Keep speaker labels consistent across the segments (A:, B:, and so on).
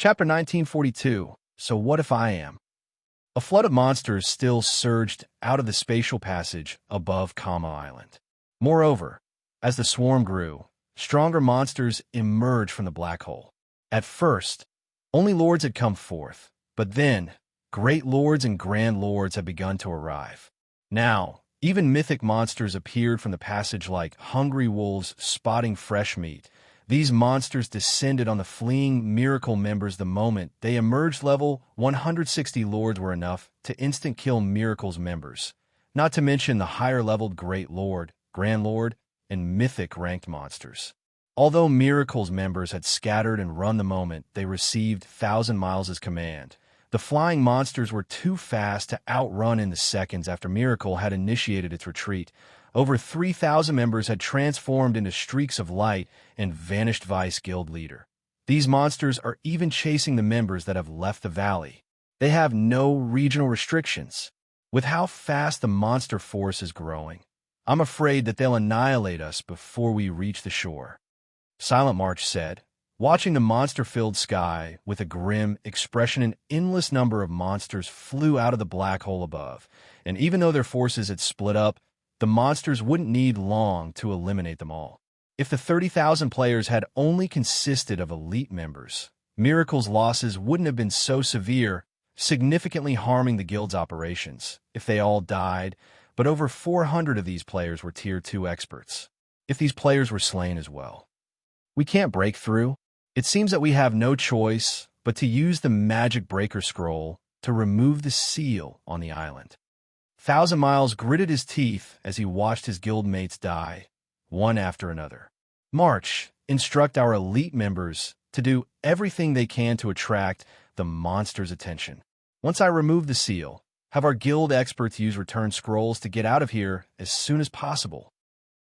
A: Chapter 1942, So What If I Am? A flood of monsters still surged out of the spatial passage above Kama Island. Moreover, as the swarm grew, stronger monsters emerged from the black hole. At first, only lords had come forth, but then, great lords and grand lords had begun to arrive. Now, even mythic monsters appeared from the passage like hungry wolves spotting fresh meat. These monsters descended on the fleeing miracle members the moment they emerged. Level 160 lords were enough to instant-kill miracles members, not to mention the higher-leveled Great Lord, Grand Lord, and mythic-ranked monsters. Although miracles members had scattered and run the moment they received 1,000 Miles' command, the flying monsters were too fast to outrun in the seconds after Miracle had initiated its retreat. Over 3,000 members had transformed into streaks of light and vanished Vice Guild leader. These monsters are even chasing the members that have left the valley. They have no regional restrictions. With how fast the monster force is growing, I'm afraid that they'll annihilate us before we reach the shore. Silent March said, watching the monster-filled sky with a grim expression. An endless number of monsters flew out of the black hole above, and even though their forces had split up, the monsters wouldn't need long to eliminate them all. If the 30,000 players had only consisted of elite members, Miracle's losses wouldn't have been so severe, significantly harming the guild's operations if they all died, but over 400 of these players were Tier 2 experts. If these players were slain as well, we can't break through. It seems that we have no choice but to use the Magic Breaker scroll to remove the seal on the island. 1,000 Miles gritted his teeth as he watched his guildmates die, one after another. March, instruct our elite members to do everything they can to attract the monster's attention. Once I remove the seal, have our guild experts use return scrolls to get out of here as soon as possible.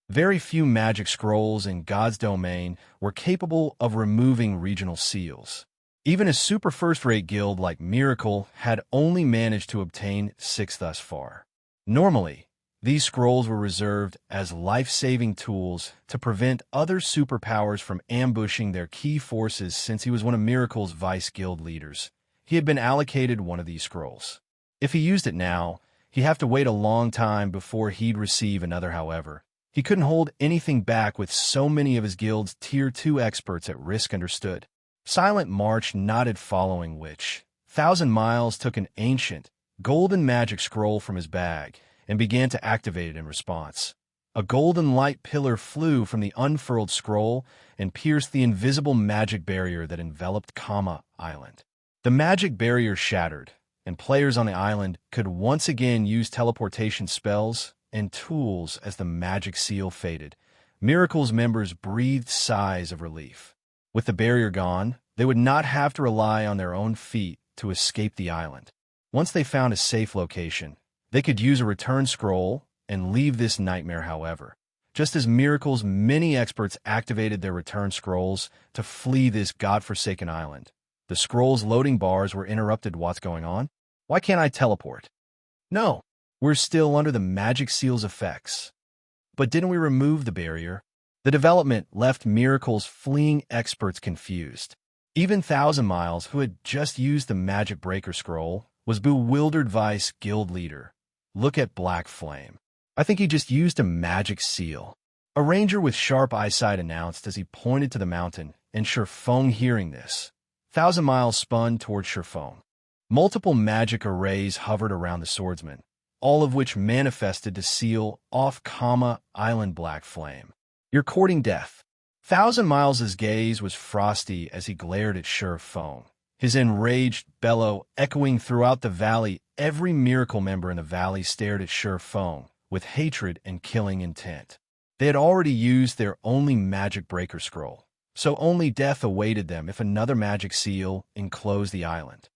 A: Very few magic scrolls in God's domain were capable of removing regional seals. Even a super first-rate guild like Miracle had only managed to obtain 6 thus far. Normally, these scrolls were reserved as life-saving tools to prevent other superpowers from ambushing their key forces. Since he was one of Miracle's vice guild leaders, he had been allocated one of these scrolls. If he used it now, he'd have to wait a long time before he'd receive another. However, he couldn't hold anything back with so many of his guild's Tier 2 experts at risk. Understood. Silent March nodded, following which 1,000 Miles took an ancient, golden magic scroll from his bag and began to activate it in response. A golden light pillar flew from the unfurled scroll and pierced the invisible magic barrier that enveloped Kama Island. The magic barrier shattered, and players on the island could once again use teleportation spells and tools. As the magic seal faded, Miracle's members breathed sighs of relief. With the barrier gone, they would not have to rely on their own feet to escape the island. Once they found a safe location, they could use a return scroll and leave this nightmare. However, just as Miracle's many experts activated their return scrolls to flee this godforsaken island, the scroll's loading bars were interrupted. What's going on? Why can't I teleport? No, we're still under the magic seal's effects. But didn't we remove the barrier? The development left Miracle's fleeing experts confused. Even 1,000 Miles, who had just used the Magic Breaker scroll, was bewildered. Vice Guild leader, look at Black Flame. I think he just used a magic seal. A ranger with sharp eyesight announced as he pointed to the mountain, and Shurfong, hearing this, 1,000 Miles spun toward Shurfong. Multiple magic arrays hovered around the swordsman, all of which manifested to seal off Kama Island. Black Flame, you're courting death. 1,000 Miles' gaze was frosty as he glared at Shurfong, his enraged bellow echoing throughout the valley. Every Miracle member in the valley stared at Shurfong with hatred and killing intent. They had already used their only Magic Breaker scroll, so only death awaited them if another magic seal enclosed the island.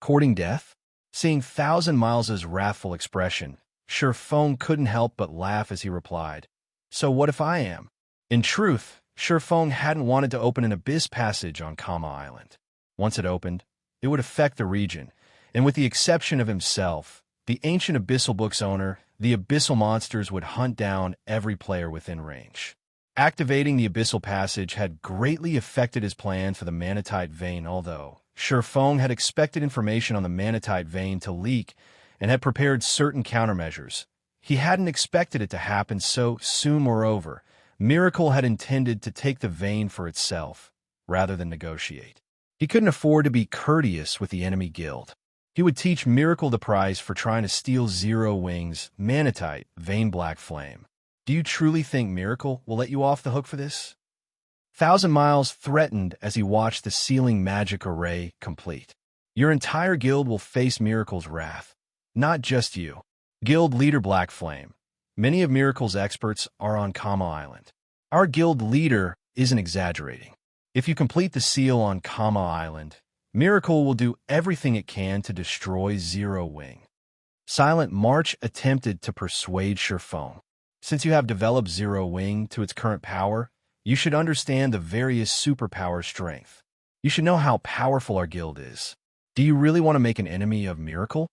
A: Courting death? Seeing 1,000 Miles' wrathful expression, Shurfong couldn't help but laugh as he replied, so what if I am? In truth, Shurfong hadn't wanted to open an abyss passage on Kama Island. Once it opened, it would affect the region, and with the exception of himself, the ancient Abyssal Book's owner, the Abyssal monsters would hunt down every player within range. Activating the Abyssal Passage had greatly affected his plan for the Manatite Vein. Although Feng had expected information on the manatite vein to leak and had prepared certain countermeasures. He hadn't expected it to happen so soon. Moreover, Miracle had intended to take the vein for itself, rather than negotiate. He couldn't afford to be courteous with the enemy guild. He would teach Miracle the price for trying to steal Zero Wing's manatite vein black flame. Do you truly think Miracle will let you off the hook for this? Thousand Miles threatened as he watched the sealing magic array complete. Your entire guild will face Miracle's wrath. Not just you. Guild leader Black Flame. Many of Miracle's experts are on Kama Island. Our guild leader isn't exaggerating. If you complete the seal on Kama Island, Miracle will do everything it can to destroy Zero Wing. Silent March attempted to persuade Feng. Since you have developed Zero Wing to its current power, you should understand the various superpower strength. You should know how powerful our guild is. Do you really want to make an enemy of Miracle?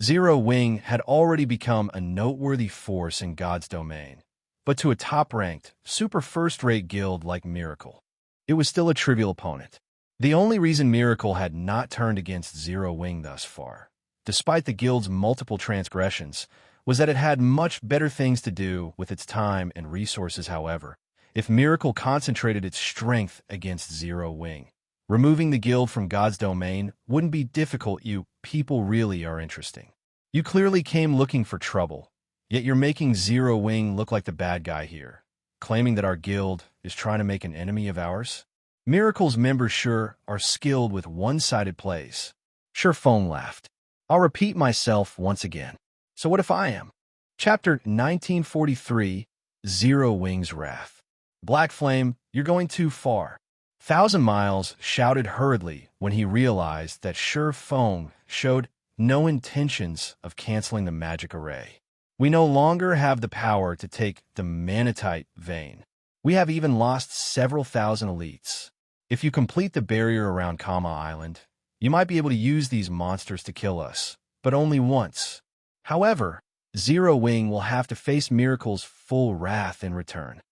A: Zero Wing had already become a noteworthy force in God's domain, but to a top-ranked, super-first-rate guild like Miracle, it was still a trivial opponent. The only reason Miracle had not turned against Zero Wing thus far, despite the guild's multiple transgressions, was that it had much better things to do with its time and resources. However, if Miracle concentrated its strength against Zero Wing, removing the guild from God's domain wouldn't be difficult. You people really are interesting. You clearly came looking for trouble, yet you're making Zero Wing look like the bad guy here, claiming that our guild is trying to make an enemy of ours. Miracle's members sure are skilled with one-sided plays. Feng laughed. I'll repeat myself once again. So what if I am? Chapter 1943, Zero Wing's Wrath. Black Flame, you're going too far. Thousand Miles shouted hurriedly when he realized that Feng showed no intentions of canceling the magic array. We no longer have the power to take the manatite vein. We have even lost several thousand elites. If you complete the barrier around Kama Island, you might be able to use these monsters to kill us, but only once. However, Zero Wing will have to face Miracle's full wrath in return.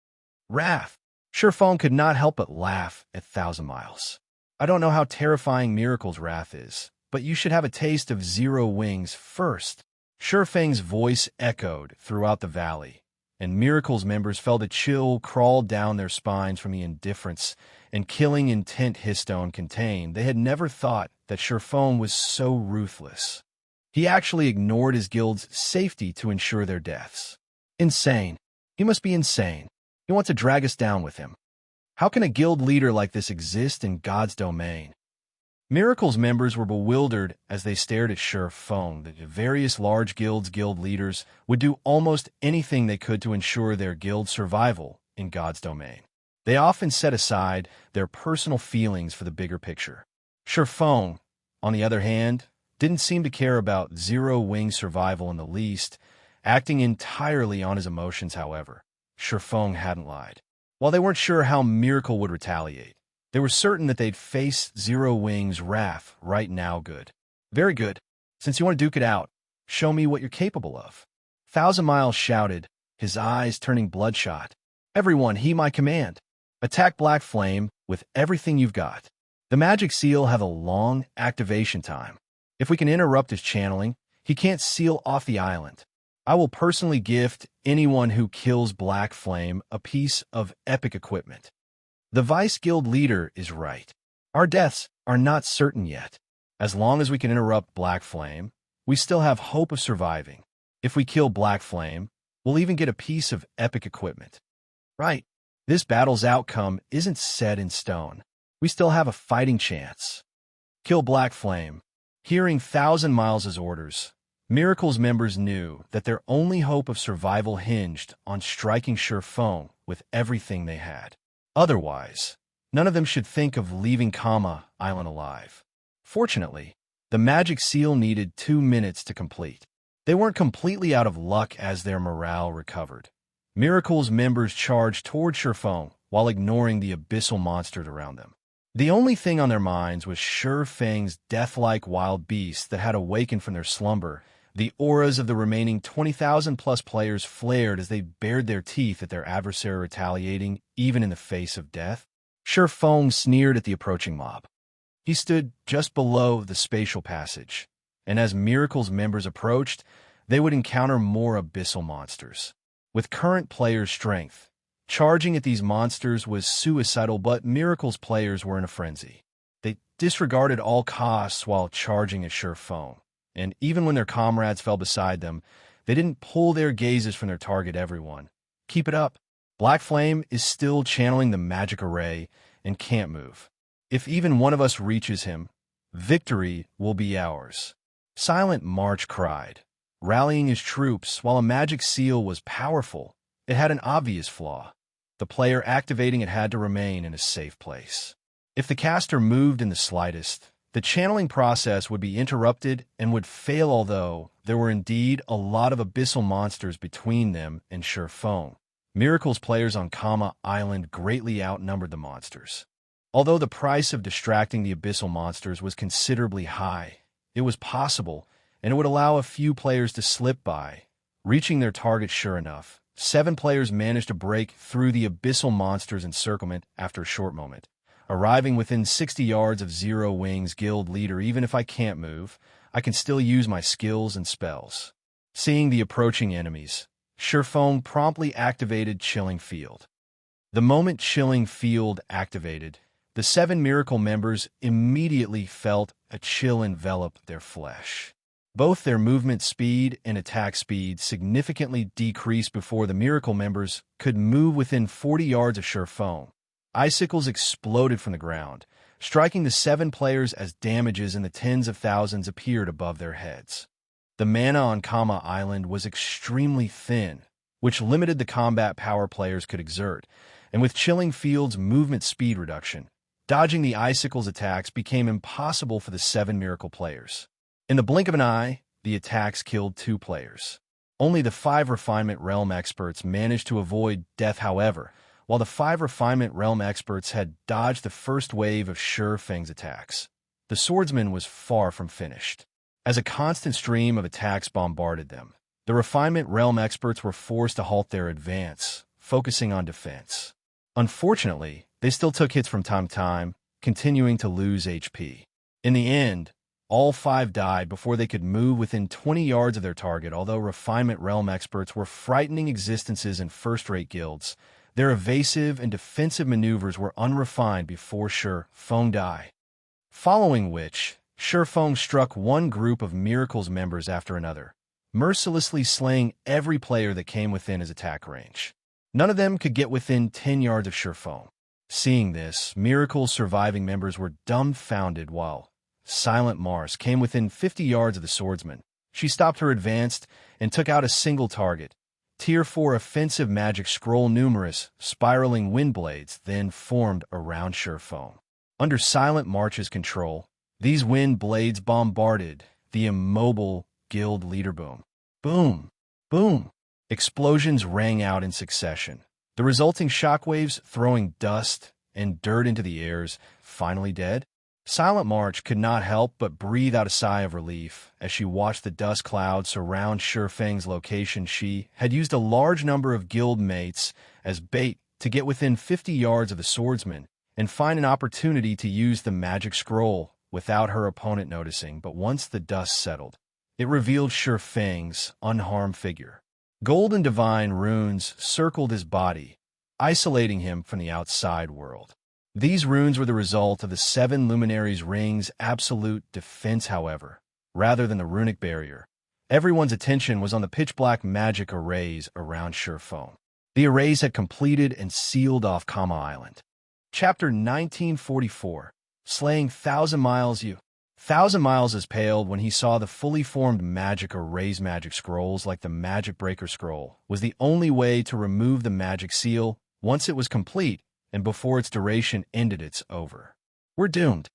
A: Wrath? Feng could not help but laugh at Thousand Miles. I don't know how terrifying Miracle's wrath is, but you should have a taste of Zero Wing's first. Feng's voice echoed throughout the valley, and Miracle's members felt a chill crawl down their spines from the indifference and killing intent Histone contained. They had never thought that Feng was so ruthless. He actually ignored his guild's safety to ensure their deaths. Insane. He must be insane. He wants to drag us down with him. How can a guild leader like this exist in God's domain? Miracle's members were bewildered as they stared at Feng. The various large guilds' guild leaders would do almost anything they could to ensure their guild's survival in God's domain. They often set aside their personal feelings for the bigger picture. Feng, on the other hand, didn't seem to care about Zero Wing's survival in the least, acting entirely on his emotions. However, Feng hadn't lied. While they weren't sure how Miracle would retaliate, they were certain that they'd face Zero Wing's wrath right now. Good. Very good. Since you want to duke it out, show me what you're capable of. Thousand Miles shouted, his eyes turning bloodshot. Everyone, heed my command. Attack Black Flame with everything you've got. The magic seal have a long activation time. If we can interrupt his channeling, he can't seal off the island. I will personally gift anyone who kills Black Flame a piece of epic equipment. The Vice Guild leader is right. Our deaths are not certain yet. As long as we can interrupt Black Flame, we still have hope of surviving. If we kill Black Flame, we'll even get a piece of epic equipment. Right. This battle's outcome isn't set in stone. We still have a fighting chance. Kill Black Flame. Hearing Thousand Miles' orders, Miracle's members knew that their only hope of survival hinged on striking Feng with everything they had. Otherwise, none of them should think of leaving Kama Island alive. Fortunately, the magic seal needed 2 minutes to complete. They weren't completely out of luck as their morale recovered. Miracle's members charged toward Feng while ignoring the abyssal monsters around them. The only thing on their minds was Feng's death-like wild beasts that had awakened from their slumber. The auras of the remaining 20,000-plus players flared as they bared their teeth at their adversary retaliating, even in the face of death. Feng sneered at the approaching mob. He stood just below the spatial passage, and as Miracle's members approached, they would encounter more abyssal monsters. With current players' strength, charging at these monsters was suicidal, but Miracle's players were in a frenzy. They disregarded all costs while charging a sure foe, and even when their comrades fell beside them, they didn't pull their gazes from their target. Everyone, keep it up. Black Flame is still channeling the magic array and can't move. If even one of us reaches him, victory will be ours. Silent March cried, rallying his troops. While a magic seal was powerful, it had an obvious flaw. The player activating it had to remain in a safe place. If the caster moved in the slightest, the channeling process would be interrupted and would fail, although there were indeed a lot of abyssal monsters between them and sure foe. Miracle's players on Kama Island greatly outnumbered the monsters. Although the price of distracting the abyssal monsters was considerably high, it was possible, and it would allow a few players to slip by, reaching their target sure enough. 7 players managed to break through the abyssal monsters' encirclement after a short moment, arriving within 60 yards of Zero Wings guild leader. Even if I can't move, I can still use my skills and spells. Seeing the approaching enemies, Surefoam promptly activated Chilling Field. The moment Chilling Field activated, the 7 Miracle members immediately felt a chill envelop their flesh. Both their movement speed and attack speed significantly decreased before the Miracle members could move within 40 yards of Surefoam. Icicles exploded from the ground, striking the 7 players as damages in the tens of thousands appeared above their heads. The mana on Kama Island was extremely thin, which limited the combat power players could exert, and with Chilling Field's movement speed reduction, dodging the Icicle's attacks became impossible for the 7 Miracle players. In the blink of an eye, the attacks killed 2 players. Only the 5 Refinement Realm experts managed to avoid death, however, while the 5 Refinement Realm experts had dodged the first wave of Sure Fang's attacks. The swordsman was far from finished. As a constant stream of attacks bombarded them, the Refinement Realm experts were forced to halt their advance, focusing on defense. Unfortunately, they still took hits from time to time, continuing to lose HP. In the end, all 5 died before they could move within 20 yards of their target. Although Refinement Realm experts were frightening existences in first-rate guilds, their evasive and defensive maneuvers were unrefined before Sure Fang died. Following which, Sure Fang struck one group of Miracle's members after another, mercilessly slaying every player that came within his attack range. None of them could get within 10 yards of Sure Fang. Seeing this, Miracle's surviving members were dumbfounded while Silent Mars came within 50 yards of the swordsman. She stopped her advance and took out a single target. Tier 4 offensive magic scroll, numerous spiraling wind blades then formed around Sure Fang. Under Silent March's control, these wind blades bombarded the immobile guild leader. Boom, boom, boom. Explosions rang out in succession, the resulting shockwaves throwing dust and dirt into the airs. Finally dead, Silent March could not help but breathe out a sigh of relief as she watched the dust cloud surround Sure Fang's location. She had used a large number of guild mates as bait to get within 50 yards of the swordsman and find an opportunity to use the magic scroll without her opponent noticing. But once the dust settled, it revealed Sure Fang's unharmed figure. Golden divine runes circled his body, isolating him from the outside world. These runes were the result of the 7 Luminaries' Ring's absolute defense, however, rather than the runic barrier. Everyone's attention was on the pitch-black magic arrays around Sure Fang. The arrays had completed and sealed off Kama Island. Chapter 1944, Slaying Thousand Miles. Thousand Miles has paled when he saw the fully formed magic arrays. Magic scrolls, like the Magicbreaker scroll, was the only way to remove the magic seal. Once it was complete, and before its duration ended, it's over. We're doomed.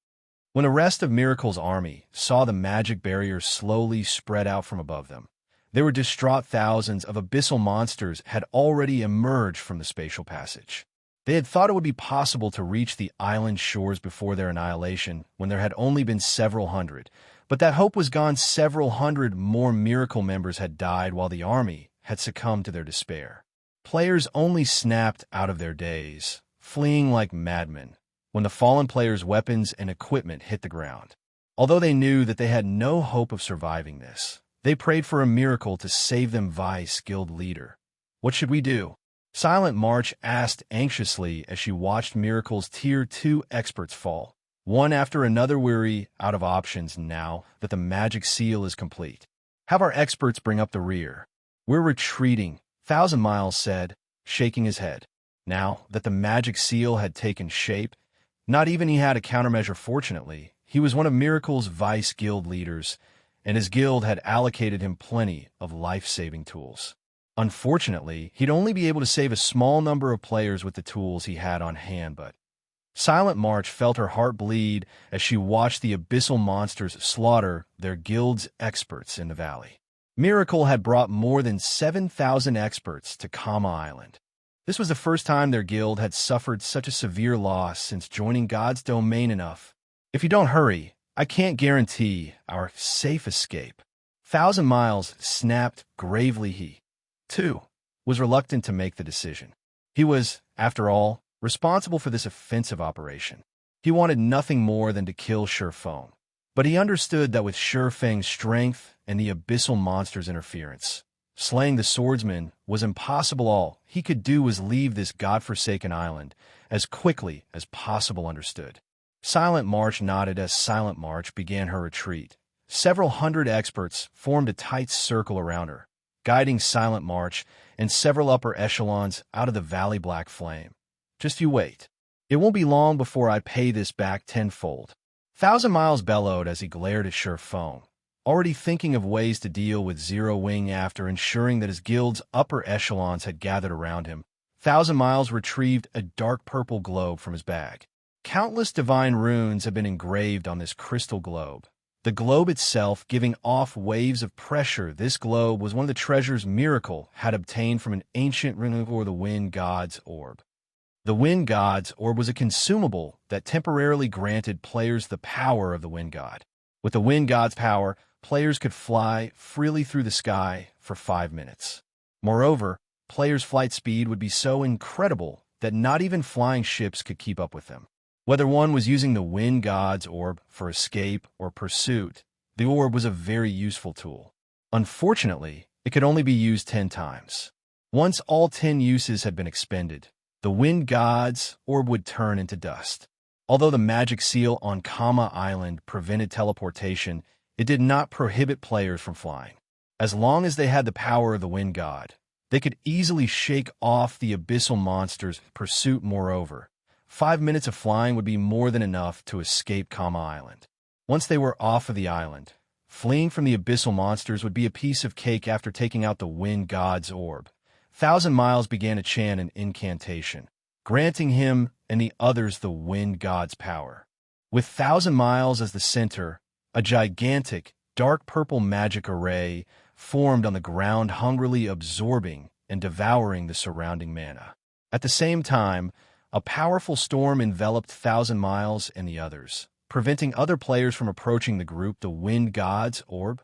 A: When the rest of Miracle's army saw the magic barrier slowly spread out from above them, they were distraught. Thousands of abyssal monsters had already emerged from the spatial passage. They had thought it would be possible to reach the island shores before their annihilation when there had only been several hundred, but that hope was gone. Several hundred more Miracle members had died while the army had succumbed to their despair. Players only snapped out of their daze, fleeing like madmen, when the fallen players' weapons and equipment hit the ground. Although they knew that they had no hope of surviving this, they prayed for a miracle to save them Vice Guild leader. What should we do? Silent March asked anxiously as she watched Miracle's Tier 2 experts fall, one after another, weary out of options now that the magic seal is complete. Have our experts bring up the rear. We're retreating, Thousand Miles said, shaking his head. Now that the magic seal had taken shape, not even he had a countermeasure. Fortunately, he was one of Miracle's Vice Guild leaders, and his guild had allocated him plenty of life-saving tools. Unfortunately, he'd only be able to save a small number of players with the tools he had on hand, but Silent March felt her heart bleed as she watched the abyssal monsters slaughter their guild's experts in the valley. Miracle had brought more than 7,000 experts to Kama Island. This was the first time their guild had suffered such a severe loss since joining God's domain. Enough. If you don't hurry, I can't guarantee our safe escape. Thousand Miles snapped gravely. He, too, was reluctant to make the decision. He was, after all, responsible for this offensive operation. He wanted nothing more than to kill Shurfeng, but he understood that with Shurfeng's strength and the abyssal monster's interference, slaying the swordsman was impossible. All he could do was leave this godforsaken island as quickly as possible. Understood. Silent March nodded as Silent March began her retreat. Several hundred experts formed a tight circle around her, guiding Silent March and several upper echelons out of the valley. Black flame. Just you wait. It won't be long before I pay this back tenfold. Thousand Miles bellowed as he glared at Shurfeng, already thinking of ways to deal with Zero Wing. After ensuring that his guild's upper echelons had gathered around him, Thousand Miles retrieved a dark purple globe from his bag. Countless divine runes had been engraved on this crystal globe, the globe itself giving off waves of pressure. This globe was one of the treasures Miracle had obtained from an ancient Runic, or the Wind God's Orb. The Wind God's Orb was a consumable that temporarily granted players the power of the Wind God. With the Wind God's power, players could fly freely through the sky for 5 minutes. Moreover, players' flight speed would be so incredible that not even flying ships could keep up with them. Whether one was using the Wind God's Orb for escape or pursuit, the orb was a very useful tool. Unfortunately, it could only be used 10 times. Once all 10 uses had been expended, the Wind God's Orb would turn into dust. Although the magic seal on Kama Island prevented teleportation, it did not prohibit players from flying. As long as they had the power of the Wind God, they could easily shake off the abyssal monster's pursuit. Moreover, 5 minutes of flying would be more than enough to escape Kama Island. Once they were off of the island, fleeing from the abyssal monsters would be a piece of cake. After taking out the Wind God's Orb, Thousand Miles began to chant an incantation, granting him and the others the Wind God's power. With Thousand Miles as the center, a gigantic, dark purple magic array formed on the ground, hungrily absorbing and devouring the surrounding mana. At the same time, a powerful storm enveloped Thousand Miles and the others, preventing other players from approaching the group. The Wind God's Orb?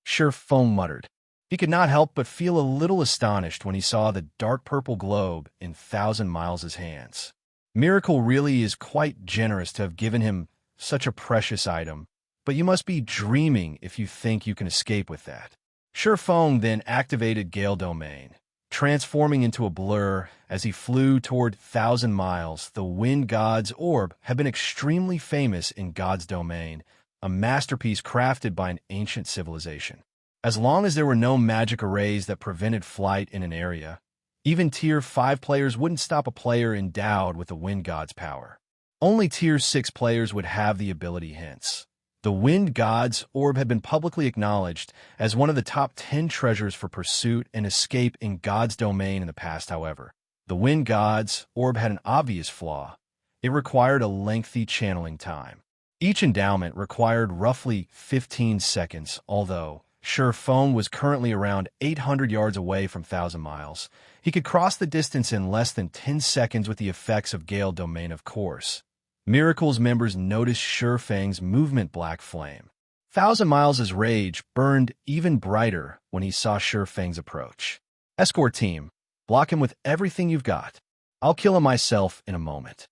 A: Shurfeng muttered. He could not help but feel a little astonished when he saw the dark purple globe in Thousand Miles' hands. Miracle really is quite generous to have given him such a precious item, but you must be dreaming if you think you can escape with that. Shurfeng then activated Gale Domain, transforming into a blur as he flew toward Thousand Miles. The Wind God's Orb had been extremely famous in God's domain, a masterpiece crafted by an ancient civilization. As long as there were no magic arrays that prevented flight in an area, even Tier 5 players wouldn't stop a player endowed with the Wind God's power. Only Tier 6 players would have the ability. Hence, the Wind God's Orb had been publicly acknowledged as one of the top 10 treasures for pursuit and escape in God's domain in the past. However, the Wind God's Orb had an obvious flaw. It required a lengthy channeling time. Each endowment required roughly 15 seconds, although Shurfeng was currently around 800 yards away from Thousand Miles. He could cross the distance in less than 10 seconds with the effects of Gale Domain. Of course, Miracle's members noticed Shurfeng's movement. Black flame. Thousand Miles' rage burned even brighter when he saw Shurfeng's approach. Escort team, block him with everything you've got. I'll kill him myself in a moment.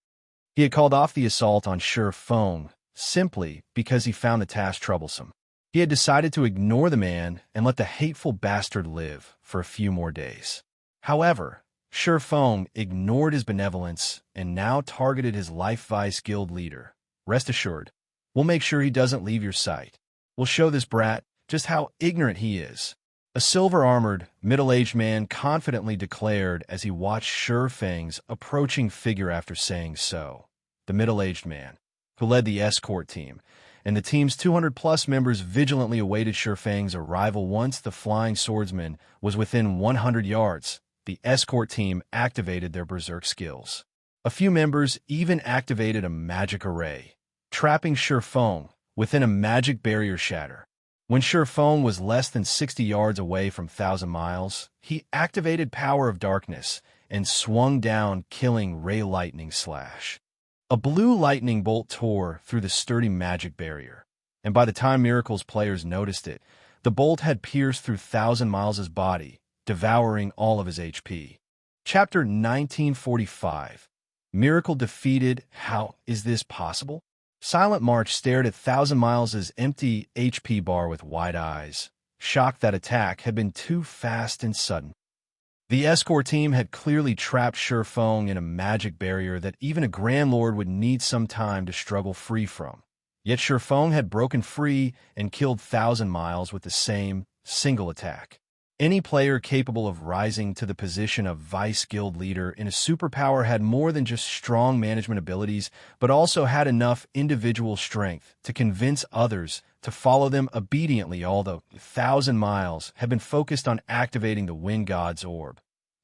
A: He had called off the assault on Feng simply because he found the task troublesome. He had decided to ignore the man and let the hateful bastard live for a few more days. However, Feng ignored his benevolence and now targeted his Life Vice Guild leader. Rest assured, we'll make sure he doesn't leave your sight. We'll show this brat just how ignorant he is. A silver-armored, middle-aged man confidently declared as he watched Feng's approaching figure after saying so. The middle-aged man, who led the escort team, and the team's 200-plus members vigilantly awaited Feng's arrival once the flying swordsman was within 100 yards. The escort team activated their berserk skills. A few members even activated a magic array, trapping Feng within a magic barrier shatter. When Feng was less than 60 yards away from 1,000 Miles, he activated Power of Darkness and swung down, killing Ray Lightning Slash. A blue lightning bolt tore through the sturdy magic barrier, and by the time Miracle's players noticed it, the bolt had pierced through 1,000 Miles' body, devouring all of his HP. Chapter 1945. Miracle defeated. How is this possible? Silent March stared at 1,000 Miles' empty HP bar with wide eyes, shocked that attack had been too fast and sudden. The escort team had clearly trapped Feng in a magic barrier that even a Grand Lord would need some time to struggle free from. Yet Feng had broken free and killed 1,000 Miles with the same single attack. Any player capable of rising to the position of Vice Guild leader in a superpower had more than just strong management abilities, but also had enough individual strength to convince others to follow them obediently, although 1,000 Miles had been focused on activating the Wind God's orb.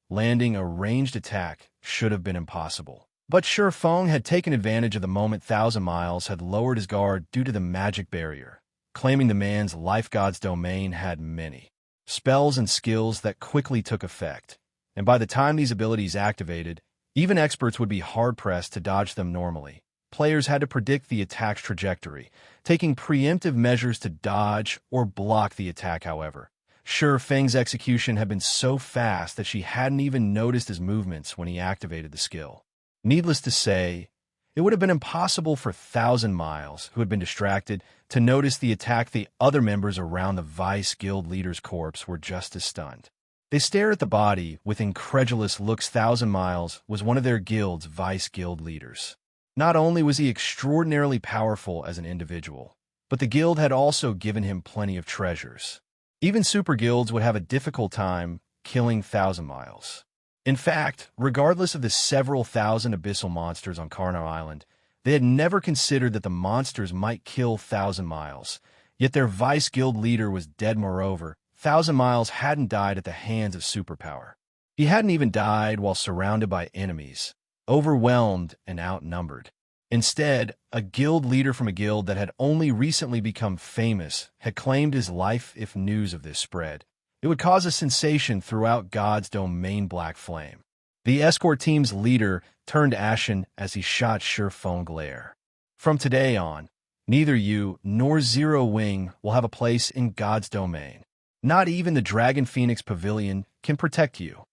A: Landing a ranged attack should have been impossible. But Feng had taken advantage of the moment 1,000 Miles had lowered his guard due to the magic barrier, claiming the man's Life God's domain had many spells and skills that quickly took effect, and by the time these abilities activated, even experts would be hard-pressed to dodge them normally. Players had to predict the attack's trajectory, taking preemptive measures to dodge or block the attack, however. Feng's execution had been so fast that she hadn't even noticed his movements when he activated the skill. Needless to say, it would have been impossible for 1,000 Miles, who had been distracted, to notice the attack. The other members around the Vice Guild leader's corpse were just as stunned. They stared at the body with incredulous looks. 1,000 Miles was one of their guild's Vice Guild leaders. Not only was he extraordinarily powerful as an individual, but the guild had also given him plenty of treasures. Even super guilds would have a difficult time killing 1,000 Miles. In fact, regardless of the several thousand abyssal monsters on Carno Island, they had never considered that the monsters might kill 1,000 Miles. Yet their Vice Guild leader was dead. Moreover, 1,000 Miles hadn't died at the hands of superpower. He hadn't even died while surrounded by enemies, overwhelmed and outnumbered. Instead, a guild leader from a guild that had only recently become famous had claimed his life. If news of this spread, it would cause a sensation throughout God's domain. Black Flame, the escort team's leader, turned ashen as he shot Feng glare. From today on, neither you nor Zero Wing will have a place in God's domain. Not even the Dragon Phoenix Pavilion can protect you.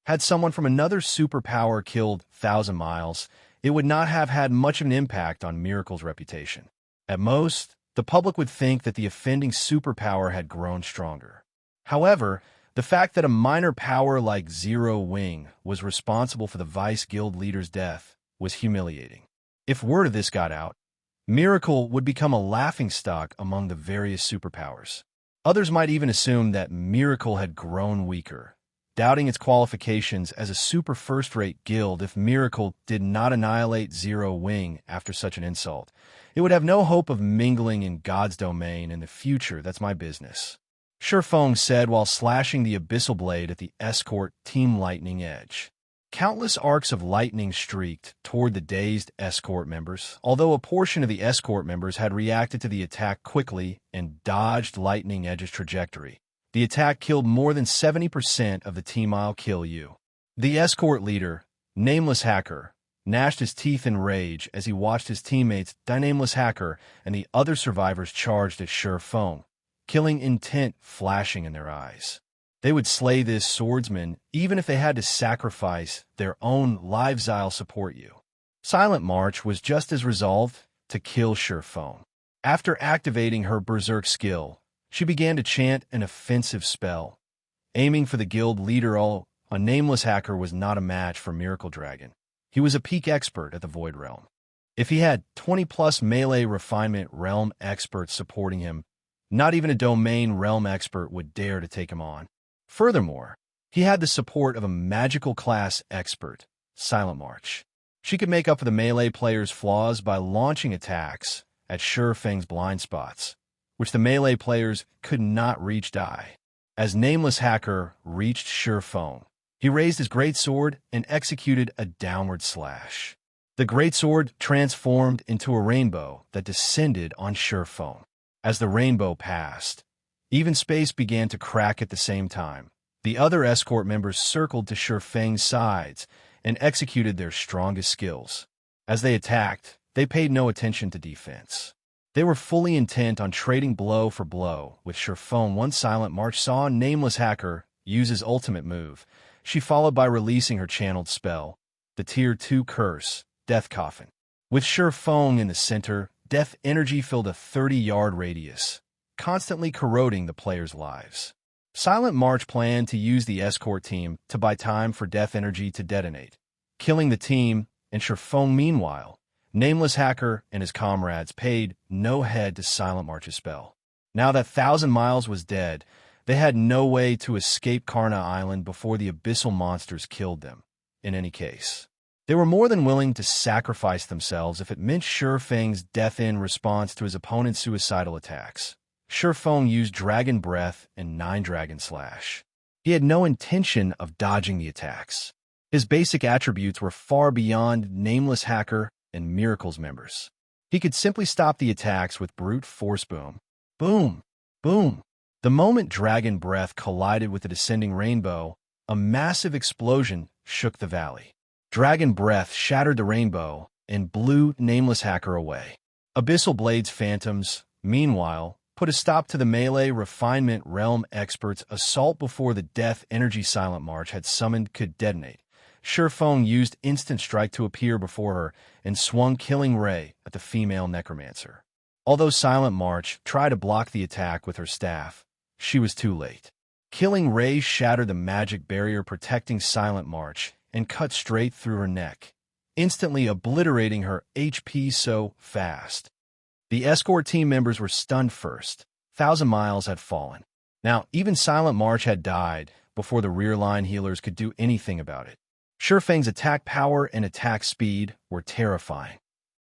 A: Had someone from another superpower killed 1,000 Miles, it would not have had much of an impact on Miracle's reputation. At most, the public would think that the offending superpower had grown stronger. However, the fact that a minor power like Zero Wing was responsible for the Vice Guild leader's death was humiliating. If word of this got out, Miracle would become a laughingstock among the various superpowers. Others might even assume that Miracle had grown weaker, doubting its qualifications as a super-first-rate guild. If Miracle did not annihilate Zero Wing after such an insult, it would have no hope of mingling in God's domain in the future. That's my business, Feng said while slashing the abyssal blade at the escort team lightning edge. Countless arcs of lightning streaked toward the dazed escort members, although a portion of the escort members had reacted to the attack quickly and dodged lightning edge's trajectory. The attack killed more than 70% of the team. I'll kill you. The escort leader, Nameless Hacker, gnashed his teeth in rage as he watched his teammates, the Nameless Hacker, and the other survivors charged at Feng, killing intent flashing in their eyes. They would slay this swordsman even if they had to sacrifice their own lives. I'll support you. Silent March was just as resolved to kill Surefong. After activating her Berserk skill, she began to chant an offensive spell, aiming for the guild leader. A nameless hacker was not a match for Miracle Dragon. He was a peak expert at the Void Realm. If he had 20-plus melee refinement realm experts supporting him, not even a domain realm expert would dare to take him on. Furthermore, he had the support of a magical class expert, Silent March. She could make up for the melee player's flaws by launching attacks at Surefeng's blind spots, which the melee players could not reach. As Nameless Hacker reached Surefeng, he raised his greatsword and executed a downward slash. The greatsword transformed into a rainbow that descended on Surefeng. As the rainbow passed, even space began to crack at the same time. The other escort members circled to Surefeng's sides and executed their strongest skills. As they attacked, they paid no attention to defense. They were fully intent on trading blow for blow with Surefeng. Once Silent March saw Nameless Hacker use his ultimate move, she followed by releasing her channeled spell, the Tier 2 Curse, Death Coffin. With Surefeng in the center, death energy filled a 30-yard radius, constantly corroding the players' lives. Silent March planned to use the escort team to buy time for death energy to detonate, killing the team and Surefeng. Meanwhile, Nameless Hacker and his comrades paid no heed to Silent March's spell. Now that 1,000 Miles was dead, they had no way to escape Karna Island before the abyssal monsters killed them. In any case, they were more than willing to sacrifice themselves if it meant Surefeng's death in response to his opponent's suicidal attacks. Surefeng used Dragon Breath and 9 Dragon Slash. He had no intention of dodging the attacks. His basic attributes were far beyond Nameless Hacker and Miracle's members. He could simply stop the attacks with brute force boom. Boom! Boom! The moment Dragon Breath collided with the descending rainbow, a massive explosion shook the valley. Dragon Breath shattered the rainbow and blew Nameless Hacker away. Abyssal Blade's phantoms, meanwhile, put a stop to the melee refinement realm expert's assault before the death energy Silent March had summoned could detonate. Surefeng used Instant Strike to appear before her and swung Killing Ray at the female necromancer. Although Silent March tried to block the attack with her staff, she was too late. Killing Ray shattered the magic barrier protecting Silent March and cut straight through her neck, instantly obliterating her HP so fast. The escort team members were stunned first. 1,000 Miles had fallen. Now, even Silent March had died before the rear-line healers could do anything about it. Surefeng's attack power and attack speed were terrifying.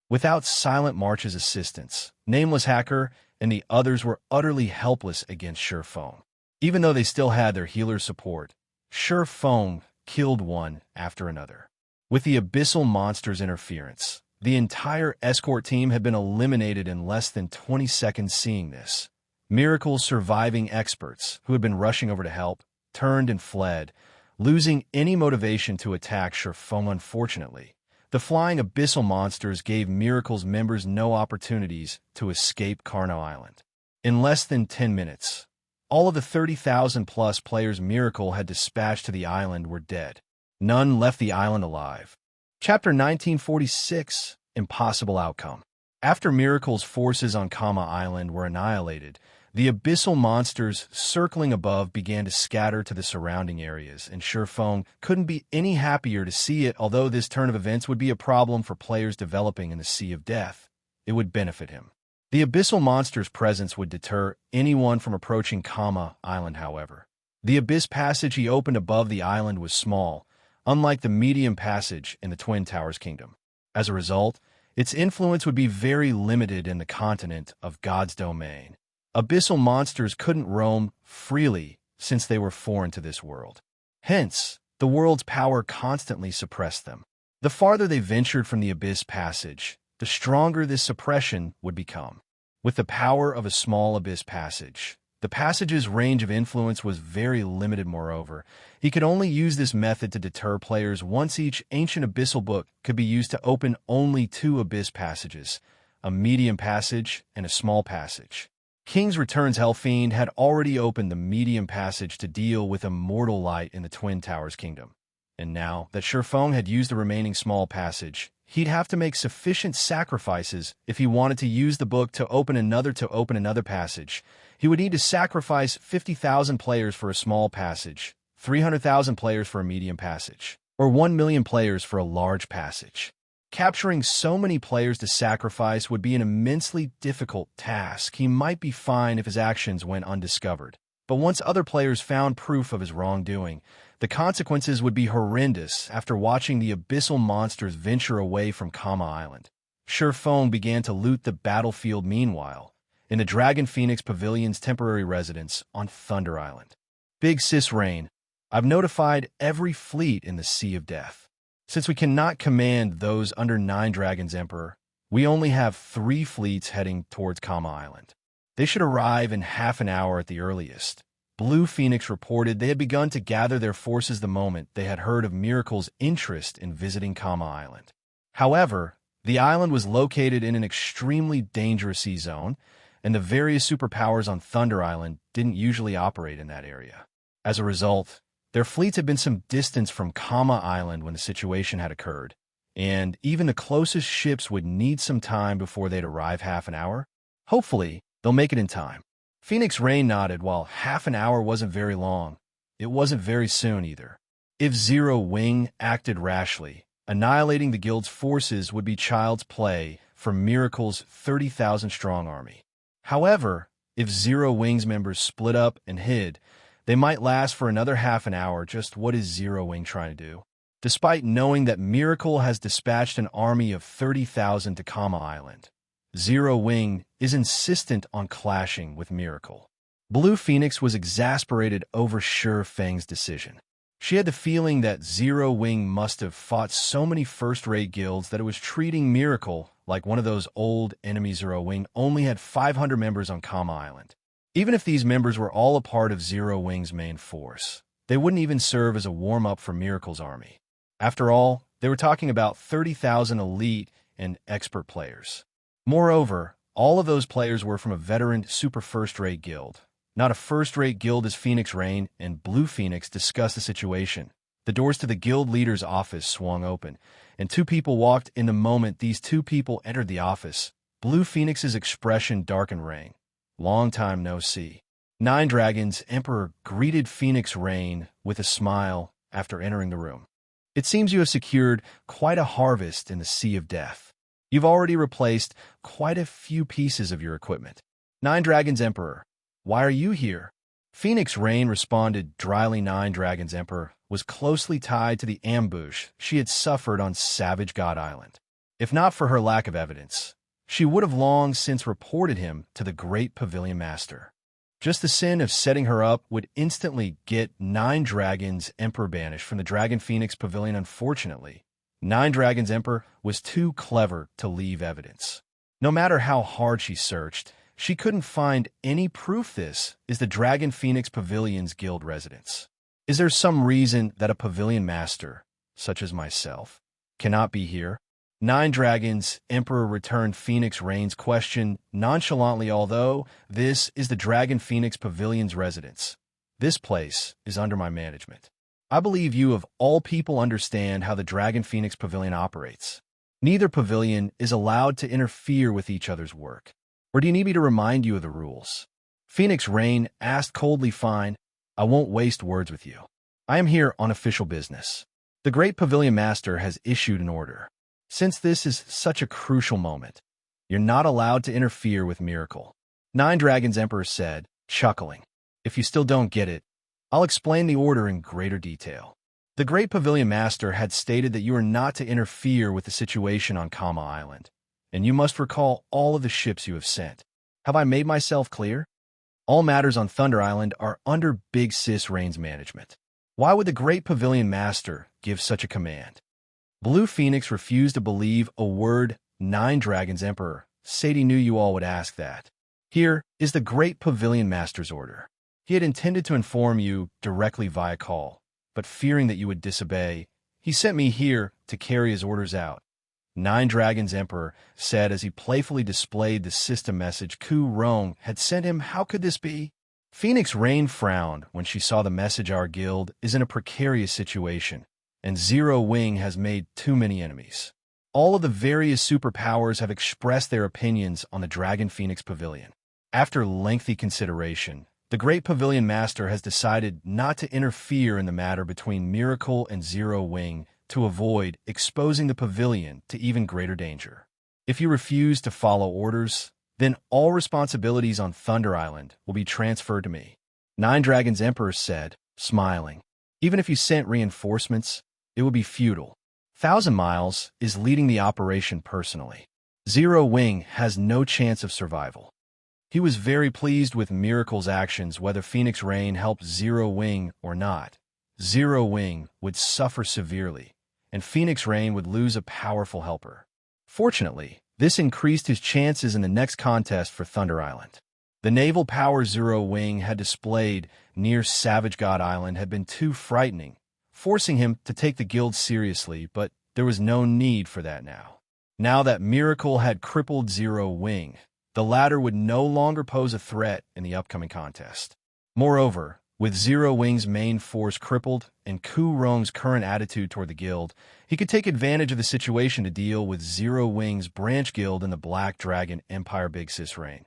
A: Without Silent March's assistance, Nameless Hacker and the others were utterly helpless against Surefeng. Even though they still had their healer support, Surefeng killed one after another. With the abyssal monster's interference, the entire escort team had been eliminated in less than 20 seconds. Seeing this, Miracle's surviving experts, who had been rushing over to help, turned and fled, losing any motivation to attack Surefeng. Unfortunately, the flying abyssal monsters gave Miracle's members no opportunities to escape Karna Island. In less than 10 minutes, all of the 30,000-plus players Miracle had dispatched to the island were dead. None left the island alive. Chapter 1946, Impossible Outcome. After Miracle's forces on Kama Island were annihilated, the abyssal monsters circling above began to scatter to the surrounding areas, and Surefeng couldn't be any happier to see it. Although this turn of events would be a problem for players developing in the Sea of Death, it would benefit him. The abyssal monster's presence would deter anyone from approaching Kama Island, however. The abyss passage he opened above the island was small, unlike the medium passage in the Twin Towers Kingdom. As a result, its influence would be very limited in the continent of God's domain. Abyssal monsters couldn't roam freely since they were foreign to this world. Hence, the world's power constantly suppressed them. The farther they ventured from the abyss passage, the stronger this suppression would become. With the power of a small abyss passage, the passage's range of influence was very limited. Moreover, he could only use this method to deter players once. Each ancient abyssal book could be used to open only 2 abyss passages, a medium passage and a small passage. King's Return's Hellfiend had already opened the medium passage to deal with Immortal Light in the Twin Towers Kingdom, and now that Surefeng had used the remaining small passage, he'd have to make sufficient sacrifices if he wanted to use the book to open another passage. He would need to sacrifice 50,000 players for a small passage, 300,000 players for a medium passage, or 1 million players for a large passage. Capturing so many players to sacrifice would be an immensely difficult task. He might be fine if his actions went undiscovered, but once other players found proof of his wrongdoing, the consequences would be horrendous. After watching the abyssal monsters venture away from Kama Island, Sher Fong began to loot the battlefield meanwhile, in the Dragon Phoenix Pavilion's temporary residence on Thunder Island. Big Sis Rain, I've notified every fleet in the Sea of Death. Since we cannot command those under 9 Dragons Emperor, we only have 3 fleets heading towards Kama Island. They should arrive in half an hour at the earliest. Blue Phoenix reported they had begun to gather their forces the moment they had heard of Miracle's interest in visiting Kama Island. However, the island was located in an extremely dangerous sea zone, and the various superpowers on Thunder Island didn't usually operate in that area. As a result, their fleets had been some distance from Kama Island when the situation had occurred, and even the closest ships would need some time before they'd arrive. Half an hour? Hopefully, they'll make it in time. Phoenix Rain nodded. While half an hour wasn't very long, it wasn't very soon either. If Zero Wing acted rashly, annihilating the guild's forces would be child's play for Miracle's 30,000-strong army. However, if Zero Wing's members split up and hid, they might last for another half an hour. Just what is Zero Wing trying to do? Despite knowing that Miracle has dispatched an army of 30,000 to Kama Island, Zero Wing is insistent on clashing with Miracle. Blue Phoenix was exasperated over Sher Feng's decision. She had the feeling that Zero Wing must have fought so many first-rate guilds that it was treating Miracle like one of those old enemies. Zero Wing only had 500 members on Kama Island. Even if these members were all a part of Zero Wing's main force, they wouldn't even serve as a warm-up for Miracle's army. After all, they were talking about 30,000 elite and expert players. Moreover, all of those players were from a veteran super-first-rate guild. Not a first-rate guild as Phoenix Rain and Blue Phoenix discussed the situation. The doors to the guild leader's office swung open, and 2 people walked in. The moment these 2 people entered the office, Blue Phoenix's expression darkened. Rain, long time no see. 9 Dragons Emperor greeted Phoenix Rain with a smile after entering the room. It seems you have secured quite a harvest in the Sea of Death. You've already replaced quite a few pieces of your equipment. 9 Dragons Emperor, why are you here? Phoenix Rain responded dryly. 9 Dragons Emperor was closely tied to the ambush she had suffered on Savage God Island. If not for her lack of evidence, she would have long since reported him to the Great Pavilion Master. Just the sin of setting her up would instantly get 9 Dragons Emperor banished from the Dragon Phoenix Pavilion. Unfortunately, 9 Dragons Emperor was too clever to leave evidence. No matter how hard she searched, she couldn't find any proof this is the Dragon Phoenix Pavilion's guild residence. Is there some reason that a Pavilion Master, such as myself, cannot be here? 9 Dragons Emperor returned Phoenix Rain's question nonchalantly. Although this is the Dragon Phoenix Pavilion's residence, this place is under my management. I believe you of all people understand how the Dragon Phoenix Pavilion operates. Neither pavilion is allowed to interfere with each other's work. Or do you need me to remind you of the rules? Phoenix Rain asked coldly. Fine, I won't waste words with you. I am here on official business. The Great Pavilion Master has issued an order. Since this is such a crucial moment, you're not allowed to interfere with Miracle. 9 Dragons Emperor said, chuckling. If you still don't get it, I'll explain the order in greater detail. The Great Pavilion Master had stated that you are not to interfere with the situation on Kama Island, and you must recall all of the ships you have sent. Have I made myself clear? All matters on Thunder Island are under Big Sis Rain's management. Why would the Great Pavilion Master give such a command? Blue Phoenix refused to believe a word 9 Dragons Emperor. Sadie knew you all would ask that. Here is the Great Pavilion Master's order. He had intended to inform you directly via call, but fearing that you would disobey, he sent me here to carry his orders out. 9 Dragons Emperor said as he playfully displayed the system message Ku Rong had sent him. How could this be? Phoenix Rain frowned when she saw the message. Our guild is in a precarious situation, and Zero Wing has made too many enemies. All of the various superpowers have expressed their opinions on the Dragon Phoenix Pavilion. After lengthy consideration, the Great Pavilion Master has decided not to interfere in the matter between Miracle and Zero Wing to avoid exposing the pavilion to even greater danger. If you refuse to follow orders, then all responsibilities on Thunder Island will be transferred to me. Nine Dragons Emperor said, smiling. Even if you sent reinforcements, it would be futile. 1,000 Miles is leading the operation personally. Zero Wing has no chance of survival. He was very pleased with Miracle's actions whether Phoenix Rain helped Zero Wing or not. Zero Wing would suffer severely, and Phoenix Rain would lose a powerful helper. Fortunately, this increased his chances in the next contest for Thunder Island. The naval power Zero Wing had displayed near Savage God Island had been too frightening, forcing him to take the guild seriously, but there was no need for that now. Now that Miracle had crippled Zero Wing, the latter would no longer pose a threat in the upcoming contest. Moreover, with Zero Wing's main force crippled and Ku Rong's current attitude toward the guild, he could take advantage of the situation to deal with Zero Wing's branch guild in the Black Dragon Empire Big Sis Reign.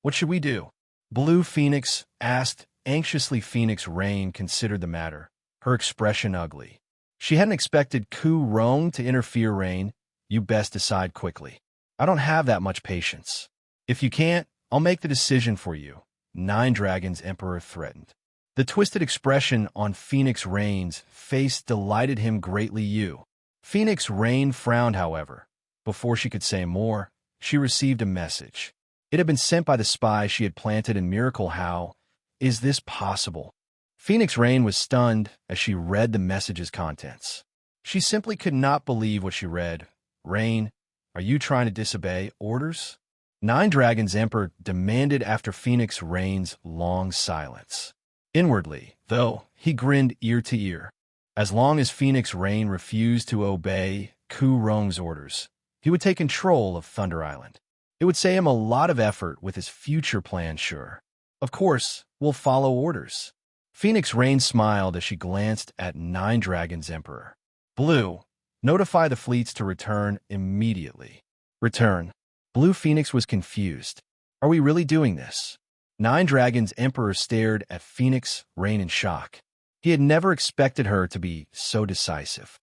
A: What should we do? Blue Phoenix asked. Anxiously, Phoenix Rain considered the matter, her expression ugly. She hadn't expected Ku Rong to interfere. Rain, you best decide quickly. I don't have that much patience. If you can't, I'll make the decision for you, Nine Dragons Emperor threatened. The twisted expression on Phoenix Rain's face delighted him greatly. Phoenix Rain frowned, however. Before she could say more, she received a message. It had been sent by the spy she had planted in Miracle. How is this possible? Phoenix Rain was stunned as she read the message's contents. She simply could not believe what she read. Rain, are you trying to disobey orders? Nine Dragons Emperor demanded after Phoenix Rain's long silence. Inwardly, though, he grinned ear to ear. As long as Phoenix Rain refused to obey Ku Rong's orders, he would take control of Thunder Island. It would save him a lot of effort with his future plans, sure. Of course, we'll follow orders. Phoenix Rain smiled as she glanced at Nine Dragons Emperor. Blue, notify the fleets to return immediately. Return. Blue Phoenix was confused. Are we really doing this? Nine Dragons Emperor stared at Phoenix Rain in shock. He had never expected her to be so decisive.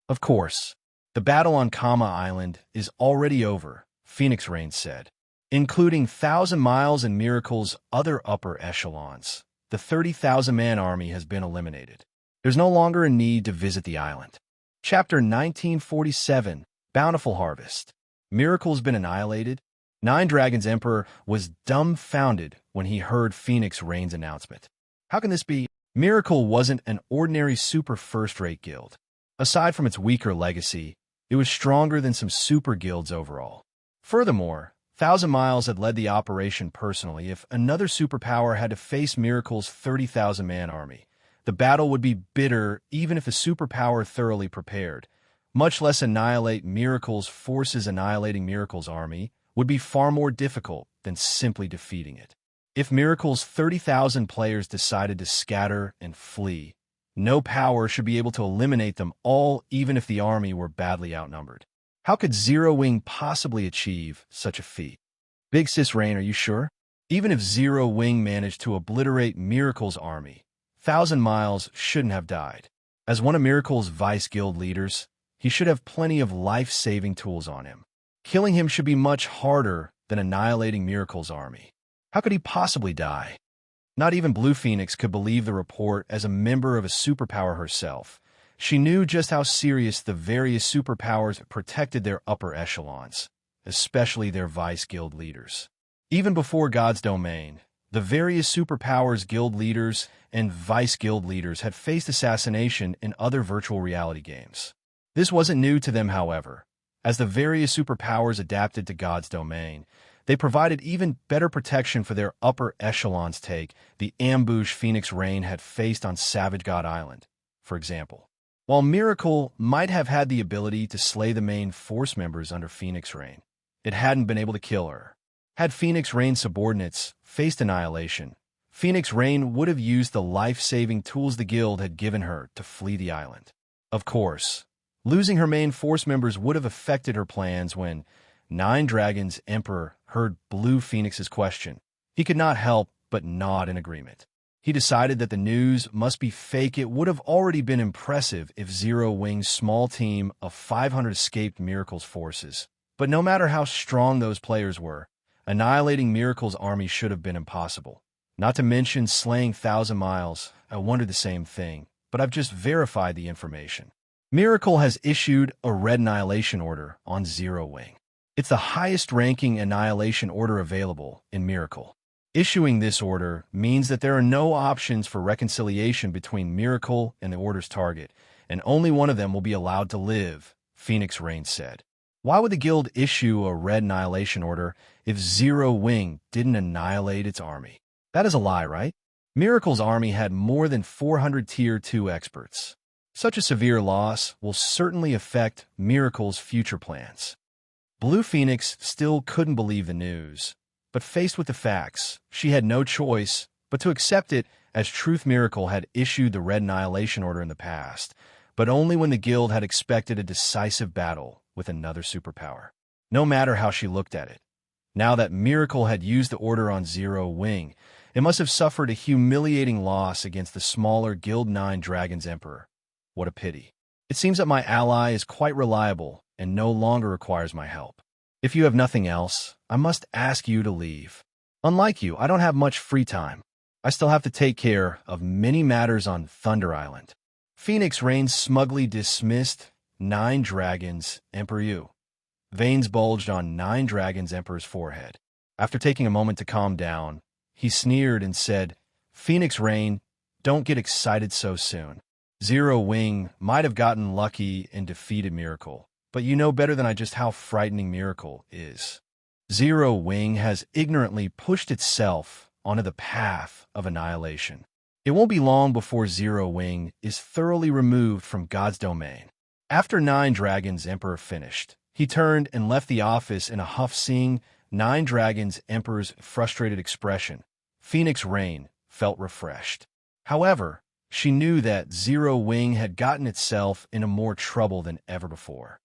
A: Of course, the battle on Kama Island is already over, Phoenix Rain said. Including 1,000 Miles and Miracle's other upper echelons, the 30,000-man army has been eliminated. There's no longer a need to visit the island. Chapter 1947, Bountiful Harvest. Miracle's been annihilated. Nine Dragons Emperor was dumbfounded when he heard Phoenix Rain's announcement. How can this be? Miracle wasn't an ordinary super-first-rate guild. Aside from its weaker legacy, it was stronger than some super guilds overall. Furthermore, 1,000 Miles had led the operation personally. If another superpower had to face Miracle's 30,000-man army, the battle would be bitter even if the superpower thoroughly prepared. Much less annihilate Miracle's forces. Annihilating Miracle's army would be far more difficult than simply defeating it. If Miracle's 30,000 players decided to scatter and flee, no power should be able to eliminate them all, even if the army were badly outnumbered. How could Zero Wing possibly achieve such a feat? Big Sis Rain, are you sure? Even if Zero Wing managed to obliterate Miracle's army, 1,000 Miles shouldn't have died. As one of Miracle's Vice Guild leaders, he should have plenty of life-saving tools on him. Killing him should be much harder than annihilating Miracle's army. How could he possibly die? Not even Blue Phoenix could believe the report. As a member of a superpower herself, she knew just how serious the various superpowers protected their upper echelons, especially their Vice Guild leaders. Even before God's Domain, the various superpowers guild leaders and Vice Guild leaders had faced assassination in other virtual reality games. This wasn't new to them, however. As the various superpowers adapted to God's Domain, they provided even better protection for their upper echelons. Take the ambush Phoenix Rain had faced on Savage God Island, for example. While Miracle might have had the ability to slay the main force members under Phoenix Rain, it hadn't been able to kill her. Had Phoenix Rain's subordinates faced annihilation, Phoenix Rain would have used the life-saving tools the guild had given her to flee the island. Of course, Losing her main force members would have affected her plans when Nine Dragons Emperor heard Blue Phoenix's question. He could not help but nod in agreement. He decided that the news must be fake. It would have already been impressive if Zero Wing's small team of 500 escaped Miracle's forces. But no matter how strong those players were, annihilating Miracle's army should have been impossible. Not to mention slaying Thousand Miles. I wondered the same thing, but I've just verified the information. Miracle has issued a red annihilation order on Zero Wing. It's the highest-ranking annihilation order available in Miracle. Issuing this order means that there are no options for reconciliation between Miracle and the order's target, and only one of them will be allowed to live, Phoenix Rain said. Why would the guild issue a red annihilation order if Zero Wing didn't annihilate its army? That is a lie, right? Miracle's army had more than 400 Tier 2 experts. Such a severe loss will certainly affect Miracle's future plans. Blue Phoenix still couldn't believe the news, but faced with the facts, she had no choice but to accept it, as Truth Miracle had issued the red annihilation order in the past, but only when the guild had expected a decisive battle with another superpower. No matter how she looked at it, now that Miracle had used the order on Zero Wing, it must have suffered a humiliating loss against the smaller Guild 9 Dragons Emperor. What a pity. It seems that my ally is quite reliable and no longer requires my help. If you have nothing else, I must ask you to leave. Unlike you, I don't have much free time. I still have to take care of many matters on Thunder Island. Phoenix Rain smugly dismissed Nine Dragons Emperor. Veins bulged on Nine Dragons Emperor's forehead. After taking a moment to calm down, he sneered and said, Phoenix Rain, don't get excited so soon. Zero Wing might have gotten lucky and defeated Miracle, but you know better than I just how frightening Miracle is. Zero Wing has ignorantly pushed itself onto the path of annihilation. It won't be long before Zero Wing is thoroughly removed from God's domain. After Nine Dragons Emperor finished, he turned and left the office in a huff. Seeing Nine Dragons Emperor's frustrated expression, Phoenix Rain felt refreshed. However, she knew that Zero Wing had gotten itself into more trouble than ever before.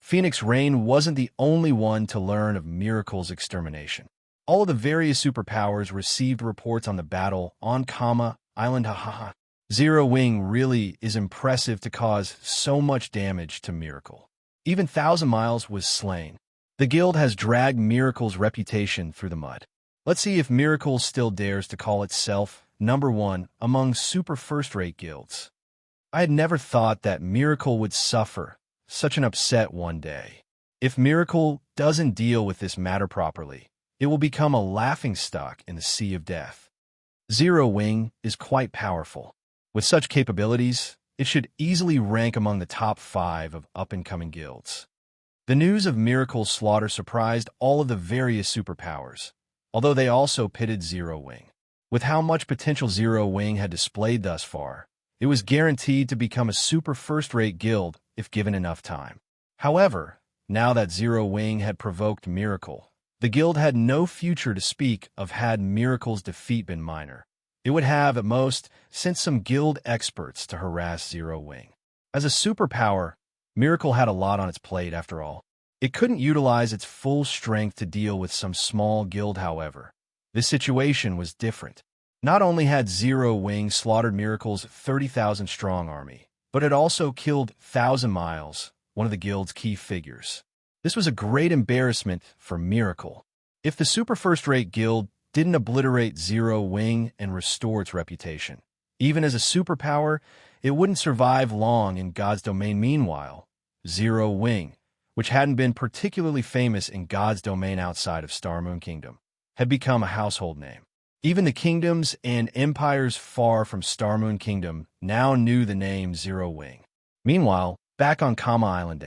A: Phoenix Rain wasn't the only one to learn of Miracle's extermination. All of the various superpowers received reports on the battle on Island. Zero Wing really is impressive to cause so much damage to Miracle. Even Thousand Miles was slain. The guild has dragged Miracle's reputation through the mud. Let's see if Miracle still dares to call itself number one among super first-rate guilds. I had never thought that Miracle would suffer such an upset one day. If Miracle doesn't deal with this matter properly, it will become a laughingstock in the sea of death. Zero Wing is quite powerful. With such capabilities, it should easily rank among the top 5 of up-and-coming guilds. The news of Miracle's slaughter surprised all of the various superpowers, although they also pitted Zero Wing. With how much potential Zero Wing had displayed thus far, it was guaranteed to become a super first-rate guild if given enough time. However, now that Zero Wing had provoked Miracle, the guild had no future to speak of had Miracle's defeat been minor. It would have, at most, sent some guild experts to harass Zero Wing. As a superpower, Miracle had a lot on its plate after all. It couldn't utilize its full strength to deal with some small guild, however. This situation was different. Not only had Zero Wing slaughtered Miracle's 30,000-strong army, but it also killed Thousand Miles, one of the guild's key figures. This was a great embarrassment for Miracle. If the super first-rate guild didn't obliterate Zero Wing and restore its reputation, even as a superpower, it wouldn't survive long in God's domain. Meanwhile, Zero Wing, which hadn't been particularly famous in God's domain outside of Starmoon Kingdom, had become a household name. Even the kingdoms and empires far from Starmoon Kingdom now knew the name Zero Wing. Meanwhile, back on Island.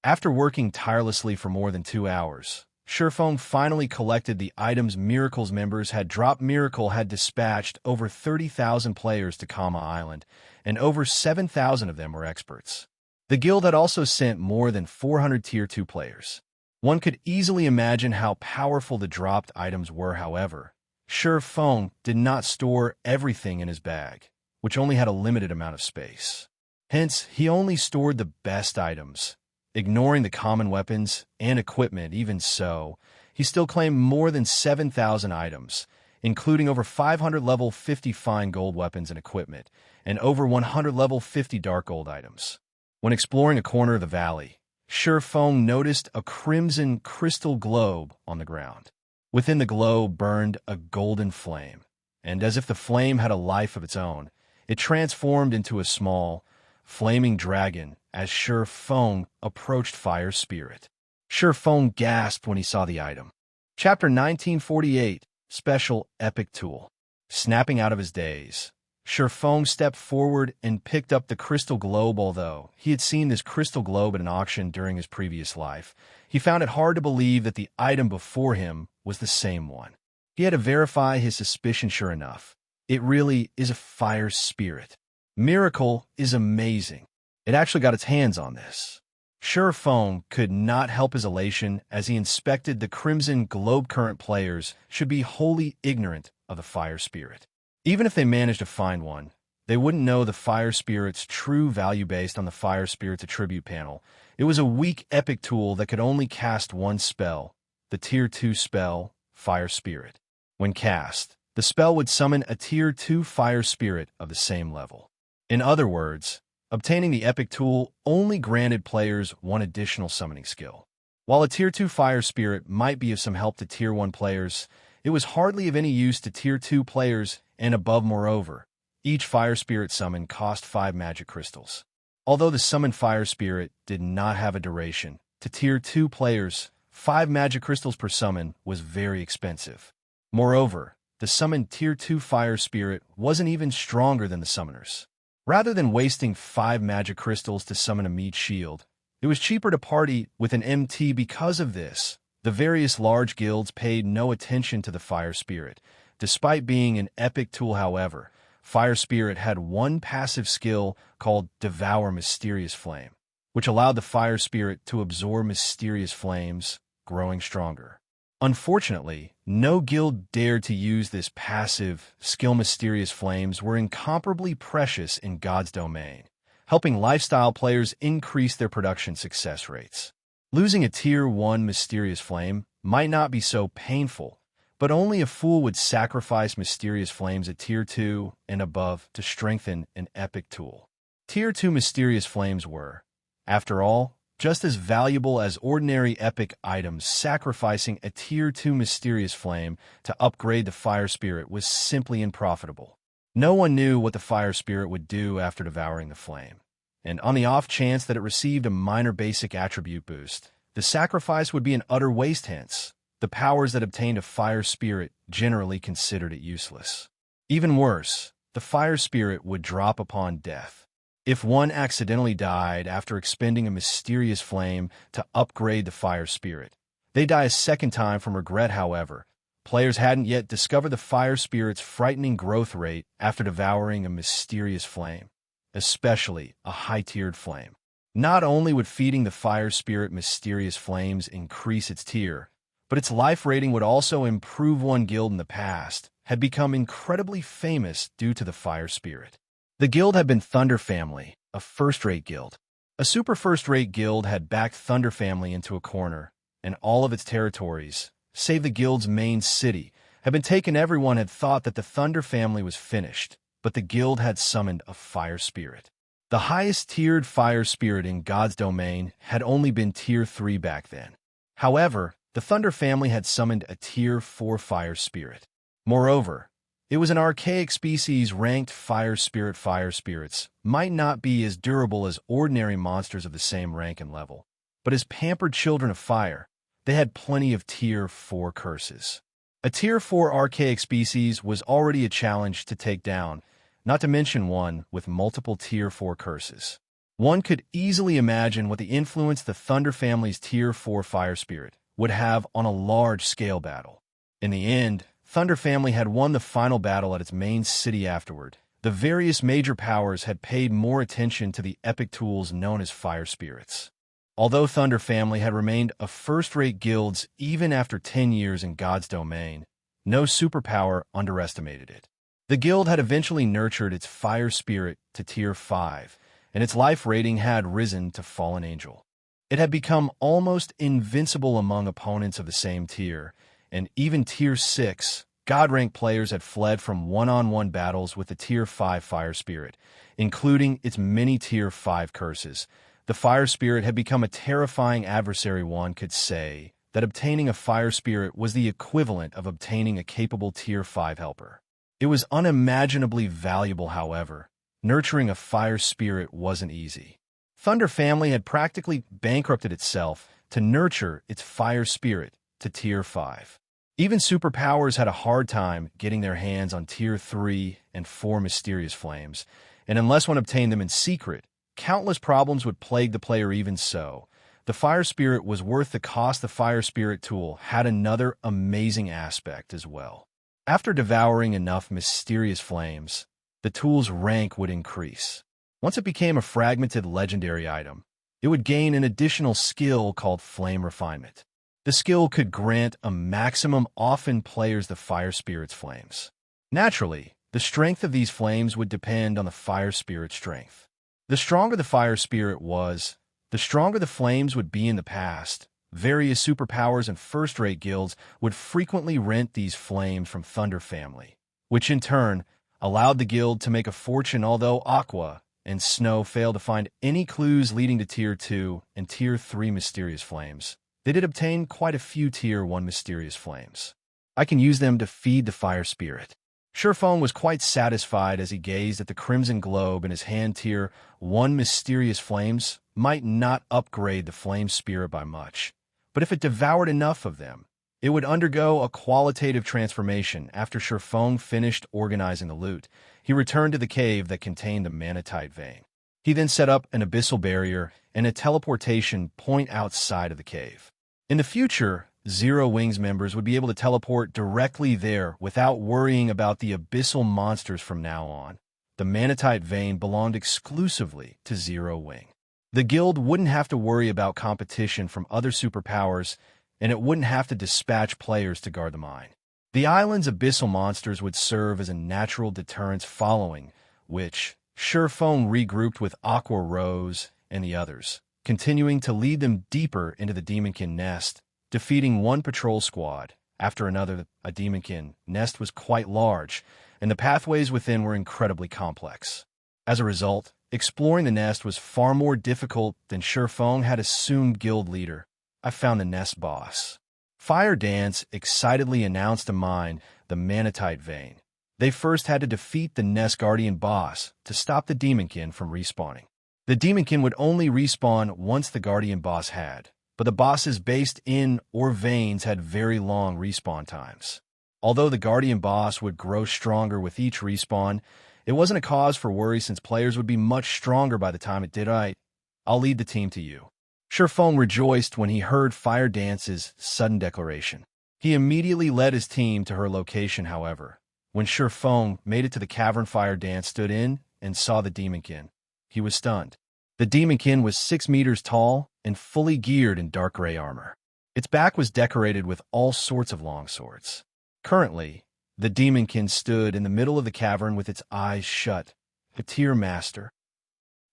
A: After working tirelessly for more than 2 hours, Surefong finally collected the items Miracle's members had dropped. Miracle had dispatched over 30,000 players to Island, and over 7,000 of them were experts. The guild had also sent more than 400 Tier 2 players. One could easily imagine how powerful the dropped items were. However, Surefong did not store everything in his bag, which only had a limited amount of space. Hence, he only stored the best items, ignoring the common weapons and equipment. Even so, he still claimed more than 7,000 items, including over 500 level 50 fine gold weapons and equipment, and over 100 level 50 dark gold items. When exploring a corner of the valley, Feng noticed a crimson crystal globe on the ground. Within the globe burned a golden flame, and as if the flame had a life of its own, it transformed into a small, flaming dragon as Feng approached Fire Spirit. Feng gasped when he saw the item. Chapter 1948, Special Epic Tool. Snapping out of his daze, Feng stepped forward and picked up the crystal globe. Although he had seen this crystal globe at an auction during his previous life, he found it hard to believe that the item before him was the same one. He had to verify his suspicion. Sure enough, it really is a Fire Spirit. Miracle is amazing. It actually got its hands on this. Feng could not help his elation as he inspected the Crimson Globe. Current players should be wholly ignorant of the Fire Spirit. Even if they managed to find one, they wouldn't know the Fire Spirit's true value based on the Fire Spirit's attribute panel. It was a weak epic tool that could only cast one spell, the Tier 2 spell, Fire Spirit. When cast, the spell would summon a Tier 2 Fire Spirit of the same level. In other words, obtaining the epic tool only granted players one additional summoning skill. While a Tier 2 Fire Spirit might be of some help to Tier 1 players, it was hardly of any use to Tier 2 players and above. Moreover, each Fire Spirit summon cost 5 magic crystals. Although the summoned Fire Spirit did not have a duration, to Tier 2 players, 5 magic crystals per summon was very expensive. Moreover, the summoned Tier 2 Fire Spirit wasn't even stronger than the summoners. Rather than wasting 5 magic crystals to summon a meat shield, it was cheaper to party with an MT. Because of this, the various large guilds paid no attention to the Fire Spirit. Despite being an epic tool, however, Fire Spirit had one passive skill called Devour Mysterious Flame, which allowed the Fire Spirit to absorb mysterious flames, growing stronger. Unfortunately, no guild dared to use this passive skill. Mysterious flames were incomparably precious in God's domain, helping lifestyle players increase their production success rates. Losing a Tier 1 Mysterious Flame might not be so painful, but only a fool would sacrifice Mysterious Flames at Tier 2 and above to strengthen an epic tool. Tier 2 Mysterious Flames were, after all, just as valuable as ordinary epic items. Sacrificing a Tier 2 Mysterious Flame to upgrade the Fire Spirit was simply unprofitable. No one knew what the Fire Spirit would do after devouring the flame, and on the off chance that it received a minor basic attribute boost, the sacrifice would be an utter waste. Hence, the powers that obtained a Fire Spirit generally considered it useless. Even worse, the Fire Spirit would drop upon death. If one accidentally died after expending a Mysterious Flame to upgrade the Fire Spirit, they die a second time from regret. However, players hadn't yet discovered the Fire Spirit's frightening growth rate after devouring a Mysterious Flame, especially a high-tiered flame. Not only would feeding the Fire Spirit Mysterious Flames increase its tier, but its life rating would also improve. One guild in the past had become incredibly famous due to the Fire Spirit. The guild had been Thunder Family, a first-rate guild. A super first-rate guild had backed Thunder Family into a corner, and all of its territories, save the guild's main city, had been taken. Everyone had thought that the Thunder Family was finished, but the guild had summoned a Fire Spirit. The highest-tiered Fire Spirit in God's domain had only been Tier 3 back then. However, the Thunder Family had summoned a Tier 4 Fire Spirit. Moreover, it was an archaic species ranked Fire Spirit. Fire Spirits might not be as durable as ordinary monsters of the same rank and level, but as pampered children of fire, they had plenty of Tier 4 curses. A Tier 4 archaic species was already a challenge to take down, not to mention one with multiple Tier 4 curses. One could easily imagine what the influence the Thunder Family's Tier 4 Fire Spirit would have on a large-scale battle. In the end, Thunder Family had won the final battle at its main city. Afterward, the various major powers had paid more attention to the epic tools known as Fire Spirits. Although Thunder Family had remained a first-rate guild even after 10 years in God's domain, no superpower underestimated it. The guild had eventually nurtured its Fire Spirit to Tier 5, and its life rating had risen to Fallen Angel. It had become almost invincible among opponents of the same tier, and even Tier 6, God-ranked players had fled from one-on-one battles with the Tier 5 Fire Spirit, including its many Tier 5 curses. The Fire Spirit had become a terrifying adversary. One could say that obtaining a Fire Spirit was the equivalent of obtaining a capable Tier 5 helper. It was unimaginably valuable, however. Nurturing a Fire Spirit wasn't easy. Thunder Family had practically bankrupted itself to nurture its Fire Spirit to Tier 5. Even superpowers had a hard time getting their hands on Tier 3 and 4 Mysterious Flames, and unless one obtained them in secret, countless problems would plague the player. Even so, the Fire Spirit was worth the cost. The Fire Spirit tool had another amazing aspect as well. After devouring enough Mysterious Flames, the tool's rank would increase. Once it became a fragmented legendary item, it would gain an additional skill called Flame Refinement. The skill could grant a maximum often players the Fire Spirit's flames. Naturally, the strength of these flames would depend on the Fire Spirit's strength. The stronger the Fire Spirit was, the stronger the flames would be. In the past, various superpowers and first-rate guilds would frequently rent these flames from Thunder Family, which in turn allowed the guild to make a fortune. Although Aqua and Snow failed to find any clues leading to Tier 2 and Tier 3 Mysterious Flames, they did obtain quite a few Tier 1 Mysterious Flames. I can use them to feed the Fire Spirit. Surephone was quite satisfied as he gazed at the crimson globe in his hand. Tier 1 Mysterious Flames might not upgrade the Flame Spirit by much, but if it devoured enough of them, it would undergo a qualitative transformation. After Surephone finished organizing the loot, he returned to the cave that contained the Manatite vein. He then set up an abyssal barrier and a teleportation point outside of the cave. In the future, Zero Wings members would be able to teleport directly there without worrying about the abyssal monsters from now on. The Manatite vein belonged exclusively to Zero Wing. The guild wouldn't have to worry about competition from other superpowers, and it wouldn't have to dispatch players to guard the mine. The island's abyssal monsters would serve as a natural deterrence, following which Surephone regrouped with Aqua Rose and the others, continuing to lead them deeper into the Demonkin nest, defeating one patrol squad after another. A Demonkin nest was quite large, and the pathways within were incredibly complex. As a result, exploring the nest was far more difficult than Surephone had assumed. Guild leader, I found the nest boss. Fire Dance excitedly announced to mine the Manatite vein. They first had to defeat the nest guardian boss to stop the Demonkin from respawning. The Demonkin would only respawn once the guardian boss had, but the bosses based in or veins had very long respawn times. Although the guardian boss would grow stronger with each respawn, it wasn't a cause for worry since players would be much stronger by the time it did. I'll lead the team to you. Surephone rejoiced when he heard Fire Dance's sudden declaration. He immediately led his team to her location. However, when Surephone made it to the cavern, Fire Dance stood in and saw the Demonkin. He was stunned. The Demonkin was 6 meters tall and fully geared in dark gray armor. Its back was decorated with all sorts of long swords. Currently, the Demonkin stood in the middle of the cavern with its eyes shut. The Tier Master.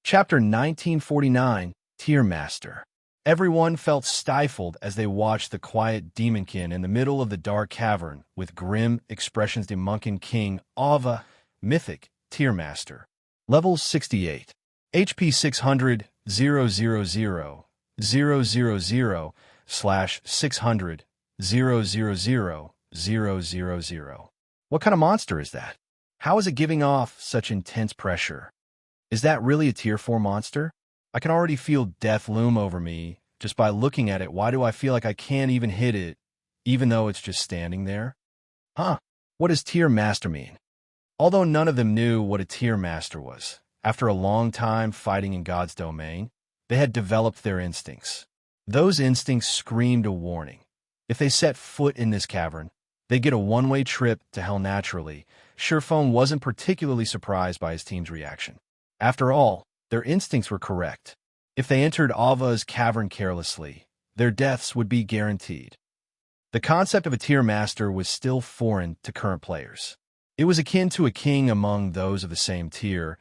A: Chapter 1949, Tier Master. Everyone felt stifled as they watched the quiet Demonkin in the middle of the dark cavern with grim expressions. Demonkin King Ava, Mythic, Tier Master. Level 68. HP 600, 000, 000, /600, 000, 000. What kind of monster is that? How is it giving off such intense pressure? Is that really a Tier 4 monster? I can already feel death loom over me just by looking at it. Why do I feel like I can't even hit it, even though it's just standing there? What does Tier Master mean? Although none of them knew what a Tier Master was, after a long time fighting in God's domain, they had developed their instincts. Those instincts screamed a warning. If they set foot in this cavern, they'd get a one-way trip to hell. Naturally, Surephone wasn't particularly surprised by his team's reaction. After all, their instincts were correct. If they entered Ava's cavern carelessly, their deaths would be guaranteed. The concept of a Tier Master was still foreign to current players. It was akin to a king among those of the same tier,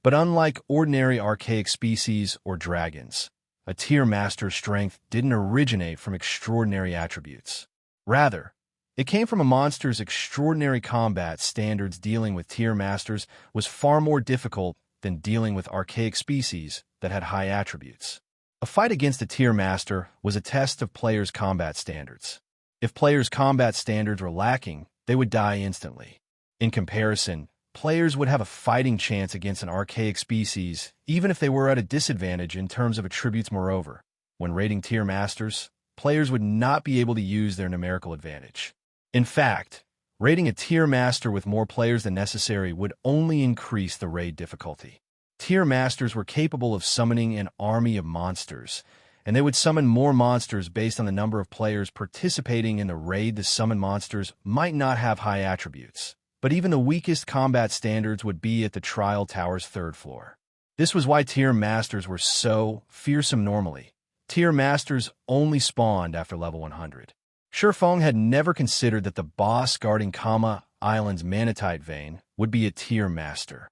A: But unlike ordinary archaic species or dragons, a tier master's strength didn't originate from extraordinary attributes. Rather, it came from a monster's extraordinary combat standards. Dealing with tier masters was far more difficult than dealing with archaic species that had high attributes. A fight against a tier master was a test of players' combat standards. If players' combat standards were lacking, they would die instantly. In comparison, players would have a fighting chance against an archaic species, even if they were at a disadvantage in terms of attributes. Moreover, when raiding tier masters, players would not be able to use their numerical advantage. In fact, raiding a tier master with more players than necessary would only increase the raid difficulty. Tier masters were capable of summoning an army of monsters, and they would summon more monsters based on the number of players participating in the raid. The summoned monsters might not have high attributes, but even the weakest combat standards would be at the trial tower's 3rd floor. This was why tier masters were so fearsome normally. Tier masters only spawned after level 100. Shifeng had never considered that the boss guarding Kama Island's Manatite Vein would be a tier master.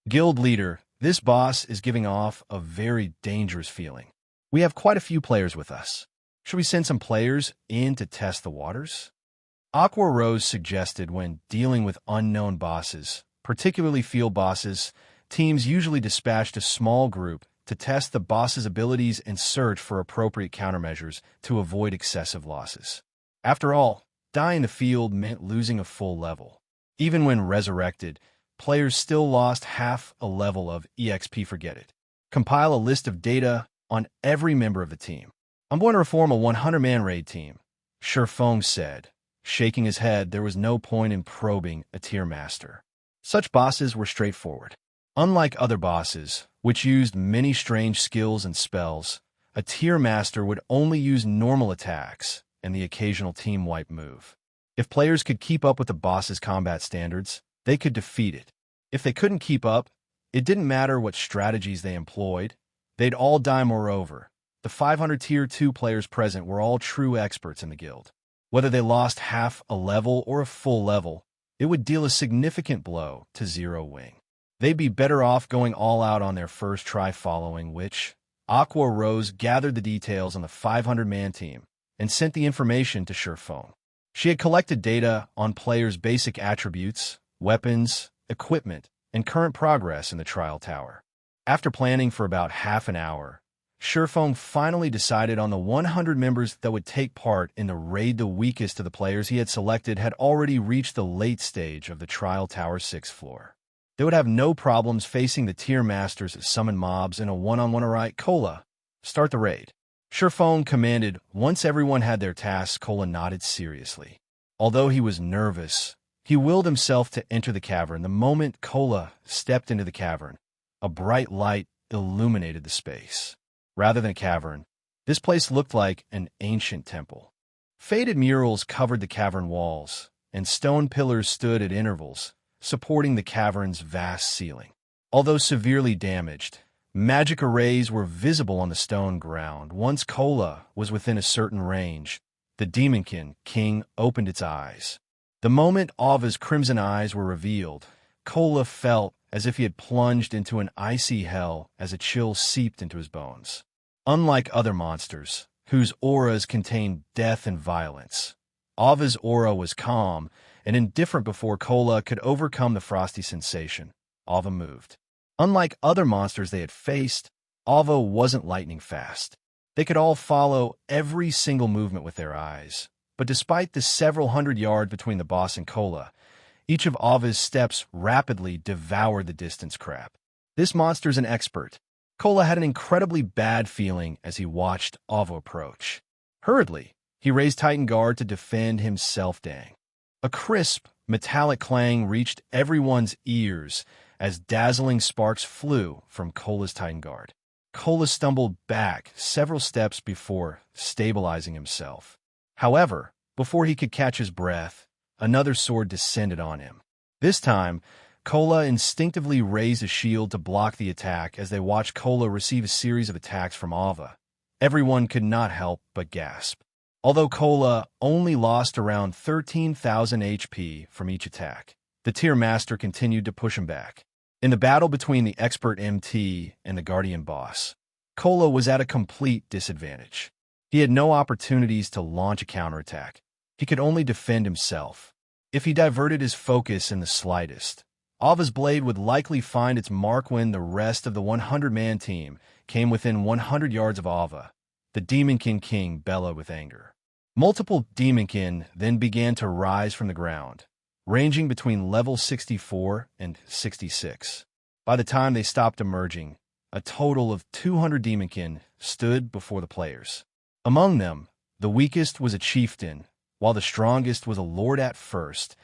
A: Guild leader, this boss is giving off a very dangerous feeling. We have quite a few players with us. Should we send some players in to test the waters? Aqua Rose suggested when dealing with unknown bosses, particularly field bosses, teams usually dispatched a small group to test the boss's abilities and search for appropriate countermeasures to avoid excessive losses. After all, dying in the field meant losing a full level. Even when resurrected, players still lost half a level of EXP. Forget it. Compile a list of data on every member of the team. I'm going to reform a 100-man raid team, Shifeng said. Shaking his head, there was no point in probing a tier master. Such bosses were straightforward. Unlike other bosses, which used many strange skills and spells, a tier master would only use normal attacks and the occasional team wipe move. If players could keep up with the boss's combat standards, they could defeat it. If they couldn't keep up, it didn't matter what strategies they employed, they'd all die. Moreover, the 500 tier 2 players present were all true experts in the guild. Whether they lost half a level or a full level, it would deal a significant blow to Zero Wing. They'd be better off going all out on their first try, following which, Aqua Rose gathered the details on the 500-man team and sent the information to Shifeng. She had collected data on players' basic attributes, weapons, equipment, and current progress in the trial tower. After planning for about half an hour, Shifeng finally decided on the 100 members that would take part in the raid. The weakest of the players he had selected had already reached the late stage of the trial tower's 6th floor. They would have no problems facing the tier masters that summon mobs in a one-on-one. Alright, Cola, start the raid. Shifeng commanded. Once everyone had their tasks, Cola nodded seriously. Although he was nervous, he willed himself to enter the cavern. The moment Cola stepped into the cavern, a bright light illuminated the space. Rather than a cavern, this place looked like an ancient temple. Faded murals covered the cavern walls, and stone pillars stood at intervals, supporting the cavern's vast ceiling. Although severely damaged, magic arrays were visible on the stone ground. Once Cola was within a certain range, the Demonkin king opened its eyes. The moment Ava's crimson eyes were revealed, Cola felt as if he had plunged into an icy hell as a chill seeped into his bones. Unlike other monsters, whose auras contained death and violence, Ava's aura was calm and indifferent. Before Cola could overcome the frosty sensation, Ava moved. Unlike other monsters they had faced, Ava wasn't lightning fast. They could all follow every single movement with their eyes. But despite the several hundred yards between the boss and Cola, each of Ava's steps rapidly devoured the distance. Crap. This monster's an expert. Cola had an incredibly bad feeling as he watched Ava approach. Hurriedly, he raised Titan Guard to defend himself. Dang. A crisp, metallic clang reached everyone's ears as dazzling sparks flew from Cola's Titan Guard. Cola stumbled back several steps before stabilizing himself. However, before he could catch his breath, another sword descended on him. This time, Cola instinctively raised a shield to block the attack. As they watched Cola receive a series of attacks from Ava, everyone could not help but gasp. Although Cola only lost around 13,000 HP from each attack, the tier master continued to push him back. In the battle between the expert MT and the Guardian boss, Kola was at a complete disadvantage. He had no opportunities to launch a counterattack. He could only defend himself. If he diverted his focus in the slightest, Ava's blade would likely find its mark when the rest of the 100-man team came within 100 yards of Ava. The Demonkin King bellowed with anger. Multiple Demonkin then began to rise from the ground, ranging between level 64 and 66. By the time they stopped emerging, a total of 200 Demonkin stood before the players. Among them, the weakest was a chieftain, while the strongest was a lord at first.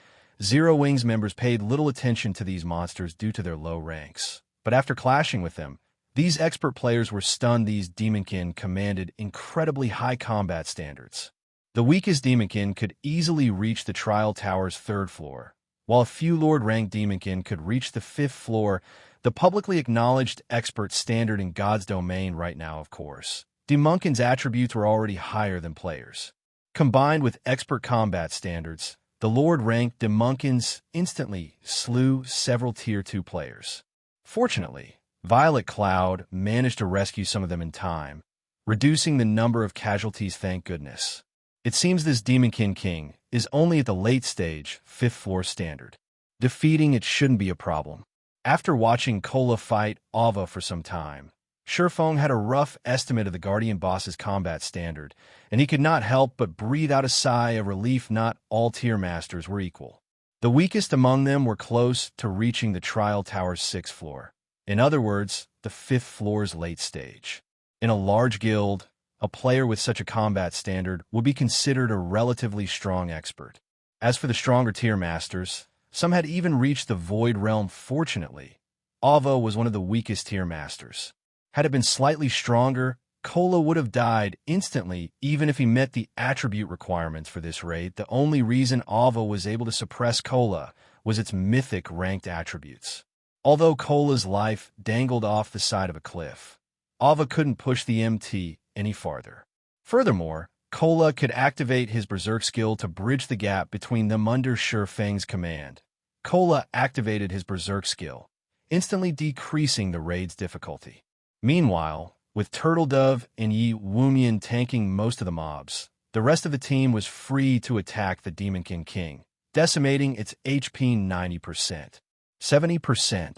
A: Zero Wings members paid little attention to these monsters due to their low ranks. But after clashing with them, these expert players were stunned. These Demonkin commanded incredibly high combat standards. The weakest Demonkin could easily reach the trial tower's 3rd floor, while a few Lord-ranked Demonkin could reach the 5th floor, the publicly acknowledged expert standard in God's domain right now, of course. Demonkin's attributes were already higher than players. Combined with expert combat standards, the Lord-ranked Demonkins instantly slew several Tier 2 players. Fortunately, Violet Cloud managed to rescue some of them in time, reducing the number of casualties, thank goodness. It seems this Demonkin King is only at the late stage, 5th floor standard. Defeating it shouldn't be a problem. After watching Kola fight Ava for some time, Shurfeng had a rough estimate of the Guardian boss's combat standard, and he could not help but breathe out a sigh of relief. Not all tier masters were equal. The weakest among them were close to reaching the trial tower's 6th floor. In other words, the 5th floor's late stage. In a large guild, a player with such a combat standard would be considered a relatively strong expert. As for the stronger tier masters, some had even reached the Void Realm. Fortunately, Ava was one of the weakest tier masters. Had it been slightly stronger, Kola would have died instantly even if he met the attribute requirements for this raid. The only reason Ava was able to suppress Kola was its mythic ranked attributes. Although Kola's life dangled off the side of a cliff, Ava couldn't push the MT any farther. Furthermore, Kola could activate his Berserk skill to bridge the gap between them under Shurfeng's command. Kola activated his Berserk skill, instantly decreasing the raid's difficulty. Meanwhile, with Turtledove and Yi Wunyan tanking most of the mobs, the rest of the team was free to attack the Demonkin King, decimating its HP 90%, 70%,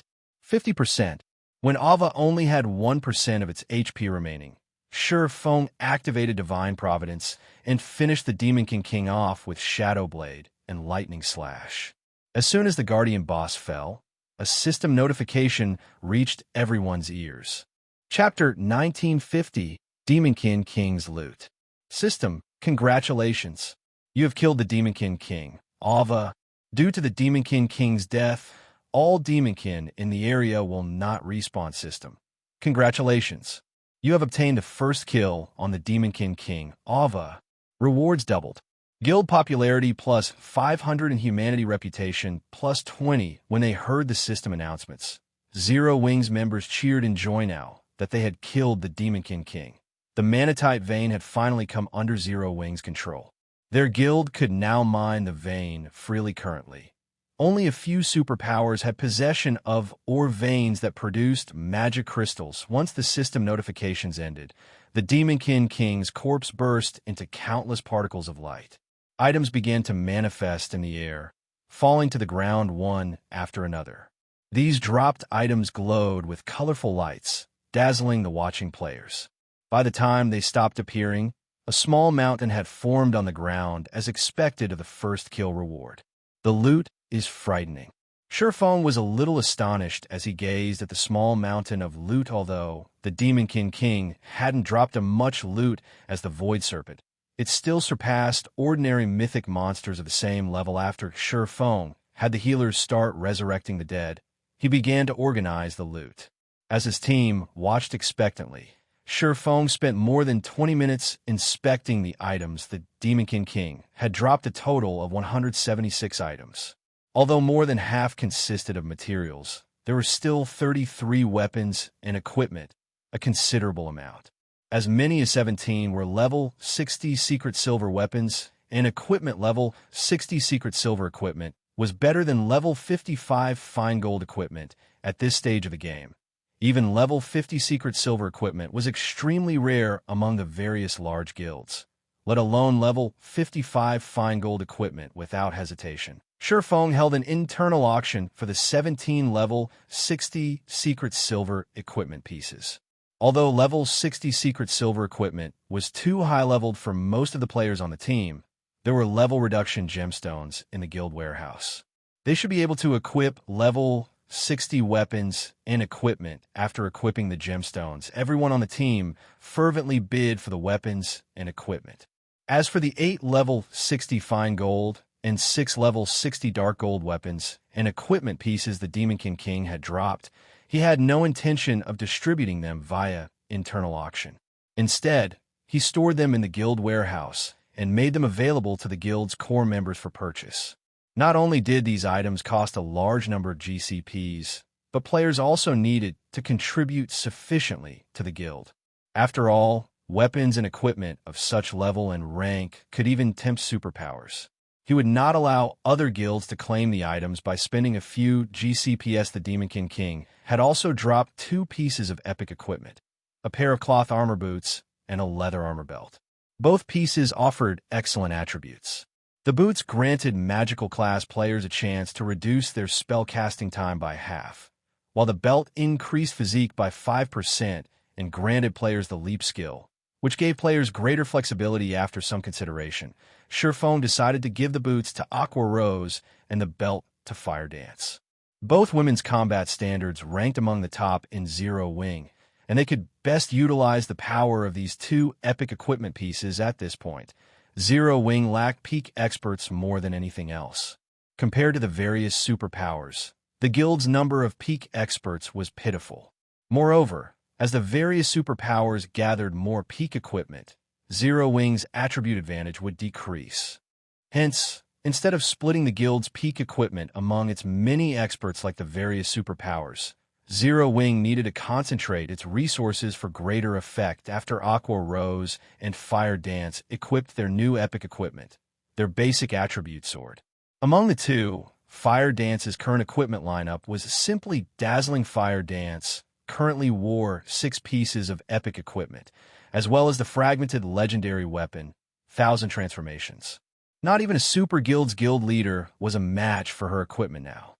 A: 50%. When Ava only had 1% of its HP remaining, Shurfeng activated Divine Providence and finished the Demonkin King off with Shadow Blade and Lightning Slash. As soon as the Guardian boss fell, a system notification reached everyone's ears. Chapter 1950, Demonkin King's Loot. System, congratulations. You have killed the Demonkin King, Ava. Due to the Demonkin King's death, all Demonkin in the area will not respawn. System, congratulations. You have obtained the first kill on the Demonkin King, Ava. Rewards doubled. Guild popularity plus 500 and humanity reputation plus 20 when they heard the system announcements. Zero Wings members cheered in joy now that they had killed the Demonkin King. The Manatite vein had finally come under Zero Wings' control. Their guild could now mine the vein freely currently. Only a few superpowers had possession of or veins that produced magic crystals. Once the system notifications ended, the Demonkin King's corpse burst into countless particles of light. Items began to manifest in the air, falling to the ground one after another. These dropped items glowed with colorful lights, dazzling the watching players. By the time they stopped appearing, a small mountain had formed on the ground as expected of the first kill reward. The loot is frightening. Shurfeng was a little astonished as he gazed at the small mountain of loot. Although the Demonkin King hadn't dropped as much loot as the Void Serpent, it still surpassed ordinary mythic monsters of the same level. After Shurfeng had the healers start resurrecting the dead, he began to organize the loot. As his team watched expectantly, Shurfeng spent more than 20 minutes inspecting the items. The Demonkin King had dropped a total of 176 items. Although more than half consisted of materials, there were still 33 weapons and equipment, a considerable amount. As many as 17 were level 60 secret silver weapons and equipment level 60 secret silver equipment. was better than level 55 fine gold equipment at this stage of the game. Even level 50 secret silver equipment was extremely rare among the various large guilds, let alone level 55 fine gold equipment without hesitation. Shifeng held an internal auction for the 17 level 60 secret silver equipment pieces. Although level 60 secret silver equipment was too high-leveled for most of the players on the team, there were level reduction gemstones in the guild warehouse. They should be able to equip level 60 weapons and equipment after equipping the gemstones. Everyone on the team fervently bid for the weapons and equipment. As for the 8 level 60 fine gold and 6 level 60 dark gold weapons and equipment pieces the Demonkin King had dropped, he had no intention of distributing them via internal auction. Instead, he stored them in the guild warehouse and made them available to the guild's core members for purchase. Not only did these items cost a large number of GCPs, but players also needed to contribute sufficiently to the guild. After all, weapons and equipment of such level and rank could even tempt superpowers. He would not allow other guilds to claim the items by spending a few GCPs. The Demonkin King had also dropped 2 pieces of epic equipment, a pair of cloth armor boots and a leather armor belt. Both pieces offered excellent attributes. The boots granted magical class players a chance to reduce their spellcasting time by half, while the belt increased physique by 5% and granted players the leap skill, which gave players greater flexibility. After some consideration, Shifeng decided to give the boots to Aqua Rose and the belt to Fire Dance. Both women's combat standards ranked among the top in Zero Wing, and they could best utilize the power of these 2 epic equipment pieces at this point. Zero Wing lacked peak experts more than anything else. Compared to the various superpowers, the guild's number of peak experts was pitiful. Moreover, as the various superpowers gathered more peak equipment, Zero Wing's attribute advantage would decrease. Hence, instead of splitting the guild's peak equipment among its many experts like the various superpowers, Zero Wing needed to concentrate its resources for greater effect. After Aqua Rose and Fire Dance equipped their new epic equipment, their basic attribute sword. Among the two, Fire Dance's current equipment lineup was simply dazzling. Fire Dance currently wore 6 pieces of epic equipment, as well as the fragmented legendary weapon, 1,000 Transformations. Not even a super guild's guild leader was a match for her equipment now.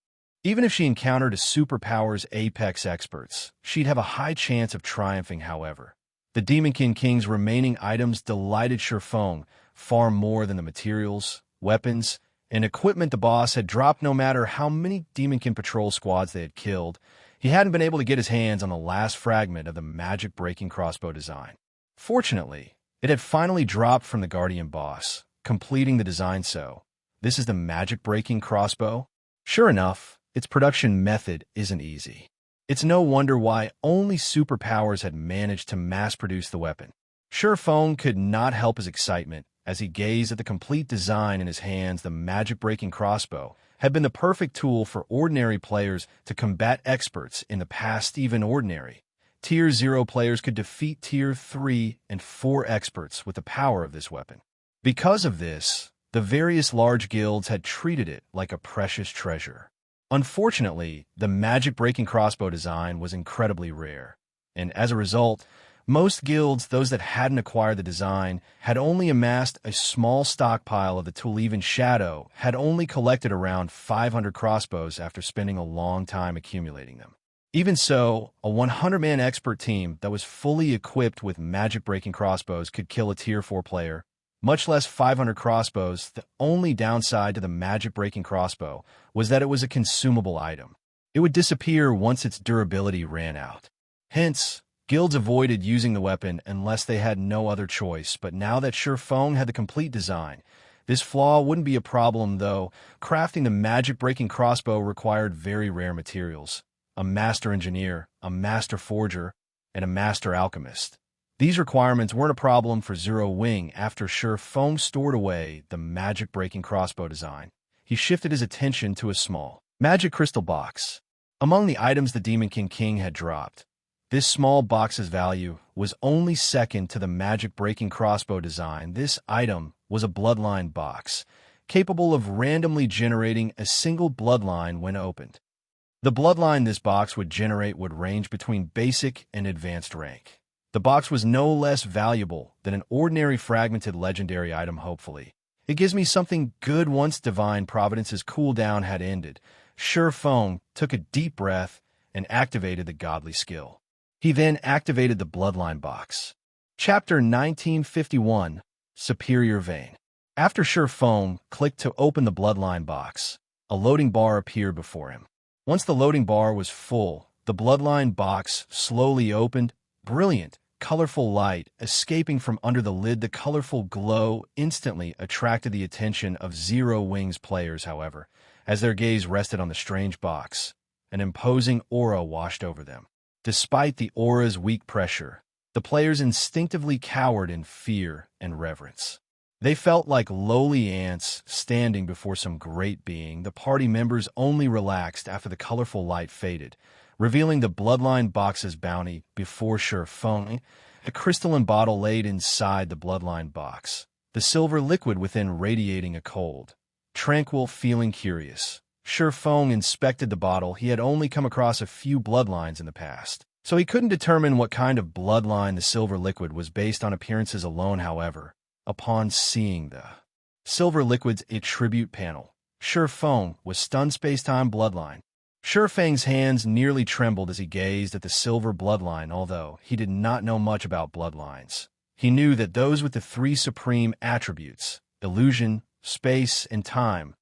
A: Even if she encountered a superpower's apex experts, she'd have a high chance of triumphing. However, the Demonkin King's remaining items delighted Shifeng far more than the materials, weapons, and equipment the boss had dropped. No matter how many Demonkin patrol squads they had killed, he hadn't been able to get his hands on the last fragment of the magic-breaking crossbow design. Fortunately, it had finally dropped from the Guardian boss, completing the design. So, this is the magic-breaking crossbow? Sure enough, its production method isn't easy. It's no wonder why only superpowers had managed to mass-produce the weapon. Shifeng could not help his excitement as he gazed at the complete design in his hands. The magic-breaking crossbow had been the perfect tool for ordinary players to combat experts in the past. Even ordinary Tier 0 players could defeat Tier 3 and 4 experts with the power of this weapon. Because of this, the various large guilds had treated it like a precious treasure. Unfortunately, the magic-breaking crossbow design was incredibly rare, and as a result, most guilds, those that hadn't acquired the design, had only amassed a small stockpile of the tool. Even Shadow had only collected around 500 crossbows after spending a long time accumulating them. Even so, a 100-man expert team that was fully equipped with magic-breaking crossbows could kill a Tier 4 player, much less 500 crossbows. The only downside to the magic-breaking crossbow was that it was a consumable item. It would disappear once its durability ran out. Hence, guilds avoided using the weapon unless they had no other choice. But now that Shifeng had the complete design, this flaw wouldn't be a problem. Though crafting the magic-breaking crossbow required very rare materials: a master engineer, a master forger, and a master alchemist. These requirements weren't a problem for Zero Wing. After Shifeng stored away the magic-breaking crossbow design, he shifted his attention to a small magic crystal box. Among the items the Demonkin King had dropped, this small box's value was only second to the magic-breaking crossbow design. This item was a bloodline box, capable of randomly generating a single bloodline when opened. The bloodline this box would generate would range between basic and advanced rank. The box was no less valuable than an ordinary fragmented legendary item, hopefully. It gives me something good. Once Divine Providence's cooldown had ended, Feng took a deep breath and activated the godly skill. He then activated the bloodline box. Chapter 1951, Superior Vein. After Feng clicked to open the bloodline box, a loading bar appeared before him. Once the loading bar was full, the bloodline box slowly opened. Brilliant, colorful light escaping from under the lid. The colorful glow instantly attracted the attention of Zero Wings players, however, as their gaze rested on the strange box. An imposing aura washed over them. Despite the aura's weak pressure, the players instinctively cowered in fear and reverence. They felt like lowly ants standing before some great being. The party members only relaxed after the colorful light faded, revealing the bloodline box's bounty before Feng. A crystalline bottle laid inside the bloodline box, the silver liquid within radiating a cold, tranquil feeling. Curious, Feng inspected the bottle. He had only come across a few bloodlines in the past, so he couldn't determine what kind of bloodline the silver liquid was based on appearances alone. However, upon seeing the silver liquid's attribute panel, Feng was stunned. Space-time bloodline. Feng's hands nearly trembled as he gazed at the silver bloodline. Although he did not know much about bloodlines, he knew that those with the three supreme attributes, illusion, space, and time,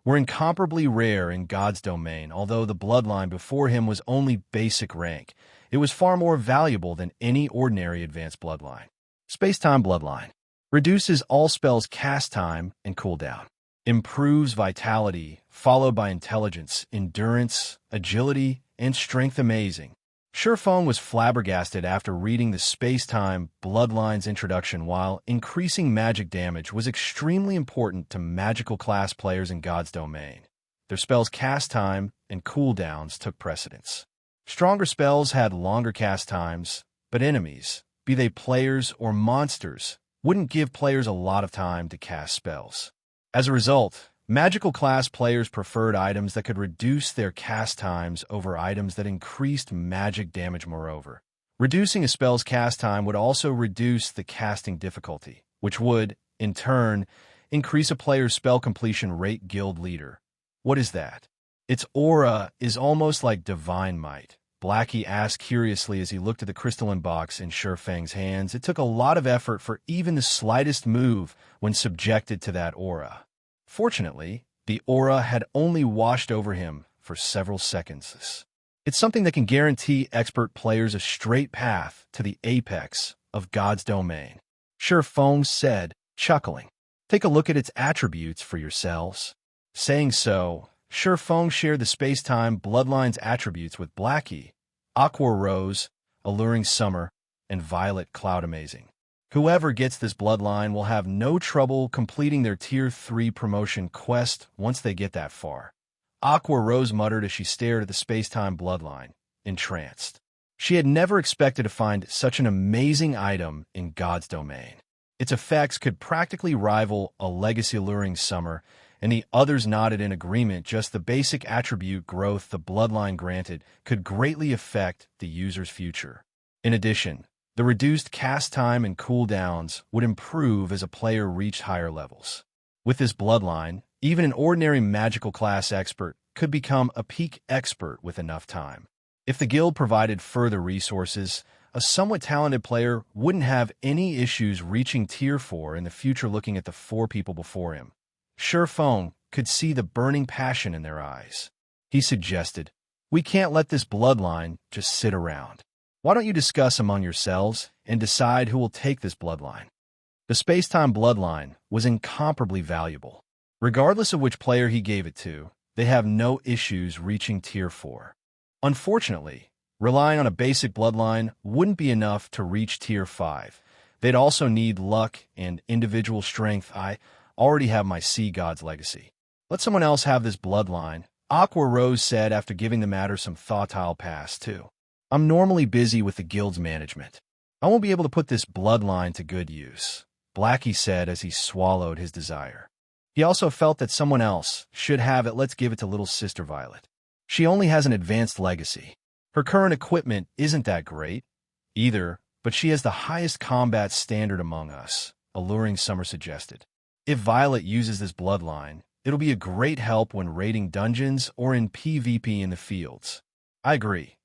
A: were incomparably rare in God's domain. Although the bloodline before him was only basic rank, it was far more valuable than any ordinary advanced bloodline. Space-time bloodline. Reduces all spells cast time and cooldown. Improves vitality, followed by intelligence, endurance, agility, and strength. Amazing. Feng was flabbergasted after reading the space-time bloodline's introduction. While increasing magic damage was extremely important to magical class players in God's domain, their spells' cast time and cooldowns took precedence. Stronger spells had longer cast times, but enemies, be they players or monsters, wouldn't give players a lot of time to cast spells. As a result, magical class players preferred items that could reduce their cast times over items that increased magic damage. Moreover, reducing a spell's cast time would also reduce the casting difficulty, which would, in turn, increase a player's spell completion rate. Guild leader. What is that? Its aura is almost like divine might, Blackie asked curiously as he looked at the crystalline box in Feng's hands. It took a lot of effort for even the slightest move when subjected to that aura. Fortunately, the aura had only washed over him for several seconds. It's something that can guarantee expert players a straight path to the apex of God's domain, Feng said, chuckling. Take a look at its attributes for yourselves. Saying so, Feng shared the space-time bloodline's attributes with Blackie: Aqua Rose, Alluring Summer, and Violet Cloud. Amazing. Whoever gets this bloodline will have no trouble completing their Tier 3 promotion quest once they get that far. Aqua Rose muttered as she stared at the space-time bloodline, entranced. She had never expected to find such an amazing item in God's domain. Its effects could practically rival a Legacy Alluring Summer, and the others nodded in agreement. Just the basic attribute growth the bloodline granted could greatly affect the user's future. In addition, the reduced cast time and cooldowns would improve as a player reached higher levels. With this bloodline, even an ordinary magical class expert could become a peak expert with enough time. If the guild provided further resources, a somewhat talented player wouldn't have any issues reaching Tier 4 in the future. Looking at the four people before him, Feng could see the burning passion in their eyes. He suggested, "We can't let this bloodline just sit around. Why don't you discuss among yourselves and decide who will take this bloodline?" The space-time bloodline was incomparably valuable. Regardless of which player he gave it to, they have no issues reaching Tier 4. Unfortunately, relying on a basic bloodline wouldn't be enough to reach Tier 5. They'd also need luck and individual strength. I already have my Sea God's legacy. Let someone else have this bloodline, Aqua Rose said after giving the matter some thought. I'll pass too. I'm normally busy with the guild's management. I won't be able to put this bloodline to good use, Blackie said as he swallowed his desire. He also felt that someone else should have it. Let's give it to little sister Violet. She only has an advanced legacy. Her current equipment isn't that great either, but she has the highest combat standard among us, Alluring Summer suggested. If Violet uses this bloodline, it'll be a great help when raiding dungeons or in PvP in the fields. I agree.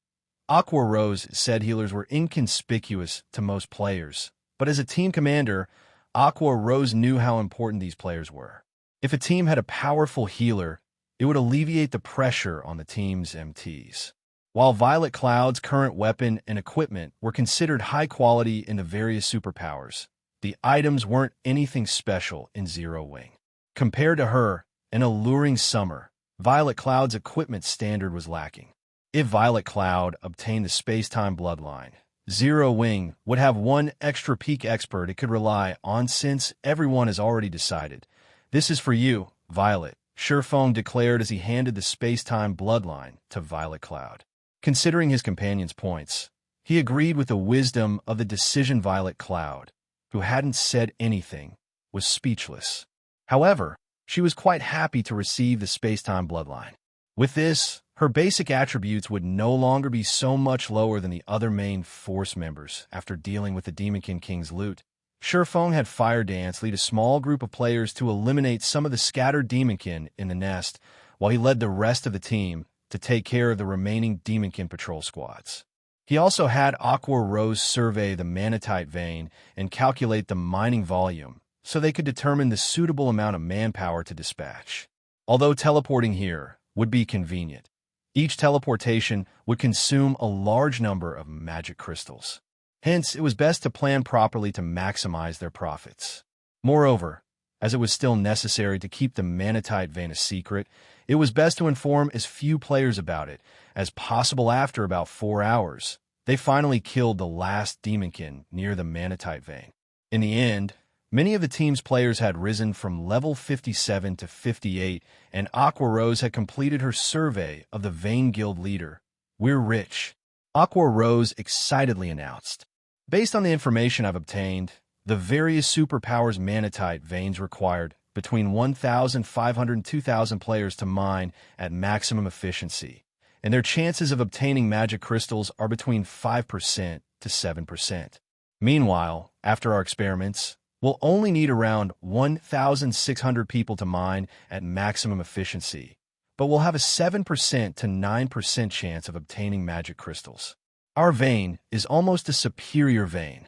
A: Aqua Rose said healers were inconspicuous to most players, but as a team commander, Aqua Rose knew how important these players were. If a team had a powerful healer, it would alleviate the pressure on the team's MTs. While Violet Cloud's current weapon and equipment were considered high quality in the various superpowers, the items weren't anything special in Zero Wing. Compared to her, an Alluring Summer, Violet Cloud's equipment standard was lacking. If Violet Cloud obtained the space-time bloodline, Zero Wing would have one extra peak expert it could rely on since everyone has already decided. This is for you, Violet, Shurfeng declared as he handed the space-time bloodline to Violet Cloud. Considering his companion's points, he agreed with the wisdom of the decision. Violet Cloud, who hadn't said anything, was speechless. However, she was quite happy to receive the space-time bloodline. With this, her basic attributes would no longer be so much lower than the other main force members after dealing with the Demonkin King's loot. Shurfeng had Fire Dance lead a small group of players to eliminate some of the scattered Demonkin in the nest, while he led the rest of the team to take care of the remaining Demonkin patrol squads. He also had Aqua Rose survey the Manatite vein and calculate the mining volume, so they could determine the suitable amount of manpower to dispatch. Although teleporting here would be convenient, each teleportation would consume a large number of magic crystals. Hence, it was best to plan properly to maximize their profits. Moreover, as it was still necessary to keep the Manatite vein a secret, it was best to inform as few players about it as possible. After about 4 hours, they finally killed the last Demonkin near the Manatite vein. In the end, many of the team's players had risen from level 57 to 58, and Aqua Rose had completed her survey of the Vein Guild leader. "We're rich," Aqua Rose excitedly announced. "Based on the information I've obtained, the various superpowers Manatite veins required between 1,500 and 2,000 players to mine at maximum efficiency, and their chances of obtaining magic crystals are between 5% to 7%. Meanwhile, after our experiments, we'll only need around 1,600 people to mine at maximum efficiency, but we'll have a 7% to 9% chance of obtaining magic crystals. Our vein is almost a superior vein.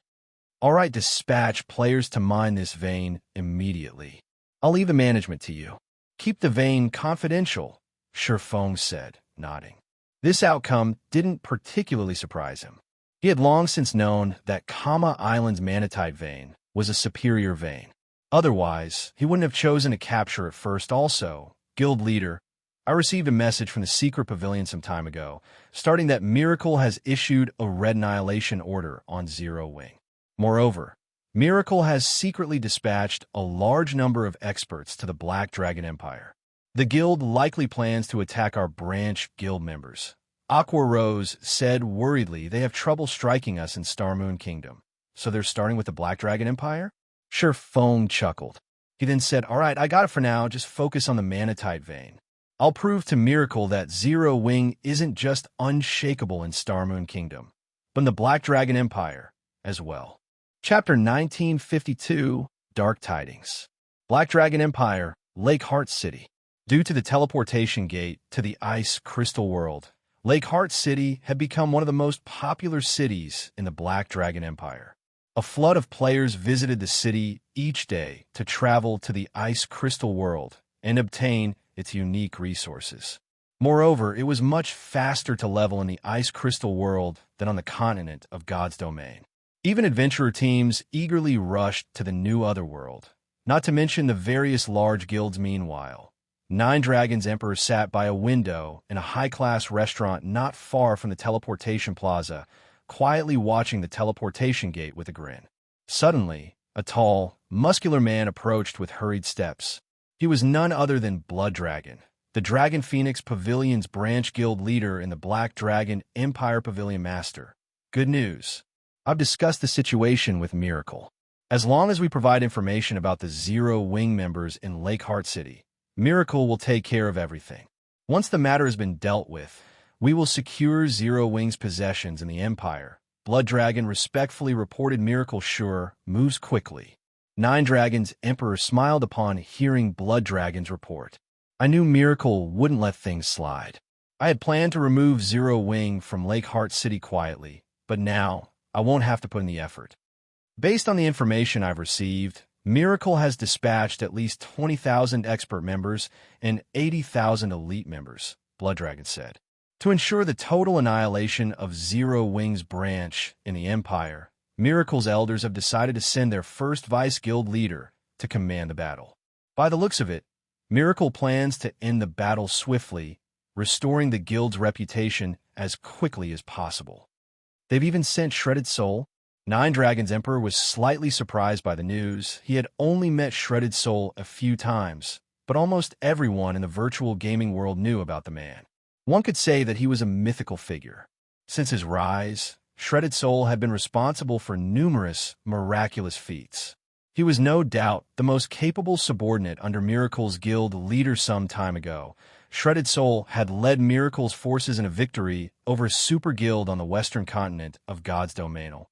A: All right, dispatch players to mine this vein immediately. I'll leave the management to you. Keep the vein confidential," Shurfeng said, nodding. This outcome didn't particularly surprise him. He had long since known that Kama Island's Manatite vein was a superior vein. Otherwise, he wouldn't have chosen to capture it first. Also, guild leader, I received a message from the secret pavilion some time ago, stating that Miracle has issued a red annihilation order on Zero Wing. Moreover, Miracle has secretly dispatched a large number of experts to the Black Dragon Empire. The guild likely plans to attack our branch guild members. Aqua Rose said worriedly they have trouble striking us in Star Moon Kingdom. So they're starting with the Black Dragon Empire? Shurfeng chuckled. He then said, "All right, I got it for now. Just focus on the Manatite vein. I'll prove to Miracle that Zero Wing isn't just unshakable in Star Moon Kingdom, but in the Black Dragon Empire as well." Chapter 1952, Dark Tidings. Black Dragon Empire, Lake Heart City. Due to the teleportation gate to the Ice Crystal World, Lake Heart City had become one of the most popular cities in the Black Dragon Empire. A flood of players visited the city each day to travel to the Ice Crystal World and obtain its unique resources. Moreover, it was much faster to level in the Ice Crystal World than on the continent of God's Domain. Even adventurer teams eagerly rushed to the new Otherworld, not to mention the various large guilds. Meanwhile, Nine Dragons Emperor sat by a window in a high-class restaurant not far from the teleportation plaza, quietly watching the teleportation gate with a grin. Suddenly, a tall, muscular man approached with hurried steps. He was none other than Blood Dragon, the Dragon Phoenix Pavilion's branch guild leader and the Black Dragon Empire Pavilion Master. "Good news. I've discussed the situation with Miracle. As long as we provide information about the Zero Wing members in Lake Heart City, Miracle will take care of everything. Once the matter has been dealt with, we will secure Zero Wing's possessions in the Empire. Blood Dragon respectfully reported. Miracle sure moves quickly. Nine Dragons Emperor smiled upon hearing Blood Dragon's report. I knew Miracle wouldn't let things slide. I had planned to remove Zero Wing from Lake Heart City quietly, but now I won't have to put in the effort. Based on the information I've received, Miracle has dispatched at least 20,000 expert members and 80,000 elite members, Blood Dragon said. To ensure the total annihilation of Zero Wing's branch in the Empire, Miracle's elders have decided to send their first vice-guild leader to command the battle. By the looks of it, Miracle plans to end the battle swiftly, restoring the guild's reputation as quickly as possible. They've even sent Shredded Soul. Nine Dragons Emperor was slightly surprised by the news. He had only met Shredded Soul a few times, but almost everyone in the virtual gaming world knew about the man. One could say that he was a mythical figure. Since his rise, Shredded Soul had been responsible for numerous miraculous feats. He was no doubt the most capable subordinate under Miracle's guild leader some time ago. Shredded Soul had led Miracle's forces in a victory over a super guild on the western continent of God's Domainal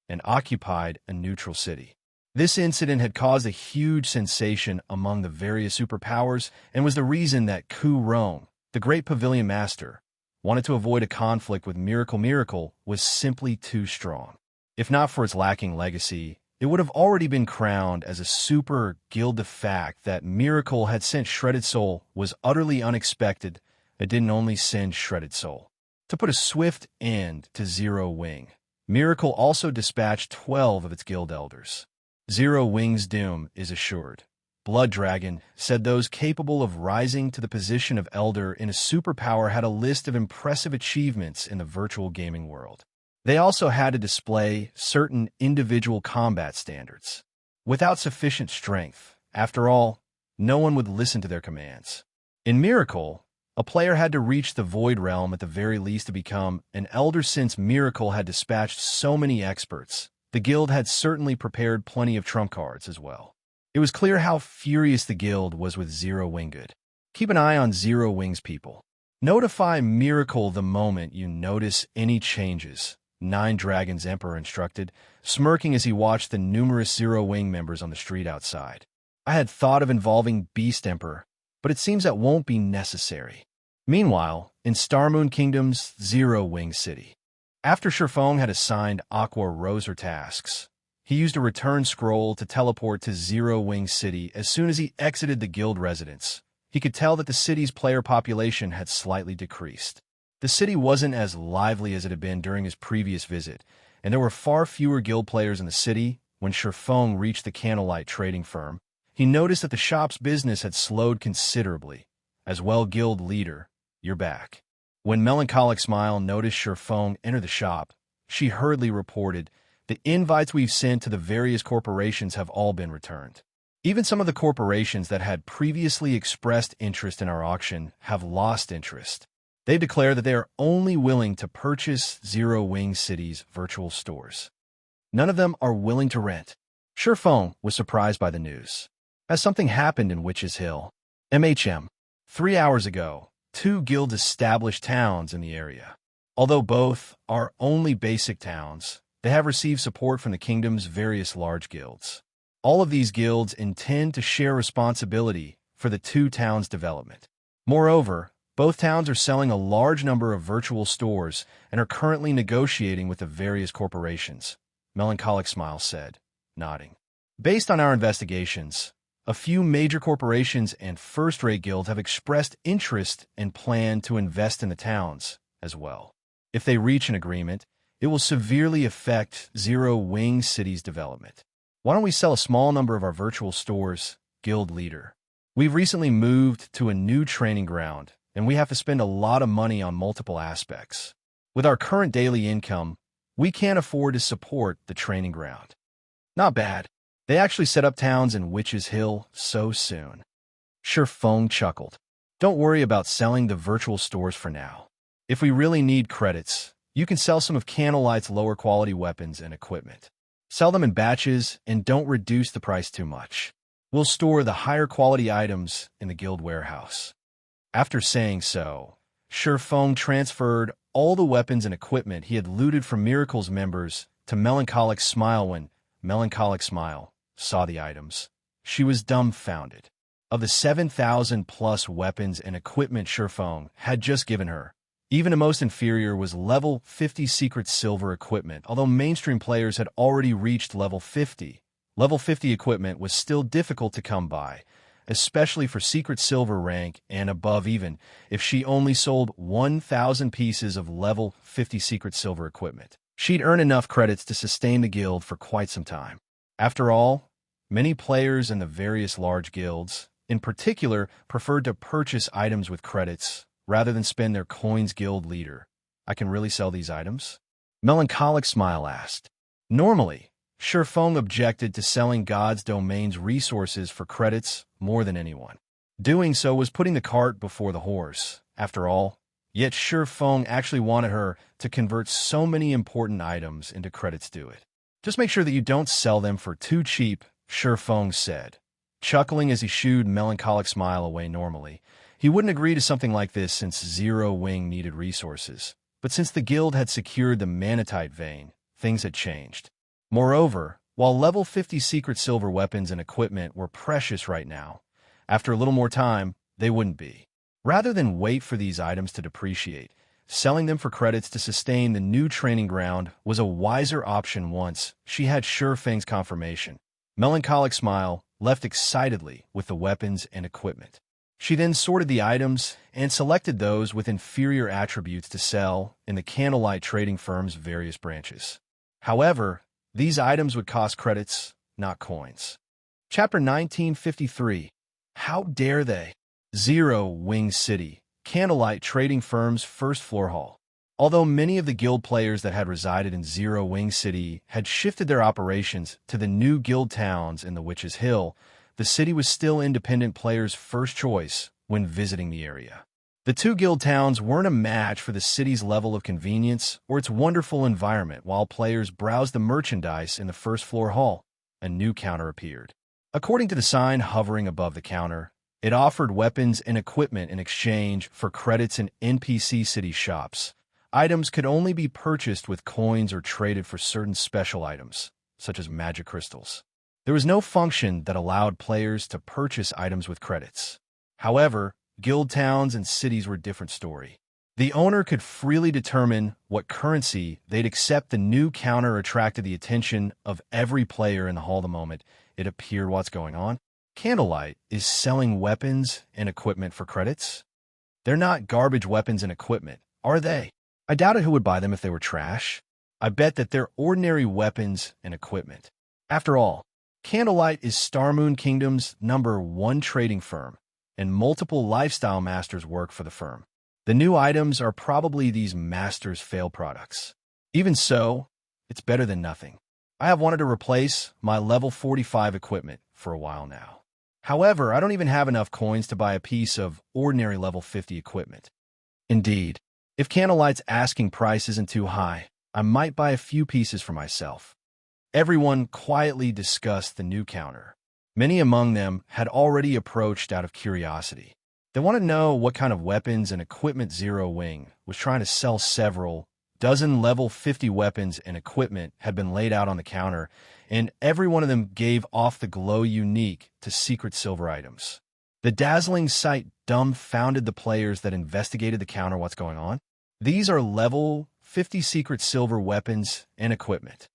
A: and occupied a neutral city. This incident had caused a huge sensation among the various superpowers and was the reason that Ku Rong, the great pavilion master, wanted to avoid a conflict with Miracle. Miracle was simply too strong. If not for its lacking legacy, it would have already been crowned as a super guild. The fact that Miracle had sent Shredded Soul was utterly unexpected. It didn't only send Shredded Soul to put a swift end to Zero Wing. Miracle also dispatched 12 of its guild elders. Zero Wing's doom is assured. Blood Dragon said those capable of rising to the position of elder in a superpower had a list of impressive achievements in the virtual gaming world. They also had to display certain individual combat standards. Without sufficient strength, after all, no one would listen to their commands. In Miracle, a player had to reach the Void Realm at the very least to become an elder. Since Miracle had dispatched so many experts, the guild had certainly prepared plenty of trump cards as well. It was clear how furious the guild was with Zero Wing. Good. Keep an eye on Zero Wing's people. Notify Miracle the moment you notice any changes, Nine Dragons Emperor instructed, smirking as he watched the numerous Zero Wing members on the street outside. I had thought of involving Beast Emperor, but it seems that won't be necessary. Meanwhile, in Starmoon Kingdom's Zero Wing City, after Shurfong had assigned Aqua Roser tasks, he used a return scroll to teleport to Zero Wing City. As soon as he exited the guild residence, he could tell that the city's player population had slightly decreased. The city wasn't as lively as it had been during his previous visit, and there were far fewer guild players in the city. When Shurfong reached the Candlelight trading firm, he noticed that the shop's business had slowed considerably. As well, guild leader, you're back. When Melancholic Smile noticed Shurfong enter the shop, she hurriedly reported, the invites we've sent to the various corporations have all been returned. Even some of the corporations that had previously expressed interest in our auction have lost interest. They declare that they are only willing to purchase Zero Wing City's virtual stores. None of them are willing to rent. Shurfong was surprised by the news. Has something happened in Witch's Hill? MHM. 3 hours ago, 2 guilds established towns in the area. Although both are only basic towns, they have received support from the kingdom's various large guilds. All of these guilds intend to share responsibility for the 2 towns' development. Moreover, both towns are selling a large number of virtual stores and are currently negotiating with the various corporations, Melancholic Smile said, nodding. Based on our investigations, a few major corporations and first-rate guilds have expressed interest and plan to invest in the towns as well. If they reach an agreement, it will severely affect Zero Wing City's development. Why don't we sell a small number of our virtual stores, guild leader? We've recently moved to a new training ground, and we have to spend a lot of money on multiple aspects. With our current daily income, we can't afford to support the training ground. Not bad. They actually set up towns in Witch's Hill so soon. Shurfong chuckled. Don't worry about selling the virtual stores for now. If we really need credits, you can sell some of Candlelight's lower quality weapons and equipment. Sell them in batches and don't reduce the price too much. We'll store the higher quality items in the guild warehouse. After saying so, Shifeng transferred all the weapons and equipment he had looted from Miracle's members to Melancholic Smile. When Melancholic Smile saw the items, she was dumbfounded. Of the 7,000+ weapons and equipment Shifeng had just given her, even the most inferior was level 50 secret silver equipment. Although mainstream players had already reached level 50, level 50 equipment was still difficult to come by, especially for secret silver rank and above. Even if she only sold 1,000 pieces of level 50 secret silver equipment, she'd earn enough credits to sustain the guild for quite some time. After all, many players in the various large guilds, in particular, preferred to purchase items with credits rather than spend their coins. Guild leader, I can really sell these items? Melancholic Smile asked. Normally, Shifeng objected to selling God's domain's resources for credits more than anyone. Doing so was putting the cart before the horse, after all. Yet Shifeng actually wanted her to convert so many important items into credits. Do it. Just make sure that you don't sell them for too cheap, Shifeng said, chuckling as he shooed Melancholic Smile away. Normally, he wouldn't agree to something like this since Zero Wing needed resources, but since the guild had secured the Manatite vein, things had changed. Moreover, while level 50 secret silver weapons and equipment were precious right now, after a little more time, they wouldn't be. Rather than wait for these items to depreciate, selling them for credits to sustain the new training ground was a wiser option. Once she had Shifeng's confirmation, Melancholic Smile left excitedly with the weapons and equipment. She then sorted the items and selected those with inferior attributes to sell in the Candlelight trading firm's various branches. However, these items would cost credits, not coins. Chapter 1953. How dare they? Zero Wing City, Candlelight trading firm's first floor hall. Although many of the guild players that had resided in Zero Wing City had shifted their operations to the new guild towns in the Witch's Hill, the city was still independent players' first choice when visiting the area. The two guild towns weren't a match for the city's level of convenience or its wonderful environment. While players browsed the merchandise in the first floor hall, a new counter appeared. According to the sign hovering above the counter, it offered weapons and equipment in exchange for credits in NPC city shops. Items could only be purchased with coins or traded for certain special items, such as magic crystals. There was no function that allowed players to purchase items with credits. However, guild towns and cities were a different story. The owner could freely determine what currency they'd accept. The new counter attracted the attention of every player in the hall the moment it appeared. What's going on? Candlelight is selling weapons and equipment for credits? They're not garbage weapons and equipment, are they? I doubted who would buy them if they were trash. I bet that they're ordinary weapons and equipment. After all, Candlelight is Starmoon Kingdom's #1 trading firm, and multiple lifestyle masters work for the firm. The new items are probably these masters' fail products. Even so, it's better than nothing. I have wanted to replace my level 45 equipment for a while now. However, I don't even have enough coins to buy a piece of ordinary level 50 equipment. Indeed, if Candlelight's asking price isn't too high, I might buy a few pieces for myself. Everyone quietly discussed the new counter. Many among them had already approached out of curiosity. They wanted to know what kind of weapons and equipment Zero Wing was trying to sell. Several dozen level 50 weapons and equipment had been laid out on the counter, and every one of them gave off the glow unique to secret silver items. The dazzling sight dumbfounded the players that investigated the counter. What's going on? These are level 50 secret silver weapons and equipment.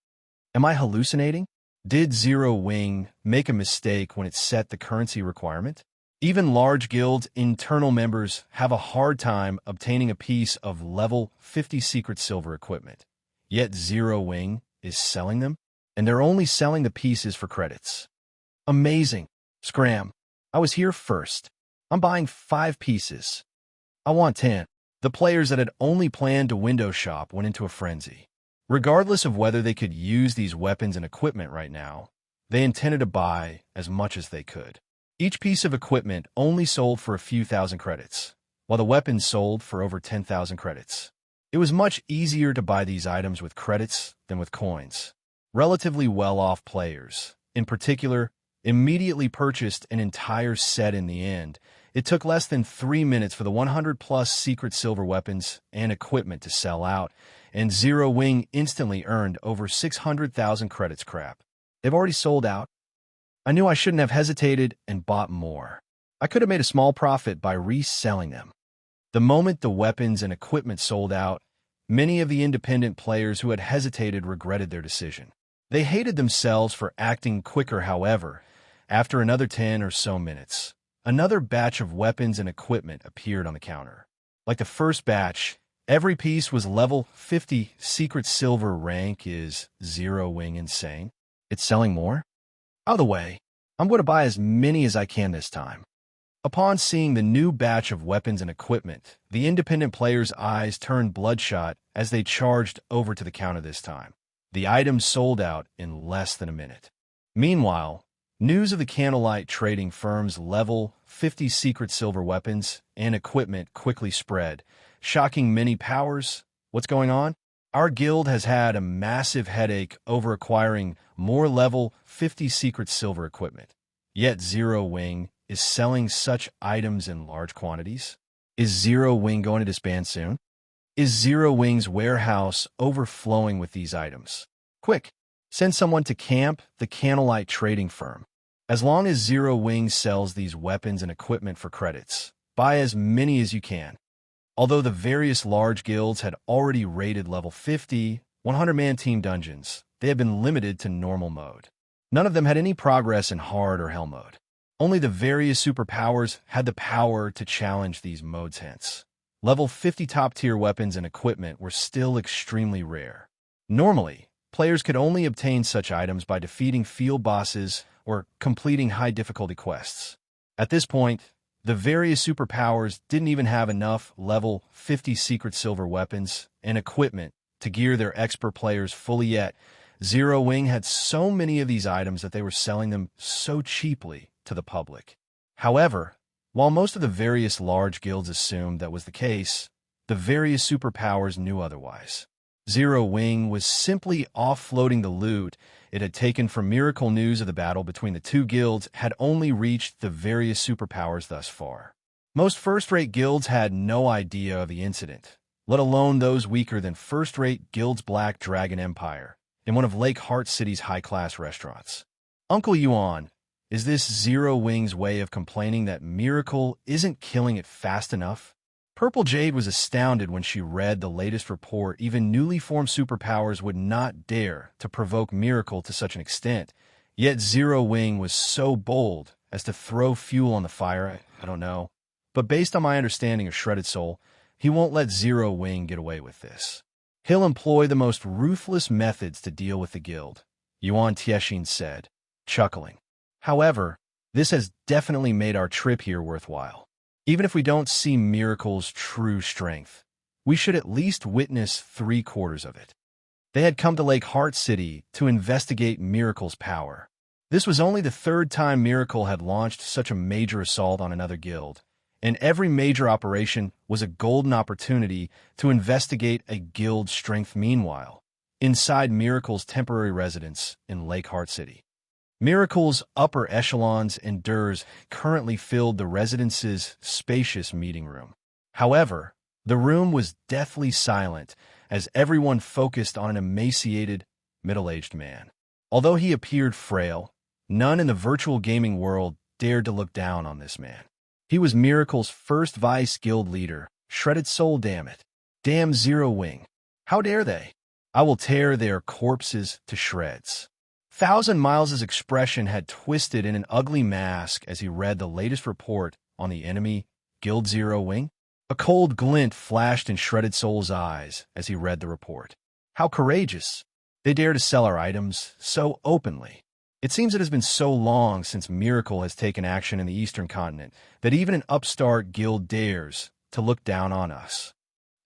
A: Am I hallucinating? Did Zero Wing make a mistake when it set the currency requirement? Even large guilds' internal members have a hard time obtaining a piece of level 50 secret silver equipment. Yet Zero Wing is selling them, and they're only selling the pieces for credits. Amazing. Scram. I was here first. I'm buying 5 pieces. I want 10. The players that had only planned to window shop went into a frenzy. Regardless of whether they could use these weapons and equipment right now, they intended to buy as much as they could. Each piece of equipment only sold for a few thousand credits, while the weapons sold for over 10,000 credits. It was much easier to buy these items with credits than with coins. Relatively well-off players, in particular, immediately purchased an entire set in the end. It took less than 3 minutes for the 100-plus secret silver weapons and equipment to sell out, and Zero Wing instantly earned over 600,000 credits. Crap. They've already sold out? I knew I shouldn't have hesitated and bought more. I could have made a small profit by reselling them. The moment the weapons and equipment sold out, many of the independent players who had hesitated regretted their decision. They hated themselves for acting quicker. However, after another 10 or so minutes, another batch of weapons and equipment appeared on the counter. Like the first batch, every piece was level 50 secret silver. Rank. Is Zero Wing insane? It's selling more? Out of the way, I'm going to buy as many as I can this time. Upon seeing the new batch of weapons and equipment, the independent players' eyes turned bloodshot as they charged over to the counter this time. The items sold out in less than a minute. Meanwhile, news of the Candlelight trading firm's level 50 secret silver weapons and equipment quickly spread, shocking many powers. What's going on? Our guild has had a massive headache over acquiring more level 50 secret silver equipment. Yet Zero Wing is selling such items in large quantities. Is Zero Wing going to disband soon? Is Zero Wing's warehouse overflowing with these items? Quick, send someone to camp the Candlelight trading firm. As long as Zero Wing sells these weapons and equipment for credits, buy as many as you can. Although the various large guilds had already rated level 50, 100-man team dungeons, they had been limited to normal mode. None of them had any progress in hard or hell mode. Only the various superpowers had the power to challenge these modes. Hence, level 50 top-tier weapons and equipment were still extremely rare. Normally, players could only obtain such items by defeating field bosses or completing high-difficulty quests. At this point, the various superpowers didn't even have enough level 50 secret silver weapons and equipment to gear their expert players fully yet. Zero Wing had so many of these items that they were selling them so cheaply to the public. However, while most of the various large guilds assumed that was the case, the various superpowers knew otherwise. Zero Wing was simply offloading the loot it had taken from miracle. News of the battle between the two guilds had only reached the various superpowers thus far. Most first-rate guilds had no idea of the incident, let alone those weaker than first-rate guilds. Black Dragon Empire, in one of Lake Heart City's high-class restaurants. Uncle Yuan, is this Zero Wing's way of complaining that Miracle isn't killing it fast enough? Purple Jade was astounded when she read the latest report. Even newly formed superpowers would not dare to provoke Miracle to such an extent. Yet Zero Wing was so bold as to throw fuel on the fire. I don't know. But based on my understanding of Shredded Soul, he won't let Zero Wing get away with this. He'll employ the most ruthless methods to deal with the guild, Yuan Tiexin said, chuckling. However, this has definitely made our trip here worthwhile. Even if we don't see Miracle's true strength, we should at least witness 3/4 of it. They had come to Lake Heart City to investigate Miracle's power. This was only the 3rd time Miracle had launched such a major assault on another guild, and every major operation was a golden opportunity to investigate a guild's strength. Meanwhile, inside Miracle's temporary residence in Lake Heart City, Miracle's upper echelons and durs currently filled the residence's spacious meeting room. However, the room was deathly silent as everyone focused on an emaciated, middle-aged man. Although he appeared frail, none in the virtual gaming world dared to look down on this man. He was Miracle's first vice guild leader, Shredded Soul. Damn it. Damn Zero Wing. How dare they? I will tear their corpses to shreds. 1,000 Miles' expression had twisted in an ugly mask as he read the latest report on the enemy, Guild Zero Wing. A cold glint flashed in Shredded Soul's eyes as he read the report. How courageous! They dare to sell our items so openly. It seems it has been so long since Miracle has taken action in the Eastern Continent that even an upstart guild dares to look down on us.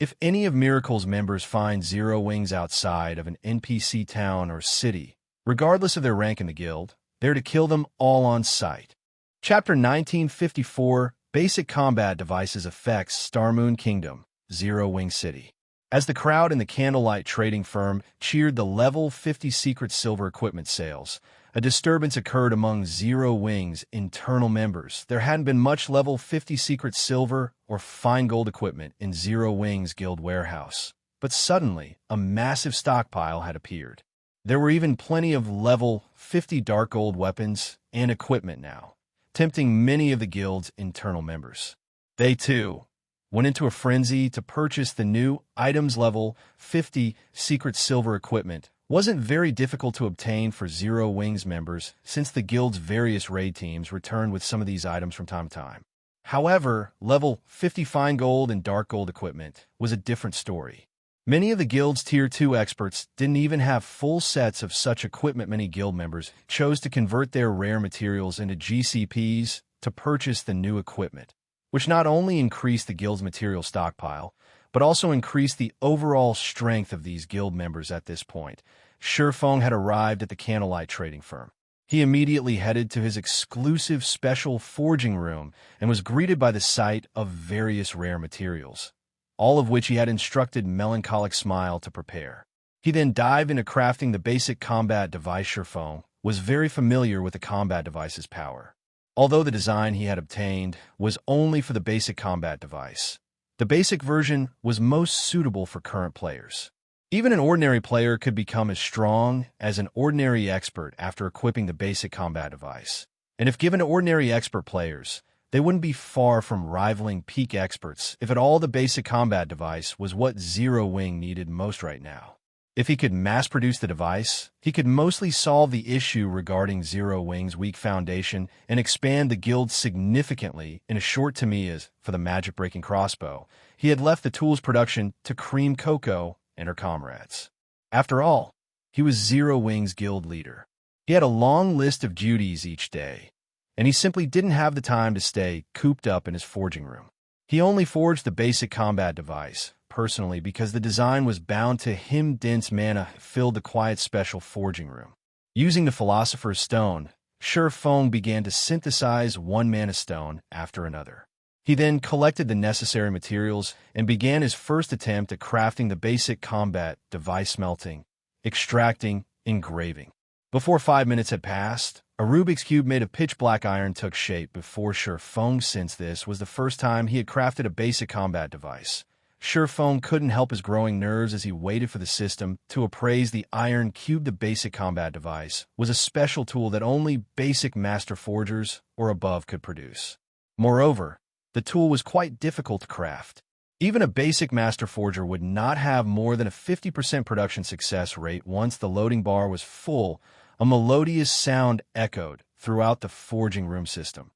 A: If any of Miracle's members find Zero Wings outside of an NPC town or city, regardless of their rank in the guild, they're to kill them all on sight. Chapter 1954, Basic Combat Devices Effects. Starmoon Kingdom, Zero Wing City. As the crowd in the Candlelight trading firm cheered the level 50 secret silver equipment sales, a disturbance occurred among Zero Wing's internal members. There hadn't been much level 50 secret silver or fine gold equipment in Zero Wing's guild warehouse. But suddenly, a massive stockpile had appeared. There were even plenty of level 50 dark gold weapons and equipment now, tempting many of the guild's internal members. They, too, went into a frenzy to purchase the new items. Level 50 secret silver equipment wasn't very difficult to obtain for Zero Wings members since the guild's various raid teams returned with some of these items from time to time. However, level 50 fine gold and dark gold equipment was a different story. Many of the guild's Tier 2 experts didn't even have full sets of such equipment. Many guild members chose to convert their rare materials into GCPs to purchase the new equipment, which not only increased the guild's material stockpile, but also increased the overall strength of these guild members. At this point, Shifeng had arrived at the Candlelight trading firm. He immediately headed to his exclusive special forging room and was greeted by the sight of various rare materials, all of which he had instructed Melancholic Smile to prepare. He then dived into crafting the basic combat device. Shifeng was very familiar with the combat device's power. Although the design he had obtained was only for the basic combat device, the basic version was most suitable for current players. Even an ordinary player could become as strong as an ordinary expert after equipping the basic combat device. And if given to ordinary expert players, they wouldn't be far from rivaling peak experts. If at all, the basic combat device was what Zero Wing needed most right now. If he could mass-produce the device, he could mostly solve the issue regarding Zero Wing's weak foundation and expand the guild significantly. In a short time, as for the Magicbreaking crossbow, he had left the tool's production to Cream Coco and her comrades. After all, he was Zero Wing's guild leader. He had a long list of duties each day, and he simply didn't have the time to stay cooped up in his forging room. He only forged the basic combat device personally because the design was bound to him. Dense mana filled the quiet special forging room. Using the Philosopher's Stone, Shifeng began to synthesize one mana stone after another. He then collected the necessary materials and began his first attempt at crafting the basic combat device: smelting, extracting, engraving. Before 5 minutes had passed, a Rubik's Cube made of pitch-black iron took shape before Shifeng. Since this was the first time he had crafted a basic combat device, Shifeng couldn't help his growing nerves as he waited for the system to appraise the iron cube. The basic combat device was a special tool that only basic master forgers or above could produce. Moreover, the tool was quite difficult to craft. Even a basic master forger would not have more than a 50% production success rate. Once the loading bar was full, a melodious sound echoed throughout the forging room system.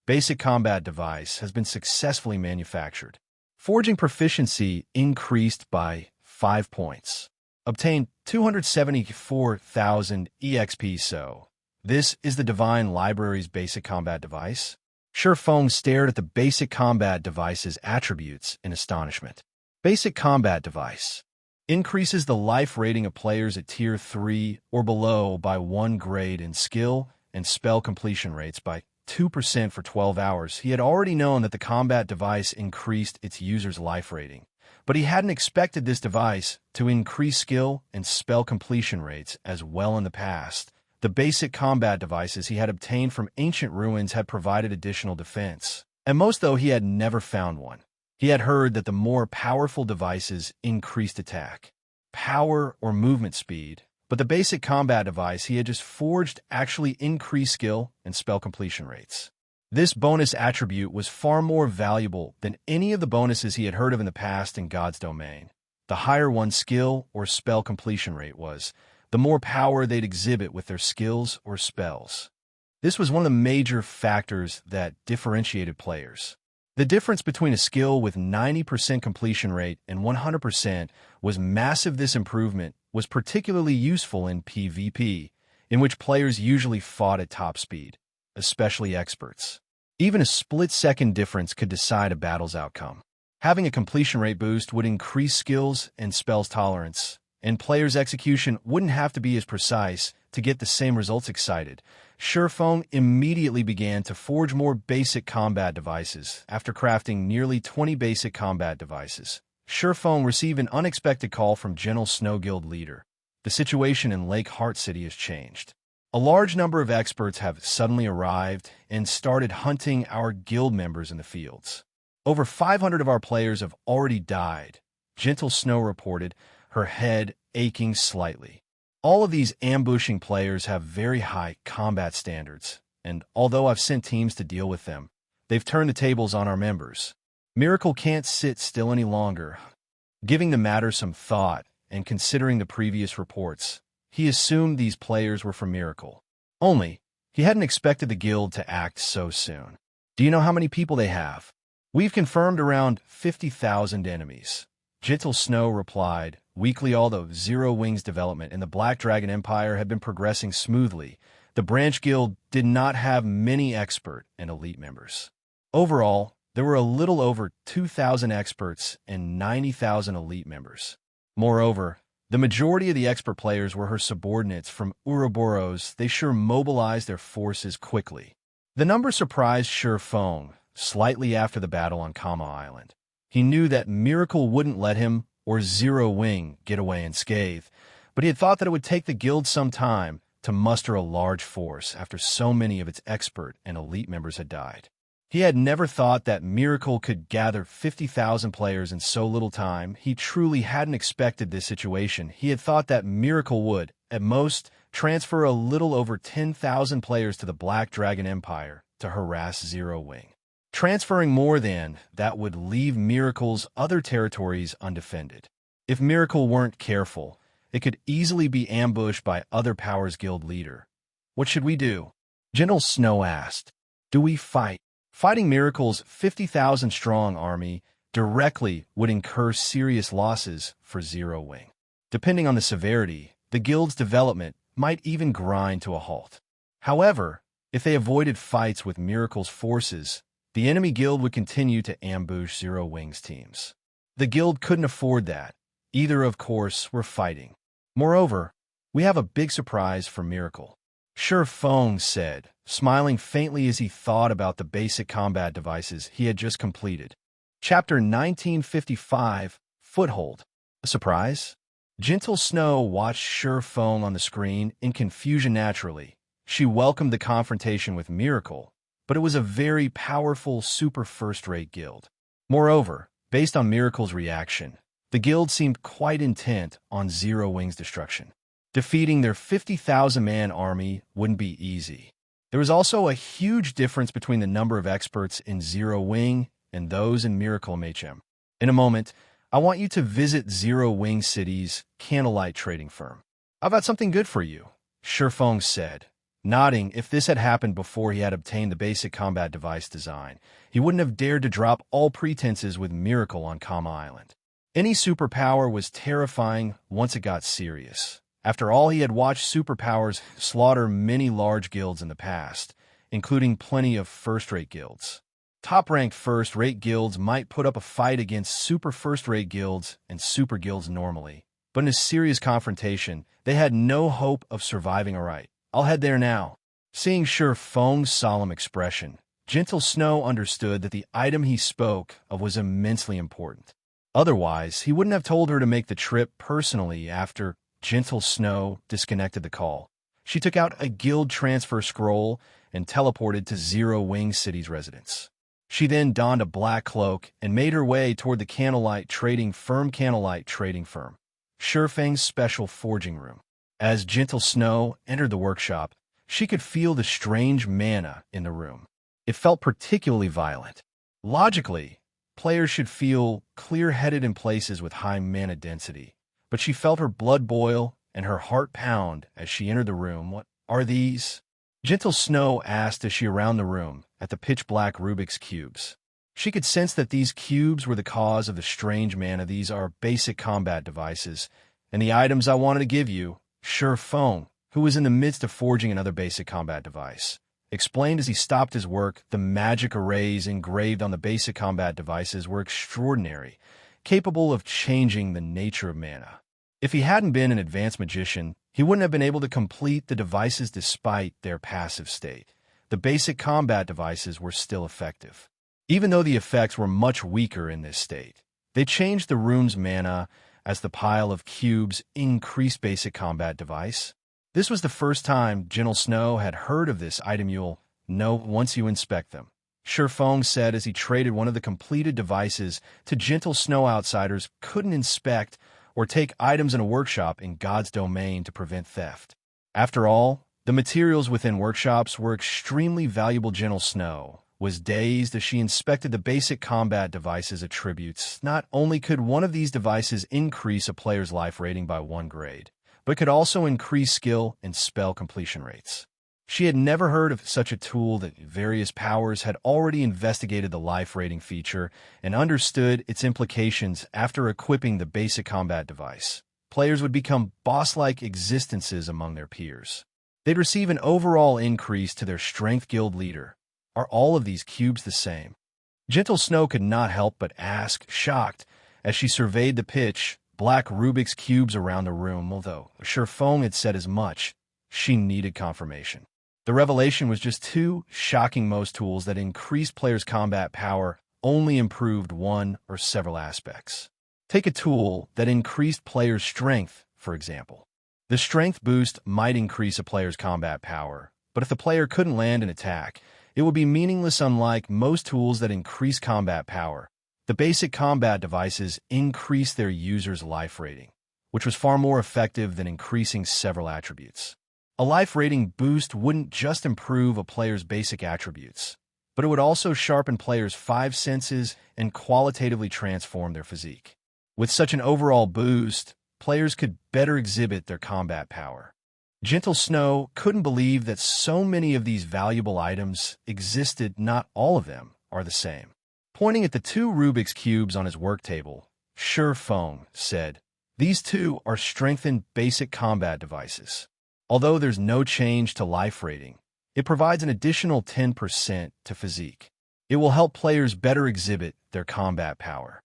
A: Basic combat device has been successfully manufactured. Forging proficiency increased by 5 points. Obtained 274,000 EXP. So, this is the Divine Library's basic combat device? Shifeng stared at the basic combat device's attributes in astonishment. Basic combat device increases the life rating of players at Tier 3 or below by 1 grade in skill and spell completion rates by 2% for 12 hours. He had already known that the combat device increased its user's life rating, but he hadn't expected this device to increase skill and spell completion rates as well in the past. The basic combat devices he had obtained from ancient ruins had provided additional defense, and most though he had never found one. He had heard that the more powerful devices increased attack, power, or movement speed, but the basic combat device he had just forged actually increased skill and spell completion rates. This bonus attribute was far more valuable than any of the bonuses he had heard of in the past in God's domain. The higher one's skill or spell completion rate was, the more power they'd exhibit with their skills or spells. This was one of the major factors that differentiated players. The difference between a skill with 90% completion rate and 100% was massive. This improvement was particularly useful in PvP, in which players usually fought at top speed, especially experts. Even a split-second difference could decide a battle's outcome. Having a completion rate boost would increase skills and spells tolerance, and players' execution wouldn't have to be as precise to get the same results. Excited, Shifeng immediately began to forge more basic combat devices. After crafting nearly 20 basic combat devices, Surefong received an unexpected call from Gentle Snow Guild leader. The situation in Lake Heart City has changed. A large number of experts have suddenly arrived and started hunting our guild members in the fields. Over 500 of our players have already died, Gentle Snow reported, her head aching slightly. All of these ambushing players have very high combat standards, and although I've sent teams to deal with them, they've turned the tables on our members. Miracle can't sit still any longer. Giving the matter some thought and considering the previous reports, he assumed these players were from Miracle. Only, he hadn't expected the guild to act so soon. Do you know how many people they have? We've confirmed around 50,000 enemies. Gentle Snow replied, weekly although Zero Wings development in the Black Dragon Empire had been progressing smoothly, the branch guild did not have many expert and elite members. Overall, there were a little over 2,000 experts and 90,000 elite members. Moreover, the majority of the expert players were her subordinates from Ouroboros. They sure mobilized their forces quickly. The number surprised Surefong slightly after the battle on Kama Island. He knew that Miracle wouldn't let him or Zero Wing get away unscathed, but he had thought that it would take the guild some time to muster a large force after so many of its expert and elite members had died. He had never thought that Miracle could gather 50,000 players in so little time. He truly hadn't expected this situation. He had thought that Miracle would, at most, transfer a little over 10,000 players to the Black Dragon Empire to harass Zero Wing. Transferring more than that would leave Miracle's other territories undefended. If Miracle weren't careful, it could easily be ambushed by other Powers Guild leader. What should we do? Gentle Snow asked. Do we fight? Fighting Miracle's 50,000-strong army directly would incur serious losses for Zero Wing. Depending on the severity, the guild's development might even grind to a halt. However, if they avoided fights with Miracle's forces, the enemy guild would continue to ambush Zero Wing's teams. The guild couldn't afford that. Either, of course, were fighting. Moreover, we have a big surprise for Miracle. Surefong said, smiling faintly as he thought about the basic combat devices he had just completed. Chapter 1955, Foothold. A surprise? Gentle Snow watched Surefong on the screen in confusion naturally. She welcomed the confrontation with Miracle, but it was a very powerful super-first-rate guild. Moreover, based on Miracle's reaction, the guild seemed quite intent on Zero Wing's destruction. Defeating their 50,000-man army wouldn't be easy. There was also a huge difference between the number of experts in Zero Wing and those in Miracle MHM. In a moment, I want you to visit Zero Wing City's Candlelight trading firm. I've got something good for you, Surefong said, nodding. If this had happened before he had obtained the basic combat device design, he wouldn't have dared to drop all pretenses with Miracle on Kama Island. Any superpower was terrifying once it got serious. After all, he had watched superpowers slaughter many large guilds in the past, including plenty of first-rate guilds. Top-ranked first-rate guilds might put up a fight against super first-rate guilds and super guilds normally, but in a serious confrontation, they had no hope of surviving aright. I'll head there now. Seeing Surefong's solemn expression, Gentle Snow understood that the item he spoke of was immensely important. Otherwise, he wouldn't have told her to make the trip personally. After Gentle Snow disconnected the call, she took out a guild transfer scroll and teleported to Zero Wing City's residence. She then donned a black cloak and made her way toward the Candlelight trading firm. Surefeng's special forging room. As Gentle Snow entered the workshop, she could feel the strange mana in the room. It felt particularly violent. Logically, players should feel clear-headed in places with high mana density, but she felt her blood boil and her heart pound as she entered the room. What are these? Gentle Snow asked as she around the room at the pitch-black Rubik's cubes. She could sense that these cubes were the cause of the strange mana. These are basic combat devices, and the items I wanted to give you, Surefong, who was in the midst of forging another basic combat device, explained as he stopped his work. The magic arrays engraved on the basic combat devices were extraordinary, capable of changing the nature of mana. If he hadn't been an advanced magician, he wouldn't have been able to complete the devices despite their passive state. The basic combat devices were still effective. Even though the effects were much weaker in this state, They changed the rune's mana as the pile of cubes increased basic combat device. This was the first time Gentle Snow had heard of this item. You'll know once you inspect them, Shurfong said as he traded one of the completed devices to Gentle Snow. Outsiders couldn't inspect or take items in a workshop in God's domain to prevent theft. After all, the materials within workshops were extremely valuable. Gentle Snow was dazed as she inspected the basic combat device's attributes. Not only could one of these devices increase a player's life rating by 1 grade, but could also increase skill and spell completion rates. She had never heard of such a tool. That various powers had already investigated the life rating feature and understood its implications. After equipping the basic combat device, players would become boss-like existences among their peers. They'd receive an overall increase to their strength. Guild leader, are all of these cubes the same? Gentle Snow could not help but ask, shocked, as she surveyed the pitch black Rubik's cubes around the room. Although Shurfong had said as much, she needed confirmation. The revelation was just too shocking. Most tools that increased players' combat power only improved one or several aspects. Take a tool that increased players' strength, for example. The strength boost might increase a player's combat power, but if the player couldn't land an attack, it would be meaningless. Unlike most tools that increase combat power, the basic combat devices increase their user's life rating, which was far more effective than increasing several attributes. A life rating boost wouldn't just improve a player's basic attributes, but it would also sharpen players' 5 senses and qualitatively transform their physique. With such an overall boost, players could better exhibit their combat power. Gentle Snow couldn't believe that so many of these valuable items existed. Not all of them are the same. Pointing at the 2 Rubik's cubes on his work table, Shurfong said, "These 2 are strengthened basic combat devices. Although there's no change to life rating, it provides an additional 10% to physique. It will help players better exhibit their combat power."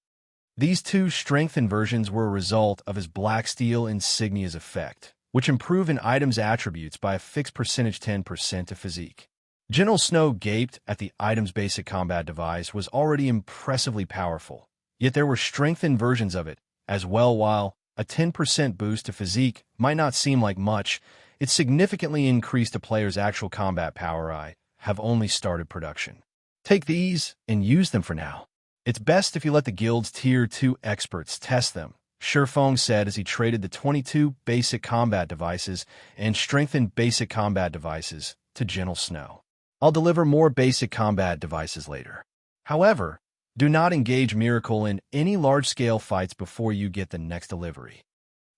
A: These 2 strengthened versions were a result of his Black Steel Insignia's effect, which improve an item's attributes by a fixed percentage 10% to physique. Gentle Snow gaped at the item's basic combat device was already impressively powerful, yet there were strengthened versions of it as well. While a 10% boost to physique might not seem like much, it significantly increased a player's actual combat power. I have only started production. Take these and use them for now. It's best if you let the guild's Tier 2 experts test them, Shurfong said as he traded the 22 basic combat devices and strengthened basic combat devices to Gentle Snow. "I'll deliver more basic combat devices later. However, do not engage Miracle in any large-scale fights before you get the next delivery."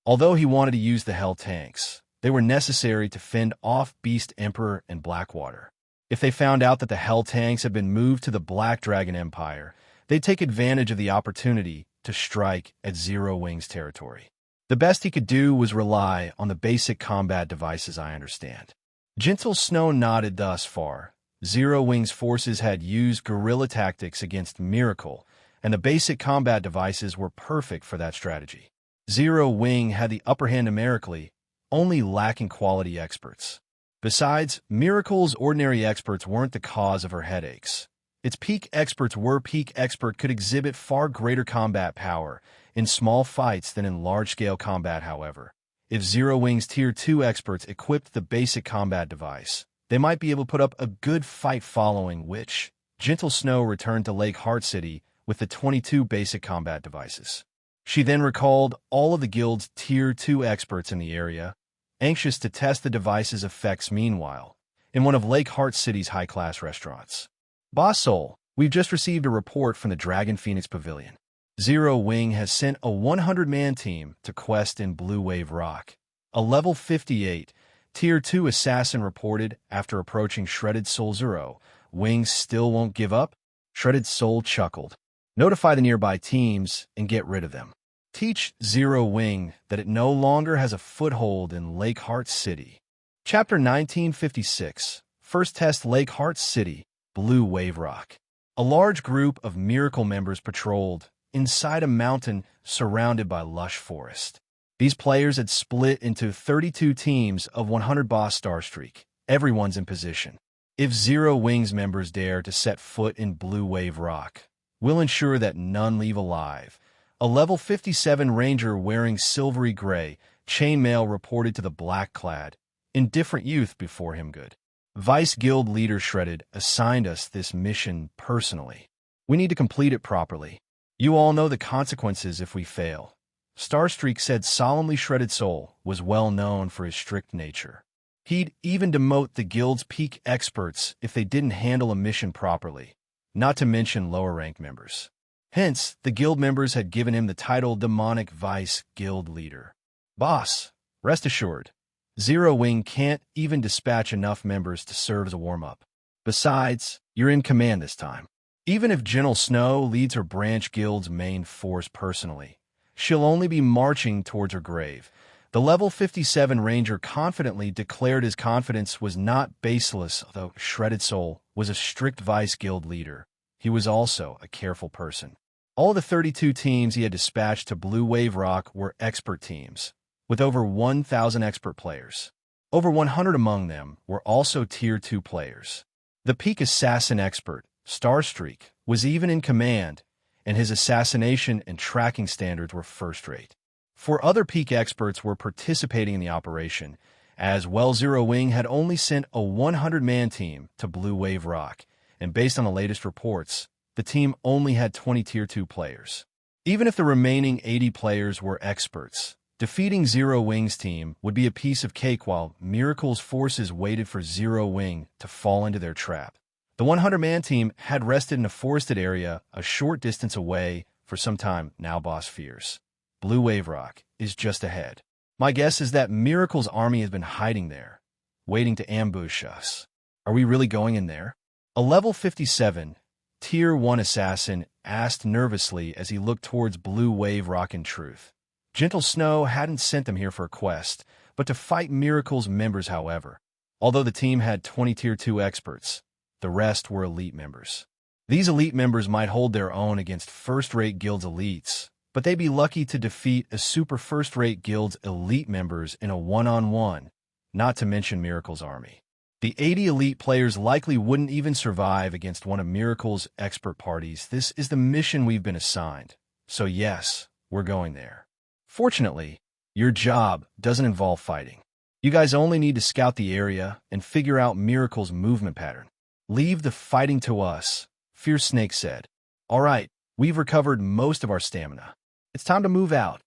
A: Although he wanted to use the Hell tanks, they were necessary to fend off Beast Emperor and Blackwater. If they found out that the Hell tanks had been moved to the Black Dragon Empire, they'd take advantage of the opportunity to strike at Zero Wings territory. The best he could do was rely on the basic combat devices. I understand. Gentle Snow nodded. Thus far, Zero Wings forces had used guerrilla tactics against Miracle, and the basic combat devices were perfect for that strategy. Zero Wing had the upper hand numerically, only lacking quality experts. Besides, Miracle's ordinary experts weren't the cause of her headaches. Its peak experts were. Peak expert could exhibit far greater combat power in small fights than in large-scale combat. However, if Zero Wing's Tier 2 experts equipped the basic combat device, they might be able to put up a good fight, following which Gentle Snow returned to Lake Heart City with the 22 basic combat devices. She then recalled all of the guild's Tier 2 experts in the area, anxious to test the device's effects. Meanwhile, in one of Lake Heart City's high-class restaurants, "Boss Soul, we've just received a report from the Dragon Phoenix Pavilion. Zero Wing has sent a 100-man team to quest in Blue Wave Rock. A level 58, Tier 2 assassin reported after approaching Shredded Soul. Zero Wing still won't give up?" Shredded Soul chuckled. "Notify the nearby teams and get rid of them. Teach Zero Wing that it no longer has a foothold in Lake Heart City." Chapter 1956. First Test. Lake Heart City, Blue Wave Rock. A large group of Miracle members patrolled inside a mountain surrounded by lush forest. These players had split into 32 teams of 100 boss star streak. Everyone's in position. If Zero Wings members dare to set foot in Blue Wave Rock, we'll ensure that none leave alive. A level 57 ranger wearing silvery gray chainmail reported to the black-clad, indifferent youth before him. Good. Vice Guild leader Shredded assigned us this mission personally. We need to complete it properly. You all know the consequences if we fail. Starstreak said solemnly. Shredded Soul was well known for his strict nature. He'd even demote the guild's peak experts if they didn't handle a mission properly, not to mention lower-ranked members. Hence, the guild members had given him the title Demonic Vice Guild Leader. Boss, rest assured, Zero Wing can't even dispatch enough members to serve as a warm-up. Besides, you're in command this time. Even if Gentle Snow leads her branch guild's main force personally, she'll only be marching towards her grave. The level 57 ranger confidently declared his confidence was not baseless. Although Shredded Soul was a strict vice guild leader, he was also a careful person. All the 32 teams he had dispatched to Blue Wave Rock were expert teams, with over 1,000 expert players. Over 100 among them were also Tier 2 players. The peak assassin expert, Starstreak, was even in command, and his assassination and tracking standards were first-rate. 4 other peak experts were participating in the operation, as well. Zero Wing had only sent a 100-man team to Blue Wave Rock, and based on the latest reports, the team only had 20 Tier 2 players. Even if the remaining 80 players were experts, defeating Zero Wing's team would be a piece of cake while Miracle's forces waited for Zero Wing to fall into their trap. The 100-man team had rested in a forested area a short distance away for some time now. Boss fears Blue Wave Rock is just ahead. My guess is that Miracle's army has been hiding there, waiting to ambush us. Are we really going in there? A level 57, Tier 1 assassin asked nervously as he looked towards Blue Wave Rock. In truth, Gentle Snow hadn't sent them here for a quest, but to fight Miracle's members. However, although the team had 20 Tier 2 experts, the rest were elite members. These elite members might hold their own against first-rate guild's elites, but they'd be lucky to defeat a super-first-rate guild's elite members in a one-on-one, not to mention Miracle's army. The 80 elite players likely wouldn't even survive against one of Miracle's expert parties. This is the mission we've been assigned, so yes, we're going there. Fortunately, your job doesn't involve fighting. You guys only need to scout the area and figure out Miracle's movement pattern. Leave the fighting to us, Fierce Snake said. All right, we've recovered most of our stamina. It's time to move out.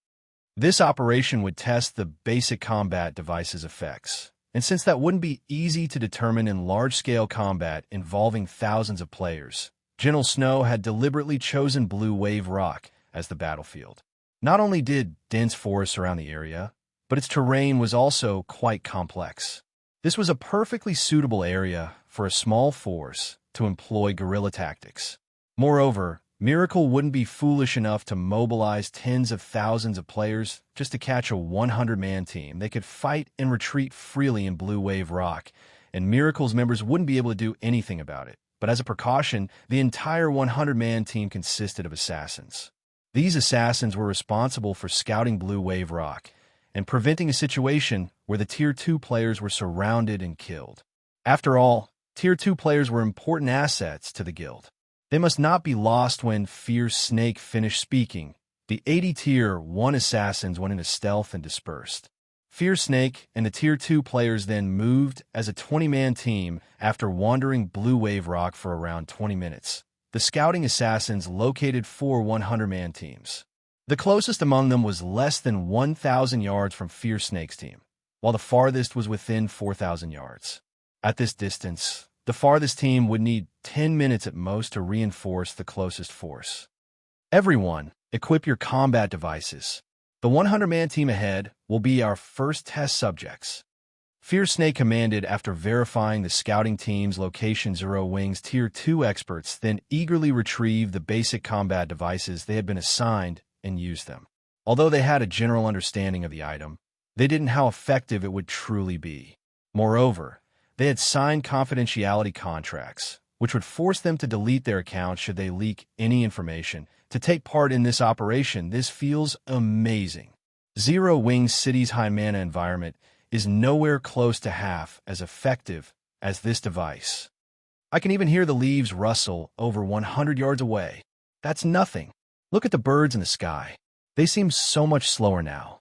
A: This operation would test the basic combat device's effects, and since that wouldn't be easy to determine in large-scale combat involving thousands of players, Gentle Snow had deliberately chosen Blue Wave Rock as the battlefield. Not only did dense forests surround the area, but its terrain was also quite complex. This was a perfectly suitable area for a small force to employ guerrilla tactics. Moreover, Miracle wouldn't be foolish enough to mobilize tens of thousands of players just to catch a 100-man team. They could fight and retreat freely in Blue Wave Rock, and Miracle's members wouldn't be able to do anything about it. But as a precaution, the entire 100-man team consisted of assassins. These assassins were responsible for scouting Blue Wave Rock and preventing a situation where the Tier 2 players were surrounded and killed. After all, Tier 2 players were important assets to the guild. They must not be lost. When Fierce Snake finished speaking, the 80 Tier 1 assassins went into stealth and dispersed. Fierce Snake and the Tier 2 players then moved as a 20-man team after wandering Blue Wave Rock for around 20 minutes. The scouting assassins located 4 100-man teams. The closest among them was less than 1,000 yards from Fierce Snake's team, while the farthest was within 4,000 yards. At this distance, the farthest team would need 10 minutes at most to reinforce the closest force. Everyone, equip your combat devices. The 100-man team ahead will be our first test subjects. Fierce Snake commanded after verifying the scouting team's location. Zero Wing's Tier 2 experts then eagerly retrieved the basic combat devices they had been assigned and used them. Although they had a general understanding of the item, they didn't know how effective it would truly be. Moreover, they had signed confidentiality contracts, which would force them to delete their accounts should they leak any information. To take part in this operation, this feels amazing. Zero Wing's city's high mana environment is nowhere close to half as effective as this device. I can even hear the leaves rustle over 100 yards away. That's nothing. Look at the birds in the sky. They seemed so much slower now.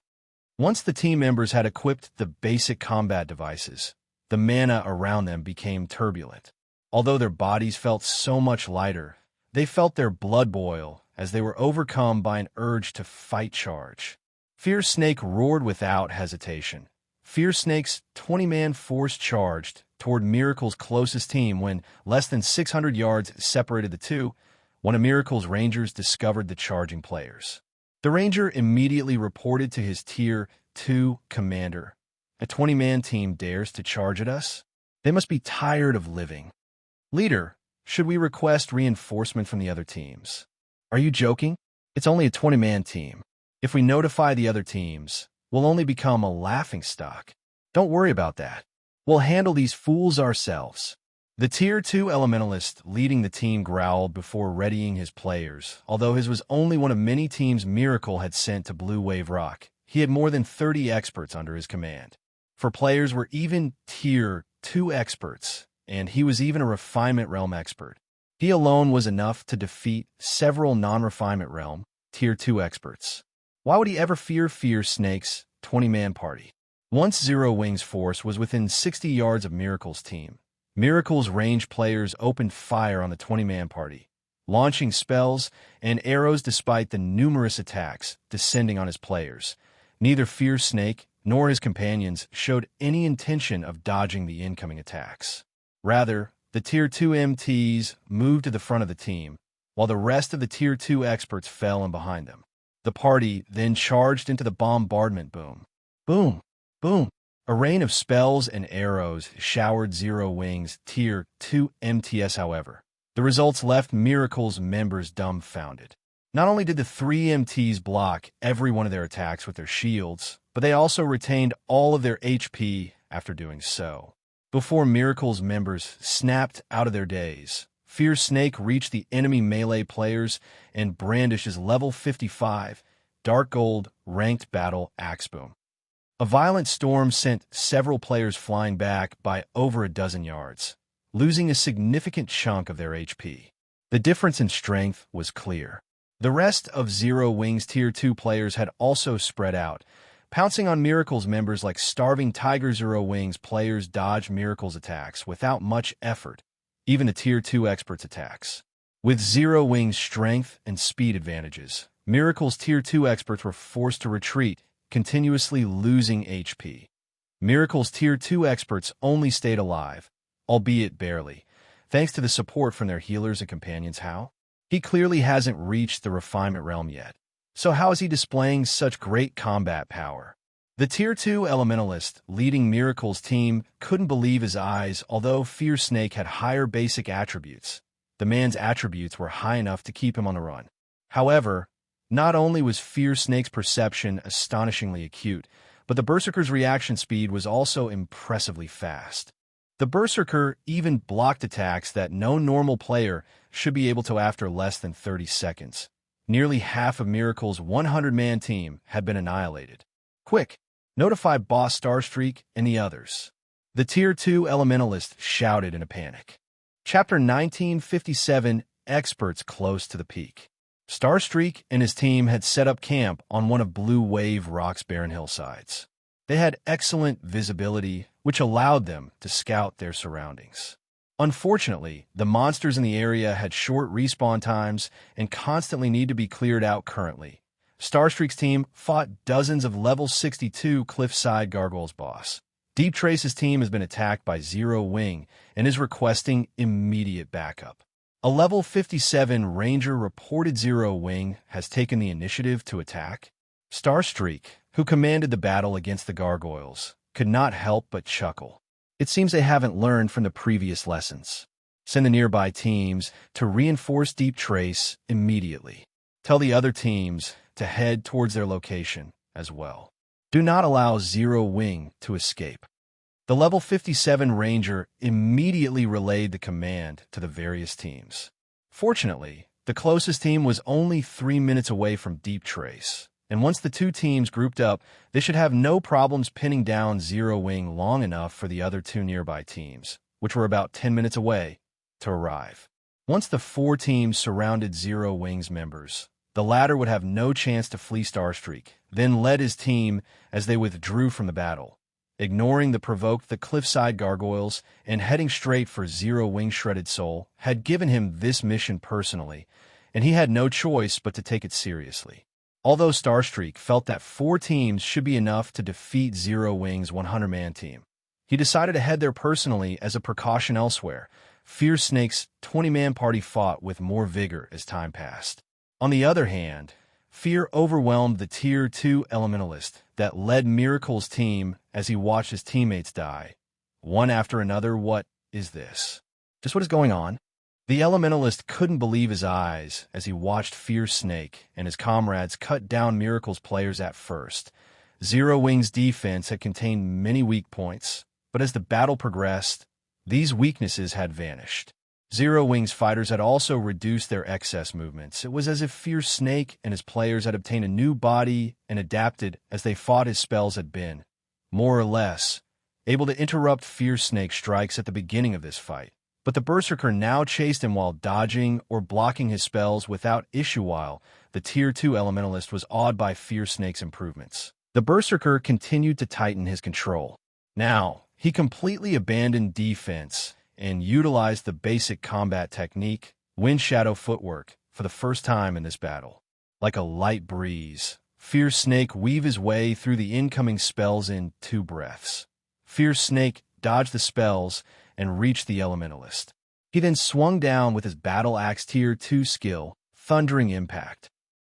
A: Once the team members had equipped the basic combat devices, the mana around them became turbulent. Although their bodies felt so much lighter, they felt their blood boil as they were overcome by an urge to fight charge. Fierce Snake roared without hesitation. Fierce Snake's 20-man force charged toward Miracle's closest team when less than 600 yards separated the two. One of Miracle's Rangers discovered the charging players. The Ranger immediately reported to his Tier 2 commander. A 20-man team dares to charge at us? They must be tired of living. Leader, should we request reinforcement from the other teams? Are you joking? It's only a 20-man team. If we notify the other teams, we'll only become a laughingstock. Don't worry about that. We'll handle these fools ourselves. The Tier 2 Elementalist leading the team growled before readying his players. Although his was only one of many teams Miracle had sent to Blue Wave Rock, he had more than 30 experts under his command. For players were even Tier 2 experts, and he was even a Refinement Realm expert. He alone was enough to defeat several non-Refinement Realm Tier 2 experts. Why would he ever fear Fierce Snake's 20-man party? Once Zero Wing's force was within 60 yards of Miracle's team, Miracle's range players opened fire on the 20-man party, launching spells and arrows despite the numerous attacks descending on his players. Neither Fierce Snake nor his companions showed any intention of dodging the incoming attacks. Rather, the Tier 2 MTs moved to the front of the team, while the rest of the Tier 2 experts fell in behind them. The party then charged into the bombardment boom. Boom! Boom! A rain of spells and arrows showered Zero Wing's Tier 2 MTS, however. The results left Miracle's members dumbfounded. Not only did the 3 MTs block every one of their attacks with their shields, but they also retained all of their HP after doing so. Before Miracle's members snapped out of their daze, Fierce Snake reached the enemy melee players and brandished his level 55 Dark Gold ranked battle axe boom. A violent storm sent several players flying back by over a dozen yards, losing a significant chunk of their HP. The difference in strength was clear. The rest of Zero Wing's Tier 2 players had also spread out, pouncing on Miracle's members like starving tiger. Zero Wing's players dodged Miracle's attacks without much effort, even the Tier 2 experts' attacks. With Zero Wing's strength and speed advantages, Miracle's Tier 2 experts were forced to retreat, continuously losing HP. Miracle's Tier 2 experts only stayed alive, albeit barely, thanks to the support from their healers and companions. How? He clearly hasn't reached the Refinement Realm yet. So how is he displaying such great combat power? The Tier 2 Elementalist leading Miracle's team couldn't believe his eyes. Although Fierce Snake had higher basic attributes, the man's attributes were high enough to keep him on the run. However, not only was Fierce Snake's perception astonishingly acute, but the Berserker's reaction speed was also impressively fast. The Berserker even blocked attacks that no normal player should be able to after less than 30 seconds. Nearly half of Miracle's 100-man team had been annihilated. Quick, notify Boss Starstreak and the others. The Tier 2 Elementalist shouted in a panic. Chapter 1957, Experts Close to the Peak. Starstreak and his team had set up camp on one of Blue Wave Rock's barren hillsides. They had excellent visibility, which allowed them to scout their surroundings. Unfortunately, the monsters in the area had short respawn times and constantly need to be cleared out currently. Starstreak's team fought dozens of level 62 Cliffside Gargoyles boss. Deep Trace's team has been attacked by Zero Wing and is requesting immediate backup. A level 57 Ranger reported Zero Wing has taken the initiative to attack. Starstreak, who commanded the battle against the Gargoyles, could not help but chuckle. It seems they haven't learned from the previous lessons. Send the nearby teams to reinforce Deep Trace immediately. Tell the other teams to head towards their location as well. Do not allow Zero Wing to escape. The level 57 Ranger immediately relayed the command to the various teams. Fortunately, the closest team was only 3 minutes away from Deep Trace, and once the two teams grouped up, they should have no problems pinning down Zero Wing long enough for the other two nearby teams, which were about 10 minutes away, to arrive. Once the 4 teams surrounded Zero Wing's members, The latter would have no chance to flee Starstreak, then led his team as they withdrew from the battle, ignoring the provoked the cliffside gargoyles and heading straight for Zero-Wing Shredded Soul had given him this mission personally, and he had no choice but to take it seriously. Although Starstreak felt that 4 teams should be enough to defeat Zero-Wing's 100-man team, he decided to head there personally as a precaution elsewhere. Fierce Snake's 20-man party fought with more vigor as time passed. On the other hand, fear overwhelmed the Tier 2 Elementalist that led Miracle's team as he watched his teammates die, one after another. What is this? Just what is going on? The Elementalist couldn't believe his eyes as he watched Fierce Snake and his comrades cut down Miracle's players at first. Zero-Wing's defense had contained many weak points, but as the battle progressed, these weaknesses had vanished. Zero-Wing's fighters had also reduced their excess movements. It was as if Fierce Snake and his players had obtained a new body and adapted as they fought. His spells had been, more or less, able to interrupt Fierce Snake's strikes at the beginning of this fight. But the Berserker now chased him while dodging or blocking his spells without issue, while the Tier 2 Elementalist was awed by Fierce Snake's improvements. The Berserker continued to tighten his control. Now, he completely abandoned defense and utilized the basic combat technique, Wind Shadow Footwork, for the first time in this battle. Like a light breeze, Fierce Snake weaved his way through the incoming spells in 2 breaths. Fierce Snake dodged the spells and reached the Elementalist. He then swung down with his Battle Axe Tier 2 skill, Thundering Impact.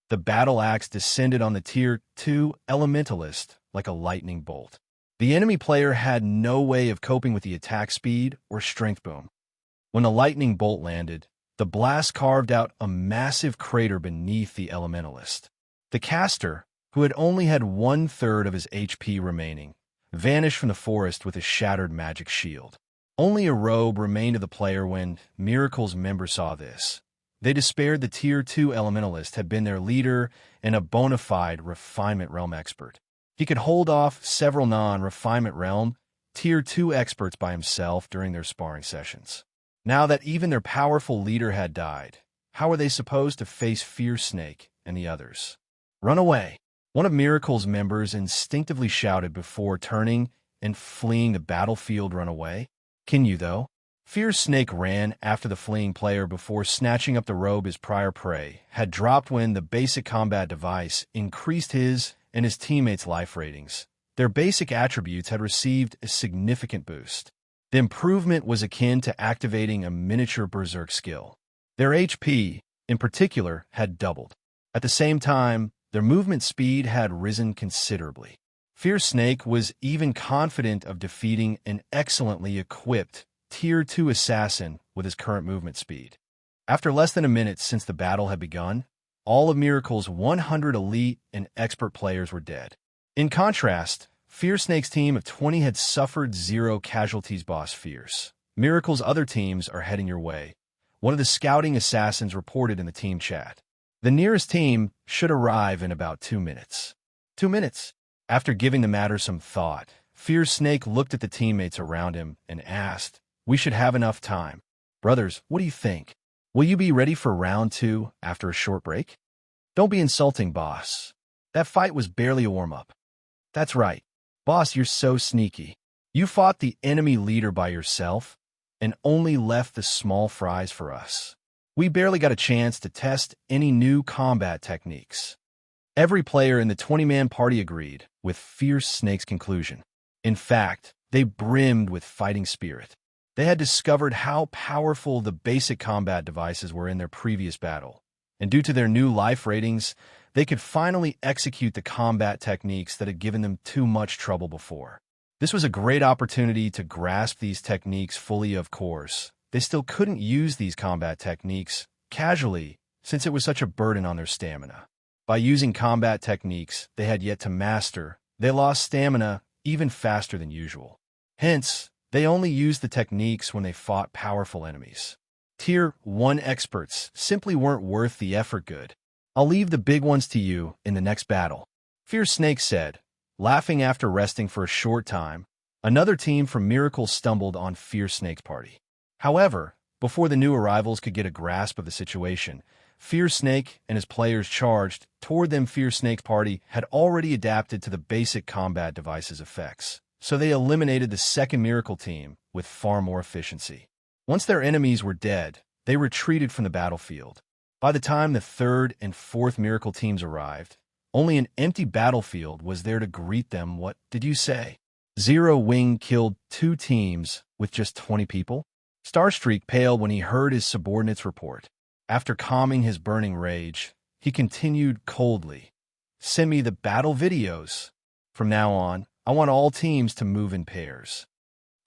A: The Battle Axe descended on the Tier 2 Elementalist like a lightning bolt. The enemy player had no way of coping with the attack speed or strength boom. When the lightning bolt landed, the blast carved out a massive crater beneath the Elementalist. The caster, who had only had 1/3 of his HP remaining, vanished from the forest with a shattered magic shield. Only a robe remained of the player when Miracle's members saw this. They despaired. The Tier 2 Elementalist had been their leader and a bona fide Refinement Realm expert. He could hold off several non-Refinement Realm Tier 2 experts by himself during their sparring sessions. Now that even their powerful leader had died, how were they supposed to face Fierce Snake and the others? "Run away!" one of Miracle's members instinctively shouted before turning and fleeing the battlefield. "Run away? Can you, though?" Fierce Snake ran after the fleeing player before snatching up the robe his prior prey had dropped when the basic combat device increased his and his teammates' life ratings. Their basic attributes had received a significant boost. The improvement was akin to activating a miniature berserk skill. Their HP, in particular, had doubled. At the same time, their movement speed had risen considerably. Fierce Snake was even confident of defeating an excellently equipped Tier 2 assassin with his current movement speed. After less than a minute since the battle had begun, all of Miracle's 100 elite and expert players were dead. In contrast, Fierce Snake's team of 20 had suffered 0 casualties. Boss Fierce, Miracle's other teams are heading your way, one of the scouting assassins reported in the team chat. The nearest team should arrive in about 2 minutes. 2 minutes? After giving the matter some thought, Fierce Snake looked at the teammates around him and asked, "We should have enough time. Brothers, what do you think? Will you be ready for round 2 after a short break?" "Don't be insulting, boss. That fight was barely a warm-up." "That's right. Boss, you're so sneaky. You fought the enemy leader by yourself and only left the small fries for us. We barely got a chance to test any new combat techniques." Every player in the 20-man party agreed with Fierce Snake's conclusion. In fact, they brimmed with fighting spirit. They had discovered how powerful the basic combat devices were in their previous battle, and due to their new life ratings, they could finally execute the combat techniques that had given them too much trouble before. This was a great opportunity to grasp these techniques fully. Of course, they still couldn't use these combat techniques casually since it was such a burden on their stamina. By using combat techniques they had yet to master, they lost stamina even faster than usual. Hence, they only used the techniques when they fought powerful enemies. Tier 1 experts simply weren't worth the effort. "Good. I'll leave the big ones to you in the next battle," Fierce Snake said, laughing after resting for a short time. Another team from Miracle stumbled on Fierce Snake's party. However, before the new arrivals could get a grasp of the situation, Fear Snake and his players charged toward them. Fear Snake's party had already adapted to the basic combat device's effects, so they eliminated the second miracle team with far more efficiency. Once their enemies were dead, they retreated from the battlefield. By the time the third and fourth miracle teams arrived, only an empty battlefield was there to greet them. What did you say? Zero Wing killed 2 teams with just 20 people? Starstreak paled when he heard his subordinate's report. After calming his burning rage, he continued coldly. Send me the battle videos. From now on, I want all teams to move in pairs.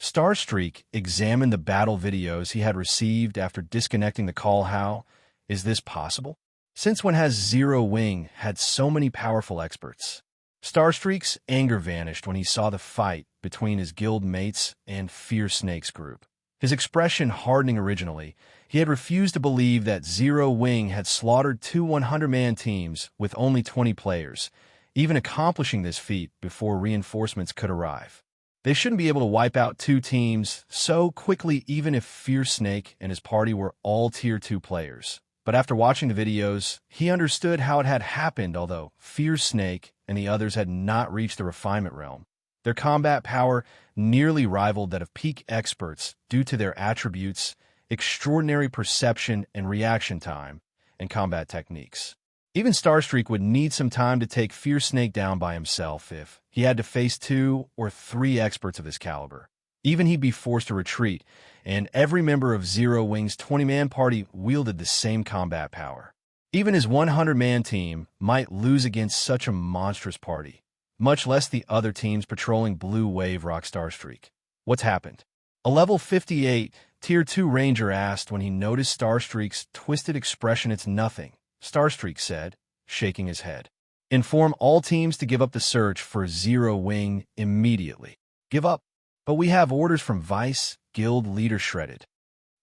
A: Starstreak examined the battle videos he had received after disconnecting the call. How is this possible? Since when has Zero Wing had so many powerful experts? Starstreak's anger vanished when he saw the fight between his guild mates and Fear Snake's group. His expression hardening. Originally, he had refused to believe that Zero Wing had slaughtered 2 100-man teams with only 20 players, even accomplishing this feat before reinforcements could arrive. They shouldn't be able to wipe out 2 teams so quickly, even if Fear Snake and his party were all Tier 2 players. But after watching the videos, he understood how it had happened. Although Fear Snake and the others had not reached the refinement realm, their combat power nearly rivaled that of peak experts due to their attributes, extraordinary perception and reaction time, and combat techniques. Even Starstreak would need some time to take Fear Snake down by himself if he had to face 2 or 3 experts of his caliber. Even he'd be forced to retreat, and every member of Zero Wing's 20-man party wielded the same combat power. Even his 100-man team might lose against such a monstrous party, much less the other teams patrolling Blue Wave Rock. Starstreak. What's happened? A level 58 Tier 2 Ranger asked when he noticed Starstreak's twisted expression. It's nothing, Starstreak said, shaking his head. Inform all teams to give up the search for Zero Wing immediately. Give up? But we have orders from Vice Guild Leader Shredded.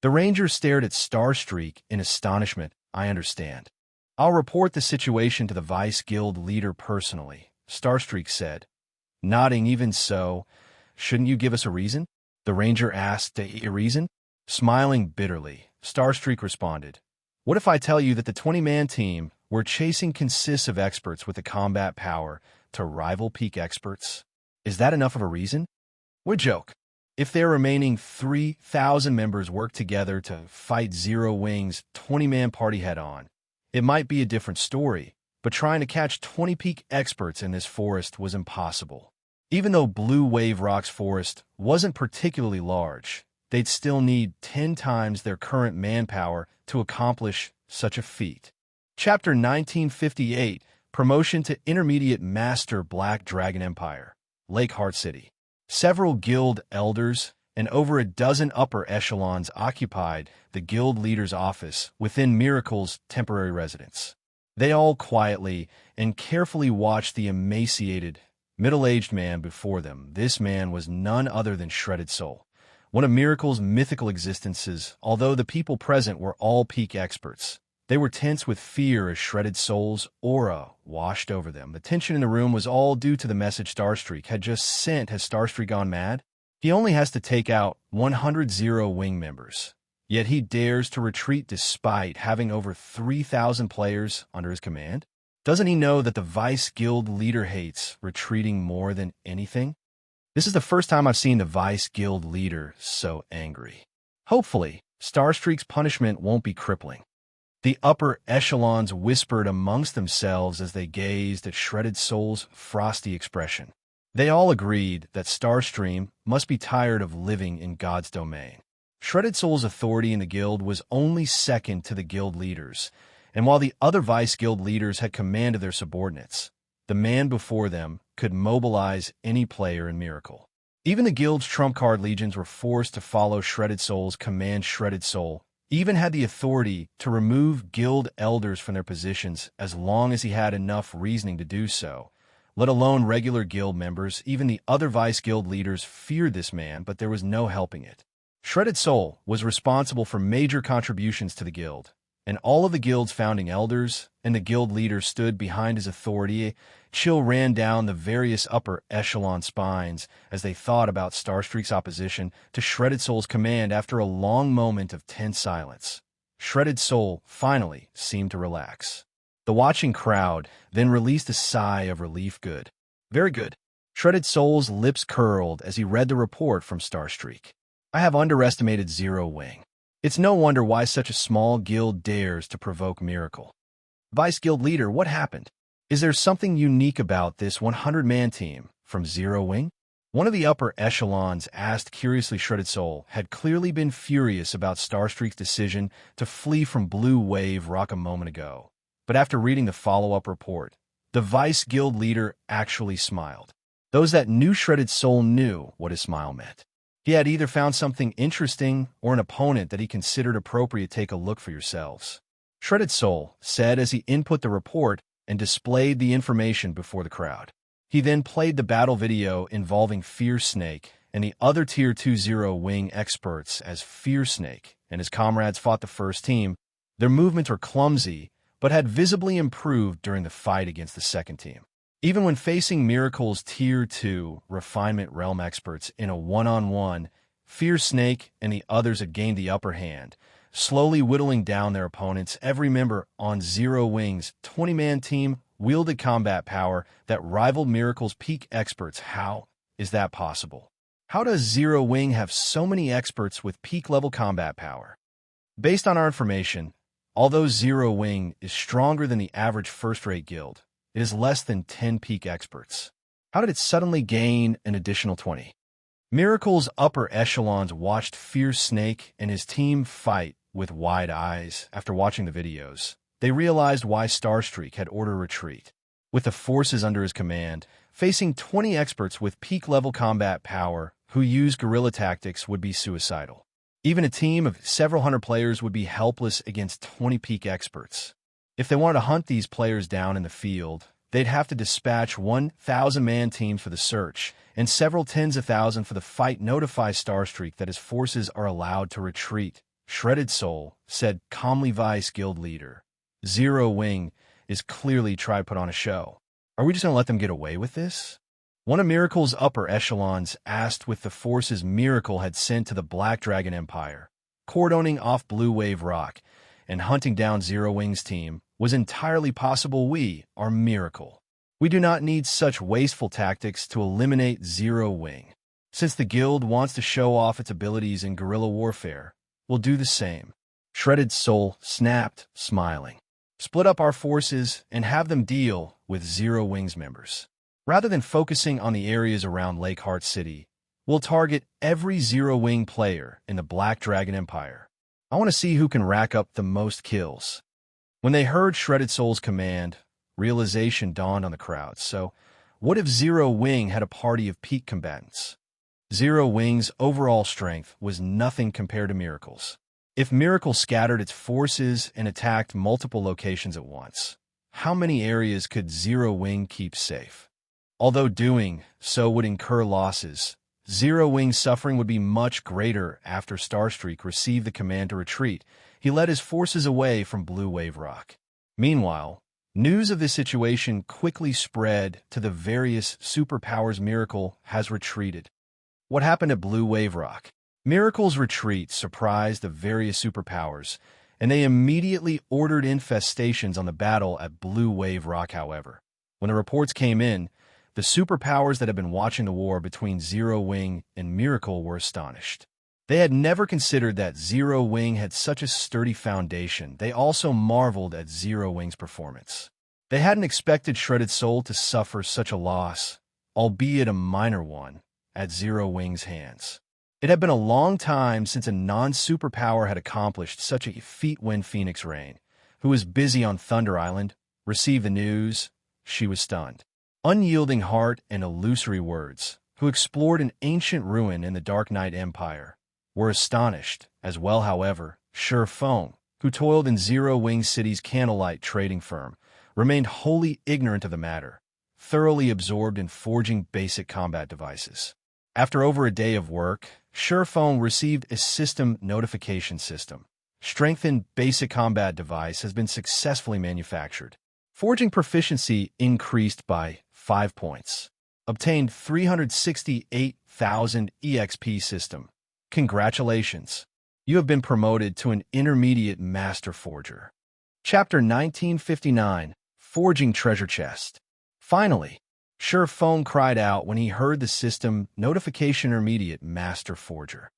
A: The Ranger stared at Starstreak in astonishment. I understand. I'll report the situation to the Vice Guild Leader personally, Starstreak said, nodding. Even so, shouldn't you give us a reason? The Ranger asked. A reason? Smiling bitterly, Starstreak responded. What if I tell you that the 20-man team we're chasing consists of experts with the combat power to rival peak experts? Is that enough of a reason? We joke. If their remaining 3,000 members work together to fight Zero Wing's 20-man party head-on, it might be a different story, but trying to catch 20 peak experts in this forest was impossible. Even though Blue Wave Rock's forest wasn't particularly large, they'd still need 10 times their current manpower to accomplish such a feat. Chapter 1958, Promotion to Intermediate Master. Black Dragon Empire, Lakeheart City. Several guild elders and over a dozen upper echelons occupied the guild leader's office within Miracle's temporary residence. They all quietly and carefully watched the emaciated, middle-aged man before them. This man was none other than Shredded Soul, one of Miracle's mythical existences. Although the people present were all peak experts, they were tense with fear as Shredded Soul's aura washed over them. The tension in the room was all due to the message Starstreak had just sent. Has Starstreak gone mad? He only has to take out 100 Zero Wing members, yet he dares to retreat despite having over 3,000 players under his command? Doesn't he know that the Vice Guild Leader hates retreating more than anything? This is the first time I've seen the Vice Guild Leader so angry. Hopefully, Starstreak's punishment won't be crippling. The upper echelons whispered amongst themselves as they gazed at Shredded Soul's frosty expression. They all agreed that Starstream must be tired of living in God's domain. Shredded Soul's authority in the guild was only second to the guild leaders, and while the other Vice Guild leaders had command of their subordinates, the man before them could mobilize any player in Miracle. Even the guild's trump card legions were forced to follow Shredded Soul's command. Shredded Soul even had the authority to remove guild elders from their positions as long as he had enough reasoning to do so, let alone regular guild members. Even the other Vice Guild leaders feared this man, but there was no helping it. Shredded Soul was responsible for major contributions to the guild, and all of the guild's founding elders and the guild leaders stood behind his authority. Chill ran down the various upper echelon spines as they thought about Starstreak's opposition to Shredded Soul's command. After a long moment of tense silence, Shredded Soul finally seemed to relax. The watching crowd then released a sigh of relief. Good. Very good. Shredded Soul's lips curled as he read the report from Starstreak. I have underestimated Zero Wing. It's no wonder why such a small guild dares to provoke Miracle. Vice Guild Leader, what happened? Is there something unique about this 100-man team from Zero Wing? One of the upper echelons asked curiously. Shredded Soul had clearly been furious about Starstreak's decision to flee from Blue Wave Rock a moment ago. But after reading the follow-up report, the Vice Guild Leader actually smiled. Those that knew Shredded Soul knew what his smile meant. He had either found something interesting or an opponent that he considered appropriate. Take a look for yourselves, Shredded Soul said as he input the report and displayed the information before the crowd. He then played the battle video involving Fear Snake and the other Tier 2 Zero Wing experts as Fear Snake and his comrades fought the first team. Their movements were clumsy, but had visibly improved during the fight against the second team. Even when facing Miracle's Tier 2 Refinement Realm experts in a one-on-one, Fear Snake and the others had gained the upper hand, slowly whittling down their opponents. Every member on Zero Wing's 20-man team wielded combat power that rivaled Miracle's peak experts. How is that possible? How does Zero Wing have so many experts with peak-level combat power? Based on our information, although Zero Wing is stronger than the average first-rate guild, it is less than 10 peak experts. How did it suddenly gain an additional 20? Miracle's upper echelons watched Fear Snake and his team fight with wide eyes. After watching the videos, they realized why Starstreak had ordered a retreat. With the forces under his command, facing 20 experts with peak-level combat power who use guerrilla tactics would be suicidal. Even a team of several hundred players would be helpless against 20 peak experts. If they wanted to hunt these players down in the field, they'd have to dispatch 1,000-man teams for the search and several tens of thousands for the fight. Notify Starstreak that his forces are allowed to retreat, Shredded Soul said calmly. Vice Guild Leader Zero Wing is clearly trying to put on a show. Are we just going to let them get away with this? One of Miracle's upper echelons asked. With the forces Miracle had sent to the Black Dragon Empire, cordoning off Blue Wave Rock and hunting down Zero Wing's team was entirely possible. We are Miracle. We do not need such wasteful tactics to eliminate Zero Wing. Since the guild wants to show off its abilities in guerrilla warfare, we'll do the same. Shredded Soul snapped, smiling. Split up our forces and have them deal with Zero Wing's members. Rather than focusing on the areas around Lakeheart City, we'll target every Zero Wing player in the Black Dragon Empire. I want to see who can rack up the most kills. When they heard Shredded Soul's command, realization dawned on the crowd. So, what if Zero Wing had a party of peak combatants? Zero Wing's overall strength was nothing compared to Miracle's. If Miracle scattered its forces and attacked multiple locations at once, how many areas could Zero Wing keep safe? Although doing so would incur losses, Zero Wing's suffering would be much greater. After Starstreak received the command to retreat, he led his forces away from Blue Wave Rock. Meanwhile, news of this situation quickly spread to the various superpowers. Miracle has retreated. What happened at Blue Wave Rock? Miracle's retreat surprised the various superpowers, and they immediately ordered infestations on the battle at Blue Wave Rock. However, when the reports came in, the superpowers that had been watching the war between Zero Wing and Miracle were astonished. They had never considered that Zero Wing had such a sturdy foundation. They also marveled at Zero Wing's performance. They hadn't expected Shredded Soul to suffer such a loss, albeit a minor one, at Zero Wing's hands. It had been a long time since a non-superpower had accomplished such a feat. When Phoenix Rain, who was busy on Thunder Island, received the news, she was stunned. Unyielding Heart and Illusory Words, who explored an ancient ruin in the Dark Knight Empire, were astonished as well. However, Feng, who toiled in Zero Wing City's Candlelight trading firm, remained wholly ignorant of the matter, thoroughly absorbed in forging basic combat devices. After over a day of work, Feng received a system notification system. Strengthened basic combat device has been successfully manufactured. Forging proficiency increased by 5 points. Obtained 368,000 EXP system. Congratulations. You have been promoted to an intermediate master forger. Chapter 1959, Forging Treasure Chest. Finally, Sure Fong cried out when he heard the system notification intermediate master forger.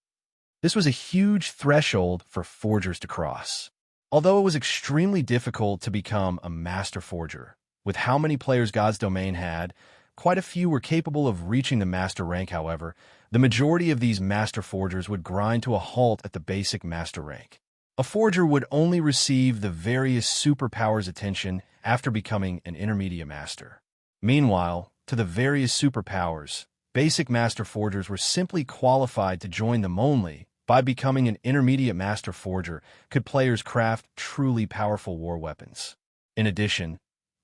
A: This was a huge threshold for forgers to cross. Although it was extremely difficult to become a master forger, with how many players God's Domain had, quite a few were capable of reaching the master rank. However, the majority of these master forgers would grind to a halt at the basic master rank. A forger would only receive the various superpowers attention after becoming an intermediate master. Meanwhile, to the various superpowers, basic master forgers were simply qualified to join them. Only by becoming an intermediate master forger could players craft truly powerful war weapons. In addition,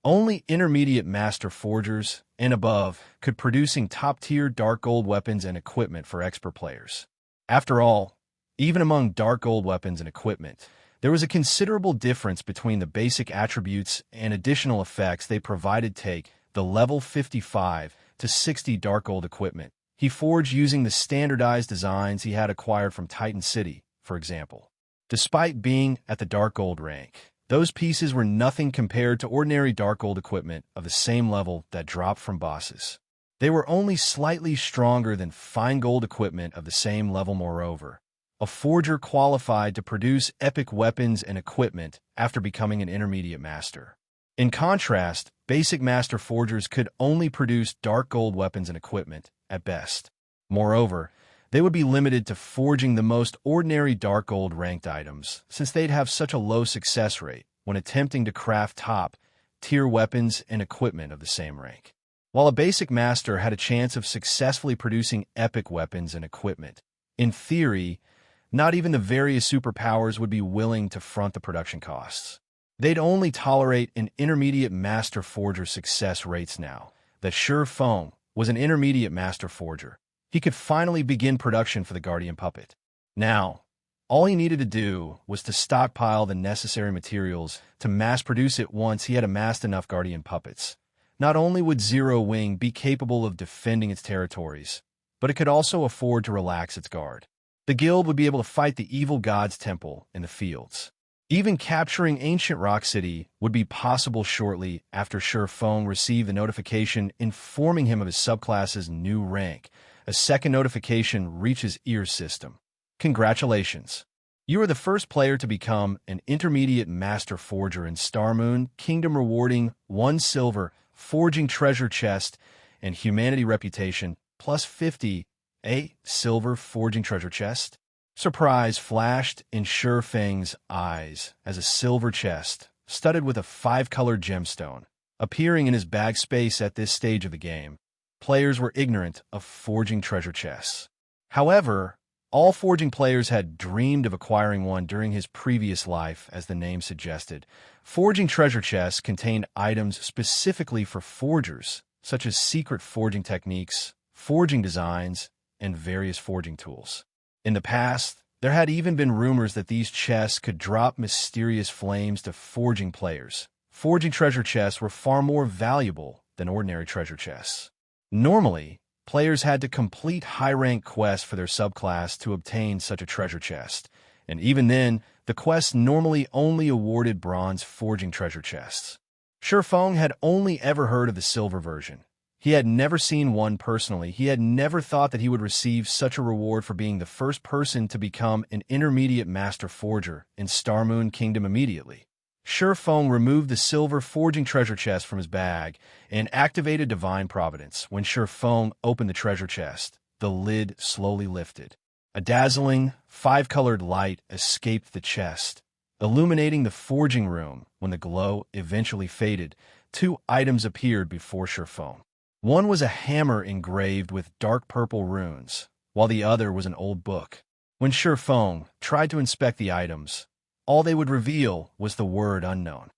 A: only intermediate master forgers and above could producing top-tier dark gold weapons and equipment for expert players. After all, even among dark gold weapons and equipment, there was a considerable difference between the basic attributes and additional effects they provided. Take the level 55 to 60 dark gold equipment he forged using the standardized designs he had acquired from Titan City, for example. Despite being at the dark gold rank, those pieces were nothing compared to ordinary dark gold equipment of the same level that dropped from bosses. They were only slightly stronger than fine gold equipment of the same level. Moreover, a forger qualified to produce epic weapons and equipment after becoming an intermediate master. In contrast, basic master forgers could only produce dark gold weapons and equipment, at best. Moreover, they would be limited to forging the most ordinary dark gold ranked items, since they'd have such a low success rate when attempting to craft top-tier weapons and equipment of the same rank. While a basic master had a chance of successfully producing epic weapons and equipment, in theory, not even the various superpowers would be willing to front the production costs. They'd only tolerate an intermediate master forger success rates. Now that Sure Fong was an intermediate master forger, he could finally begin production for the Guardian Puppet. Now, all he needed to do was to stockpile the necessary materials to mass-produce it. Once he had amassed enough Guardian Puppets, not only would Zero Wing be capable of defending its territories, but it could also afford to relax its guard. The guild would be able to fight the evil god's temple in the fields. Even capturing Ancient Rock City would be possible shortly after Sure Fong received the notification informing him of his subclass's new rank. A second notification reached his ear system. Congratulations! You are the first player to become an intermediate master forger in Star Moon Kingdom, rewarding 1 silver, forging treasure chest, and humanity reputation, plus 50, a silver forging treasure chest. Surprise flashed in Sure Feng's eyes as a silver chest, studded with a 5-colored gemstone, appearing in his bag space. At this stage of the game, players were ignorant of forging treasure chests. However, all forging players had dreamed of acquiring one during his previous life. As the name suggested, forging treasure chests contained items specifically for forgers, such as secret forging techniques, forging designs, and various forging tools. In the past, there had even been rumors that these chests could drop mysterious flames to forging players. Forging treasure chests were far more valuable than ordinary treasure chests. Normally, players had to complete high-rank quests for their subclass to obtain such a treasure chest, and even then, the quests normally only awarded bronze forging treasure chests. Sure Fong had only ever heard of the silver version. He had never seen one personally. He had never thought that he would receive such a reward for being the first person to become an intermediate master forger in Star Moon Kingdom. Immediately, Sure Fong removed the silver forging treasure chest from his bag and activated Divine Providence. When Sure Fong opened the treasure chest, the lid slowly lifted. A dazzling, 5-colored light escaped the chest, illuminating the forging room. When the glow eventually faded, 2 items appeared before Sure Fong. One was a hammer engraved with dark purple runes, while the other was an old book. When Sure Fong tried to inspect the items, all they would reveal was the word unknown.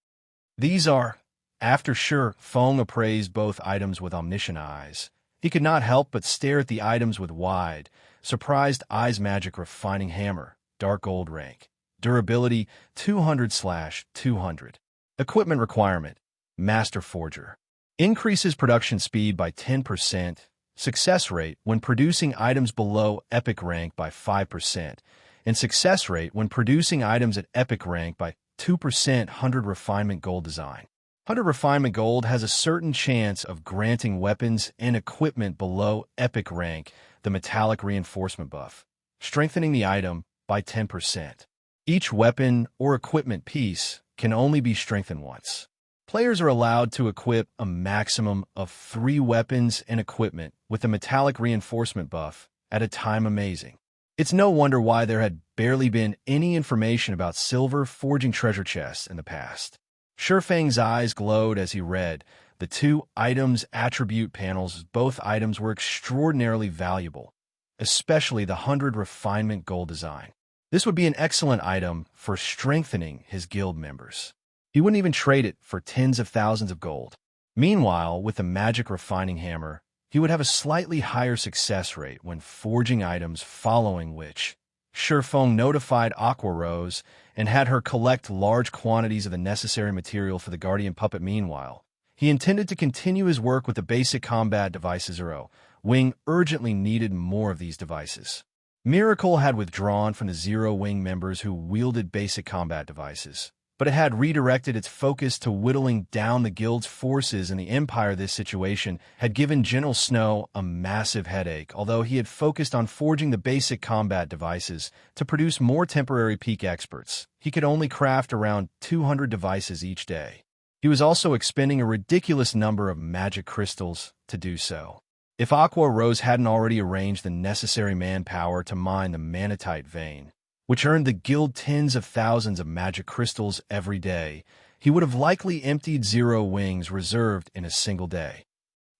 A: These are... After Sure Fong appraised both items with omniscient eyes, he could not help but stare at the items with wide, surprised eyes. Magic refining hammer, dark gold rank. Durability 200/200. Equipment requirement, Master Forger. Increases production speed by 10%, success rate when producing items below epic rank by 5%, and success rate when producing items at epic rank by 2% 100 refinement gold design. 100 refinement gold has a certain chance of granting weapons and equipment below epic rank the metallic reinforcement buff, strengthening the item by 10%. Each weapon or equipment piece can only be strengthened once. Players are allowed to equip a maximum of 3 weapons and equipment with the metallic reinforcement buff at a time. Amazing. It's no wonder why there had barely been any information about silver forging treasure chests in the past. Shurfang's eyes glowed as he read the 2 items attribute panels. Both items were extraordinarily valuable, especially the 100 refinement gold design. This would be an excellent item for strengthening his guild members. He wouldn't even trade it for tens of thousands of gold. Meanwhile, with the magic refining hammer, he would have a slightly higher success rate when forging items, following which Shurfang notified Aqua Rose and had her collect large quantities of the necessary material for the Guardian Puppet. Meanwhile, he intended to continue his work with the basic combat devices. Zero Wing urgently needed more of these devices. Miracle had withdrawn from the Zero Wing members who wielded basic combat devices, but it had redirected its focus to whittling down the guild's forces in the Empire. This situation had given General Snow a massive headache, although he had focused on forging the basic combat devices to produce more temporary peak experts. He could only craft around 200 devices each day. He was also expending a ridiculous number of magic crystals to do so. If Aqua Rose hadn't already arranged the necessary manpower to mine the manatite vein, which earned the guild tens of thousands of magic crystals every day, he would have likely emptied Zero Wings reserved in a single day.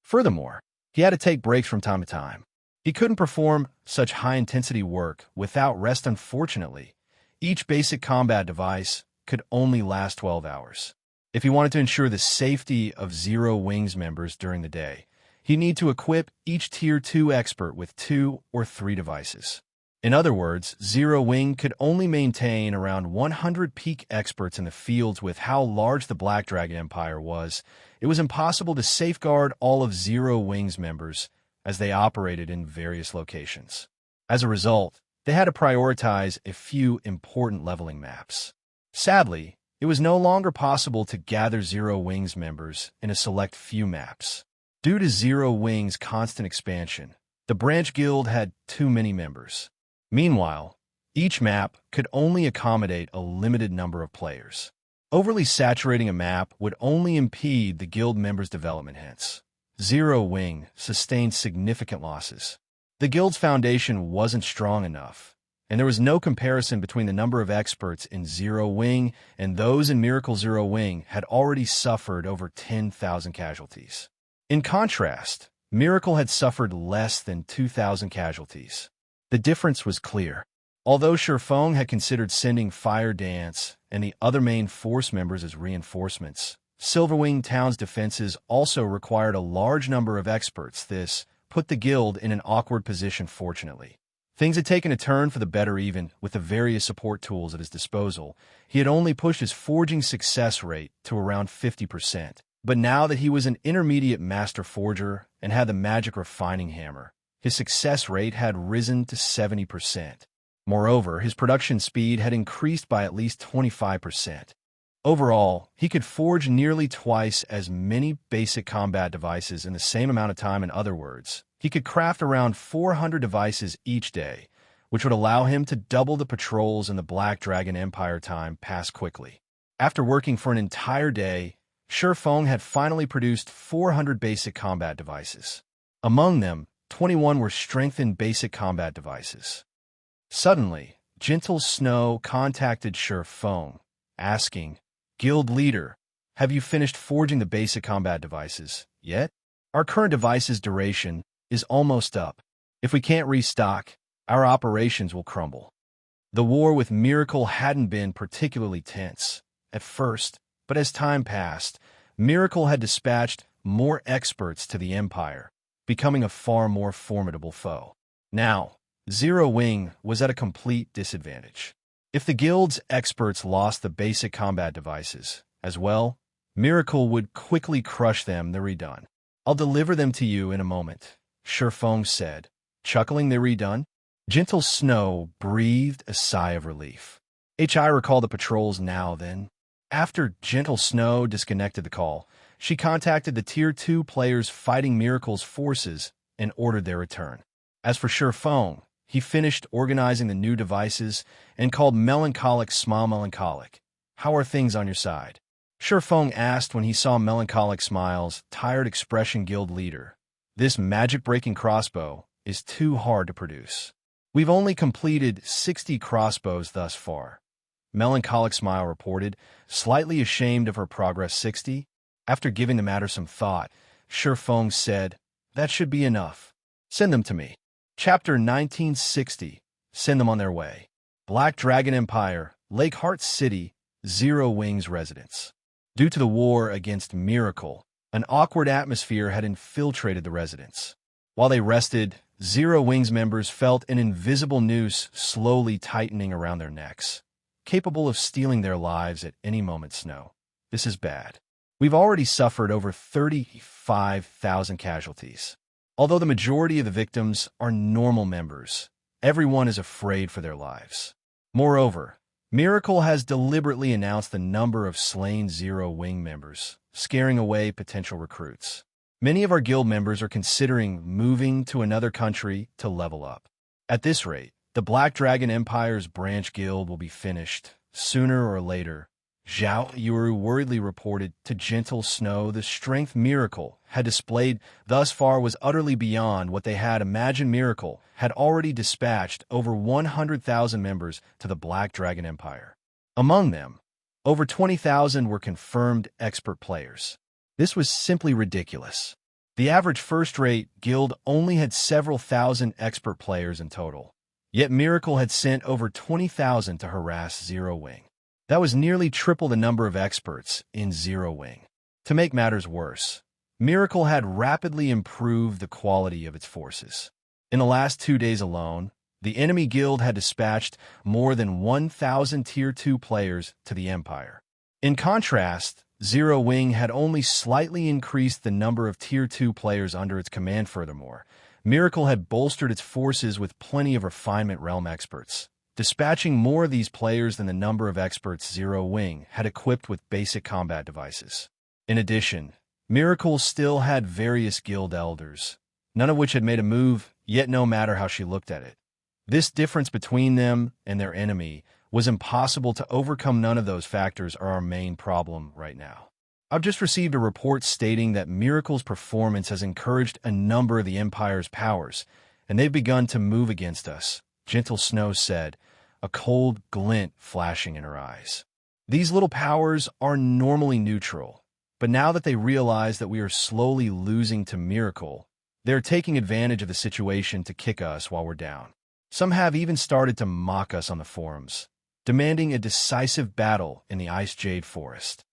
A: Furthermore, he had to take breaks from time to time. He couldn't perform such high-intensity work without rest. Unfortunately, each basic combat device could only last 12 hours. If he wanted to ensure the safety of Zero Wings members during the day, he'd need to equip each Tier 2 expert with 2 or 3 devices. In other words, Zero Wing could only maintain around 100 peak experts in the fields. With how large the Black Dragon Empire was, it was impossible to safeguard all of Zero Wing's members as they operated in various locations. As a result, they had to prioritize a few important leveling maps. Sadly, it was no longer possible to gather Zero Wing's members in a select few maps. Due to Zero Wing's constant expansion, the branch guild had too many members. Meanwhile, each map could only accommodate a limited number of players. Overly saturating a map would only impede the guild members' development. Hence, Zero Wing sustained significant losses. The guild's foundation wasn't strong enough, and there was no comparison between the number of experts in Zero Wing and those in Miracle. Zero Wing had already suffered over 10,000 casualties. In contrast, Miracle had suffered less than 2,000 casualties. The difference was clear. Although Shurfang had considered sending Fire Dance and the other main force members as reinforcements, Silverwing Town's defenses also required a large number of experts. This put the guild in an awkward position. Fortunately, things had taken a turn for the better. Even with the various support tools at his disposal, he had only pushed his forging success rate to around 50%. But now that he was an intermediate master forger and had the magic refining hammer, his success rate had risen to 70%. Moreover, his production speed had increased by at least 25%. Overall, he could forge nearly twice as many basic combat devices in the same amount of time. In other words, he could craft around 400 devices each day, which would allow him to double the patrols in the Black Dragon Empire. Time passed quickly. After working for an entire day, Shurfang had finally produced 400 basic combat devices. Among them, 21 were strengthened basic combat devices. Suddenly, Gentle Snow contacted Shurfang, asking, "Guild leader, have you finished forging the basic combat devices yet? Our current device's duration is almost up. If we can't restock, our operations will crumble." The war with Miracle hadn't been particularly tense at first, but as time passed, Miracle had dispatched more experts to the Empire, becoming a far more formidable foe. Now, Zero Wing was at a complete disadvantage. If the guild's experts lost the basic combat devices as well, Miracle would quickly crush them. "They're redone. I'll deliver them to you in a moment," Shurfang said, chuckling. "They're redone? Gentle Snow breathed a sigh of relief. I recall the patrols now then. After Gentle Snow disconnected the call, she contacted the Tier 2 players fighting Miracle's forces and ordered their return. As for Sherfong, he finished organizing the new devices and called Melancholic Smile. Melancholic, how are things on your side? Sherfong asked when he saw Melancholic Smile's tired expression. Guild leader, this magic-breaking crossbow is too hard to produce. We've only completed 60 crossbows thus far. Melancholic Smile reported, slightly ashamed of her progress. 60? After giving the matter some thought, Sherfong said, that should be enough. Send them to me. Chapter 1960. Send them on their way. Black Dragon Empire, Lake Heart City, Zero Wings residence. Due to the war against Miracle, an awkward atmosphere had infiltrated the residence. While they rested, Zero Wings members felt an invisible noose slowly tightening around their necks, capable of stealing their lives at any moment. Snow, this is bad. We've already suffered over 35,000 casualties. Although the majority of the victims are normal members, everyone is afraid for their lives. Moreover, Miracle has deliberately announced the number of slain Zero Wing members, scaring away potential recruits. Many of our guild members are considering moving to another country to level up. At this rate, the Black Dragon Empire's branch guild will be finished sooner or later. Zhao Yuru worriedly reported to Gentle Snow the strength Miracle had displayed thus far was utterly beyond what they had imagined. Miracle had already dispatched over 100,000 members to the Black Dragon Empire. Among them, over 20,000 were confirmed expert players. This was simply ridiculous. The average first-rate guild only had several thousand expert players in total, yet Miracle had sent over 20,000 to harass Zero Wing. That was nearly triple the number of experts in Zero Wing. To make matters worse, Miracle had rapidly improved the quality of its forces. In the last 2 days alone, the enemy guild had dispatched more than 1,000 Tier 2 players to the Empire. In contrast, Zero Wing had only slightly increased the number of Tier 2 players under its command. Furthermore, Miracle had bolstered its forces with plenty of refinement realm experts, dispatching more of these players than the number of experts Zero Wing had equipped with basic combat devices. In addition, Miracle still had various guild elders, none of which had made a move, yet no matter how she looked at it, this difference between them and their enemy was impossible to overcome. None of those factors are our main problem right now. I've just received a report stating that Miracle's performance has encouraged a number of the Empire's powers, and they've begun to move against us, Gentle Snow said, a cold glint flashing in her eyes. These little powers are normally neutral, but now that they realize that we are slowly losing to Miracle, they're taking advantage of the situation to kick us while we're down. Some have even started to mock us on the forums, demanding a decisive battle in the Ice Jade Forest.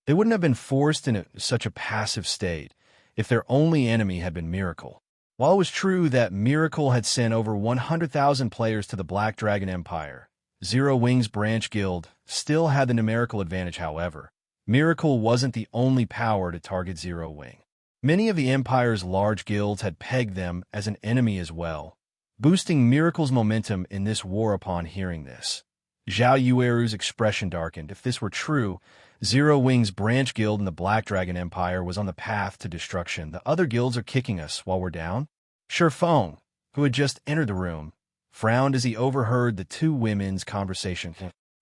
A: They wouldn't have been forced into such a passive state if their only enemy had been Miracle. While it was true that Miracle had sent over 100,000 players to the Black Dragon Empire, Zero Wing's branch guild still had the numerical advantage. However, Miracle wasn't the only power to target Zero Wing. Many of the Empire's large guilds had pegged them as an enemy as well, boosting Miracle's momentum in this war. Upon hearing this, Zhao Yueru's expression darkened. If this were true, Zero Wing's branch guild in the Black Dragon Empire was on the path to destruction. The other guilds are kicking us while we're down? Sherfong, who had just entered the room, frowned as he overheard the two women's conversation.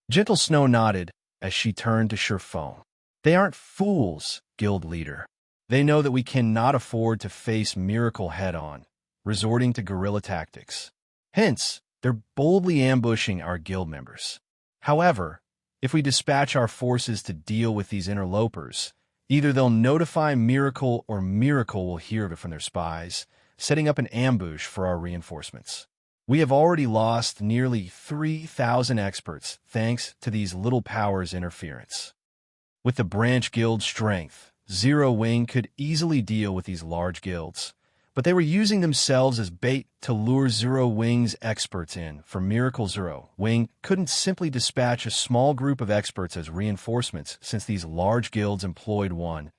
A: Gentle Snow nodded as she turned to Sherfong. They aren't fools, guild leader. They know that we cannot afford to face Miracle head-on, resorting to guerrilla tactics. Hence, they're boldly ambushing our guild members. However, if we dispatch our forces to deal with these interlopers, either they'll notify Miracle or Miracle will hear of it from their spies, setting up an ambush for our reinforcements. We have already lost nearly 3,000 experts thanks to these little powers' interference. With the branch guild strength, Zero Wing could easily deal with these large guilds, but they were using themselves as bait to lure Zero Wing's experts in. For Miracle, Zero Wing couldn't simply dispatch a small group of experts as reinforcements since these large guilds employed 1,000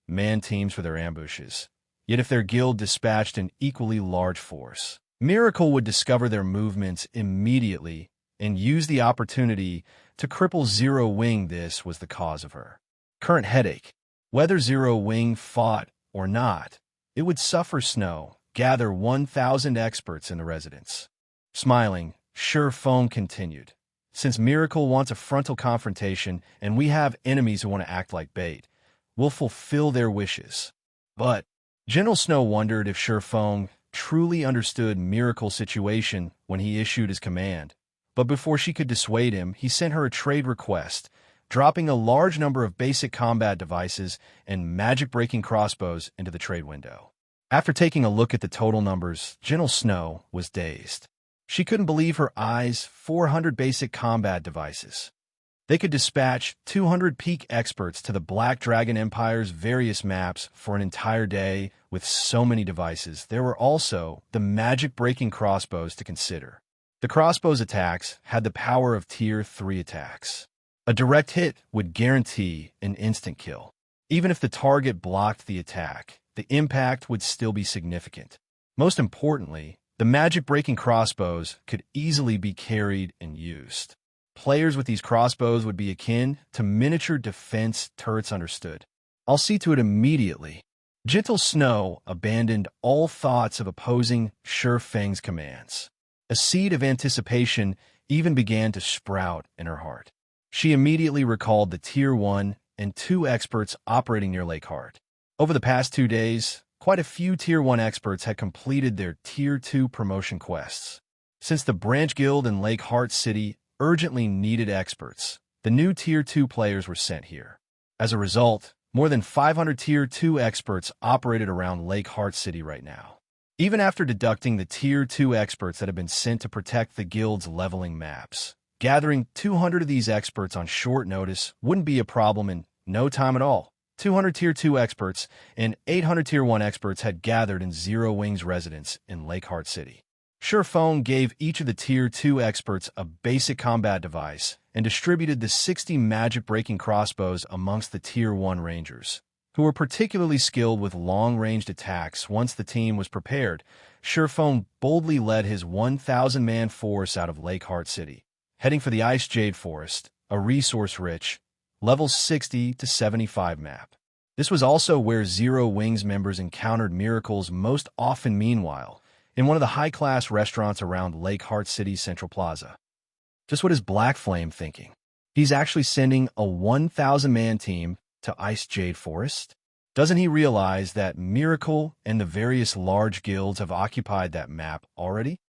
A: man teams for their ambushes. Yet if their guild dispatched an equally large force, Miracle would discover their movements immediately and use the opportunity to cripple Zero Wing. This was the cause of her current headache. Whether Zero Wing fought or not, it would suffer snow, gather 1,000 experts in the residence. Smiling, Sure Foam continued. Since Miracle wants a frontal confrontation and we have enemies who want to act like bait, we'll fulfill their wishes. But General Snow wondered if Sure Foam truly understood Miracle's situation when he issued his command. But before she could dissuade him, he sent her a trade request, dropping a large number of basic combat devices and magic-breaking crossbows into the trade window. After taking a look at the total numbers, General Snow was dazed. She couldn't believe her eyes. 400 basic combat devices. They could dispatch 200 peak experts to the Black Dragon Empire's various maps for an entire day. With so many devices, there were also the magic-breaking crossbows to consider. The crossbows attacks had the power of Tier 3 attacks. A direct hit would guarantee an instant kill. Even if the target blocked the attack, the impact would still be significant. Most importantly, the magic-breaking crossbows could easily be carried and used. Players with these crossbows would be akin to miniature defense turrets. Understood. I'll see to it immediately. Gentle Snow abandoned all thoughts of opposing Sure Fang's commands. A seed of anticipation even began to sprout in her heart. She immediately recalled the Tier 1 and 2 experts operating near Lake Heart. Over the past 2 days, quite a few Tier 1 experts had completed their Tier 2 promotion quests. Since the Branch Guild in Lake Heart City urgently needed experts, the new Tier 2 players were sent here. As a result, more than 500 Tier 2 experts operated around Lake Heart City right now. Even after deducting the Tier 2 experts that have been sent to protect the guild's leveling maps, gathering 200 of these experts on short notice wouldn't be a problem in no time at all. 200 Tier 2 experts and 800 Tier 1 experts had gathered in Zero Wing's residence in Lake Heart City. Sure Foam gave each of the Tier 2 experts a basic combat device and distributed the 60 magic-breaking crossbows amongst the Tier 1 rangers, who were particularly skilled with long-ranged attacks. Once the team was prepared, Sure Foam boldly led his 1,000-man force out of Lake Heart City, heading for the Ice Jade Forest, a resource-rich, level 60 to 75 map. This was also where Zero Wing's members encountered Miracles most often. Meanwhile, in one of the high-class restaurants around Lake Heart City's Central Plaza. Just what is Black Flame thinking? He's actually sending a 1,000-man team to Ice Jade Forest? Doesn't he realize that Miracle and the various large guilds have occupied that map already?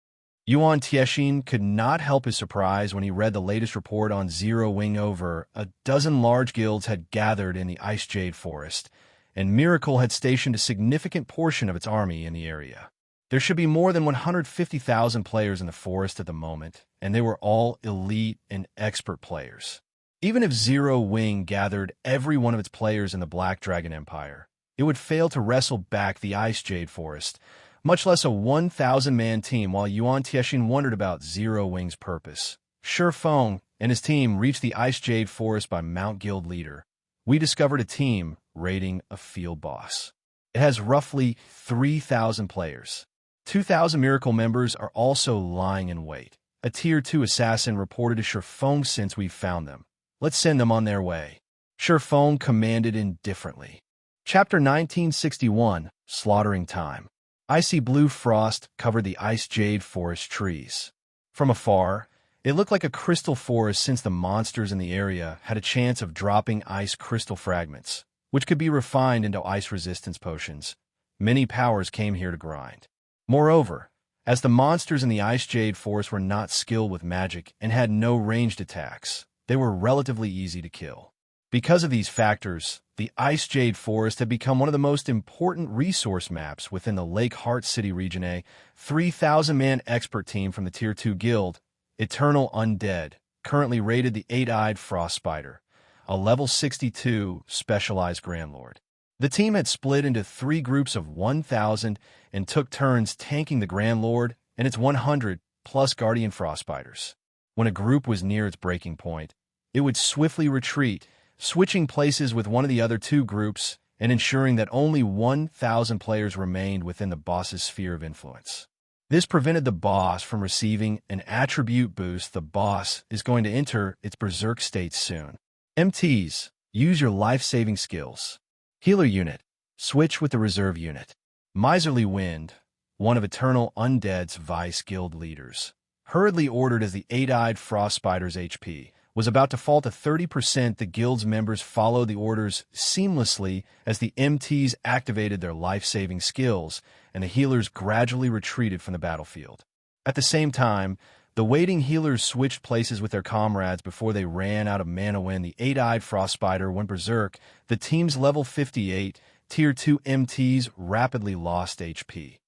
A: Yuan Tiexin could not help his surprise when he read the latest report on Zero Wing. Over a dozen large guilds had gathered in the Ice Jade Forest, and Miracle had stationed a significant portion of its army in the area. There should be more than 150,000 players in the forest at the moment, and they were all elite and expert players. Even if Zero Wing gathered every one of its players in the Black Dragon Empire, it would fail to wrestle back the Ice Jade Forest, much less a 1,000-man team. While Yuan Tiexin wondered about Zero Wing's purpose, Sure Foam and his team reached the Ice Jade Forest by Mount Guild Leader. We discovered a team raiding a field boss. It has roughly 3,000 players. 2,000 Miracle members are also lying in wait. A Tier 2 assassin reported to Sure Foam. Since we've found them, let's send them on their way. Sure Foam commanded indifferently. Chapter 1961, Slaughtering Time. Icy blue frost covered the Ice Jade Forest trees. From afar, it looked like a crystal forest, since the monsters in the area had a chance of dropping ice crystal fragments, which could be refined into ice resistance potions. Many powers came here to grind. Moreover, as the monsters in the Ice Jade Forest were not skilled with magic and had no ranged attacks, they were relatively easy to kill. Because of these factors, the Ice Jade Forest had become one of the most important resource maps within the Lake Heart City region. A 3,000-man expert team from the Tier 2 Guild, Eternal Undead, currently raided the 8-eyed Frost Spider, a level 62 specialized Grand Lord. The team had split into 3 groups of 1,000 and took turns tanking the Grand Lord and its 100-plus Guardian Frost Spiders. When a group was near its breaking point, it would swiftly retreat, switching places with one of the other 2 groups and ensuring that only 1,000 players remained within the boss's sphere of influence. This prevented the boss from receiving an attribute boost. The boss is going to enter its berserk state soon. MTs, use your life-saving skills. Healer unit, switch with the reserve unit. Miserly Wind, one of Eternal Undead's Vice Guild leaders, hurriedly ordered as the eight-eyed frost spider's HP was about to fall to 30%. The guild's members followed the orders seamlessly as the MTs activated their life-saving skills and the healers gradually retreated from the battlefield. At the same time, the waiting healers switched places with their comrades before they ran out of mana. When the eight-eyed frost spider went berserk, the team's level 58 Tier 2 MTs rapidly lost HP.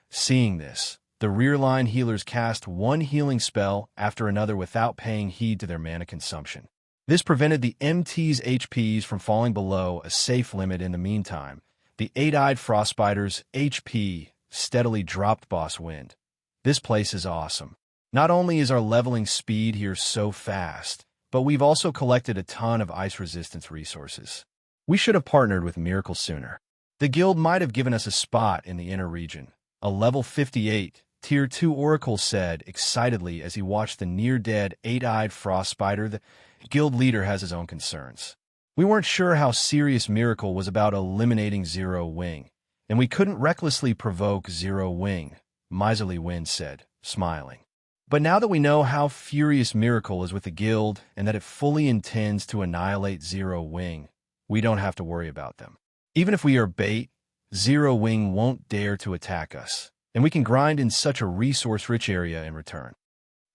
A: Seeing this, the rear-line healers cast one healing spell after another without paying heed to their mana consumption. This prevented the MT's HPs from falling below a safe limit. In the meantime, the eight-eyed frost spider's HP steadily dropped. Boss Wind, this place is awesome. Not only is our leveling speed here so fast, but we've also collected a ton of ice resistance resources. We should have partnered with Miracle sooner. The guild might have given us a spot in the inner region. A level 58, Tier 2 Oracle said excitedly as he watched the near-dead eight-eyed frost spider. The guild leader has his own concerns. We weren't sure how serious Miracle was about eliminating Zero Wing, and we couldn't recklessly provoke Zero Wing, Miserly Wind said, smiling. But now that we know how furious Miracle is with the guild and that it fully intends to annihilate Zero Wing, we don't have to worry about them. Even if we are bait, Zero Wing won't dare to attack us, and we can grind in such a resource-rich area in return.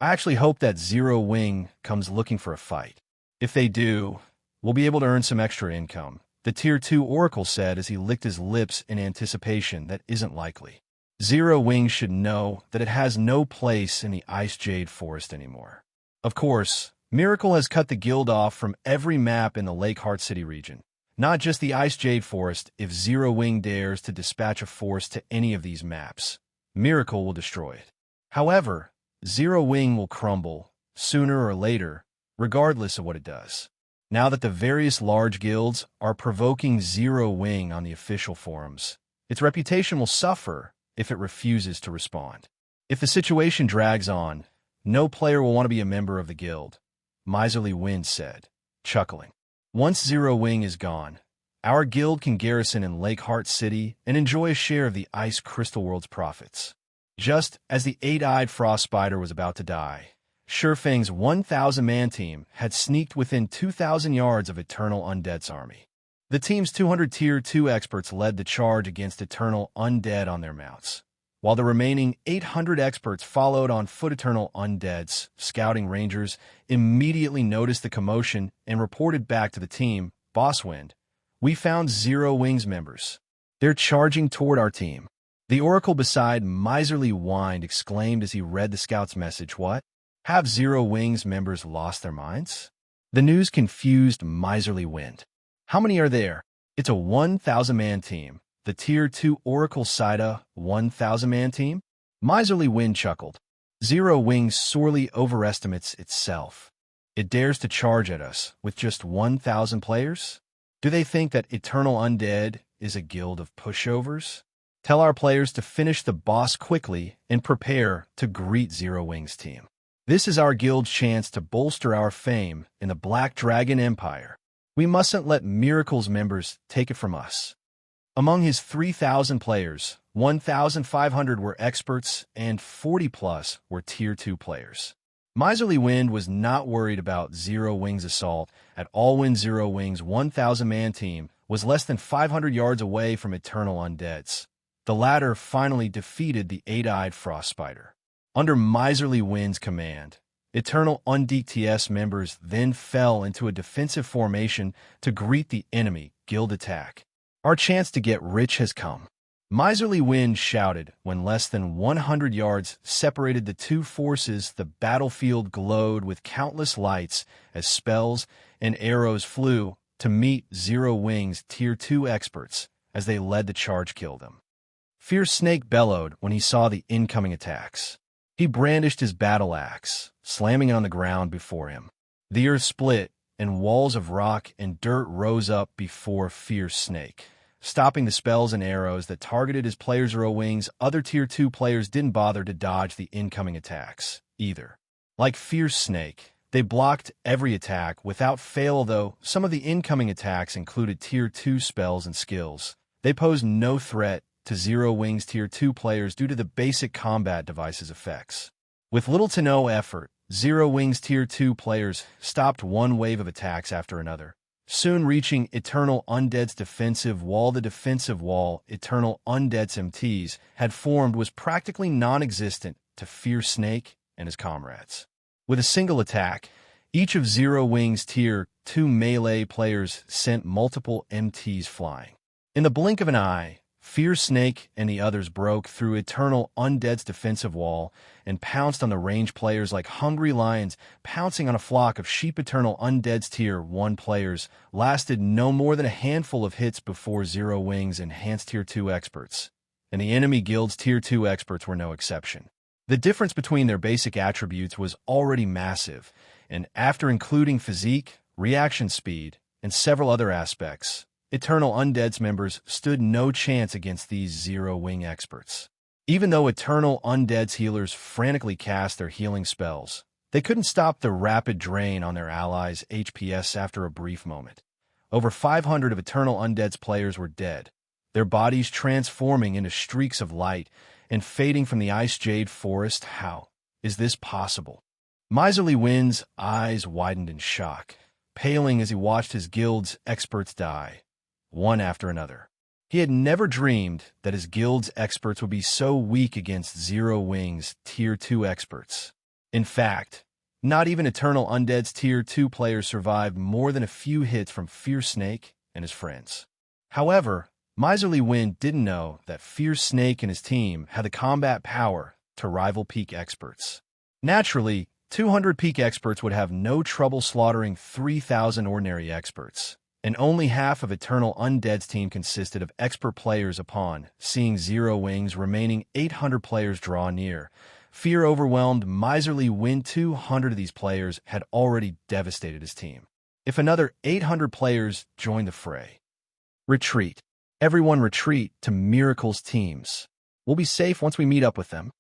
A: I actually hope that Zero Wing comes looking for a fight. If they do, we'll be able to earn some extra income, the Tier 2 Oracle said as he licked his lips in anticipation. That isn't likely. Zero Wing should know that it has no place in the Ice Jade Forest anymore. Of course, Miracle has cut the guild off from every map in the Lake Heart City region, not just the Ice Jade Forest. If Zero Wing dares to dispatch a force to any of these maps, Miracle will destroy it. However, Zero Wing will crumble, sooner or later, regardless of what it does. Now that the various large guilds are provoking Zero Wing on the official forums, its reputation will suffer if it refuses to respond. If the situation drags on, no player will want to be a member of the guild, Miserly Wind said, chuckling. Once Zero Wing is gone, our guild can garrison in Lake Heart City and enjoy a share of the Ice Crystal World's profits. Just as the eight-eyed frost spider was about to die, Shurfang's 1,000-man team had sneaked within 2,000 yards of Eternal Undead's army. The team's 200 Tier 2 experts led the charge against Eternal Undead on their mounts, while the remaining 800 experts followed on foot. Eternal Undead's scouting rangers immediately noticed the commotion and reported back to the team, Boss Wind, we found Zero Wing's members. They're charging toward our team. The Oracle beside Miserly Wind exclaimed as he read the scout's message. What? Have Zero Wing's members lost their minds? The news confused Miserly Wind. How many are there? It's a 1,000-man team. The Tier 2 Oracle side a 1,000-man team? Miserly Wind chuckled. Zero Wing sorely overestimates itself. It dares to charge at us with just 1,000 players? Do they think that Eternal Undead is a guild of pushovers? Tell our players to finish the boss quickly and prepare to greet Zero Wing's team. This is our guild's chance to bolster our fame in the Black Dragon Empire. We mustn't let Miracle's members take it from us. Among his 3,000 players, 1,500 were experts and 40+ were Tier 2 players. Miserly Wind was not worried about Zero Wing's assault at all when Zero Wing's 1,000-man team was less than 500 yards away from Eternal Undead's. The latter finally defeated the eight-eyed frost spider. Under Miserly Wind's command, Eternal Undead's members then fell into a defensive formation to greet the enemy guild attack. Our chance to get rich has come. Miserly Wind shouted when less than 100 yards separated the two forces. The battlefield glowed with countless lights as spells and arrows flew to meet Zero Wing's Tier 2 experts as they led the charge. Kill them. Fierce Snake bellowed when he saw the incoming attacks. He brandished his battle axe, slamming it on the ground before him. The earth split, and walls of rock and dirt rose up before Fierce Snake. stopping the spells and arrows that targeted his players' Zero Wings. Other Tier 2 players didn't bother to dodge the incoming attacks, either. Like Fierce Snake, they blocked every attack without fail, though some of the incoming attacks included Tier 2 spells and skills. They posed no threat to Zero Wings Tier 2 players due to the basic combat device's effects. With little to no effort, Zero Wings Tier 2 players stopped one wave of attacks after another, soon reaching Eternal Undead's defensive wall. The defensive wall Eternal Undead's MTs had formed was practically non-existent to Fierce Snake and his comrades. With a single attack, each of Zero Wings Tier 2 melee players sent multiple MTs flying. In the blink of an eye, Fierce Snake and the others broke through Eternal Undead's defensive wall and pounced on the ranged players like hungry lions pouncing on a flock of sheep. Eternal Undead's Tier 1 players lasted no more than a handful of hits before Zero Wings enhanced Tier 2 experts, and the enemy guild's Tier 2 experts were no exception. The difference between their basic attributes was already massive, and after including physique, reaction speed, and several other aspects, Eternal Undead's members stood no chance against these Zero Wing experts. Even though Eternal Undead's healers frantically cast their healing spells, they couldn't stop the rapid drain on their allies' HPS. After a brief moment, over 500 of Eternal Undead's players were dead, their bodies transforming into streaks of light and fading from the Ice Jade Forest. How is this possible? Miserly Wind's eyes widened in shock, paling as he watched his guild's experts die, one after another. He had never dreamed that his guild's experts would be so weak against Zero Wings Tier 2 experts. In fact, not even Eternal Undead's Tier 2 players survived more than a few hits from Fierce Snake and his friends. However, Miserly Wind didn't know that Fierce Snake and his team had the combat power to rival peak experts. Naturally, 200 peak experts would have no trouble slaughtering 3,000 ordinary experts, and only half of Eternal Undead's team consisted of expert players. Upon seeing Zero Wings' remaining 800 players draw near, fear overwhelmed Miserly Wind. 200 of these players had already devastated his team. If another 800 players joined the fray, retreat. Everyone retreat to Miracle's teams. We'll be safe once we meet up with them.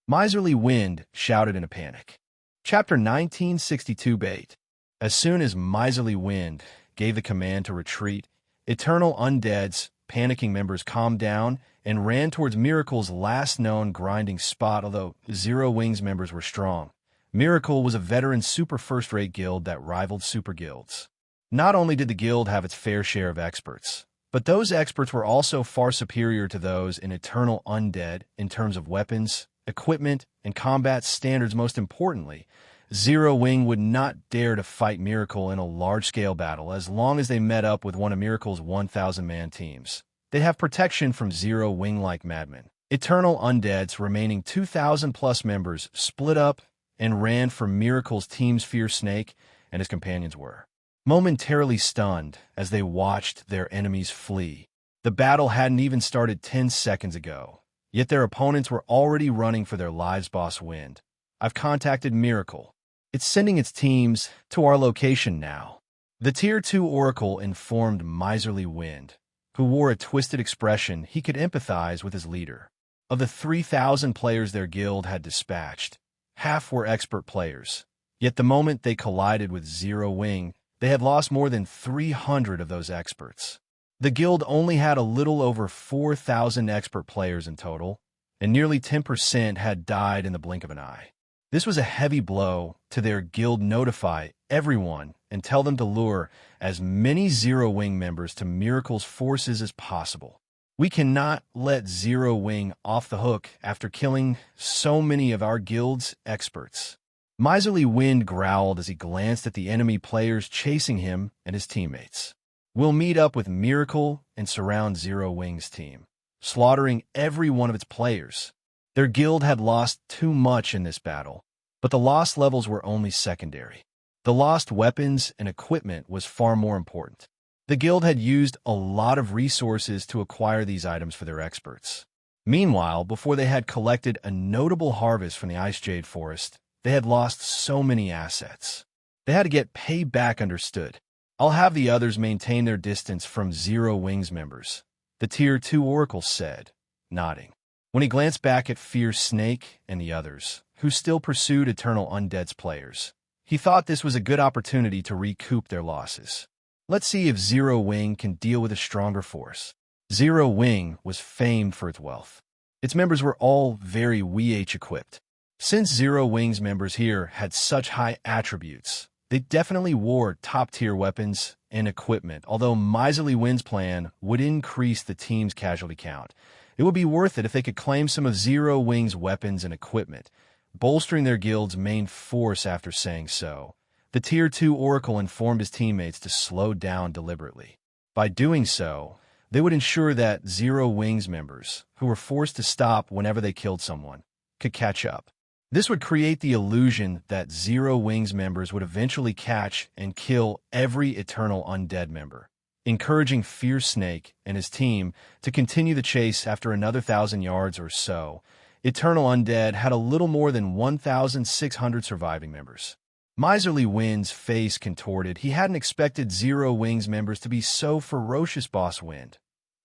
A: Miserly Wind shouted in a panic. Chapter 1962 Bait. As soon as Miserly Wind gave the command to retreat, Eternal Undead's panicking members calmed down and ran towards Miracle's last known grinding spot. Although Zero Wings members were strong, Miracle was a veteran super first-rate guild that rivaled super guilds. Not only did the guild have its fair share of experts, but those experts were also far superior to those in Eternal Undead in terms of weapons, equipment, and combat standards. Most importantly, Zero Wing would not dare to fight Miracle in a large-scale battle as long as they met up with one of Miracle's 1,000-man teams. They'd have protection from Zero Wing like madmen. Eternal Undead's remaining 2,000-plus members split up and ran for Miracle's team's Fierce Snake and his companions were momentarily stunned as they watched their enemies flee. The battle hadn't even started 10 seconds ago, yet their opponents were already running for their lives. Boss Wind, I've contacted Miracle. It's sending its teams to our location now. The Tier 2 Oracle informed Miserly Wind, who wore a twisted expression. He could empathize with his leader. Of the 3,000 players their guild had dispatched, half were expert players. Yet the moment they collided with Zero Wing, they had lost more than 300 of those experts. The guild only had a little over 4,000 expert players in total, and nearly 10% had died in the blink of an eye. This was a heavy blow to their guild. Notify everyone and tell them to lure as many Zero Wing members to Miracle's forces as possible. We cannot let Zero Wing off the hook after killing so many of our guild's experts. Miserly Wind growled as he glanced at the enemy players chasing him and his teammates. We'll meet up with Miracle and surround Zero Wing's team, slaughtering every one of its players. Their guild had lost too much in this battle, but the loss levels were only secondary. The lost weapons and equipment was far more important. The guild had used a lot of resources to acquire these items for their experts. Meanwhile, before they had collected a notable harvest from the Ice Jade Forest, they had lost so many assets. They had to get paid back. Understood. I'll have the others maintain their distance from Zero Wing's members. the Tier 2 Oracle said, nodding. When he glanced back at Fierce Snake and the others, who still pursued Eternal Undead's players, he thought this was a good opportunity to recoup their losses. Let's see if Zero Wing can deal with a stronger force. Zero Wing was famed for its wealth. Its members were all very WH equipped. Since Zero Wing's members here had such high attributes, they definitely wore top-tier weapons and equipment. Although Miserly Wind's plan would increase the team's casualty count, it would be worth it if they could claim some of Zero Wing's weapons and equipment, bolstering their guild's main force. After saying so, the Tier 2 Oracle informed his teammates to slow down deliberately. By doing so, they would ensure that Zero Wing's members, who were forced to stop whenever they killed someone, could catch up. This would create the illusion that Zero Wing's members would eventually catch and kill every Eternal Undead member, encouraging Fierce Snake and his team to continue the chase. After another 1,000 yards or so, Eternal Undead had a little more than 1,600 surviving members. Miserly Wind's face contorted. He hadn't expected Zero Wing's members to be so ferocious. Boss Wind,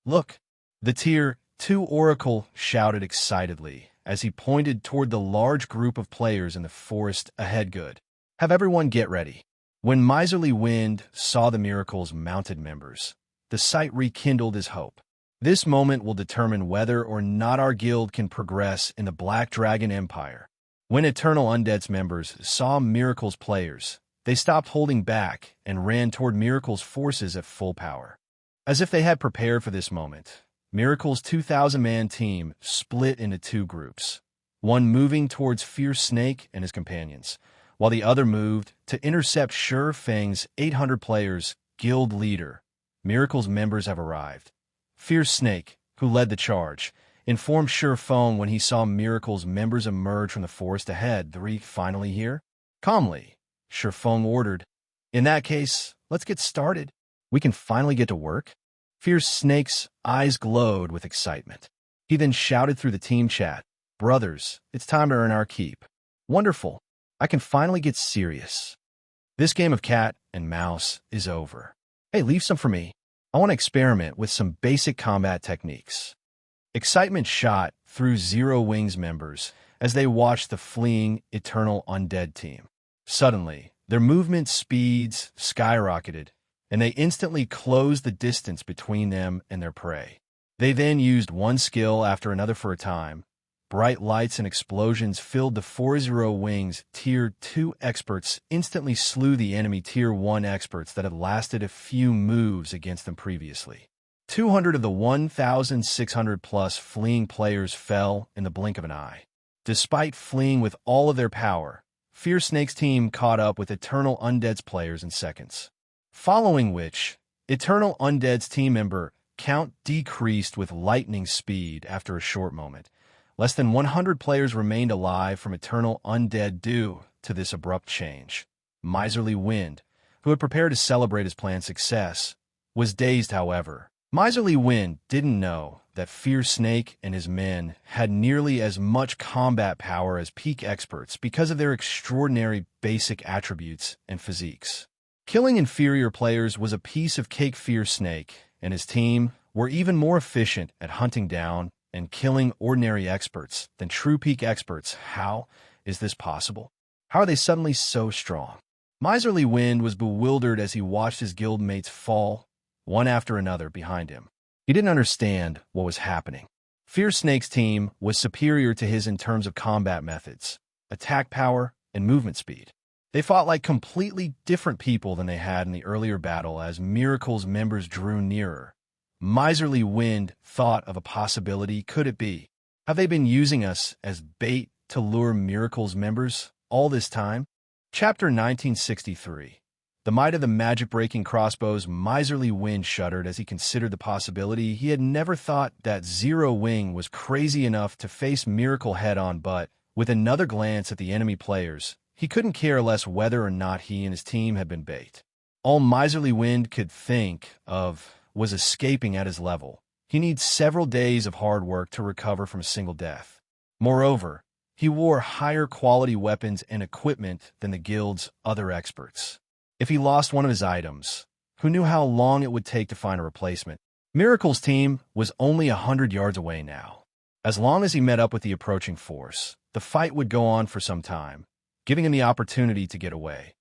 A: look! The Tier 2 Oracle shouted excitedly as he pointed toward the large group of players in the forest ahead. Good. Have everyone get ready. When Miserly Wind saw the Miracle's mounted members, the sight rekindled his hope. This moment will determine whether or not our guild can progress in the Black Dragon Empire. When Eternal Undead's members saw Miracle's players, they stopped holding back and ran toward Miracle's forces at full power. As if they had prepared for this moment, Miracle's 2,000-man team split into two groups, one moving towards Fierce Snake and his companions, while the other moved to intercept Sure Fang's 800 players. Guild leader, Miracle's members have arrived. Fierce Snake, who led the charge, informed Sure Fang when he saw Miracle's members emerge from the forest ahead. "Three finally here?" Calmly, Sure Fang ordered. "In that case, let's get started. We can finally get to work." Fierce Snake's eyes glowed with excitement. He then shouted through the team chat, "Brothers, it's time to earn our keep." "Wonderful. I can finally get serious. This game of cat and mouse is over. Hey, leave some for me. I want to experiment with some basic combat techniques." Excitement shot through Zero Wing's members as they watched the fleeing Eternal Undead team. Suddenly, their movement speeds skyrocketed, and they instantly closed the distance between them and their prey. They then used one skill after another for a time. Bright lights and explosions filled the 40 Wings. Tier 2 experts instantly slew the enemy Tier 1 experts that had lasted a few moves against them previously. 200 of the 1,600-plus fleeing players fell in the blink of an eye. Despite fleeing with all of their power, Fierce Snake's team caught up with Eternal Undead's players in seconds. Following which, Eternal Undead's team member count decreased with lightning speed after a short moment. Less than 100 players remained alive from Eternal Undead due to this abrupt change. Miserly Wind, who had prepared to celebrate his plan's success, was dazed. However, Miserly Wind didn't know that Fierce Snake and his men had nearly as much combat power as peak experts because of their extraordinary basic attributes and physiques. Killing inferior players was a piece of cake. Fierce Snake and his team were even more efficient at hunting down and killing ordinary experts than true peak experts. How is this possible? How are they suddenly so strong? Miserly Wind was bewildered as he watched his guildmates fall, one after another, behind him. He didn't understand what was happening. Fierce Snake's team was superior to his in terms of combat methods, attack power, and movement speed. They fought like completely different people than they had in the earlier battle. As Miracle's members drew nearer, Miserly Wind thought of a possibility. Could it be? Have they been using us as bait to lure Miracle's members all this time? Chapter 1963. The might of the Magicbreaking Crossbows. Miserly Wind shuddered as he considered the possibility. He had never thought that Zero Wing was crazy enough to face Miracle head-on, but with another glance at the enemy players, he couldn't care less whether or not he and his team had been bait. All Miserly Wind could think of was escaping at his level. He needs several days of hard work to recover from a single death. Moreover, he wore higher quality weapons and equipment than the guild's other experts. If he lost one of his items, who knew how long it would take to find a replacement? Miracle's team was only 100 yards away now. As long as he met up with the approaching force, the fight would go on for some time, giving him the opportunity to get away.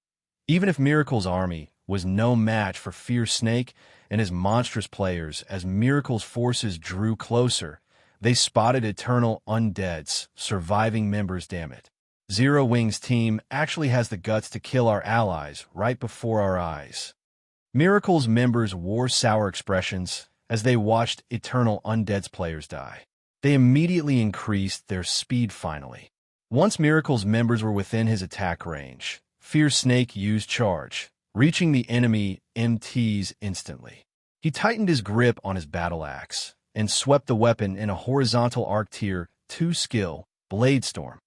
A: Even if Miracle's army was no match for Fierce Snake and his monstrous players, as Miracle's forces drew closer, they spotted Eternal Undead's surviving members. Damn it. Zero Wing's team actually has the guts to kill our allies right before our eyes. Miracle's members wore sour expressions as they watched Eternal Undead's players die. They immediately increased their speed finally. Once Miracle's members were within his attack range, Fierce Snake used Charge, reaching the enemy MTs instantly. He tightened his grip on his battle axe and swept the weapon in a horizontal arc tier 2 skill, Blade Storm.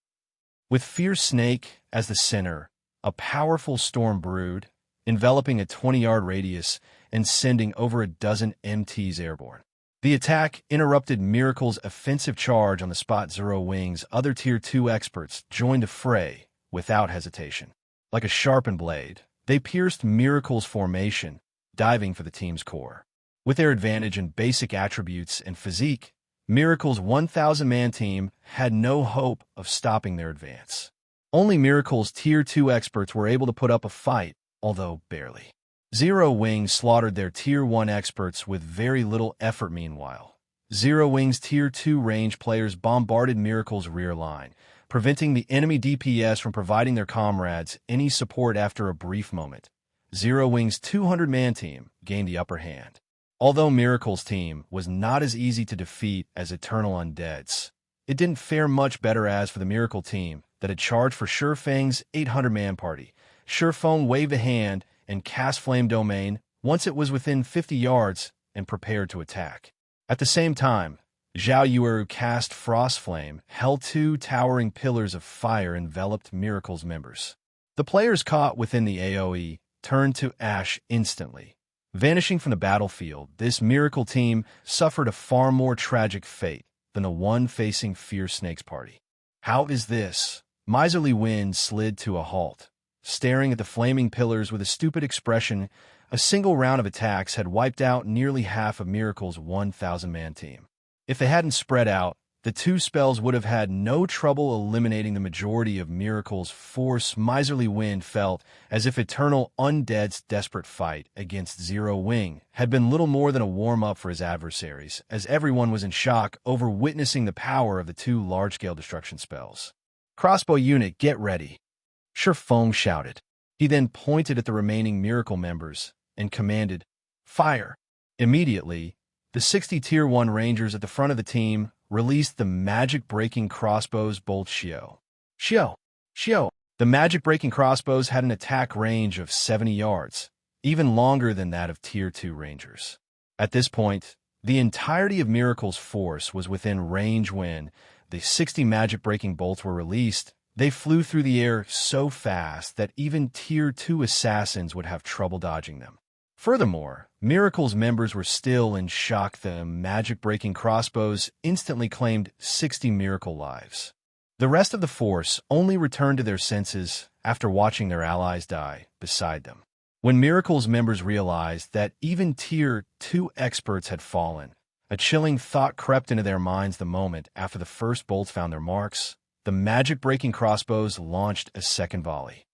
A: With Fierce Snake as the center, a powerful storm brewed, enveloping a 20-yard radius and sending over a dozen MTs airborne. The attack interrupted Miracle's offensive charge on the spot. Zero Wing's other Tier 2 experts joined the fray without hesitation. Like a sharpened blade, they pierced Miracle's formation, diving for the team's core. With their advantage in basic attributes and physique, Miracle's 1,000-man team had no hope of stopping their advance. Only Miracle's Tier 2 experts were able to put up a fight, although barely. Zero Wing slaughtered their Tier 1 experts with very little effort. Meanwhile, Zero Wing's Tier 2 range players bombarded Miracle's rear line, preventing the enemy DPS from providing their comrades any support. After a brief moment, Zero Wing's 200-man team gained the upper hand. Although Miracle's team was not as easy to defeat as Eternal Undead's, it didn't fare much better. As for the Miracle team that had charged for Surefang's 800-man party, Surefang waved a hand and cast Flame Domain once it was within 50 yards and prepared to attack. At the same time, Zhao Yueru cast Frost Flame, held 2 towering pillars of fire enveloped Miracle's members. The players caught within the AoE turned to ash instantly. Vanishing from the battlefield, this Miracle team suffered a far more tragic fate than the one facing Fierce Snake's party. How is this? Miserly Wind slid to a halt, staring at the flaming pillars with a stupid expression. A single round of attacks had wiped out nearly half of Miracle's 1,000-man team. If they hadn't spread out, the 2 spells would have had no trouble eliminating the majority of Miracle's force. Miserly Wind felt as if Eternal Undead's desperate fight against Zero Wing had been little more than a warm-up for his adversaries, as everyone was in shock over witnessing the power of the 2 large-scale destruction spells. "Crossbow unit, get ready," Surefang shouted. He then pointed at the remaining Miracle members and commanded, "Fire!" Immediately, the 60 Tier 1 Rangers at the front of the team released the Magicbreaking Crossbows bolt Xiao. Xiao! The Magicbreaking Crossbows had an attack range of 70 yards, even longer than that of Tier 2 Rangers. At this point, the entirety of Miracle's force was within range when the 60 Magicbreaking bolts were released. They flew through the air so fast that even Tier 2 assassins would have trouble dodging them. Furthermore, Miracle's members were still in shock. The Magicbreaking Crossbows instantly claimed 60 Miracle lives. The rest of the force only returned to their senses after watching their allies die beside them. When Miracle's members realized that even Tier 2 experts had fallen, a chilling thought crept into their minds. The moment after the first bolts found their marks, the Magicbreaking Crossbows launched a second volley.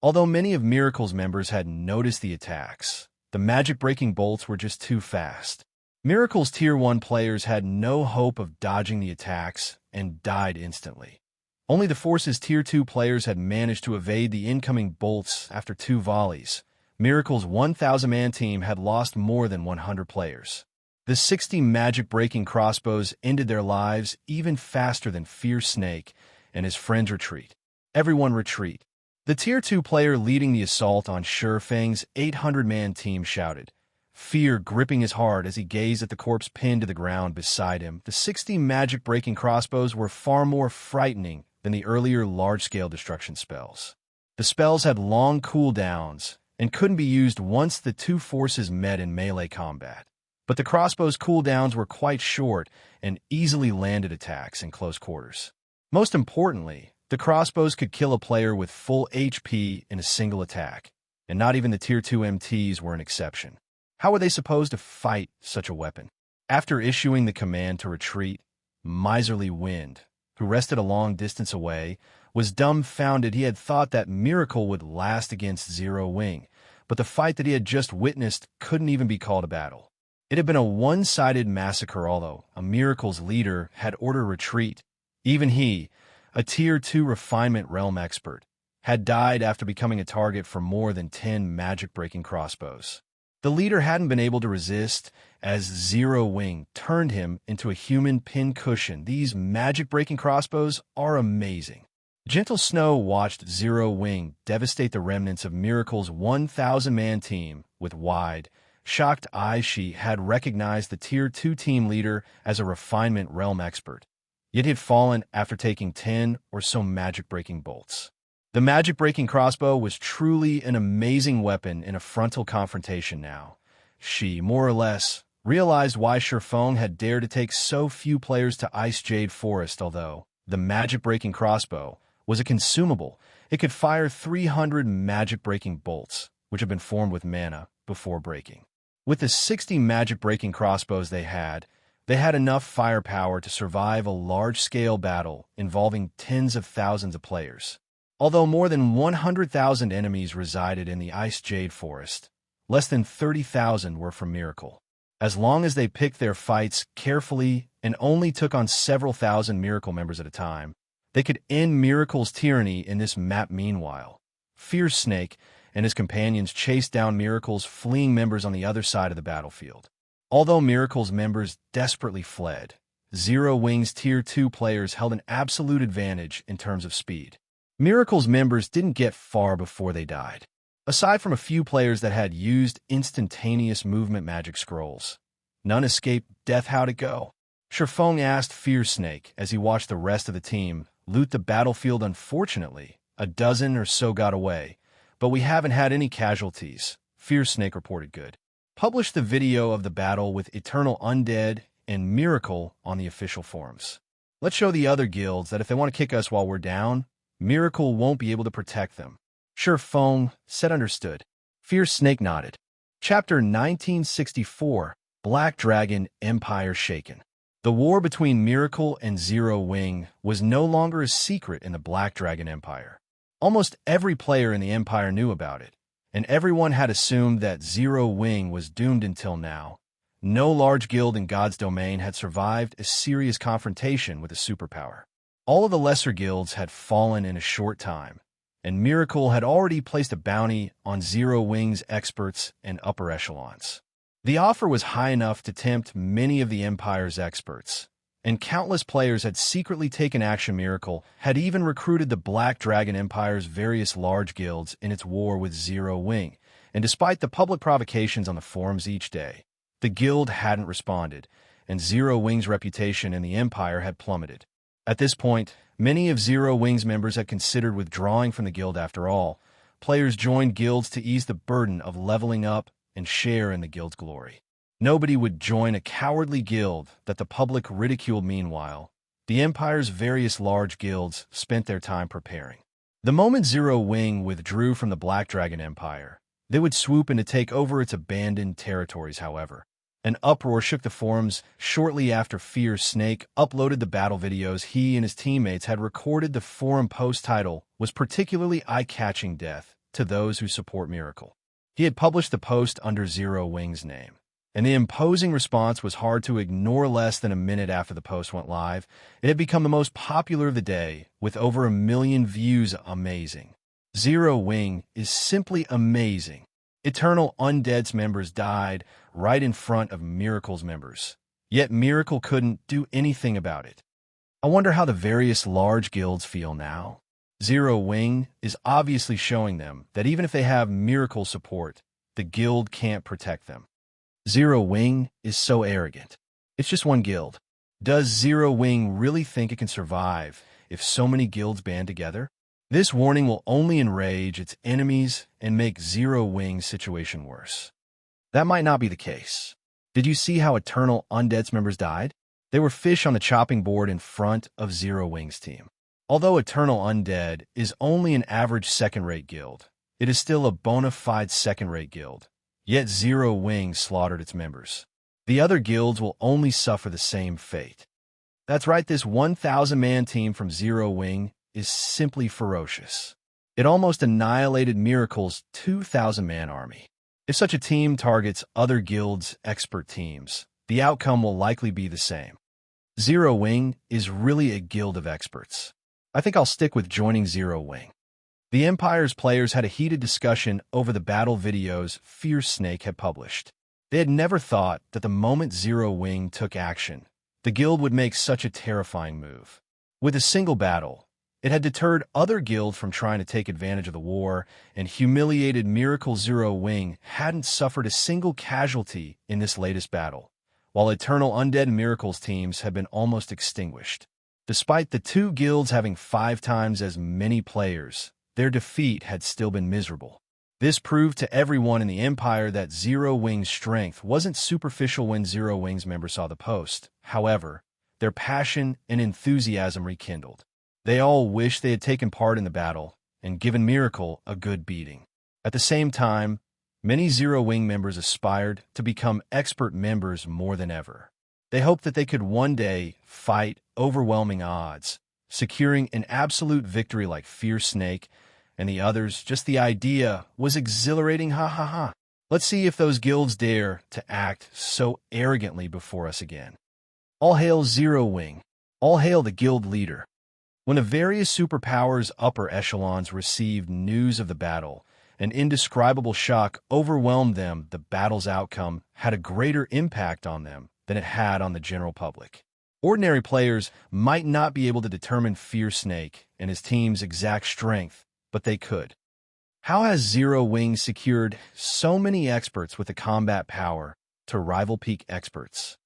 A: Although many of Miracle's members had noticed the attacks, the Magicbreaking bolts were just too fast. Miracle's Tier 1 players had no hope of dodging the attacks and died instantly. Only the Force's Tier 2 players had managed to evade the incoming bolts after 2 volleys. Miracle's 1,000-man team had lost more than 100 players. The 60 Magicbreaking Crossbows ended their lives even faster than Fierce Snake and his friends retreat. Everyone retreat. The Tier 2 player leading the assault on Surefang's 800-man team shouted, fear gripping his heart as he gazed at the corpse pinned to the ground beside him. The 60 Magicbreaking Crossbows were far more frightening than the earlier large-scale destruction spells. The spells had long cooldowns and couldn't be used once the 2 forces met in melee combat. But the crossbows' cooldowns were quite short and easily landed attacks in close quarters. Most importantly, the crossbows could kill a player with full HP in a single attack, and not even the Tier 2 MTs were an exception. How were they supposed to fight such a weapon? After issuing the command to retreat, Miserly Wind, who rested a long distance away, was dumbfounded. He had thought that Miracle would last against Zero Wing, but the fight that he had just witnessed couldn't even be called a battle. It had been a one-sided massacre, although a Miracle's leader had ordered retreat. Even he, a Tier 2 refinement realm expert, had died after becoming a target for more than 10 magic-breaking crossbows. The leader hadn't been able to resist as Zero Wing turned him into a human pincushion. These magic-breaking crossbows are amazing. Gentle Snow watched Zero Wing devastate the remnants of Miracle's 1,000-man team with wide, shocked eyes. She had recognized the Tier 2 team leader as a refinement realm expert, yet he had fallen after taking 10 or so magic-breaking bolts. The magic-breaking crossbow was truly an amazing weapon in a frontal confrontation now. She, more or less, realized why Shifeng had dared to take so few players to Ice Jade Forest. Although the magic-breaking crossbow was a consumable, it could fire 300 magic-breaking bolts, which had been formed with mana, before breaking. With the 60 magic-breaking crossbows they had enough firepower to survive a large-scale battle involving tens of thousands of players. Although more than 100,000 enemies resided in the Ice Jade Forest, less than 30,000 were from Miracle. As long as they picked their fights carefully and only took on several thousand Miracle members at a time, they could end Miracle's tyranny in this map. Meanwhile, Fierce Snake and his companions chased down Miracle's fleeing members on the other side of the battlefield. Although Miracle's members desperately fled, Zero Wing's Tier 2 players held an absolute advantage in terms of speed. Miracle's members didn't get far before they died. Aside from a few players that had used instantaneous movement magic scrolls, none escaped death. How'd it go? Shifeng asked Fierce Snake as he watched the rest of the team loot the battlefield. Unfortunately, a dozen or so got away, but we haven't had any casualties, Fierce Snake reported. Good. Published the video of the battle with Eternal Undead and Miracle on the official forums. Let's show the other guilds that if they want to kick us while we're down, Miracle won't be able to protect them. Shifeng said understood. Fierce Snake nodded. Chapter 1964, Black Dragon Empire Shaken. The war between Miracle and Zero Wing was no longer a secret in the Black Dragon Empire. Almost every player in the Empire knew about it, and everyone had assumed that Zero Wing was doomed until now. No large guild in God's domain had survived a serious confrontation with a superpower. All of the lesser guilds had fallen in a short time, and Miracle had already placed a bounty on Zero Wing's experts and upper echelons. The offer was high enough to tempt many of the Empire's experts, and countless players had secretly taken action. Miracle had even recruited the Black Dragon Empire's various large guilds in its war with Zero Wing, and despite the public provocations on the forums each day, the guild hadn't responded, and Zero Wing's reputation in the Empire had plummeted. At this point, many of Zero Wing's members had considered withdrawing from the guild. After all, players joined guilds to ease the burden of leveling up and share in the guild's glory. Nobody would join a cowardly guild that the public ridiculed. Meanwhile, the Empire's various large guilds spent their time preparing. The moment Zero Wing withdrew from the Black Dragon Empire, they would swoop in to take over its abandoned territories. However, an uproar shook the forums shortly after Fierce Snake uploaded the battle videos he and his teammates had recorded. The forum post title was particularly eye-catching: Death to those who support Miracle. He had published the post under Zero Wing's name, and the imposing response was hard to ignore. Less than a minute after the post went live, it had become the most popular of the day, with over 1 million views. Amazing. Zero Wing is simply amazing. Eternal Undead's members died right in front of Miracle's members, yet Miracle couldn't do anything about it. I wonder how the various large guilds feel now. Zero Wing is obviously showing them that even if they have Miracle support, the guild can't protect them. Zero Wing is so arrogant. It's just one guild. Does Zero Wing really think it can survive if so many guilds band together? This warning will only enrage its enemies and make Zero Wing's situation worse. That might not be the case. Did you see how Eternal Undead's members died? They were fish on the chopping board in front of Zero Wing's team. Although Eternal Undead is only an average second-rate guild, it is still a bona fide second-rate guild, yet Zero Wing slaughtered its members. The other guilds will only suffer the same fate. That's right, this 1,000-man team from Zero Wing is simply ferocious. It almost annihilated Miracle's 2,000-man army. If such a team targets other guilds' expert teams, the outcome will likely be the same. Zero Wing is really a guild of experts. I think I'll stick with joining Zero Wing. The Empire's players had a heated discussion over the battle videos Fierce Snake had published. They had never thought that the moment Zero Wing took action, the guild would make such a terrifying move. With a single battle, it had deterred other guilds from trying to take advantage of the war, and humiliated Miracle Zero Wing hadn't suffered a single casualty in this latest battle, while Eternal Undead Miracles teams had been almost extinguished. Despite the two guilds having 5 times as many players, their defeat had still been miserable. This proved to everyone in the Empire that Zero Wing's strength wasn't superficial. When Zero Wing's members saw the post, however, their passion and enthusiasm rekindled. They all wished they had taken part in the battle and given Miracle a good beating. At the same time, many Zero Wing members aspired to become expert members more than ever. They hoped that they could one day fight overwhelming odds, securing an absolute victory like Fierce Snake and the others. Just the idea was exhilarating. Ha ha ha. Let's see if those guilds dare to act so arrogantly before us again. All hail Zero Wing. All hail the guild leader. When the various superpowers' upper echelons received news of the battle, an indescribable shock overwhelmed them. The battle's outcome had a greater impact on them than it had on the general public. Ordinary players might not be able to determine Fierce Snake and his team's exact strength, but they could. How has Zero Wing secured so many experts with the combat power to rival peak experts?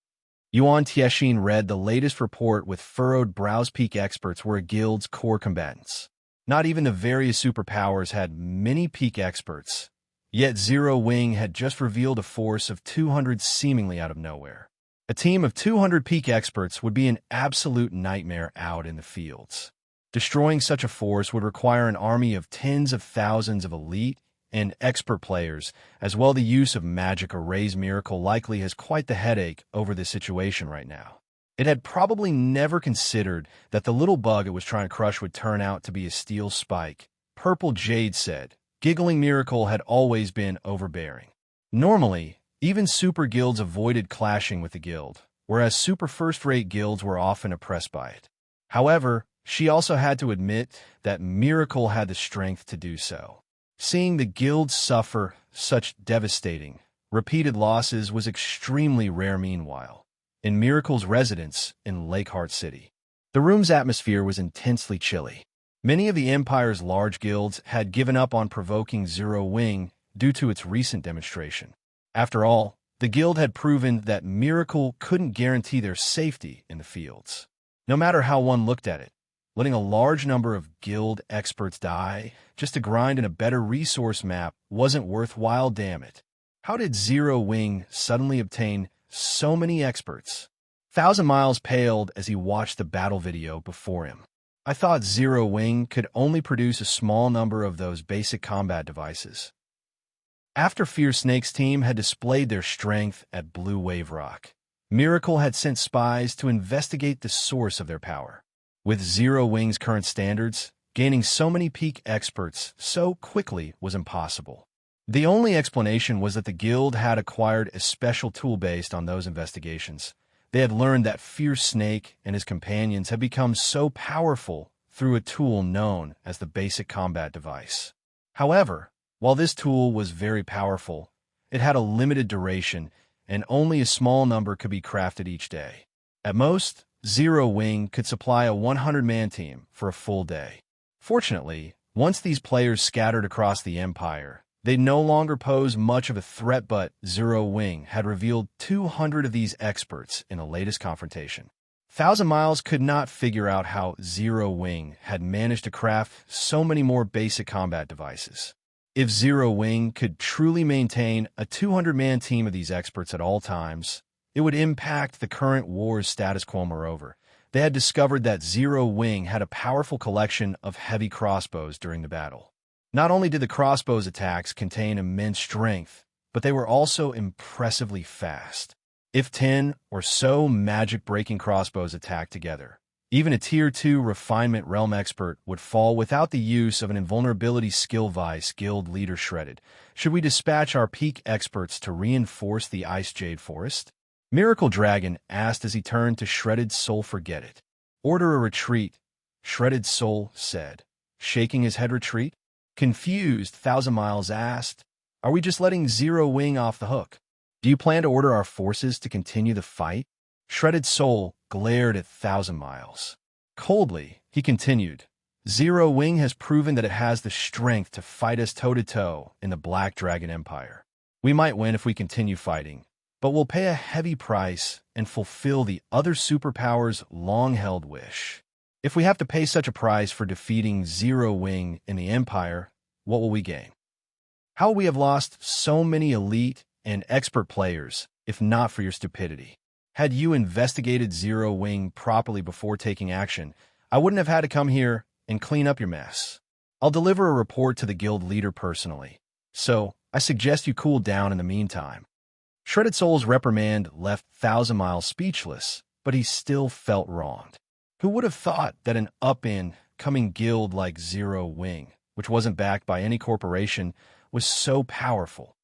A: Yuan Tiexin read the latest report with furrowed brows. Peak experts were a guild's core combatants. Not even the various superpowers had many peak experts, yet Zero Wing had just revealed a force of 200 seemingly out of nowhere. A team of 200 peak experts would be an absolute nightmare out in the fields. Destroying such a force would require an army of tens of thousands of elite and expert players, as well. The use of magic arrays. Miracle likely has quite the headache over this situation right now. It had probably never considered that the little bug it was trying to crush would turn out to be a steel spike. Purple Jade said, giggling. Miracle had always been overbearing. Normally, even super guilds avoided clashing with the guild, whereas super first-rate guilds were often oppressed by it. However, she also had to admit that Miracle had the strength to do so. Seeing the guild suffer such devastating, repeated losses was extremely rare. Meanwhile, in Miracle's residence in Lakeheart City, the room's atmosphere was intensely chilly. Many of the Empire's large guilds had given up on provoking Zero Wing due to its recent demonstration. After all, the guild had proven that Miracle couldn't guarantee their safety in the fields. No matter how one looked at it, letting a large number of guild experts die just to grind in a better resource map wasn't worthwhile. Damn it. How did Zero Wing suddenly obtain so many experts? 1,000 Miles paled as he watched the battle video before him. I thought Zero Wing could only produce a small number of those basic combat devices. After Fierce Snake's team had displayed their strength at Blue Wave Rock, Miracle had sent spies to investigate the source of their power. With Zero Wing's current standards, gaining so many peak experts so quickly was impossible. The only explanation was that the guild had acquired a special tool based on those investigations. They had learned that Fierce Snake and his companions had become so powerful through a tool known as the Basic Combat Device. However, while this tool was very powerful, it had a limited duration, and only a small number could be crafted each day. At most, Zero Wing could supply a 100-man team for a full day. Fortunately, once these players scattered across the Empire, they no longer pose much of a threat, but Zero Wing had revealed 200 of these experts in the latest confrontation. 1,000 Miles could not figure out how Zero Wing had managed to craft so many more basic combat devices. If Zero Wing could truly maintain a 200-man team of these experts at all times, it would impact the current war's status quo. Moreover, they had discovered that Zero Wing had a powerful collection of heavy crossbows during the battle. Not only did the crossbows' attacks contain immense strength, but they were also impressively fast. If 10 or so magic-breaking crossbows attacked together, even a Tier 2 Refinement Realm expert would fall without the use of an invulnerability skill vice. Guild leader shredded. Should we dispatch our peak experts to reinforce the Ice Jade Forest? Miracle Dragon asked as he turned to Shredded Soul. Forget it. Order a retreat, Shredded Soul said, shaking his head. Retreat? Confused, Thousand Miles asked, are we just letting Zero Wing off the hook? Do you plan to order our forces to continue the fight? Shredded Soul glared at Thousand Miles. Coldly, he continued, Zero Wing has proven that it has the strength to fight us toe-to-toe in the Black Dragon Empire. We might win if we continue fighting, but we'll pay a heavy price and fulfill the other superpower's long-held wish. If we have to pay such a price for defeating Zero Wing in the Empire, what will we gain? How will we have lost so many elite and expert players if not for your stupidity? Had you investigated Zero Wing properly before taking action, I wouldn't have had to come here and clean up your mess. I'll deliver a report to the guild leader personally, so I suggest you cool down in the meantime. Shredded Soul's reprimand left Thousand Miles speechless, but he still felt wronged. Who would have thought that an up-and-coming guild like Zero Wing, which wasn't backed by any corporation, was so powerful?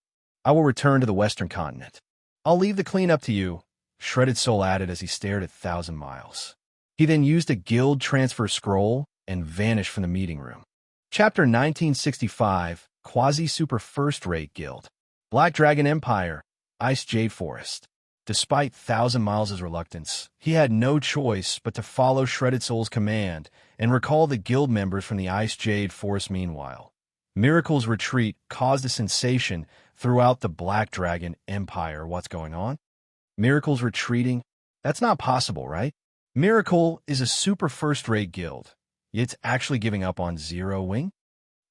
A: I will return to the Western Continent. I'll leave the cleanup to you, Shredded Soul added as he stared at Thousand Miles. He then used a guild transfer scroll and vanished from the meeting room. Chapter 1965, Quasi-super-first-rate Guild. Black Dragon Empire, Ice Jade Forest. Despite Thousand Miles' reluctance, he had no choice but to follow Shredded Soul's command and recall the guild members from the Ice Jade Forest. Meanwhile, Miracle's retreat caused a sensation throughout the Black Dragon Empire. What's going on? Miracle's retreating? That's not possible, right? Miracle is a super first-rate guild, yet it's actually giving up on Zero Wing?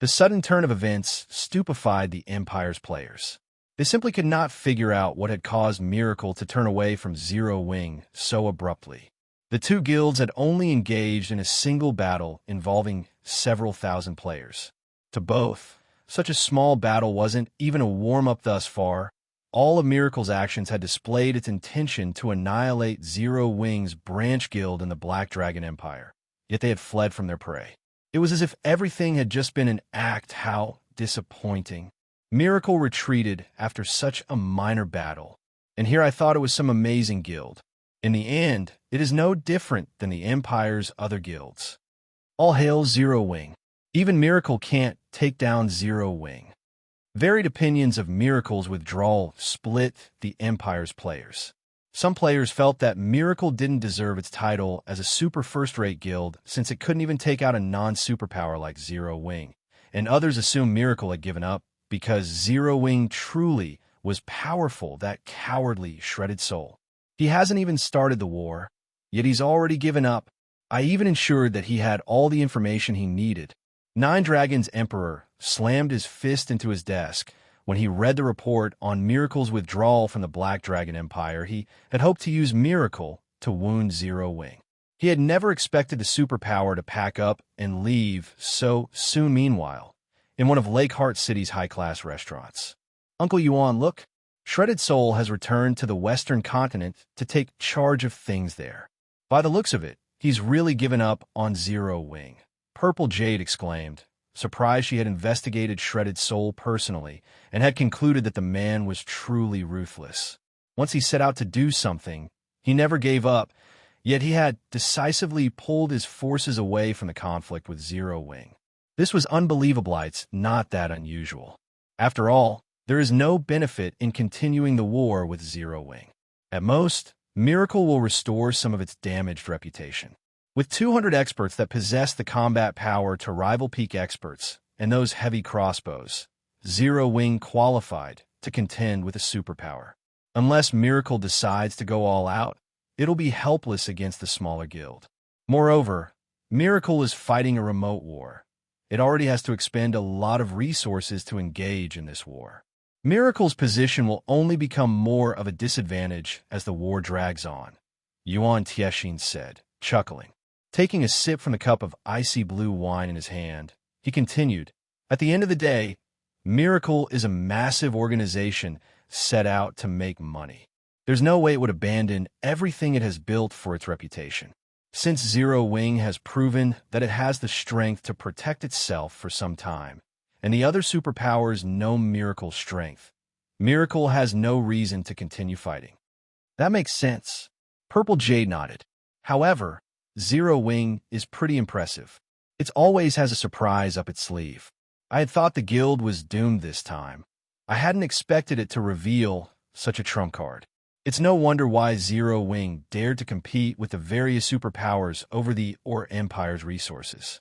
A: The sudden turn of events stupefied the Empire's players. They simply could not figure out what had caused Miracle to turn away from Zero Wing so abruptly. The two guilds had only engaged in a single battle involving several thousand players. To both, such a small battle wasn't even a warm-up thus far. All of Miracle's actions had displayed its intention to annihilate Zero Wing's branch guild in the Black Dragon Empire, yet they had fled from their prey. It was as if everything had just been an act. How disappointing. Miracle retreated after such a minor battle, and here I thought it was some amazing guild. In the end, it is no different than the Empire's other guilds. All hail Zero Wing. Even Miracle can't take down Zero Wing. Varied opinions of Miracle's withdrawal split the Empire's players. Some players felt that Miracle didn't deserve its title as a super first-rate guild since it couldn't even take out a non-superpower like Zero Wing, and others assumed Miracle had given up because Zero Wing truly was powerful. That cowardly Shredded Soul. He hasn't even started the war, yet he's already given up. I even ensured that he had all the information he needed. Nine Dragons Emperor slammed his fist into his desk when he read the report on Miracle's withdrawal from the Black Dragon Empire. He had hoped to use Miracle to wound Zero Wing. He had never expected the superpower to pack up and leave so soon. Meanwhile, in one of Lakeheart City's high-class restaurants, Uncle Yuan, look, Shredded Soul has returned to the Western Continent to take charge of things there. By the looks of it, he's really given up on Zero Wing. Purple Jade exclaimed, surprised she had investigated Shredded Soul personally and had concluded that the man was truly ruthless. Once he set out to do something, he never gave up, yet he had decisively pulled his forces away from the conflict with Zero Wing. This was unbelievable. It's not that unusual. After all, there is no benefit in continuing the war with Zero Wing. At most, Miracle will restore some of its damaged reputation. With 200 experts that possess the combat power to rival peak experts and those heavy crossbows, Zero Wing qualified to contend with a superpower. Unless Miracle decides to go all out, it'll be helpless against the smaller guild. Moreover, Miracle is fighting a remote war. It already has to expend a lot of resources to engage in this war. Miracle's position will only become more of a disadvantage as the war drags on, Yuan Tiexin said, chuckling. Taking a sip from the cup of icy blue wine in his hand, he continued, at the end of the day, Miracle is a massive organization set out to make money. There's no way it would abandon everything it has built for its reputation. Since Zero Wing has proven that it has the strength to protect itself for some time, and the other superpowers know Miracle's strength, Miracle has no reason to continue fighting. That makes sense. Purple Jade nodded. However, Zero Wing is pretty impressive. It always has a surprise up its sleeve. I had thought the guild was doomed this time. I hadn't expected it to reveal such a trump card. It's no wonder why Zero Wing dared to compete with the various superpowers over the Empire's resources.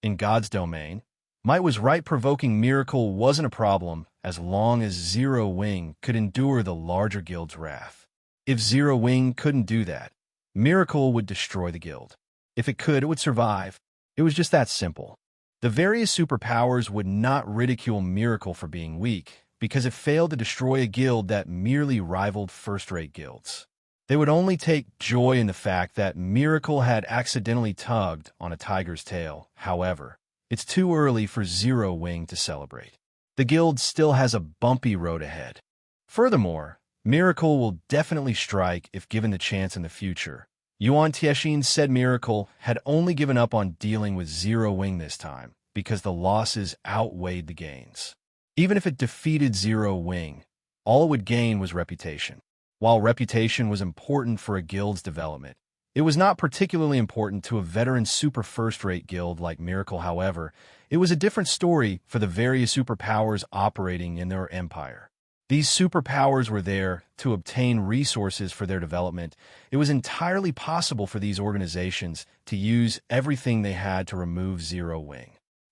A: In God's domain, might was right. Provoking Miracle wasn't a problem as long as Zero Wing could endure the larger guild's wrath. If Zero Wing couldn't do that, Miracle would destroy the guild. If it could, it would survive. It was just that simple. The various superpowers would not ridicule Miracle for being weak, because it failed to destroy a guild that merely rivaled first-rate guilds. They would only take joy in the fact that Miracle had accidentally tugged on a tiger's tail. However, it's too early for Zero Wing to celebrate. The guild still has a bumpy road ahead. Furthermore, Miracle will definitely strike if given the chance in the future. Yuan Tiexin said Miracle had only given up on dealing with Zero Wing this time because the losses outweighed the gains. Even if it defeated Zero Wing, all it would gain was reputation. While reputation was important for a guild's development, it was not particularly important to a veteran super first-rate guild like Miracle. However, it was a different story for the various superpowers operating in their empire. These superpowers were there to obtain resources for their development. It was entirely possible for these organizations to use everything they had to remove Zero Wing.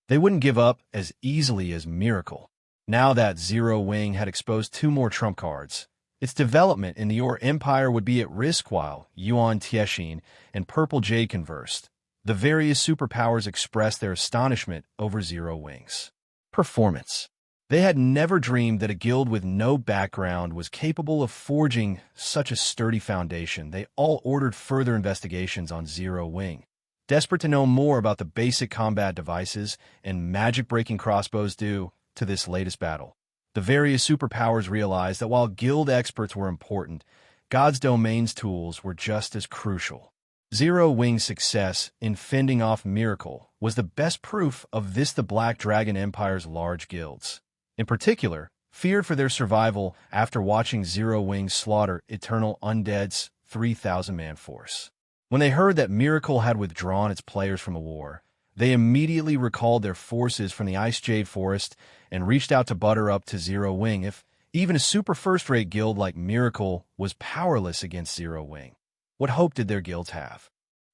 A: They wouldn't give up as easily as Miracle. Now that Zero Wing had exposed 2 more trump cards, its development in the Empire would be at risk. While Yuan Tiexin and Purple Jade conversed, the various superpowers expressed their astonishment over Zero Wing's performance. They had never dreamed that a guild with no background was capable of forging such a sturdy foundation. They all ordered further investigations on Zero Wing, desperate to know more about the basic combat devices and magic-breaking crossbows due to this latest battle. The various superpowers realized that while guild experts were important, God's domain's tools were just as crucial. Zero Wing's success in fending off Miracle was the best proof of this. The Black Dragon Empire's large guilds, in particular, feared for their survival after watching Zero Wing slaughter Eternal Undead's 3,000-man force. When they heard that Miracle had withdrawn its players from the war, they immediately recalled their forces from the Ice Jade Forest and reached out to butter up to Zero Wing. If even a super first-rate guild like Miracle was powerless against Zero Wing, what hope did their guilds have?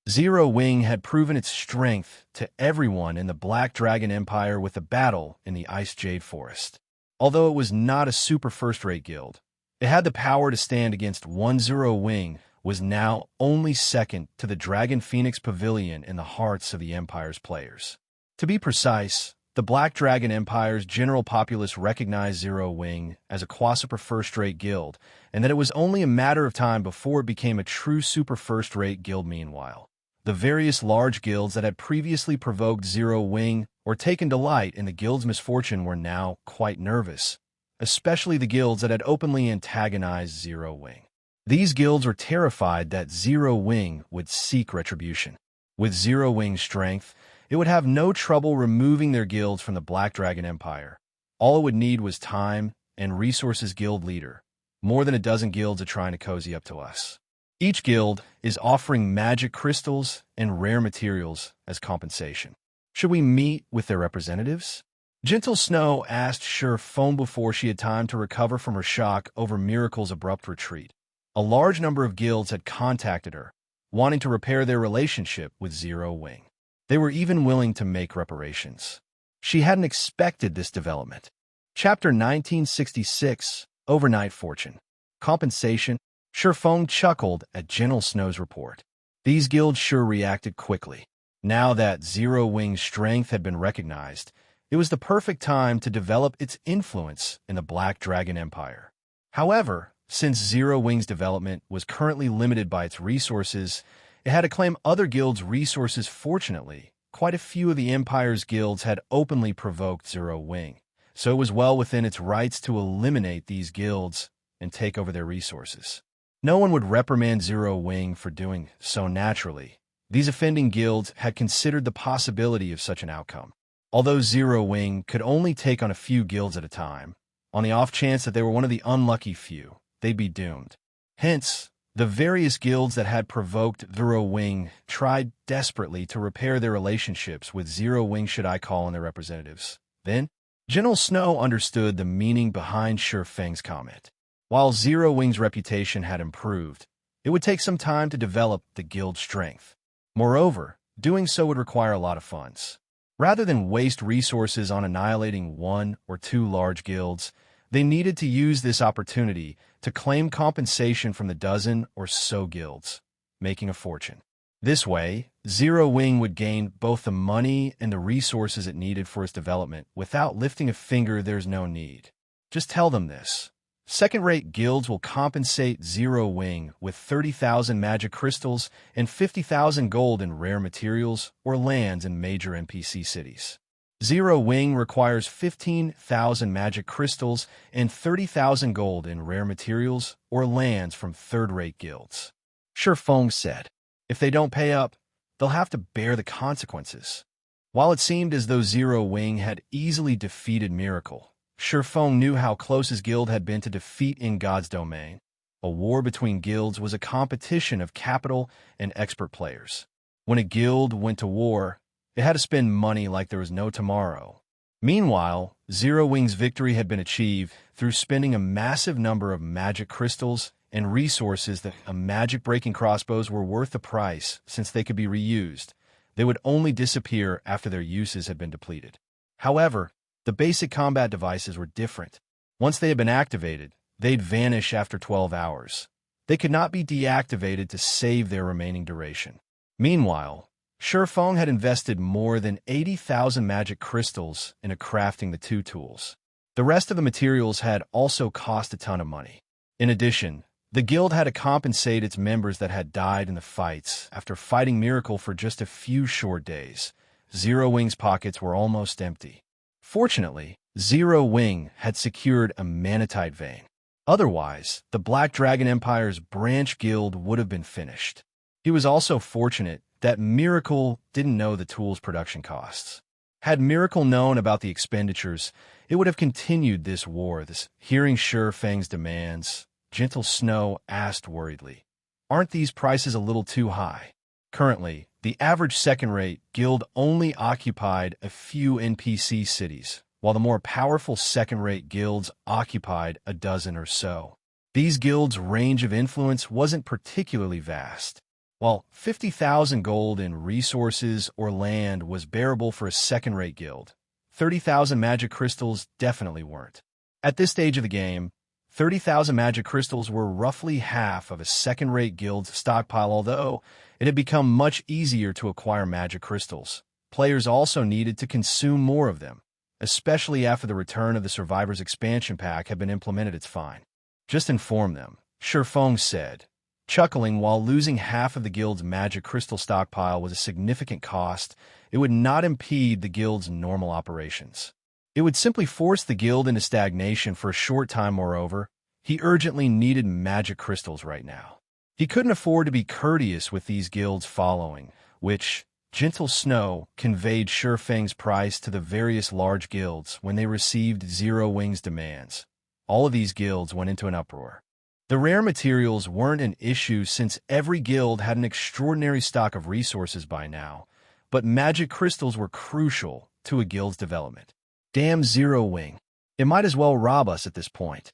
A: Zero Wing had proven its strength to everyone in the Black Dragon Empire with the battle in the Ice Jade Forest. Although it was not a super first-rate guild, it had the power to stand against one. Zero Wing was now only second to the Dragon Phoenix Pavilion in the hearts of the Empire's players. To be precise, the Black Dragon Empire's general populace recognized Zero Wing as a Quasi-super-first-rate guild, and that it was only a matter of time before it became a true super first-rate guild. Meanwhile, the various large guilds that had previously provoked Zero Wing or taken delight in the guild's misfortune were now quite nervous, especially the guilds that had openly antagonized Zero Wing. These guilds were terrified that Zero Wing would seek retribution. With Zero Wing's strength, it would have no trouble removing their guilds from the Black Dragon Empire. All it would need was time and resources. Guild leader, more than a dozen guilds are trying to cozy up to us. Each guild is offering magic crystals and rare materials as compensation. Should we meet with their representatives? Gentle Snow asked Sure Foam before she had time to recover from her shock over Miracle's abrupt retreat. A large number of guilds had contacted her, wanting to repair their relationship with Zero Wing. They were even willing to make reparations. She hadn't expected this development. Chapter 1966, Overnight Fortune. Compensation. Sherfong chuckled at Gentle Snow's report. These guilds sure reacted quickly. Now that Zero Wing's strength had been recognized, it was the perfect time to develop its influence in the Black Dragon Empire. However, since Zero Wing's development was currently limited by its resources, it had to claim other guilds' resources. Fortunately, quite a few of the Empire's guilds had openly provoked Zero Wing. so it was well within its rights to eliminate these guilds and take over their resources. No one would reprimand Zero Wing for doing so naturally. These offending guilds had considered the possibility of such an outcome. Although Zero Wing could only take on a few guilds at a time, on the off chance that they were one of the unlucky few, they'd be doomed. Hence, the various guilds that had provoked Zero Wing tried desperately to repair their relationships with Zero Wing should I call on their representatives. Then, General Snow understood the meaning behind Sure Feng's comment. While Zero Wing's reputation had improved, it would take some time to develop the guild's strength. Moreover, doing so would require a lot of funds. Rather than waste resources on annihilating one or two large guilds, they needed to use this opportunity to claim compensation from the dozen or so guilds, making a fortune. This way, Zero Wing would gain both the money and the resources it needed for its development without lifting a finger. There's no need. Just tell them this. Second-rate guilds will compensate Zero Wing with 30,000 magic crystals and 50,000 gold in rare materials or lands in major NPC cities. Zero Wing requires 15,000 magic crystals and 30,000 gold in rare materials or lands from third-rate guilds. Sure Feng said, if they don't pay up, they'll have to bear the consequences. While it seemed as though Zero Wing had easily defeated Miracle, Sure Feng knew how close his guild had been to defeat in God's domain. A war between guilds was a competition of capital and expert players. When a guild went to war, it had to spend money like there was no tomorrow. Meanwhile, Zero Wing's victory had been achieved through spending a massive number of magic crystals and resources that a magic-breaking crossbows were worth the price since they could be reused. They would only disappear after their uses had been depleted. However, the basic combat devices were different. Once they had been activated, they'd vanish after 12 hours. They could not be deactivated to save their remaining duration. Meanwhile, Sure Feng had invested more than 80,000 magic crystals into crafting the two tools. The rest of the materials had also cost a ton of money. In addition, the guild had to compensate its members that had died in the fights after fighting Miracle for just a few short days. Zero Wing's pockets were almost empty. Fortunately, Zero Wing had secured a manatite vein. Otherwise, the Black Dragon Empire's branch guild would have been finished. He was also fortunate that Miracle didn't know the tool's production costs. Had Miracle known about the expenditures, it would have continued this war. Hearing Sure Feng's demands, Gentle Snow asked worriedly, "Aren't these prices a little too high?" Currently, the average second-rate guild only occupied a few NPC cities, while the more powerful second-rate guilds occupied a dozen or so. These guilds' range of influence wasn't particularly vast. While 50,000 gold in resources or land was bearable for a second-rate guild, 30,000 magic crystals definitely weren't. At this stage of the game, 30,000 magic crystals were roughly half of a second-rate guild's stockpile. Although it had become much easier to acquire magic crystals, players also needed to consume more of them, especially after the return of the Survivors expansion pack had been implemented. It's fine. Just inform them, Sure Feng said, chuckling. While losing half of the guild's magic crystal stockpile was a significant cost, it would not impede the guild's normal operations. It would simply force the guild into stagnation for a short time. Moreover, he urgently needed magic crystals right now. He couldn't afford to be courteous with these guilds following, which Gentle Snow conveyed Sure Feng's price to the various large guilds when they received Zero Wing's demands. All of these guilds went into an uproar. The rare materials weren't an issue since every guild had an extraordinary stock of resources by now, but magic crystals were crucial to a guild's development. Damn Zero Wing. It might as well rob us at this point.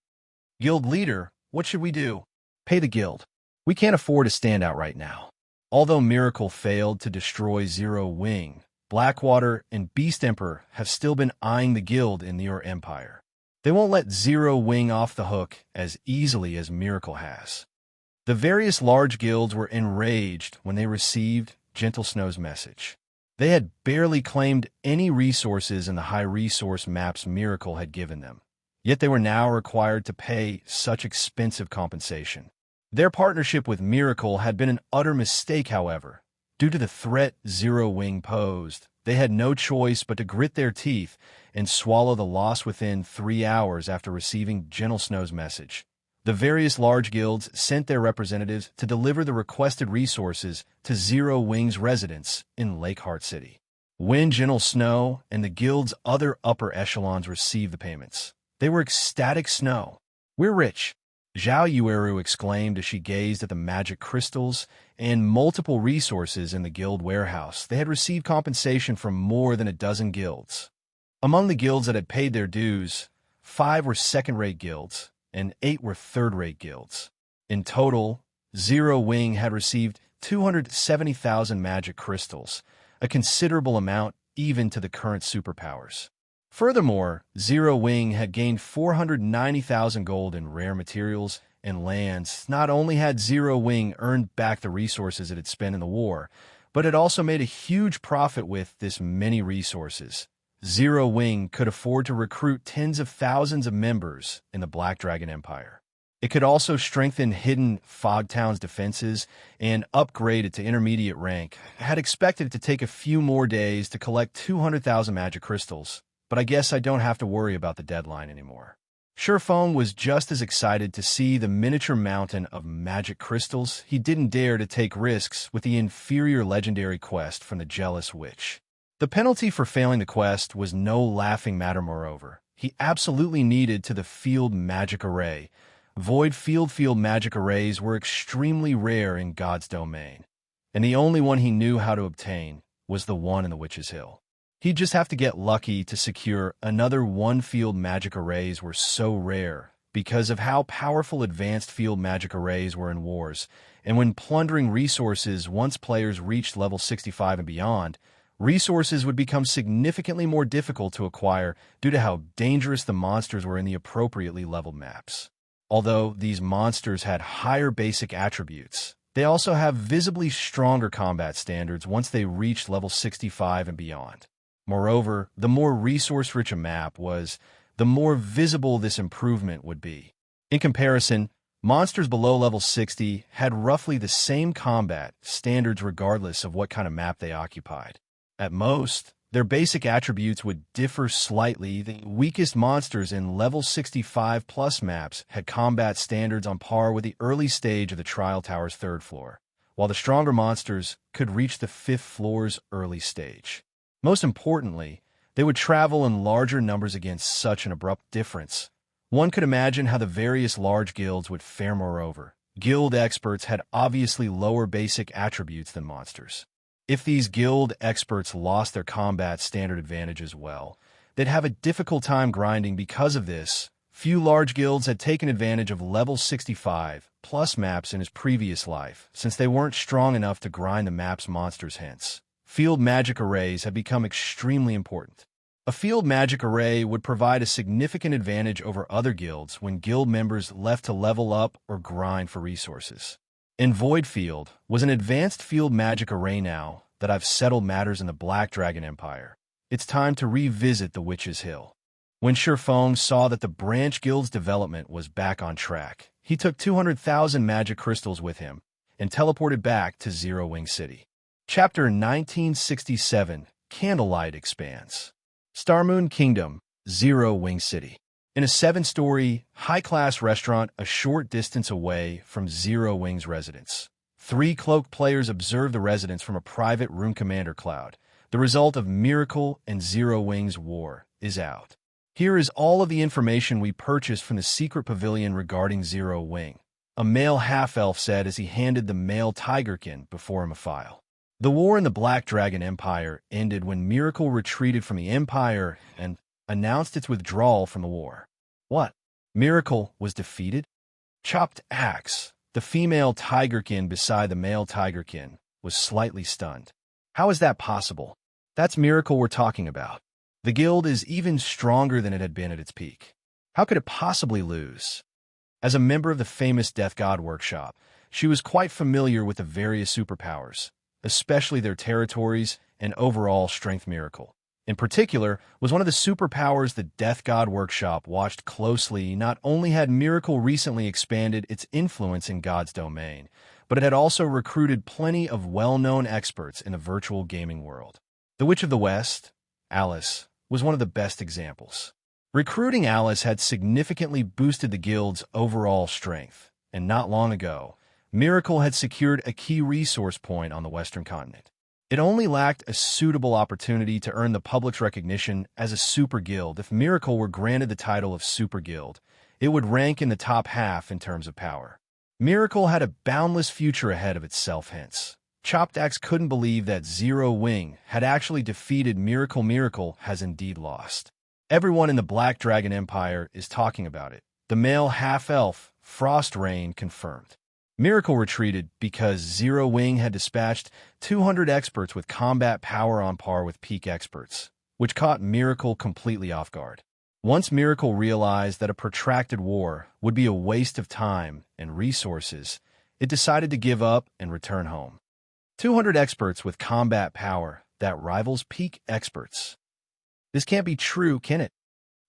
A: Guild leader, what should we do? Pay the guild. We can't afford to stand out right now. Although Miracle failed to destroy Zero Wing, Blackwater and Beast Emperor have still been eyeing the guild in your empire. They won't let Zero Wing off the hook as easily as Miracle has. The various large guilds were enraged when they received Gentle Snow's message. They had barely claimed any resources in the high-resource maps Miracle had given them, yet they were now required to pay such expensive compensation. Their partnership with Miracle had been an utter mistake, however. Due to the threat Zero Wing posed, They had no choice but to grit their teeth and swallow the loss within 3 hours after receiving Gentle Snow's message. The various large guilds sent their representatives to deliver the requested resources to Zero Wing's residence in Lakeheart City. When Gentle Snow and the guild's other upper echelons received the payments, they were ecstatic. Snow, we're rich, Zhao Yueru exclaimed as she gazed at the magic crystals and multiple resources in the guild warehouse. They had received compensation from more than a dozen guilds. Among the guilds that had paid their dues, 5 were second-rate guilds, and 8 were third-rate guilds. In total, Zero Wing had received 270,000 magic crystals, a considerable amount even to the current superpowers. Furthermore, Zero Wing had gained 490,000 gold in rare materials and lands. Not only had Zero Wing earned back the resources it had spent in the war, but it also made a huge profit with this many resources. Zero Wing could afford to recruit tens of thousands of members in the Black Dragon Empire. It could also strengthen Hidden Fogtown's defenses and upgrade it to intermediate rank. I had expected it to take a few more days to collect 200,000 magic crystals, but I guess I don't have to worry about the deadline anymore. Shurfeng was just as excited to see the miniature mountain of magic crystals. He didn't dare to take risks with the inferior legendary quest from the Jealous Witch. The penalty for failing the quest was no laughing matter. Moreover, he absolutely needed to the field magic array. Void field magic arrays were extremely rare in God's domain, and the only one he knew how to obtain was the one in the Witch's Hill. He'd just have to get lucky to secure another one. Field magic arrays were so rare because of how powerful advanced field magic arrays were in wars, and when plundering resources once players reached level 65 and beyond, resources would become significantly more difficult to acquire due to how dangerous the monsters were in the appropriately leveled maps. Although these monsters had higher basic attributes, they also have visibly stronger combat standards once they reached level 65 and beyond. Moreover, the more resource-rich a map was, the more visible this improvement would be. In comparison, monsters below level 60 had roughly the same combat standards regardless of what kind of map they occupied. At most, their basic attributes would differ slightly. The weakest monsters in level 65 plus maps had combat standards on par with the early stage of the Trial Tower's 3rd floor, while the stronger monsters could reach the 5th floor's early stage. Most importantly, they would travel in larger numbers against such an abrupt difference. One could imagine how the various large guilds would fare. Moreover, guild experts had obviously lower basic attributes than monsters. If these guild experts lost their combat standard advantage as well, they'd have a difficult time grinding. Because of this, few large guilds had taken advantage of level 65 plus maps in his previous life, since they weren't strong enough to grind the map's monsters. Hence, field magic arrays have become extremely important. A field magic array would provide a significant advantage over other guilds when guild members left to level up or grind for resources. In Void Field was an advanced field magic array. Now that I've settled matters in the Black Dragon Empire, it's time to revisit the Witch's Hill. When Shurfeng saw that the branch guild's development was back on track, he took 200,000 magic crystals with him and teleported back to Zero Wing City. Chapter 1967, Candlelight expands. Starmoon Kingdom, Zero Wing City. In a 7-story, high-class restaurant a short distance away from Zero Wing's residence, 3 cloaked players observe the residence from a private room. Commander Cloud, the result of Miracle and Zero Wing's war, is out. Here is all of the information we purchased from the secret pavilion regarding Zero Wing, a male half-elf said as he handed the male Tigerkin before him a file. The war in the Black Dragon Empire ended when Miracle retreated from the Empire and announced its withdrawal from the war. What? Miracle was defeated? Chopped Axe, the female Tigerkin beside the male Tigerkin, was slightly stunned. How is that possible? That's Miracle we're talking about. The guild is even stronger than it had been at its peak. How could it possibly lose? As a member of the famous Death God Workshop, she was quite familiar with the various superpowers, especially their territories and overall strength. Miracle, in particular, was one of the superpowers the Death God Workshop watched closely. Not only had Miracle recently expanded its influence in God's domain, but it had also recruited plenty of well-known experts in the virtual gaming world. The Witch of the West, Alice, was one of the best examples. Recruiting Alice had significantly boosted the guild's overall strength, and not long ago, Miracle had secured a key resource point on the Western continent. It only lacked a suitable opportunity to earn the public's recognition as a super guild. If Miracle were granted the title of super guild, it would rank in the top half in terms of power. Miracle had a boundless future ahead of itself, hence. Chopped Axe couldn't believe that Zero Wing had actually defeated Miracle. Miracle has indeed lost. Everyone in the Black Dragon Empire is talking about it. The male half-elf, Frost Rain, confirmed. Miracle retreated because Zero Wing had dispatched 200 experts with combat power on par with peak experts, which caught Miracle completely off guard. Once Miracle realized that a protracted war would be a waste of time and resources, it decided to give up and return home. 200 experts with combat power that rivals peak experts. This can't be true, can it?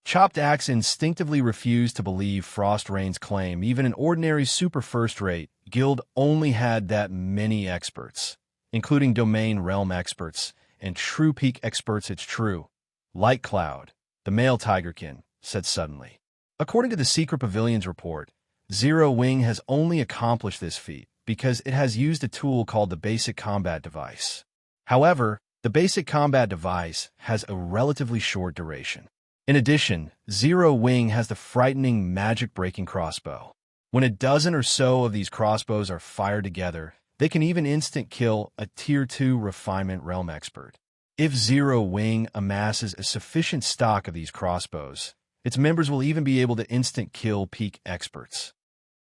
A: Chopped Axe instinctively refused to believe Frost Rain's claim. Even an ordinary super-first-rate guild only had that many experts, including domain realm experts and true peak experts. It's true. Light Cloud, the male tigerkin, said suddenly. According to the Secret Pavilion's report, Zero Wing has only accomplished this feat because it has used a tool called the Basic Combat Device. However, the Basic Combat Device has a relatively short duration. In addition, Zero Wing has the frightening Magicbreaking crossbow. When a dozen or so of these crossbows are fired together, they can even instant kill a Tier 2 Refinement Realm expert. If Zero Wing amasses a sufficient stock of these crossbows, its members will even be able to instant kill peak experts.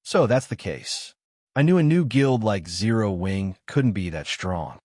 A: So that's the case. I knew a new guild like Zero Wing couldn't be that strong.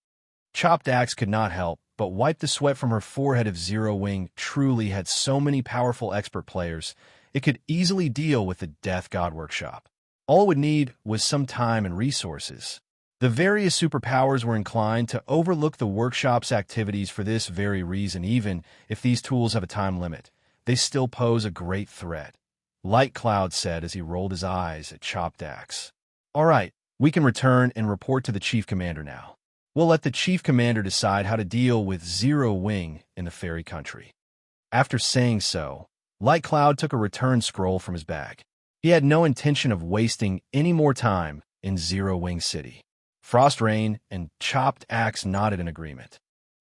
A: Chopped Axe could not help but wipe the sweat from her forehead. If Zero Wing truly had so many powerful expert players, it could easily deal with the Death God Workshop. All it would need was some time and resources. The various superpowers were inclined to overlook the workshop's activities for this very reason. Even if these tools have a time limit, they still pose a great threat. Light Cloud said as he rolled his eyes at Chopped Axe. All right, we can return and report to the Chief Commander now. We'll let the Chief Commander decide how to deal with Zero Wing in the Fairy Country. After saying so, Light Cloud took a return scroll from his bag. He had no intention of wasting any more time in Zero Wing City. Frost Rain and Chopped Axe nodded in agreement.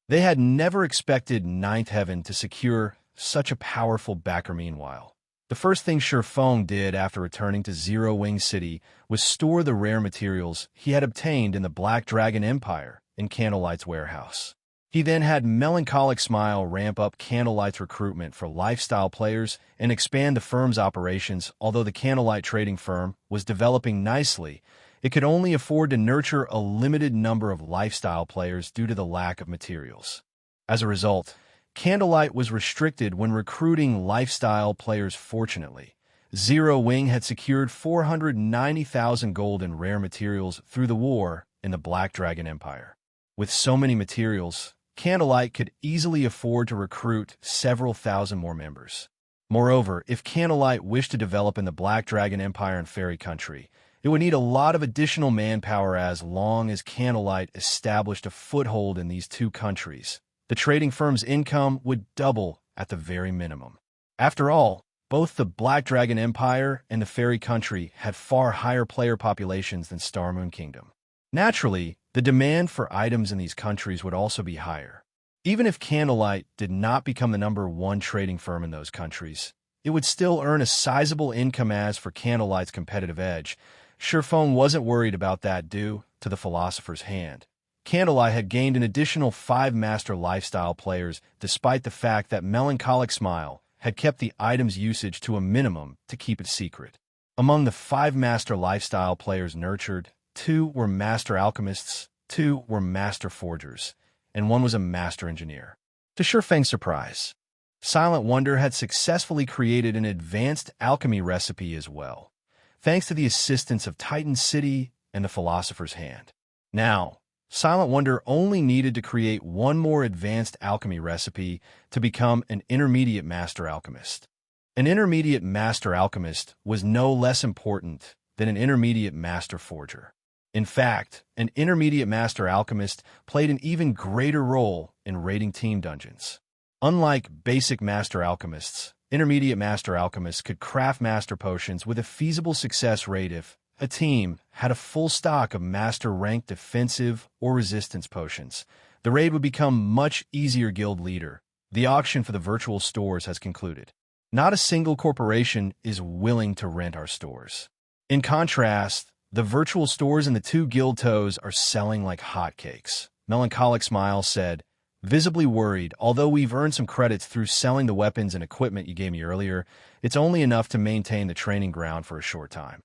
A: They had never expected Ninth Heaven to secure such a powerful backer. Meanwhile, the first thing Shurfeng did after returning to Zero Wing City was store the rare materials he had obtained in the Black Dragon Empire in Candlelight's warehouse. He then had Melancholic Smile ramp up Candlelight's recruitment for lifestyle players and expand the firm's operations. Although the Candlelight trading firm was developing nicely, it could only afford to nurture a limited number of lifestyle players due to the lack of materials. As a result, Candlelight was restricted when recruiting lifestyle players. Fortunately, Zero Wing had secured 490,000 gold in rare materials through the war in the Black Dragon Empire. With so many materials, Candlelight could easily afford to recruit several thousand more members. Moreover, if Candlelight wished to develop in the Black Dragon Empire and Fairy Country, it would need a lot of additional manpower. As long as Candlelight established a foothold in these two countries, the trading firm's income would double at the very minimum. After all, both the Black Dragon Empire and the Fairy Country had far higher player populations than Star Moon Kingdom. Naturally, the demand for items in these countries would also be higher. Even if Candlelight did not become the #1 trading firm in those countries, it would still earn a sizable income. As for Candlelight's competitive edge, Shurfeng wasn't worried about that due to the Philosopher's Hand. Candlelight had gained an additional 5 master lifestyle players despite the fact that Melancholic Smile had kept the item's usage to a minimum to keep it secret. Among the 5 master lifestyle players nurtured, 2 were master alchemists, 2 were master forgers, and 1 was a master engineer. To Shurfeng's surprise, Silent Wonder had successfully created an advanced alchemy recipe as well, thanks to the assistance of Titan City and the Philosopher's Hand. Now, Silent Wonder only needed to create 1 more advanced alchemy recipe to become an intermediate master alchemist. An intermediate master alchemist was no less important than an intermediate master forger. In fact, an intermediate master alchemist played an even greater role in raiding team dungeons. Unlike basic master alchemists, intermediate master alchemists could craft master potions with a feasible success rate if a team had a full stock of master-ranked defensive or resistance potions. The raid would become much easier. Guild leader. The auction for the virtual stores has concluded. Not a single corporation is willing to rent our stores. In contrast, the virtual stores in the two guild toes are selling like hotcakes. Melancholic Smile said, visibly worried. Although we've earned some credits through selling the weapons and equipment you gave me earlier, it's only enough to maintain the training ground for a short time.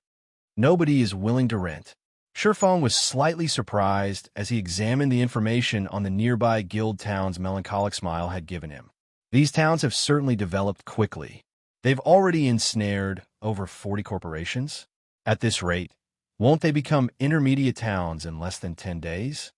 A: Nobody is willing to rent. Shurfong was slightly surprised as he examined the information on the nearby guild towns Melancholic Smile had given him. These towns have certainly developed quickly. They've already ensnared over 40 corporations. At this rate, won't they become intermediate towns in less than 10 days?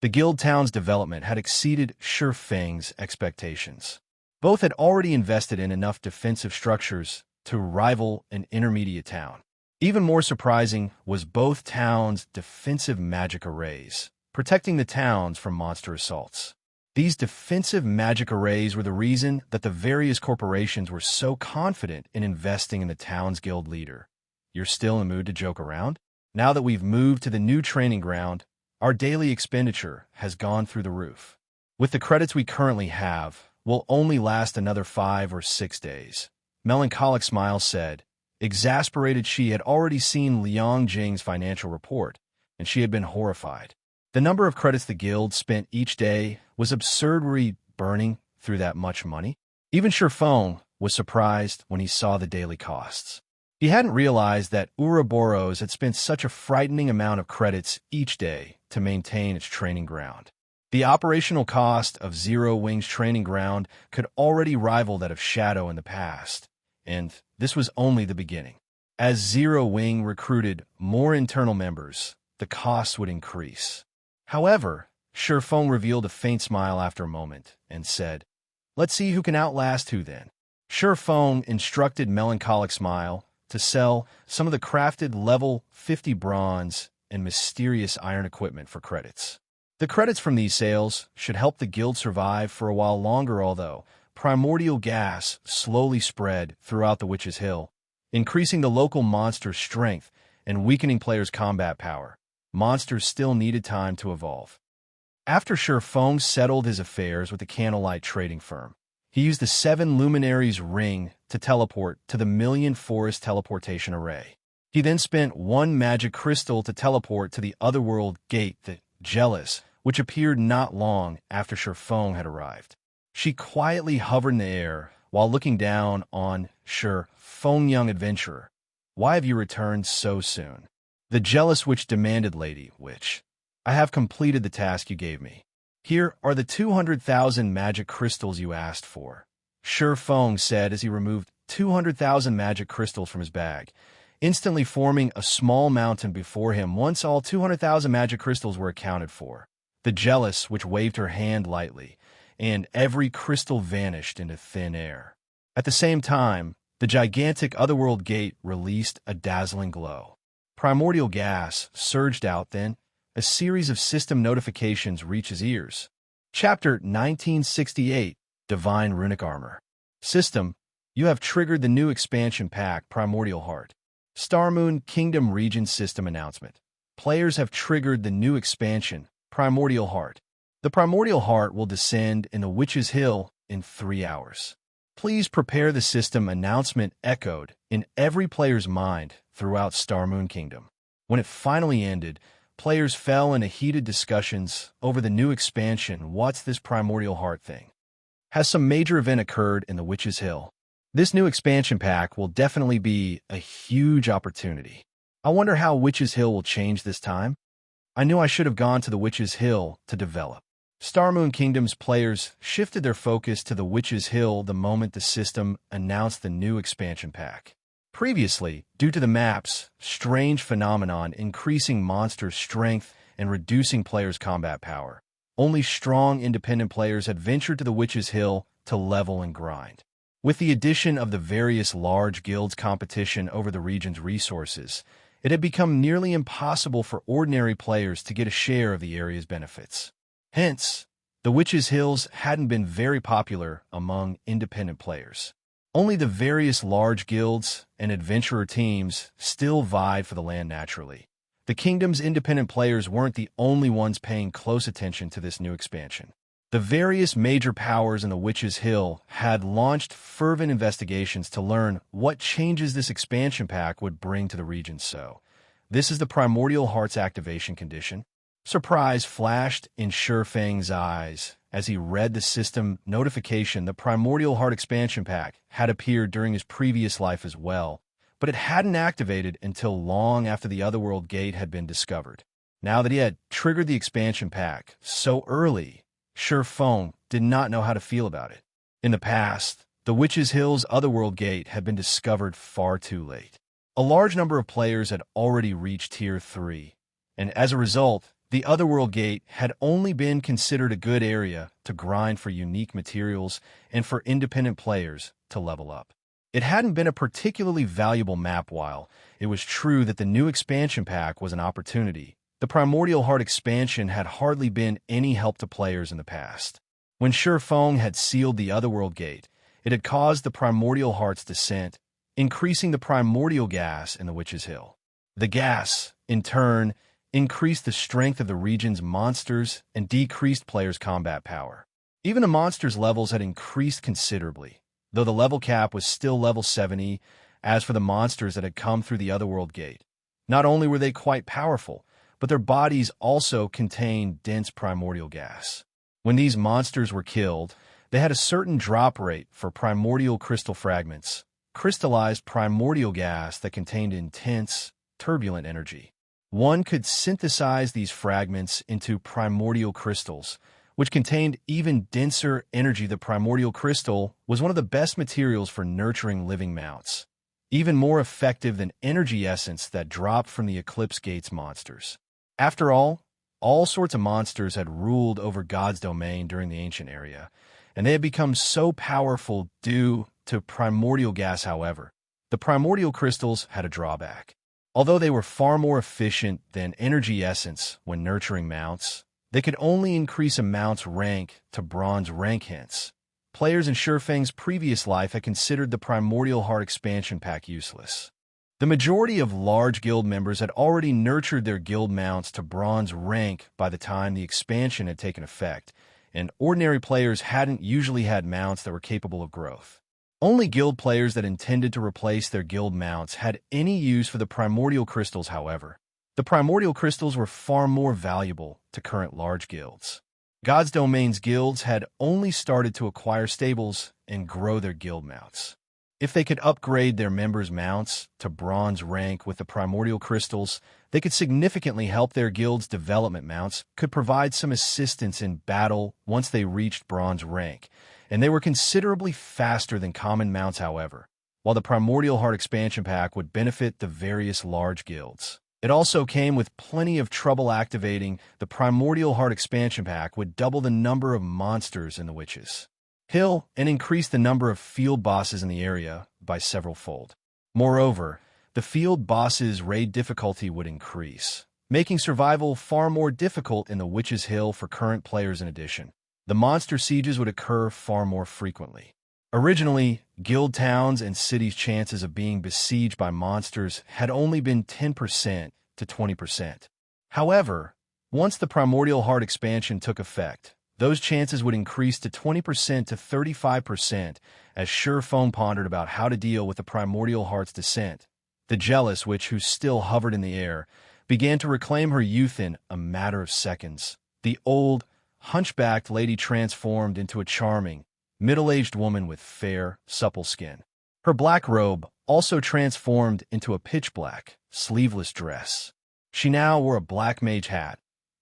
A: The guild town's development had exceeded Shurfeng's expectations. Both had already invested in enough defensive structures to rival an intermediate town. Even more surprising was both towns' defensive magic arrays, protecting the towns from monster assaults. These defensive magic arrays were the reason that the various corporations were so confident in investing in the town's guild leader. You're still in the mood to joke around? Now that we've moved to the new training ground, our daily expenditure has gone through the roof. With the credits we currently have, we'll only last another 5 or 6 days. Melancholic Smile said. Exasperated, she had already seen Liang Jing's financial report, and she had been horrified. The number of credits the guild spent each day was absurd. Were we burning through that much money? Even Shurfong was surprised when he saw the daily costs. He hadn't realized that Ouroboros had spent such a frightening amount of credits each day to maintain its training ground. The operational cost of Zero Wing's training ground could already rival that of Shadow in the past, and this was only the beginning. As Zero Wing recruited more internal members, the costs would increase. However, Shurfong revealed a faint smile after a moment and said, let's see who can outlast who then. Shurfong instructed Melancholic Smile to sell some of the crafted level 50 bronze and mysterious iron equipment for credits. The credits from these sales should help the guild survive for a while longer, although primordial gas slowly spread throughout the Witch's Hill, increasing the local monster's strength and weakening players' combat power. Monsters still needed time to evolve. After Shurfong settled his affairs with the Candlelight trading firm, he used the 7 Luminaries ring to teleport to the Million Forest teleportation array. He then spent 1 magic crystal to teleport to the Otherworld gate, the Jealous, which appeared not long after Shurfong had arrived. She quietly hovered in the air while looking down on Shurfong. Young adventurer, why have you returned so soon? The Jealous Witch demanded. Lady Witch, I have completed the task you gave me. Here are the 200,000 magic crystals you asked for. Shurfong said as he removed 200,000 magic crystals from his bag, instantly forming a small mountain before him once all 200,000 magic crystals were accounted for. The Jealous Witch waved her hand lightly, and every crystal vanished into thin air. At the same time, the gigantic Otherworld gate released a dazzling glow. Primordial gas surged out then. A series of system notifications reached his ears. Chapter 1968, Divine Runic Armor. System, you have triggered the new expansion pack, Primordial Heart. Starmoon Kingdom Region System Announcement. Players have triggered the new expansion, Primordial Heart. The Primordial Heart will descend in the Witch's Hill in 3 hours. Please prepare. The system announcement echoed in every player's mind throughout Starmoon Kingdom. When it finally ended, players fell into heated discussions over the new expansion. What's this Primordial Heart thing? Has some major event occurred in the Witch's Hill? This new expansion pack will definitely be a huge opportunity. I wonder how Witch's Hill will change this time. I knew I should have gone to the Witch's Hill to develop. Starmoon Kingdom's players shifted their focus to the Witch's Hill the moment the system announced the new expansion pack. Previously, due to the map's strange phenomenon increasing monster strength and reducing players' combat power, only strong independent players had ventured to the Witch's Hill to level and grind. With the addition of the various large guilds' competition over the region's resources, it had become nearly impossible for ordinary players to get a share of the area's benefits. Hence, the Witches' Hills hadn't been very popular among independent players. Only the various large guilds and adventurer teams still vied for the land naturally. The kingdom's independent players weren't the only ones paying close attention to this new expansion. The various major powers in the Witches' Hill had launched fervent investigations to learn what changes this expansion pack would bring to the region. So, this is the Primordial Heart's activation condition. Surprise flashed in Shurfang's eyes as he read the system notification. The Primordial Heart expansion pack had appeared during his previous life as well, but it hadn't activated until long after the Otherworld Gate had been discovered. Now that he had triggered the expansion pack so early, Shurfang did not know how to feel about it. In the past, the Witches' Hill's Otherworld Gate had been discovered far too late. A large number of players had already reached Tier 3, and as a result, the Otherworld Gate had only been considered a good area to grind for unique materials and for independent players to level up. It hadn't been a particularly valuable map. While it was true that the new expansion pack was an opportunity, the Primordial Heart expansion had hardly been any help to players in the past. When Shurfang had sealed the Otherworld Gate, it had caused the Primordial Heart's descent, increasing the primordial gas in the Witches' Hill. The gas, in turn, increased the strength of the region's monsters and decreased players' combat power. Even the monsters' levels had increased considerably, though the level cap was still level 70. As for the monsters that had come through the Otherworld Gate, not only were they quite powerful, but their bodies also contained dense primordial gas. When these monsters were killed, they had a certain drop rate for primordial crystal fragments, crystallized primordial gas that contained intense, turbulent energy. One could synthesize these fragments into primordial crystals, which contained even denser energy. The primordial crystal was one of the best materials for nurturing living mounts, even more effective than energy essence that dropped from the Eclipse Gate's monsters. After all sorts of monsters had ruled over God's domain during the ancient era, and they had become so powerful due to primordial gas. However, the primordial crystals had a drawback. Although they were far more efficient than energy essence when nurturing mounts, they could only increase a mount's rank to bronze rank. Hence, players in Shurfang's previous life had considered the Primordial Heart expansion pack useless. The majority of large guild members had already nurtured their guild mounts to bronze rank by the time the expansion had taken effect, and ordinary players hadn't usually had mounts that were capable of growth. Only guild players that intended to replace their guild mounts had any use for the primordial crystals. However, the primordial crystals were far more valuable to current large guilds. God's Domain's guilds had only started to acquire stables and grow their guild mounts. If they could upgrade their members' mounts to bronze rank with the primordial crystals, they could significantly help their guild's development. Mounts could provide some assistance in battle once they reached bronze rank, and they were considerably faster than common mounts. However, while the Primordial Heart expansion pack would benefit the various large guilds, it also came with plenty of trouble activating. The Primordial Heart expansion pack would double the number of monsters in the Witches' Hill and increase the number of field bosses in the area by several fold. Moreover, the field bosses' raid difficulty would increase, making survival far more difficult in the Witches' Hill for current players. In addition, the monster sieges would occur far more frequently. Originally, guild towns and cities' chances of being besieged by monsters had only been 10% to 20%. However, once the Primordial Heart expansion took effect, those chances would increase to 20% to 35% as Shurfang pondered about how to deal with the Primordial Heart's descent. The jealous witch, who still hovered in the air, began to reclaim her youth in a matter of seconds. The old, hunchbacked lady transformed into a charming, middle-aged woman with fair, supple skin. Her black robe also transformed into a pitch-black, sleeveless dress. She now wore a black mage hat,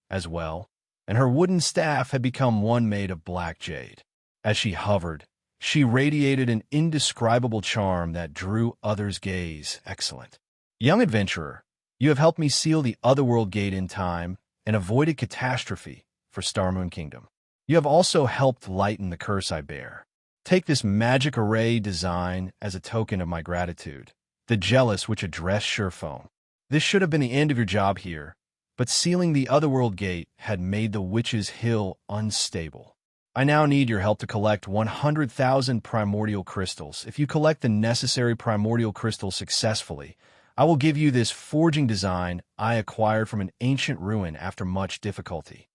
A: as well, and her wooden staff had become one made of black jade. As she hovered, she radiated an indescribable charm that drew others' gaze. Excellent. Young adventurer, you have helped me seal the Otherworld Gate in time and avoided catastrophe for Starmoon Kingdom. You have also helped lighten the curse I bear. Take this magic array design as a token of my gratitude. The jealous witch addressed Shurfang. This should have been the end of your job here, but sealing the Otherworld gate had made the Witch's Hill unstable. I now need your help to collect 100,000 primordial crystals. If you collect the necessary primordial crystals successfully, I will give you this forging design I acquired from an ancient ruin after much difficulty.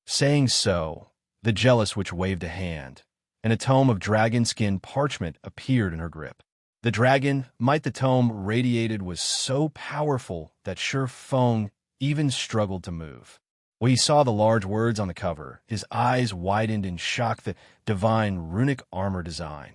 A: Saying so, the jealous witch waved a hand, and a tome of dragon-skin parchment appeared in her grip. The dragon might the tome radiated was so powerful that Sure Feng even struggled to move. When he saw the large words on the cover, his eyes widened in shock. The divine runic armor design.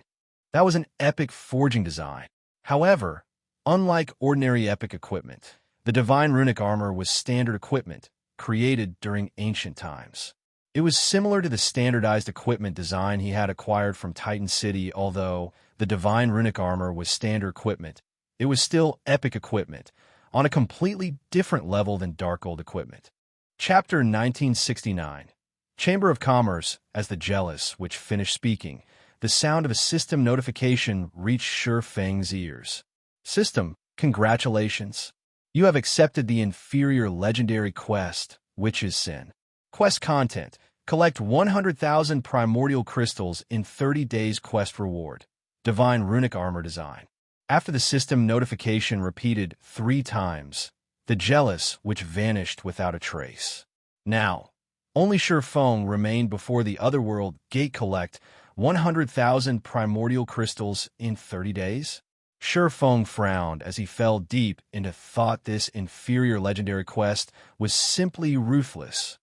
A: That was an epic forging design. However, unlike ordinary epic equipment, the divine runic armor was standard equipment created during ancient times. It was similar to the standardized equipment design he had acquired from Titan City. Although the divine runic armor was standard equipment, it was still epic equipment on a completely different level than Dark Gold equipment. Chapter 1969. Chamber of Commerce. As the jealous witch finished speaking, the sound of a system notification reached Sure Feng's ears. System, congratulations. You have accepted the inferior legendary quest, Witch's Sin. Quest content. Collect 100,000 primordial crystals in 30 days. Quest reward. Divine runic armor design. After the system notification repeated 3 times, the jealous witch vanished without a trace. Now, only Sure Feng remained before the Otherworld gate. Collect 100,000 primordial crystals in 30 days? Sure Feng frowned as he fell deep into thought. This inferior legendary quest was simply ruthless.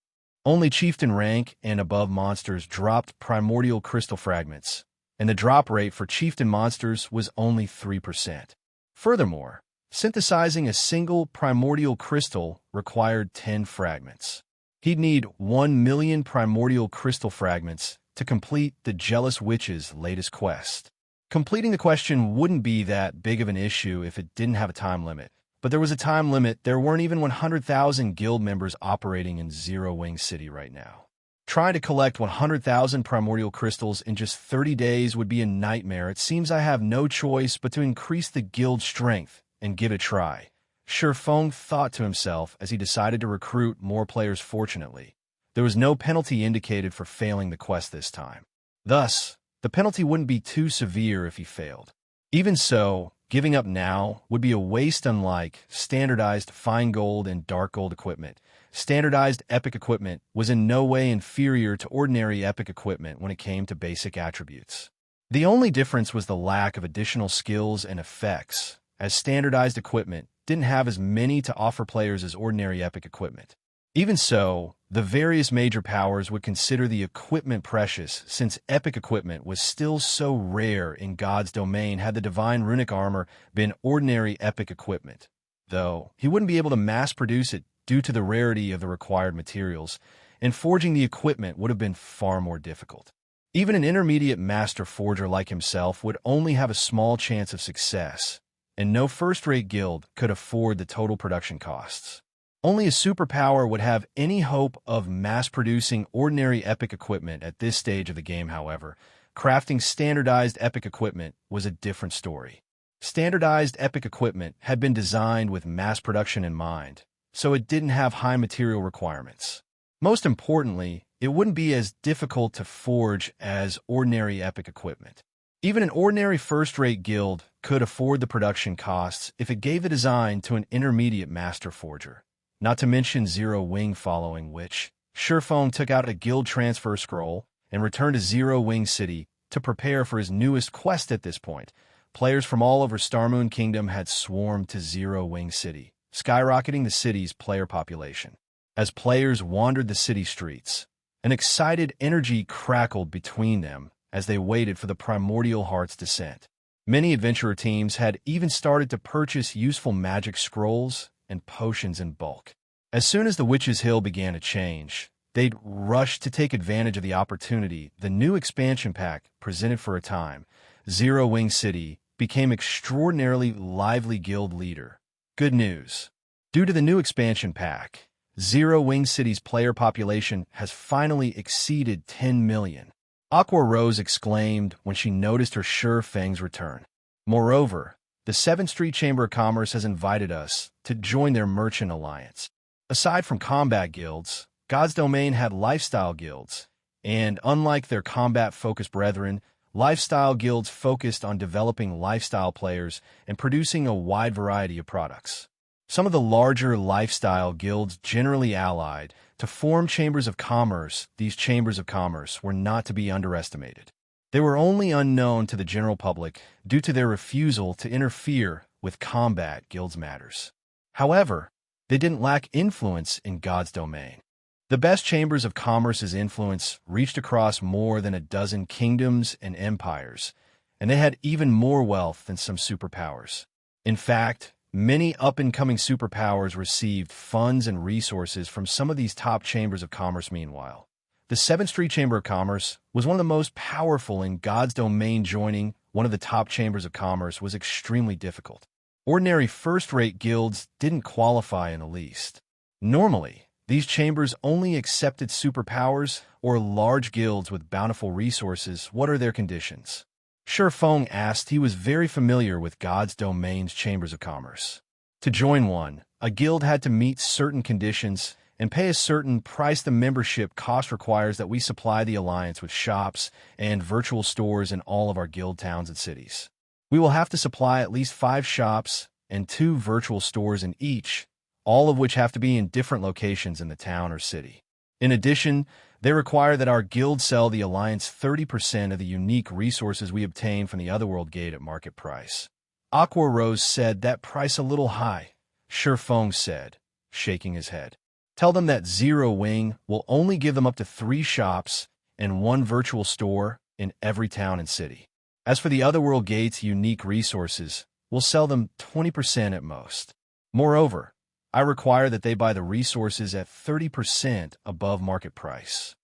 A: Only chieftain rank and above monsters dropped primordial crystal fragments, and the drop rate for chieftain monsters was only 3%. Furthermore, synthesizing a single primordial crystal required 10 fragments. He'd need 1 million primordial crystal fragments to complete the Jealous Witch's latest quest. Completing the question wouldn't be that big of an issue if it didn't have a time limit. But there was a time limit. There weren't even 100,000 guild members operating in Zero Wing City right now. Trying to collect 100,000 primordial crystals in just 30 days would be a nightmare. It seems I have no choice but to increase the guild strength and give it a try. Sure Feng thought to himself as he decided to recruit more players. Fortunately, there was no penalty indicated for failing the quest this time. Thus, the penalty wouldn't be too severe if he failed. Even so, giving up now would be a waste. Unlike standardized fine gold and dark gold equipment, standardized epic equipment was in no way inferior to ordinary epic equipment when it came to basic attributes. The only difference was the lack of additional skills and effects, as standardized equipment didn't have as many to offer players as ordinary epic equipment. Even so, the various major powers would consider the equipment precious, since epic equipment was still so rare in God's domain. Had the divine runic armor been ordinary epic equipment, though, he wouldn't be able to mass-produce it due to the rarity of the required materials, and forging the equipment would have been far more difficult. Even an intermediate master forger like himself would only have a small chance of success, and no first-rate guild could afford the total production costs. Only a superpower would have any hope of mass-producing ordinary epic equipment at this stage of the game. However, crafting standardized epic equipment was a different story. Standardized epic equipment had been designed with mass production in mind, so it didn't have high material requirements. Most importantly, it wouldn't be as difficult to forge as ordinary epic equipment. Even an ordinary first-rate guild could afford the production costs if it gave the design to an intermediate master forger. Not to mention Zero Wing, following which, Sure Feng took out a guild transfer scroll and returned to Zero Wing City to prepare for his newest quest. At this point, players from all over Starmoon Kingdom had swarmed to Zero Wing City, skyrocketing the city's player population. As players wandered the city streets, an excited energy crackled between them as they waited for the Primordial Heart's descent. Many adventurer teams had even started to purchase useful magic scrolls and potions in bulk. As soon as the Witch's Hill began to change, they'd rush to take advantage of the opportunity the new expansion pack presented. For a time, Zero Wing City became extraordinarily lively. Guild leader. Good news. Due to the new expansion pack, Zero Wing City's player population has finally exceeded 10 million. Aqua Rose exclaimed when she noticed her Sure Feng's return. Moreover, the 7th Street Chamber of Commerce has invited us to join their merchant alliance. Aside from combat guilds, God's Domain had lifestyle guilds, and unlike their combat-focused brethren, lifestyle guilds focused on developing lifestyle players and producing a wide variety of products. Some of the larger lifestyle guilds generally allied to form chambers of commerce. These chambers of commerce were not to be underestimated. They were only unknown to the general public due to their refusal to interfere with combat guilds matters. However, they didn't lack influence in God's domain. The best chambers of commerce's influence reached across more than a dozen kingdoms and empires, and they had even more wealth than some superpowers. In fact, many up-and-coming superpowers received funds and resources from some of these top chambers of commerce. Meanwhile, the 7th Street Chamber of Commerce was one of the most powerful in God's domain. Joining one of the top chambers of commerce was extremely difficult. Ordinary first-rate guilds didn't qualify in the least. Normally, these chambers only accepted superpowers or large guilds with bountiful resources. What are their conditions? Feng asked. He was very familiar with God's domain's chambers of commerce. To join one, a guild had to meet certain conditions and pay a certain price. The membership cost requires that we supply the alliance with shops and virtual stores in all of our guild towns and cities. We will have to supply at least 5 shops and 2 virtual stores in each, all of which have to be in different locations in the town or city. In addition, they require that our guild sell the alliance 30% of the unique resources we obtain from the Otherworld Gate at market price. Aqua Rose said, "That price a little high." Feng said, shaking his head. "Tell them that Zero Wing will only give them up to 3 shops and 1 virtual store in every town and city. As for the Otherworld Gate's unique resources, we'll sell them 20% at most. Moreover, I require that they buy the resources at 30% above market price.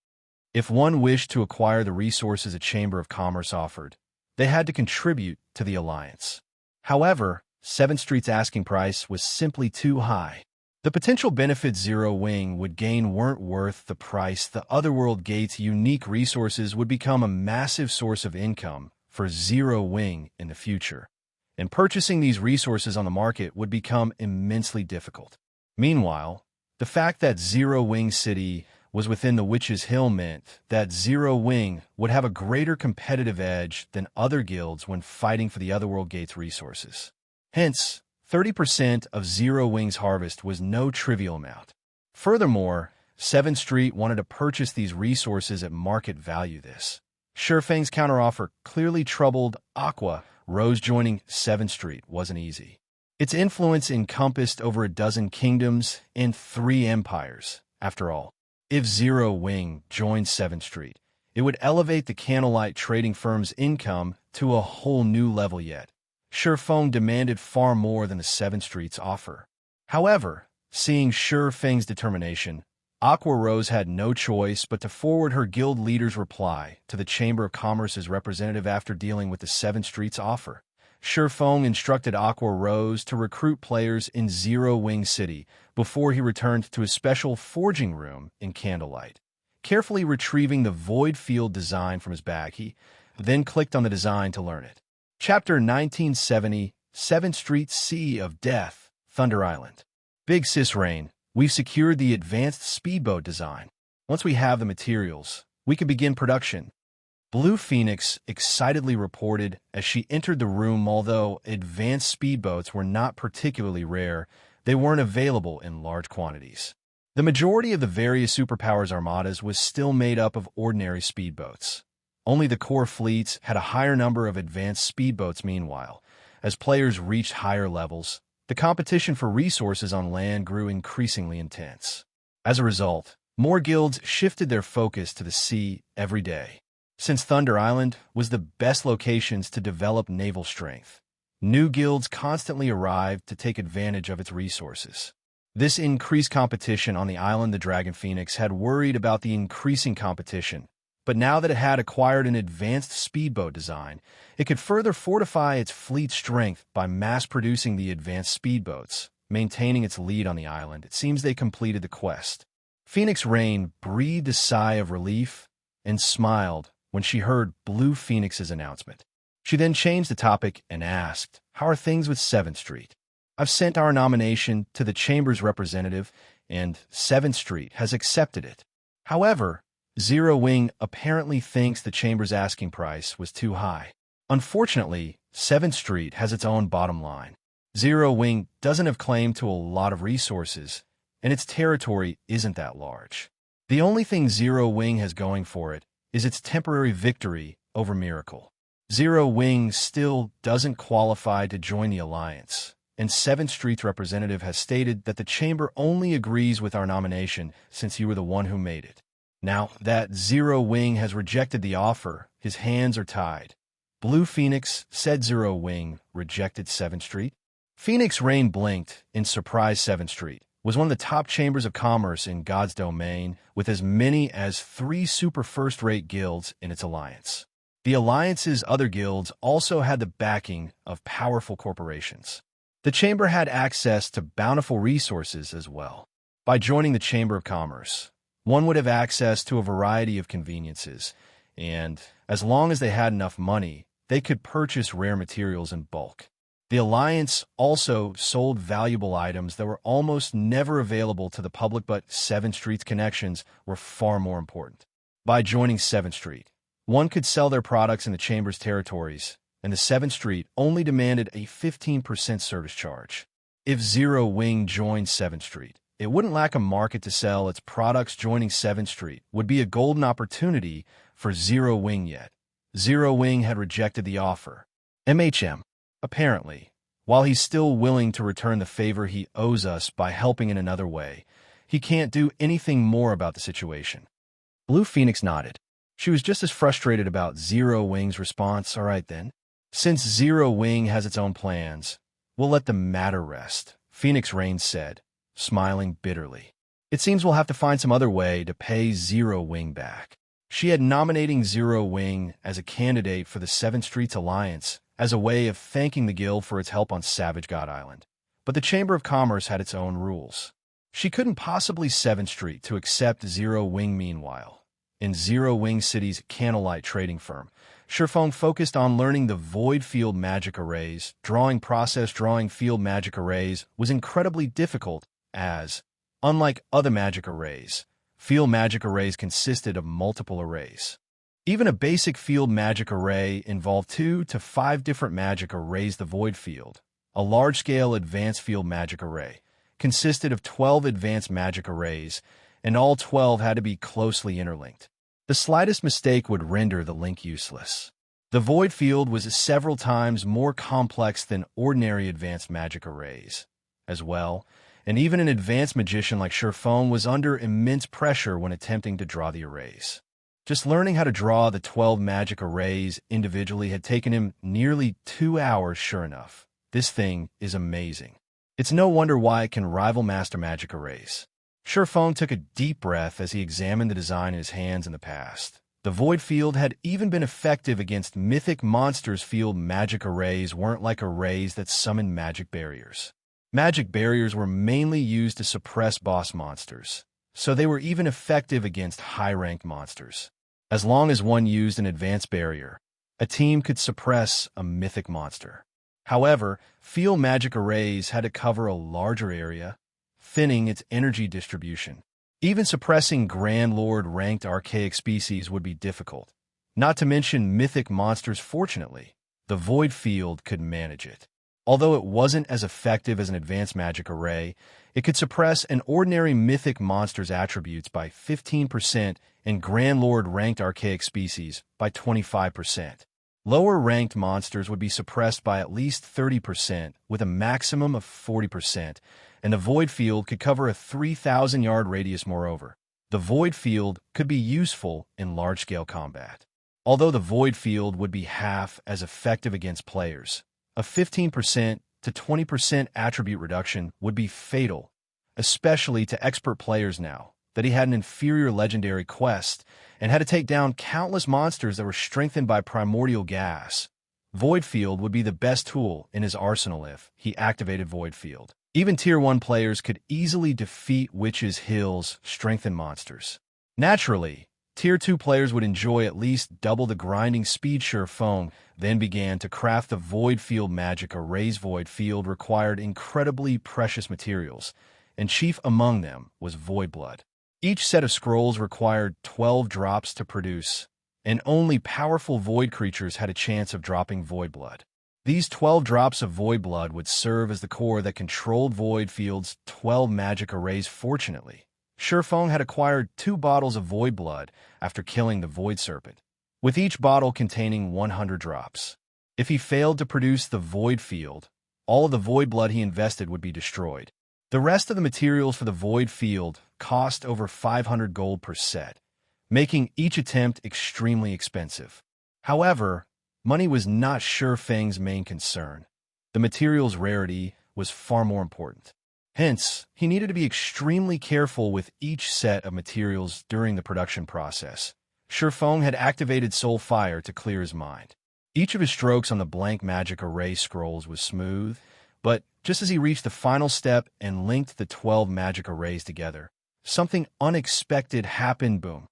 A: If one wished to acquire the resources a Chamber of Commerce offered, they had to contribute to the alliance. However, 7th Street's asking price was simply too high. The potential benefits Zero Wing would gain weren't worth the price. The Otherworld Gate's unique resources would become a massive source of income for Zero Wing in the future, and purchasing these resources on the market would become immensely difficult. Meanwhile, the fact that Zero Wing City was within the Witch's Hill meant that Zero Wing would have a greater competitive edge than other guilds when fighting for the Otherworld Gate's resources. Hence, 30% of Zero Wing's harvest was no trivial amount. Furthermore, 7th Street wanted to purchase these resources at market value. This Feng's counteroffer clearly troubled Aqua Rose. Joining 7th Street wasn't easy. Its influence encompassed over a dozen kingdoms and 3 empires. After all, if Zero Wing joined 7th Street, it would elevate the Candlelight trading firm's income to a whole new level. Yet, Feng demanded far more than the 7th Street's offer. However, seeing Feng's determination, Aqua Rose had no choice but to forward her guild leader's reply to the Chamber of Commerce's representative. After dealing with the 7th Street's offer, Feng instructed Aqua Rose to recruit players in Zero Wing City before he returned to a special forging room in Candlelight. Carefully retrieving the void field design from his bag, he then clicked on the design to learn it. Chapter 1970, 7th Street Sea of Death, Thunder Island. Big Sis Rain. We've secured the advanced speedboat design. Once we have the materials, we can begin production. Blue Phoenix excitedly reported as she entered the room. Although advanced speedboats were not particularly rare, they weren't available in large quantities. The majority of the various superpowers armadas was still made up of ordinary speedboats. Only the core fleets had a higher number of advanced speedboats. Meanwhile, as players reached higher levels, the competition for resources on land grew increasingly intense. As a result, more guilds shifted their focus to the sea every day. Since Thunder Island was the best locations to develop naval strength, new guilds constantly arrived to take advantage of its resources. This increased competition on the island. The Dragon Phoenix had worried about the increasing competition, but now that it had acquired an advanced speedboat design, it could further fortify its fleet strength by mass-producing the advanced speedboats, maintaining its lead on the island. It seems they completed the quest. Phoenix Rain breathed a sigh of relief and smiled when she heard Blue Phoenix's announcement. She then changed the topic and asked, "How are things with 7th Street? I've sent our nomination to the Chamber's representative, and 7th Street has accepted it. However, Zero Wing apparently thinks the Chamber's asking price was too high. Unfortunately, 7th Street has its own bottom line. Zero Wing doesn't have claim to a lot of resources, and its territory isn't that large. The only thing Zero Wing has going for it is its temporary victory over Miracle. Zero Wing still doesn't qualify to join the Alliance, and 7th Street's representative has stated that the Chamber only agrees with our nomination since you were the one who made it. Now that Zero Wing has rejected the offer, his hands are tied. Blue Phoenix said Zero Wing rejected 7th Street. Phoenix Rain blinked in surprise. 7th Street was one of the top chambers of commerce in God's domain, with as many as 3 super first-rate guilds in its alliance. The alliance's other guilds also had the backing of powerful corporations. The chamber had access to bountiful resources as well. By joining the Chamber of Commerce, one would have access to a variety of conveniences, and as long as they had enough money, they could purchase rare materials in bulk. The Alliance also sold valuable items that were almost never available to the public, but 7th Street's connections were far more important. By joining 7th Street, one could sell their products in the Chamber's territories, and the 7th Street only demanded a 15% service charge. If Zero Wing joined 7th Street, it wouldn't lack a market to sell its products. Joining 7th Street would be a golden opportunity for Zero Wing, yet Zero Wing had rejected the offer. Apparently, while he's still willing to return the favor he owes us by helping in another way, he can't do anything more about the situation. Blue Phoenix nodded. She was just as frustrated about Zero Wing's response. All right then. Since Zero Wing has its own plans, we'll let the matter rest, Phoenix Rain said, smiling bitterly. It seems we'll have to find some other way to pay Zero Wing back. She had nominating Zero Wing as a candidate for the 7th Street's alliance as a way of thanking the guild for its help on Savage God Island. But the Chamber of Commerce had its own rules. She couldn't possibly 7th Street to accept Zero Wing. Meanwhile, in Zero Wing City's Candlelight trading firm, Sherfong focused on learning the void field magic arrays. Drawing field magic arrays was incredibly difficult as, unlike other magic arrays, field magic arrays consisted of multiple arrays. Even a basic field magic array involved 2 to 5 different magic arrays. The void field, a large-scale advanced field magic array, consisted of 12 advanced magic arrays, and all 12 had to be closely interlinked. The slightest mistake would render the link useless. The void field was several times more complex than ordinary advanced magic arrays, as well, and even an advanced magician like Sherfone was under immense pressure when attempting to draw the arrays. Just learning how to draw the 12 magic arrays individually had taken him nearly 2 hours. Sure enough, this thing is amazing. It's no wonder why it can rival Master Magic arrays. Sherfone took a deep breath as he examined the design in his hands. In the past, the void field had even been effective against mythic monsters. Field magic arrays weren't like arrays that summoned magic barriers. Magic barriers were mainly used to suppress boss monsters, so they were even effective against high-ranked monsters. As long as one used an advanced barrier, a team could suppress a mythic monster. However, field magic arrays had to cover a larger area, thinning its energy distribution. Even suppressing Grand Lord-ranked archaic species would be difficult, not to mention mythic monsters. Fortunately, the void field could manage it. Although it wasn't as effective as an advanced magic array, it could suppress an ordinary mythic monster's attributes by 15% and Grand Lord-ranked archaic species by 25%. Lower-ranked monsters would be suppressed by at least 30%, with a maximum of 40%, and the void field could cover a 3,000-yard radius. Moreover, the void field could be useful in large-scale combat. Although the void field would be half as effective against players, a 15% to 20% attribute reduction would be fatal, especially to expert players now that he had an inferior legendary quest and had to take down countless monsters that were strengthened by primordial gas. Void Field would be the best tool in his arsenal if he activated Void Field. Even Tier 1 players could easily defeat Witch's Hill's strengthened monsters. Naturally, Tier 2 players would enjoy at least double the grinding speed. Feng then began to craft the Void Field magic arrays. Void Field required incredibly precious materials, and chief among them was Void Blood. Each set of scrolls required 12 drops to produce, and only powerful Void creatures had a chance of dropping Void Blood. These 12 drops of Void Blood would serve as the core that controlled Void Field's 12 magic arrays. Fortunately, Feng had acquired 2 bottles of Void Blood after killing the Void Serpent, with each bottle containing 100 drops. If he failed to produce the Void Field, all of the Void Blood he invested would be destroyed. The rest of the materials for the Void Field cost over 500 gold per set, making each attempt extremely expensive. However, money was not Feng's main concern. The material's rarity was far more important. Hence, he needed to be extremely careful with each set of materials during the production process. Feng had activated Soul Fire to clear his mind. Each of his strokes on the blank magic array scrolls was smooth, but just as he reached the final step and linked the 12 magic arrays together, something unexpected happened. Boom.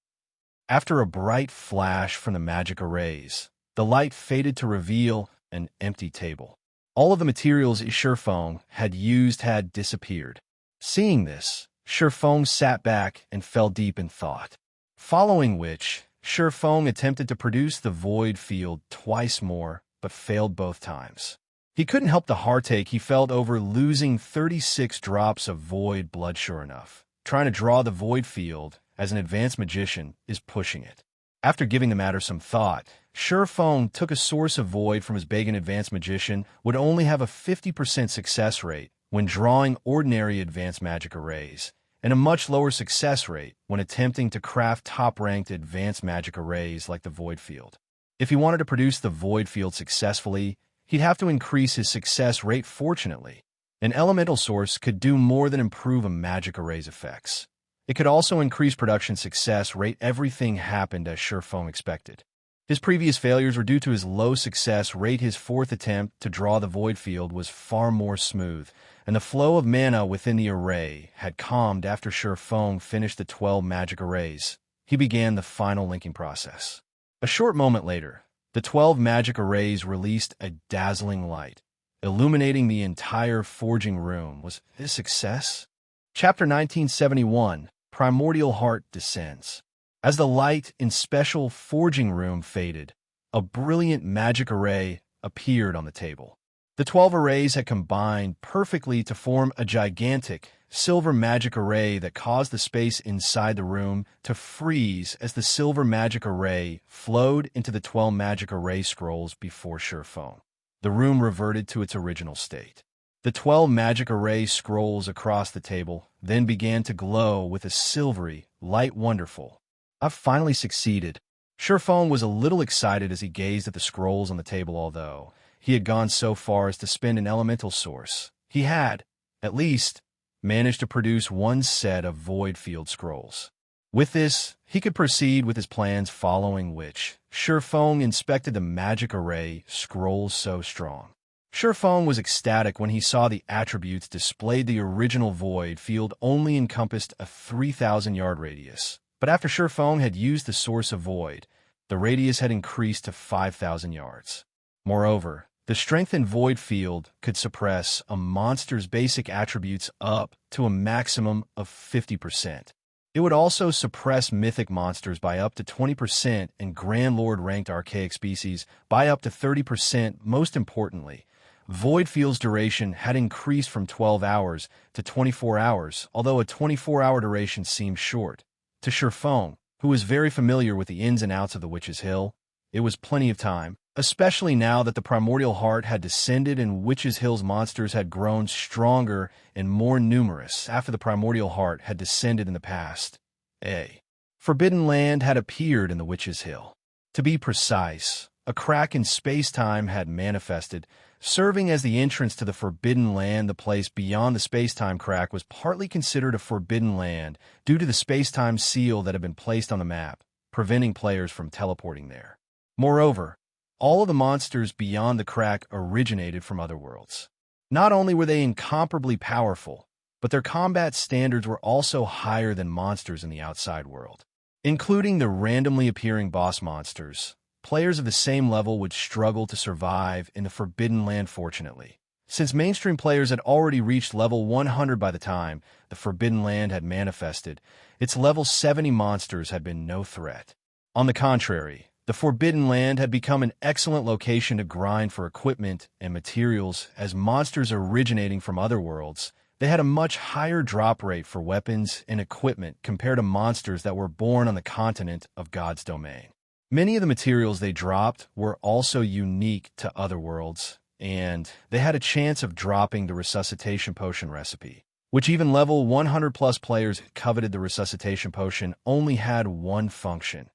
A: After a bright flash from the magic arrays, the light faded to reveal an empty table. All of the materials Feng had used had disappeared. Seeing this, Feng sat back and fell deep in thought. Following which, Feng attempted to produce the Void Field twice more, but failed both times. He couldn't help the heartache he felt over losing 36 drops of Void Blood. Sure enough, trying to draw the Void Field as an advanced magician is pushing it. After giving the matter some thought, Feng took a source of Void from his bag. An advanced magician would only have a 50% success rate when drawing ordinary advanced magic arrays, and a much lower success rate when attempting to craft top-ranked advanced magic arrays like the Void Field. If he wanted to produce the Void Field successfully, he'd have to increase his success rate. Fortunately, an elemental source could do more than improve a magic array's effects. It could also increase production success rate. Everything happened as Feng expected. His previous failures were due to his low success rate. His fourth attempt to draw the Void Field was far more smooth, and the flow of mana within the array had calmed. After Feng finished the 12 magic arrays, he began the final linking process. A short moment later, the 12 magic arrays released a dazzling light, illuminating the entire forging room. Was this success? Chapter 1971, Primordial Heart Descends. As the light in special forging room faded, a brilliant magic array appeared on the table. The 12 arrays had combined perfectly to form a gigantic silver magic array that caused the space inside the room to freeze as the silver magic array flowed into the 12 magic array scrolls before Feng. The room reverted to its original state. The 12 magic array scrolls across the table then began to glow with a silvery light. Wonderful. I've finally succeeded. Feng was a little excited as he gazed at the scrolls on the table. Although he had gone so far as to spend an elemental source, he had, at least, managed to produce one set of Void Field scrolls. With this, he could proceed with his plans, following which Feng inspected the magic array scrolls. So strong. Feng was ecstatic when he saw the attributes displayed. The original Void Field only encompassed a 3,000-yard radius. But after Feng had used the source of Void, the radius had increased to 5,000 yards. Moreover, the strengthened Void Field could suppress a monster's basic attributes up to a maximum of 50%. It would also suppress mythic monsters by up to 20% and Grand Lord-ranked archaic species by up to 30%. Most importantly, Void Field's duration had increased from 12 hours to 24 hours, although a 24-hour duration seemed short. To Feng, who was very familiar with the ins and outs of the Witch's Hill, it was plenty of time, especially now that the Primordial Heart had descended and Witch's Hill's monsters had grown stronger and more numerous after the Primordial Heart had descended in the past. A forbidden land had appeared in the Witch's Hill. To be precise, a crack in space-time had manifested, serving as the entrance to the Forbidden Land. The place beyond the space-time crack was partly considered a Forbidden Land due to the space-time seal that had been placed on the map, preventing players from teleporting there. Moreover, all of the monsters beyond the crack originated from other worlds. Not only were they incomparably powerful, but their combat standards were also higher than monsters in the outside world. Including the randomly appearing boss monsters, players of the same level would struggle to survive in the Forbidden Land fortunately. Since mainstream players had already reached level 100 by the time the Forbidden Land had manifested, its level 70 monsters had been no threat. On the contrary, the Forbidden Land had become an excellent location to grind for equipment and materials as monsters originating from other worlds. They had a much higher drop rate for weapons and equipment compared to monsters that were born on the continent of God's domain. Many of the materials they dropped were also unique to other worlds, and they had a chance of dropping the resuscitation potion recipe, which even level 100+ players coveted. The resuscitation potion only had one function: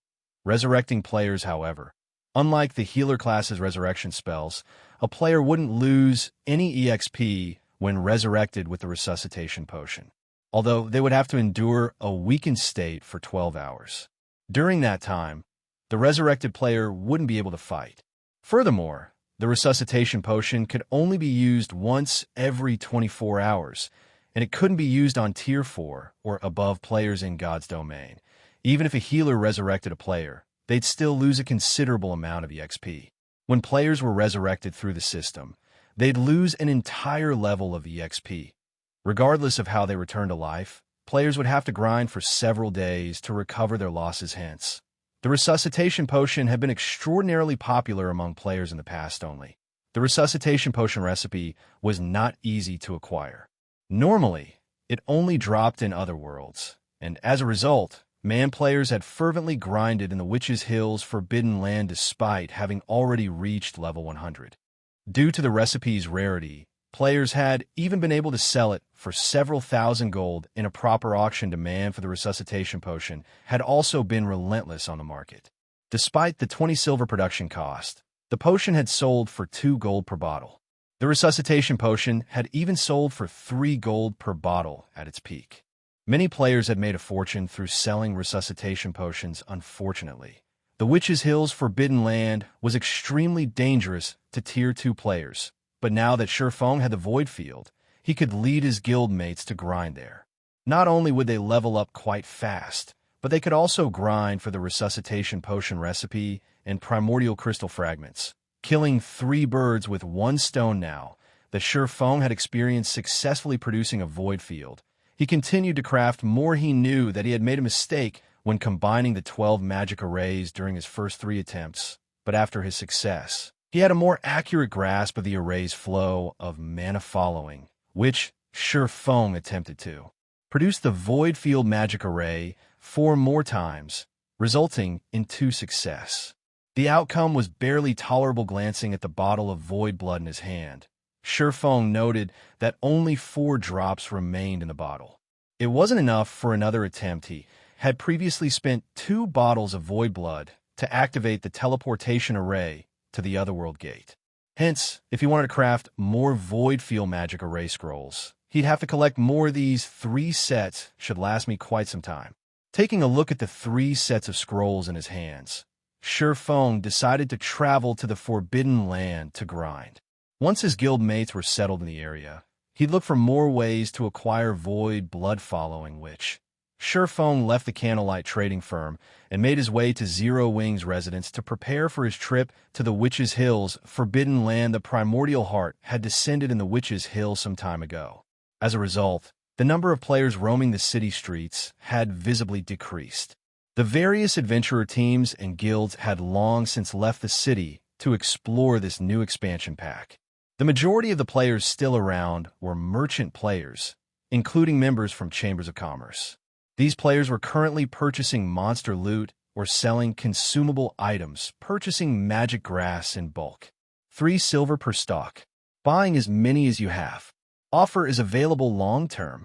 A: resurrecting players. However, unlike the healer class's resurrection spells, a player wouldn't lose any EXP when resurrected with the resuscitation potion, although they would have to endure a weakened state for 12 hours. During that time, the resurrected player wouldn't be able to fight. Furthermore, the resuscitation potion could only be used once every 24 hours, and it couldn't be used on Tier 4 or above players in God's domain. Even if a healer resurrected a player, they'd still lose a considerable amount of EXP. When players were resurrected through the system, they'd lose an entire level of EXP. Regardless of how they returned to life, players would have to grind for several days to recover their losses. Hence, the resuscitation potion had been extraordinarily popular among players in the past only. The resuscitation potion recipe was not easy to acquire. Normally, it only dropped in other worlds, and as a result, man players had fervently grinded in the Witch's Hill's Forbidden Land despite having already reached level 100. Due to the recipe's rarity, players had even been able to sell it for several thousand gold in a proper auction. Demand for the resuscitation potion had also been relentless on the market. Despite the 20 silver production cost, the potion had sold for 2 gold per bottle. The resuscitation potion had even sold for 3 gold per bottle at its peak. Many players had made a fortune through selling resuscitation potions. Unfortunately, the Witch's Hill's Forbidden Land was extremely dangerous to Tier 2 players, but now that Shurfeng had the Void Field, he could lead his guild mates to grind there. Not only would they level up quite fast, but they could also grind for the resuscitation potion recipe and primordial crystal fragments, killing 3 birds with 1 stone. Now that Shurfeng had experienced successfully producing a Void Field, he continued to craft more. He knew that he had made a mistake when combining the 12 magic arrays during his first 3 attempts, but after his success, he had a more accurate grasp of the array's flow of mana following, which Shurfeng attempted to produce the Void Field magic array 4 more times, resulting in 2 success. The outcome was barely tolerable. Glancing at the bottle of void blood in his hand, Shurfeng noted that only 4 drops remained in the bottle. It wasn't enough for another attempt. He had previously spent 2 bottles of void blood to activate the teleportation array to the Otherworld Gate. Hence, if he wanted to craft more Void Field magic array scrolls, he'd have to collect more of these. 3 sets should last me quite some time. Taking a look at the 3 sets of scrolls in his hands, Shurfeng decided to travel to the Forbidden Land to grind. Once his guild mates were settled in the area, he'd look for more ways to acquire void blood following, which Shurfeng left the Candlelight trading firm and made his way to Zero Wing's residence to prepare for his trip to the Witch's Hill's Forbidden Land. The primordial heart had descended in the Witch's Hill some time ago. As a result, the number of players roaming the city streets had visibly decreased. The various adventurer teams and guilds had long since left the city to explore this new expansion pack. The majority of the players still around were merchant players, including members from Chambers of Commerce. These players were currently purchasing monster loot or selling consumable items, purchasing magic grass in bulk. 3 silver per stock. Buying as many as you have. Offer is available long-term.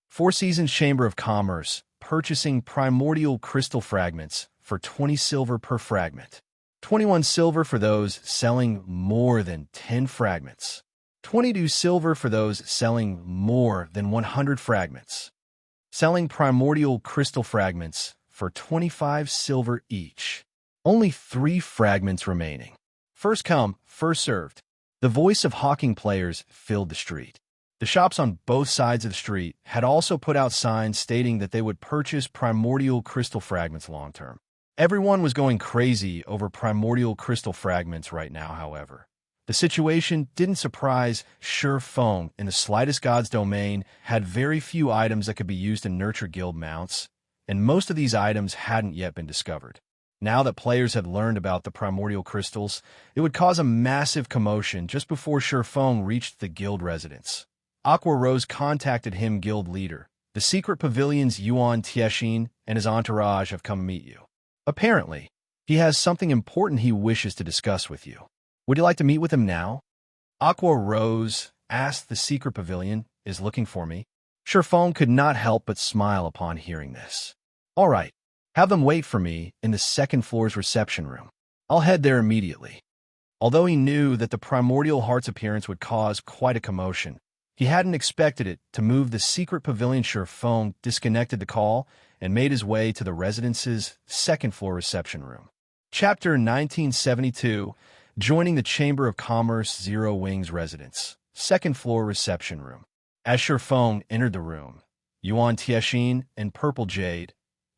A: 4 Seasons Chamber of Commerce, purchasing primordial crystal fragments for 20 silver per fragment. 21 silver for those selling more than 10 fragments. 22 silver for those selling more than 100 fragments. Selling primordial crystal fragments for 25 silver each. Only 3 fragments remaining. First come, first served. The voice of hawking players filled the street. The shops on both sides of the street had also put out signs stating that they would purchase primordial crystal fragments long-term. Everyone was going crazy over primordial crystal fragments right now, however. The situation didn't surprise Feng in the slightest. God's domain had very few items that could be used to nurture guild mounts, and most of these items hadn't yet been discovered. Now that players had learned about the primordial crystals, it would cause a massive commotion just before Feng reached the guild residence. Aqua Rose contacted him, guild leader. The secret pavilion's Yuan Tiexin and his entourage have come to meet you. Apparently, he has something important he wishes to discuss with you. Would you like to meet with him now? Aqua Rose asked. The secret pavilion is looking for me. Feng could not help but smile upon hearing this. All right, have them wait for me in the second floor's reception room. I'll head there immediately. Although he knew that the primordial heart's appearance would cause quite a commotion, he hadn't expected it to move. The secret pavilion. Feng disconnected the call and made his way to the residence's second-floor reception room. Chapter 1972, joining the Chamber of Commerce Zero Wings residence, second-floor reception room. As Feng entered the room, Yuan Tiexin and Purple Jade,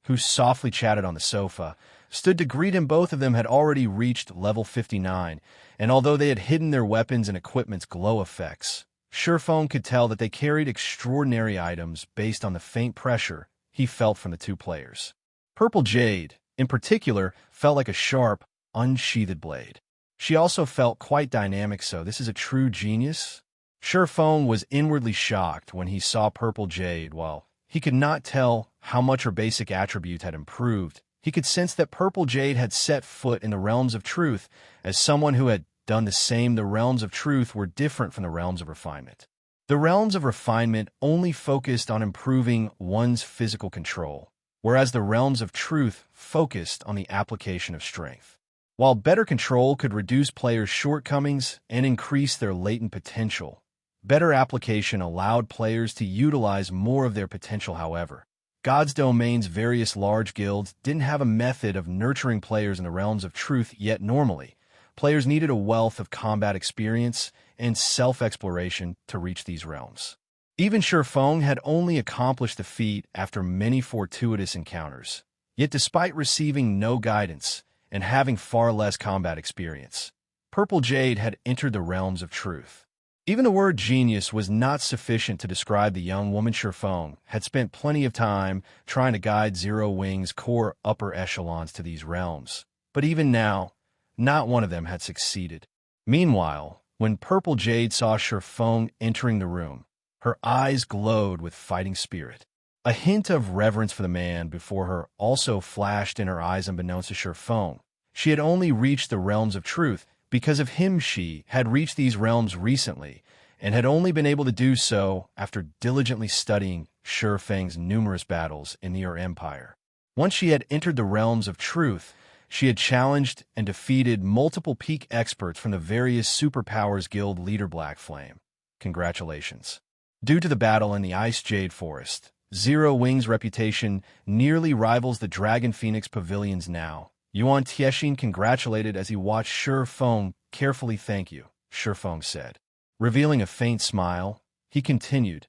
A: who softly chatted on the sofa, stood to greet him. Both of them had already reached level 59, and although they had hidden their weapons and equipment's glow effects, Feng could tell that they carried extraordinary items based on the faint pressure he felt from the two players. Purple Jade, in particular, felt like a sharp, unsheathed blade. She also felt quite dynamic. So this is a true genius? Feng was inwardly shocked when he saw Purple Jade. While he could not tell how much her basic attributes had improved, he could sense that Purple Jade had set foot in the realms of truth. As someone who had done the same, the realms of truth were different from the realms of refinement. The realms of refinement only focused on improving one's physical control, whereas the realms of truth focused on the application of strength. While better control could reduce players' shortcomings and increase their latent potential, better application allowed players to utilize more of their potential. However, God's Domain's various large guilds didn't have a method of nurturing players in the realms of truth yet. Normally, players needed a wealth of combat experience and self-exploration to reach these realms. Even Feng had only accomplished the feat after many fortuitous encounters. Yet despite receiving no guidance and having far less combat experience, Purple Jade had entered the realms of truth. Even the word genius was not sufficient to describe the young woman. Feng had spent plenty of time trying to guide Zero Wing's core upper echelons to these realms, but even now, not one of them had succeeded. Meanwhile, when Purple Jade saw Feng entering the room, her eyes glowed with fighting spirit. A hint of reverence for the man before her also flashed in her eyes. Unbeknownst to Feng, she had only reached the realms of truth because of him. She had reached these realms recently and had only been able to do so after diligently studying Feng's numerous battles in the Empire. Once she had entered the realms of truth, she had challenged and defeated multiple peak experts from the various superpowers guild leader Black Flame. Congratulations. Due to the battle in the Ice Jade Forest, Zero Wing's reputation nearly rivals the Dragon Phoenix Pavilions now. Yuan Tiexin congratulated as he watched Feng carefully. Thank you, Feng said. Revealing a faint smile, he continued,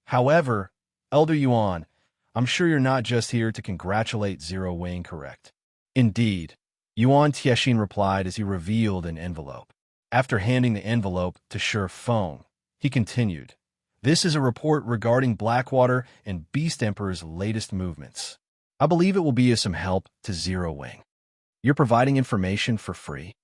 A: however, Elder Yuan, I'm sure you're not just here to congratulate Zero Wing, correct? Indeed, Yuan Tiexin replied as he revealed an envelope. After handing the envelope to Feng, he continued, this is a report regarding Blackwater and Beast Emperor's latest movements. I believe it will be of some help to Zero Wing. You're providing information for free?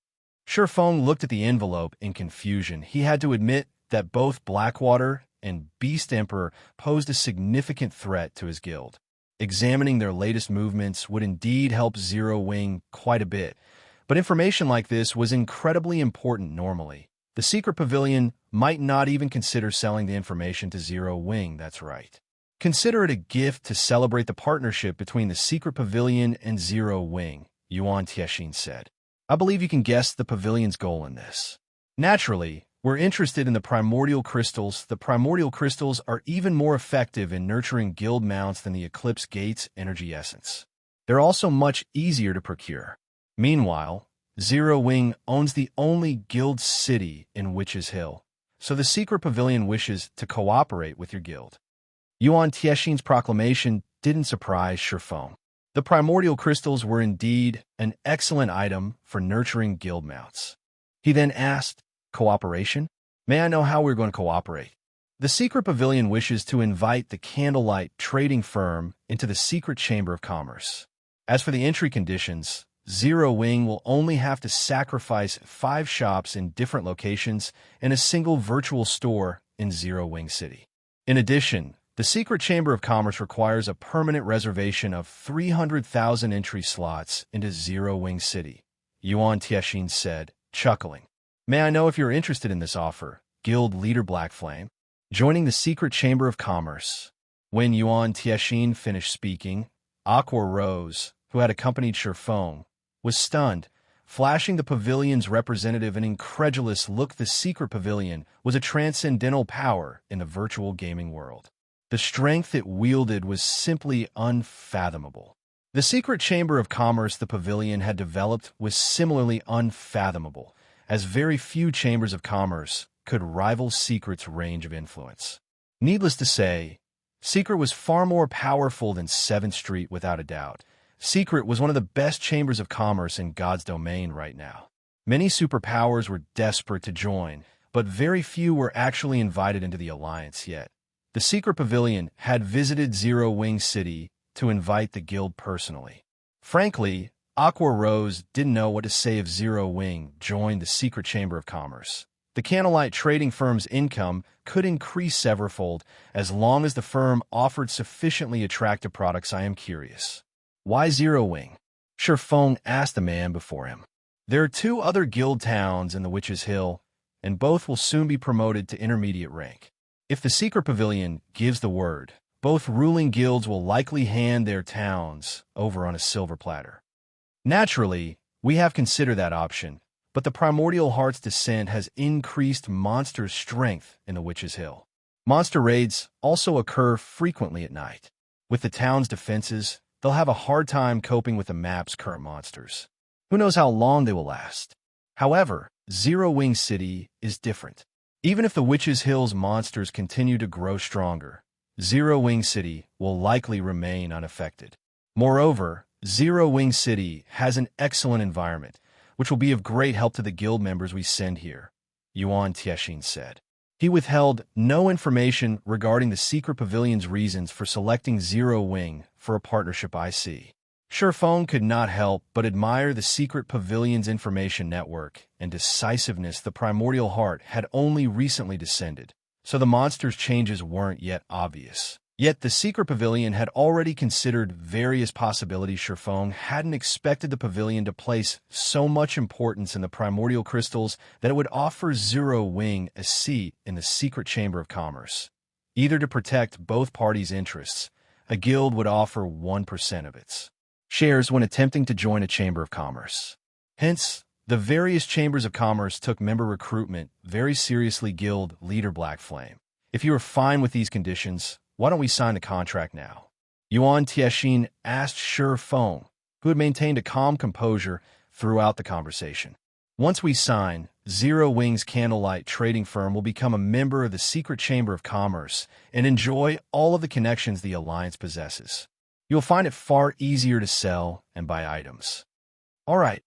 A: Feng looked at the envelope in confusion. He had to admit that both Blackwater and Beast Emperor posed a significant threat to his guild. Examining their latest movements would indeed help Zero Wing quite a bit, but information like this was incredibly important normally. The secret pavilion might not even consider selling the information to Zero Wing, that's right. Consider it a gift to celebrate the partnership between the secret pavilion and Zero Wing, Yuan Tiexin said. I believe you can guess the pavilion's goal in this. Naturally, we're interested in the primordial crystals. The primordial crystals are even more effective in nurturing guild mounts than the Eclipse Gate's energy essence. They're also much easier to procure. Meanwhile, Zero Wing owns the only guild city in Witch's Hill, so the secret pavilion wishes to cooperate with your guild. Yuan Tiexin's proclamation didn't surprise Shifeng. The primordial crystals were indeed an excellent item for nurturing guild mounts. He then asked, "Cooperation? May I know how we're going to cooperate?" The secret pavilion wishes to invite the Candlelight trading firm into the secret chamber of commerce. As for the entry conditions, Zero Wing will only have to sacrifice 5 shops in different locations and a single virtual store in Zero Wing City. In addition, the secret chamber of commerce requires a permanent reservation of 300,000 entry slots into Zero Wing City, Yuan Tiexin said, chuckling. "May I know if you're interested in this offer, Guild Leader Blackflame?" Joining the secret chamber of commerce. When Yuan Tiexin finished speaking, Uproar rose, who had accompanied Shifeng, was stunned, flashing the pavilion's representative an incredulous look. The secret pavilion was a transcendental power in the virtual gaming world. The strength it wielded was simply unfathomable. The secret chamber of commerce the pavilion had developed was similarly unfathomable, as very few chambers of commerce could rival Secret's range of influence. Needless to say, Secret was far more powerful than 7th Street without a doubt. Secret was one of the best chambers of commerce in God's domain right now. Many superpowers were desperate to join, but very few were actually invited into the alliance yet. The secret pavilion had visited Zero Wing City to invite the guild personally. Frankly, Uproar Rose didn't know what to say if Zero Wing joined the secret chamber of commerce. The Candlelight trading firm's income could increase severalfold as long as the firm offered sufficiently attractive products. "I am curious. Why Zero Wing?" Shifeng asked the man before him. "There are 2 other guild towns in the Witch's Hill, and both will soon be promoted to intermediate rank. If the secret pavilion gives the word, both ruling guilds will likely hand their towns over on a silver platter. Naturally, we have considered that option, but the Primordial Heart's descent has increased monsters' strength in the Witch's Hill. Monster raids also occur frequently at night. With the town's defenses, they'll have a hard time coping with the map's current monsters. Who knows how long they will last? However, Zero Wing City is different. Even if the Witch's Hill's monsters continue to grow stronger, Zero Wing City will likely remain unaffected. Moreover, Zero Wing City has an excellent environment, which will be of great help to the guild members we send here," Yuan Tiexin said. He withheld no information regarding the secret pavilion's reasons for selecting Zero Wing for a partnership. "I see." Shifeng could not help but admire the secret pavilion's information network and decisiveness. The Primordial Heart had only recently descended, so the monster's changes weren't yet obvious. Yet the secret pavilion had already considered various possibilities. Shifeng hadn't expected the pavilion to place so much importance in the primordial crystals that it would offer Zero Wing a seat in the secret chamber of commerce. Either to protect both parties' interests, a guild would offer 1% of its shares when attempting to join a chamber of commerce. Hence, the various chambers of commerce took member recruitment very seriously. Guild Leader Blackflame, if you are fine with these conditions, why don't we sign the contract now? Yuan Tiexin asked Shifeng, who had maintained a calm composure throughout the conversation. Once we sign, Zero Wing's Candlelight trading firm will become a member of the secret chamber of commerce and enjoy all of the connections the alliance possesses. You'll find it far easier to sell and buy items. All right,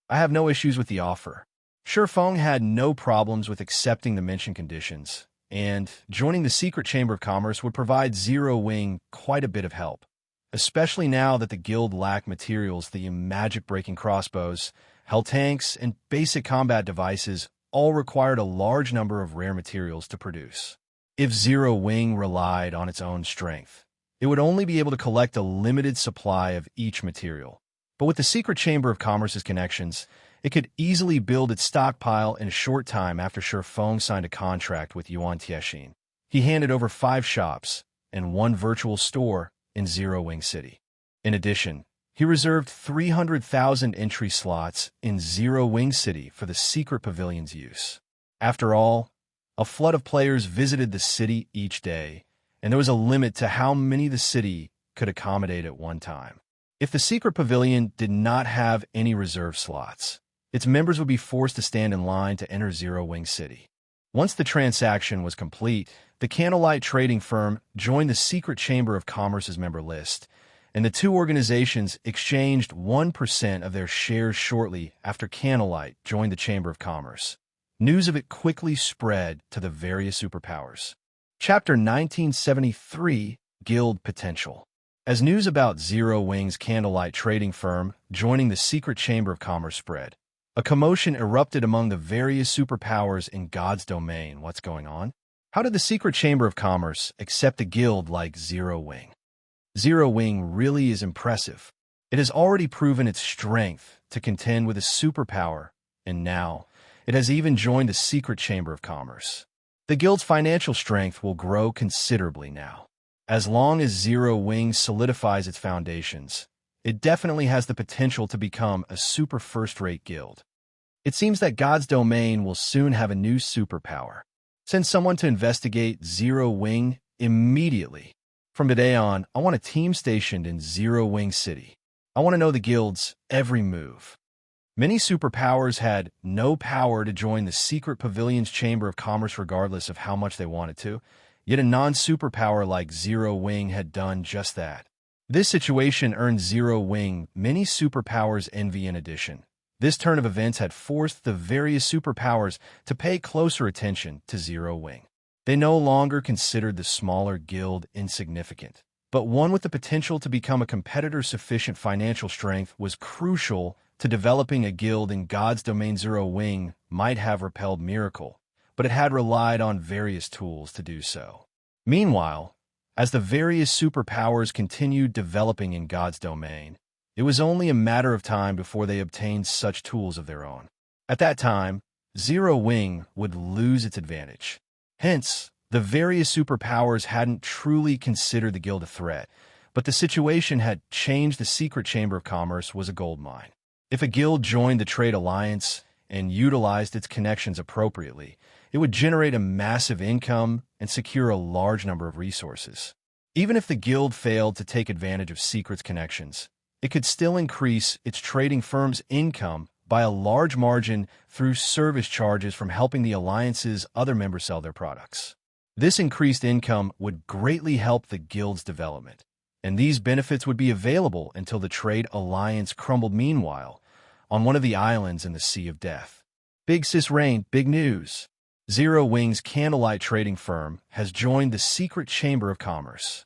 A: I have no issues with the offer. Shifeng had no problems with accepting the mentioned conditions, and joining the secret chamber of commerce would provide Zero Wing quite a bit of help, especially now that the guild lacked materials. The Magicbreaking crossbows, hell tanks, and basic combat devices all required a large number of rare materials to produce. If Zero Wing relied on its own strength, it would only be able to collect a limited supply of each material. But with the secret chamber of commerce's connections, it could easily build its stockpile in a short time. After Shifeng signed a contract with Yuan Tiexin, he handed over 5 shops and 1 virtual store in Zero Wing City. In addition, he reserved 300,000 entry slots in Zero Wing City for the secret pavilion's use. After all, a flood of players visited the city each day, and there was a limit to how many the city could accommodate at one time. If the secret pavilion did not have any reserve slots, its members would be forced to stand in line to enter Zero Wing City. Once the transaction was complete, the Candlelight trading firm joined the secret Chamber of Commerce's member list, and the two organizations exchanged 1% of their shares shortly after Candlelight joined the Chamber of Commerce. News of it quickly spread to the various superpowers. Chapter 1973, Guild Potential. As news about Zero Wing's Candlelight trading firm joining the secret Chamber of Commerce spread, a commotion erupted among the various superpowers in God's domain. What's going on? How did the secret Chamber of Commerce accept a guild like Zero Wing? Zero Wing really is impressive. It has already proven its strength to contend with a superpower, and now it has even joined the secret Chamber of Commerce. The guild's financial strength will grow considerably now. As long as Zero Wing solidifies its foundations, it definitely has the potential to become a super first-rate guild. It seems that God's domain will soon have a new superpower. Send someone to investigate Zero Wing immediately. From today on, I want a team stationed in Zero Wing City. I want to know the guild's every move. Many superpowers had no power to join the secret pavilion's Chamber of Commerce regardless of how much they wanted to, yet a non-superpower like Zero Wing had done just that. This situation earned Zero Wing many superpowers' envy. In addition, this turn of events had forced the various superpowers to pay closer attention to Zero Wing. They no longer considered the smaller guild insignificant, but one with the potential to become a competitor. Sufficient financial strength was crucial to developing a guild in God's domain. Zero Wing might have repelled Miracle, but it had relied on various tools to do so. Meanwhile, as the various superpowers continued developing in God's domain, it was only a matter of time before they obtained such tools of their own. At that time, Zero Wing would lose its advantage. Hence, the various superpowers hadn't truly considered the guild a threat, but the situation had changed. The secret Chamber of Commerce was a goldmine. If a guild joined the trade alliance and utilized its connections appropriately, it would generate a massive income and secure a large number of resources. Even if the guild failed to take advantage of Secret's connections, it could still increase its trading firm's income by a large margin through service charges from helping the alliance's other members sell their products. This increased income would greatly help the guild's development, and these benefits would be available until the trade alliance crumbled. Meanwhile, on one of the islands in the Sea of Death, Big Sis Rain, big news. Zero Wing's Candlelight trading firm has joined the secret Chamber of Commerce.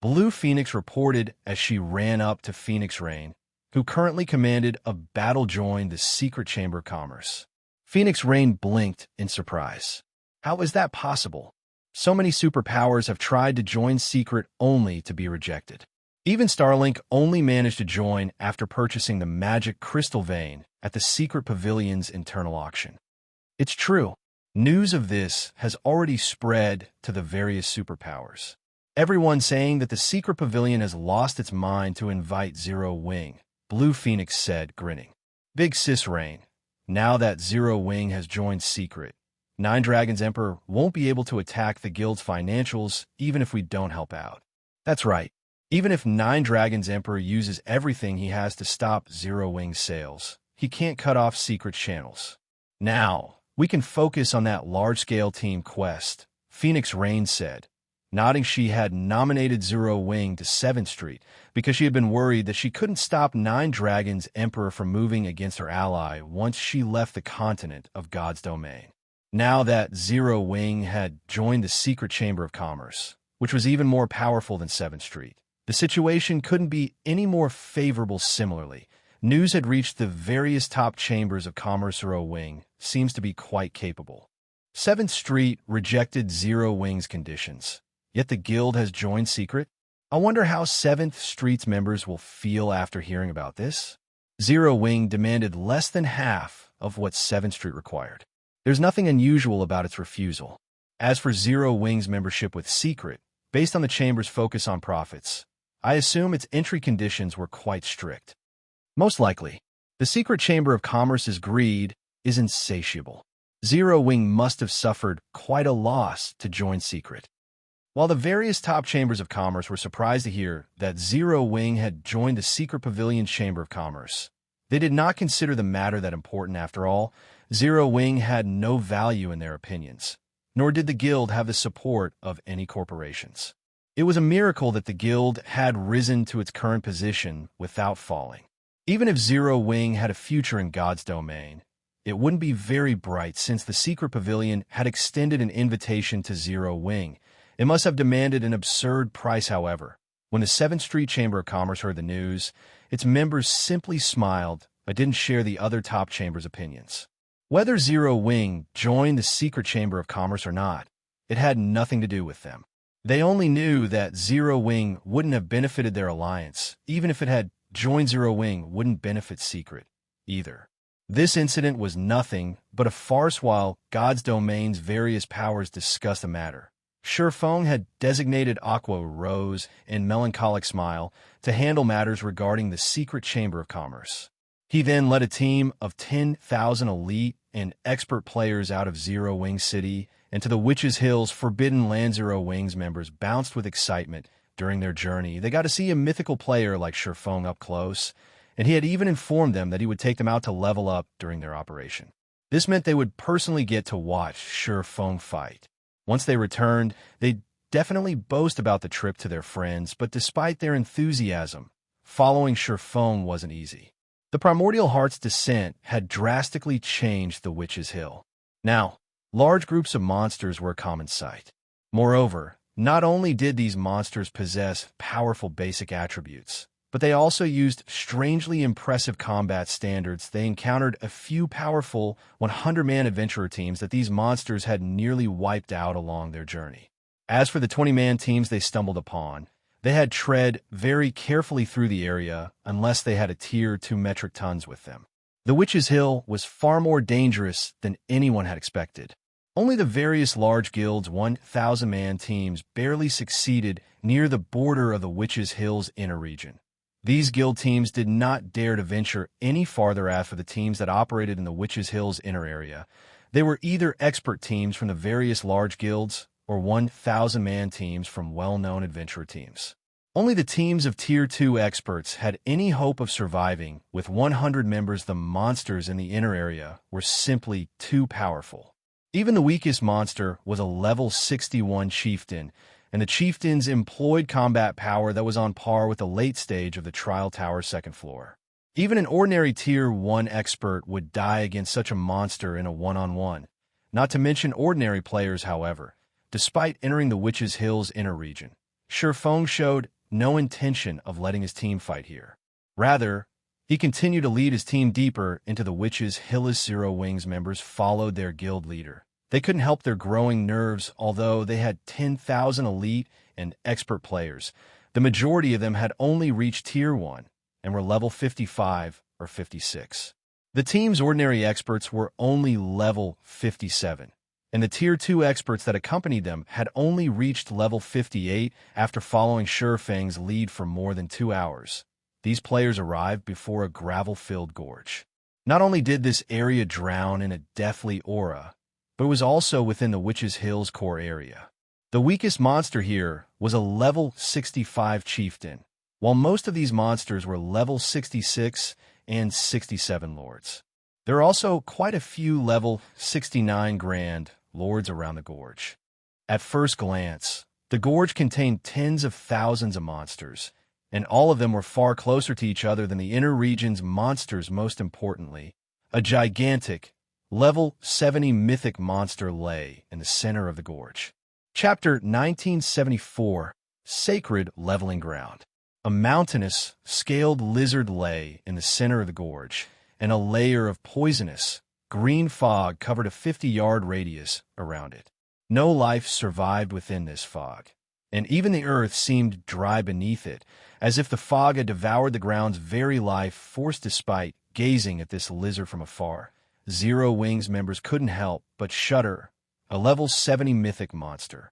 A: Blue Phoenix reported as she ran up to Phoenix Rain, who currently commanded a battle. Joined the secret Chamber of Commerce. Phoenix Rain blinked in surprise. How is that possible? So many superpowers have tried to join Secret only to be rejected. Even Starlink only managed to join after purchasing the magic crystal vein at the secret pavilion's internal auction. It's true. News of this has already spread to the various superpowers. Everyone saying that the secret pavilion has lost its mind to invite Zero Wing, Blue Phoenix said, grinning. Big Sis Rain, now that Zero Wing has joined Secret, Nine Dragons Emperor won't be able to attack the guild's financials even if we don't help out. That's right. Even if Nine Dragons Emperor uses everything he has to stop Zero Wing's sales, he can't cut off Secret's channels. Now, we can focus on that large-scale team quest, Phoenix Rain said, nodding. She had nominated Zero Wing to 7th Street because she had been worried that she couldn't stop Nine Dragons Emperor from moving against her ally once she left the continent of God's domain. Now that Zero Wing had joined the secret Chamber of Commerce, which was even more powerful than 7th Street, the situation couldn't be any more favorable. Similarly, news had reached the various top chambers of commerce. Zero Wing seems to be quite capable. 7th Street rejected Zero Wing's conditions, yet the guild has joined Secret. I wonder how 7th Street's members will feel after hearing about this. Zero Wing demanded less than half of what 7th Street required. There's nothing unusual about its refusal. As for Zero Wing's membership with Secret, based on the chamber's focus on profits, I assume its entry conditions were quite strict. Most likely, the secret Chamber of Commerce's greed is insatiable. Zero Wing must have suffered quite a loss to join Secret. While the various top chambers of commerce were surprised to hear that Zero Wing had joined the secret pavilion Chamber of Commerce, they did not consider the matter that important. After all, Zero Wing had no value in their opinions, nor did the guild have the support of any corporations. It was a miracle that the guild had risen to its current position without falling. Even if Zero Wing had a future in God's domain, it wouldn't be very bright since the secret pavilion had extended an invitation to Zero Wing. It must have demanded an absurd price, however. When the 7th Street Chamber of Commerce heard the news, its members simply smiled but didn't share the other top chambers' opinions. Whether Zero Wing joined the secret Chamber of Commerce or not, it had nothing to do with them. They only knew that Zero Wing wouldn't have benefited their alliance. Even if it had joined Zero Wing, wouldn't benefit Secret either. This incident was nothing but a farce while God's domain's various powers discussed the matter. Shifeng had designated Aqua Rose and Melancholic Smile to handle matters regarding the secret Chamber of Commerce. He then led a team of 10,000 elite and expert players out of Zero Wing City and to the Witch's Hills. Forbidden Land. Zero Wing's members bounced with excitement during their journey. They got to see a mythical player like Shifeng up close, and he had even informed them that he would take them out to level up during their operation. This meant they would personally get to watch Shifeng fight. Once they returned, they'd definitely boast about the trip to their friends, but despite their enthusiasm, following Shifeng wasn't easy. The Primordial Heart's descent had drastically changed the Witch's Hill. Now, large groups of monsters were a common sight. Moreover, not only did these monsters possess powerful basic attributes, but they also used strangely impressive combat standards. They encountered a few powerful 100-man adventurer teams that these monsters had nearly wiped out along their journey. As for the 20-man teams they stumbled upon, they had tread very carefully through the area unless they had a tier 2 metric tons with them. The Witch's Hill was far more dangerous than anyone had expected. Only the various large guilds' 1,000-man teams barely succeeded near the border of the Witch's Hill's inner region. These guild teams did not dare to venture any farther. As for the teams that operated in the Witch's Hill's inner area, they were either expert teams from the various large guilds or 1,000-man teams from well-known adventurer teams. Only the teams of Tier 2 experts had any hope of surviving. With 100 members, the monsters in the inner area were simply too powerful. Even the weakest monster was a level 61 chieftain, and the chieftains employed combat power that was on par with the late stage of the Trial Tower's 2nd floor. Even an ordinary Tier 1 expert would die against such a monster in a one-on-one. Not to mention ordinary players, however. Despite entering the Witch's Hill's inner region, Shifeng showed no intention of letting his team fight here. Rather, he continued to lead his team deeper into the Witch's Hill. Zero Wing's members followed their guild leader. They couldn't help their growing nerves. Although they had 10,000 elite and expert players, the majority of them had only reached Tier 1 and were level 55 or 56. The team's ordinary experts were only level 57. And the Tier 2 experts that accompanied them had only reached level 58 after following Shifeng's lead for more than 2 hours. These players arrived before a gravel-filled gorge. Not only did this area drown in a deathly aura, but it was also within the Witch's Hill's core area. The weakest monster here was a level 65 chieftain, while most of these monsters were level 66 and 67 lords. There are also quite a few level 69 grand lords around the gorge. At first glance, the gorge contained tens of thousands of monsters, and all of them were far closer to each other than the inner region's monsters. Most importantly, a gigantic, level 70 mythic monster lay in the center of the gorge. Chapter 1974, Sacred Leveling Ground. A mountainous, scaled lizard lay in the center of the gorge, and a layer of poisonous, green fog covered a 50-yard radius around it. No life survived within this fog, and even the earth seemed dry beneath it, as if the fog had devoured the ground's very life force. Despite gazing at this lizard from afar, Zero Wing's members couldn't help but shudder. A level 70 mythic monster.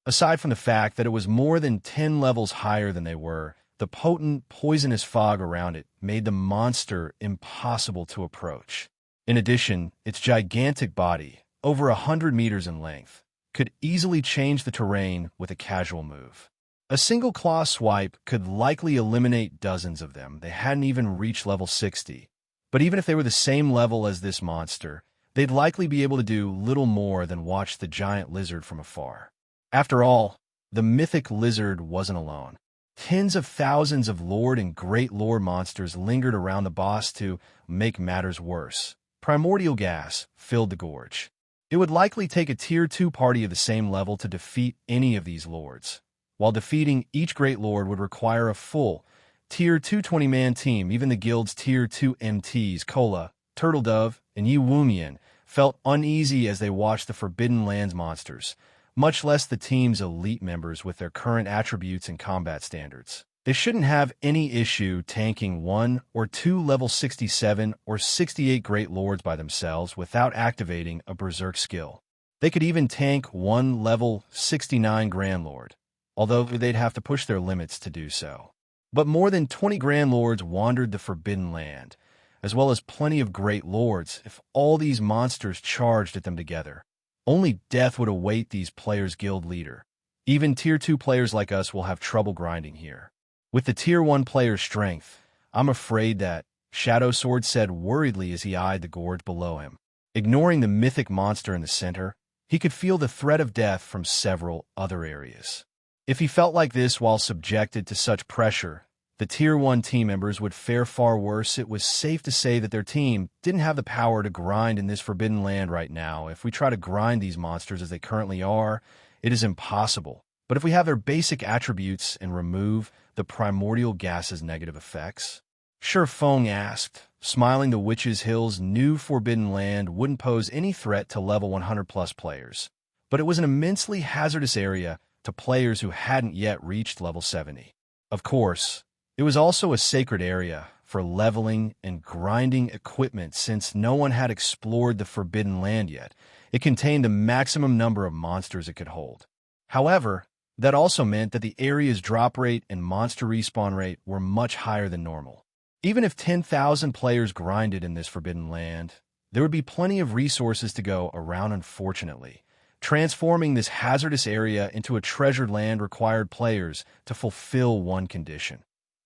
A: Aside from the fact that it was more than 10 levels higher than they were, the potent, poisonous fog around it made the monster impossible to approach. In addition, its gigantic body, over 100 meters in length, could easily change the terrain with a casual move. A single claw swipe could likely eliminate dozens of them. They hadn't even reached level 60. But even if they were the same level as this monster, they'd likely be able to do little more than watch the giant lizard from afar. After all, the mythic lizard wasn't alone. Tens of thousands of Lord and Great Lord monsters lingered around the boss to make matters worse. Primordial gas filled the gorge. It would likely take a Tier 2 party of the same level to defeat any of these lords. While defeating each Great Lord would require a full Tier 2 20-man team, even the guild's Tier 2 MTs, Kola, Turtledove, and Yi Wumian, felt uneasy as they watched the Forbidden Lands monsters, much less the team's elite members with their current attributes and combat standards. They shouldn't have any issue tanking 1 or 2 level 67 or 68 Great Lords by themselves without activating a Berserk skill. They could even tank 1 level 69 Grand Lord, although they'd have to push their limits to do so. But more than 20 Grand Lords wandered the Forbidden Land, as well as plenty of Great Lords if all these monsters charged at them together. Only death would await these players' guild leader. Even Tier 2 players like us will have trouble grinding here. With the Tier 1 player's strength, I'm afraid that, Shadow Sword said worriedly as he eyed the gorge below him. Ignoring the mythic monster in the center, he could feel the threat of death from several other areas. If he felt like this while subjected to such pressure, the Tier 1 team members would fare far worse. It was safe to say that their team didn't have the power to grind in this Forbidden Land right now. If we try to grind these monsters as they currently are, it is impossible. But if we have their basic attributes and remove the primordial gas's negative effects? Sure Feng asked, smiling. The Witch's Hill's new Forbidden Land wouldn't pose any threat to level 100+ players, but it was an immensely hazardous area to players who hadn't yet reached level 70. Of course, it was also a sacred area for leveling and grinding equipment since no one had explored the Forbidden Land yet. It contained the maximum number of monsters it could hold. However, that also meant that the area's drop rate and monster respawn rate were much higher than normal. Even if 10,000 players grinded in this Forbidden Land, there would be plenty of resources to go around. Unfortunately, transforming this hazardous area into a treasured land required players to fulfill one condition.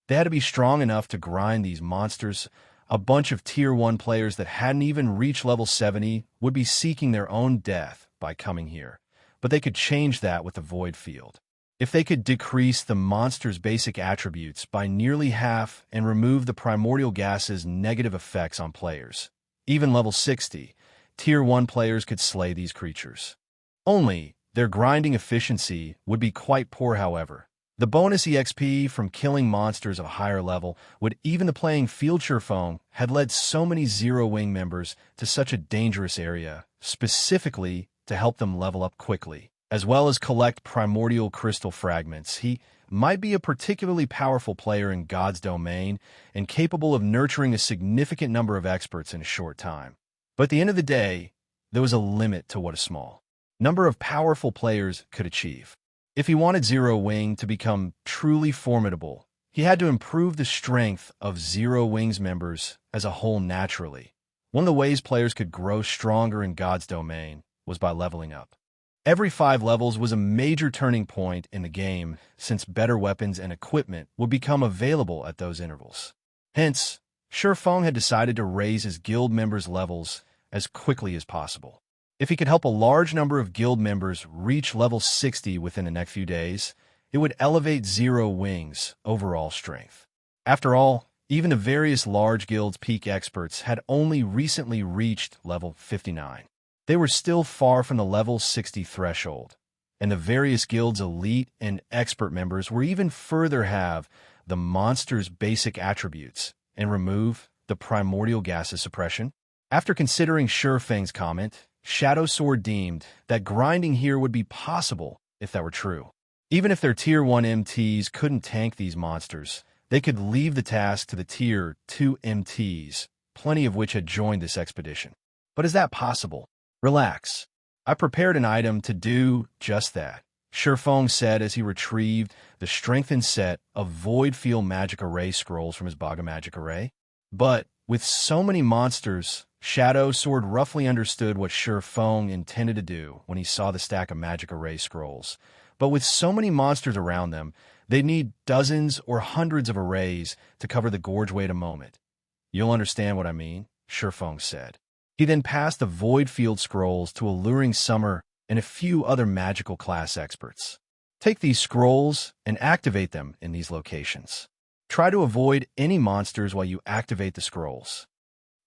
A: They had to be strong enough to grind these monsters. A bunch of Tier 1 players that hadn't even reached level 70 would be seeking their own death by coming here, but they could change that with the Void Field. If they could decrease the monster's basic attributes by nearly half and remove the primordial gas's negative effects on players, even level 60, Tier 1 players could slay these creatures. Only, their grinding efficiency would be quite poor. However, the bonus EXP from killing monsters of a higher level would even the playing field. Sure Feng had led so many Zero Wing members to such a dangerous area, specifically to help them level up quickly, as well as collect primordial crystal fragments. He might be a particularly powerful player in God's domain and capable of nurturing a significant number of experts in a short time. But at the end of the day, there was a limit to what a small number of powerful players could achieve. If he wanted Zero Wing to become truly formidable, he had to improve the strength of Zero Wing's members as a whole naturally. One of the ways players could grow stronger in God's domain was by leveling up. Every 5 levels was a major turning point in the game, since better weapons and equipment would become available at those intervals. Hence, Sure Feng had decided to raise his guild members' levels as quickly as possible. If he could help a large number of guild members reach level 60 within the next few days, it would elevate Zero Wing's overall strength. After all, even the various large guilds' peak experts had only recently reached level 59. They were still far from the level 60 threshold, and the various guilds' elite and expert members were even further have the monster's basic attributes and remove the primordial gases suppression. After considering Sure Feng's comment, Shadow Sword deemed that grinding here would be possible if that were true. Even if their Tier 1 MTs couldn't tank these monsters, they could leave the task to the Tier 2 MTs, plenty of which had joined this expedition. But is that possible? Relax. I prepared an item to do just that, Sure Feng said as he retrieved the strengthened set of Void Field Magic Array scrolls from his bag of Magic Array. But with so many monsters, Shadow Sword roughly understood what Sure Feng intended to do when he saw the stack of Magic Array scrolls. But with so many monsters around them, they'd need dozens or hundreds of arrays to cover the gorge. Wait a moment. You'll understand what I mean, Sure Feng said. He then passed the Void Field scrolls to Alluring Summer and a few other magical class experts. Take these scrolls and activate them in these locations. Try to avoid any monsters while you activate the scrolls.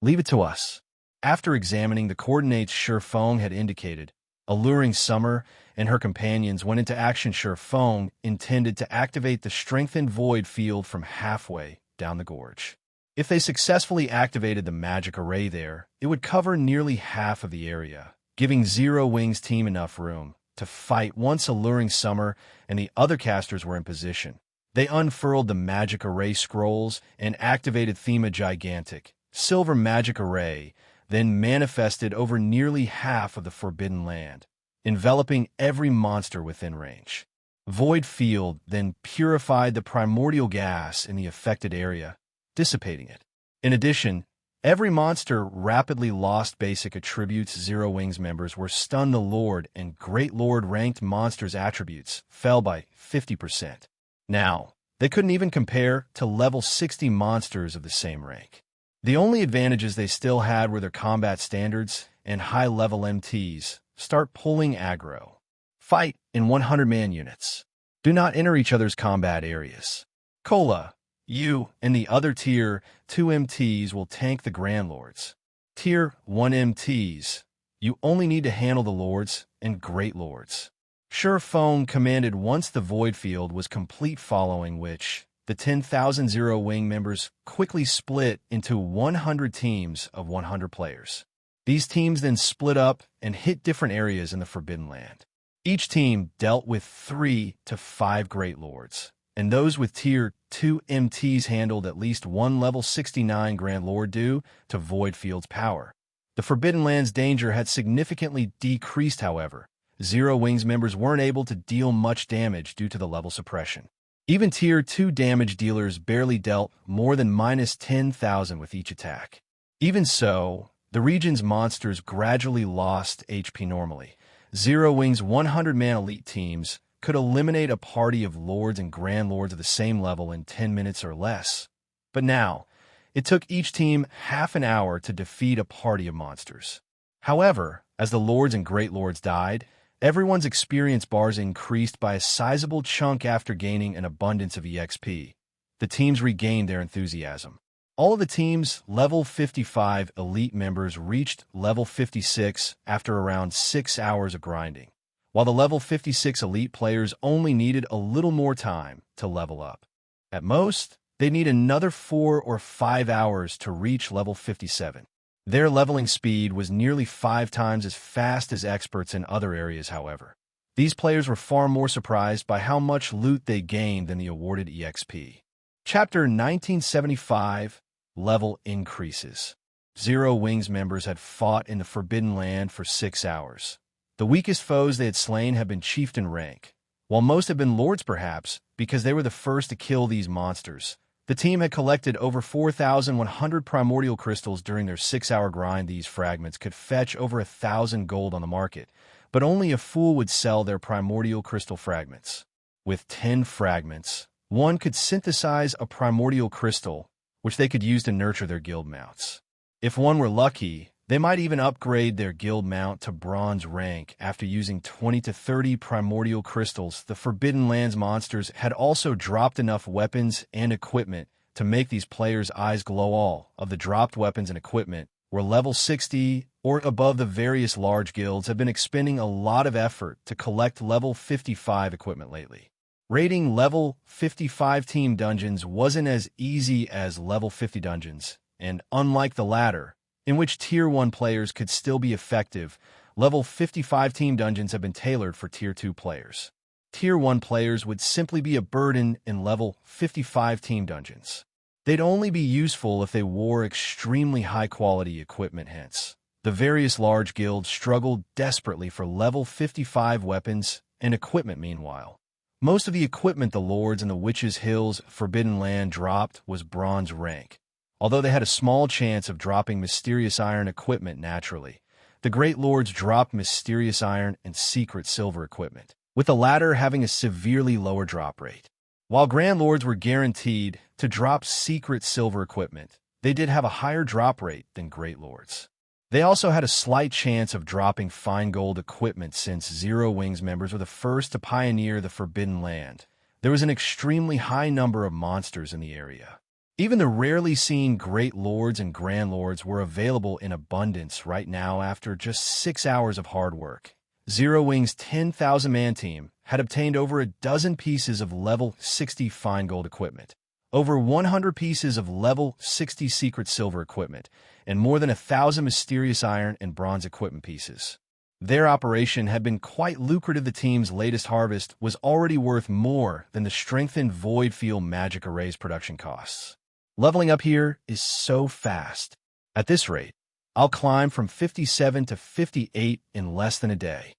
A: Leave it to us. After examining the coordinates Shurfeng had indicated, Alluring Summer and her companions went into action. Shurfeng intended to activate the strengthened Void Field from halfway down the gorge. If they successfully activated the magic array there, it would cover nearly half of the area, giving Zero Wings' team enough room to fight once Alluring Summer and the other casters were in position. They unfurled the magic array scrolls and activated Thema Gigantic, Silver Magic Array, then manifested over nearly half of the Forbidden Land, enveloping every monster within range. Void Field then purified the primordial gas in the affected area, dissipating it. In addition, every monster rapidly lost basic attributes. Zero Wings members were stunned. The Lord and Great Lord ranked monsters' attributes fell by 50%. Now, they couldn't even compare to level 60 monsters of the same rank. The only advantages they still had were their combat standards and high-level MTs. Start pulling aggro. Fight in 100-man units. Do not enter each other's combat areas. Cola, you and the other Tier 2 MTs will tank the Grand Lords. Tier 1 MTs, you only need to handle the Lords and Great Lords. Shurfeng commanded once the Void Field was complete, following which the 10,000 Zero Wing members quickly split into 100 teams of 100 players. These teams then split up and hit different areas in the Forbidden Land. Each team dealt with 3 to 5 Great Lords, and those with Tier 2 MTs handled at least one level 69 Grand Lord due to Void Field's power. The Forbidden Land's danger had significantly decreased, however. Zero Wings members weren't able to deal much damage due to the level suppression. Even Tier 2 damage dealers barely dealt more than minus 10,000 with each attack. Even so, the region's monsters gradually lost HP normally. Zero Wings' 100-man elite teams could eliminate a party of Lords and Grand Lords of the same level in 10 minutes or less. But now, it took each team half an hour to defeat a party of monsters. However, as the Lords and Great Lords died, everyone's experience bars increased by a sizable chunk after gaining an abundance of EXP. The teams regained their enthusiasm. All of the team's level 55 elite members reached level 56 after around 6 hours of grinding, while the level 56 elite players only needed a little more time to level up. At most, they need another 4 or 5 hours to reach level 57. Their leveling speed was nearly 5 times as fast as experts in other areas, however. These players were far more surprised by how much loot they gained than the awarded EXP. Chapter 1975, Level Increases. Zero Wings members had fought in the Forbidden Land for 6 hours. The weakest foes they had slain had been chieftain rank, while most had been lords perhaps, because they were the first to kill these monsters. The team had collected over 4,100 primordial crystals during their 6-hour grind. These fragments could fetch over 1,000 gold on the market, but only a fool would sell their primordial crystal fragments. With 10 fragments, one could synthesize a primordial crystal, which they could use to nurture their guild mounts. If one were lucky, they might even upgrade their guild mount to bronze rank after using 20 to 30 primordial crystals. The Forbidden Lands monsters had also dropped enough weapons and equipment to make these players' eyes glow. All of the dropped weapons and equipment were level 60 or above. The various large guilds have been expending a lot of effort to collect level 55 equipment lately. Raiding level 55 team dungeons wasn't as easy as level 50 dungeons, and unlike the latter, in which Tier 1 players could still be effective, level 55 team dungeons have been tailored for Tier 2 players. Tier 1 players would simply be a burden in level 55 team dungeons. They'd only be useful if they wore extremely high-quality equipment. Hence, the various large guilds struggled desperately for level 55 weapons and equipment. Meanwhile, most of the equipment the Lords and the Witches' Hills Forbidden Land dropped was bronze rank. Although they had a small chance of dropping mysterious iron equipment naturally, the Great Lords dropped mysterious iron and secret silver equipment, with the latter having a severely lower drop rate. While Grand Lords were guaranteed to drop secret silver equipment, they did have a higher drop rate than Great Lords. They also had a slight chance of dropping fine gold equipment since Zero Wings members were the first to pioneer the Forbidden Land. There was an extremely high number of monsters in the area. Even the rarely seen Great Lords and Grand Lords were available in abundance right now after just 6 hours of hard work. Zero Wings' 10,000-man team had obtained over a dozen pieces of level 60 fine gold equipment, over 100 pieces of level 60 secret silver equipment, and more than 1,000 mysterious iron and bronze equipment pieces. Their operation had been quite lucrative. The team's latest harvest was already worth more than the strengthened Void Field magic array's production costs. Leveling up here is so fast. At this rate, I'll climb from 57 to 58 in less than a day.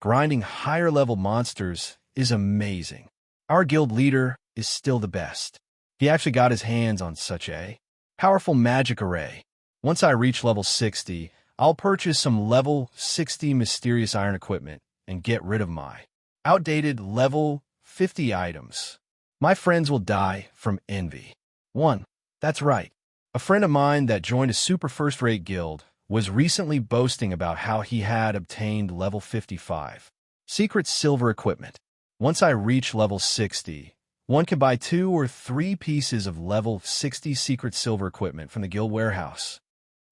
A: Grinding higher-level monsters is amazing. Our guild leader is still the best. He actually got his hands on such a powerful magic array. Once I reach level 60, I'll purchase some level 60 mysterious iron equipment and get rid of my outdated level 50 items. My friends will die from envy. 1. That's right. A friend of mine that joined a super first-rate guild was recently boasting about how he had obtained level 55 secret silver equipment. Once I reach level 60, one can buy 2 or 3 pieces of level 60 secret silver equipment from the guild warehouse.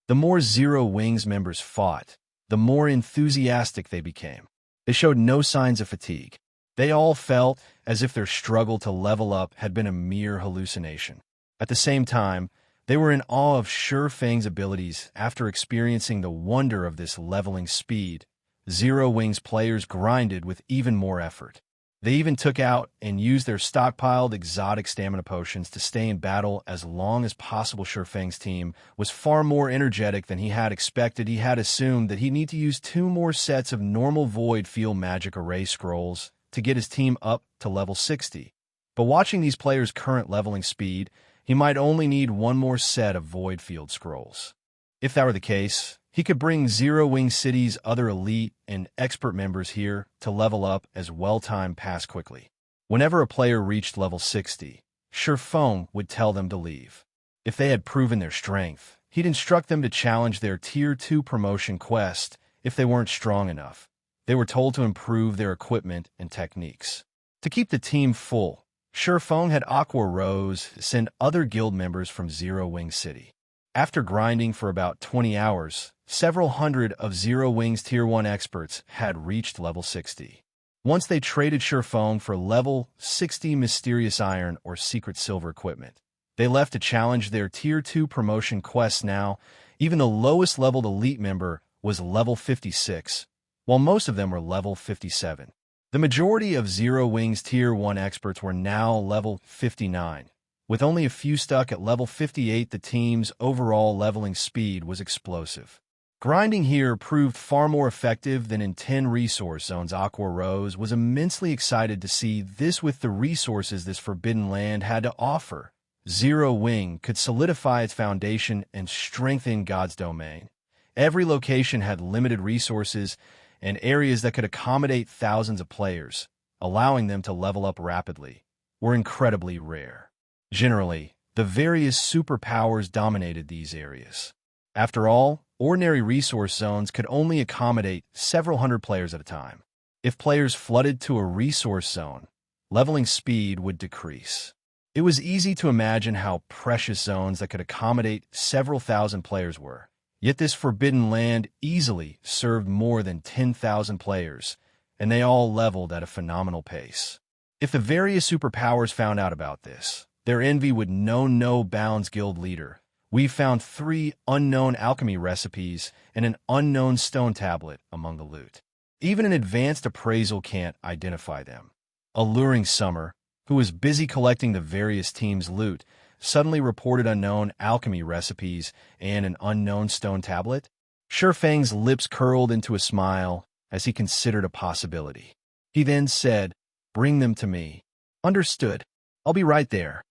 A: The more Zero Wings members fought, the more enthusiastic they became. They showed no signs of fatigue. They all felt as if their struggle to level up had been a mere hallucination. At the same time, they were in awe of Sure Fang's abilities after experiencing the wonder of this leveling speed. Zero Wings players grinded with even more effort. They even took out and used their stockpiled exotic stamina potions to stay in battle as long as possible. Sure Fang's team was far more energetic than he had expected. He had assumed that he'd need to use 2 more sets of normal Void Field magic array scrolls to get his team up to level 60. But watching these players' current leveling speed, he might only need 1 more set of Void Field scrolls. If that were the case, he could bring Zero Wing City's other elite and expert members here to level up as well. Time passed quickly. Whenever a player reached level 60, Sure Fang would tell them to leave. If they had proven their strength, he'd instruct them to challenge their Tier 2 promotion quest. If they weren't strong enough, they were told to improve their equipment and techniques. To keep the team full, Sure Fang had Uproar send other guild members from Zero Wing City. After grinding for about 20 hours, several hundred of Zero Wing's Tier 1 experts had reached level 60. Once they traded Sure Fang for level 60 mysterious iron or secret silver equipment, they left to challenge their Tier 2 promotion quests. Now, even the lowest leveled elite member was level 56, while most of them were level 57. The majority of Zero Wing's Tier 1 experts were now level 59. With only a few stuck at level 58, the team's overall leveling speed was explosive. Grinding here proved far more effective than in 10 resource zones. Uproar was immensely excited to see this with the resources this Forbidden Land had to offer. Zero Wing could solidify its foundation and strengthen God's domain. Every location had limited resources and areas that could accommodate thousands of players, allowing them to level up rapidly, were incredibly rare. Generally, the various superpowers dominated these areas. After all, ordinary resource zones could only accommodate several hundred players at a time. If players flooded to a resource zone, leveling speed would decrease. It was easy to imagine how precious zones that could accommodate several thousand players were. Yet this Forbidden Land easily served more than 10,000 players, and they all leveled at a phenomenal pace. If the various superpowers found out about this, their envy would know no bounds. Guild leader, we found 3 unknown alchemy recipes and an unknown stone tablet among the loot. Even an advanced appraisal can't identify them. Alluring Summer, who was busy collecting the various teams' loot, suddenly reported unknown alchemy recipes and an unknown stone tablet. Sure Fang's lips curled into a smile as he considered a possibility. He then said, "Bring them to me." "Understood. I'll be right there,"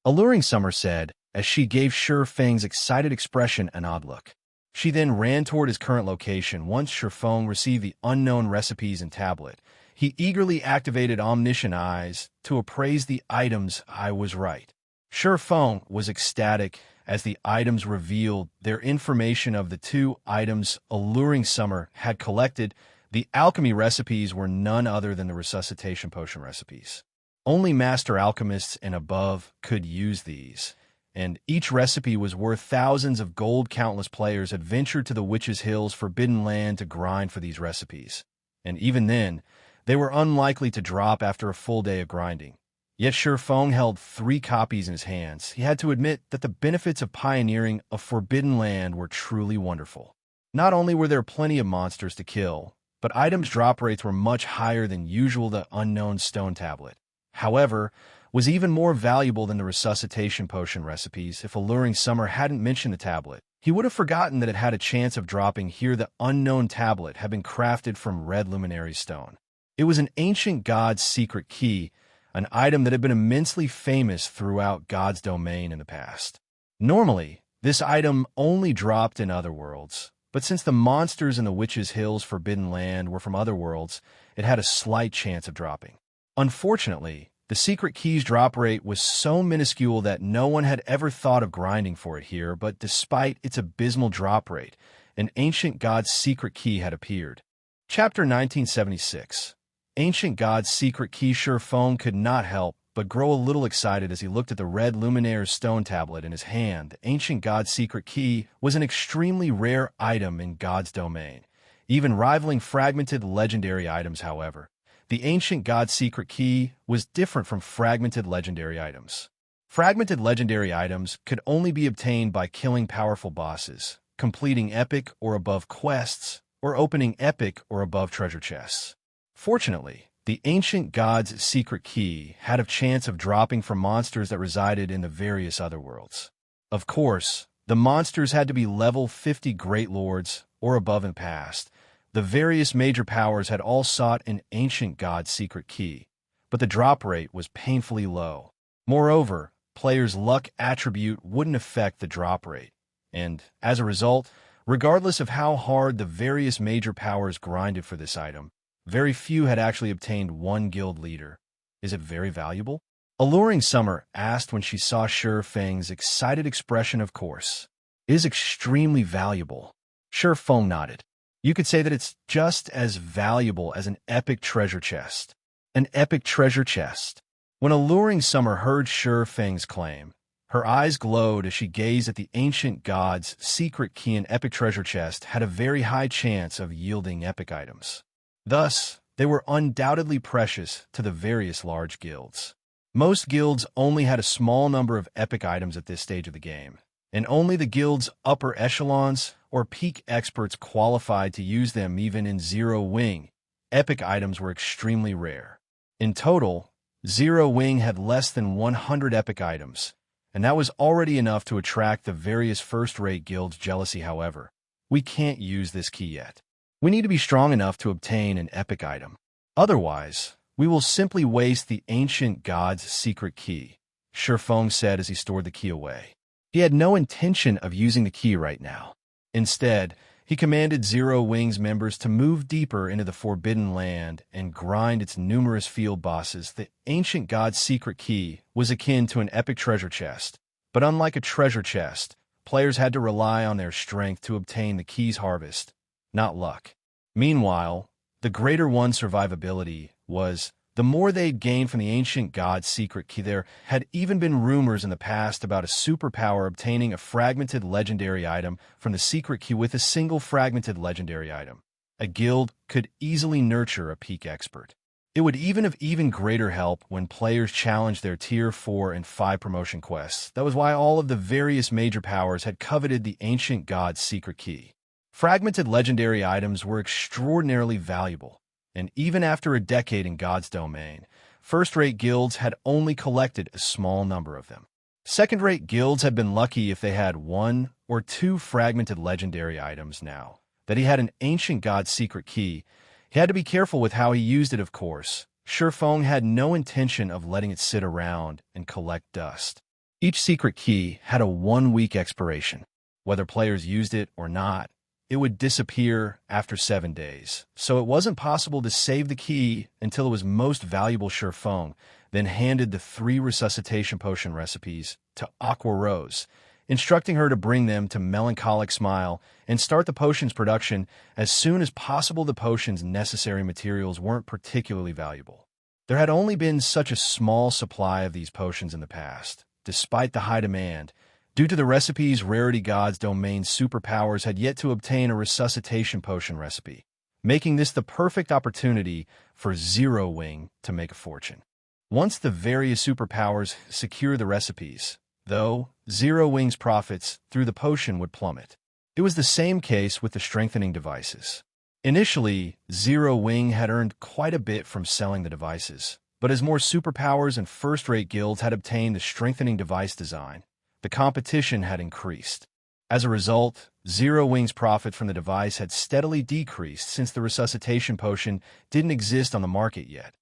A: Alluring Summer said, as she gave Sure Fang's excited expression an odd look. She then ran toward his current location. Once Sure Fang received the unknown recipes and tablet, he eagerly activated Omniscient Eyes to appraise the items. I was right. Sure Fang was ecstatic as the items revealed their information of the 2 items Alluring Summer had collected. The alchemy recipes were none other than the resuscitation potion recipes. Only master alchemists and above could use these, and each recipe was worth thousands of gold. Countless players had ventured to the Witch's Hill's Forbidden Land to grind for these recipes, and even then, they were unlikely to drop after a full day of grinding. Yet Shifeng held 3 copies in his hands. He had to admit that the benefits of pioneering a forbidden land were truly wonderful. Not only were there plenty of monsters to kill, but items drop rates were much higher than usual. The unknown stone tablet, however, was even more valuable than the resuscitation potion recipes. If Alluring Summer hadn't mentioned the tablet, he would have forgotten that it had a chance of dropping here. The unknown tablet had been crafted from red luminary stone. It was an ancient god's secret key, an item that had been immensely famous throughout God's domain in the past. Normally, this item only dropped in other worlds, but since the monsters in the Witch's Hill's Forbidden Land were from other worlds, it had a slight chance of dropping. Unfortunately, the secret key's drop rate was so minuscule that no one had ever thought of grinding for it here, but despite its abysmal drop rate, an ancient god's secret key had appeared. Chapter 1976. Ancient God's Secret Key. Shifeng could not help but grow a little excited as he looked at the red luminaire stone tablet in his hand. The Ancient God's Secret Key was an extremely rare item in God's domain, even rivaling fragmented legendary items. However, the Ancient God's Secret Key was different from fragmented legendary items. Fragmented legendary items could only be obtained by killing powerful bosses, completing epic or above quests, or opening epic or above treasure chests. Fortunately, the Ancient God's Secret Key had a chance of dropping from monsters that resided in the various other worlds. Of course, the monsters had to be level 50 Great Lords or above in the past. The various major powers had all sought an Ancient God's Secret Key, but the drop rate was painfully low. Moreover, players' luck attribute wouldn't affect the drop rate, and, as a result, regardless of how hard the various major powers grinded for this item, very few had actually obtained 1 guild leader. Is it very valuable? Alluring Summer asked when she saw Shifeng's excited expression. Of course. It is extremely valuable. Shifeng nodded. You could say that it's just as valuable as an epic treasure chest. An epic treasure chest. When Alluring Summer heard Shifeng's claim, her eyes glowed as she gazed at the ancient god's secret key. An epic treasure chest had a very high chance of yielding epic items. Thus, they were undoubtedly precious to the various large guilds. Most guilds only had a small number of epic items at this stage of the game, and only the guild's upper echelons or peak experts qualified to use them. Even in Zero Wing, epic items were extremely rare. In total, Zero Wing had less than 100 epic items, and that was already enough to attract the various first-rate guilds' jealousy. However, we can't use this key yet. We need to be strong enough to obtain an epic item. Otherwise, we will simply waste the ancient god's secret key, Shifeng said as he stored the key away. He had no intention of using the key right now. Instead, he commanded Zero Wing's members to move deeper into the Forbidden Land and grind its numerous field bosses. The ancient god's secret key was akin to an epic treasure chest, but unlike a treasure chest, players had to rely on their strength to obtain the key's harvest, not luck. Meanwhile, the greater one's survivability was the more they'd gained from the ancient god's secret key. There had even been rumors in the past about a superpower obtaining a fragmented legendary item from the secret key. With a single fragmented legendary item, a guild could easily nurture a peak expert. It would even have even greater help when players challenged their Tier 4 and 5 promotion quests. That was why all of the various major powers had coveted the ancient god's secret key. Fragmented legendary items were extraordinarily valuable, and even after a decade in God's domain, first-rate guilds had only collected a small number of them. Second-rate guilds had been lucky if they had 1 or 2 fragmented legendary items. Now that he had an ancient god's secret key, he had to be careful with how he used it. Of course, Shifeng had no intention of letting it sit around and collect dust. Each secret key had a 1-week expiration. Whether players used it or not, it would disappear after 7 days, so it wasn't possible to save the key until it was most valuable. Shifeng then handed the 3 resuscitation potion recipes to Aqua Rose, instructing her to bring them to Melancholic Smile and start the potion's production as soon as possible. The potion's necessary materials weren't particularly valuable. There had only been such a small supply of these potions in the past, despite the high demand. Due to the recipe's rarity, God's domain superpowers had yet to obtain a resuscitation potion recipe, making this the perfect opportunity for Zero Wing to make a fortune. Once the various superpowers secure the recipes, though, Zero Wing's profits through the potion would plummet. It was the same case with the strengthening devices. Initially, Zero Wing had earned quite a bit from selling the devices, but as more superpowers and first-rate guilds had obtained the strengthening device design, the competition had increased. As a result, Zero Wing's profit from the device had steadily decreased since the resuscitation potion didn't exist on the market yet.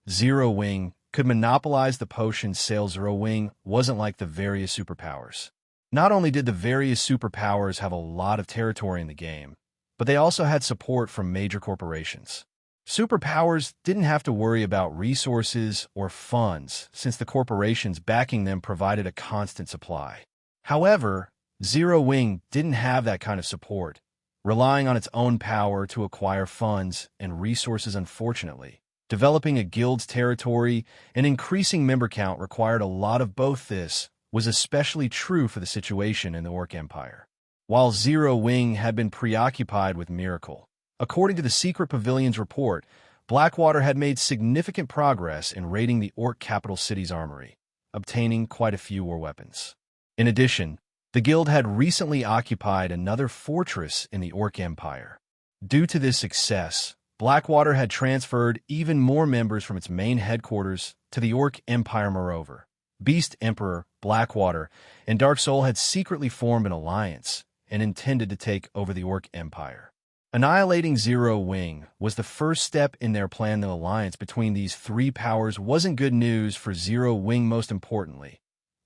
A: Zero Wing could monopolize the potion's sales. Zero Wing wasn't like the various superpowers. Not only did the various superpowers have a lot of territory in the game, but they also had support from major corporations. Superpowers didn't have to worry about resources or funds since the corporations backing them provided a constant supply. However, Zero Wing didn't have that kind of support, relying on its own power to acquire funds and resources. Unfortunately, developing a guild's territory and increasing member count required a lot of both. This was especially true for the situation in the Orc Empire. While Zero Wing had been preoccupied with Miracle, according to the Secret Pavilion's report, Blackwater had made significant progress in raiding the Orc capital city's armory, obtaining quite a few war weapons. In addition, the guild had recently occupied another fortress in the Orc Empire. Due to this success, Blackwater had transferred even more members from its main headquarters to the Orc Empire. Moreover, Beast Emperor, Blackwater, and Dark Soul had secretly formed an alliance and intended to take over the Orc Empire. Annihilating Zero Wing was the first step in their plan. The alliance between these three powers wasn't good news for Zero Wing. Most importantly,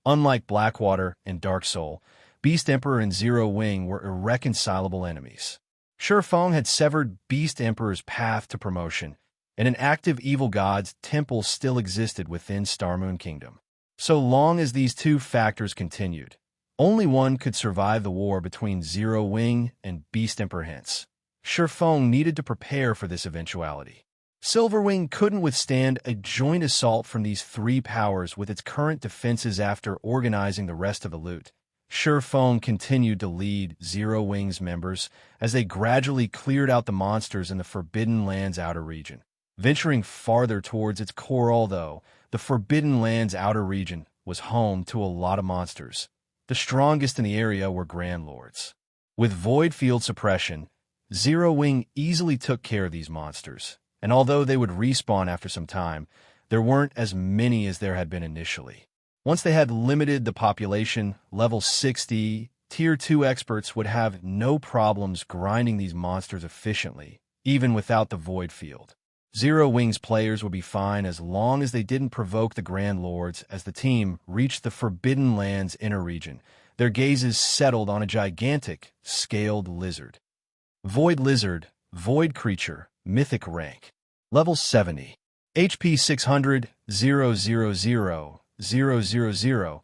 A: unlike Blackwater and Dark Soul, Beast Emperor and Zero Wing were irreconcilable enemies. Shurfeng had severed Beast Emperor's path to promotion, and an active evil god's temple still existed within Starmoon Kingdom. So long as these two factors continued, only one could survive the war between Zero Wing and Beast Emperor. Hence, Shurfeng needed to prepare for this eventuality. Silverwing couldn't withstand a joint assault from these three powers with its current defenses. After organizing the rest of the loot, Shurfeng continued to lead Zero Wing's members as they gradually cleared out the monsters in the Forbidden Lands outer region, venturing farther towards its core. Although the Forbidden Lands outer region was home to a lot of monsters, the strongest in the area were Grand Lords. With Void Field Suppression, Zero Wing easily took care of these monsters, and although they would respawn after some time, there weren't as many as there had been initially. Once they had limited the population, level 60, Tier 2 experts would have no problems grinding these monsters efficiently, even without the Void Field. Zero Wing's players would be fine as long as they didn't provoke the Grand Lords. As the team reached the Forbidden Lands inner region, their gazes settled on a gigantic, scaled lizard. Void Lizard, Void Creature, Mythic Rank. Level 70. HP 600, 000, 000, /600,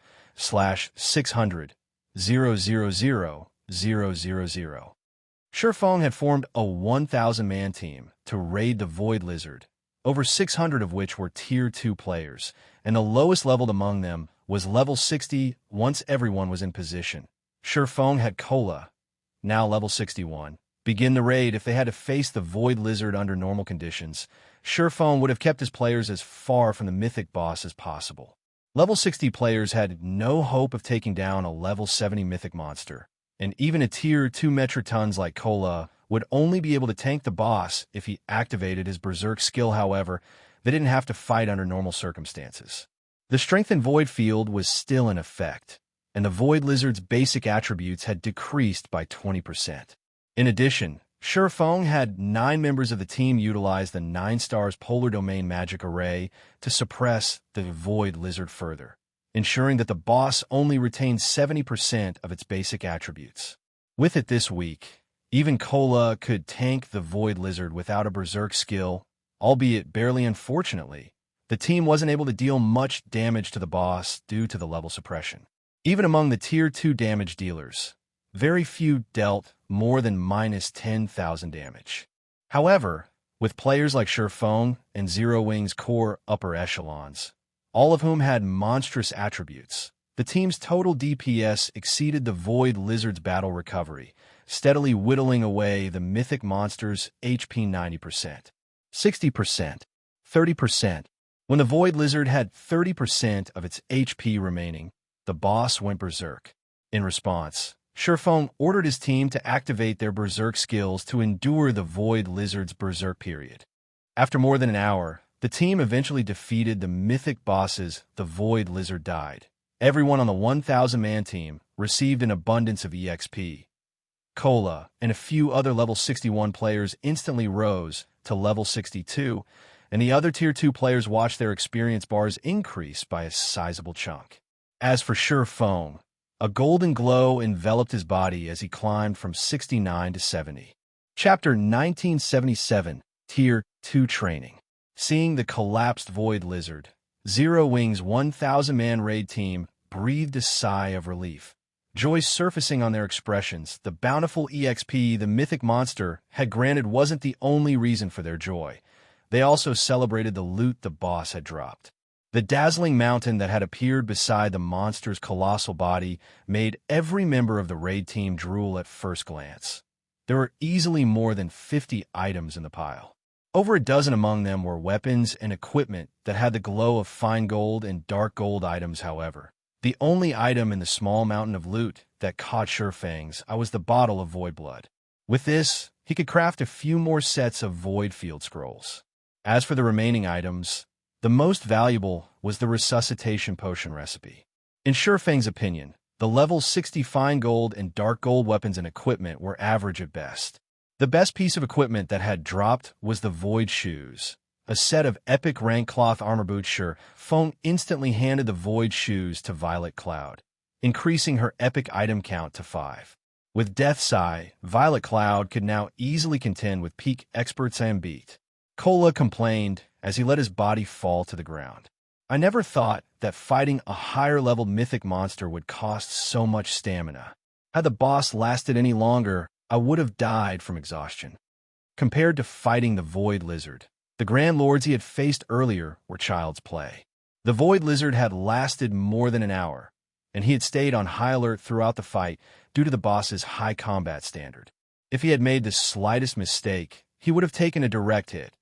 A: 000. Shurfeng had formed a 1,000-man team to raid the Void Lizard, over 600 of which were Tier 2 players, and the lowest leveled among them was level 60. Once everyone was in position, Shurfeng had Kola, now level 61, begin the raid. If they had to face the Void Lizard under normal conditions, Shurfeng would have kept his players as far from the mythic boss as possible. Level 60 players had no hope of taking down a level 70 mythic monster, and even a Tier 2 Metratons like Kola would only be able to tank the boss if he activated his Berserk skill. However, they didn't have to fight under normal circumstances. The strengthened Void Field was still in effect, and the Void Lizard's basic attributes had decreased by 20%. In addition, Shurfeng had 9 members of the team utilize the 9 stars Polar Domain magic array to suppress the Void Lizard further, ensuring that the boss only retained 70% of its basic attributes. With it this week, even Kola could tank the Void Lizard without a Berserk skill, albeit barely. Unfortunately, the team wasn't able to deal much damage to the boss due to the level suppression. Even among the Tier 2 damage dealers, very few dealt more than minus 10,000 damage. However, with players like Shurfeng and Zero Wing's core upper echelons, all of whom had monstrous attributes, the team's total DPS exceeded the Void Lizard's battle recovery, steadily whittling away the mythic monster's HP 90%, 60%, 30%. When the Void Lizard had 30% of its HP remaining, the boss went berserk. In response, Shurfeng ordered his team to activate their berserk skills to endure the Void Lizard's berserk period. After more than an hour, the team eventually defeated the mythic bosses. The Void Lizard died. Everyone on the 1,000-man team received an abundance of EXP. Cola and a few other level 61 players instantly rose to level 62, and the other Tier 2 players watched their experience bars increase by a sizable chunk. As for Shurfeng, a golden glow enveloped his body as he climbed from 69 to 70. Chapter 1977, Tier 2 Training. Seeing the collapsed Void Lizard, Zero Wing's 1,000-man raid team breathed a sigh of relief. Joy surfacing on their expressions. The bountiful EXP the mythic monster had granted wasn't the only reason for their joy. They also celebrated the loot the boss had dropped. The dazzling mountain that had appeared beside the monster's colossal body made every member of the raid team drool at first glance. There were easily more than 50 items in the pile. Over a dozen among them were weapons and equipment that had the glow of fine gold and dark gold items. However, the only item in the small mountain of loot that caught Shurfeng's eye was the bottle of void blood. With this, he could craft a few more sets of void field scrolls. As for the remaining items, the most valuable was the resuscitation potion recipe. In Shurfeng's opinion, the level 60 fine gold and dark gold weapons and equipment were average at best. The best piece of equipment that had dropped was the Void Shoes, a set of epic rank cloth armor boots. Shurfeng instantly handed the Void Shoes to Violet Cloud, increasing her epic item count to 5. With Death's Eye, Violet Cloud could now easily contend with peak experts and beat. Cola complained as he let his body fall to the ground. I never thought that fighting a higher-level mythic monster would cost so much stamina. Had the boss lasted any longer, I would have died from exhaustion. Compared to fighting the Void Lizard, the Grand Lords he had faced earlier were child's play. The Void Lizard had lasted more than an hour, and he had stayed on high alert throughout the fight due to the boss's high combat standard. If he had made the slightest mistake, he would have taken a direct hit,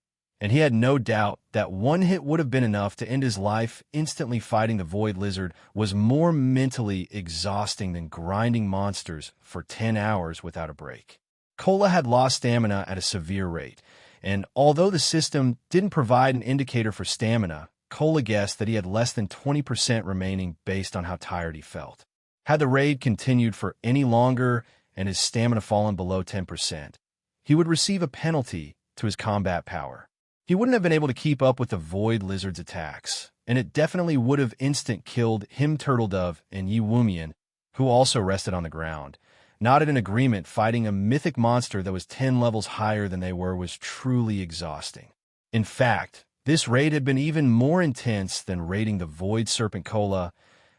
A: and he had no doubt that one hit would have been enough to end his life. Instantly fighting the Void Lizard was more mentally exhausting than grinding monsters for 10 hours without a break. Cola had lost stamina at a severe rate, and although the system didn't provide an indicator for stamina, Cola guessed that he had less than 20% remaining based on how tired he felt. Had the raid continued for any longer and his stamina fallen below 10%, he would receive a penalty to his combat power. He wouldn't have been able to keep up with the Void Lizard's attacks, and it definitely would have instant-killed him. Turtledove and Yi Wumian, who also rested on the ground, nodded in agreement. Fighting a mythic monster that was 10 levels higher than they were was truly exhausting. In fact, this raid had been even more intense than raiding the Void Serpent. Cola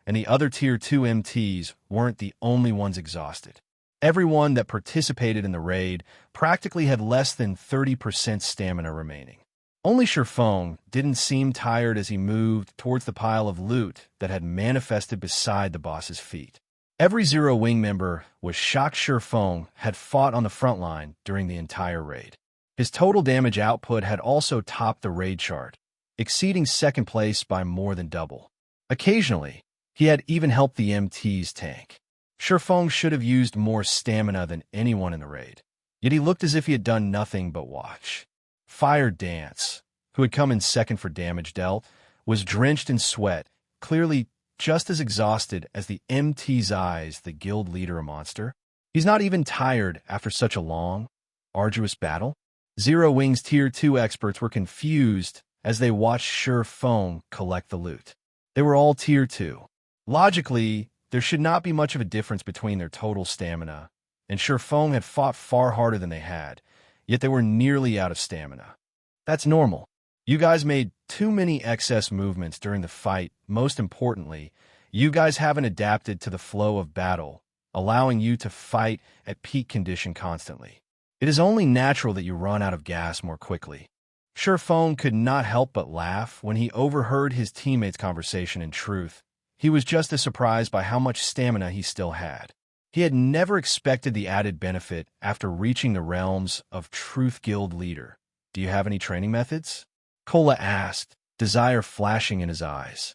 A: and the other Tier 2 MTs weren't the only ones exhausted. Everyone that participated in the raid practically had less than 30% stamina remaining. Only Shurfeng didn't seem tired as he moved towards the pile of loot that had manifested beside the boss's feet. Every Zero Wing member was shocked Shurfeng had fought on the front line during the entire raid. His total damage output had also topped the raid chart, exceeding second place by more than double. Occasionally, he had even helped the MT's tank. Shurfeng should have used more stamina than anyone in the raid, yet he looked as if he had done nothing but watch. Fire Dance, who had come in second for damage dealt, was drenched in sweat, clearly just as exhausted as the MT's eyes, the guild leader, a monster. He's not even tired after such a long, arduous battle. Zero Wing's Tier 2 experts were confused as they watched Shurfeng collect the loot. They were all Tier 2. Logically, there should not be much of a difference between their total stamina, and Shurfeng had fought far harder than they had, yet they were nearly out of stamina. That's normal. You guys made too many excess movements during the fight. Most importantly, You guys haven't adapted to the flow of battle, allowing you to fight at peak condition constantly. It is only natural that you run out of gas more quickly. Surephone could not help but laugh when he overheard his teammates' conversation. In truth, he was just as surprised by how much stamina he still had. He had never expected the added benefit after reaching the realms of Truth Guild leader. Do you have any training methods? Cola asked, desire flashing in his eyes.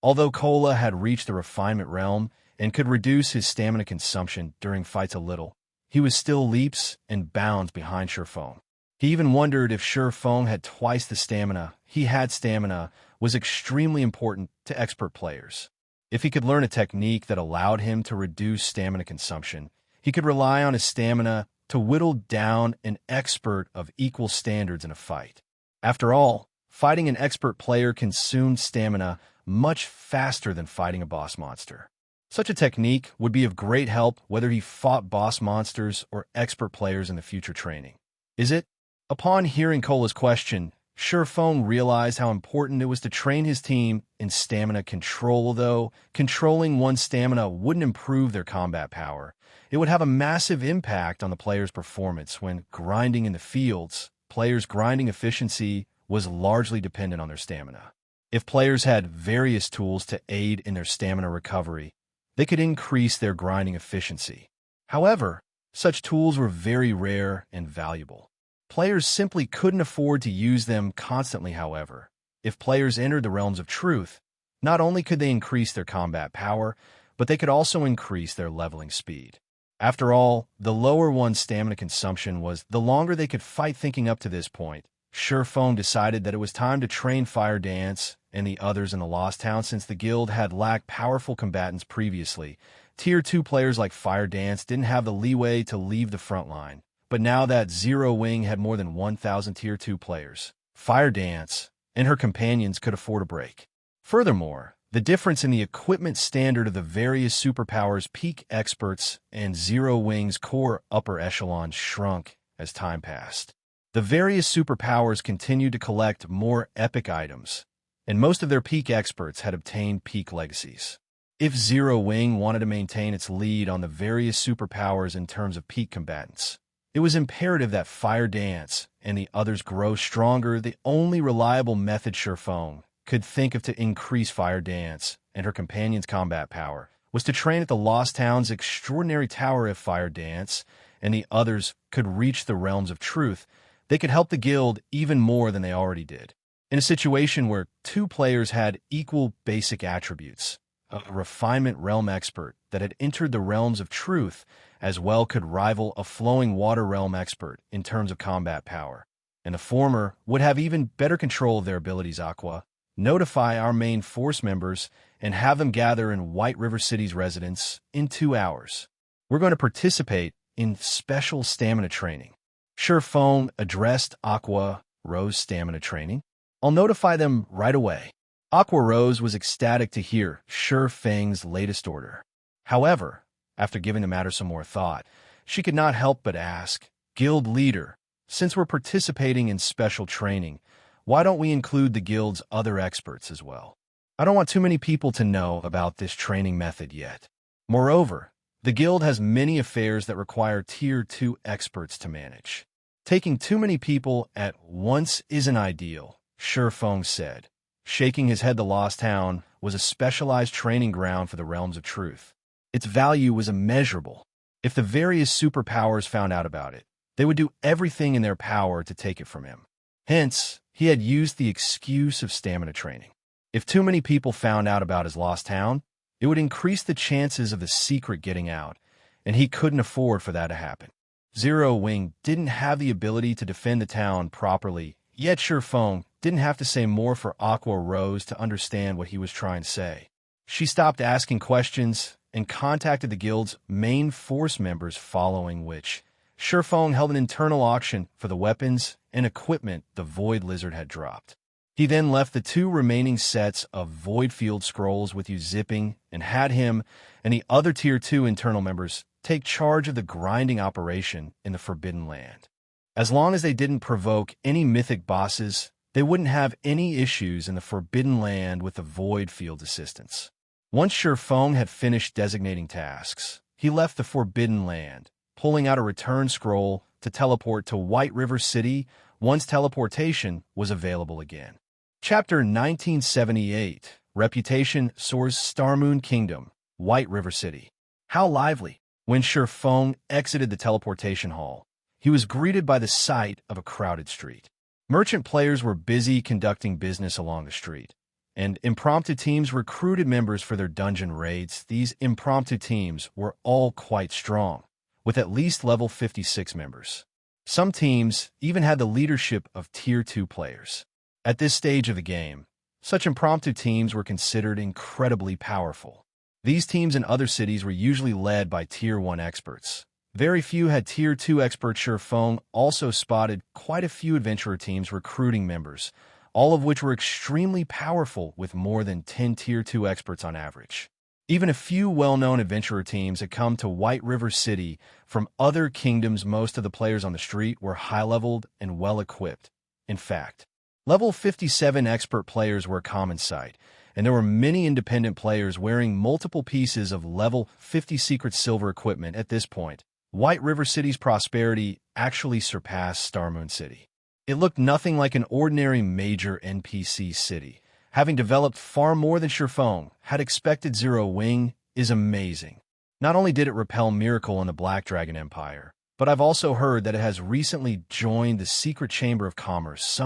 A: Although Cola had reached the refinement realm and could reduce his stamina consumption during fights a little, he was still leaps and bounds behind Surephone. He even wondered if Surephone had twice the stamina he had. Stamina was extremely important to expert players. If he could learn a technique that allowed him to reduce stamina consumption, he could rely on his stamina to whittle down an expert of equal standards in a fight. After all, fighting an expert player consumed stamina much faster than fighting a boss monster. Such a technique would be of great help whether he fought boss monsters or expert players in the future training. Is it? Upon hearing Cola's question, Surephone realized how important it was to train his team in stamina control. Although controlling one's stamina wouldn't improve their combat power, it would have a massive impact on the player's performance when grinding in the fields. Players' grinding efficiency was largely dependent on their stamina. If players had various tools to aid in their stamina recovery, they could increase their grinding efficiency. However, such tools were very rare and valuable. Players simply couldn't afford to use them constantly. However, if players entered the realms of truth, not only could they increase their combat power, but they could also increase their leveling speed. After all, the lower one's stamina consumption was, the longer they could fight. Thinking up to this point, Surephone decided that it was time to train Fire Dance and the others in the Lost Town. Since the guild had lacked powerful combatants previously, Tier 2 players like Fire Dance didn't have the leeway to leave the front line. But now that Zero Wing had more than 1,000 Tier 2 players, Fire Dance and her companions could afford a break. Furthermore, the difference in the equipment standard of the various superpowers' peak experts and Zero Wing's core upper echelon shrunk as time passed. The various superpowers continued to collect more epic items, and most of their peak experts had obtained peak legacies. If Zero Wing wanted to maintain its lead on the various superpowers in terms of peak combatants, it was imperative that Fire Dance and the others grow stronger. The only reliable method Surephone could think of to increase Fire Dance and her companion's combat power was to train at the Lost Town's extraordinary tower. If Fire Dance and the others could reach the realms of truth, they could help the guild even more than they already did. In a situation where two players had equal basic attributes, a refinement realm expert that had entered the realms of truth as well could rival a flowing water realm expert in terms of combat power, and the former would have even better control of their abilities. Aqua, notify our main force members and have them gather in White River City's residence in 2 hours. We're going to participate in special stamina training. Surephone addressed Aqua Rose. Stamina training? I'll notify them right away. Aqua Rose was ecstatic to hear Surefang's latest order. However, after giving the matter some more thought, she could not help but ask, Guild Leader, since we're participating in special training, why don't we include the guild's other experts as well? I don't want too many people to know about this training method yet. Moreover, the guild has many affairs that require Tier 2 experts to manage. Taking too many people at once isn't ideal, Surephone said. Shaking his head, the Lost Town was a specialized training ground for the realms of truth. Its value was immeasurable. If the various superpowers found out about it, they would do everything in their power to take it from him. Hence, he had used the excuse of stamina training. If too many people found out about his Lost Town, it would increase the chances of the secret getting out, and he couldn't afford for that to happen. Zero Wing didn't have the ability to defend the town properly, yet Surephone didn't have to say more for Aqua Rose to understand what he was trying to say. She stopped asking questions and contacted the guild's main force members, following which Surephone held an internal auction for the weapons and equipment the Void Lizard had dropped. He then left the 2 remaining sets of Void Field Scrolls with Zipping and had him and the other Tier 2 internal members take charge of the grinding operation in the Forbidden Land. As long as they didn't provoke any mythic bosses, they wouldn't have any issues in the Forbidden Land with the Void Field assistance. Once Feng had finished designating tasks, he left the Forbidden Land, pulling out a return scroll to teleport to White River City once teleportation was available again. Chapter 1978, Reputation Soars, Starmoon Kingdom, White River City. How lively! When Feng exited the teleportation hall, he was greeted by the sight of a crowded street. Merchant players were busy conducting business along the street, and impromptu teams recruited members for their dungeon raids. These impromptu teams were all quite strong, with at least level 56 members. Some teams even had the leadership of Tier 2 players. At this stage of the game, such impromptu teams were considered incredibly powerful. These teams in other cities were usually led by Tier 1 experts. Very few had Tier 2 experts. Feng also spotted quite a few adventurer teams recruiting members, all of which were extremely powerful with more than 10 Tier 2 experts on average. Even a few well-known adventurer teams had come to White River City from other kingdoms. Most of the players on the street were high-leveled and well-equipped. In fact, level 57 expert players were a common sight, and there were many independent players wearing multiple pieces of level 50 secret silver equipment. At this point, White River City's prosperity actually surpassed Starmoon City. It looked nothing like an ordinary major NPC city. Having developed far more than Feng had expected. Zero Wing is amazing. Not only did it repel Miracle in the Black Dragon Empire, but I've also heard that it has recently joined the Secret Chamber of Commerce.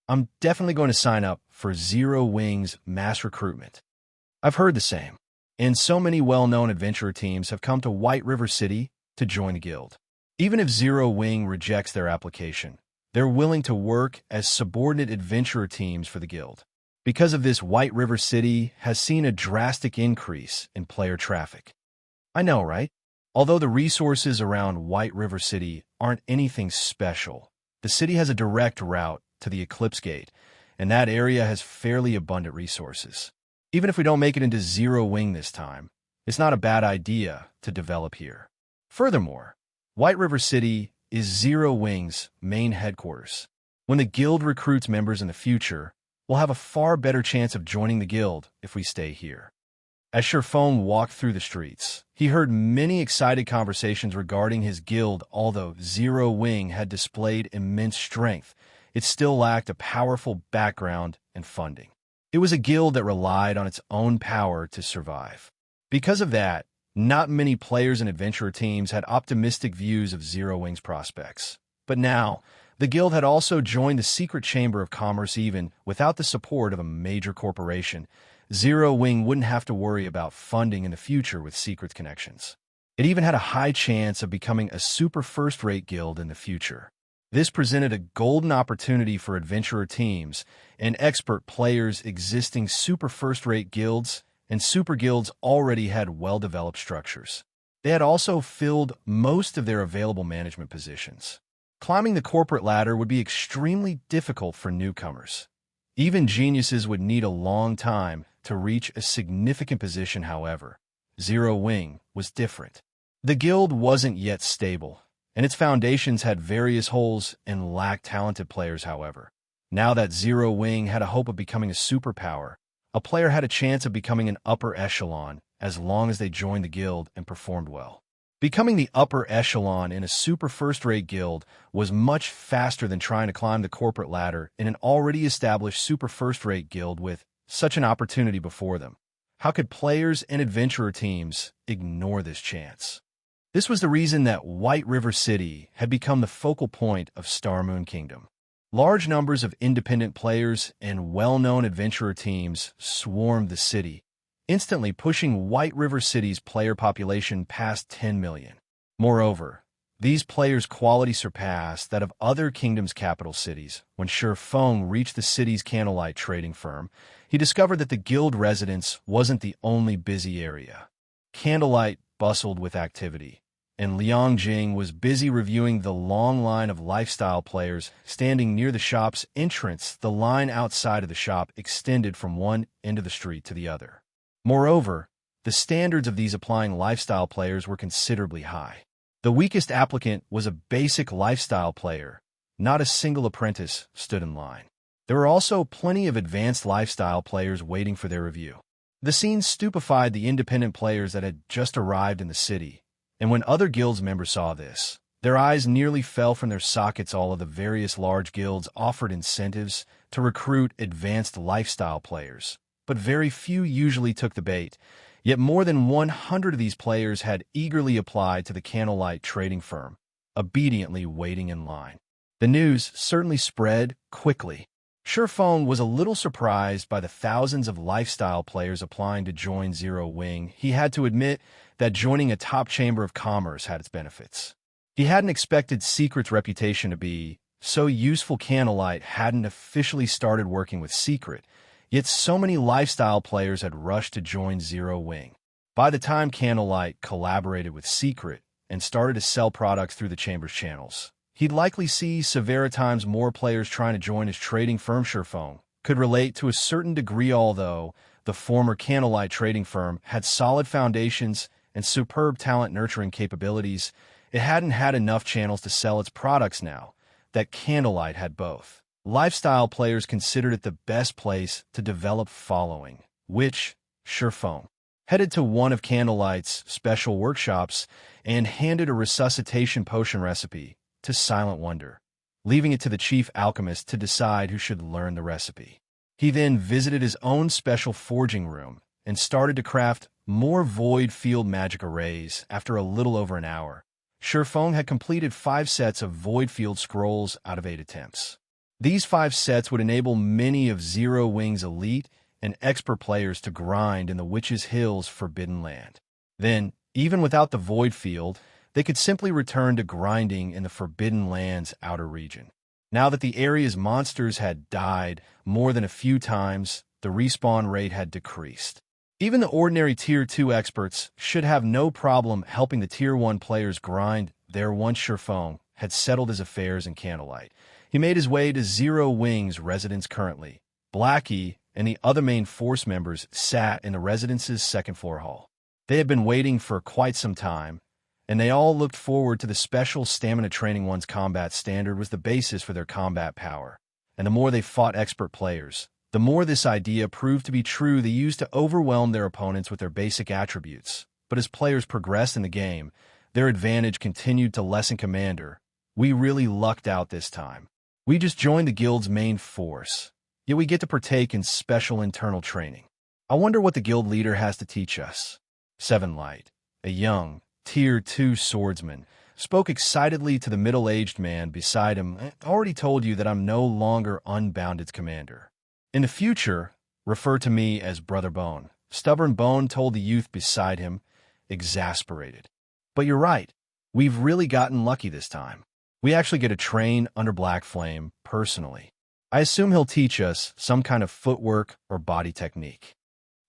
A: I'm definitely going to sign up for Zero Wing's mass recruitment. I've heard the same, and so many well-known adventurer teams have come to White River City to join the guild. Even if Zero Wing rejects their application, they're willing to work as subordinate adventurer teams for the guild. Because of this, White River City has seen a drastic increase in player traffic. I know, right? Although the resources around White River City aren't anything special, the city has a direct route to the Eclipse Gate, and that area has fairly abundant resources. Even if we don't make it into Zero Wing this time, it's not a bad idea to develop here. Furthermore, White River City is Zero Wing's main headquarters. When the guild recruits members in the future, we'll have a far better chance of joining the guild if we stay here. As Feng walked through the streets, he heard many excited conversations regarding his guild. Although Zero Wing had displayed immense strength, it still lacked a powerful background and funding. It was a guild that relied on its own power to survive. Because of that, not many players and adventurer teams had optimistic views of Zero Wing's prospects. But now, the guild had also joined the Secret Chamber of Commerce. Even without the support of a major corporation, Zero Wing wouldn't have to worry about funding in the future with secret connections. It even had a high chance of becoming a super-first-rate guild in the future. This presented a golden opportunity for adventurer teams and expert players. Existing super-first-rate guilds and super guilds already had well-developed structures. They had also filled most of their available management positions. Climbing the corporate ladder would be extremely difficult for newcomers. Even geniuses would need a long time to reach a significant position. However, Zero Wing was different. The guild wasn't yet stable, and its foundations had various holes and lacked talented players. However, now that Zero Wing had a hope of becoming a superpower, a player had a chance of becoming an upper echelon as long as they joined the guild and performed well. Becoming the upper echelon in a super first-rate guild was much faster than trying to climb the corporate ladder in an already established super first-rate guild with such an opportunity before them. How could players and adventurer teams ignore this chance? This was the reason that White River City had become the focal point of Starmoon Kingdom. Large numbers of independent players and well-known adventurer teams swarmed the city, instantly pushing White River City's player population past 10 million. Moreover, these players' quality surpassed that of other kingdoms' capital cities. When Feng reached the city's Candlelight trading firm, he discovered that the guild residence wasn't the only busy area. Candlelight bustled with activity, and Liangjing was busy reviewing the long line of lifestyle players standing near the shop's entrance. The line outside of the shop extended from one end of the street to the other. Moreover, the standards of these applying lifestyle players were considerably high. The weakest applicant was a basic lifestyle player. Not a single apprentice stood in line. There were also plenty of advanced lifestyle players waiting for their review. The scene stupefied the independent players that had just arrived in the city, and when other guilds members saw this, their eyes nearly fell from their sockets. All of the various large guilds offered incentives to recruit advanced lifestyle players, but very few usually took the bait. Yet more than 100 of these players had eagerly applied to the Candlelight trading firm, obediently waiting in line. The news certainly spread quickly. Sherfone was a little surprised by the thousands of lifestyle players applying to join Zero Wing. He had to admit that joining a top chamber of commerce had its benefits. He hadn't expected Secret's reputation to be so useful. Candlelight hadn't officially started working with Secret, yet so many lifestyle players had rushed to join Zero Wing. By the time Candlelight collaborated with Secret and started to sell products through the chamber's channels, he'd likely see several times more players trying to join his trading firm. Sherfone could relate to a certain degree. Although the former Candlelight trading firm had solid foundations and superb talent nurturing capabilities, it hadn't had enough channels to sell its products. Now that Candlelight had both, lifestyle players considered it the best place to develop following, which Sherfone headed to one of Candlelight's special workshops and handed a resuscitation potion recipe to Silent Wonder, leaving it to the chief alchemist to decide who should learn the recipe. He then visited his own special forging room and started to craft more void field magic arrays. After a little over an hour, Sherfone had completed 5 sets of void field scrolls out of 8 attempts. These 5 sets would enable many of Zero Wing's elite and expert players to grind in the Witch's Hill's Forbidden Land. Then, even without the void field, they could simply return to grinding in the Forbidden Land's outer region. Now that the area's monsters had died more than a few times, the respawn rate had decreased. Even the ordinary Tier 2 experts should have no problem helping the Tier 1 players grind there. Once Sherfone had settled his affairs in Candlelight, he made his way to Zero Wing's residence. Currently, Blackie and the other main force members sat in the residence's second-floor hall. They had been waiting for quite some time, and they all looked forward to the special stamina training. One's combat standard was the basis for their combat power, and the more they fought expert players, the more this idea proved to be true. They used to overwhelm their opponents with their basic attributes, but as players progressed in the game, their advantage continued to lessen. Commander, we really lucked out this time. We just joined the guild's main force, yet we get to partake in special internal training. I wonder what the guild leader has to teach us. Seven Light, a young, Tier 2 swordsman, spoke excitedly to the middle-aged man beside him. I already told you that I'm no longer Unbounded's commander. In the future, refer to me as Brother Bone. Stubborn Bone told the youth beside him, exasperated. But you're right. We've really gotten lucky this time. We actually get to train under Black Flame personally. I assume he'll teach us some kind of footwork or body technique.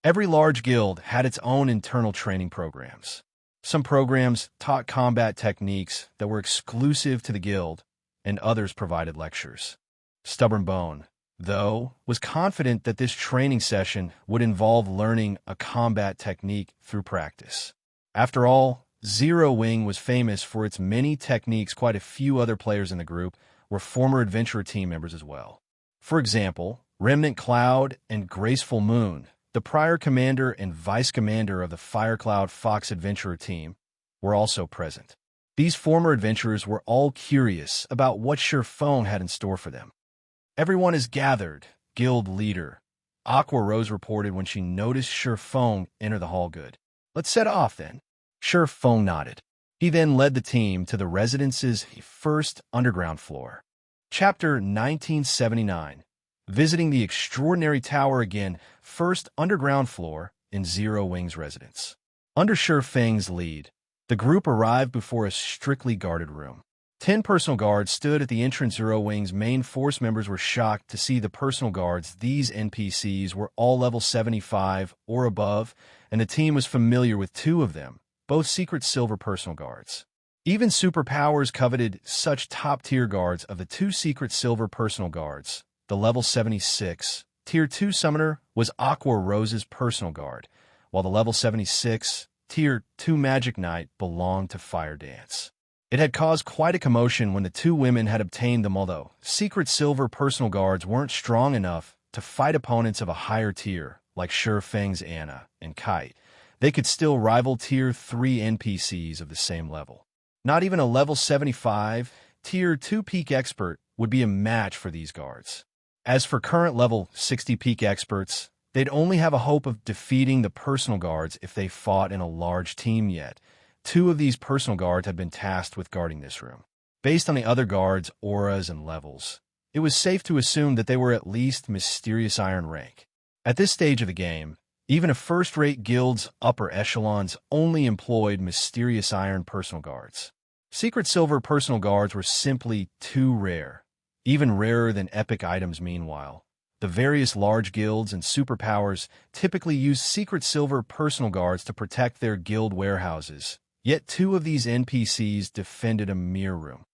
A: Every large guild had its own internal training programs. Some programs taught combat techniques that were exclusive to the guild, and others provided lectures. Stubborn Bone, though, was confident that this training session would involve learning a combat technique through practice. After all, Zero Wing was famous for its many techniques. Quite a few other players in the group were former adventurer team members as well. For example, Remnant Cloud and Graceful Moon, the prior commander and vice commander of the Firecloud Fox adventurer team, were also present. These former adventurers were all curious about what Sherfone had in store for them. Everyone is gathered, guild leader Aqua Rose reported when she noticed Sherfone enter the hall. Good. Let's set off then. Sherfone nodded. He then led the team to the residence's first underground floor. Chapter 1979. Visiting the extraordinary tower again, first underground floor in Zero Wing's residence. Under Sherfang's lead, the group arrived before a strictly guarded room. 10 personal guards stood at the entrance. Zero Wing's main force members were shocked to see the personal guards. These NPCs were all level 75 or above, and the team was familiar with 2 of them, both secret silver personal guards. Even superpowers coveted such top-tier guards. Of the 2 secret silver personal guards, the level 76, Tier 2 summoner was Aqua Rose's personal guard, while the level 76, Tier 2 Magic Knight belonged to Fire Dance. It had caused quite a commotion when the 2 women had obtained them. Although secret silver personal guards weren't strong enough to fight opponents of a higher tier, like Sure Feng's Anna and Kite, they could still rival Tier 3 NPCs of the same level. Not even a level 75, Tier 2 Peak Expert would be a match for these guards. As for current level 60 Peak Experts, they'd only have a hope of defeating the personal guards if they fought in a large team yet. 2 of these personal guards had been tasked with guarding this room. Based on the other guards' auras and levels, it was safe to assume that they were at least Mysterious Iron rank. At this stage of the game, even a first-rate guild's upper echelons only employed Mysterious Iron personal guards. Secret Silver personal guards were simply too rare, even rarer than epic items meanwhile. The various large guilds and superpowers typically use Secret Silver personal guards to protect their guild warehouses, yet 2 of these NPCs defended a mere room.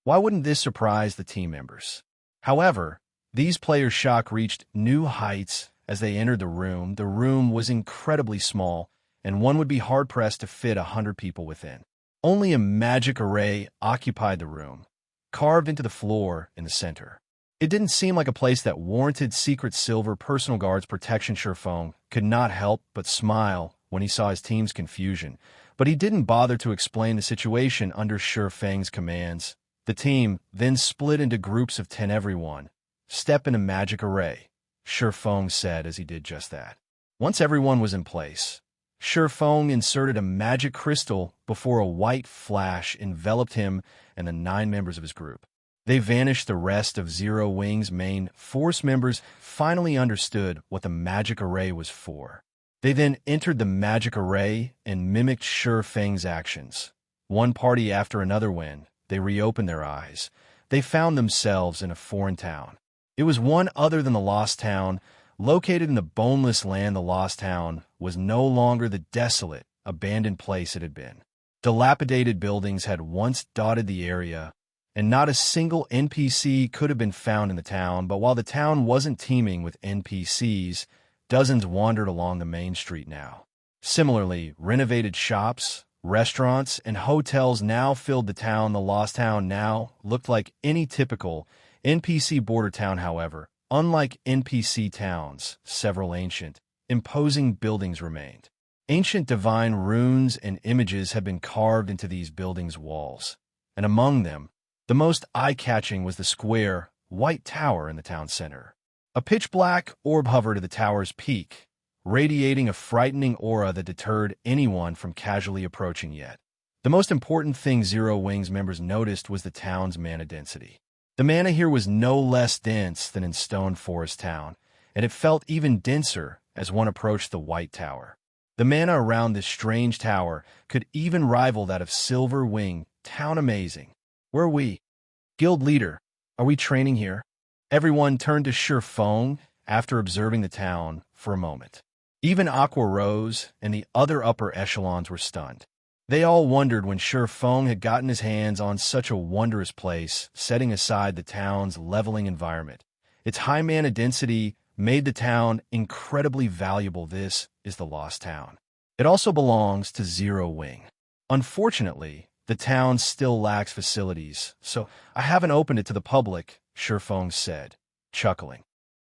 A: Why wouldn't this surprise the team members? However, these players' shock reached new heights as they entered the room. The room was incredibly small, and one would be hard-pressed to fit 100 people within. Only a magic array occupied the room, carved into the floor in the center. It didn't seem like a place that warranted Secret Silver personal guards protection. Sure Feng could not help but smile when he saw his team's confusion, but he didn't bother to explain the situation under Sure Feng's commands. The team then split into groups of 10. Everyone, step in a magic array, Sure Feng said as he did just that. Once everyone was in place, Sure Feng inserted a magic crystal before a white flash enveloped him and the 9 members of his group. They vanished. The rest of Zero Wing's main force members finally understood what the magic array was for. They then entered the magic array and mimicked Sure Feng's actions. One party after another, when they reopened their eyes, they found themselves in a foreign town. It was one other than the Lost Town. Located in the Boneless Land, the Lost Town was no longer the desolate, abandoned place it had been. Dilapidated buildings had once dotted the area, and not a single NPC could have been found in the town. But while the town wasn't teeming with NPCs, dozens wandered along the main street now. Similarly, renovated shops, restaurants, and hotels now filled the town. The Lost Town now looked like any typical NPC border town. However, unlike NPC towns, several ancient, imposing buildings remained. Ancient divine runes and images had been carved into these buildings' walls, and among them, the most eye-catching was the square, white tower in the town center. A pitch-black orb hovered at the tower's peak, radiating a frightening aura that deterred anyone from casually approaching yet. The most important thing Zero Wing's members noticed was the town's mana density. The mana here was no less dense than in Stone Forest Town, and it felt even denser as one approached the White Tower. The mana around this strange tower could even rival that of Silver Wing Town. Amazing. Where are we? Guild leader, are we training here? Everyone turned to Sure Feng after observing the town for a moment. Even Aqua Rose and the other upper echelons were stunned. They all wondered when Sure Feng had gotten his hands on such a wondrous place, setting aside the town's leveling environment. Its high mana density made the town incredibly valuable. This is the Lost Town. It also belongs to Zero Wing. Unfortunately, the town still lacks facilities, so I haven't opened it to the public, Sure Feng said, chuckling.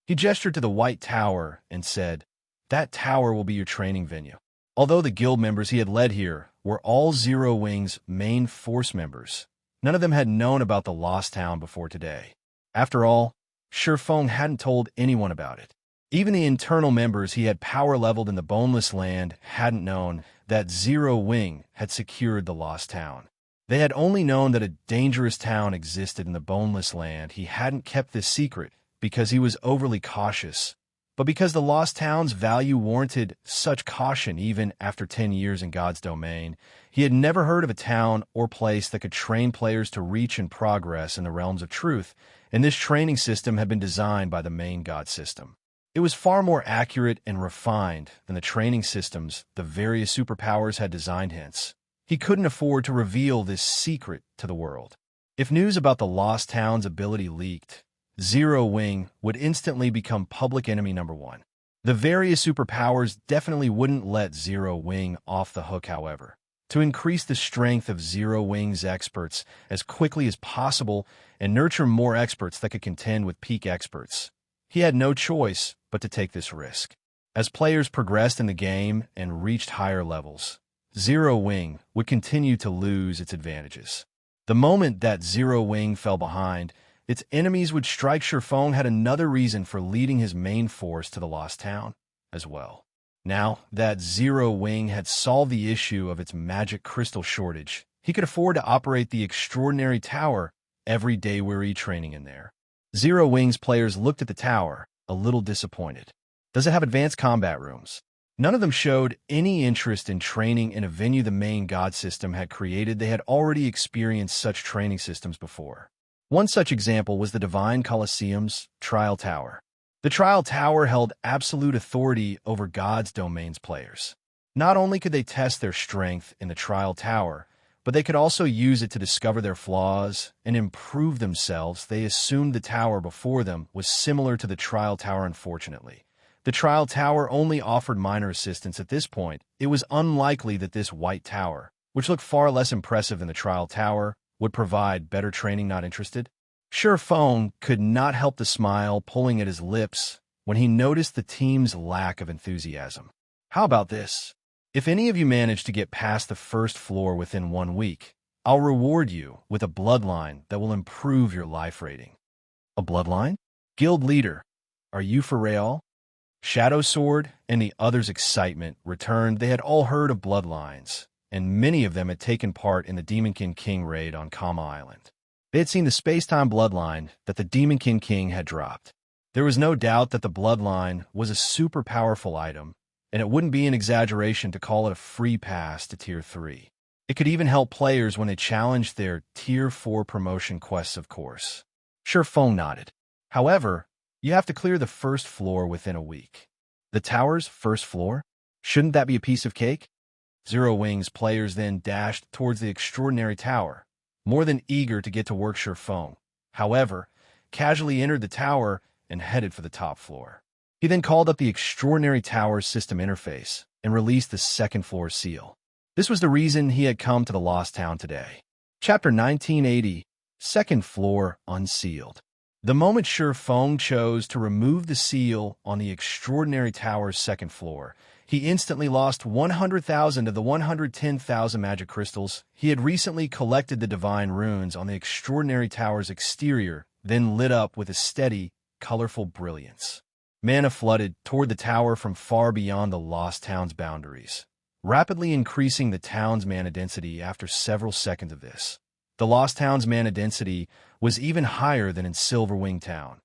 A: He gestured to the White Tower and said, "That tower will be your training venue." Although the guild members he had led here were all Zero Wing's main force members, none of them had known about the Lost Town before today. After all, Sure Feng hadn't told anyone about it. Even the internal members he had power-leveled in the Boneless Land hadn't known that Zero Wing had secured the Lost Town. They had only known that a dangerous town existed in the Boneless Land. He hadn't kept this secret because he was overly cautious, but because the Lost Town's value warranted such caution. Even after 10 years in God's domain, he had never heard of a town or place that could train players to reach and progress in the realms of truth, and this training system had been designed by the main God system. It was far more accurate and refined than the training systems the various superpowers had designed. Hence, he couldn't afford to reveal this secret to the world. If news about the Lost Town's ability leaked, Zero Wing would instantly become public enemy number 1. The various superpowers definitely wouldn't let Zero Wing off the hook. However, to increase the strength of Zero Wing's experts as quickly as possible and nurture more experts that could contend with peak experts, he had no choice but to take this risk. As players progressed in the game and reached higher levels, Zero Wing would continue to lose its advantages. The moment that Zero Wing fell behind, its enemies would strike. Shifeng had another reason for leading his main force to the Lost Town as well. Now that Zero Wing had solved the issue of its magic crystal shortage, he could afford to operate the extraordinary tower every day. We're training in there. Zero Wing's players looked at the tower, a little disappointed. Does it have advanced combat rooms? None of them showed any interest in training in a venue the main god system had created. They had already experienced such training systems before. One such example was the Divine Colosseum's Trial Tower. The Trial Tower held absolute authority over God's Domain's players. Not only could they test their strength in the Trial Tower, but they could also use it to discover their flaws and improve themselves. They assumed the tower before them was similar to the Trial Tower. Unfortunately, the Trial Tower only offered minor assistance at this point. It was unlikely that this White Tower, which looked far less impressive than the Trial Tower, would provide better training. Not interested? Shifeng could not help the smile pulling at his lips when he noticed the team's lack of enthusiasm. How about this? If any of you manage to get past the first floor within 1 week, I'll reward you with a bloodline that will improve your life rating. A bloodline? Guild leader, are you for real? Shadow Sword and the others' excitement returned. They had all heard of bloodlines, and many of them had taken part in the Demonkin King raid on Kama Island. They had seen the space-time bloodline that the Demonkin King had dropped. There was no doubt that the bloodline was a super powerful item, and it wouldn't be an exaggeration to call it a free pass to Tier 3. It could even help players when they challenged their Tier 4 promotion quests, of course. Shifeng nodded. However, you have to clear the first floor within a week. The tower's first floor? Shouldn't that be a piece of cake? Zero Wing's players then dashed towards the extraordinary tower, more than eager to get to work. Shifeng, however, casually entered the tower and headed for the top floor. He then called up the extraordinary tower's system interface and released the second floor seal. This was the reason he had come to the Lost Town today. Chapter 1980, Second Floor Unsealed. The moment Shifeng chose to remove the seal on the extraordinary tower's second floor, he instantly lost 100,000 of the 110,000 magic crystals. He had recently collected the divine runes on the extraordinary tower's exterior, then lit up with a steady, colorful brilliance. Mana flooded toward the tower from far beyond the Lost Town's boundaries, rapidly increasing the town's mana density. After several seconds of this, the Lost Town's mana density was even higher than in Silverwing Town,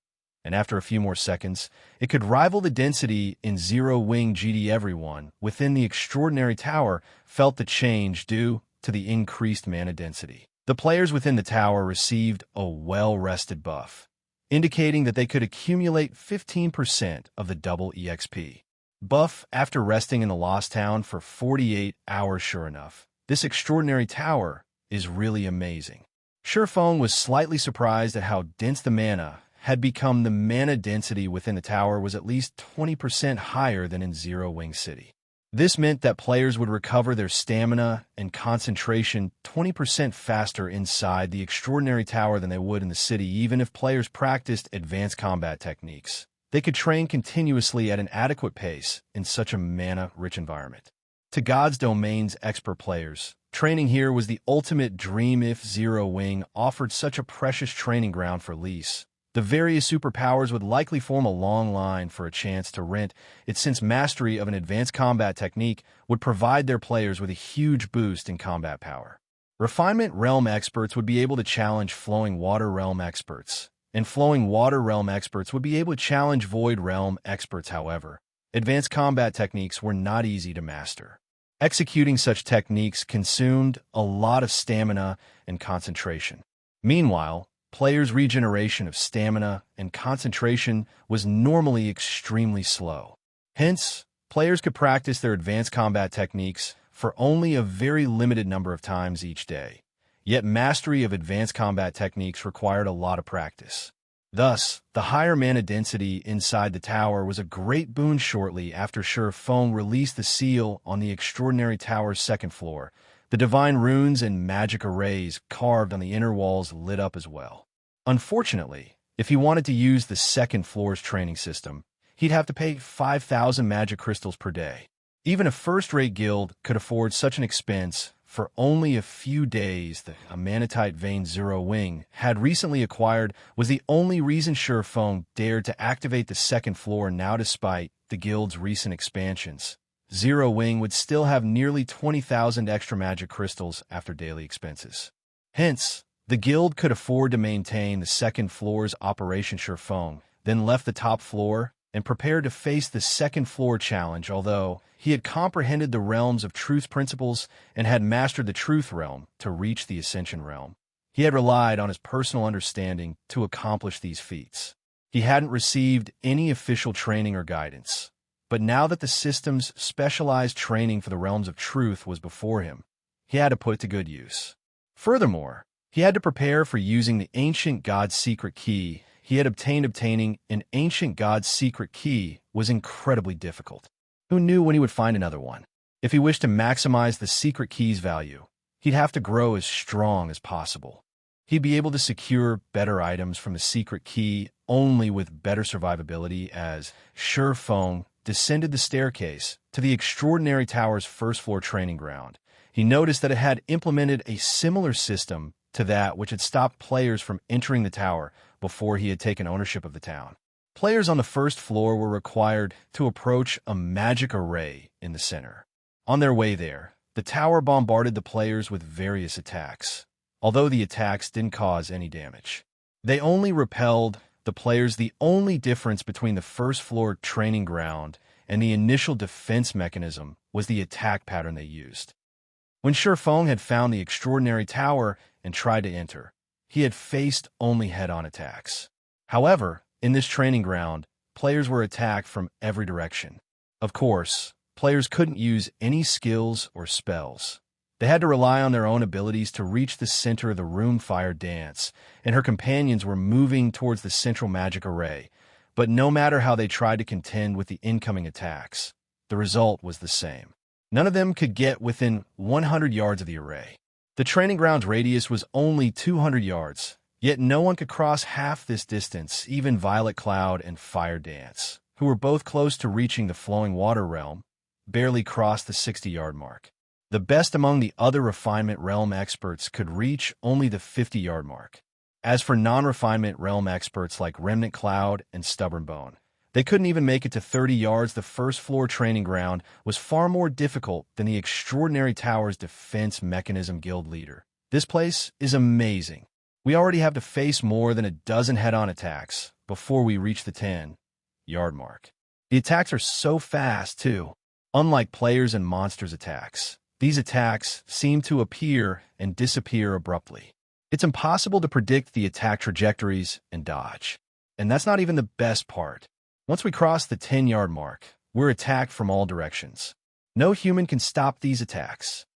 A: and after a few more seconds, it could rival the density in Zero Wing GD. Everyone within the extraordinary tower felt the change due to the increased mana density. The players within the tower received a well-rested buff, indicating that they could accumulate 15% of the double EXP buff after resting in the Lost Town for 48 hours. Sure enough, this extraordinary tower is really amazing. Shifeng was slightly surprised at how dense the mana had become. The mana density within the tower was at least 20% higher than in Zero Wing City. This meant that players would recover their stamina and concentration 20% faster inside the extraordinary tower than they would in the city. Even if players practiced advanced combat techniques, they could train continuously at an adequate pace in such a mana-rich environment. To God's Domain's expert players, training here was the ultimate dream. If Zero Wing offered such a precious training ground for lease, the various superpowers would likely form a long line for a chance to rent it, since mastery of an advanced combat technique would provide their players with a huge boost in combat power. Refinement Realm experts would be able to challenge Flowing Water Realm experts, and Flowing Water Realm experts would be able to challenge Void Realm experts. However, advanced combat techniques were not easy to master. Executing such techniques consumed a lot of stamina and concentration. Meanwhile, players' regeneration of stamina and concentration was normally extremely slow. Hence, players could practice their advanced combat techniques for only a very limited number of times each day. Yet mastery of advanced combat techniques required a lot of practice. Thus, the higher mana density inside the tower was a great boon. Shortly after Shifeng released the seal on the extraordinary tower's second floor, the divine runes and magic arrays carved on the inner walls lit up as well. Unfortunately, if he wanted to use the second floor's training system, he'd have to pay 5,000 magic crystals per day. Even a first-rate guild could afford such an expense for only a few days. The Amanitite Vein Zero Wing had recently acquired was the only reason Surefeng dared to activate the second floor now, despite the guild's recent expansions. Zero Wing would still have nearly 20,000 extra magic crystals after daily expenses. Hence, the guild could afford to maintain the second floor's operation. Surefeng then left the top floor and prepared to face the second floor challenge. Although he had comprehended the realms of truth principles and had mastered the truth realm to reach the Ascension realm, he had relied on his personal understanding to accomplish these feats. He hadn't received any official training or guidance, but now that the system's specialized training for the realms of truth was before him, he had to put it to good use. Furthermore, he had to prepare for using the ancient god's secret key he had obtained. Obtaining an ancient god's secret key was incredibly difficult. Who knew when he would find another one? If he wished to maximize the secret key's value, he'd have to grow as strong as possible. He'd be able to secure better items from the secret key only with better survivability. As Surefeng descended the staircase to the extraordinary tower's first-floor training ground, he noticed that it had implemented a similar system to that which had stopped players from entering the tower before he had taken ownership of the town. Players on the first floor were required to approach a magic array in the center. On their way there, the tower bombarded the players with various attacks. Although the attacks didn't cause any damage, they only repelled the players. The only difference between the first floor training ground and the initial defense mechanism was the attack pattern they used. When Surefeng had found the extraordinary tower and tried to enter, he had faced only head-on attacks. However, in this training ground, players were attacked from every direction. Of course, players couldn't use any skills or spells. They had to rely on their own abilities to reach the center of the room. Fire Dance and her companions were moving towards the central magic array, but no matter how they tried to contend with the incoming attacks, the result was the same. None of them could get within 100 yards of the array. The training ground's radius was only 200 yards, yet no one could cross half this distance. Even Violet Cloud and Fire Dance, who were both close to reaching the flowing water realm, barely crossed the 60-yard mark. The best among the other refinement realm experts could reach only the 50-yard mark. As for non-refinement realm experts like Remnant Cloud and Stubborn Bone, they couldn't even make it to 30 yards. The first floor training ground was far more difficult than the Extraordinary Tower's defense mechanism. Guild leader, this place is amazing. We already have to face more than a dozen head-on attacks before we reach the 10-yard mark. The attacks are so fast, too. Unlike players' and monsters' attacks, these attacks seem to appear and disappear abruptly. It's impossible to predict the attack trajectories and dodge. And that's not even the best part. Once we cross the 10-yard mark, we're attacked from all directions. No human can stop these attacks.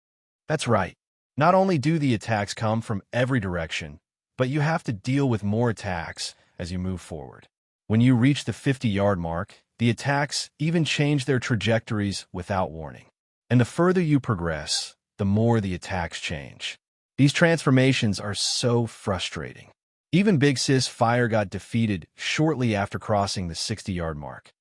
A: That's right. Not only do the attacks come from every direction, but you have to deal with more attacks as you move forward. When you reach the 50-yard mark, the attacks even change their trajectories without warning. And the further you progress, the more the attacks change. These transformations are so frustrating. Even Big Sis Fire got defeated shortly after crossing the 60-yard mark.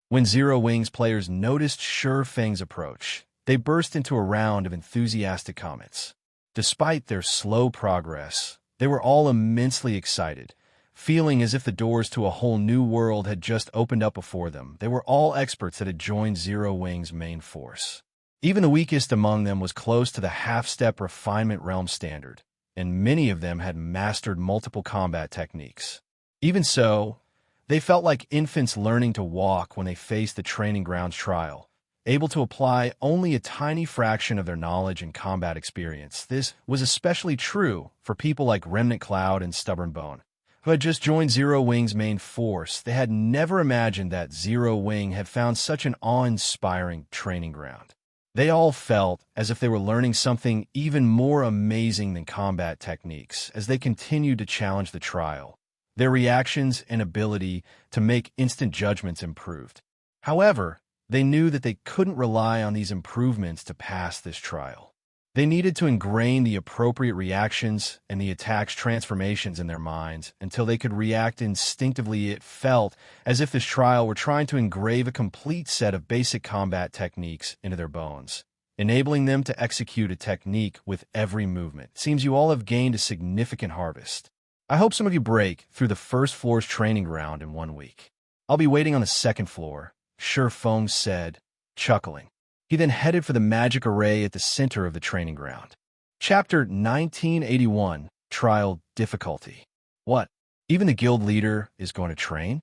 A: When Zero Wings players noticed Surefeng's approach, they burst into a round of enthusiastic comments. Despite their slow progress, they were all immensely excited, feeling as if the doors to a whole new world had just opened up before them. They were all experts that had joined Zero Wings' main force. Even the weakest among them was close to the half-step refinement realm standard, and many of them had mastered multiple combat techniques. Even so, they felt like infants learning to walk when they faced the training grounds trial, able to apply only a tiny fraction of their knowledge and combat experience. This was especially true for people like Remnant Cloud and Stubborn Bone, who had just joined Zero Wing's main force. They had never imagined that Zero Wing had found such an awe-inspiring training ground. They all felt as if they were learning something even more amazing than combat techniques as they continued to challenge the trial. Their reactions and ability to make instant judgments improved. However, they knew that they couldn't rely on these improvements to pass this trial. They needed to ingrain the appropriate reactions and the attack's transformations in their minds until they could react instinctively. It felt as if this trial were trying to engrave a complete set of basic combat techniques into their bones, enabling them to execute a technique with every movement. It seems you all have gained a significant harvest. I hope some of you break through the first floor's training ground in 1 week. I'll be waiting on the second floor, Shi Feng said, chuckling. He then headed for the magic array at the center of the training ground. Chapter 1981, Trial Difficulty. What? Even the guild leader is going to train?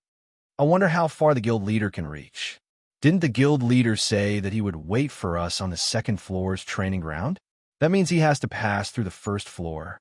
A: I wonder how far the guild leader can reach. Didn't the guild leader say that he would wait for us on the second floor's training ground? That means he has to pass through the first floor.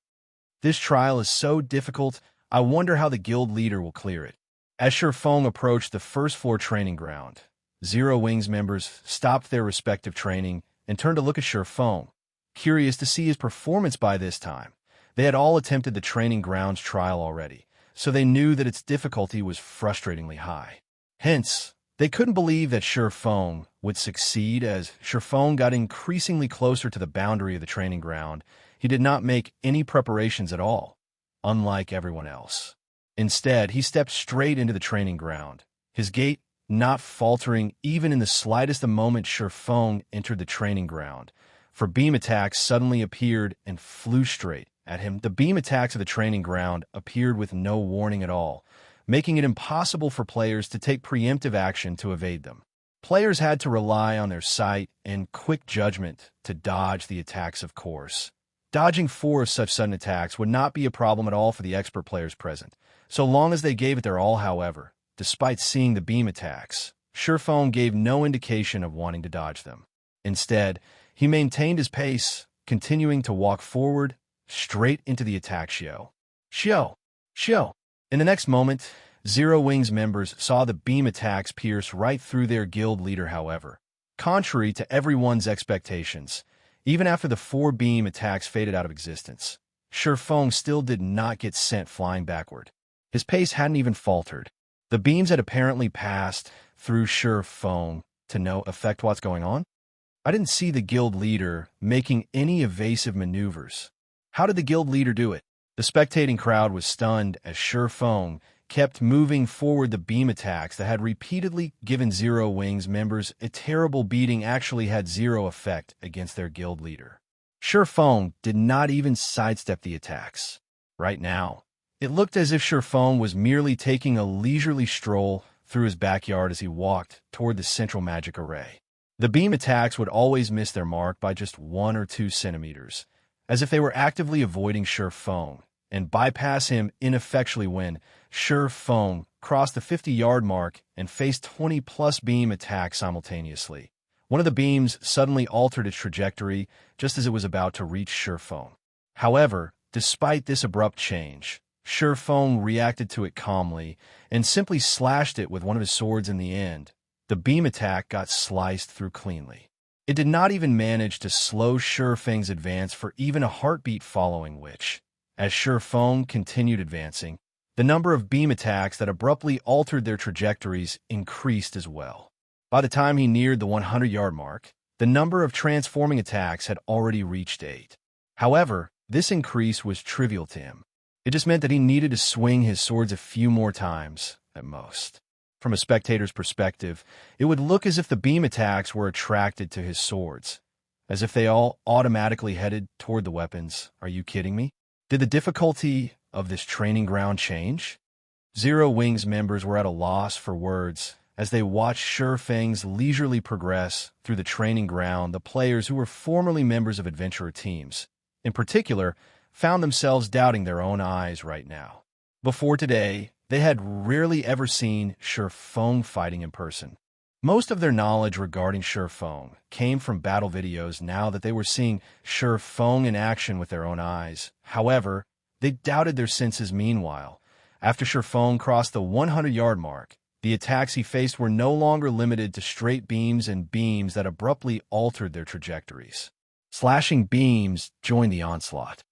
A: This trial is so difficult, I wonder how the guild leader will clear it. As Shi Feng approached the first floor training ground, Zero Wings members stopped their respective training and turned to look at Shi Feng, curious to see his performance. By this time, they had all attempted the training grounds trial already, so they knew that its difficulty was frustratingly high. Hence, they couldn't believe that Shi Feng would succeed. As Shi Feng got increasingly closer to the boundary of the training ground, he did not make any preparations at all, unlike everyone else. Instead, he stepped straight into the training ground, his gait not faltering even in the slightest. The moment Shi Feng entered the training ground, for beam attacks suddenly appeared and flew straight at him. The beam attacks of the training ground appeared with no warning at all, making it impossible for players to take preemptive action to evade them. Players had to rely on their sight and quick judgment to dodge the attacks. Of course, dodging 4 of such sudden attacks would not be a problem at all for the expert players present, so long as they gave it their all. However, despite seeing the beam attacks, Shi Feng gave no indication of wanting to dodge them. Instead, he maintained his pace, continuing to walk forward, straight into the attack. Shio! In the next moment, Zero Wings members saw the beam attacks pierce right through their guild leader. However, contrary to everyone's expectations, even after the 4 beam attacks faded out of existence, Shi Feng still did not get sent flying backward. His pace hadn't even faltered. The beams had apparently passed through Shi Feng to no effect. What's going on? I didn't see the guild leader making any evasive maneuvers. How did the guild leader do it? The spectating crowd was stunned as Shi Feng kept moving forward. The beam attacks that had repeatedly given Zero Wings members a terrible beating actually had zero effect against their guild leader. Shi Feng did not even sidestep the attacks. Right now, it looked as if Shi Feng was merely taking a leisurely stroll through his backyard as he walked toward the central magic array. The beam attacks would always miss their mark by just 1 or 2 centimeters, as if they were actively avoiding Shi Feng, and bypass him ineffectually when Shi Feng crossed the 50-yard mark and faced 20-plus beam attacks simultaneously. One of the beams suddenly altered its trajectory just as it was about to reach Shi Feng. However, despite this abrupt change, Shi Feng reacted to it calmly and simply slashed it with one of his swords. In the end, the beam attack got sliced through cleanly. It did not even manage to slow Shi Feng's advance for even a heartbeat, following which, as Shi Feng continued advancing, the number of beam attacks that abruptly altered their trajectories increased as well. By the time he neared the 100-yard mark, the number of transforming attacks had already reached 8. However, this increase was trivial to him. It just meant that he needed to swing his swords a few more times, at most. From a spectator's perspective, it would look as if the beam attacks were attracted to his swords, as if they all automatically headed toward the weapons. Are you kidding me? Did the difficulty of this training ground change? Zero Wings members were at a loss for words as they watched Shi Feng's leisurely progress through the training ground. The players who were formerly members of adventurer teams, in particular, found themselves doubting their own eyes right now. Before today, they had rarely ever seen Shi Feng fighting in person. Most of their knowledge regarding Shi Feng came from battle videos. Now that they were seeing Shi Feng in action with their own eyes, however, they doubted their senses. Meanwhile, after Shi Feng crossed the 100-yard mark, the attacks he faced were no longer limited to straight beams and beams that abruptly altered their trajectories. Slashing beams joined the onslaught.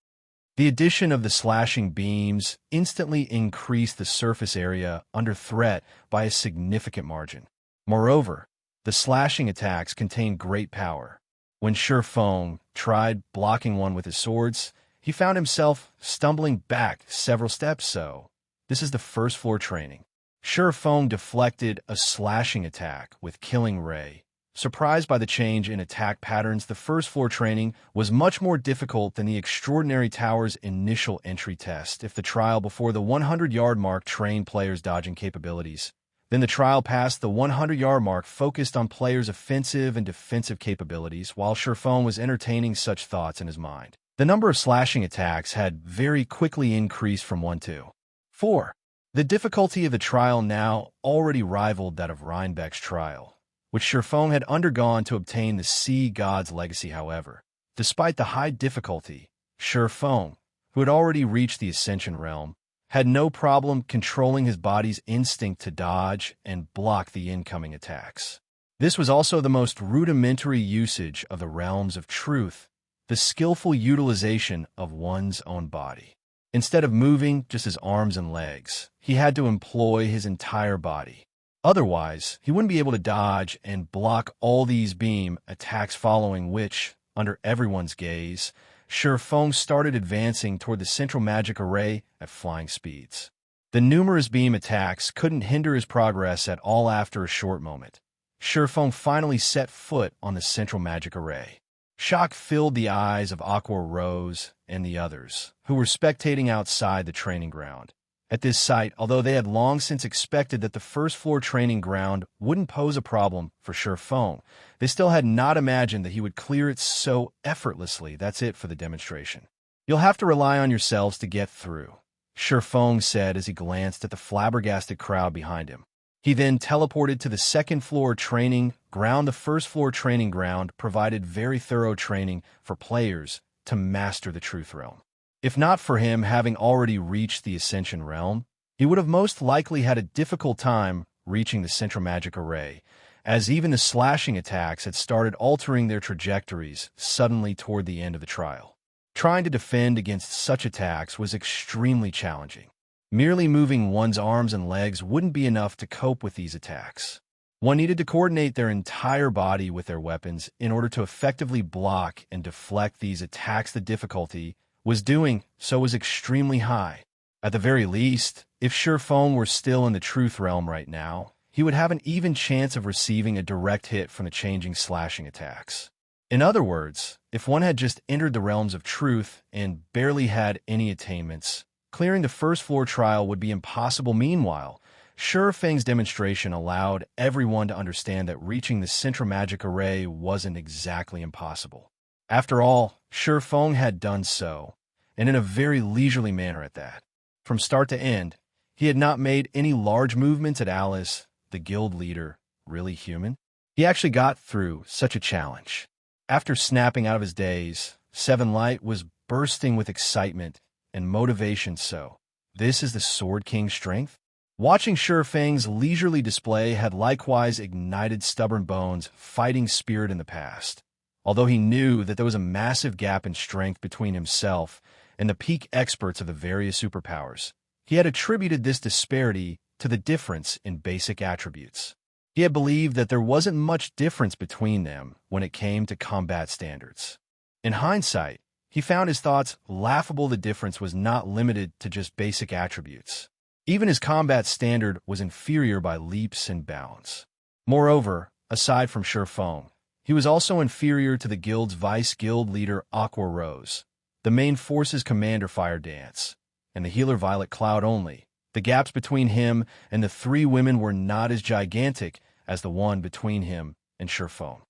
A: The addition of the slashing beams instantly increased the surface area under threat by a significant margin. Moreover, the slashing attacks contained great power. When Feng tried blocking one with his swords, he found himself stumbling back several steps. So, this is the first floor training. Feng deflected a slashing attack with Killing Ray. Surprised by the change in attack patterns, the first floor training was much more difficult than the Extraordinary Tower's initial entry test. If the trial before the 100-yard mark trained players' dodging capabilities, then the trial past the 100-yard mark focused on players' offensive and defensive capabilities, while Feng was entertaining such thoughts in his mind. The number of slashing attacks had very quickly increased from 1 to 4. The difficulty of the trial now already rivaled that of Rhinebeck's trial, which Feng had undergone to obtain the Sea God's legacy. However, despite the high difficulty, Feng, who had already reached the Ascension realm, had no problem controlling his body's instinct to dodge and block the incoming attacks. This was also the most rudimentary usage of the realms of truth, the skillful utilization of one's own body. Instead of moving just his arms and legs, he had to employ his entire body. Otherwise, he wouldn't be able to dodge and block all these beam attacks, following which, under everyone's gaze, Feng started advancing toward the central magic array at flying speeds. The numerous beam attacks couldn't hinder his progress at all. After a short moment, Feng finally set foot on the central magic array. Shock filled the eyes of Uproar, Rose, and the others, who were spectating outside the training ground. At this sight, although they had long since expected that the first-floor training ground wouldn't pose a problem for Feng, they still had not imagined that he would clear it so effortlessly. That's it for the demonstration. You'll have to rely on yourselves to get through, Feng said as he glanced at the flabbergasted crowd behind him. He then teleported to the second-floor training ground. The first-floor training ground provided very thorough training for players to master the Truth Realm. If not for him having already reached the Ascension realm, he would have most likely had a difficult time reaching the central magic array, as even the slashing attacks had started altering their trajectories suddenly toward the end of the trial. Trying to defend against such attacks was extremely challenging. Merely moving one's arms and legs wouldn't be enough to cope with these attacks. One needed to coordinate their entire body with their weapons in order to effectively block and deflect these attacks. The difficulty was doing so was extremely high. At the very least, if Feng were still in the Truth Realm right now, he would have an even chance of receiving a direct hit from the changing slashing attacks. In other words, if one had just entered the realms of truth and barely had any attainments, clearing the first-floor trial would be impossible. Meanwhile, Feng's demonstration allowed everyone to understand that reaching the central magic array wasn't exactly impossible. After all, Feng had done so, and in a very leisurely manner at that. From start to end, he had not made any large movements. At Alice, the guild leader, really human? He actually got through such a challenge. After snapping out of his daze, Seven Light was bursting with excitement and motivation. So, this is the Sword King's strength? Watching Feng's leisurely display had likewise ignited Stubborn Bones' fighting spirit in the past. Although he knew that there was a massive gap in strength between himself and the peak experts of the various superpowers, he had attributed this disparity to the difference in basic attributes. He had believed that there wasn't much difference between them when it came to combat standards. In hindsight, he found his thoughts laughable. The difference was not limited to just basic attributes. Even his combat standard was inferior by leaps and bounds. Moreover, aside from Feng, he was also inferior to the guild's vice-guild leader Uproar, Rose, the main force's commander Fire Dance, and the healer Violet Cloud. Only the gaps between him and the three women were not as gigantic as the one between him and Feng.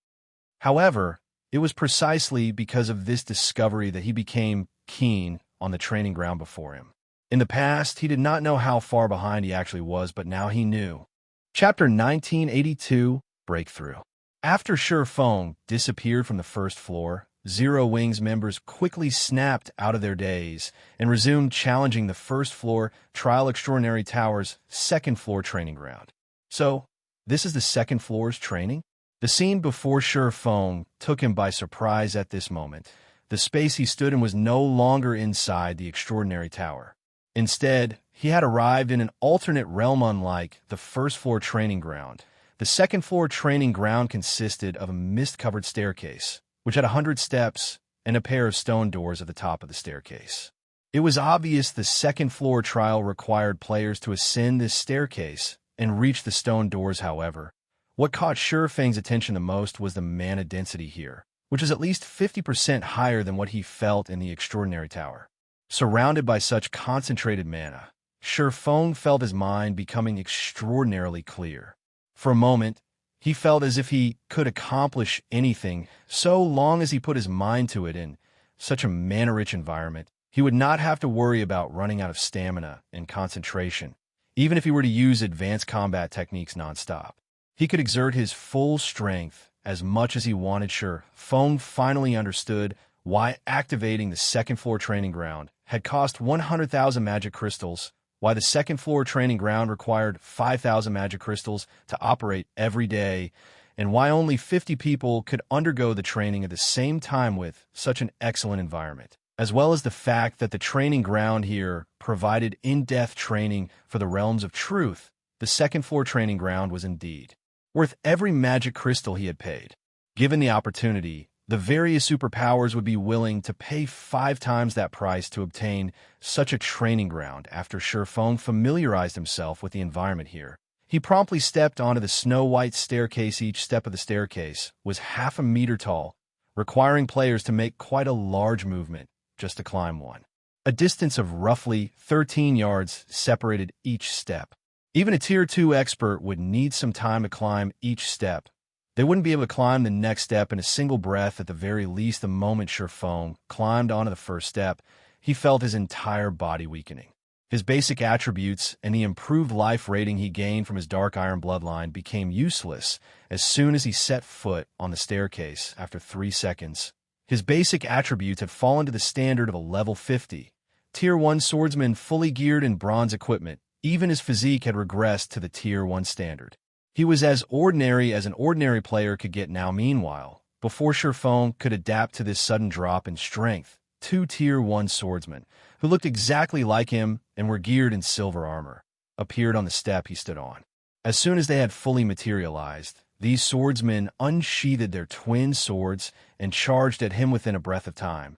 A: However, it was precisely because of this discovery that he became keen on the training ground before him. In the past, he did not know how far behind he actually was, but now he knew. Chapter 1982, Breakthrough. After Feng disappeared from the first floor, Zero Wings members quickly snapped out of their daze and resumed challenging the first floor Trial Extraordinary Tower's second floor training ground. So, this is the second floor's training? The scene before Feng took him by surprise at this moment. The space he stood in was no longer inside the Extraordinary Tower. Instead, he had arrived in an alternate realm. Unlike the first floor training ground, the second floor training ground consisted of a mist-covered staircase, which had 100 steps and a pair of stone doors at the top of the staircase. It was obvious the second-floor trial required players to ascend this staircase and reach the stone doors. However, what caught Sure Feng's attention the most was the mana density here, which is at least 50% higher than what he felt in the Extraordinary Tower. Surrounded by such concentrated mana, Sure Feng felt his mind becoming extraordinarily clear. For a moment, he felt as if he could accomplish anything so long as he put his mind to it. In such a mana-rich environment, he would not have to worry about running out of stamina and concentration, even if he were to use advanced combat techniques nonstop. He could exert his full strength as much as he wanted. Sure Feng finally understood why activating the second-floor training ground had cost 100,000 magic crystals, why the second-floor training ground required 5,000 magic crystals to operate every day, and why only 50 people could undergo the training at the same time with such an excellent environment, as well as the fact that the training ground here provided in-depth training for the realms of truth. The second-floor training ground was indeed worth every magic crystal he had paid. Given the opportunity, the various superpowers would be willing to pay 5 times that price to obtain such a training ground. After Sure Feng familiarized himself with the environment here, he promptly stepped onto the snow-white staircase. Each step of the staircase was half a meter tall, requiring players to make quite a large movement just to climb one. A distance of roughly 13 yards separated each step. Even a Tier 2 expert would need some time to climb each step. They wouldn't be able to climb the next step in a single breath at the very least. The moment Sure Feng climbed onto the first step, he felt his entire body weakening. His basic attributes and the improved life rating he gained from his Dark Iron bloodline became useless as soon as he set foot on the staircase. After 3 seconds, his basic attributes had fallen to the standard of a level 50. Tier 1 swordsman fully geared in bronze equipment. Even his physique had regressed to the Tier 1 standard. He was as ordinary as an ordinary player could get now. Meanwhile, before Sure Feng could adapt to this sudden drop in strength, 2 Tier 1 swordsmen, who looked exactly like him and were geared in silver armor, appeared on the step he stood on. As soon as they had fully materialized, these swordsmen unsheathed their twin swords and charged at him within a breath of time.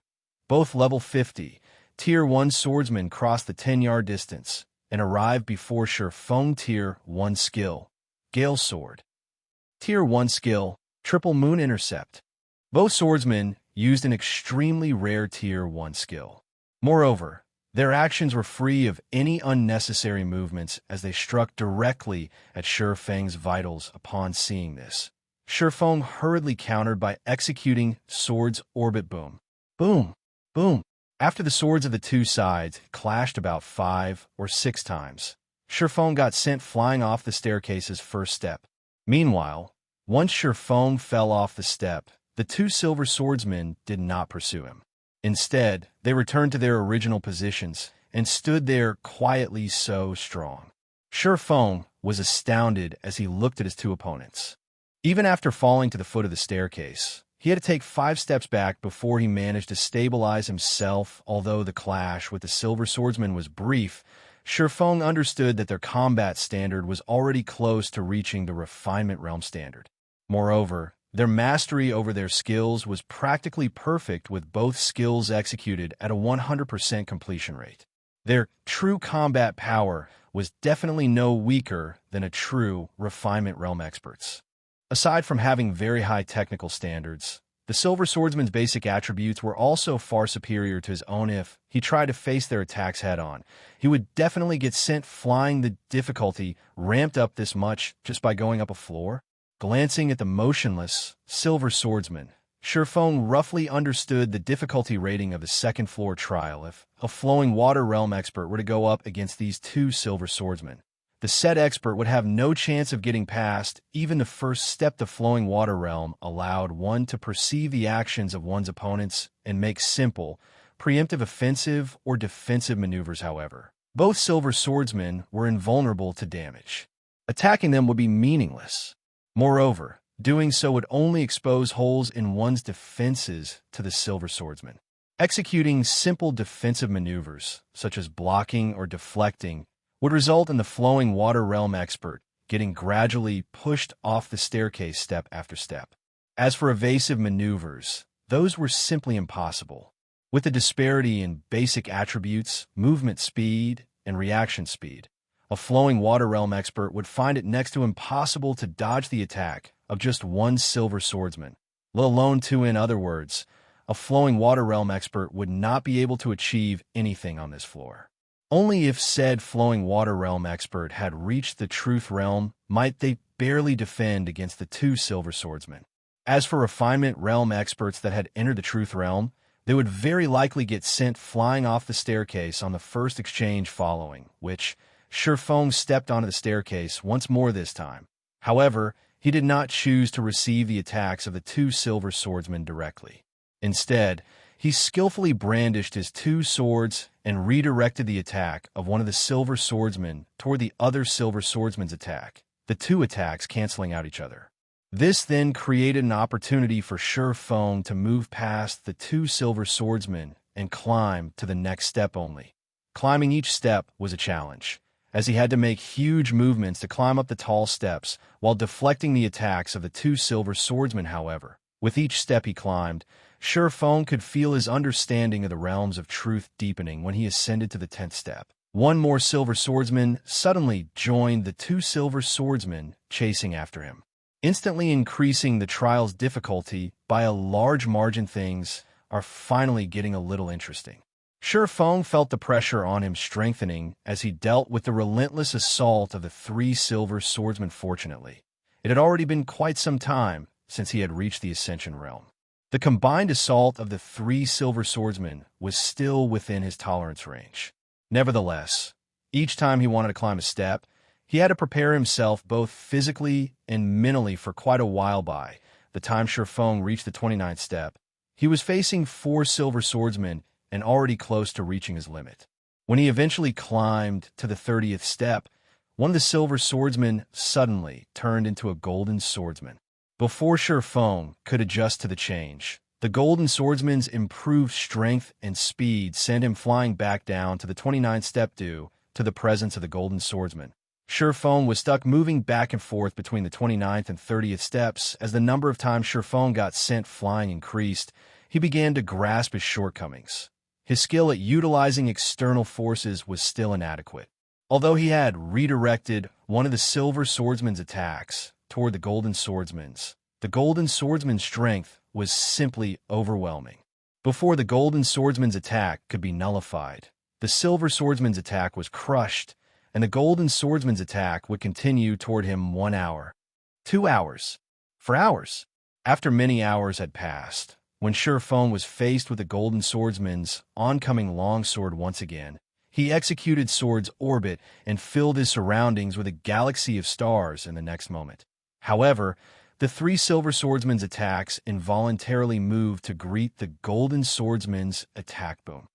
A: Both level 50, Tier 1 swordsmen crossed the 10-yard distance and arrived before Sure Feng. Tier 1 skill, Gale Sword. Tier 1 skill, Triple Moon Intercept. Both swordsmen used an extremely rare Tier 1 skill. Moreover, their actions were free of any unnecessary movements as they struck directly at Sure Feng's vitals. Upon seeing this, Sure Feng hurriedly countered by executing Sword's Orbit Boom. Boom! Boom! After the swords of the two sides clashed about 5 or 6 times, Sure Feng got sent flying off the staircase's first step. Meanwhile, once Sure Feng fell off the step, the 2 silver swordsmen did not pursue him. Instead, they returned to their original positions and stood there quietly. So strong. Sure Feng was astounded as he looked at his 2 opponents. Even after falling to the foot of the staircase, he had to take 5 steps back before he managed to stabilize himself. Although the clash with the silver swordsman was brief, Sure Feng understood that their combat standard was already close to reaching the refinement realm standard. Moreover, their mastery over their skills was practically perfect, with both skills executed at a 100% completion rate. Their true combat power was definitely no weaker than a true refinement realm expert's. Aside from having very high technical standards, the Silver Swordsman's basic attributes were also far superior to his own. If he tried to face their attacks head-on, he would definitely get sent flying. The difficulty ramped up this much just by going up a floor. Glancing at the motionless Silver Swordsman, Sure Feng roughly understood the difficulty rating of the second-floor trial. If a Flowing Water Realm expert were to go up against these 2 Silver Swordsmen, the said expert would have no chance of getting past even the first step. The Flowing Water Realm allowed one to perceive the actions of one's opponents and make simple, preemptive offensive or defensive maneuvers. However, both Silver Swordsmen were invulnerable to damage. Attacking them would be meaningless. Moreover, doing so would only expose holes in one's defenses to the Silver Swordsman. Executing simple defensive maneuvers, such as blocking or deflecting, would result in the Flowing Water Realm expert getting gradually pushed off the staircase step after step. As for evasive maneuvers, those were simply impossible. With the disparity in basic attributes, movement speed, and reaction speed, a flowing water realm expert would find it next to impossible to dodge the attack of just one silver swordsman, let alone two. In other words, a flowing water realm expert would not be able to achieve anything on this floor. Only if said flowing water realm expert had reached the truth realm might they barely defend against the two silver swordsmen. As for refinement realm experts that had entered the truth realm, they would very likely get sent flying off the staircase on the first exchange following, which Shifeng stepped onto the staircase once more this time. However, he did not choose to receive the attacks of the two silver swordsmen directly. Instead, he skillfully brandished his two swords and redirected the attack of one of the silver swordsmen toward the other silver swordsman's attack, the two attacks canceling out each other. This then created an opportunity for Shifeng to move past the two silver swordsmen and climb to the next step only. Climbing each step was a challenge, as he had to make huge movements to climb up the tall steps while deflecting the attacks of the two silver swordsmen. However, with each step he climbed, Shifeng could feel his understanding of the realms of truth deepening. When he ascended to the 10th step, one more silver swordsman suddenly joined the two silver swordsmen chasing after him, instantly increasing the trial's difficulty by a large margin. Things are finally getting a little interesting. Shifeng felt the pressure on him strengthening as he dealt with the relentless assault of the three silver swordsmen. Fortunately, it had already been quite some time since he had reached the Ascension realm. The combined assault of the three silver swordsmen was still within his tolerance range. Nevertheless, each time he wanted to climb a step, he had to prepare himself both physically and mentally for quite a while. By the time Shifeng reached the 29th step, he was facing four silver swordsmen and already close to reaching his limit. When he eventually climbed to the 30th step, one of the silver swordsmen suddenly turned into a golden swordsman. Before Shifeng could adjust to the change, the golden swordsman's improved strength and speed sent him flying back down to the 29th step due to the presence of the golden swordsman. Shifeng was stuck moving back and forth between the 29th and 30th steps. As the number of times Shifeng got sent flying increased, he began to grasp his shortcomings. His skill at utilizing external forces was still inadequate. Although he had redirected one of the silver swordsman's attacks toward the golden swordsman's strength was simply overwhelming. Before the golden swordsman's attack could be nullified, the silver swordsman's attack was crushed, and the golden swordsman's attack would continue toward him 1 hour, 2 hours, for hours. After many hours had passed, when Shifeng was faced with the golden swordsman's oncoming longsword once again, he executed sword's orbit and filled his surroundings with a galaxy of stars in the next moment. However, the three silver swordsmen's attacks involuntarily moved to greet the golden swordsman's attack boom.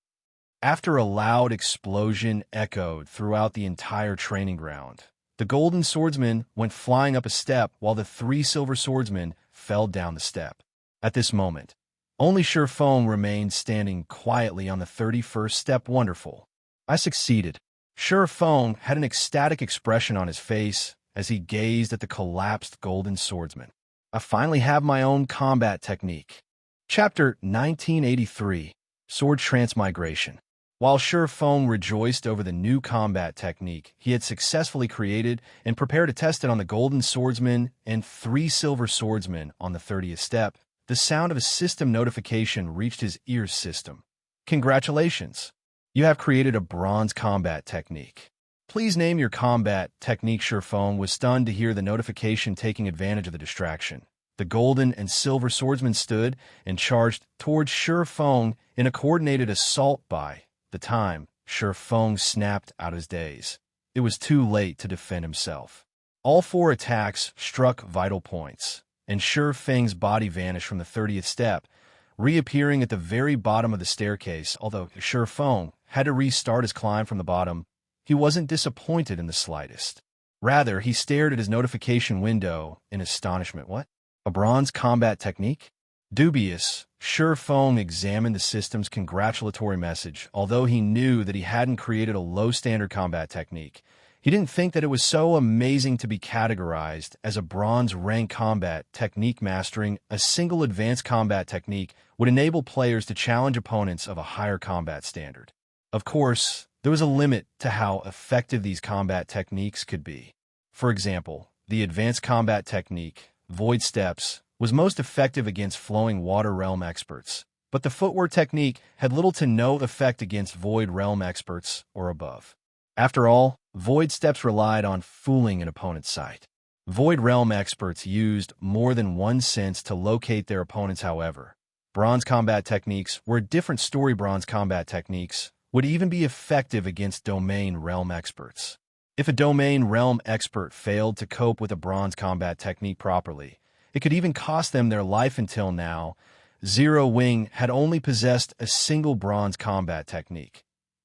A: After a loud explosion echoed throughout the entire training ground, the golden swordsman went flying up a step while the three silver swordsmen fell down the step. At this moment, only Shifeng remained standing quietly on the 31st step. Wonderful. I succeeded. Shifeng had an ecstatic expression on his face as he gazed at the collapsed golden swordsman. I finally have my own combat technique. Chapter 1983, Sword Transmigration. While Shifeng rejoiced over the new combat technique he had successfully created and prepared to test it on the golden swordsman and three silver swordsmen on the 30th step, the sound of a system notification reached his ears. System. Congratulations! You have created a bronze combat technique. Please name your combat technique. Shifeng was stunned to hear the notification. Taking advantage of the distraction, the golden and silver swordsmen stood and charged towards Shifeng in a coordinated assault. By the time Shifeng snapped out his daze, it was too late to defend himself. All four attacks struck vital points, and Shifeng's body vanished from the 30th step, reappearing at the very bottom of the staircase. Although Shifeng had to restart his climb from the bottom, he wasn't disappointed in the slightest. Rather, he stared at his notification window in astonishment. What? A bronze combat technique? Dubious, Shifeng examined the system's congratulatory message. Although he knew that he hadn't created a low-standard combat technique, He didn't think that it was so amazing to be categorized as a bronze rank combat technique. Mastering a single advanced combat technique would enable players to challenge opponents of a higher combat standard. Of course, there was a limit to how effective these combat techniques could be. For example, the advanced combat technique, Void Steps, was most effective against flowing water realm experts, but the footwork technique had little to no effect against void realm experts or above. After all, Void Steps relied on fooling an opponent's sight. Void realm experts used more than one sense to locate their opponents. However, bronze combat techniques were a different story. Bronze combat techniques would even be effective against domain realm experts. If a domain realm expert failed to cope with a bronze combat technique properly, it could even cost them their life. Until now, Zero Wing had only possessed a single bronze combat technique,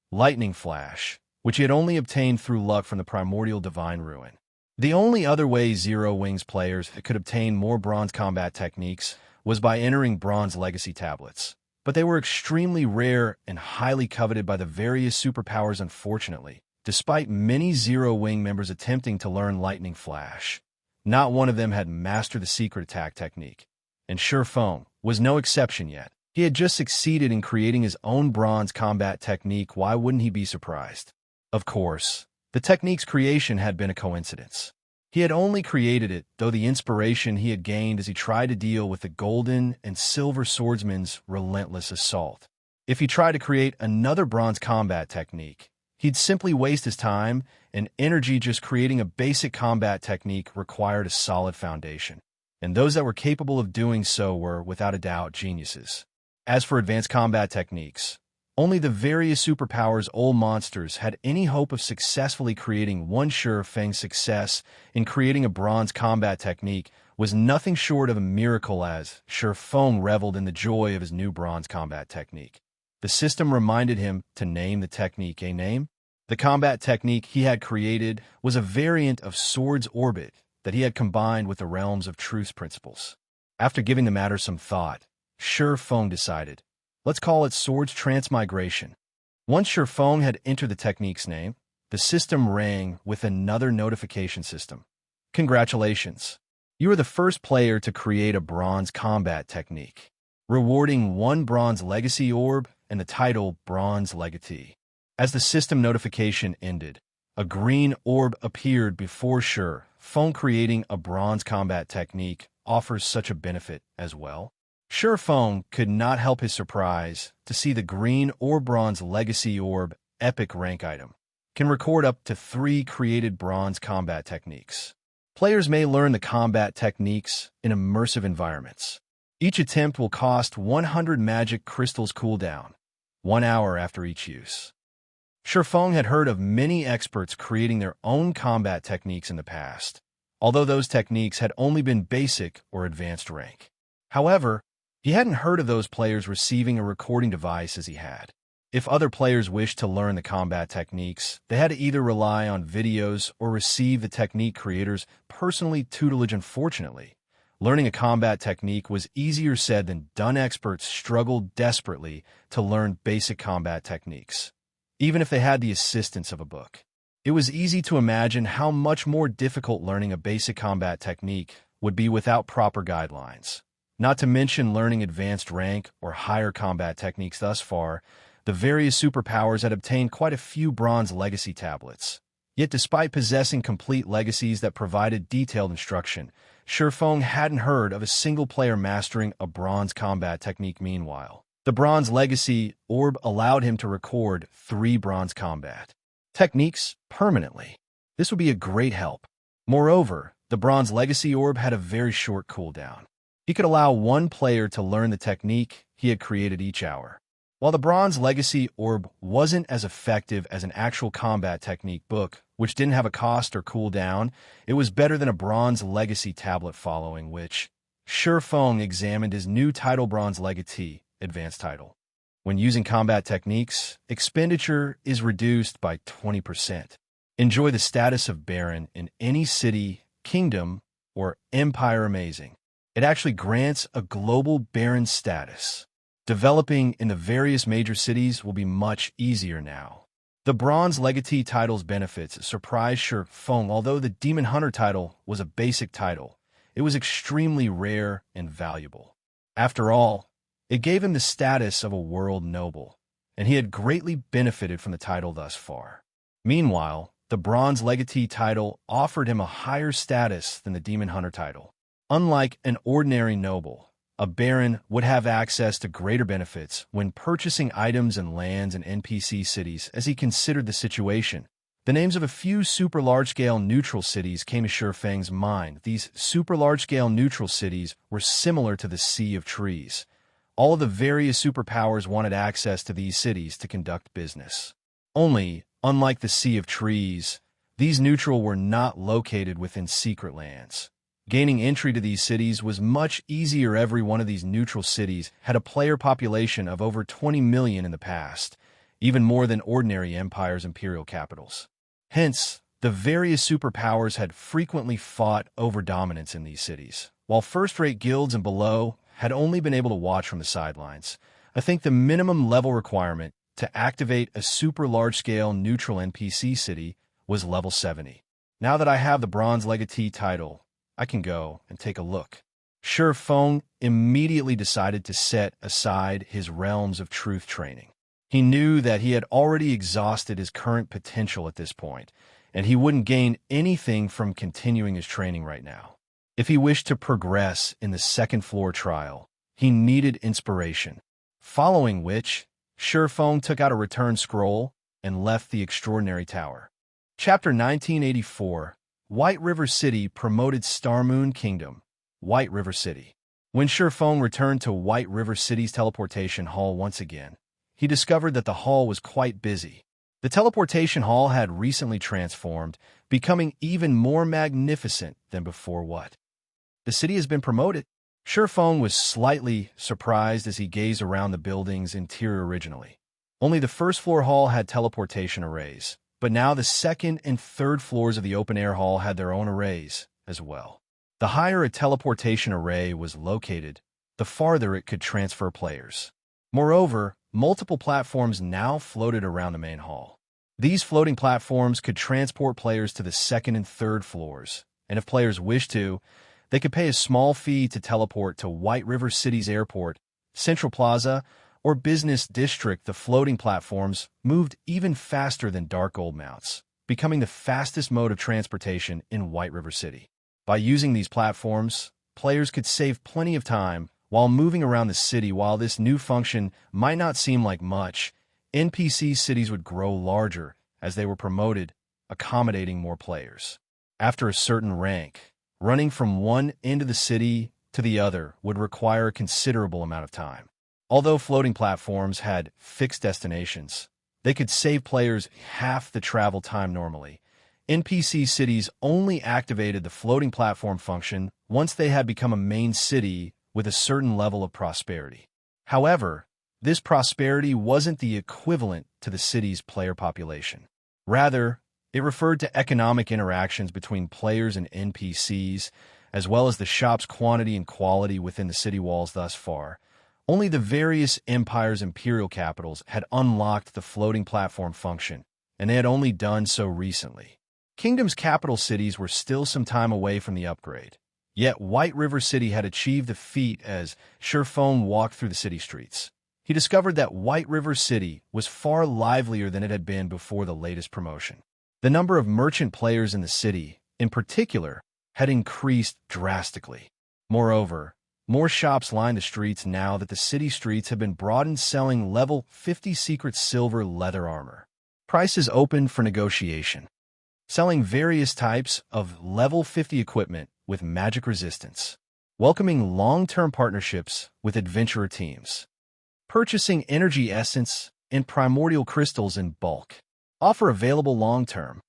A: Lightning Flash, which he had only obtained through luck from the Primordial Divine Ruin. The only other way Zero Wing's players could obtain more bronze combat techniques was by entering bronze legacy tablets, but they were extremely rare and highly coveted by the various superpowers. Unfortunately, despite many Zero Wing members attempting to learn Lightning Flash, not one of them had mastered the secret attack technique, and Feng was no exception yet. He had just succeeded in creating his own bronze combat technique. Why wouldn't he be surprised? Of course, the technique's creation had been a coincidence. He had only created it, though the inspiration he had gained as he tried to deal with the golden and silver swordsman's relentless assault. If he tried to create another bronze combat technique, he'd simply waste his time and energy. Just creating a basic combat technique required a solid foundation, and those that were capable of doing so were, without a doubt, geniuses. As for advanced combat techniques, only the various superpowers old monsters had any hope of successfully creating one. Feng's success in creating a bronze combat technique was nothing short of a miracle, as Feng reveled in the joy of his new bronze combat technique. The system reminded him to name the technique a name. The combat technique he had created was a variant of Sword's Orbit that he had combined with the Realms of Truth's principles. After giving the matter some thought, Feng decided, let's call it Sword's Transmigration. Once Feng had entered the technique's name, the system rang with another notification system. Congratulations! You are the first player to create a bronze combat technique, rewarding 1 bronze legacy orb and the title Bronze Legatee. As the system notification ended, a green orb appeared before Feng. Creating a bronze combat technique offers such a benefit as well. Feng could not help his surprise to see the green or bronze legacy orb epic rank item can record up to 3 created bronze combat techniques. Players may learn the combat techniques in immersive environments. Each attempt will cost 100 magic crystals. Cooldown 1 hour after each use. Feng had heard of many experts creating their own combat techniques in the past, although those techniques had only been basic or advanced rank. However, he hadn't heard of those players receiving a recording device as he had. If other players wished to learn the combat techniques, they had to either rely on videos or receive the technique creators' personally tutelage. Unfortunately, learning a combat technique was easier said than done. Experts struggled desperately to learn basic combat techniques, even if they had the assistance of a book. It was easy to imagine how much more difficult learning a basic combat technique would be without proper guidelines. Not to mention learning advanced rank or higher combat techniques. Thus far, the various superpowers had obtained quite a few bronze legacy tablets. Yet despite possessing complete legacies that provided detailed instruction, Feng hadn't heard of a single player mastering a bronze combat technique. Meanwhile, the bronze legacy orb allowed him to record 3 bronze combat techniques permanently. This would be a great help. Moreover, the bronze legacy orb had a very short cooldown. He could allow 1 player to learn the technique he had created each hour. While the bronze legacy orb wasn't as effective as an actual combat technique book, which didn't have a cost or cooldown, it was better than a bronze legacy tablet, following which Feng examined his new title, Bronze Legatee, advanced title. When using combat techniques, expenditure is reduced by 20%. Enjoy the status of Baron in any city, kingdom, or empire. Amazing. It actually grants a global Baron status. Developing in the various major cities will be much easier now. The Bronze Legatee title's benefits surprised Shi Feng. Although the Demon Hunter title was a basic title, it was extremely rare and valuable. After all, it gave him the status of a world noble, and he had greatly benefited from the title thus far. Meanwhile, the Bronze Legatee title offered him a higher status than the Demon Hunter title. Unlike an ordinary noble, a baron would have access to greater benefits when purchasing items and lands in NPC cities. As he considered the situation, the names of a few super large-scale neutral cities came to Shi Feng's mind. These super large-scale neutral cities were similar to the Sea of Trees. All of the various superpowers wanted access to these cities to conduct business. Only, unlike the Sea of Trees, these neutral were not located within secret lands. Gaining entry to these cities was much easier. Every one of these neutral cities had a player population of over 20 million in the past, even more than ordinary empires' imperial capitals. Hence, the various superpowers had frequently fought over dominance in these cities, while first-rate guilds and below had only been able to watch from the sidelines. I think the minimum level requirement to activate a super large-scale neutral NPC city was level 70. Now that I have the Bronze Legatee title, I can go and take a look. Shi Feng immediately decided to set aside his Realms of Truth training. He knew that he had already exhausted his current potential at this point, and he wouldn't gain anything from continuing his training right now. If he wished to progress in the second floor trial, he needed inspiration. Following which, Shi Feng took out a return scroll and left the Extraordinary Tower. Chapter 1984, White River City promoted Star Moon Kingdom, White River City. When Shi Feng returned to White River City's teleportation hall once again, he discovered that the hall was quite busy. The teleportation hall had recently transformed, becoming even more magnificent than before. What? The city has been promoted? Shi Feng was slightly surprised as he gazed around the building's interior. Originally, only the first floor hall had teleportation arrays, but now the second and third floors of the open-air hall had their own arrays as well. The higher a teleportation array was located, the farther it could transfer players. Moreover, multiple platforms now floated around the main hall. These floating platforms could transport players to the second and third floors, and if players wished to, they could pay a small fee to teleport to White River City's airport, Central Plaza, or Business District. The floating platforms moved even faster than dark gold mounts, becoming the fastest mode of transportation in White River City. By using these platforms, players could save plenty of time while moving around the city. While this new function might not seem like much, NPC cities would grow larger as they were promoted, accommodating more players. After a certain rank, running from one end of the city to the other would require a considerable amount of time. Although floating platforms had fixed destinations, they could save players half the travel time normally. NPC cities only activated the floating platform function once they had become a main city with a certain level of prosperity. However, this prosperity wasn't the equivalent to the city's player population. Rather, it referred to economic interactions between players and NPCs, as well as the shop's quantity and quality within the city walls. Thus far, only the various empires' imperial capitals had unlocked the floating platform function, and they had only done so recently. Kingdom's capital cities were still some time away from the upgrade, yet White River City had achieved the feat. As Shi Feng walked through the city streets, he discovered that White River City was far livelier than it had been before the latest promotion. The number of merchant players in the city, in particular, had increased drastically. Moreover, more shops lined the streets now that the city streets had been broadened, selling level 50 secret silver leather armor. Prices opened for negotiation, selling various types of level 50 equipment with magic resistance, welcoming long-term partnerships with adventurer teams, purchasing energy essence and primordial crystals in bulk. Offer available long-term.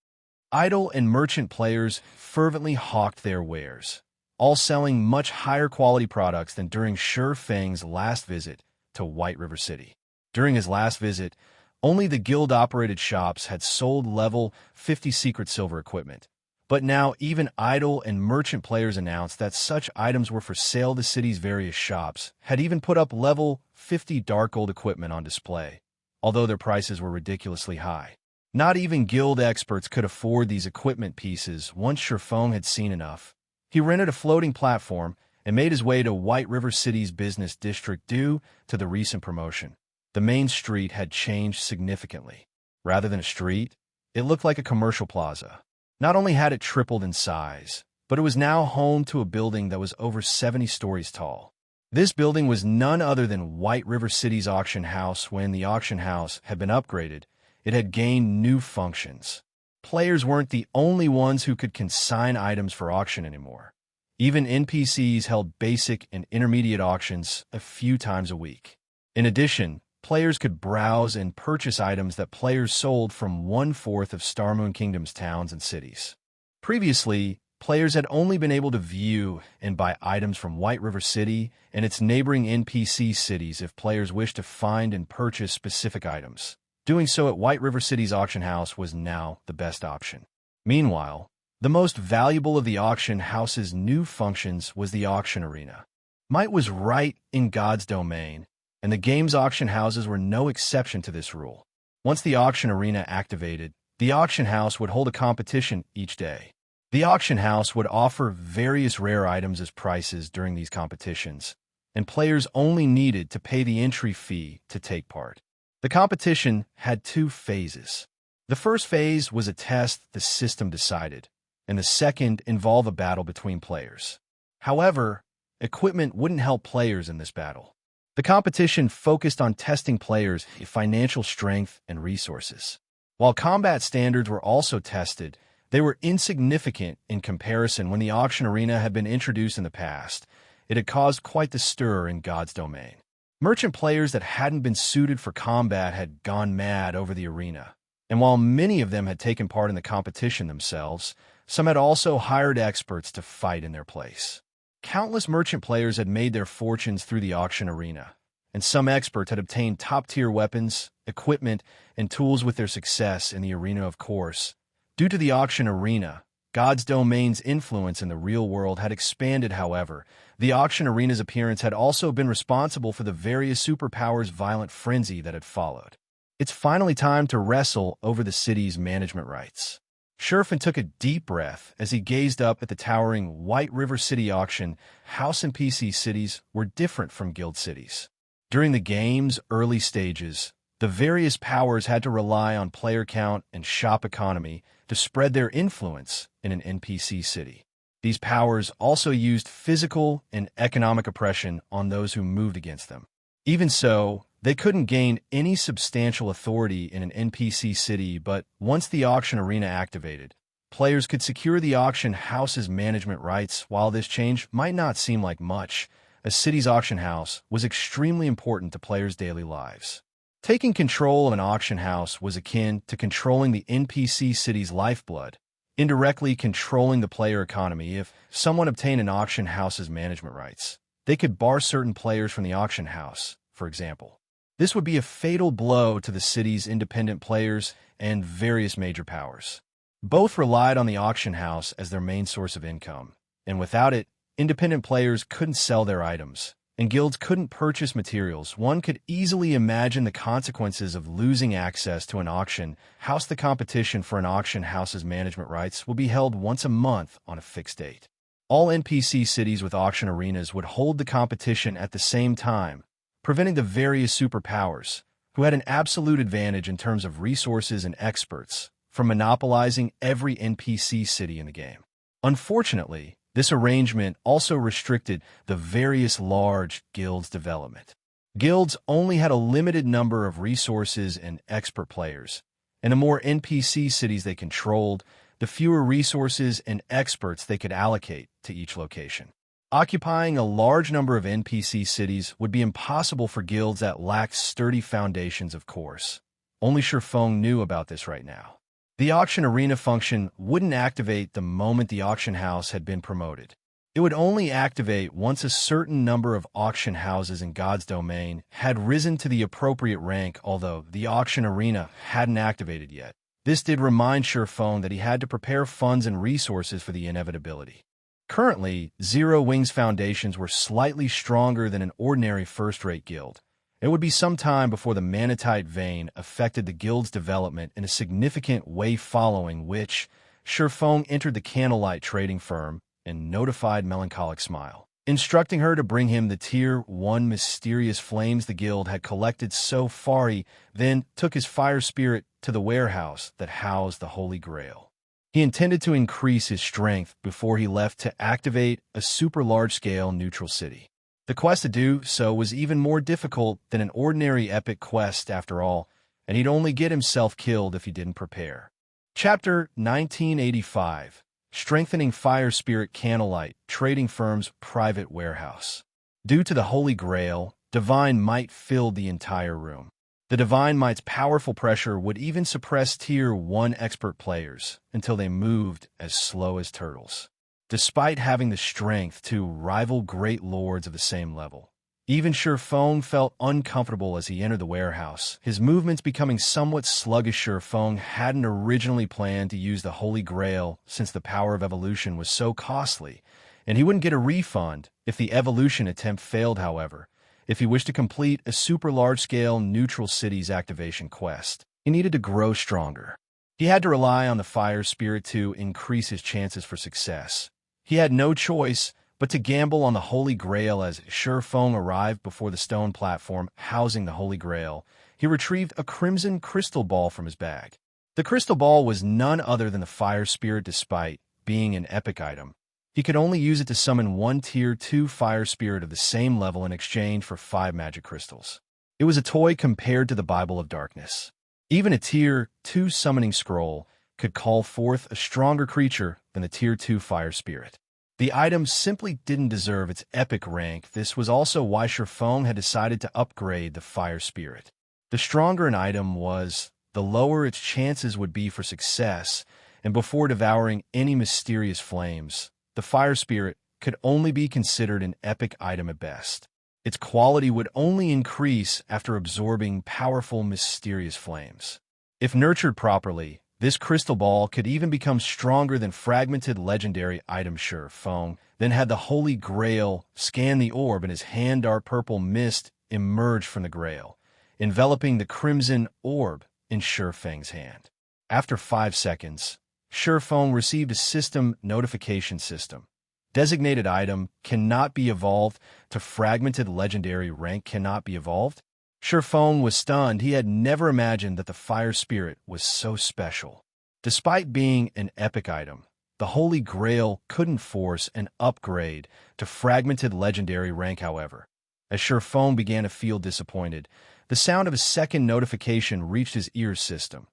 A: Idle and merchant players fervently hawked their wares, all selling much higher quality products than during Shi Feng's last visit to White River City. During his last visit, only the guild-operated shops had sold level 50 secret silver equipment, but now even idle and merchant players announced that such items were for sale. The city's various shops had even put up level 50 dark gold equipment on display, although their prices were ridiculously high. Not even guild experts could afford these equipment pieces once Shurfeng had seen enough. He rented a floating platform and made his way to White River City's business district due to the recent promotion. The main street had changed significantly. Rather than a street, it looked like a commercial plaza. Not only had it tripled in size, but it was now home to a building that was over 70 stories tall. This building was none other than White River City's auction house. When the auction house had been upgraded, it had gained new functions. Players weren't the only ones who could consign items for auction anymore. Even NPCs held basic and intermediate auctions a few times a week. In addition, players could browse and purchase items that players sold from 1/4 of Starmoon Kingdom's towns and cities. Previously, players had only been able to view and buy items from White River City and its neighboring NPC cities if players wished to find and purchase specific items. Doing so at White River City's auction house was now the best option. Meanwhile, the most valuable of the auction house's new functions was the auction arena. Might was right in God's domain, and the game's auction houses were no exception to this rule. Once the auction arena activated, the auction house would hold a competition each day. The auction house would offer various rare items as prizes during these competitions, and players only needed to pay the entry fee to take part. The competition had 2 phases. The first phase was a test the system decided, and the second involved a battle between players. However, equipment wouldn't help players in this battle. The competition focused on testing players' financial strength and resources. While combat standards were also tested, they were insignificant in comparison. When the auction arena had been introduced in the past, it had caused quite the stir in God's domain. Merchant players that hadn't been suited for combat had gone mad over the arena, and while many of them had taken part in the competition themselves, some had also hired experts to fight in their place. Countless merchant players had made their fortunes through the auction arena, and some experts had obtained top-tier weapons, equipment, and tools with their success in the arena. Of course, due to the auction arena, God's domain's influence in the real world had expanded. However, the auction arena's appearance had also been responsible for the various superpowers' violent frenzy that had followed. It's finally time to wrestle over the city's management rights. Shurfeng took a deep breath as he gazed up at the towering White River City auction house. NPC cities were different from guild cities. During the game's early stages, the various powers had to rely on player count and shop economy to spread their influence in an NPC city. These powers also used physical and economic oppression on those who moved against them. Even so, they couldn't gain any substantial authority in an NPC city, but once the auction arena activated, players could secure the auction house's management rights. While this change might not seem like much, a city's auction house was extremely important to players' daily lives. Taking control of an auction house was akin to controlling the NPC city's lifeblood, indirectly controlling the player economy. If someone obtained an auction house's management rights, they could bar certain players from the auction house, for example. This would be a fatal blow to the city's independent players and various major powers. Both relied on the auction house as their main source of income, and without it, independent players couldn't sell their items, and guilds couldn't purchase materials. One could easily imagine the consequences of losing access to an auction house. The competition for an auction house's management rights will be held once a month on a fixed date. All NPC cities with auction arenas would hold the competition at the same time, preventing the various superpowers, who had an absolute advantage in terms of resources and experts, from monopolizing every NPC city in the game. Unfortunately, this arrangement also restricted the various large guilds' development. Guilds only had a limited number of resources and expert players, and the more NPC cities they controlled, the fewer resources and experts they could allocate to each location. Occupying a large number of NPC cities would be impossible for guilds that lacked sturdy foundations, of course. Only Shurfeng knew about this right now. The auction arena function wouldn't activate the moment the auction house had been promoted. It would only activate once a certain number of auction houses in God's domain had risen to the appropriate rank, although the auction arena hadn't activated yet. This did remind Shurfeng that he had to prepare funds and resources for the inevitability. Currently, Zero Wing's foundations were slightly stronger than an ordinary first-rate guild, It would be some time before the manatite vein affected the guild's development in a significant way, following which Feng entered the Candlelight trading firm and notified Melancholic Smile, instructing her to bring him the Tier 1 mysterious flames the guild had collected so far. He then took his fire spirit to the warehouse that housed the Holy Grail. He intended to increase his strength before he left to activate a super large-scale neutral city. The quest to do so was even more difficult than an ordinary epic quest after all, and he'd only get himself killed if he didn't prepare. Chapter 1985. Strengthening Fire Spirit Candlelight, Trading Firm's Private Warehouse. Due to the Holy Grail, divine might filled the entire room. The divine might's powerful pressure would even suppress Tier 1 expert players until they moved as slow as turtles. Despite having the strength to rival great lords of the same level, even Feng felt uncomfortable as he entered the warehouse, his movements becoming somewhat sluggish. Feng hadn't originally planned to use the Holy Grail since the power of evolution was so costly, and he wouldn't get a refund if the evolution attempt failed. However, if he wished to complete a super large-scale neutral cities activation quest, he needed to grow stronger. He had to rely on the fire spirit to increase his chances for success. He had no choice but to gamble on the Holy Grail. As Feng arrived before the stone platform housing the Holy Grail, he retrieved a crimson crystal ball from his bag. The crystal ball was none other than the fire spirit. Despite being an epic item, he could only use it to summon one Tier 2 fire spirit of the same level in exchange for 5 magic crystals. It was a toy compared to the Bible of Darkness. Even a Tier 2 summoning scroll could call forth a stronger creature than the Tier 2 fire spirit. The item simply didn't deserve its epic rank. This was also why Feng had decided to upgrade the fire spirit. The stronger an item was, the lower its chances would be for success, and before devouring any mysterious flames, the fire spirit could only be considered an epic item at best. Its quality would only increase after absorbing powerful mysterious flames. If nurtured properly, this crystal ball could even become stronger than fragmented legendary item. Feng then had the Holy Grail scan the orb, and his hand dark purple mist emerged from the grail, enveloping the crimson orb in Feng's hand. After 5 seconds, Feng received a system notification system. Designated item cannot be evolved to fragmented legendary rank cannot be evolved. Feng was stunned. He had never imagined that the fire spirit was so special. Despite being an epic item, the Holy Grail couldn't force an upgrade to fragmented legendary rank. However, as Feng began to feel disappointed, the sound of a second notification reached his ear system.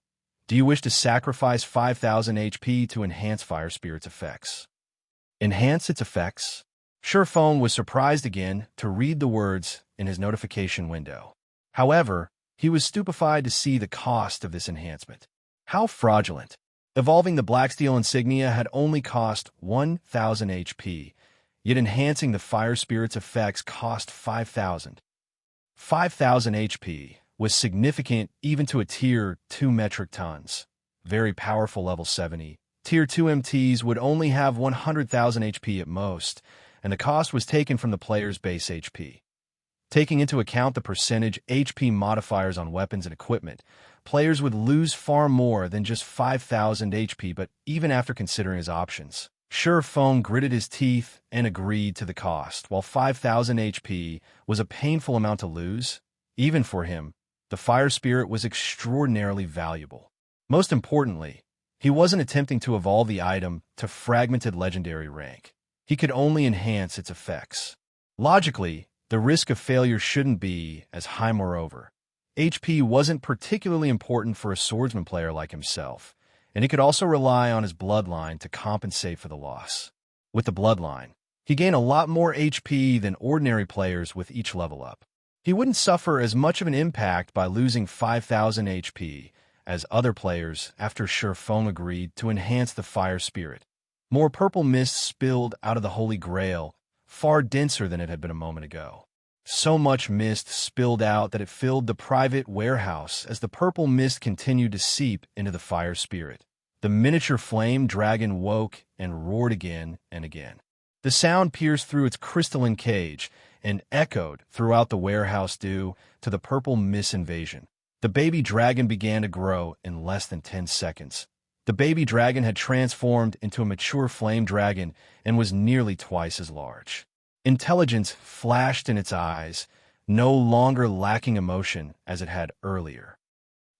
A: Do you wish to sacrifice 5,000 HP to enhance fire spirit's effects? Enhance its effects? Feng was surprised again to read the words in his notification window. However, he was stupefied to see the cost of this enhancement. How fraudulent! Evolving the Blacksteel insignia had only cost 1,000 HP, yet enhancing the fire spirit's effects cost 5,000. 5,000 HP was significant even to a Tier 2 metric tons. Very powerful level 70. Tier 2 MTs would only have 100,000 HP at most, and the cost was taken from the player's base HP. Taking into account the percentage HP modifiers on weapons and equipment, players would lose far more than just 5,000 HP. But even after considering his options, Feng gritted his teeth and agreed to the cost. While 5,000 HP was a painful amount to lose, even for him, the fire spirit was extraordinarily valuable. Most importantly, he wasn't attempting to evolve the item to fragmented legendary rank. He could only enhance its effects. Logically, the risk of failure shouldn't be as high. Moreover, HP wasn't particularly important for a swordsman player like himself, and he could also rely on his bloodline to compensate for the loss. With the bloodline, he gained a lot more HP than ordinary players with each level up. He wouldn't suffer as much of an impact by losing 5,000 HP as other players after Feng agreed to enhance the fire spirit. More purple mist spilled out of the Holy Grail, far denser than it had been a moment ago. So much mist spilled out that it filled the private warehouse as the purple mist continued to seep into the fire spirit. The miniature flame dragon woke and roared again and again. The sound pierced through its crystalline cage, and echoed throughout the warehouse due to the purple mist invasion. The baby dragon began to grow in less than 10 seconds. The baby dragon had transformed into a mature flame dragon and was nearly twice as large. Intelligence flashed in its eyes, no longer lacking emotion as it had earlier.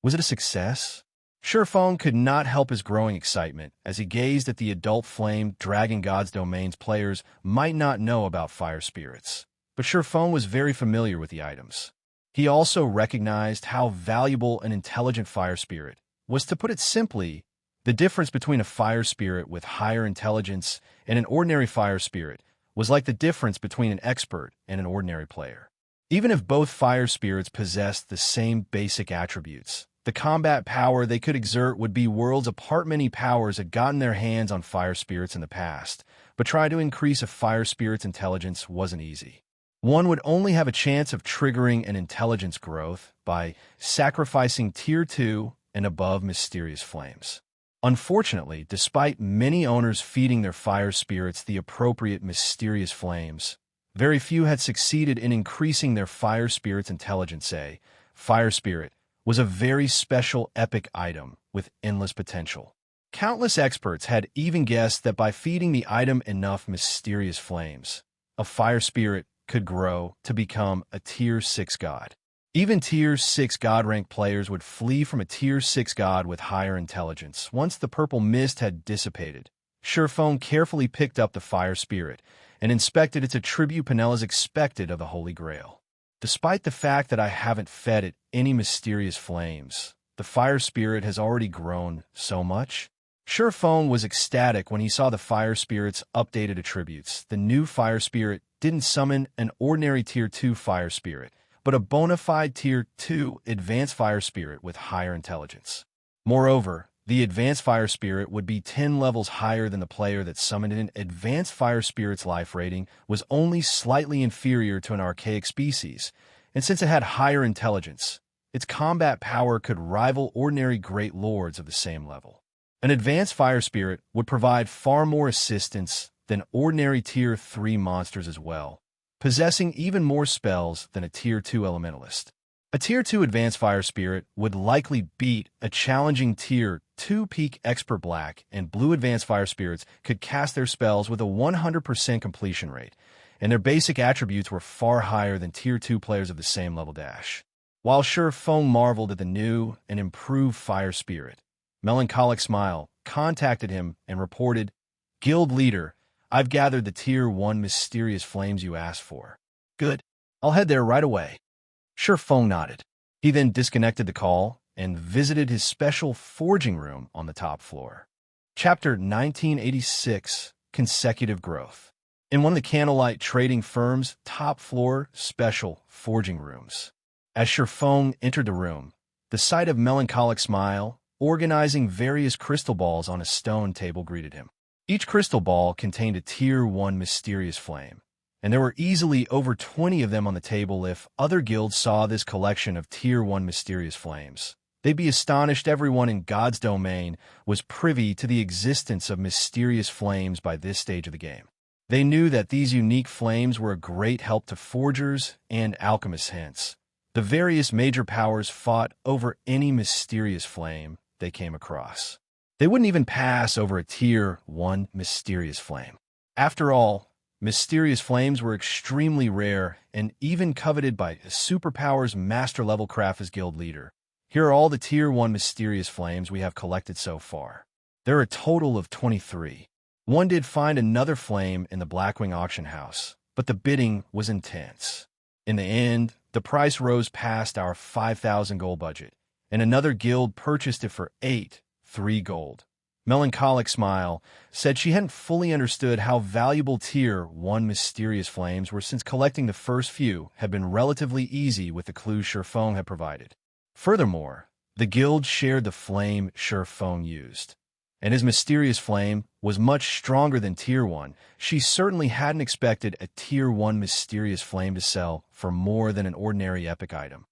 A: Was it a success? Sherfong could not help his growing excitement as he gazed at the adult flame Dragon God's Domains players might not know about fire spirits, but Sherfong was very familiar with the items. He also recognized how valuable an intelligent fire spirit was. To put it simply, the difference between a fire spirit with higher intelligence and an ordinary fire spirit was like the difference between an expert and an ordinary player. Even if both fire spirits possessed the same basic attributes, the combat power they could exert would be worlds apart. Many powers had gotten their hands on fire spirits in the past, but trying to increase a fire spirit's intelligence wasn't easy. One would only have a chance of triggering an intelligence growth by sacrificing Tier 2 and above mysterious flames. Unfortunately, despite many owners feeding their fire spirits the appropriate mysterious flames, very few had succeeded in increasing their fire spirit's intelligence. A fire spirit was a very special epic item with endless potential. Countless experts had even guessed that by feeding the item enough mysterious flames, a fire spirit could grow to become a Tier 6 god. Even Tier 6 god rank players would flee from a Tier 6 god with higher intelligence. Once the purple mist had dissipated, Sherfone carefully picked up the fire spirit and inspected its attribute panel as expected of the Holy Grail. Despite the fact that I haven't fed it any mysterious flames, the fire spirit has already grown so much. Sherfone was ecstatic when he saw the fire spirit's updated attributes. The new fire spirit didn't summon an ordinary Tier 2 fire spirit, but a bona fide Tier 2 advanced fire spirit with higher intelligence. Moreover, the advanced fire spirit would be 10 levels higher than the player that summoned it. Advanced fire spirit's life rating was only slightly inferior to an archaic species, and since it had higher intelligence, its combat power could rival ordinary great lords of the same level. An advanced fire spirit would provide far more assistance than ordinary Tier 3 monsters as well, possessing even more spells than a Tier 2 elementalist. A Tier 2 advanced fire spirit would likely beat a challenging Tier 2 peak expert. Black and blue advanced fire spirits could cast their spells with a 100% completion rate, and their basic attributes were far higher than Tier 2 players of the same level. While Sherfone marveled at the new and improved fire spirit, Melancholic Smile contacted him and reported, "Guild leader, I've gathered the Tier 1 mysterious flames you asked for." "Good. I'll head there right away." Sherfone nodded. He then disconnected the call and visited his special forging room on the top floor. Chapter 1986, Consecutive Growth. In one of the Candlelight trading firm's top floor special forging rooms. As Sherfone entered the room, the sight of Melancholic Smile organizing various crystal balls on a stone table greeted him. Each crystal ball contained a Tier 1 mysterious flame, and there were easily over 20 of them on the table. If other guilds saw this collection of Tier 1 mysterious flames, they'd be astonished. Everyone in God's domain was privy to the existence of mysterious flames by this stage of the game. They knew that these unique flames were a great help to forgers and alchemists. Hence, the various major powers fought over any mysterious flame they came across. They wouldn't even pass over a Tier 1 mysterious flame. After all, mysterious flames were extremely rare and even coveted by a superpower's master-level craft. As guild leader, here are all the Tier 1 mysterious flames we have collected so far. There are a total of 23. One did find another flame in the Blackwing auction house, but the bidding was intense. In the end, the price rose past our 5,000 gold budget, and another guild purchased it for 3 gold. Melancholic Smile said she hadn't fully understood how valuable Tier 1 mysterious flames were, since collecting the first few had been relatively easy with the clues Sherfone had provided. Furthermore, the guild shared the flame Sherfone used, and his mysterious flame was much stronger than Tier 1. She certainly hadn't expected a Tier 1 mysterious flame to sell for more than an ordinary epic item.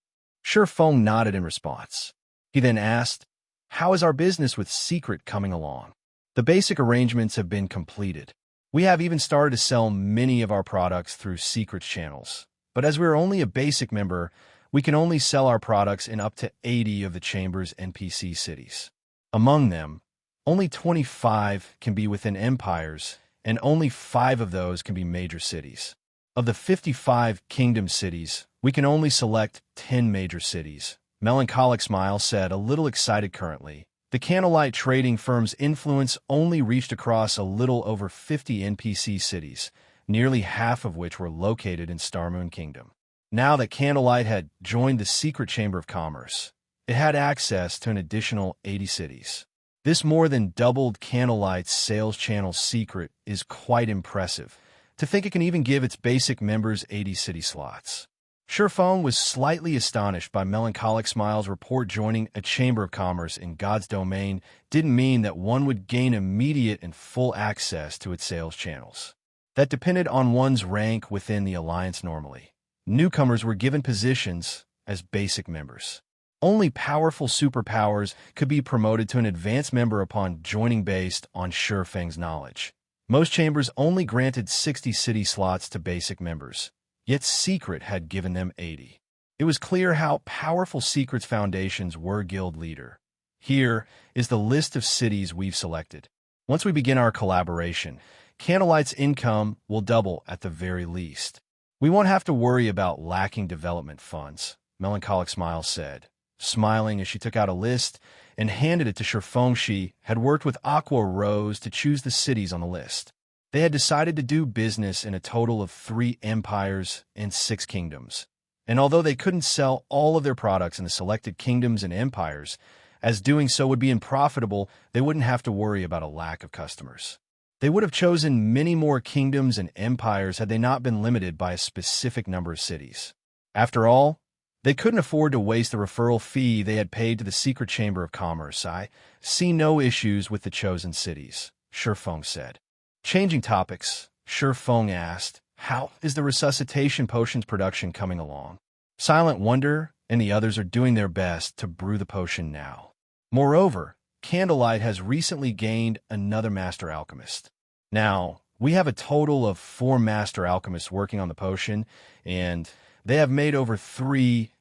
A: Sherfone nodded in response. He then asked, "How is our business with Secret coming along?" "The basic arrangements have been completed. We have even started to sell many of our products through secret channels. But as we're only a basic member, we can only sell our products in up to 80 of the Chamber's NPC cities. Among them, only 25 can be within empires, and only 5 of those can be major cities. Of the 55 kingdom cities, we can only select 10 major cities. Melancholic Smile said, a little excited currently. The Candlelight trading firm's influence only reached across a little over 50 NPC cities, nearly half of which were located in Starmoon Kingdom. Now that Candlelight had joined the Secret Chamber of Commerce, it had access to an additional 80 cities. This more than doubled Candlelight's sales channel secret is quite impressive. To think it can even give its basic members 80 city slots. Shurfeng was slightly astonished by Melancholic Smile's report. Joining a Chamber of Commerce in God's domain didn't mean that one would gain immediate and full access to its sales channels. That depended on one's rank within the alliance normally. Newcomers were given positions as basic members. Only powerful superpowers could be promoted to an advanced member upon joining based on Shurfeng's knowledge. Most chambers only granted 60 city slots to basic members, yet Secret had given them 80. It was clear how powerful Secret's foundations were. Guild leader. Here is the list of cities we've selected. Once we begin our collaboration, Candlelight's income will double at the very least. We won't have to worry about lacking development funds, Melancholic Smile said, smiling as she took out a list and handed it to Shurfeng. She had worked with Aqua Rose to choose the cities on the list. They had decided to do business in a total of 3 empires and 6 kingdoms. And although they couldn't sell all of their products in the selected kingdoms and empires, as doing so would be unprofitable, they wouldn't have to worry about a lack of customers. They would have chosen many more kingdoms and empires had they not been limited by a specific number of cities. After all, they couldn't afford to waste the referral fee they had paid to the Secret Chamber of Commerce. I see no issues with the chosen cities, Shurfeng said. Changing topics, Shurfeng asked, how is the resuscitation potions production coming along? Silent Wonder and the others are doing their best to brew the potion now. Moreover, Candlelight has recently gained another Master Alchemist. Now, we have a total of 4 Master Alchemists working on the potion, and they have made over three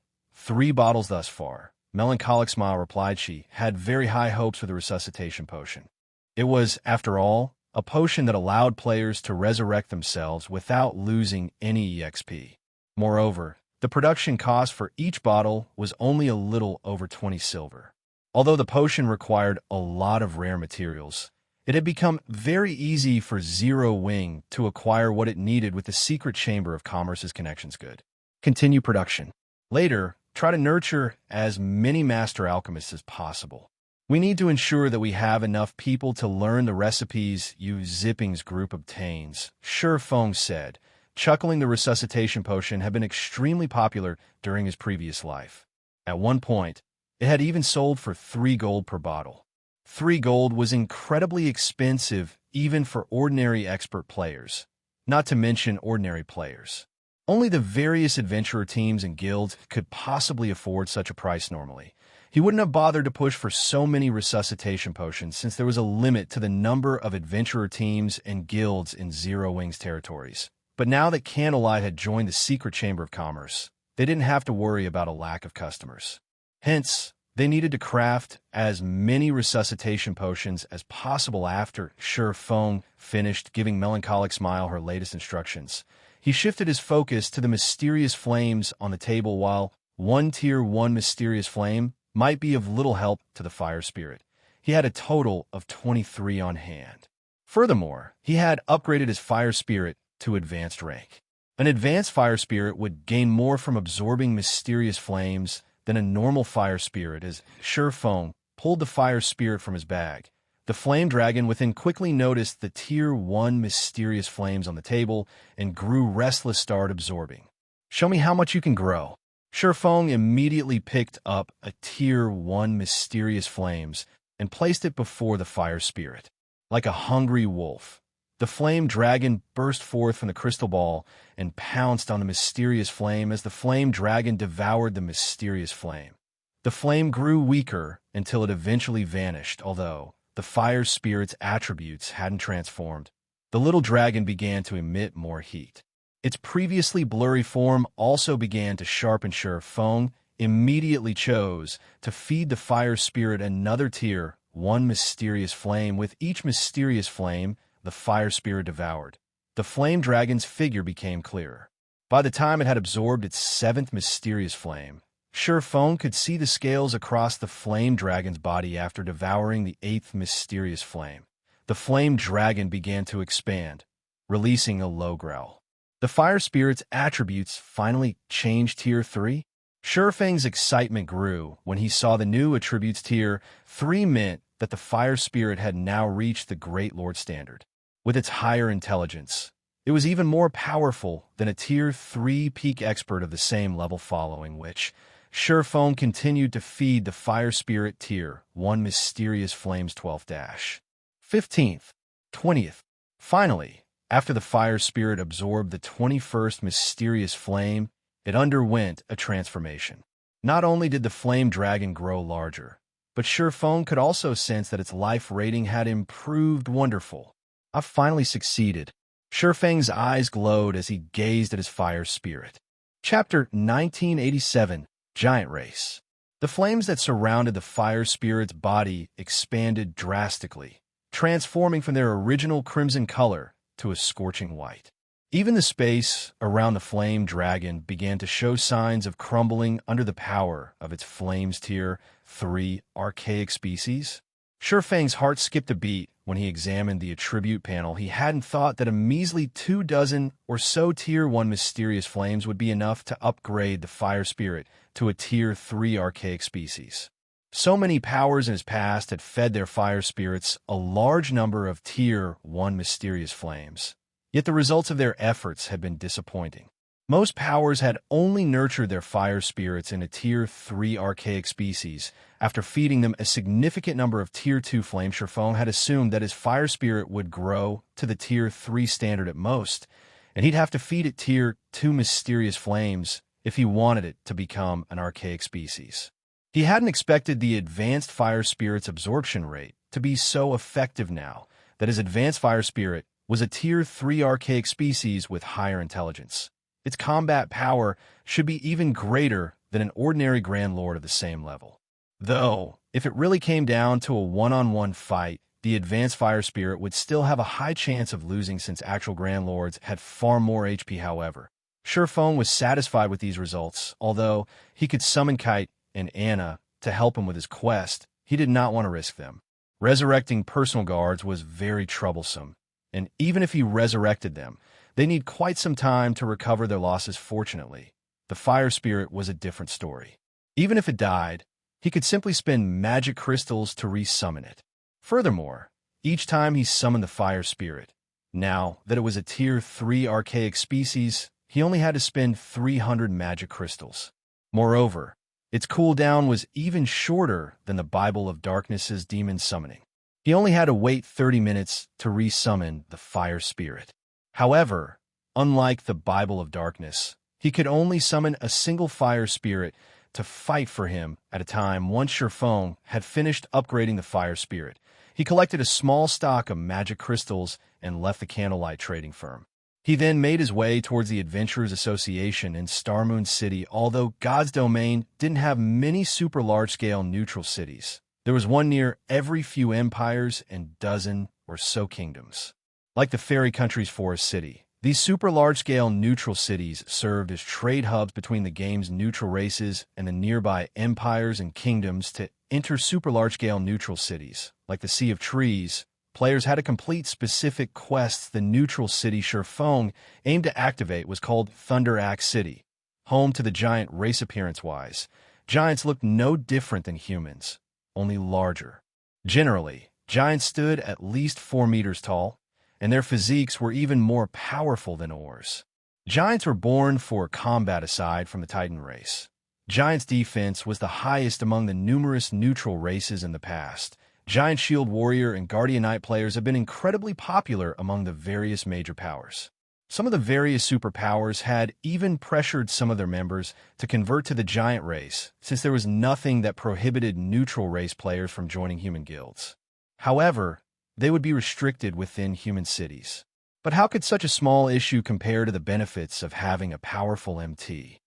A: bottles thus far. Melancholic Smile replied she had very high hopes for the resuscitation potion. It was, after all, a potion that allowed players to resurrect themselves without losing any EXP. Moreover, the production cost for each bottle was only a little over 20 silver. Although the potion required a lot of rare materials, it had become very easy for Zero Wing to acquire what it needed with the Secret Chamber of Commerce's connections. Good. Continue production. Later, try to nurture as many Master Alchemists as possible. We need to ensure that we have enough people to learn the recipes you Zipping's group obtains, Shurfeng said, chuckling. The resuscitation potion had been extremely popular during his previous life. At one point, it had even sold for 3 gold per bottle. 3 gold was incredibly expensive even for ordinary expert players, not to mention ordinary players. Only the various adventurer teams and guilds could possibly afford such a price normally. He wouldn't have bothered to push for so many resuscitation potions since there was a limit to the number of adventurer teams and guilds in Zero Wing's territories. But now that Candlelight had joined the Secret Chamber of Commerce, they didn't have to worry about a lack of customers. Hence, they needed to craft as many resuscitation potions as possible. After Shurfeng finished giving Melancholic Smile her latest instructions, he shifted his focus to the mysterious flames on the table. While one Tier 1 mysterious flame might be of little help to the fire spirit, he had a total of 23 on hand. Furthermore, he had upgraded his fire spirit to advanced rank. An advanced fire spirit would gain more from absorbing mysterious flames than a normal fire spirit. As Shurfeng pulled the fire spirit from his bag, the flame dragon within quickly noticed the Tier 1 mysterious flames on the table and grew restless. Start absorbing. Show me how much you can grow. Shurfeng immediately picked up a Tier 1 mysterious flames and placed it before the fire spirit. Like a hungry wolf, the flame dragon burst forth from the crystal ball and pounced on the mysterious flame. As the flame dragon devoured the mysterious flame, the flame grew weaker until it eventually vanished. Although the fire spirit's attributes hadn't transformed, the little dragon began to emit more heat. Its previously blurry form also began to sharpen. Feng immediately chose to feed the fire spirit another tier, one mysterious flame. With each mysterious flame, the fire spirit devoured. The flame dragon's figure became clearer. By the time it had absorbed its seventh mysterious flame, Feng could see the scales across the flame dragon's body. After devouring the eighth mysterious flame, the flame dragon began to expand, releasing a low growl. The fire spirit's attributes finally changed Tier 3. Feng's excitement grew when he saw the new attributes. Tier 3 meant that the fire spirit had now reached the Great Lord standard. With its higher intelligence, it was even more powerful than a Tier 3 peak expert of the same level, following which Feng continued to feed the fire spirit Tier 1 mysterious flames 12th, 15th, 20th. Finally, after the fire spirit absorbed the 21st mysterious flame, it underwent a transformation. Not only did the flame dragon grow larger, but Feng could also sense that its life rating had improved. Wonderful. I've finally succeeded. Feng's eyes glowed as he gazed at his fire spirit. Chapter 1987, Giant Race. The flames that surrounded the fire spirit's body expanded drastically, transforming from their original crimson color to a scorching white. Even the space around the flame dragon began to show signs of crumbling under the power of its flames. Tier 3 archaic species. Feng's heart skipped a beat when he examined the attribute panel. He hadn't thought that a measly 24 or so Tier 1 mysterious flames would be enough to upgrade the fire spirit to a Tier 3 archaic species. So many powers in his past had fed their fire spirits a large number of Tier 1 mysterious flames, yet the results of their efforts had been disappointing. Most powers had only nurtured their fire spirits in a Tier 3 archaic species after feeding them a significant number of Tier 2 flames. Feng had assumed that his fire spirit would grow to the Tier 3 standard at most, and he'd have to feed it Tier 2 mysterious flames if he wanted it to become an archaic species. He hadn't expected the advanced fire spirit's absorption rate to be so effective now that his advanced fire spirit was a Tier 3 archaic species with higher intelligence. Its combat power should be even greater than an ordinary Grand Lord of the same level. Though, if it really came down to a one-on-one fight, the advanced fire spirit would still have a high chance of losing since actual Grand Lords had far more HP. However, Feng was satisfied with these results. Although he could summon Kite and Anna to help him with his quest, he did not want to risk them. Resurrecting personal guards was very troublesome, and even if he resurrected them, they need quite some time to recover their losses. Fortunately, the fire spirit was a different story. Even if it died, he could simply spend magic crystals to resummon it. Furthermore, each time he summoned the fire spirit, now that it was a Tier 3 archaic species, he only had to spend 300 magic crystals. Moreover, its cooldown was even shorter than the Bible of Darkness's demon summoning. He only had to wait 30 minutes to resummon the fire spirit. However, unlike the Bible of Darkness, he could only summon a single fire spirit to fight for him at a time. Once Feng had finished upgrading the fire spirit, he collected a small stock of magic crystals and left the Candlelight trading firm. He then made his way towards the Adventurers Association in Starmoon City. Although God's Domain didn't have many super large-scale neutral cities, there was one near every few empires and dozen or so kingdoms. Like the fairy country's Forest City, these super large-scale neutral cities served as trade hubs between the game's neutral races and the nearby empires and kingdoms. To enter super large-scale neutral cities, like the Sea of Trees, players had to complete specific quests. The neutral city Feng aimed to activate was called Thunder Axe City, home to the giant race. Appearance-wise, giants looked no different than humans, only larger. Generally, giants stood at least 4 meters tall, and their physiques were even more powerful than Oars. Giants were born for combat. Aside from the Titan race, Giants' defense was the highest among the numerous neutral races in the past. Giant Shield Warrior and Guardian Knight players have been incredibly popular among the various major powers. Some of the various superpowers had even pressured some of their members to convert to the Giant race, since there was nothing that prohibited neutral race players from joining human guilds. However, they would be restricted within human cities. But how could such a small issue compare to the benefits of having a powerful MT?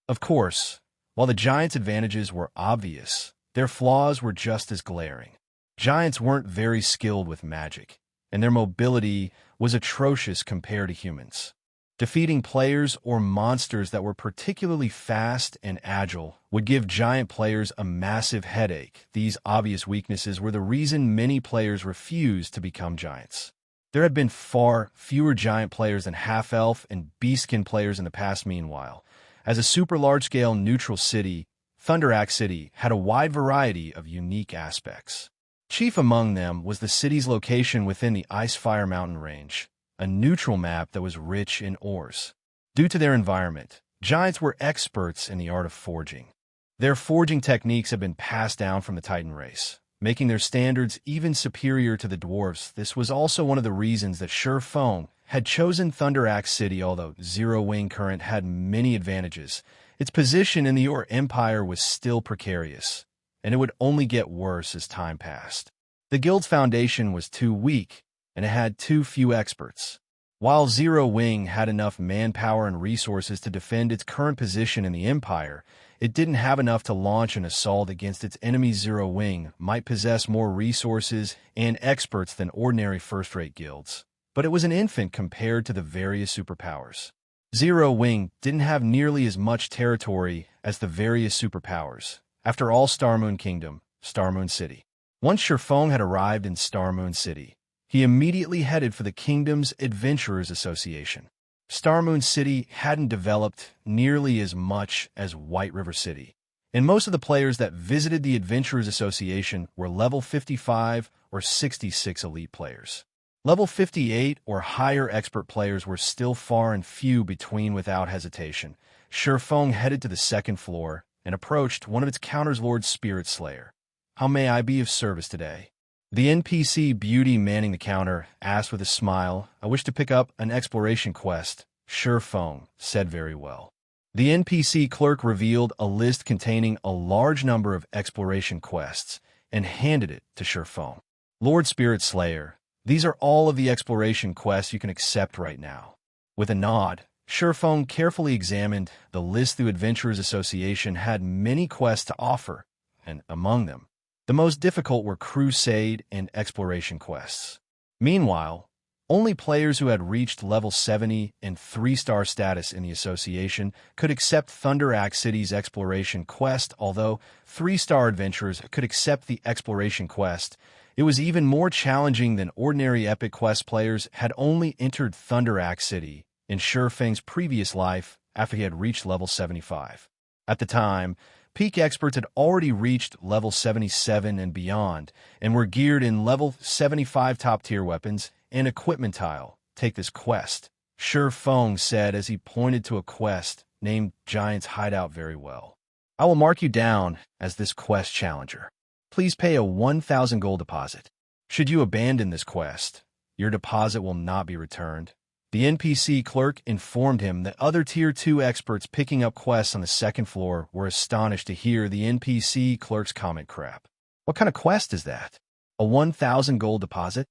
A: Of course, while the Giants' advantages were obvious, their flaws were just as glaring. Giants weren't very skilled with magic, and their mobility was atrocious compared to humans. Defeating players or monsters that were particularly fast and agile would give giant players a massive headache. These obvious weaknesses were the reason many players refused to become giants. There had been far fewer giant players than half-elf and beastkin players in the past. Meanwhile, as a super large-scale neutral city, Thunderaxe City had a wide variety of unique aspects. Chief among them was the city's location within the Icefire Mountain Range, a neutral map that was rich in ores. Due to their environment, giants were experts in the art of forging. Their forging techniques have been passed down from the Titan race, making their standards even superior to the dwarves. This was also one of the reasons that Feng had chosen Thunderaxe City. Although Zero Wing Current had many advantages, its position in the Ore Empire was still precarious, and it would only get worse as time passed. The guild's foundation was too weak, and it had too few experts. While Zero Wing had enough manpower and resources to defend its current position in the Empire, it didn't have enough to launch an assault against its enemies. Zero Wing might possess more resources and experts than ordinary first-rate guilds, but it was an infant compared to the various superpowers. Zero Wing didn't have nearly as much territory as the various superpowers. After all, Starmoon Kingdom, Starmoon City. Once Feng had arrived in Starmoon City, he immediately headed for the kingdom's Adventurers Association. Starmoon City hadn't developed nearly as much as White River City, and most of the players that visited the Adventurers Association were level 55 or 66 elite players. Level 58 or higher expert players were still far and few between. Without hesitation, Feng headed to the second floor and approached one of its counters, Lord Spirit Slayer. "How may I be of service today?" The NPC beauty manning the counter asked with a smile. "I wish to pick up an exploration quest," Feng said. "Very well." The NPC clerk revealed a list containing a large number of exploration quests and handed it to Feng. "Lord Spirit Slayer, these are all of the exploration quests you can accept right now." With a nod, Feng carefully examined the list. The Adventurers Association had many quests to offer, and among them, the most difficult were Crusade and Exploration quests. Meanwhile, only players who had reached level 70 and 3-star status in the association could accept Thunderaxe City's Exploration quest. Although 3-star adventurers could accept the Exploration quest, it was even more challenging than ordinary epic quest. Players had only entered Thunderaxe City in Feng's previous life after he had reached level 75. At the time, peak experts had already reached level 77 and beyond, and were geared in level 75 top-tier weapons and equipment tile. "Take this quest," Feng said as he pointed to a quest named Giant's Hideout. "Very well. I will mark you down as this quest challenger. Please pay a 1,000 gold deposit. Should you abandon this quest, your deposit will not be returned." The NPC clerk informed him that other Tier 2 experts picking up quests on the second floor were astonished to hear the NPC clerk's comment. "Crap. What kind of quest is that? A 1,000 gold deposit?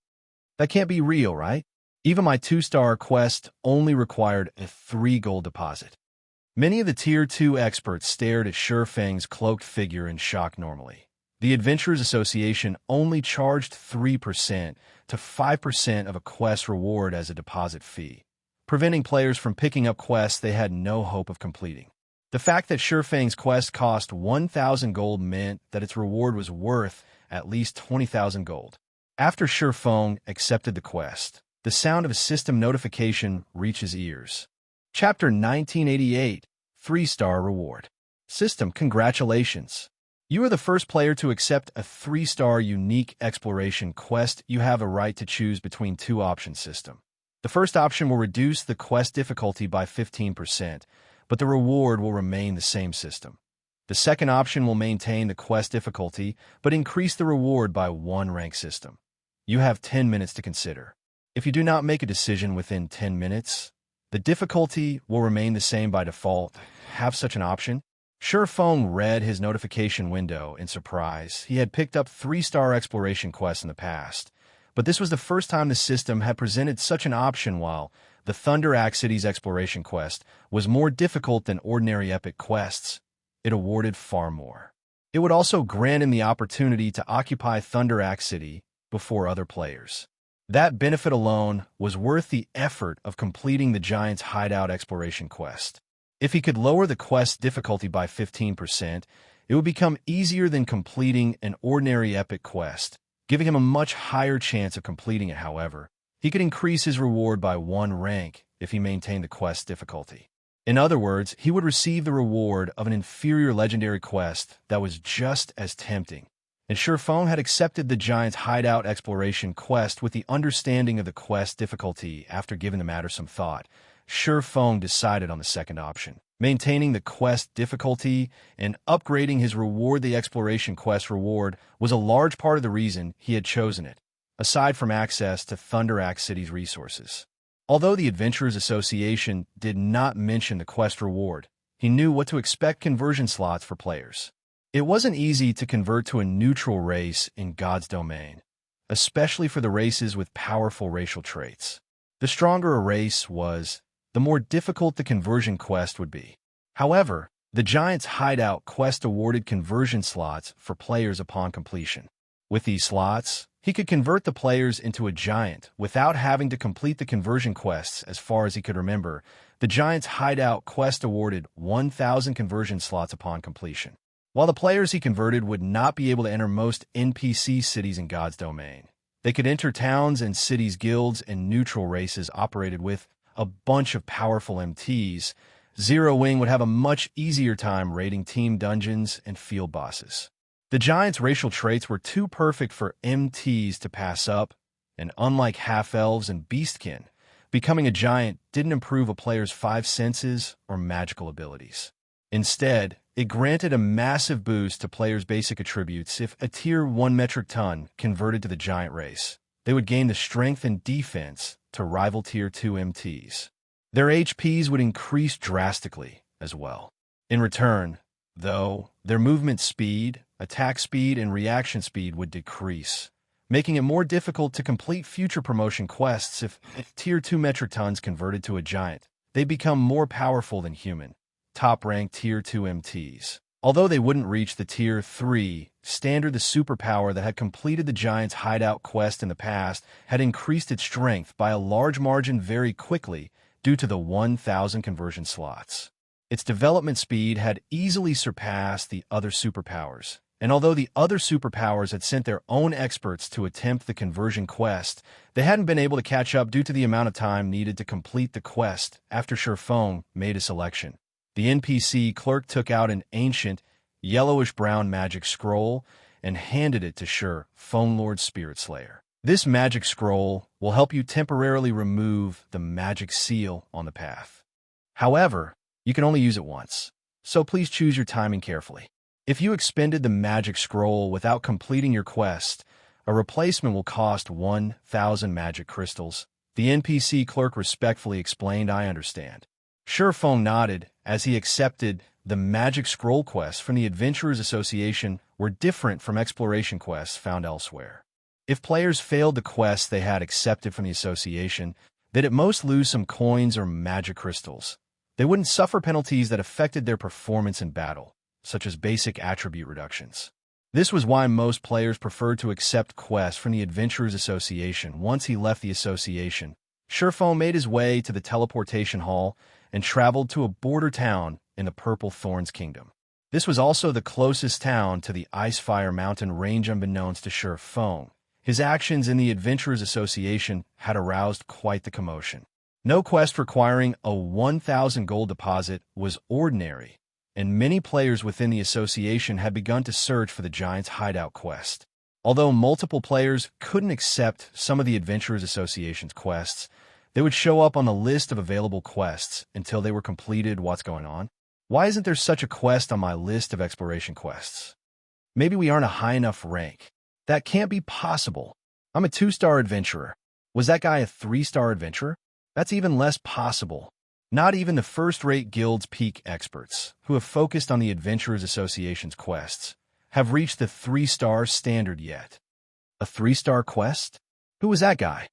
A: That can't be real, right? Even my 2-star quest only required a 3 gold deposit." Many of the Tier 2 experts stared at Feng's cloaked figure in shock. Normally, the Adventurers Association only charged 3% to 5% of a quest reward as a deposit fee, preventing players from picking up quests they had no hope of completing. The fact that Feng's quest cost 1,000 gold meant that its reward was worth at least 20,000 gold. After Feng accepted the quest, the sound of a system notification reached his ears. Chapter 1988, 3-star reward. System, congratulations. You are the first player to accept a 3-star unique exploration quest. You have a right to choose between 2 options. System. The first option will reduce the quest difficulty by 15%, but the reward will remain the same. System. The second option will maintain the quest difficulty, but increase the reward by 1 rank. System. You have 10 minutes to consider. If you do not make a decision within 10 minutes, the difficulty will remain the same by default. Have such an option? Feng read his notification window in surprise. He had picked up 3-star exploration quests in the past, but this was the first time the system had presented such an option. While the Thunderac City's exploration quest was more difficult than ordinary epic quests, it awarded far more. It would also grant him the opportunity to occupy Thunderac City before other players. That benefit alone was worth the effort of completing the Giant's Hideout exploration quest. If he could lower the quest difficulty by 15%, it would become easier than completing an ordinary epic quest, giving him a much higher chance of completing it. However, he could increase his reward by 1 rank if he maintained the quest difficulty. In other words, he would receive the reward of an inferior legendary quest that was just as tempting. And Surephone had accepted the Giant's Hideout exploration quest with the understanding of the quest difficulty. After giving the matter some thought, Surephone decided on the second option, maintaining the quest difficulty and upgrading his reward. The exploration quest reward was a large part of the reason he had chosen it, aside from access to Thunderac City's resources. Although the Adventurers Association did not mention the quest reward, he knew what to expect: conversion slots for players. It wasn't easy to convert to a neutral race in God's domain, especially for the races with powerful racial traits. The stronger a race was, the more difficult the conversion quest would be. However, the Giant's Hideout quest awarded conversion slots for players upon completion. With these slots, he could convert the players into a giant without having to complete the conversion quests. As far as he could remember, the Giant's Hideout quest awarded 1,000 conversion slots upon completion. While the players he converted would not be able to enter most NPC cities in God's domain, they could enter towns and cities. Guilds and neutral races operated with a bunch of powerful MTs. Zero Wing would have a much easier time raiding team dungeons and field bosses. The Giant's racial traits were too perfect for MTs to pass up, and unlike half-elves and beastkin, becoming a giant didn't improve a player's 5 senses or magical abilities. Instead, it granted a massive boost to players' basic attributes. If a Tier 1 metric ton converted to the giant race, they would gain the strength and defense to rival Tier 2 MTs. Their HPs would increase drastically as well. In return, though, their movement speed, attack speed, and reaction speed would decrease, making it more difficult to complete future promotion quests. If Tier 2 metric tons converted to a giant, they become more powerful than human, top-ranked Tier 2 MTs. Although they wouldn't reach the Tier 3 standard, the superpower that had completed the Giant's Hideout quest in the past had increased its strength by a large margin very quickly due to the 1,000 conversion slots. Its development speed had easily surpassed the other superpowers, and although the other superpowers had sent their own experts to attempt the conversion quest, they hadn't been able to catch up due to the amount of time needed to complete the quest. After Surephone made a selection, the NPC clerk took out an ancient, yellowish-brown magic scroll and handed it to Surephone Lord Spirit Slayer. This magic scroll will help you temporarily remove the magic seal on the path. However, you can only use it once, so please choose your timing carefully. If you expended the magic scroll without completing your quest, a replacement will cost 1,000 magic crystals. The NPC clerk respectfully explained, "I understand." Surephone nodded as he accepted. The magic scroll quests from the Adventurers Association were different from exploration quests found elsewhere. If players failed the quests they had accepted from the Association, they'd at most lose some coins or magic crystals. They wouldn't suffer penalties that affected their performance in battle, such as basic attribute reductions. This was why most players preferred to accept quests from the Adventurers Association. Once he left the Association, Surephone made his way to the teleportation hall and traveled to a border town in the Purple Thorns Kingdom. This was also the closest town to the Icefire Mountain range. Unbeknownst to Surephone, his actions in the Adventurers Association had aroused quite the commotion. No quest requiring a 1,000 gold deposit was ordinary, and many players within the association had begun to search for the Giant's Hideout quest. Although multiple players couldn't accept some of the Adventurers Association's quests, they would show up on the list of available quests until they were completed. What's going on? Why isn't there such a quest on my list of exploration quests? Maybe we aren't a high enough rank. That can't be possible. I'm a 2-star adventurer. Was that guy a 3-star adventurer? That's even less possible. Not even the first-rate guild's peak experts, who have focused on the Adventurers Association's quests, have reached the 3-star standard yet. A 3-star quest? Who was that guy?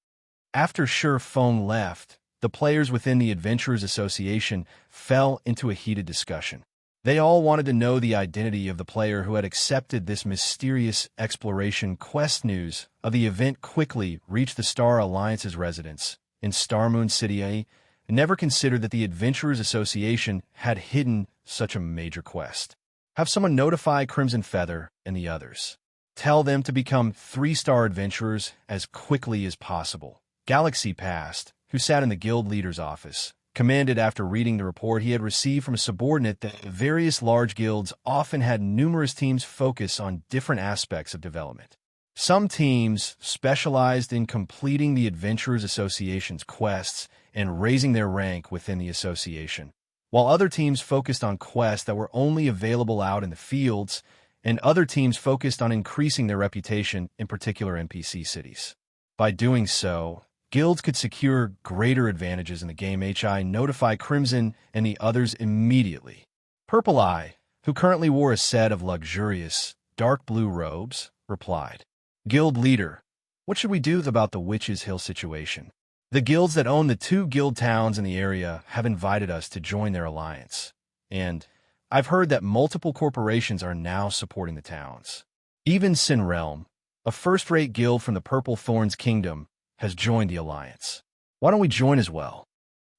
A: After Sure Feng left, the players within the Adventurers Association fell into a heated discussion. They all wanted to know the identity of the player who had accepted this mysterious exploration quest. News of the event quickly reached the Star Alliance's residence in Starmoon City, and never considered that the Adventurers Association had hidden such a major quest. Have someone notify Crimson Feather and the others. Tell them to become 3-star adventurers as quickly as possible. Galaxy Past, who sat in the guild leader's office, commanded after reading the report he had received from a subordinate that various large guilds often had numerous teams focus on different aspects of development. Some teams specialized in completing the Adventurers Association's quests and raising their rank within the association, while other teams focused on quests that were only available out in the fields, and other teams focused on increasing their reputation in particular NPC cities. By doing so, guilds could secure greater advantages in the game. Notify Crimson and the others immediately. Purple Eye, who currently wore a set of luxurious, dark blue robes, replied. Guild leader, what should we do about the Witch's Hill situation? The guilds that own the 2 guild towns in the area have invited us to join their alliance, and I've heard that multiple corporations are now supporting the towns. Even Sin Realm, a first-rate guild from the Purple Thorns Kingdom, has joined the alliance. Why don't we join as well?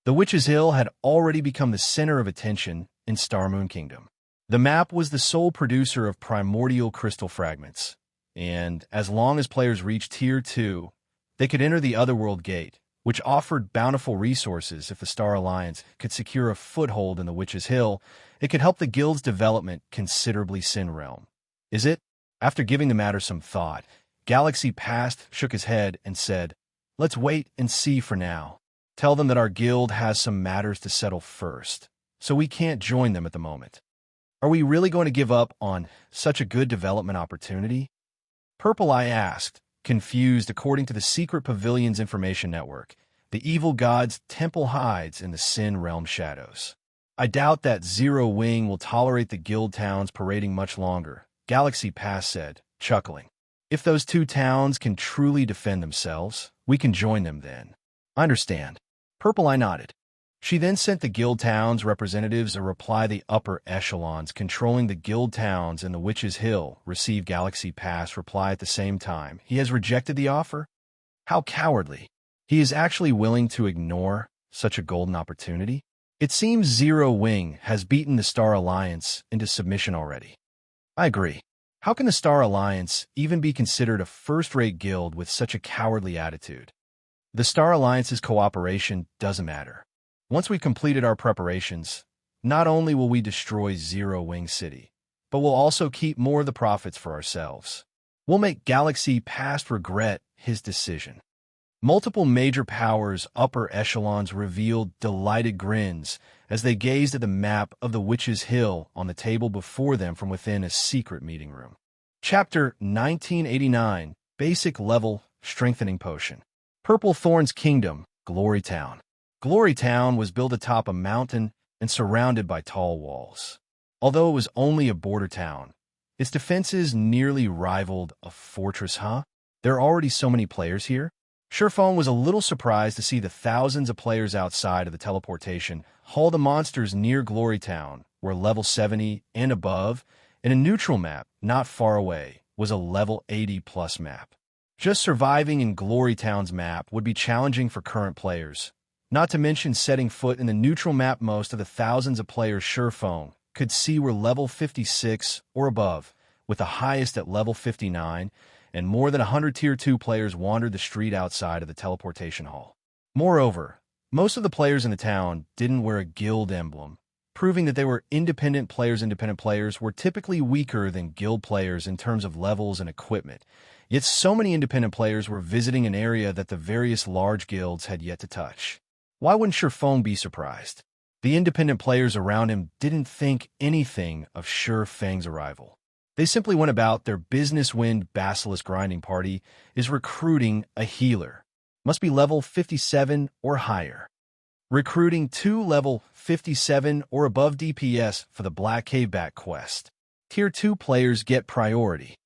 A: The Witch's Hill had already become the center of attention in Starmoon Kingdom. The map was the sole producer of primordial crystal fragments, and as long as players reached Tier 2, they could enter the Otherworld Gate, which offered bountiful resources. If the Star Alliance could secure a foothold in the Witch's Hill, it could help the guild's development considerably. Sin Realm. Is it? After giving the matter some thought, Galaxy Past shook his head and said, let's wait and see for now. Tell them that our guild has some matters to settle first, so we can't join them at the moment. Are we really going to give up on such a good development opportunity? Purple Eye asked, confused. According to the Secret Pavilion's information network, the evil god's temple hides in the Sin Realm shadows. I doubt that Zero Wing will tolerate the guild towns parading much longer, Galaxy Pass said, chuckling. If those 2 towns can truly defend themselves, we can join them then. I understand. Purple Eye nodded. She then sent the guild towns' representatives a reply. The upper echelons controlling the guild towns in the Witch's Hill received Galaxy Pass reply at the same time. He has rejected the offer? How cowardly. He is actually willing to ignore such a golden opportunity? It seems Zero Wing has beaten the Star Alliance into submission already. I agree. How can the Star Alliance even be considered a first-rate guild with such a cowardly attitude? The Star Alliance's cooperation doesn't matter. Once we've completed our preparations, not only will we destroy Zero Wing City, but we'll also keep more of the profits for ourselves. We'll make Galaxy Past regret his decision. Multiple major powers' upper echelons revealed delighted grins as they gazed at the map of the Witch's Hill on the table before them from within a secret meeting room. Chapter 1989, Basic Level Strengthening Potion. Purple Thorns Kingdom, Glory Town. Glory Town was built atop a mountain and surrounded by tall walls. Although it was only a border town, its defenses nearly rivaled a fortress. There are already so many players here? Sherphone was a little surprised to see the thousands of players outside of the teleportation hall. The monsters near Glory Town were level 70 and above, and a neutral map not far away was a level 80+ map. Just surviving in Glory Town's map would be challenging for current players, not to mention setting foot in the neutral map. Most of the thousands of players Sherphone could see were level 56 or above, with the highest at level 59, and more than 100 Tier 2 players wandered the street outside of the teleportation hall. Moreover, most of the players in the town didn't wear a guild emblem, proving that they were independent players. Independent players were typically weaker than guild players in terms of levels and equipment, yet so many independent players were visiting an area that the various large guilds had yet to touch. Why wouldn't Sherphone be surprised? The independent players around him didn't think anything of Sure Fang's arrival. They simply went about their business. Wind Basilisk Grinding Party is recruiting a healer. Must be level 57 or higher. Recruiting 2 level 57 or above DPS for the Black Caveback quest. Tier 2 players get priority.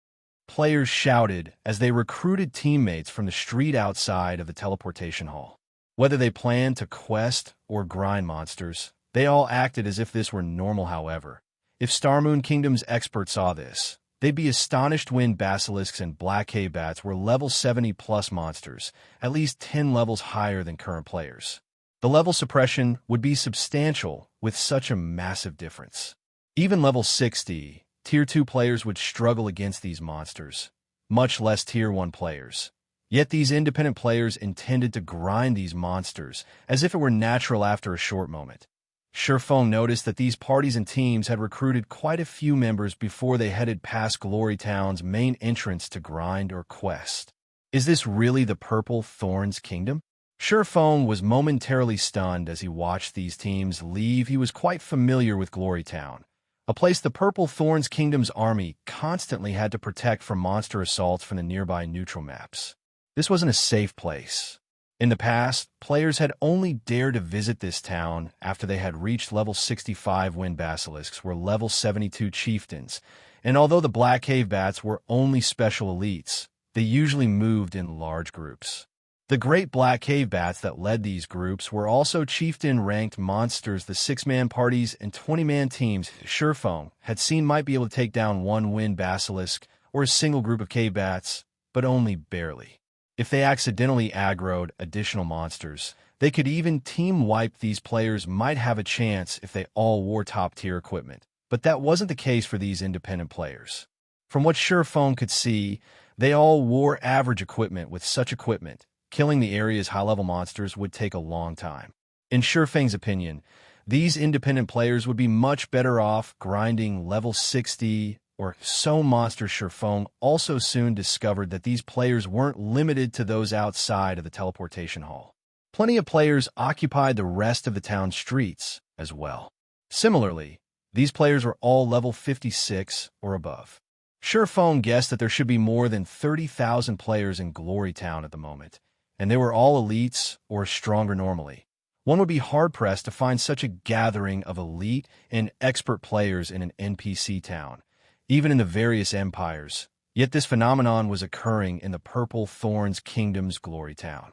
A: players shouted as they recruited teammates from the street outside of the teleportation hall. Whether they planned to quest or grind monsters, they all acted as if this were normal. However, if Starmoon Kingdom's experts saw this, they'd be astonished when basilisks and black cave bats were level 70+ monsters, at least 10 levels higher than current players. The level suppression would be substantial with such a massive difference. Even level 60, Tier 2 players would struggle against these monsters, much less Tier 1 players. Yet these independent players intended to grind these monsters as if it were natural after a short moment. Shurfeng noticed that these parties and teams had recruited quite a few members before they headed past Glory Town's main entrance to grind or quest. Is this really the Purple Thorns Kingdom? Shurfeng was momentarily stunned as he watched these teams leave. He was quite familiar with Glory Town, a place the Purple Thorns Kingdom's army constantly had to protect from monster assaults from the nearby neutral maps. This wasn't a safe place. In the past, players had only dared to visit this town after they had reached level 65 when basilisks were level 72 chieftains, and although the Black Cave Bats were only special elites, they usually moved in large groups. The Great Black Cave Bats that led these groups were also chieftain-ranked monsters. The 6-man parties and 20-man teams Shurfeng had seen might be able to take down one wind basilisk or a single group of cave bats, but only barely. If they accidentally aggroed additional monsters, they could even team-wipe. These players might have a chance if they all wore top-tier equipment, but that wasn't the case for these independent players. From what Shurfeng could see, they all wore average equipment. With such equipment, killing the area's high-level monsters would take a long time. In Shurfeng's opinion, these independent players would be much better off grinding level 60 or so monsters. Shurfeng also soon discovered that these players weren't limited to those outside of the teleportation hall. Plenty of players occupied the rest of the town streets as well. Similarly, these players were all level 56 or above. Shurfeng guessed that there should be more than 30,000 players in Glory Town at the moment, and they were all elites or stronger normally. One would be hard-pressed to find such a gathering of elite and expert players in an NPC town, even in the various empires. Yet this phenomenon was occurring in the Purple Thorns Kingdom's Glory Town.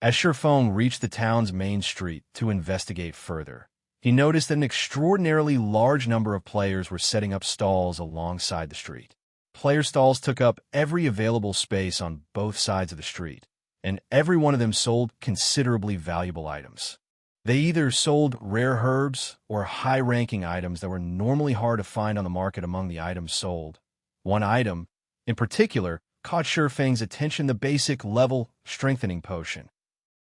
A: As Shurfeng reached the town's main street to investigate further, he noticed that an extraordinarily large number of players were setting up stalls alongside the street. Player stalls took up every available space on both sides of the street, and every one of them sold considerably valuable items. They either sold rare herbs or high-ranking items that were normally hard to find on the market. Among the items sold, one item, in particular, caught Shurfeng's attention: the basic level strengthening potion.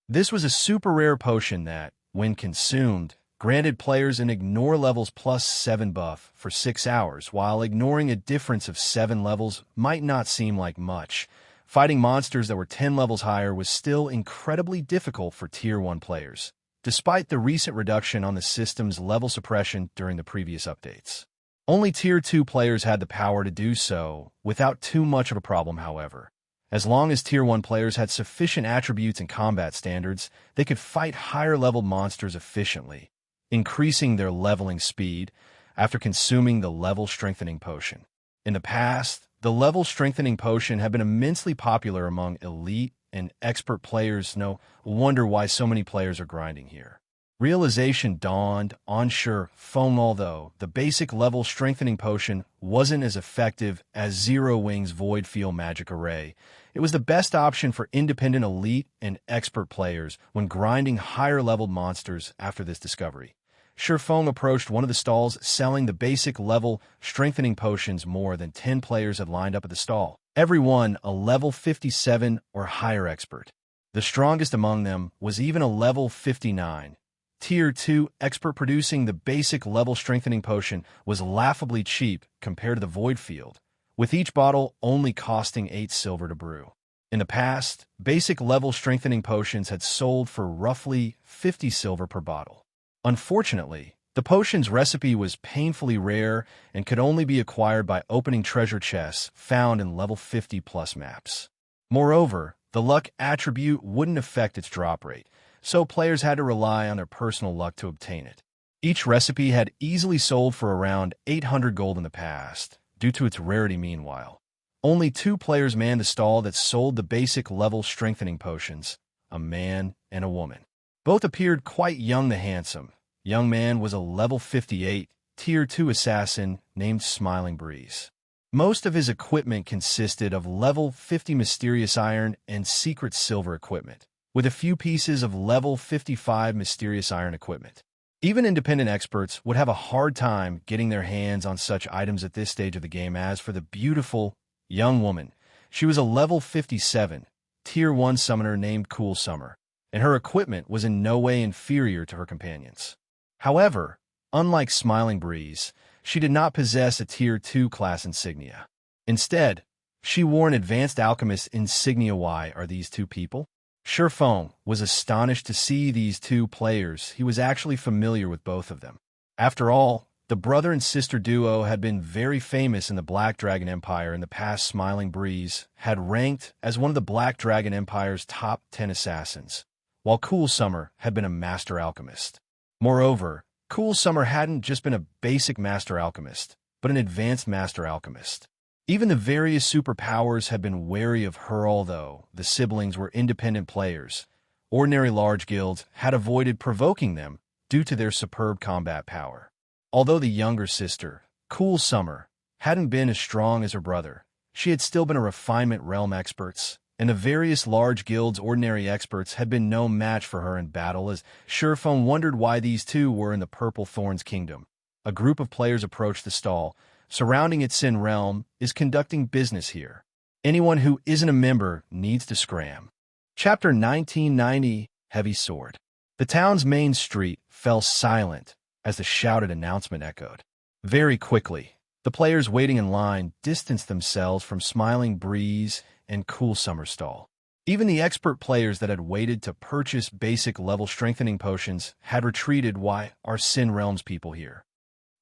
A: This was a super rare potion that, when consumed, granted players an ignore levels +7 buff for 6 hours. While ignoring a difference of 7 levels might not seem like much, fighting monsters that were 10 levels higher was still incredibly difficult for Tier 1 players, despite the recent reduction on the system's level suppression during the previous updates. Only Tier 2 players had the power to do so without too much of a problem. However, as long as Tier 1 players had sufficient attributes and combat standards, they could fight higher-level monsters efficiently, increasing their leveling speed after consuming the level strengthening potion. In the past, the level strengthening potion had been immensely popular among elite and expert players. No wonder why so many players are grinding here. Realization dawned on Shurfeng. Although the basic level strengthening potion wasn't as effective as Zero Wing's Void Field magic array, it was the best option for independent elite and expert players when grinding higher-leveled monsters. After this discovery, Shurfeng approached one of the stalls selling the basic level strengthening potions. More than 10 players had lined up at the stall, everyone a level 57 or higher expert. The strongest among them was even a level 59. Tier 2 expert. Producing the basic level strengthening potion was laughably cheap compared to the Void Field, with each bottle only costing 8 silver to brew. In the past, basic level strengthening potions had sold for roughly 50 silver per bottle. Unfortunately, the potion's recipe was painfully rare and could only be acquired by opening treasure chests found in level 50+ maps. Moreover, the luck attribute wouldn't affect its drop rate, so players had to rely on their personal luck to obtain it. Each recipe had easily sold for around 800 gold in the past, due to its rarity. Meanwhile, Only 2 players manned the stall that sold the basic level strengthening potions, a man and a woman. Both appeared quite young. The handsome young man was a level 58, Tier 2 assassin named Smiling Breeze. Most of his equipment consisted of level 50 mysterious iron and secret silver equipment, with a few pieces of level 55 mysterious iron equipment. Even independent experts would have a hard time getting their hands on such items at this stage of the game. As for the beautiful young woman, she was a level 57, Tier 1 summoner named Cool Summer, and her equipment was in no way inferior to her companions. However, unlike Smiling Breeze, she did not possess a Tier 2 class insignia. Instead, she wore an Advanced Alchemist insignia. Why are these 2 people? Sherfone was astonished to see these 2 players. He was actually familiar with both of them. After all, the brother and sister duo had been very famous in the Black Dragon Empire in the past. Smiling Breeze had ranked as one of the Black Dragon Empire's top 10 assassins, while Cool Summer had been a master alchemist. Moreover, Cool Summer hadn't just been a basic master alchemist, but an advanced master alchemist. Even the various superpowers had been wary of her. Although the siblings were independent players, ordinary large guilds had avoided provoking them due to their superb combat power. Although the younger sister, Cool Summer, hadn't been as strong as her brother, she had still been a refinement realm experts, and the various large guilds' ordinary experts had been no match for her in battle. As Sherfone wondered why these 2 were in the Purple Thorns Kingdom, a group of players approached the stall. Surrounding it, Sin Realm is conducting business here. Anyone who isn't a member needs to scram. Chapter 1990, Heavy Sword. The town's main street fell silent as the shouted announcement echoed. Very quickly, the players waiting in line distanced themselves from Smiling Breeze and Cool Summer stall. Even the expert players that had waited to purchase basic level strengthening potions had retreated. Why are Sin Realm's people here?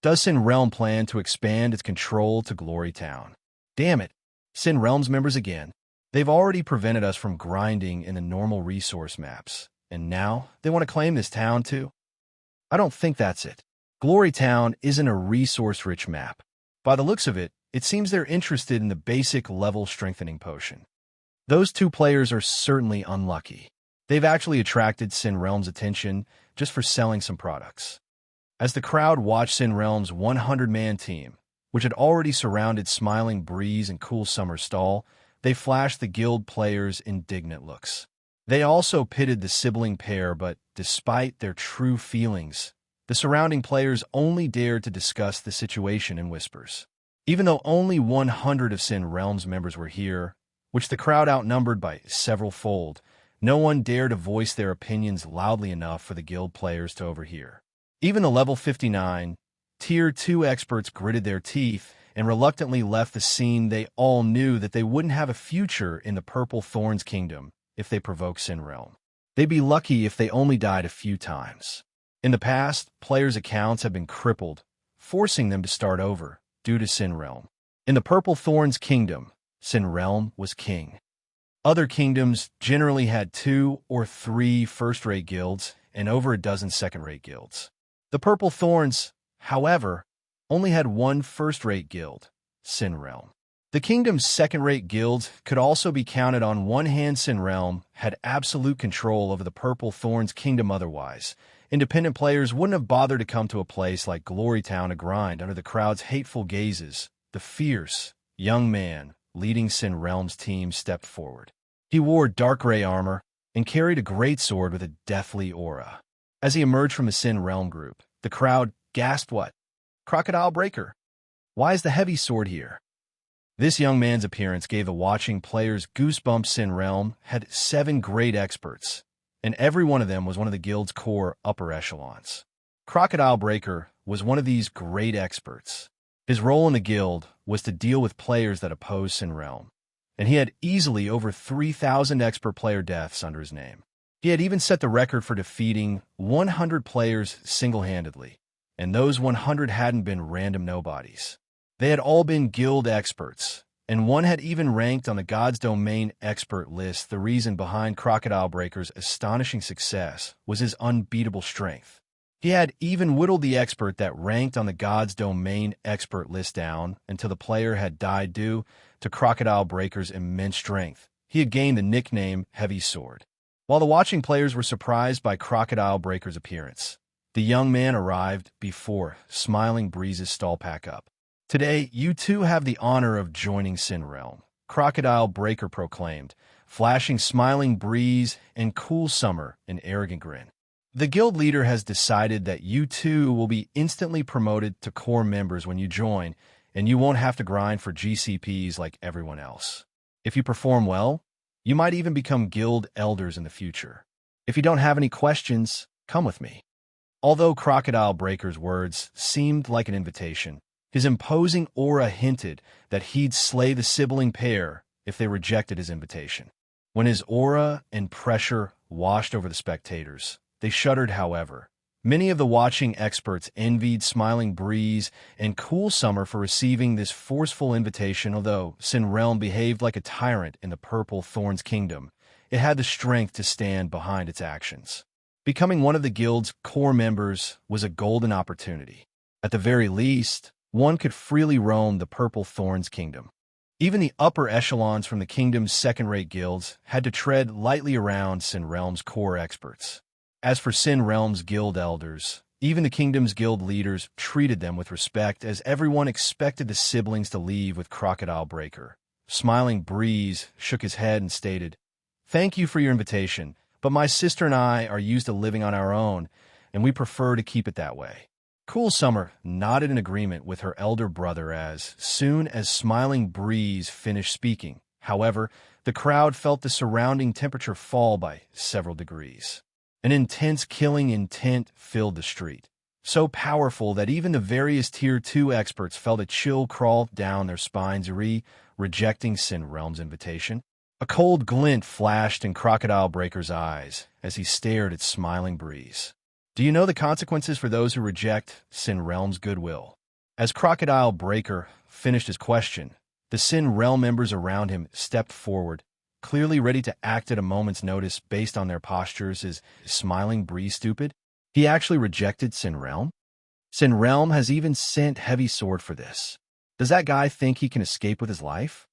A: Does Sin Realm plan to expand its control to Glory Town? Damn it, Sin Realm's members again. They've already prevented us from grinding in the normal resource maps, and now they want to claim this town too? I don't think that's it. Glory Town isn't a resource-rich map. By the looks of it, it seems they're interested in the basic level strengthening potion. Those 2 players are certainly unlucky. They've actually attracted Sin Realm's attention just for selling some products. As the crowd watched Sin Realm's 100-man team, which had already surrounded Smiling Breeze and Cool Summer stall, they flashed the guild players indignant looks. They also pitted the sibling pair, but despite their true feelings, the surrounding players only dared to discuss the situation in whispers. Even though only 100 of Sin Realm's members were here, which the crowd outnumbered by several fold, no one dared to voice their opinions loudly enough for the guild players to overhear. Even the level 59, Tier 2 experts gritted their teeth and reluctantly left the scene. They all knew that they wouldn't have a future in the Purple Thorns Kingdom if they provoked Sin Realm. They'd be lucky if they only died a few times. In the past, players' accounts have been crippled, forcing them to start over due to Sin Realm. In the Purple Thorns Kingdom, Sin Realm was king. Other kingdoms generally had 2 or 3 first-rate guilds and over a dozen second-rate guilds. The Purple Thorns, however, only had 1 first-rate guild, Sin Realm. The kingdom's second-rate guilds could also be counted on one hand. Sin Realm had absolute control over the Purple Thorns Kingdom. Otherwise, independent players wouldn't have bothered to come to a place like Glory Town to grind under the crowd's hateful gazes. The fierce, young man leading Sin Realm's team stepped forward. He wore dark gray armor and carried a great sword with a deathly aura. As he emerged from the Sin Realm group, the crowd gasped. What? Crocodile Breaker? Why is the heavy sword here? This young man's appearance gave the watching players goosebumps. Sin Realm had 7 great experts, and every one of them was one of the guild's core upper echelons. Crocodile Breaker was one of these great experts. His role in the guild was to deal with players that opposed Sin Realm, and he had easily over 3,000 expert player deaths under his name. He had even set the record for defeating 100 players single-handedly, and those 100 hadn't been random nobodies. They had all been guild experts, and one had even ranked on the God's Domain expert list. The reason behind Crocodile Breaker's astonishing success was his unbeatable strength. He had even whittled the expert that ranked on the God's Domain expert list down until the player had died due to Crocodile Breaker's immense strength. He had gained the nickname Heavy Sword. While the watching players were surprised by Crocodile Breaker's appearance, the young man arrived before Smiling Breeze's stall pack up. "Today, you two have the honor of joining Sin Realm," Crocodile Breaker proclaimed, flashing Smiling Breeze and Cool Summer an arrogant grin. "The guild leader has decided that you two will be instantly promoted to core members when you join, and you won't have to grind for GCPs like everyone else. If you perform well, you might even become guild elders in the future. If you don't have any questions, come with me." Although Crocodile Breaker's words seemed like an invitation, his imposing aura hinted that he'd slay the sibling pair if they rejected his invitation. When his aura and pressure washed over the spectators, they shuddered, however. Many of the watching experts envied Smiling Breeze and Cool Summer for receiving this forceful invitation. Although Sin Realm behaved like a tyrant in the Purple Thorns Kingdom, it had the strength to stand behind its actions. Becoming one of the guild's core members was a golden opportunity. At the very least, one could freely roam the Purple Thorns Kingdom. Even the upper echelons from the kingdom's second-rate guilds had to tread lightly around Sin Realm's core experts. As for Sin Realm's guild elders, even the kingdom's guild leaders treated them with respect, as everyone expected the siblings to leave with Crocodile Breaker. Smiling Breeze shook his head and stated, "Thank you for your invitation, but my sister and I are used to living on our own, and we prefer to keep it that way." Cool Summer nodded in agreement with her elder brother as soon as Smiling Breeze finished speaking. However, the crowd felt the surrounding temperature fall by several degrees. An intense killing intent filled the street, so powerful that even the various Tier 2 experts felt a chill crawl down their spines, rejecting Sin Realm's invitation. A cold glint flashed in Crocodile Breaker's eyes as he stared at Smiling Breeze. "Do you know the consequences for those who reject Sin Realm's goodwill?" As Crocodile Breaker finished his question, the Sin Realm members around him stepped forward, clearly ready to act at a moment's notice based on their postures. Is Smiling Breeze stupid? He actually rejected Sin Realm? Sin Realm has even sent Heavy Sword for this. Does that guy think he can escape with his life?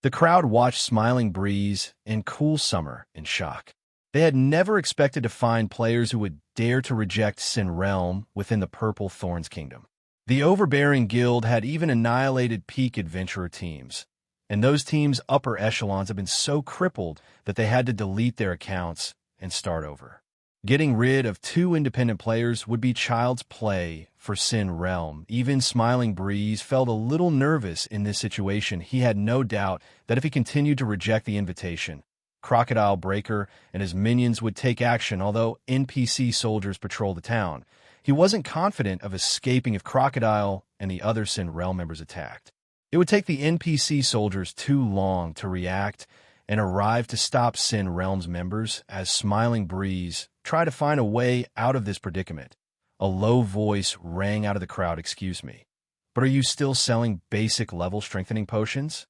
A: The crowd watched Smiling Breeze and Cool Summer in shock. They had never expected to find players who would dare to reject Sin Realm within the Purple Thorns Kingdom. The overbearing guild had even annihilated peak adventurer teams, and those teams' upper echelons have been so crippled that they had to delete their accounts and start over. Getting rid of two independent players would be child's play for Sin Realm. Even Smiling Breeze felt a little nervous in this situation. He had no doubt that if he continued to reject the invitation, Crocodile Breaker and his minions would take action. Although NPC soldiers patrol the town, he wasn't confident of escaping if Crocodile and the other Sin Realm members attacked. It would take the NPC soldiers too long to react and arrive to stop Sin Realm's members. As Smiling Breeze tried to find a way out of this predicament, a low voice rang out of the crowd. "Excuse me, but are you still selling basic level strengthening potions?"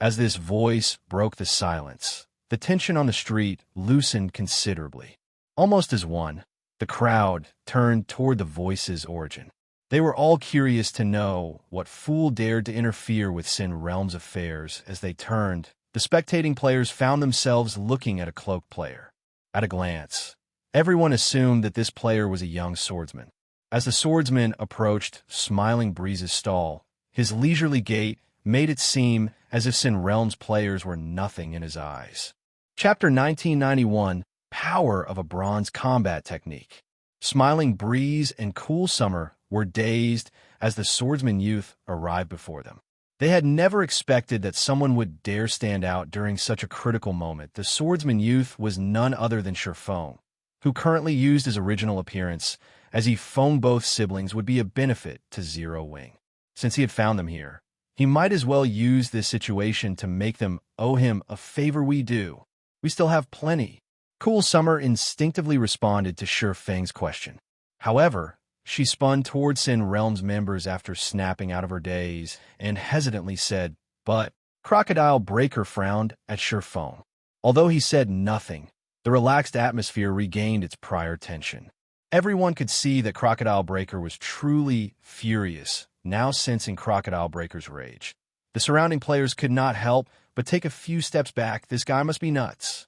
A: As this voice broke the silence, the tension on the street loosened considerably. Almost as one, the crowd turned toward the voice's origin. They were all curious to know what fool dared to interfere with Sin Realm's affairs. As they turned, the spectating players found themselves looking at a cloaked player. At a glance, everyone assumed that this player was a young swordsman. As the swordsman approached Smiling Breeze's stall, his leisurely gait made it seem as if Sin Realm's players were nothing in his eyes. Chapter 1991, Power of a Bronze Combat Technique. Smiling Breeze and Cool Summer were dazed as the swordsman youth arrived before them. They had never expected that someone would dare stand out during such a critical moment. The swordsman youth was none other than Sherfone, who currently used his original appearance, as he phoned both siblings would be a benefit to Zero Wing. Since he had found them here, he might as well use this situation to make them owe him a favor. "We do. We still have plenty." Cool Summer instinctively responded to Sherfang's question. However, she spun toward Sin Realm's members after snapping out of her daze and hesitantly said, "But..." Crocodile Breaker frowned at Sherfone. Although he said nothing, the relaxed atmosphere regained its prior tension. Everyone could see that Crocodile Breaker was truly furious, now sensing Crocodile Breaker's rage. The surrounding players could not help but take a few steps back. This guy must be nuts.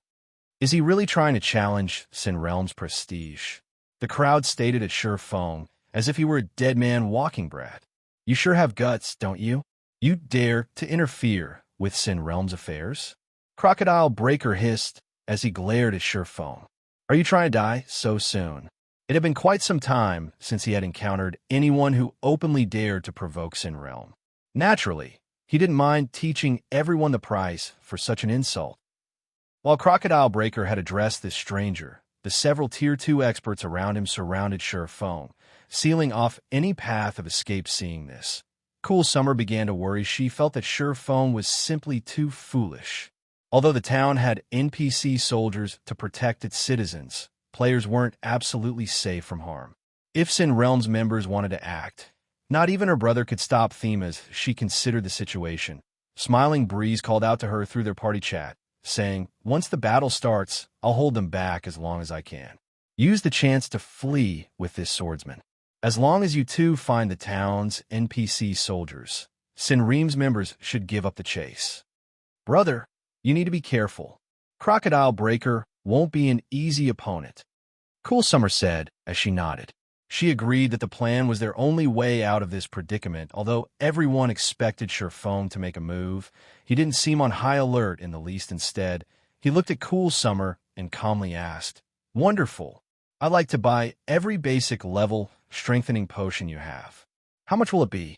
A: Is he really trying to challenge Sin Realm's prestige? The crowd stated at Sure Phone, as if he were a dead man walking, Brad. You sure have guts, don't you? You dare to interfere with Sin Realm's affairs? Crocodile Breaker hissed as he glared at Sure Phone. Are you trying to die so soon? It had been quite some time since he had encountered anyone who openly dared to provoke Sin Realm. Naturally, he didn't mind teaching everyone the price for such an insult. While Crocodile Breaker had addressed this stranger, the several Tier 2 experts around him surrounded Sure Phone, sealing off any path of escape. Seeing this, Cool Summer began to worry. She felt that Sure Phone was simply too foolish. Although the town had NPC soldiers to protect its citizens, players weren't absolutely safe from harm. If Sin Realm's members wanted to act, not even her brother could stop them as she considered the situation. Smiling Breeze called out to her through their party chat, saying, once the battle starts, I'll hold them back as long as I can. Use the chance to flee with this swordsman. As long as you two find the town's NPC soldiers, Sin Realm's members should give up the chase. Brother, you need to be careful. Crocodile Breaker won't be an easy opponent. Cool Summer said as she nodded. She agreed that the plan was their only way out of this predicament. Although everyone expected Sure Phone to make a move, he didn't seem on high alert in the least. Instead, he looked at Cool Summer and calmly asked, Wonderful. I'd like to buy every basic level strengthening potion you have. How much will it be?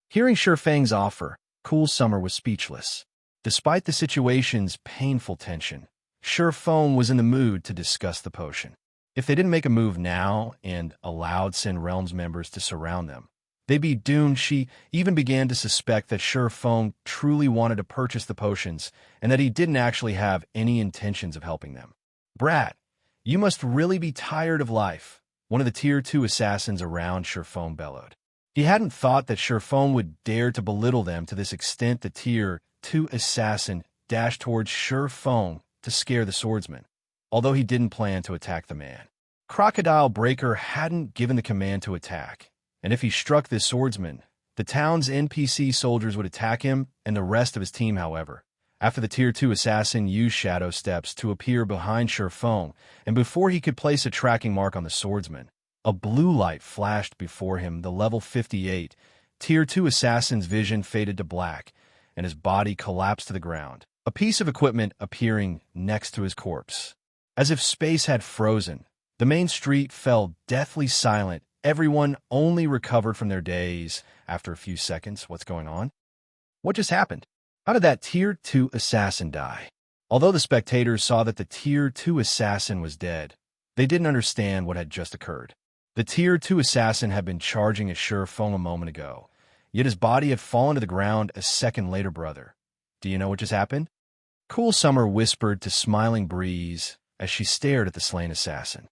A: Hearing Sure Fang's offer, Cool Summer was speechless. Despite the situation's painful tension, Sure Phone was in the mood to discuss the potion. If they didn't make a move now and allowed Sin Realm's members to surround them, they'd be doomed. She even began to suspect that Sure Phone truly wanted to purchase the potions and that he didn't actually have any intentions of helping them. Brat, you must really be tired of life, one of the Tier 2 assassins around Sure Phone bellowed. He hadn't thought that Sure Phone would dare to belittle them to this extent. The Tier 2 assassin dashed towards Sure Phone to scare the swordsman, although he didn't plan to attack the man. Crocodile Breaker hadn't given the command to attack, and if he struck this swordsman, the town's NPC soldiers would attack him and the rest of his team. However, after the Tier 2 assassin used shadow steps to appear behind Sure Phone, and before he could place a tracking mark on the swordsman, a blue light flashed before him. The level 58 Tier 2 assassin's vision faded to black, and his body collapsed to the ground, a piece of equipment appearing next to his corpse. As if space had frozen, the main street fell deathly silent. Everyone only recovered from their daze after a few seconds. What's going on? What just happened? How did that Tier 2 assassin die? Although the spectators saw that the Tier 2 assassin was dead, they didn't understand what had just occurred. The Tier 2 assassin had been charging at Sure Phone a moment ago, yet his body had fallen to the ground a second later. Brother, do you know what just happened? Cool Summer whispered to Smiling Breeze as she stared at the slain assassin.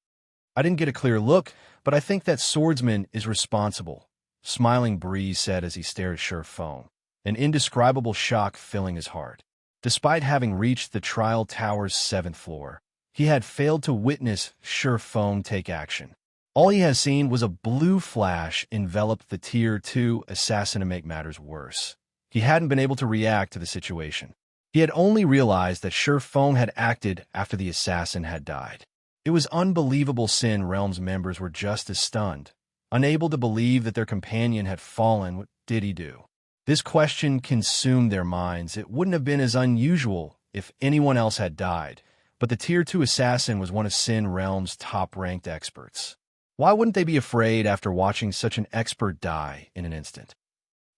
A: I didn't get a clear look, but I think that swordsman is responsible, Smiling Breeze said as he stared at Sure Phone, an indescribable shock filling his heart. Despite having reached the trial tower's 7th floor, he had failed to witness Sure Phone take action. All he had seen was a blue flash envelop the Tier 2 assassin. To make matters worse, he hadn't been able to react to the situation. He had only realized that Sure Phone had acted after the assassin had died. It was unbelievable. Sin Realm's members were just as stunned, unable to believe that their companion had fallen. What did he do? This question consumed their minds. It wouldn't have been as unusual if anyone else had died, but the Tier 2 assassin was one of Sin Realm's top-ranked experts. Why wouldn't they be afraid after watching such an expert die in an instant?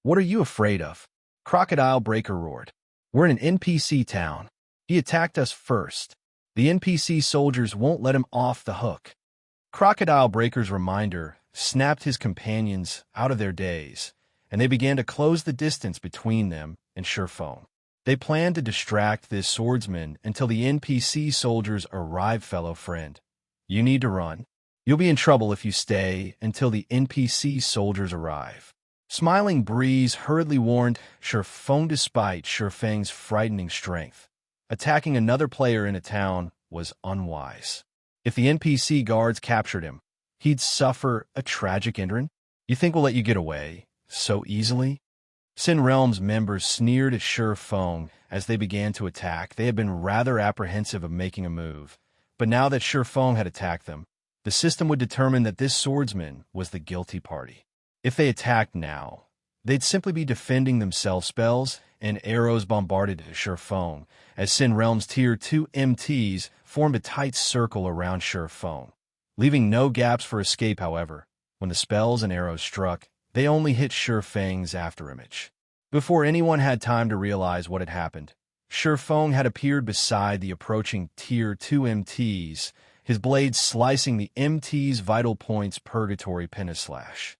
A: What are you afraid of? Crocodile Breaker roared. We're in an NPC town. He attacked us first. The NPC soldiers won't let him off the hook. Crocodile Breaker's reminder snapped his companions out of their daze, and they began to close the distance between them and Sure Phone. They planned to distract this swordsman until the NPC soldiers arrive. Fellow friend, you need to run. You'll be in trouble if you stay until the NPC soldiers arrive. Smiling Breeze hurriedly warned Sure Phone. Despite Sure Fang's frightening strength, attacking another player in a town was unwise. If the NPC guards captured him, he'd suffer a tragic ending? You think we'll let you get away so easily? Sin Realm's members sneered at Sure Feng as they began to attack. They had been rather apprehensive of making a move, but now that Sure Feng had attacked them, the system would determine that this swordsman was the guilty party. If they attacked now, they'd simply be defending themselves. Spells and arrows bombarded Sure Feng as Sin Realm's Tier 2 MTs formed a tight circle around Sure Feng, leaving no gaps for escape. However, when the spells and arrows struck, they only hit Sure Feng's afterimage. Before anyone had time to realize what had happened, Sure Feng had appeared beside the approaching Tier 2 MTs, his blade slicing the MT's vital points. Purgatory Pentaslash.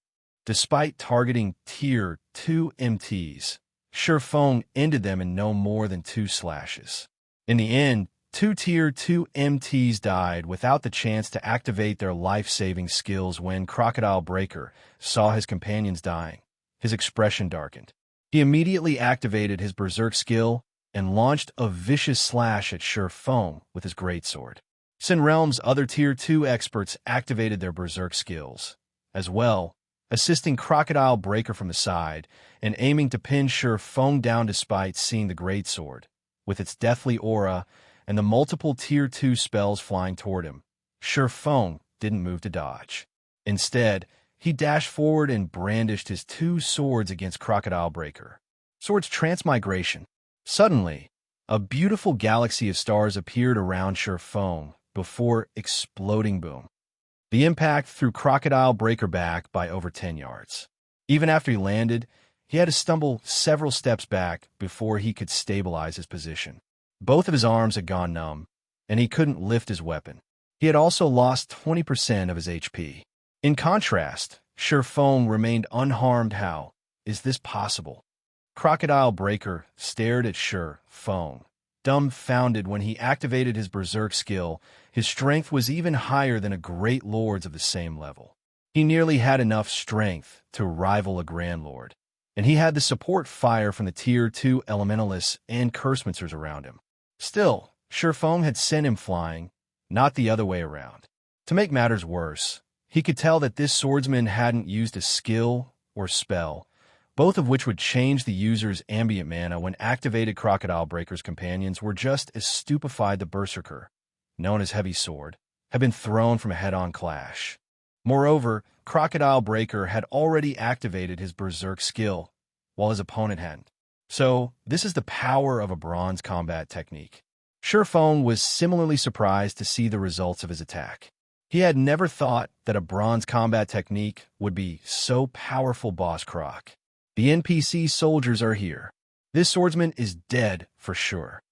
A: Despite targeting Tier 2 MTs, Sure Feng ended them in no more than 2 slashes. In the end, 2 Tier 2 MTs died without the chance to activate their life-saving skills. When Crocodile Breaker saw his companions dying, his expression darkened. He immediately activated his Berserk skill and launched a vicious slash at Sure Feng with his greatsword. Sin Realm's other Tier 2 experts activated their Berserk skills as well, assisting Crocodile Breaker from the side and aiming to pin Sure Feng down. Despite seeing the greatsword with its deathly aura and the multiple Tier 2 spells flying toward him, Sure Feng didn't move to dodge. Instead, he dashed forward and brandished his 2 swords against Crocodile Breaker. Swords Transmigration. Suddenly, a beautiful galaxy of stars appeared around Sure Feng before exploding. Boom. The impact threw Crocodile Breaker back by over 10 yards. Even after he landed, he had to stumble several steps back before he could stabilize his position. Both of his arms had gone numb, and he couldn't lift his weapon. He had also lost 20% of his HP. In contrast, Sure Feng remained unharmed. How is this possible? Crocodile Breaker stared at Sure Feng, dumbfounded. When he activated his Berserk skill, his strength was even higher than a great lord's of the same level. He nearly had enough strength to rival a Grand Lord, and he had the support fire from the Tier 2 Elementalists and Cursemancers around him. Still, Sure Feng had sent him flying, not the other way around. To make matters worse, he could tell that this swordsman hadn't used a skill or spell, both of which would change the user's ambient mana when activated. Crocodile Breaker's companions were just as stupefied. The Berserker, known as Heavy Sword, had been thrown from a head-on clash. Moreover, Crocodile Breaker had already activated his Berserk skill, while his opponent hadn't. So, this is the power of a bronze combat technique. Sure Feng was similarly surprised to see the results of his attack. He had never thought that a bronze combat technique would be so powerful. Boss Croc, the NPC soldiers are here. This swordsman is dead for sure.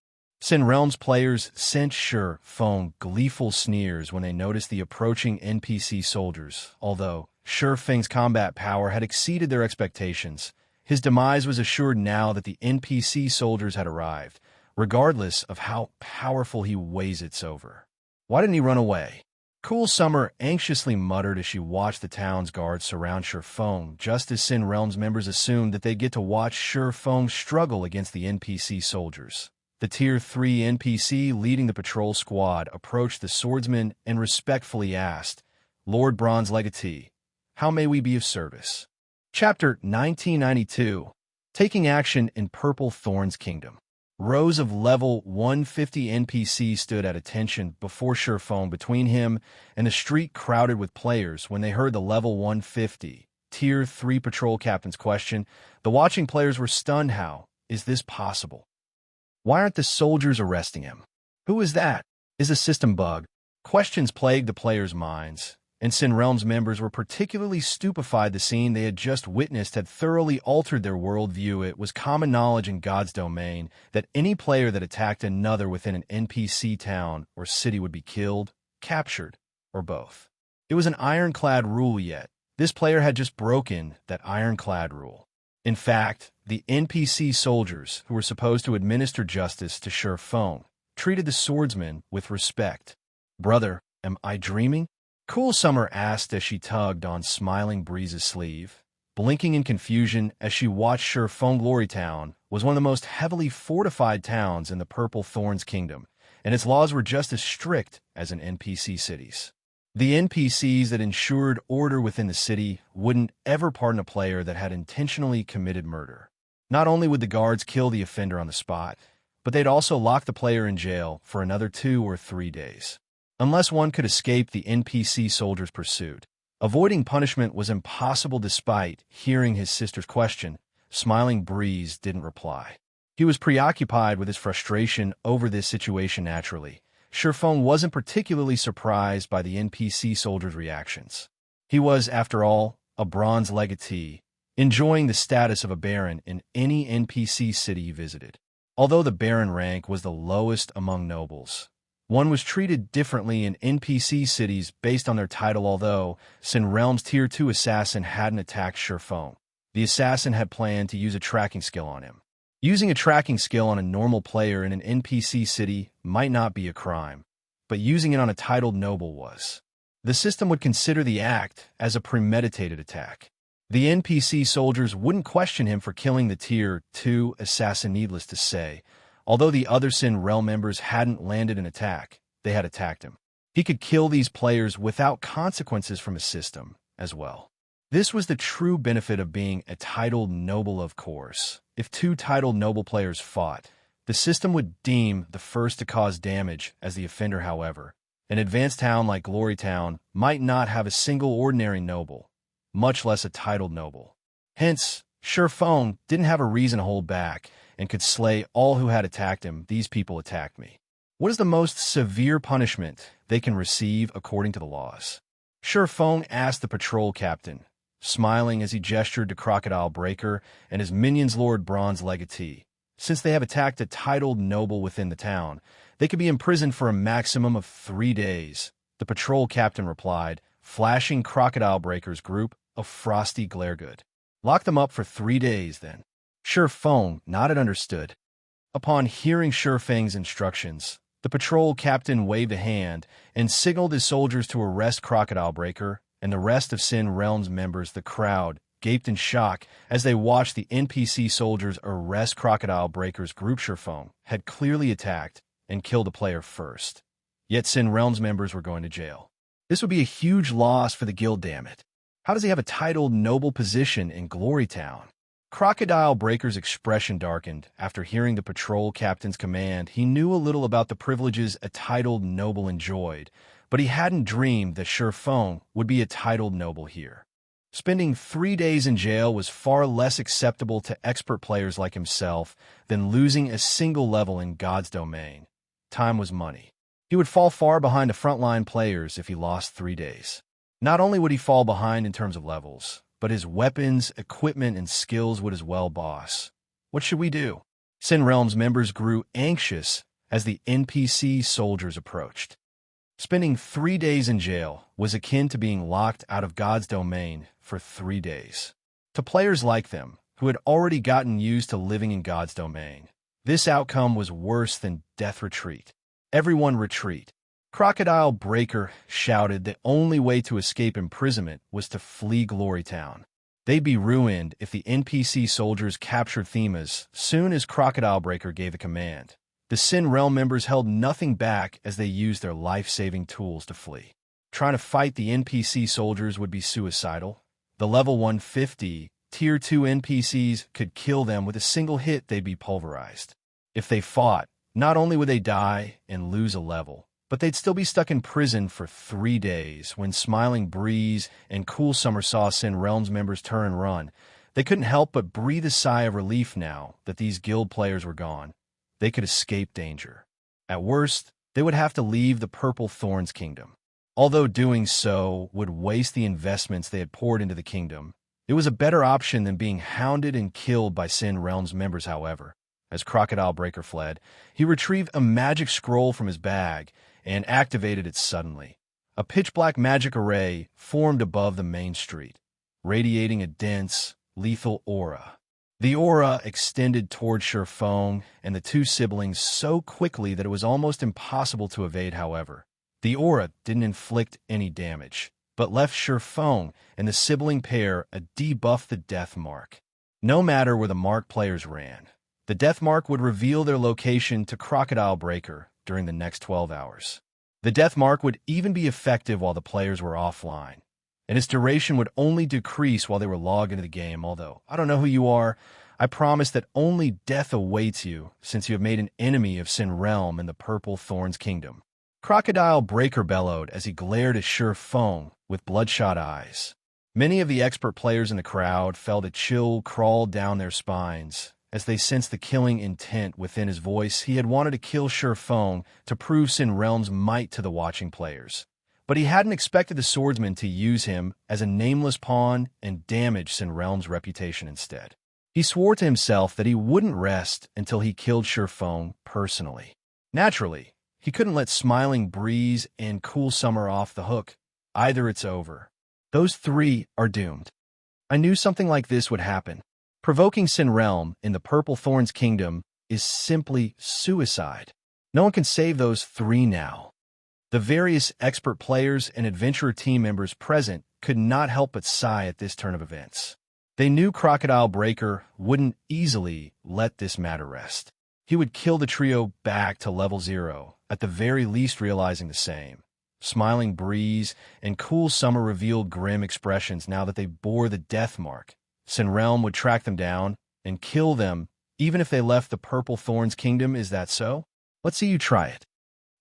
A: Sin Realm's players sent Sure Feng gleeful sneers when they noticed the approaching NPC soldiers. Although Sure Feng's combat power had exceeded their expectations, his demise was assured now that the NPC soldiers had arrived, regardless of how powerful he weighs. It's over. Why didn't he run away? Cool Summer anxiously muttered as she watched the town's guards surround Sure Feng, just as Sin Realm's members assumed that they'd get to watch Sure Feng struggle against the NPC soldiers. The Tier 3 NPC leading the patrol squad approached the swordsman and respectfully asked, "Lord Bronze Legatee, how may we be of service?" Chapter 1992. Taking action in Purple Thorns Kingdom. Rows of level 150 NPCs stood at attention before Sure Feng. Between him and the street crowded with players when they heard the level 150 Tier 3 patrol captain's question. The watching players were stunned. How is this possible? Why aren't the soldiers arresting him? Who is that? Is the system bugged? Questions plagued the players' minds, and Sin Realm's members were particularly stupefied. The scene they had just witnessed had thoroughly altered their worldview. It was common knowledge in God's domain that any player that attacked another within an NPC town or city would be killed, captured, or both. It was an ironclad rule, yet this player had just broken that ironclad rule. In fact, the NPC soldiers, who were supposed to administer justice to Sure Feng, treated the swordsman with respect. "Brother, am I dreaming?" Cool Summer asked as she tugged on Smiling Breeze's sleeve, blinking in confusion as she watched Sure Feng. Glory Town was one of the most heavily fortified towns in the Purple Thorns Kingdom, and its laws were just as strict as in NPC cities. The NPCs that ensured order within the city wouldn't ever pardon a player that had intentionally committed murder. Not only would the guards kill the offender on the spot, but they'd also lock the player in jail for another 2 or 3 days. Unless one could escape the NPC soldier's pursuit. Avoiding punishment was impossible despite hearing his sister's question. Smiling Breeze didn't reply. He was preoccupied with his frustration over this situation naturally. Sherfone wasn't particularly surprised by the NPC soldier's reactions. He was, after all, a bronze legatee, enjoying the status of a baron in any NPC city he visited. Although the baron rank was the lowest among nobles, one was treated differently in NPC cities based on their title. Although Sin Realm's Tier 2 assassin hadn't attacked Sherfone, the assassin had planned to use a tracking skill on him. Using a tracking skill on a normal player in an NPC city might not be a crime, but using it on a titled noble was. The system would consider the act as a premeditated attack. The NPC soldiers wouldn't question him for killing the Tier 2 assassin. Needless to say, although the other Sin Realm members hadn't landed an attack, they had attacked him. He could kill these players without consequences from his system as well. This was the true benefit of being a titled noble, of course. If 2 titled noble players fought, the system would deem the first to cause damage as the offender. However, an advanced town like Glory Town might not have a single ordinary noble, much less a titled noble. Hence, Sherfone didn't have a reason to hold back and could slay all who had attacked him. These people attacked me. What is the most severe punishment they can receive according to the laws? Sherfone asked the patrol captain, smiling as he gestured to Crocodile Breaker and his minions. Lord Bronze Legatee, since they have attacked a titled noble within the town, they could be imprisoned for a maximum of 3 days. The patrol captain replied, flashing Crocodile Breaker's group a frosty glare. Good. Lock them up for 3 days, then. Sherfone nodded. Understood. Upon hearing Sherfang's instructions, the patrol captain waved a hand and signaled his soldiers to arrest Crocodile Breaker and the rest of Sin Realm's members. The crowd gaped in shock as they watched the NPC soldiers arrest Crocodile Breaker's group. Sherfone had clearly attacked and killed a player first, yet Sin Realm's members were going to jail. This would be a huge loss for the guild, damn it. How does he have a titled noble position in Glory Town? Crocodile Breaker's expression darkened after hearing the patrol captain's command. He knew a little about the privileges a titled noble enjoyed, but he hadn't dreamed that Sherfone would be a titled noble here. Spending 3 days in jail was far less acceptable to expert players like himself than losing a single level in God's domain. Time was money. He would fall far behind the frontline players if he lost 3 days. Not only would he fall behind in terms of levels, but his weapons, equipment, and skills would as well. Boss, what should we do? Sin Realm's members grew anxious as the NPC soldiers approached. Spending 3 days in jail was akin to being locked out of God's domain for 3 days. To players like them, who had already gotten used to living in God's domain, this outcome was worse than death. Retreat. Everyone retreat. Crocodile Breaker shouted the only way to escape imprisonment was to flee Glory Town. They'd be ruined if the NPC soldiers captured Themas. Soon as Crocodile Breaker gave the command, the Sin Realm members held nothing back as they used their life-saving tools to flee. Trying to fight the NPC soldiers would be suicidal. The level 150, Tier 2 NPCs could kill them with a single hit. They'd be pulverized. If they fought, not only would they die and lose a level, but they'd still be stuck in prison for 3 days. When Smiling Breeze and Cool Summer saw Sin Realm's members turn and run, they couldn't help but breathe a sigh of relief now that these guild players were gone. They could escape danger. At worst, they would have to leave the Purple Thorns Kingdom. Although doing so would waste the investments they had poured into the kingdom, it was a better option than being hounded and killed by Sin Realm's members. However, as Crocodile Breaker fled, he retrieved a magic scroll from his bag and activated it suddenly. A pitch-black magic array formed above the main street, radiating a dense, lethal aura. The aura extended toward Sherfone and the 2 siblings so quickly that it was almost impossible to evade. However, the aura didn't inflict any damage, but left Sherfone and the sibling pair a debuff the death mark. No matter where the mark players ran, the death mark would reveal their location to Crocodile Breaker during the next 12 hours. The death mark would even be effective while the players were offline, and its duration would only decrease while they were logged into the game. Although, I don't know who you are, I promise that only death awaits you since you have made an enemy of Sin Realm in the Purple Thorns Kingdom. Crocodile Breaker bellowed as he glared at Sure Feng with bloodshot eyes. Many of the expert players in the crowd felt a chill crawl down their spines as they sensed the killing intent within his voice. He had wanted to kill Sure Feng to prove Sin Realm's might to the watching players, but he hadn't expected the swordsman to use him as a nameless pawn and damage Sin Realm's reputation instead. He swore to himself that he wouldn't rest until he killed Sure Feng personally. Naturally, he couldn't let Smiling Breeze and Cool Summer off the hook. Either it's over. Those three are doomed. I knew something like this would happen. Provoking Sin Realm in the Purple Thorns Kingdom is simply suicide. No one can save those three now. The various expert players and adventurer team members present could not help but sigh at this turn of events. They knew Crocodile Breaker wouldn't easily let this matter rest. He would kill the trio back to level 0, at the very least realizing the same. Smiling Breeze and Cool Summer revealed grim expressions now that they bore the death mark. Sin Realm would track them down and kill them even if they left the Purple Thorns Kingdom. Is that so? Let's see you try it.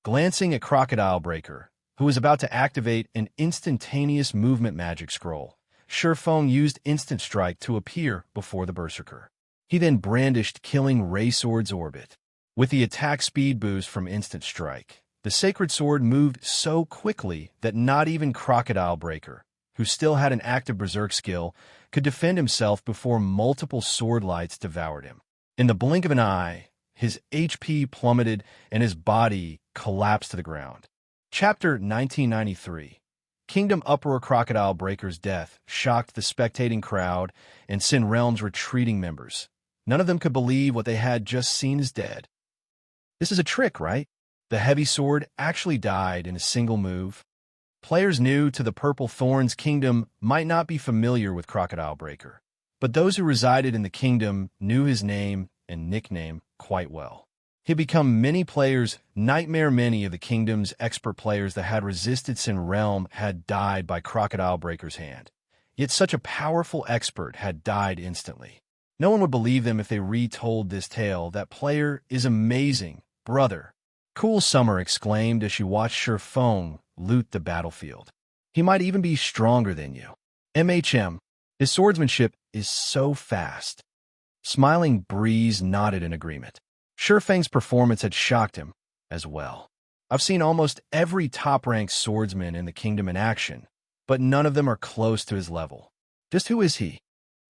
A: Glancing at Crocodile Breaker, who was about to activate an instantaneous movement magic scroll, Sure Feng used Instant Strike to appear before the Berserker. He then brandished Killing Ray Sword's orbit. With the attack speed boost from Instant Strike, the Sacred Sword moved so quickly that not even Crocodile Breaker, who still had an active Berserk skill, could defend himself before multiple sword lights devoured him. In the blink of an eye, his HP plummeted and his body collapsed to the ground. Chapter 1993. Kingdom Uproar. Crocodile Breaker's death shocked the spectating crowd and Sin Realm's retreating members. None of them could believe what they had just seen as dead. This is a trick, right? The heavy sword actually died in a single move. Players new to the Purple Thorns Kingdom might not be familiar with Crocodile Breaker, but those who resided in the kingdom knew his name and nickname quite well. He had become many players' nightmare. Many of the kingdom's expert players that had resisted Sin Realm had died by Crocodile Breaker's hand. Yet such a powerful expert had died instantly. No one would believe them if they retold this tale. That player is amazing, brother. Cool Summer exclaimed as she watched Sure Feng loot the battlefield. He might even be stronger than you. His swordsmanship is so fast. Smiling Breeze nodded in agreement. Sure Feng's performance had shocked him as well. I've seen almost every top-ranked swordsman in the kingdom in action, but none of them are close to his level. Just who is he?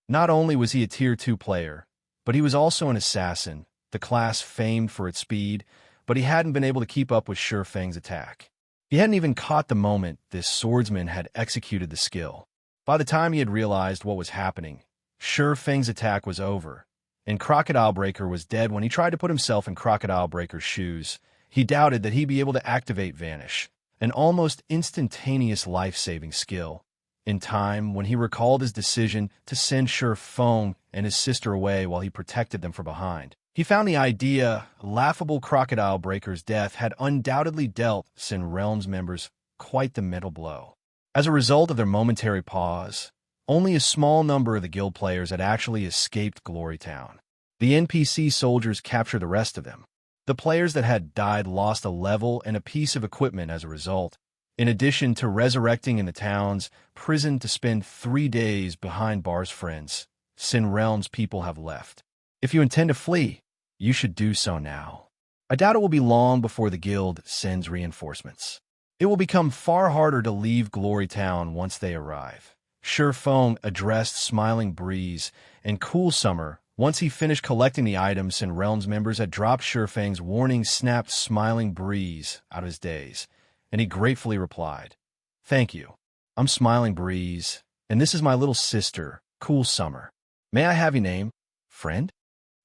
A: Not only was he a Tier 2 player, but he was also an assassin, the class famed for its speed, but he hadn't been able to keep up with Sure Feng's attack. He hadn't even caught the moment this swordsman had executed the skill. By the time he had realized what was happening, Sure Feng's attack was over, and Crocodile Breaker was dead. When he tried to put himself in Crocodile Breaker's shoes, he doubted that he'd be able to activate Vanish, an almost instantaneous life-saving skill. In time, when he recalled his decision to send Sure Feng and his sister away while he protected them from behind, he found the idea laughable. Crocodile Breaker's death had undoubtedly dealt Sin Realm's members quite the mental blow. As a result of their momentary pause, only a small number of the guild players had actually escaped Glory Town. The NPC soldiers captured the rest of them. The players that had died lost a level and a piece of equipment as a result, in addition to resurrecting in the town's prison to spend 3 days behind bars. Friends, Sin Realm's people have left. If you intend to flee, you should do so now. I doubt it will be long before the guild sends reinforcements. It will become far harder to leave Glory Town once they arrive. Sure Feng addressed Smiling Breeze and Cool Summer. Once he finished collecting the items Sin Realm's members had dropped, Sure Feng's warning snapped Smiling Breeze out of his daze, and he gratefully replied, "Thank you. I'm Smiling Breeze, and this is my little sister, Cool Summer. May I have your name, friend?"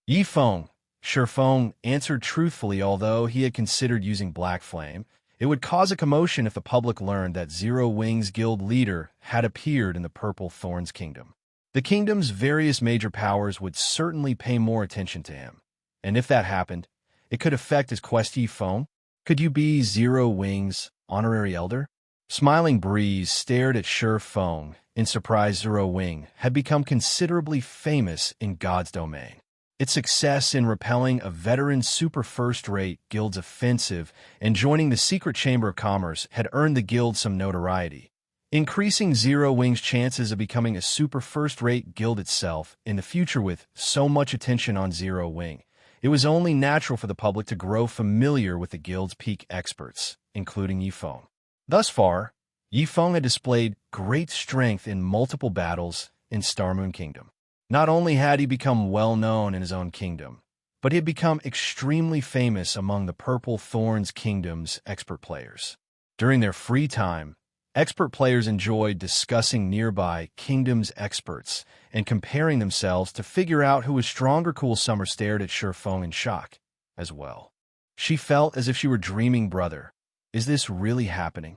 A: "Yi Feng." Sure Feng answered truthfully. Although he had considered using Black Flame, it would cause a commotion if the public learned that Zero Wings guild leader had appeared in the Purple Thorns Kingdom. The kingdom's various major powers would certainly pay more attention to him, and if that happened, it could affect his quest. "Yi Feng, could you be Zero Wings' honorary elder? Smiling Breeze stared at Feng in surprise. Zero Wing had become considerably famous in God's domain. Its success in repelling a veteran super-first-rate guild's offensive and joining the secret chamber of commerce had earned the guild some notoriety, increasing Zero Wing's chances of becoming a super-first-rate guild itself in the future. With so much attention on Zero Wing, it was only natural for the public to grow familiar with the guild's peak experts, including Yifeng. Thus far, Yifeng had displayed great strength in multiple battles in Starmoon Kingdom. Not only had he become well-known in his own kingdom, but he had become extremely famous among the Purple Thorns Kingdom's expert players. During their free time, expert players enjoyed discussing nearby kingdoms' experts and comparing themselves to figure out who was stronger. Cool Summer stared at Feng in shock as well. She felt as if she were dreaming. Brother, is this really happening?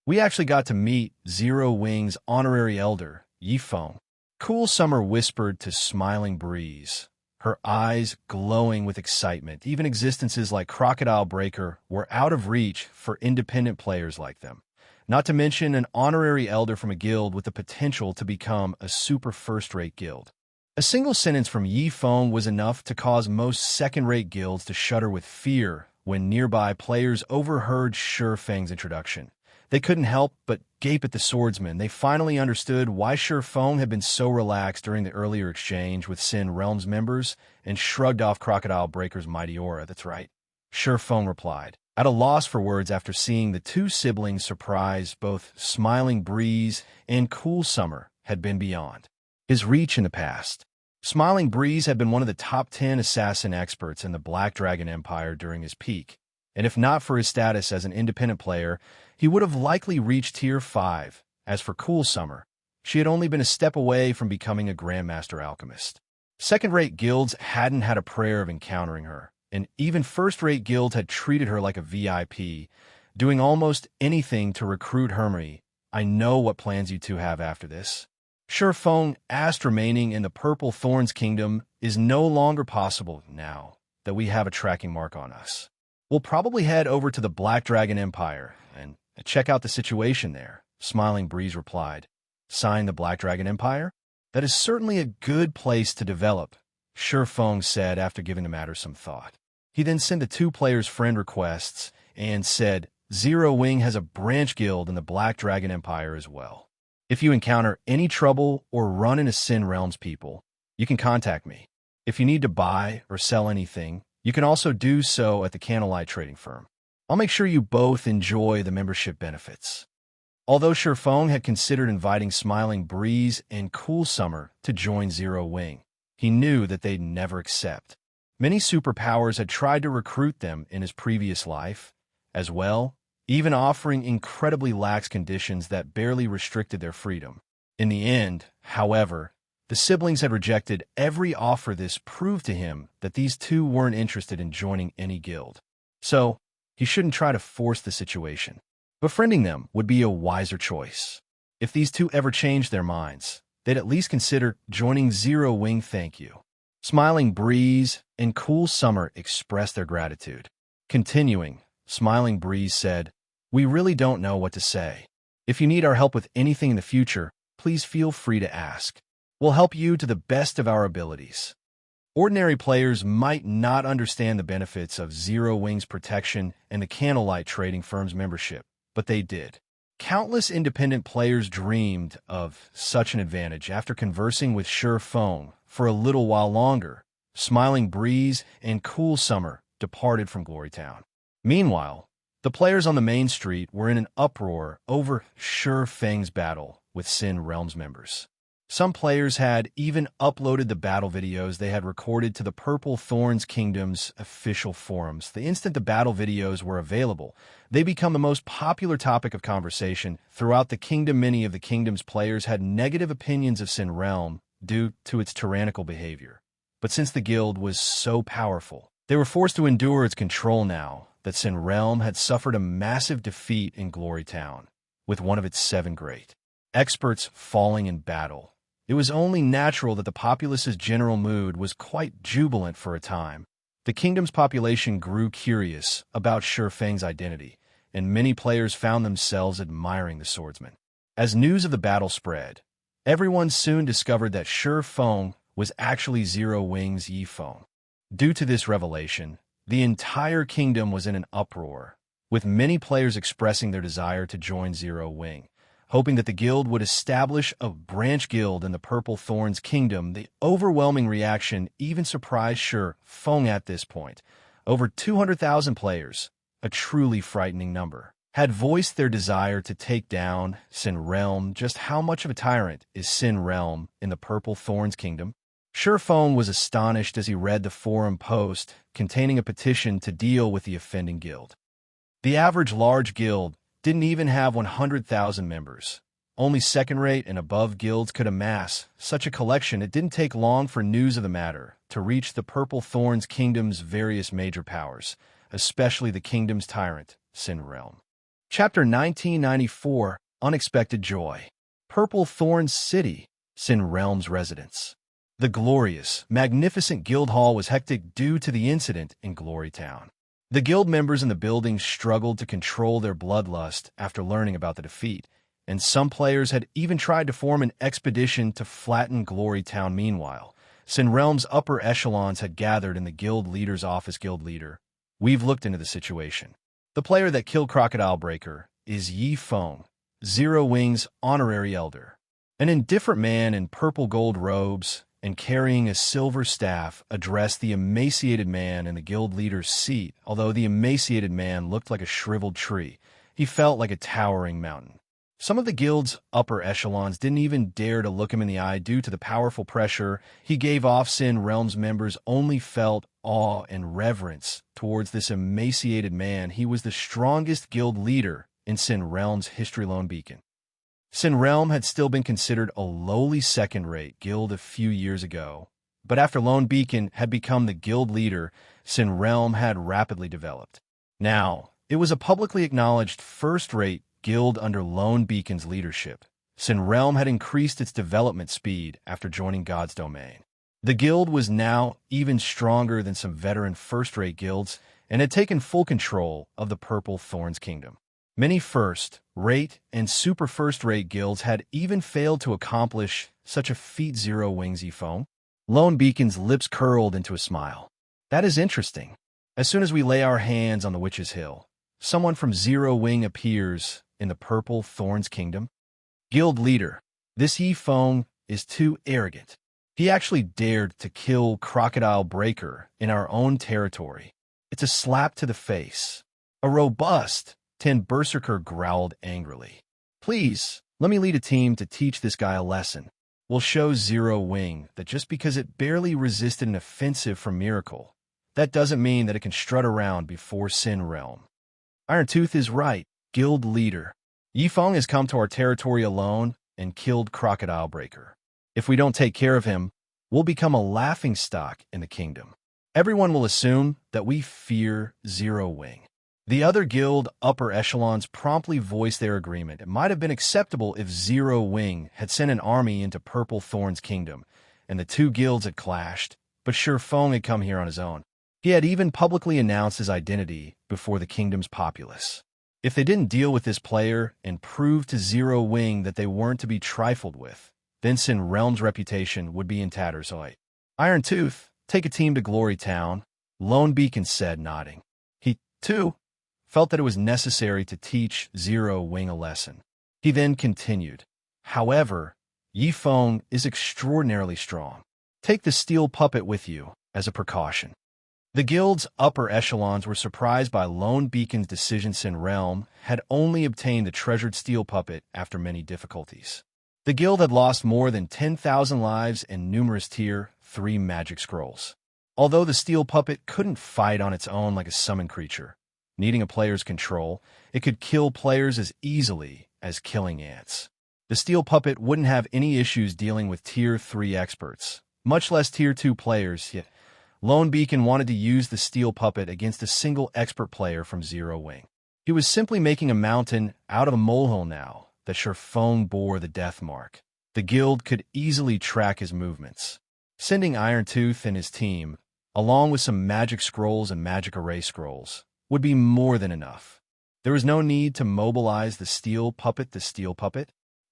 A: We actually got to meet Zero Wing's honorary elder, Yifeng. Cool Summer whispered to Smiling Breeze, her eyes glowing with excitement. Even existences like Crocodile Breaker were out of reach for independent players like them, not to mention an honorary elder from a guild with the potential to become a super-first-rate guild. A single sentence from Yifeng was enough to cause most second-rate guilds to shudder with fear when nearby players overheard Feng's introduction. They couldn't help but gape at the swordsman. They finally understood why Feng had been so relaxed during the earlier exchange with Sin Realms members and shrugged off Crocodile Breaker's mighty aura. That's right, Feng replied, at a loss for words after seeing the two siblings surprised. Both Smiling Breeze and Cool Summer had been beyond his reach in the past. Smiling Breeze had been one of the top 10 assassin experts in the Black Dragon Empire during his peak, and if not for his status as an independent player, he would have likely reached Tier 5. As for Cool Summer, she had only been a step away from becoming a Grandmaster Alchemist. Second-rate guilds hadn't had a prayer of encountering her, and even first-rate guilds had treated her like a VIP, doing almost anything to recruit her. I know what plans you two have after this. Feng asked. Remaining in the Purple Thorns Kingdom is no longer possible now that we have a tracking mark on us. We'll probably head over to the Black Dragon Empire and check out the situation there, Smiling Breeze replied. Sign the Black Dragon Empire? That is certainly a good place to develop, Feng said after giving the matter some thought. He then sent the two players friend requests and said, Zero Wing has a branch guild in the Black Dragon Empire as well. If you encounter any trouble or run into Sin Realms people, you can contact me. If you need to buy or sell anything, you can also do so at the Candlelight trading firm. I'll make sure you both enjoy the membership benefits. Although Feng had considered inviting Smiling Breeze and Cool Summer to join Zero Wing, he knew that they'd never accept. Many superpowers had tried to recruit them in his previous life, as well, even offering incredibly lax conditions that barely restricted their freedom. In the end, however, the siblings had rejected every offer. This proved to him that these two weren't interested in joining any guild. So, he shouldn't try to force the situation. Befriending them would be a wiser choice. If these two ever changed their minds, they'd at least consider joining Zero Wing. Thank you. Smiling Breeze and Cool Summer expressed their gratitude. Continuing, Smiling Breeze said, We really don't know what to say. If you need our help with anything in the future, please feel free to ask. We'll help you to the best of our abilities. Ordinary players might not understand the benefits of Zero Wing's protection and the Candlelight trading firm's membership, but they did. Countless independent players dreamed of such an advantage. After conversing with Feng for a little while longer, Smiling Breeze and Cool Summer departed from Glorytown. Meanwhile, the players on the main street were in an uproar over Feng's battle with Sin Realms members. Some players had even uploaded the battle videos they had recorded to the Purple Thorns Kingdom's official forums. The instant the battle videos were available, they became the most popular topic of conversation throughout the kingdom. Many of the kingdom's players had negative opinions of Sin Realm due to its tyrannical behavior. But since the guild was so powerful, they were forced to endure its control now that Sin Realm had suffered a massive defeat in Glorytown, with one of its 7 great experts falling in battle. It was only natural that the populace's general mood was quite jubilant for a time. The kingdom's population grew curious about Feng's identity, and many players found themselves admiring the swordsman. As news of the battle spread, everyone soon discovered that Feng was actually Zero Wing's Yi Feng. Due to this revelation, the entire kingdom was in an uproar, with many players expressing their desire to join Zero Wing, hoping that the guild would establish a branch guild in the Purple Thorns kingdom. The overwhelming reaction even surprised Feng at this point. Over 200,000 players, a truly frightening number, had voiced their desire to take down Sin Realm. Just how much of a tyrant is Sin Realm in the Purple Thorns kingdom? Feng was astonished as he read the forum post containing a petition to deal with the offending guild. The average large guild didn't even have 100,000 members. Only second-rate and above guilds could amass such a collection. It didn't take long for news of the matter to reach the Purple Thorns kingdom's various major powers, especially the kingdom's tyrant, Sin Realm. Chapter 1994, Unexpected Joy. Purple Thorns City, Sin Realm's residence. The glorious, magnificent guild hall was hectic due to the incident in Glory Town. The guild members in the building struggled to control their bloodlust after learning about the defeat, and some players had even tried to form an expedition to flatten Glory Town. Meanwhile, Sin Realm's upper echelons had gathered in the guild leader's office. Guild leader, we've looked into the situation. The player that killed Crocodile Breaker is Yi Feng, Zero Wing's honorary elder. An indifferent man in purple gold robes and carrying a silver staff addressed the emaciated man in the guild leader's seat. Although the emaciated man looked like a shriveled tree, he felt like a towering mountain. Some of the guild's upper echelons didn't even dare to look him in the eye due to the powerful pressure he gave off. Sin Realm's members only felt awe and reverence towards this emaciated man. He was the strongest guild leader in Sin Realm's history. Lone Beacon. Sin Realm had still been considered a lowly second-rate guild a few years ago, but after Lone Beacon had become the guild leader, Sin Realm had rapidly developed. Now, it was a publicly acknowledged first-rate guild under Lone Beacon's leadership. Sin Realm had increased its development speed after joining God's Domain. The guild was now even stronger than some veteran first-rate guilds and had taken full control of the Purple Thorns Kingdom. Many first-rate and super-first-rate guilds had even failed to accomplish such a feat. Zero Wing's Yi Feng. Lone Beacon's lips curled into a smile. That is interesting. As soon as we lay our hands on the Witch's Hill, someone from Zero Wing appears in the Purple Thorns Kingdom. Guild leader, this Yi Feng is too arrogant. He actually dared to kill Crocodile Breaker in our own territory. It's a slap to the face. A robust Tin Berserker growled angrily. Please, let me lead a team to teach this guy a lesson. We'll show Zero Wing that just because it barely resisted an offensive from Miracle, that doesn't mean that it can strut around before Sin Realm. Iron Tooth is right, guild leader. Yi Feng has come to our territory alone and killed Crocodile Breaker. If we don't take care of him, we'll become a laughingstock in the kingdom. Everyone will assume that we fear Zero Wing. The other guild upper echelons promptly voiced their agreement. It might have been acceptable if Zero Wing had sent an army into Purple Thorns Kingdom, and the two guilds had clashed, but Feng had come here on his own. He had even publicly announced his identity before the kingdom's populace. If they didn't deal with this player and prove to Zero Wing that they weren't to be trifled with, then Sin Realm's reputation would be in tatters. Iron Tooth, take a team to Glory Town, Lone Beacon said, nodding. He, too, felt that it was necessary to teach Zero Wing a lesson. He then continued, however, Yi Feng is extraordinarily strong. Take the steel puppet with you as a precaution. The guild's upper echelons were surprised by Lone Beacon's decision. Sin Realm had only obtained the treasured steel puppet after many difficulties. The guild had lost more than 10,000 lives and numerous Tier 3 magic scrolls. Although the steel puppet couldn't fight on its own like a summon creature, needing a player's control, it could kill players as easily as killing ants. The steel puppet wouldn't have any issues dealing with Tier 3 experts, much less Tier 2 players, yet Lone Beacon wanted to use the steel puppet against a single expert player from Zero Wing. He was simply making a mountain out of a molehill now that Feng bore the death mark. The guild could easily track his movements. Sending Iron Tooth and his team, along with some magic scrolls and magic array scrolls, would be more than enough. There was no need to mobilize the steel puppet.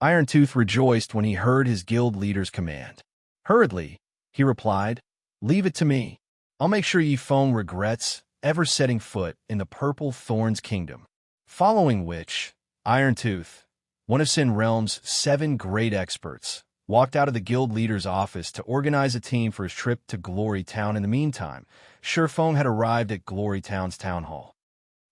A: Irontooth rejoiced when he heard his guild leader's command. Hurriedly, he replied, "Leave it to me. I'll make sure Yi Feng regrets ever setting foot in the purple Thorns kingdom." Following which, Irontooth, one of Sin Realm's 7 great experts, walked out of the guild leader's office to organize a team for his trip to Glory Town. In the meantime, Shi Feng had arrived at Glory Town's town hall.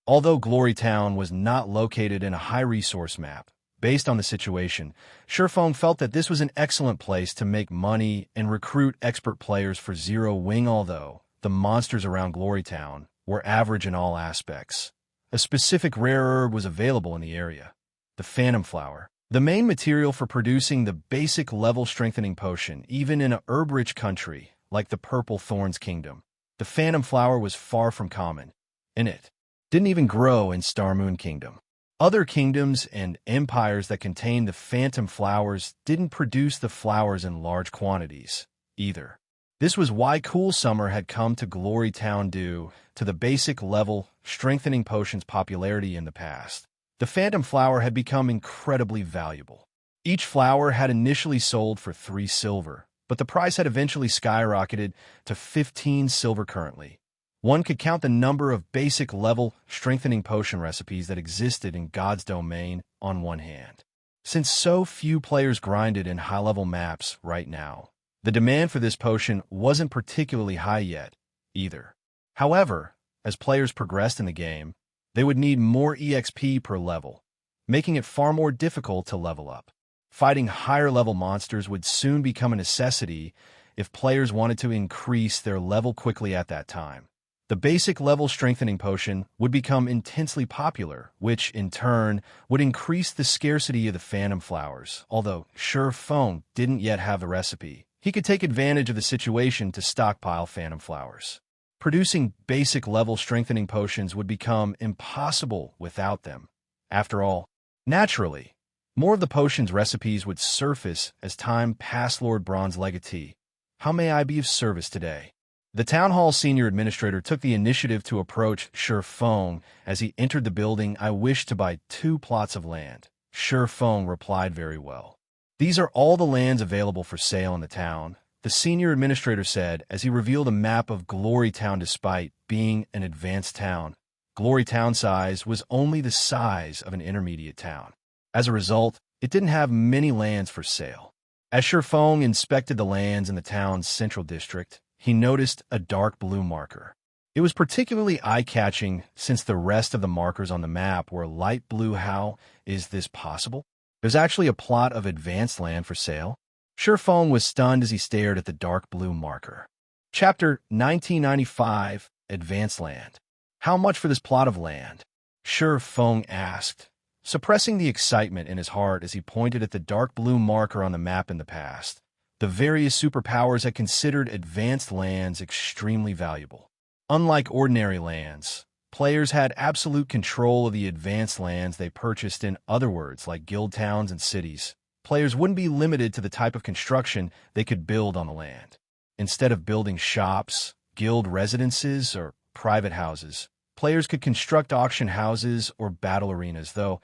A: Although Glory Town was not located in a high-resource map, based on the situation, Shi Feng felt that this was an excellent place to make money and recruit expert players for Zero Wing. Although the monsters around Glory Town were average in all aspects, a specific rare herb was available in the area: the Phantom Flower. The main material for producing the basic level strengthening potion, even in a herb-rich country like the Purple Thorns Kingdom. The Phantom Flower was far from common, and it didn't even grow in Star Moon Kingdom. Other kingdoms and empires that contained the Phantom Flowers didn't produce the flowers in large quantities, either. This was why Cool Summer had come to Glory Town due to the basic level strengthening potion's popularity in the past. The Phantom Flower had become incredibly valuable. Each flower had initially sold for 3 silver, but the price had eventually skyrocketed to 15 silver currently. One could count the number of basic level strengthening potion recipes that existed in God's domain on one hand. Since so few players grinded in high-level maps right now, the demand for this potion wasn't particularly high yet, either. However, as players progressed in the game, they would need more EXP per level, making it far more difficult to level up. Fighting higher-level monsters would soon become a necessity if players wanted to increase their level quickly at that time. The basic level strengthening potion would become intensely popular, which, in turn, would increase the scarcity of the Phantom Flowers. Although Shi Feng didn't yet have the recipe, he could take advantage of the situation to stockpile Phantom Flowers. Producing basic level strengthening potions would become impossible without them. After all, naturally, more of the potion's recipes would surface as time passed. Lord Bronze Legatee, how may I be of service today? The Town Hall Senior Administrator took the initiative to approach Shi Feng as he entered the building. "I wish to buy 2 plots of land." Shi Feng replied, "Very well. These are all the lands available for sale in the town," the Senior Administrator said as he revealed a map of Glory Town. Despite being an advanced town, Glory Town size was only the size of an intermediate town. As a result, it didn't have many lands for sale. As Shi Feng inspected the lands in the town's central district, he noticed a dark blue marker. It was particularly eye-catching since the rest of the markers on the map were light blue. How is this possible? There's actually a plot of advanced land for sale? Shi Feng was stunned as he stared at the dark blue marker. Chapter 1995, Advanced Land. How much for this plot of land? Shi Feng asked, suppressing the excitement in his heart as he pointed at the dark blue marker on the map. In the past, the various superpowers had considered advanced lands extremely valuable. Unlike ordinary lands, players had absolute control of the advanced lands they purchased. In other words, like guild towns and cities, players wouldn't be limited to the type of construction they could build on the land. Instead of building shops, guild residences, or private houses, players could construct auction houses or battle arenas, though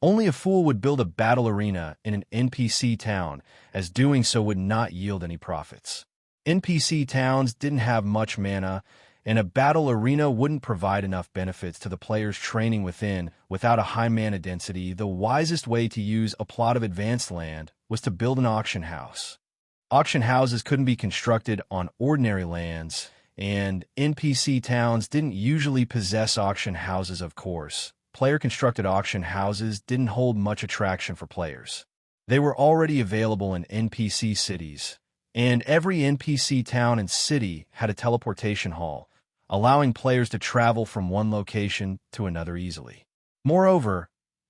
A: only a fool would build a battle arena in an NPC town, as doing so would not yield any profits. NPC towns didn't have much mana, and a battle arena wouldn't provide enough benefits to the players training within without a high mana density. The wisest way to use a plot of advanced land was to build an auction house. Auction houses couldn't be constructed on ordinary lands, and NPC towns didn't usually possess auction houses. Of course, player-constructed auction houses didn't hold much attraction for players. They were already available in NPC cities, and every NPC town and city had a teleportation hall, allowing players to travel from one location to another easily. Moreover,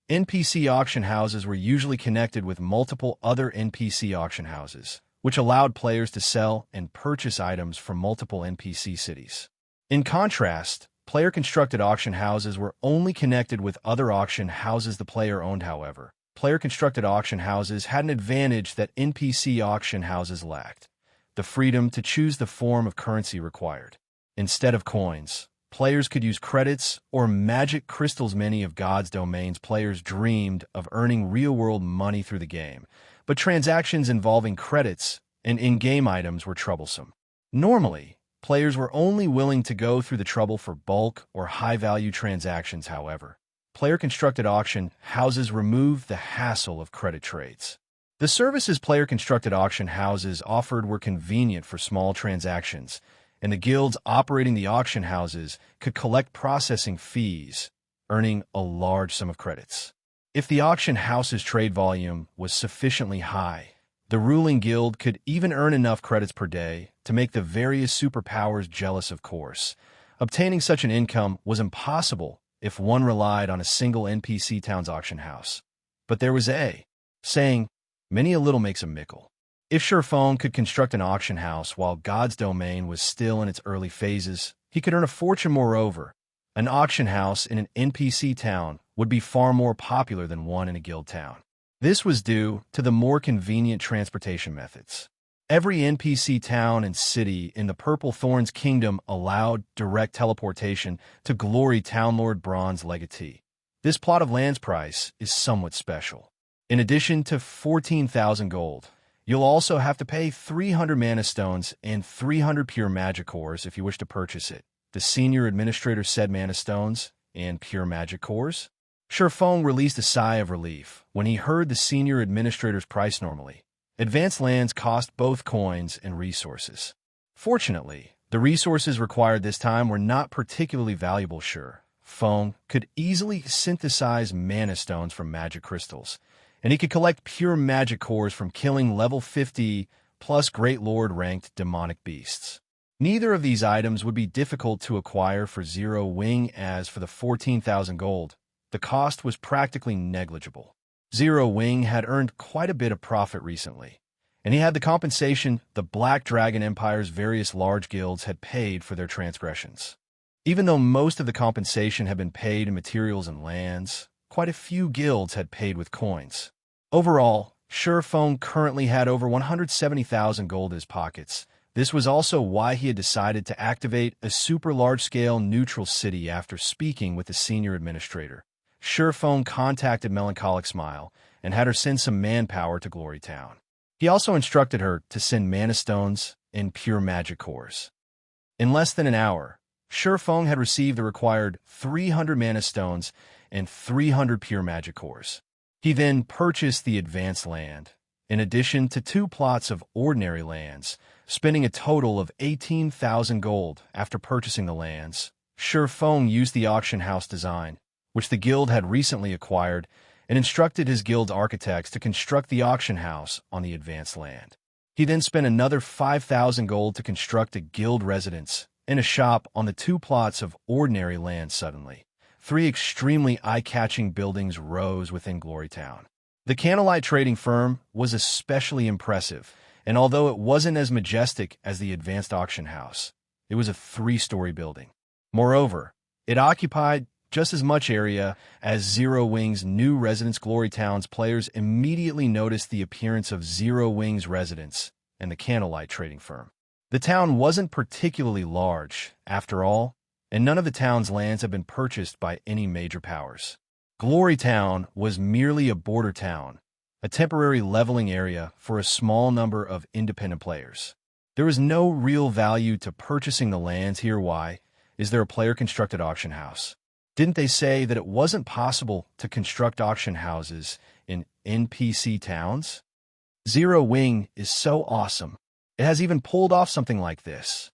A: NPC auction houses were usually connected with multiple other NPC auction houses, which allowed players to sell and purchase items from multiple NPC cities. In contrast, player-constructed auction houses were only connected with other auction houses the player owned. However, player-constructed auction houses had an advantage that NPC auction houses lacked: the freedom to choose the form of currency required. Instead of coins, players could use credits or magic crystals. Many of God's domains players dreamed of earning real-world money through the game, but transactions involving credits and in-game items were troublesome. Normally, players were only willing to go through the trouble for bulk or high-value transactions. However, player-constructed auction houses removed the hassle of credit trades. The services player-constructed auction houses offered were convenient for small transactions, and the guilds operating the auction houses could collect processing fees, earning a large sum of credits. If the auction house's trade volume was sufficiently high, the ruling guild could even earn enough credits per day to make the various superpowers jealous. Of course, obtaining such an income was impossible if one relied on a single NPC town's auction house. But there was a saying, many a little makes a mickle. If Sherfone could construct an auction house while God's domain was still in its early phases, he could earn a fortune. Moreover, an auction house in an NPC town would be far more popular than one in a guild town. This was due to the more convenient transportation methods. Every NPC town and city in the Purple Thorns Kingdom allowed direct teleportation to Glory Town Lord Bronze Legatee. This plot of land's price is somewhat special. In addition to 14,000 gold, you'll also have to pay 300 mana stones and 300 pure magic cores if you wish to purchase it. The senior administrator said mana stones and pure magic cores. Sherfone released a sigh of relief when he heard the senior administrator's price. Normally, advanced lands cost both coins and resources. Fortunately, the resources required this time were not particularly valuable. Sherfone could easily synthesize mana stones from magic crystals, and he could collect pure magic cores from killing level 50 plus Great Lord ranked demonic beasts. Neither of these items would be difficult to acquire for Zero Wing. As for the 14,000 gold, the cost was practically negligible. Zero Wing had earned quite a bit of profit recently, and he had the compensation the Black Dragon Empire's various large guilds had paid for their transgressions. Even though most of the compensation had been paid in materials and lands, quite a few guilds had paid with coins. Overall, Sherfone currently had over 170,000 gold in his pockets. This was also why he had decided to activate a super large-scale neutral city. After speaking with the senior administrator, Sherfone contacted Melancholic Smile and had her send some manpower to Glory Town. He also instructed her to send mana stones and pure magic cores. In less than an hour, Sherfone had received the required 300 mana stones and 300 pure magic cores. He then purchased the advanced land, in addition to 2 plots of ordinary lands, spending a total of 18,000 gold. After purchasing the lands, Sherfone used the auction house design, which the guild had recently acquired, and instructed his guild's architects to construct the auction house on the advanced land. He then spent another 5,000 gold to construct a guild residence and a shop on the 2 plots of ordinary land. Suddenly, 3 extremely eye-catching buildings rose within Glory Town. The Candlelight trading firm was especially impressive, and although it wasn't as majestic as the advanced auction house, it was a 3-story building. Moreover, it occupied just as much area as Zero Wing's new residence. Glory Town's players immediately noticed the appearance of Zero Wing's residence and the Candlelight trading firm. The town wasn't particularly large, after all, and none of the town's lands had been purchased by any major powers. Glory Town was merely a border town, a temporary leveling area for a small number of independent players. There was no real value to purchasing the lands here. Why is there a player-constructed auction house? Didn't they say that it wasn't possible to construct auction houses in NPC towns? Zero Wing is so awesome. It has even pulled off something like this.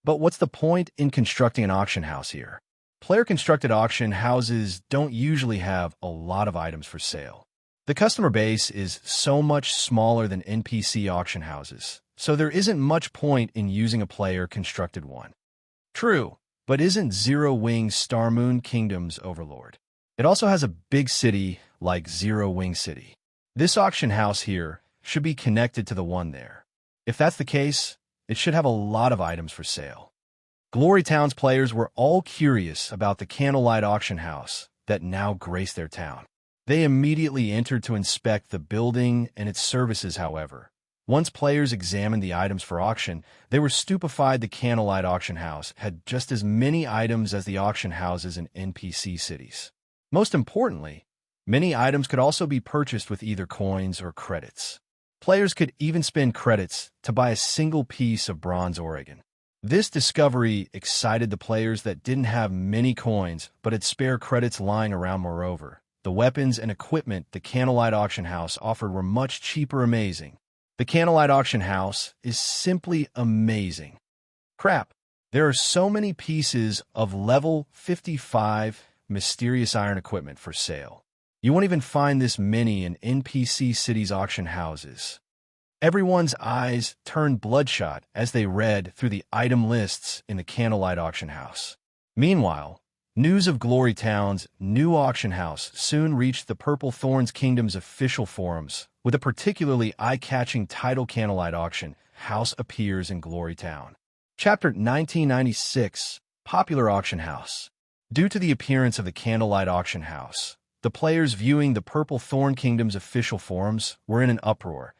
A: But what's the point in constructing an auction house here? Player-constructed auction houses don't usually have a lot of items for sale. The customer base is so much smaller than NPC auction houses, so there isn't much point in using a player-constructed one. True. But isn't Zero Wing Star Moon Kingdom's overlord? It also has a big city like Zero Wing City. This auction house here should be connected to the one there. If that's the case, it should have a lot of items for sale. Glory Town's players were all curious about the Candlelight auction house that now graced their town. They immediately entered to inspect the building and its services. However, Once players examined the items for auction, they were stupefied the Candlelight auction house had just as many items as the auction houses in NPC cities. Most importantly, many items could also be purchased with either coins or credits. Players could even spend credits to buy a single piece of bronze Oregon. This discovery excited the players that didn't have many coins but had spare credits lying around. Moreover, the weapons and equipment the Candlelight auction house offered were much cheaper. Amazing. The Candlelight auction house is simply amazing. Crap, there are so many pieces of level 55 mysterious iron equipment for sale. You won't even find this many in NPC cities auction houses. Everyone's eyes turned bloodshot as they read through the item lists in the Candlelight auction house. Meanwhile, news of Glory Town's new auction house soon reached the Purple Thorns Kingdom's official forums, with a particularly eye-catching title. Candlelight auction house appears in Glory Town. Chapter 1996, Popular Auction House. Due to the appearance of the Candlelight auction house, the players viewing the Purple Thorn Kingdom's official forums were in an uproar,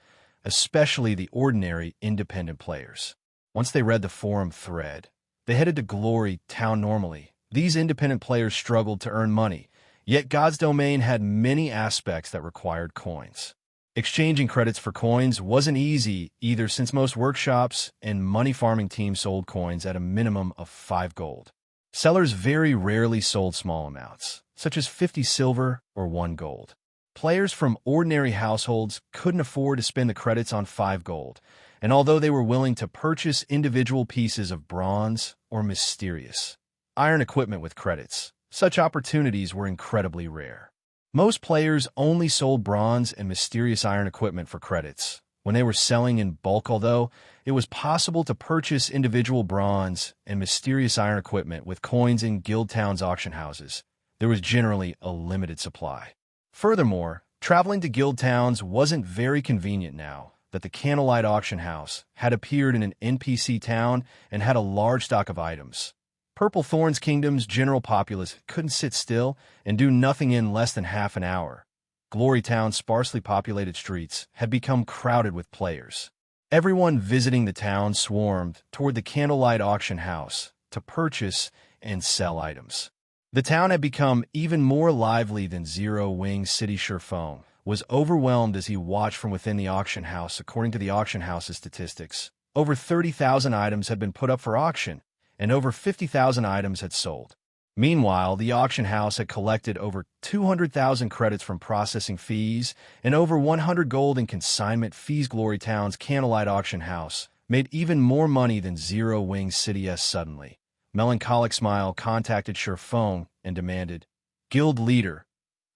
A: especially the ordinary independent players. Once they read the forum thread, they headed to Glory Town. Normally, these independent players struggled to earn money, yet God's Domain had many aspects that required coins. Exchanging credits for coins wasn't easy either, since most workshops and money farming teams sold coins at a minimum of 5 gold. Sellers very rarely sold small amounts, such as 50 silver or 1 gold. Players from ordinary households couldn't afford to spend the credits on 5 gold, and although they were willing to purchase individual pieces of bronze or mysterious iron equipment with credits, such opportunities were incredibly rare. Most players only sold bronze and mysterious iron equipment for credits when they were selling in bulk. Although it was possible to purchase individual bronze and mysterious iron equipment with coins in Guild Town's auction houses, there was generally a limited supply. Furthermore, traveling to Guild Towns wasn't very convenient now that the Candlelight auction house had appeared in an NPC town and had a large stock of items. Purple Thorns Kingdom's general populace couldn't sit still and do nothing in less than half an hour. Glory Town's sparsely populated streets had become crowded with players. Everyone visiting the town swarmed toward the Candlelight auction house to purchase and sell items. The town had become even more lively than Zero Wing City. Sherfone was overwhelmed as he watched from within the auction house. According to the auction house's statistics, over 30,000 items had been put up for auction, and over 50,000 items had sold. Meanwhile, the auction house had collected over 200,000 credits from processing fees and over 100 gold in consignment fees. Glory Town's Candlelight auction house made even more money than Zero Wing City. Suddenly, Melancholic Smile contacted Sherfone and demanded, "Guild leader,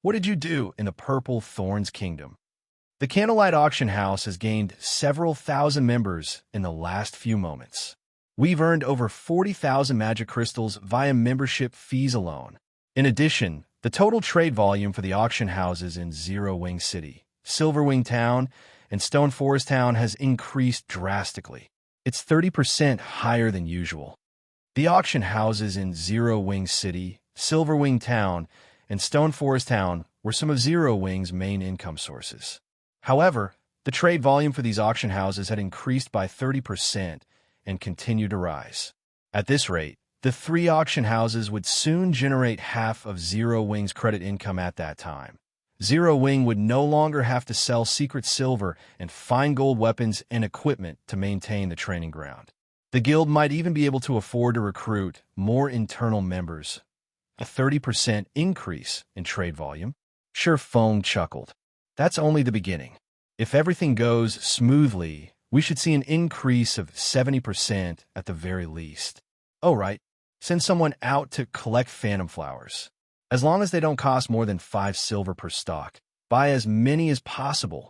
A: what did you do in the Purple Thorns Kingdom?" The Candlelight auction house has gained several thousand members in the last few moments. We've earned over 40,000 magic crystals via membership fees alone. In addition, the total trade volume for the auction houses in Zero Wing City, Silverwing Town, and Stone Forest Town has increased drastically. It's 30% higher than usual. The auction houses in Zero Wing City, Silverwing Town, and Stone Forest Town were some of Zero Wing's main income sources. However, the trade volume for these auction houses had increased by 30%, and continue to rise. At this rate, the 3 auction houses would soon generate half of Zero Wing's credit income. At that time, Zero Wing would no longer have to sell secret silver and fine gold weapons and equipment to maintain the training ground. The guild might even be able to afford to recruit more internal members. A 30% increase in trade volume? Sherfone chuckled. That's only the beginning. If everything goes smoothly, we should see an increase of 70% at the very least. Oh, right. Send someone out to collect phantom flowers. As long as they don't cost more than 5 silver per stock, buy as many as possible.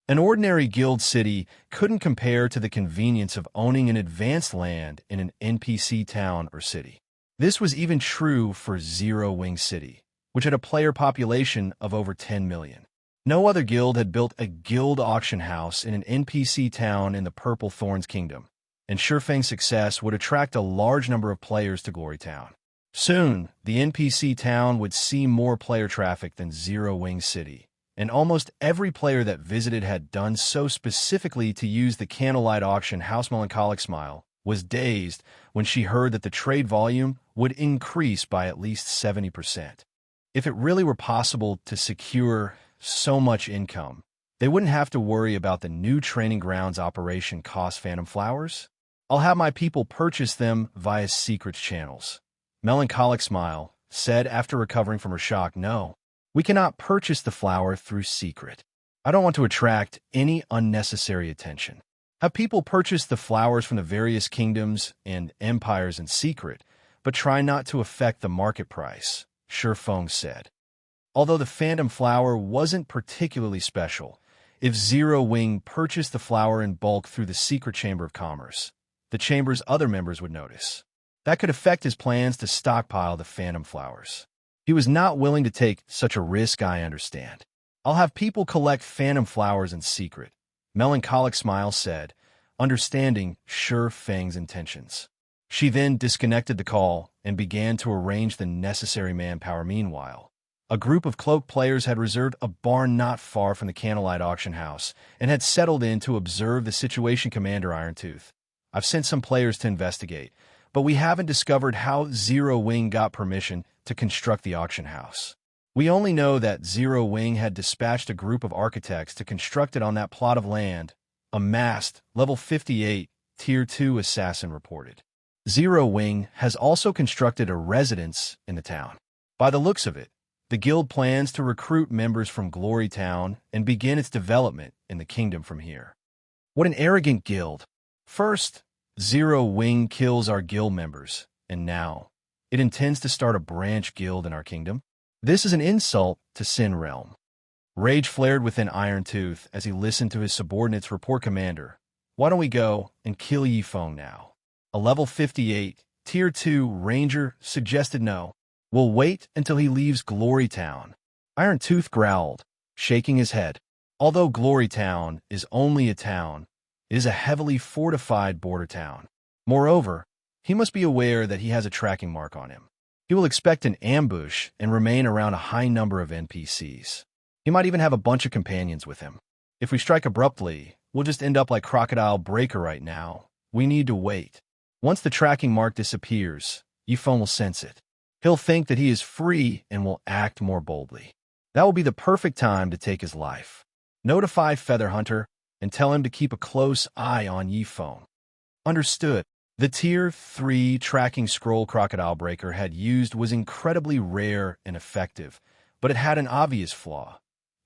A: An ordinary guild city couldn't compare to the convenience of owning an advanced land in an NPC town or city. This was even true for Zero Wing City, which had a player population of over 10 million. No other guild had built a guild auction house in an NPC town in the Purple Thorns Kingdom, and Sherfang's success would attract a large number of players to Glory Town. Soon, the NPC town would see more player traffic than Zero Wing City, and almost every player that visited had done so specifically to use the Candlelight auction house. Melancholic Smile was dazed when she heard that the trade volume would increase by at least 70%. If it really were possible to secure so much income, they wouldn't have to worry about the new training grounds operation cost Phantom Flowers. I'll have my people purchase them via secret channels. Melancholic Smile said after recovering from her shock. No, we cannot purchase the flower through secret. I don't want to attract any unnecessary attention. Have people purchase the flowers from the various kingdoms and empires in secret, but try not to affect the market price, Shifeng said. Although the Phantom Flower wasn't particularly special, if Zero Wing purchased the flower in bulk through the secret Chamber of Commerce, the Chamber's other members would notice. That could affect his plans to stockpile the Phantom Flowers. He was not willing to take such a risk, I understand. I'll have people collect Phantom Flowers in secret, Melancholic Smile said, understanding Shifeng's intentions. She then disconnected the call and began to arrange the necessary manpower. Meanwhile, a group of cloaked players had reserved a barn not far from the Candlelight auction house and had settled in to observe the situation. Commander Irontooth, I've sent some players to investigate, but we haven't discovered how Zero Wing got permission to construct the auction house. We only know that Zero Wing had dispatched a group of architects to construct it on that plot of land. A masked, level 58, Tier 2 assassin reported. Zero Wing has also constructed a residence in the town. By the looks of it, the guild plans to recruit members from Glory Town and begin its development in the kingdom from here. What an arrogant guild. First, Zero Wing kills our guild members, and now it intends to start a branch guild in our kingdom? This is an insult to Sin Realm. Rage flared within Irontooth as he listened to his subordinates report. Commander, why don't we go and kill Yifeng now? A level 58, Tier 2 Ranger suggested. No, we'll wait until he leaves Glory Town. Irontooth growled, shaking his head. Although Glory Town is only a town, it is a heavily fortified border town. Moreover, he must be aware that he has a tracking mark on him. He will expect an ambush and remain around a high number of NPCs. He might even have a bunch of companions with him. If we strike abruptly, we'll just end up like Crocodile Breaker right now. We need to wait. Once the tracking mark disappears, Yifeng will sense it. He'll think that he is free and will act more boldly. That will be the perfect time to take his life. Notify Feather Hunter and tell him to keep a close eye on Yifeng. Understood. The Tier 3 tracking scroll Crocodile Breaker had used was incredibly rare and effective, but it had an obvious flaw.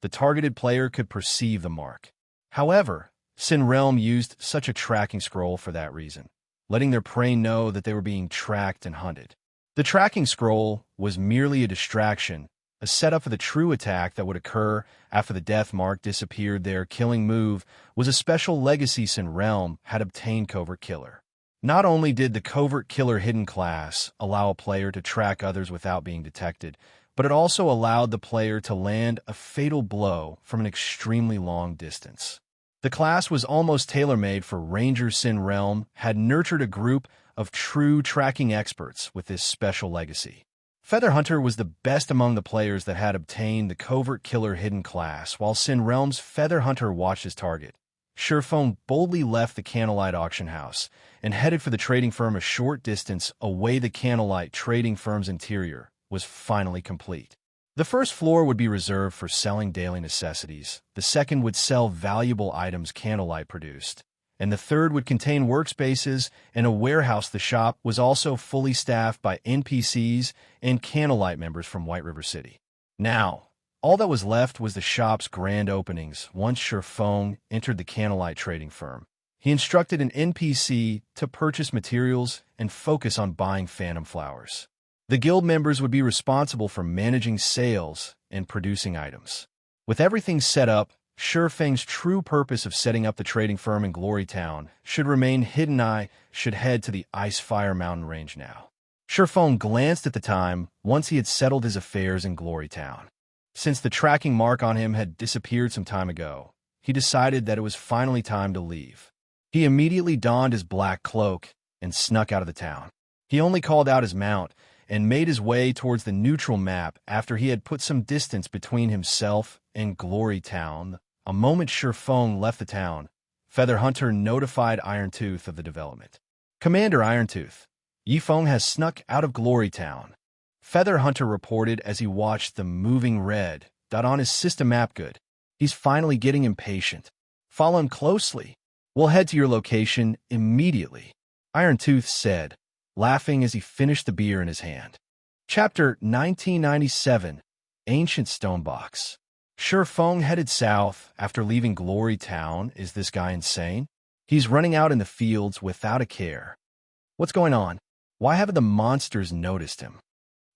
A: The targeted player could perceive the mark. However, Sin Realm used such a tracking scroll for that reason, letting their prey know that they were being tracked and hunted. The tracking scroll was merely a distraction, a setup for the true attack that would occur after the death mark disappeared. Their killing move was a special legacy Sin Realm had obtained. Covert Killer. Not only did the Covert Killer hidden class allow a player to track others without being detected, but it also allowed the player to land a fatal blow from an extremely long distance. The class was almost tailor-made for Ranger. Sin Realm had nurtured a group of true tracking experts with this special legacy. Feather Hunter was the best among the players that had obtained the Covert Killer hidden class, while Sin Realm's Feather Hunter watched his target. Shifeng boldly left the Candlelight auction house and headed for the trading firm a short distance away. The Candlelight trading firm's interior was finally complete. The first floor would be reserved for selling daily necessities, the second would sell valuable items Candlelight produced, and the third would contain workspaces and a warehouse. The shop was also fully staffed by NPCs and Candlelight members from White River City. Now, all that was left was the shop's grand openings. Once Shifeng entered the Candlelight trading firm, he instructed an NPC to purchase materials and focus on buying Phantom Flowers. The guild members would be responsible for managing sales and producing items. With everything set up, Shifeng's true purpose of setting up the trading firm in Glory Town should remain hidden. I should head to the Icefire Mountain Range now. Shifeng glanced at the time once he had settled his affairs in Glory Town. Since the tracking mark on him had disappeared some time ago, he decided that it was finally time to leave. He immediately donned his black cloak and snuck out of the town. He only called out his mount and made his way towards the neutral map after he had put some distance between himself and Glory Town. A moment Shurfeng left the town, Featherhunter notified Irontooth of the development. "Commander Irontooth, Yifeng has snuck out of Glory Town," Featherhunter reported as he watched the moving red dot on his system map. "Good. He's finally getting impatient. Follow him closely. We'll head to your location immediately," Irontooth said, laughing as he finished the beer in his hand. Chapter 1997, Ancient Stonebox. Shurfeng headed south after leaving Glory Town. Is this guy insane? He's running out in the fields without a care. What's going on? Why haven't the monsters noticed him?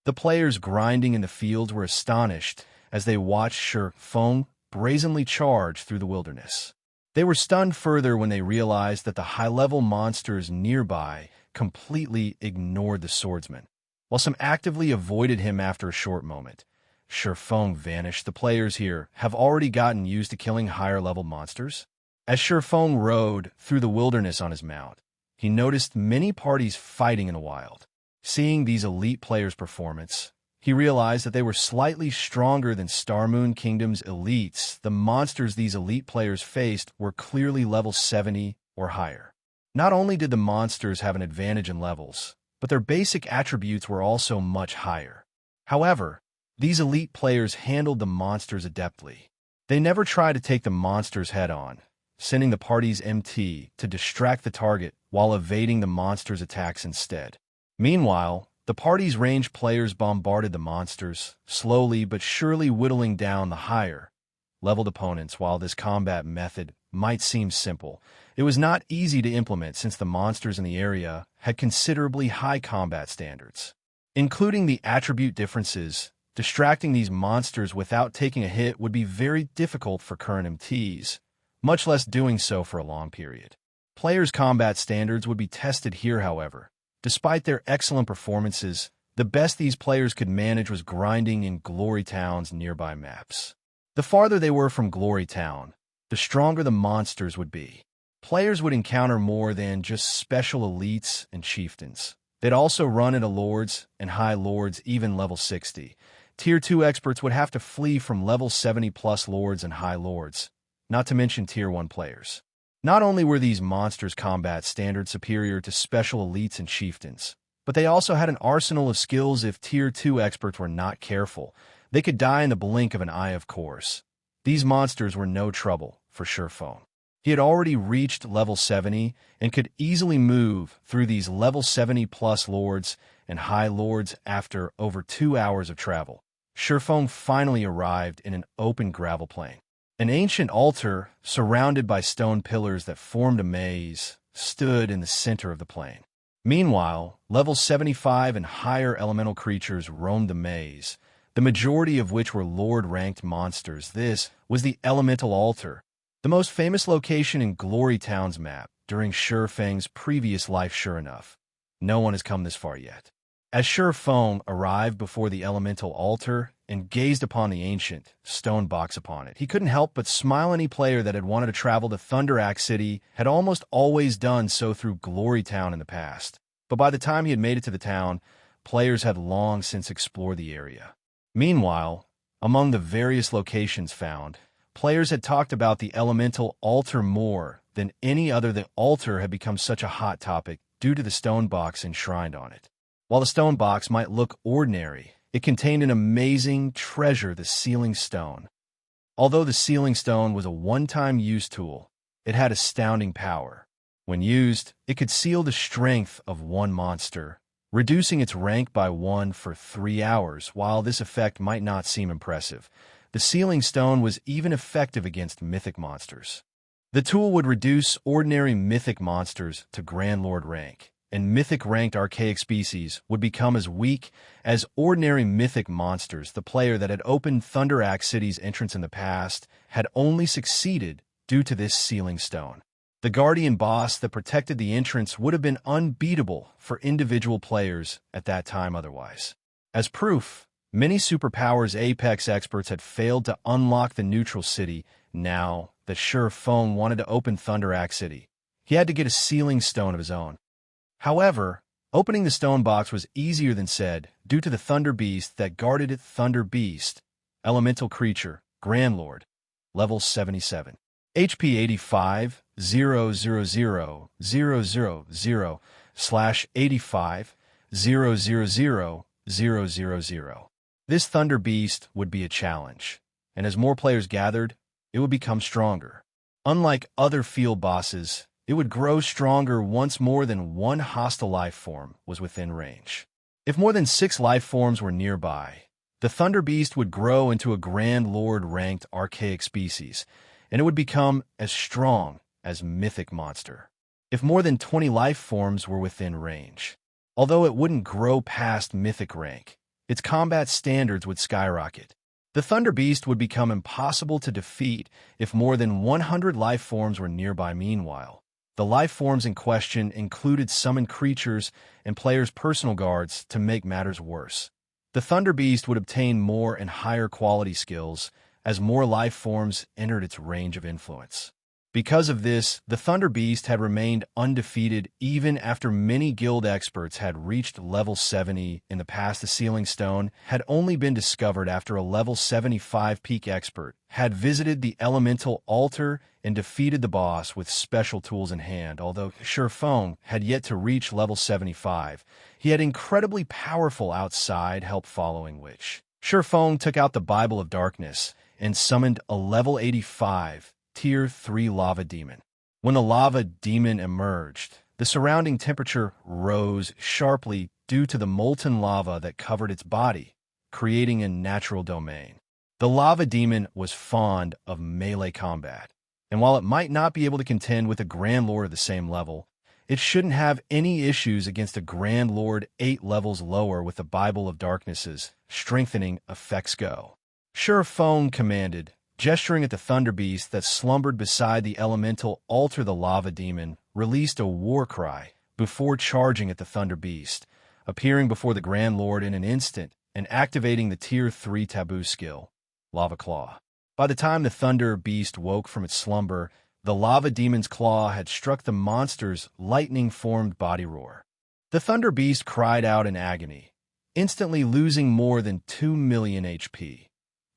A: The players grinding in the fields were astonished as they watched Shurfeng brazenly charge through the wilderness. They were stunned further when they realized that the high-level monsters nearby completely ignored the swordsman. While some actively avoided him after a short moment, Shurfeng vanished. The players here have already gotten used to killing higher-level monsters. As Shurfeng rode through the wilderness on his mount, he noticed many parties fighting in the wild. Seeing these elite players' performance, he realized that they were slightly stronger than Starmoon Kingdom's elites. The monsters these elite players faced were clearly level 70 or higher. Not only did the monsters have an advantage in levels, but their basic attributes were also much higher. However, these elite players handled the monsters adeptly. They never tried to take the monsters head-on, sending the party's MT to distract the target while evading the monsters' attacks instead. Meanwhile, the party's ranged players bombarded the monsters, slowly but surely whittling down the higher-leveled opponents. While this combat method might seem simple, it was not easy to implement since the monsters in the area had considerably high combat standards. Including the attribute differences, distracting these monsters without taking a hit would be very difficult for current MTs, much less doing so for a long period. Players' combat standards would be tested here, however. Despite their excellent performances, the best these players could manage was grinding in Glory Town's nearby maps. The farther they were from Glory Town, the stronger the monsters would be. Players would encounter more than just special elites and chieftains. They'd also run into lords and high lords, even level 60. Tier 2 experts would have to flee from level 70+ lords and high lords, not to mention Tier 1 players. Not only were these monsters' combat standards superior to special elites and chieftains, but they also had an arsenal of skills. If Tier 2 experts were not careful, they could die in the blink of an eye, of course. These monsters were no trouble for Shurfeng. He had already reached level 70 and could easily move through these level 70+ lords and high lords after over 2 hours of travel. Shurfeng finally arrived in an open gravel plain. An ancient altar, surrounded by stone pillars that formed a maze, stood in the center of the plain. Meanwhile, level 75 and higher elemental creatures roamed the maze, the majority of which were lord-ranked monsters. This was the elemental altar, the most famous location in Glory Town's map during Shurfeng's previous life. Sure enough, no one has come this far yet. As Shurfeng arrived before the elemental altar and gazed upon the ancient stone box upon it, he couldn't help but smile. Any player that had wanted to travel to Thunderaxe City had almost always done so through Glory Town in the past. But by the time he had made it to the town, players had long since explored the area. Meanwhile, among the various locations found, players had talked about the elemental altar more than any other. The altar had become such a hot topic due to the stone box enshrined on it. While the stone box might look ordinary, it contained an amazing treasure, the sealing stone. Although the sealing stone was a one-time use tool, it had astounding power. When used, it could seal the strength of one monster, reducing its rank by 1 for 3 hours. While this effect might not seem impressive, the sealing stone was even effective against mythic monsters. The tool would reduce ordinary mythic monsters to Grand Lord rank, and mythic-ranked archaic species would become as weak as ordinary mythic monsters. The player that had opened Thunderaxe City's entrance in the past had only succeeded due to this sealing stone. The guardian boss that protected the entrance would have been unbeatable for individual players at that time otherwise. As proof, many superpowers Apex experts had failed to unlock the neutral city. Now that Shurfeng wanted to open Thunderaxe City, he had to get a sealing stone of his own. However, Opening the stone box was easier than said due to the Thunder Beast that guarded it. Thunder Beast, elemental creature, Grand Lord, level 77. HP 85, 000/85, 000/000. This Thunder Beast would be a challenge, and as more players gathered, it would become stronger. Unlike other field bosses, it would grow stronger once more than one hostile life form was within range. If more than 6 life forms were nearby, the Thunder Beast would grow into a Grand Lord-ranked archaic species, and it would become as strong as Mythic Monster. If more than 20 life forms were within range, although it wouldn't grow past Mythic rank, its combat standards would skyrocket. The Thunder Beast would become impossible to defeat if more than 100 life forms were nearby. Meanwhile, the life forms in question included summoned creatures and players' personal guards. To make matters worse, the Thunder Beast would obtain more and higher quality skills as more life forms entered its range of influence. Because of this, the Thunder Beast had remained undefeated even after many guild experts had reached level 70 in the past. The Sealing Stone had only been discovered after a level 75 peak expert had visited the elemental altar and defeated the boss with special tools in hand. Although Shurfeng had yet to reach level 75, he had incredibly powerful outside help, following which Shurfeng took out the Bible of Darkness and summoned a level 85 Tier 3 Lava Demon. When the Lava Demon emerged, the surrounding temperature rose sharply due to the molten lava that covered its body, creating a natural domain. The Lava Demon was fond of melee combat, and while it might not be able to contend with a Grand Lord of the same level, it shouldn't have any issues against a Grand Lord 8 levels lower with the Bible of Darkness's strengthening effects. Go. Shurfeng commanded, gesturing at the Thunder Beast that slumbered beside the elemental altar. The Lava Demon released a war cry before charging at the Thunder Beast, appearing before the Grand Lord in an instant and activating the Tier 3 taboo skill, Lava Claw. By the time the Thunder Beast woke from its slumber, the Lava Demon's claw had struck the monster's lightning-formed body roar. The Thunder Beast cried out in agony, instantly losing more than 2 million HP.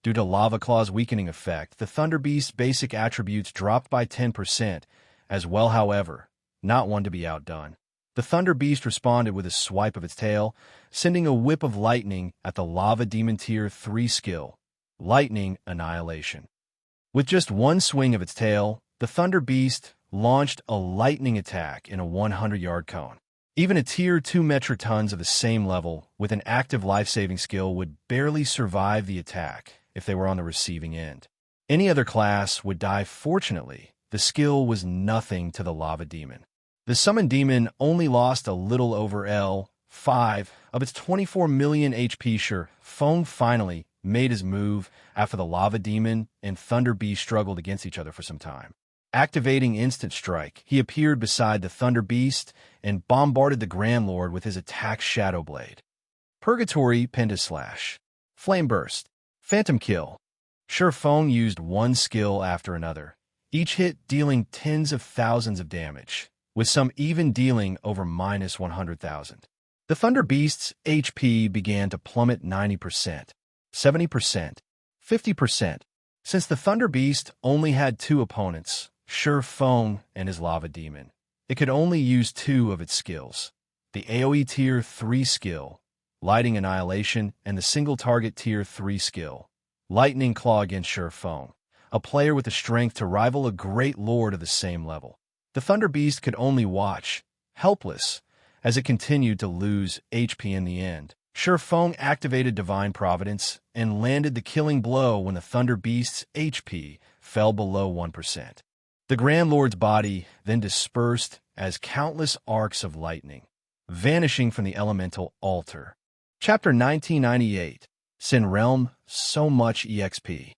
A: Due to Lava Claw's weakening effect, the Thunder Beast's basic attributes dropped by 10% as well. However, not one to be outdone. The Thunder Beast responded with a swipe of its tail, sending a whip of lightning at the Lava Demon Tier 3 skill, Lightning Annihilation. With just one swing of its tail, the Thunder Beast launched a lightning attack in a 100-yard cone. Even a Tier 2 Metratons of the same level with an active life-saving skill would barely survive the attack if they were on the receiving end. Any other class would die. Fortunately, the skill was nothing to the Lava Demon. The Summoned Demon only lost a little over L5 of its 24 million HP. Shurfeng finally made his move after the Lava Demon and Thunder Beast struggled against each other for some time. Activating Instant Strike, he appeared beside the Thunder Beast and bombarded the Grand Lord with his attack Shadow Blade. Purgatory Pendaslash, Flame Burst, Phantom Kill. Shurfeng used one skill after another, each hit dealing tens of thousands of damage, with some even dealing over minus 100,000. The Thunder Beast's HP began to plummet 90%, 70%, 50%. Since the Thunder Beast only had 2 opponents, Shurfeng and his Lava Demon, it could only use 2 of its skills, the AoE Tier 3 skill, Lightning Annihilation, and the single-target Tier 3 skill, Lightning Claw against Shurfeng, a player with the strength to rival a Great Lord of the same level. The Thunder Beast could only watch, helpless, as it continued to lose HP. In the end, Shurfeng activated Divine Providence and landed the killing blow when the Thunder Beast's HP fell below 1%. The Grand Lord's body then dispersed as countless arcs of lightning, vanishing from the elemental altar. Chapter 1998, Sin Realm, so much EXP.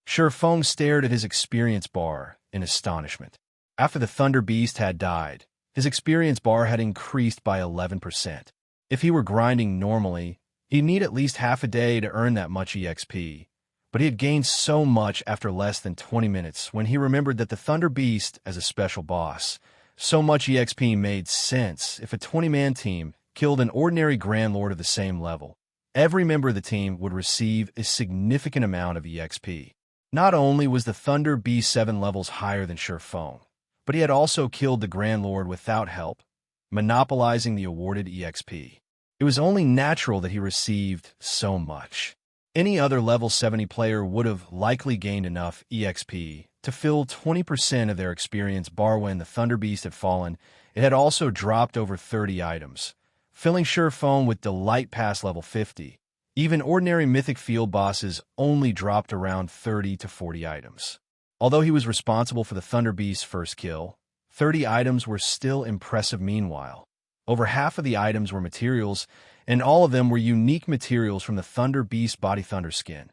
A: Shurfeng stared at his experience bar in astonishment. After the Thunder Beast had died, his experience bar had increased by 11%. If he were grinding normally, he'd need at least half a day to earn that much EXP, but he had gained so much after less than 20 minutes when he remembered that the Thunder Beast, as a special boss, so much EXP made sense if a 20-man team killed an ordinary Grand Lord of the same level, every member of the team would receive a significant amount of EXP. Not only was the Thunder Beast 7 levels higher than Sure Fong, but he had also killed the Grand Lord without help, monopolizing the awarded EXP. It was only natural that he received so much. Any other level 70 player would have likely gained enough EXP to fill 20% of their experience bar. When the Thunder Beast had fallen, it had also dropped over 30 items, filling Sure Fong with Delight past level 50. Even ordinary mythic field bosses only dropped around 30 to 40 items. Although he was responsible for the Thunder Beast's first kill, 30 items were still impressive. Meanwhile, over half of the items were materials, and all of them were unique materials from the Thunder Beast Body Thunder skin,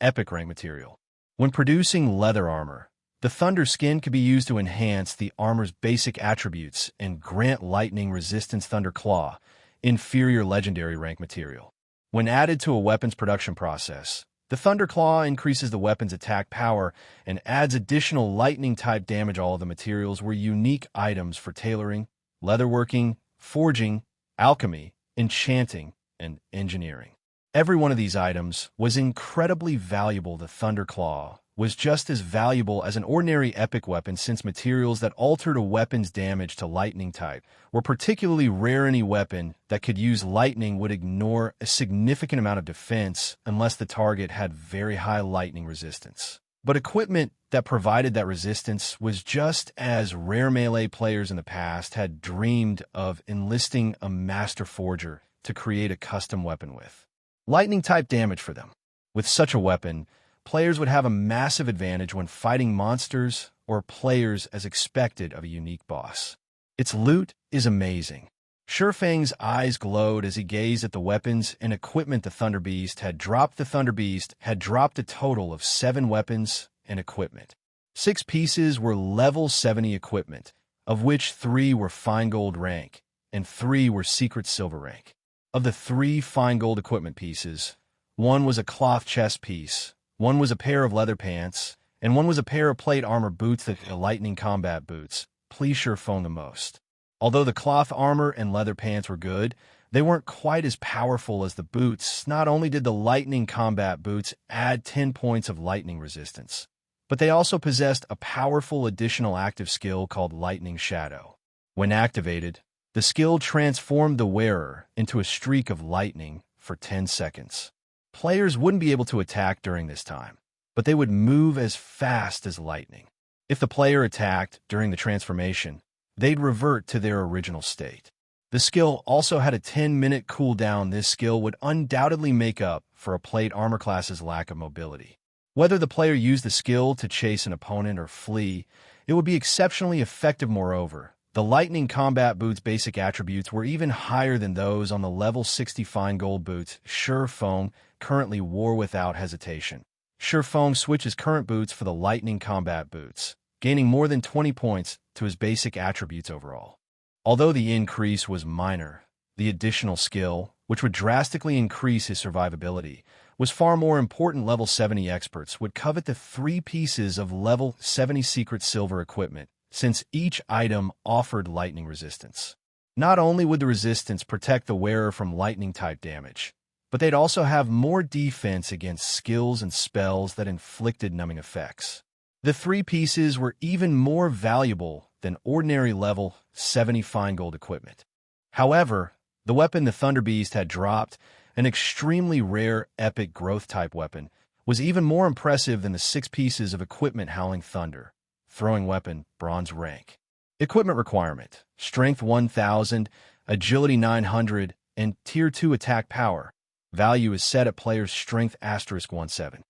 A: epic rank material. When producing leather armor, the Thunder skin could be used to enhance the armor's basic attributes and grant lightning resistance. Thunder Claw, inferior legendary rank material. When added to a weapon's production process, the Thunder Claw increases the weapon's attack power and adds additional lightning-type damage. All of the materials were unique items for tailoring, leatherworking, forging, alchemy, enchanting, and engineering. Every one of these items was incredibly valuable. The Thunder Claw was just as valuable as an ordinary epic weapon, since materials that altered a weapon's damage to lightning type were particularly rare. Any weapon that could use lightning would ignore a significant amount of defense unless the target had very high lightning resistance. But equipment that provided that resistance was just as rare. Melee players in the past had dreamed of enlisting a master forger to create a custom weapon with lightning-type damage for them. With such a weapon, players would have a massive advantage when fighting monsters or players as expected of a unique boss. Its loot is amazing. Sure Fang's eyes glowed as he gazed at the weapons and equipment the Thunder Beast had dropped. The Thunder Beast had dropped a total of 7 weapons and equipment. 6 pieces were level 70 equipment, of which 3 were fine gold rank and 3 were secret silver rank. Of the 3 fine gold equipment pieces, 1 was a cloth chest piece, 1 was a pair of leather pants, and 1 was a pair of plate armor boots. The lightning combat boots pleased Sure Fong the most. Although the cloth armor and leather pants were good, they weren't quite as powerful as the boots. Not only did the lightning combat boots add 10 points of lightning resistance, but they also possessed a powerful additional active skill called Lightning Shadow. When activated, the skill transformed the wearer into a streak of lightning for 10 seconds. Players wouldn't be able to attack during this time, but they would move as fast as lightning. If the player attacked during the transformation, they'd revert to their original state. The skill also had a 10-minute cooldown. This skill would undoubtedly make up for a plate armor class's lack of mobility. Whether the player used the skill to chase an opponent or flee, it would be exceptionally effective. Moreover, the lightning combat boots' basic attributes were even higher than those on the level 60 fine gold boots Sure Fong currently wore without hesitation. Sure Fong switched his current boots for the lightning combat boots, gaining more than 20 points to his basic attributes overall. Although the increase was minor, the additional skill, which would drastically increase his survivability, was far more important. Level 70 experts would covet the 3 pieces of level 70 secret silver equipment, since each item offered lightning resistance. Not only would the resistance protect the wearer from lightning-type damage, but they'd also have more defense against skills and spells that inflicted numbing effects. The 3 pieces were even more valuable than ordinary level 70 fine gold equipment. However, the weapon the Thunder Beast had dropped, an extremely rare epic growth-type weapon, was even more impressive than the 6 pieces of equipment Howling Thunder. Throwing weapon, bronze rank. Equipment requirement, strength 1000, agility 900, and tier 2 attack power. Value is set at player's strength *17.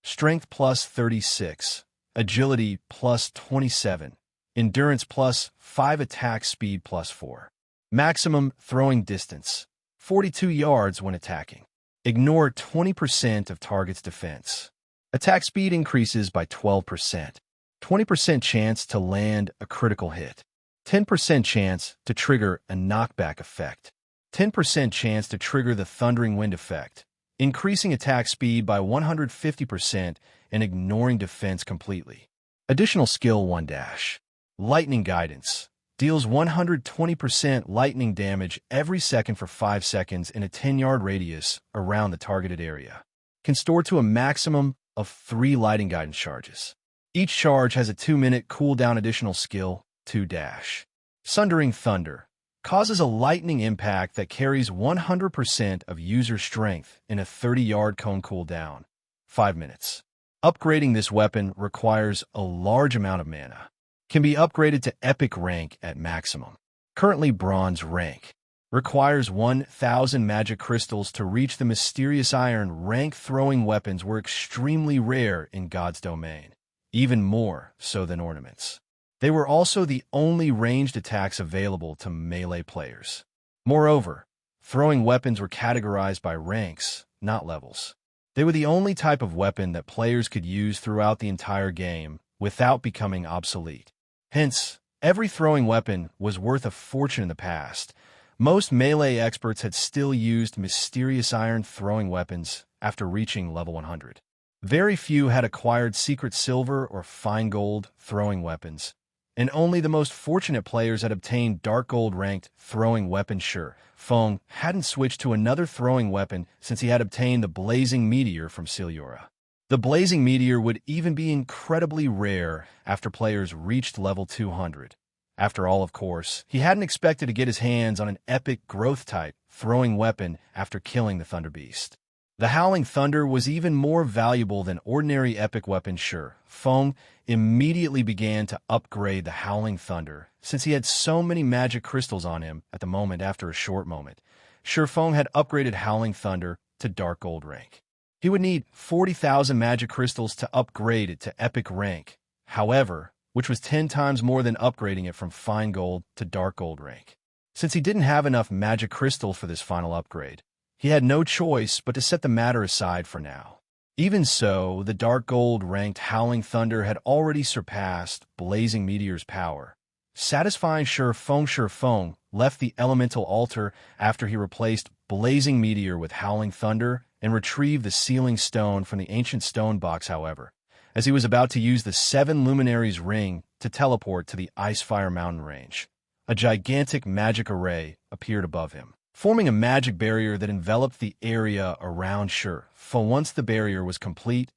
A: Strength plus 36, agility plus 27, endurance plus 5, attack speed plus 4. Maximum throwing distance, 42 yards when attacking. Ignore 20% of target's defense. Attack speed increases by 12%. 20% chance to land a critical hit. 10% chance to trigger a knockback effect. 10% chance to trigger the Thundering Wind effect, increasing attack speed by 150% and ignoring defense completely. Additional skill 1-. Lightning Guidance. deals 120% lightning damage every second for 5 seconds in a 10-yard radius around the targeted area. Can store to a maximum of 3 lighting guidance charges. Each charge has a 2-minute cooldown. Additional skill, 2-. Sundering Thunder causes a lightning impact that carries 100% of user strength in a 30-yard cone cooldown, 5 minutes. Upgrading this weapon requires a large amount of mana. Can be upgraded to epic rank at maximum. Currently bronze rank. Requires 1,000 magic crystals to reach the mysterious iron rank. Throwing weapons were extremely rare in God's domain, even more so than ornaments. They were also the only ranged attacks available to melee players. Moreover, throwing weapons were categorized by ranks, not levels. They were the only type of weapon that players could use throughout the entire game without becoming obsolete. Hence, every throwing weapon was worth a fortune in the past. Most melee experts had still used mysterious iron throwing weapons after reaching level 100. Very few had acquired secret silver or fine gold throwing weapons, and only the most fortunate players had obtained dark gold ranked throwing weapons. Sure, Feng hadn't switched to another throwing weapon since he had obtained the Blazing Meteor from Celiora. The Blazing Meteor would even be incredibly rare after players reached level 200. After all, of course, he hadn't expected to get his hands on an epic growth-type throwing weapon after killing the Thunder Beast. The Howling Thunder was even more valuable than ordinary epic weapons. Sure, Feng immediately began to upgrade the Howling Thunder since he had so many magic crystals on him at the moment. After a short moment, Sure Feng had upgraded Howling Thunder to dark gold rank. He would need 40,000 magic crystals to upgrade it to epic rank, however, which was 10 times more than upgrading it from fine gold to dark gold rank. Since he didn't have enough magic crystals for this final upgrade, he had no choice but to set the matter aside for now. Even so, the dark gold ranked Howling Thunder had already surpassed Blazing Meteor's power. Satisfying Sure Feng left the elemental altar after he replaced Blazing Meteor with Howling Thunder and retrieved the Sealing Stone from the ancient stone box. However, as he was about to use the 7 Luminaries ring to teleport to the Icefire Mountain range, a gigantic magic array appeared above him, forming a magic barrier that enveloped the area around Sure Feng. Once the barrier was complete,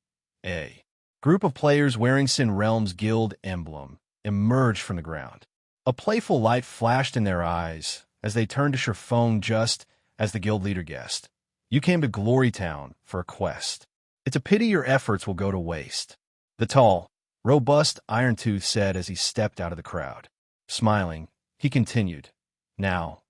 A: a group of players wearing Sin Realm's guild emblem emerged from the ground. A playful light flashed in their eyes as they turned to Sure Feng. Just as the guild leader guessed, you came to Glory Town for a quest. It's a pity your efforts will go to waste, the tall, robust Iron Tooth said as he stepped out of the crowd. Smiling, he continued, now,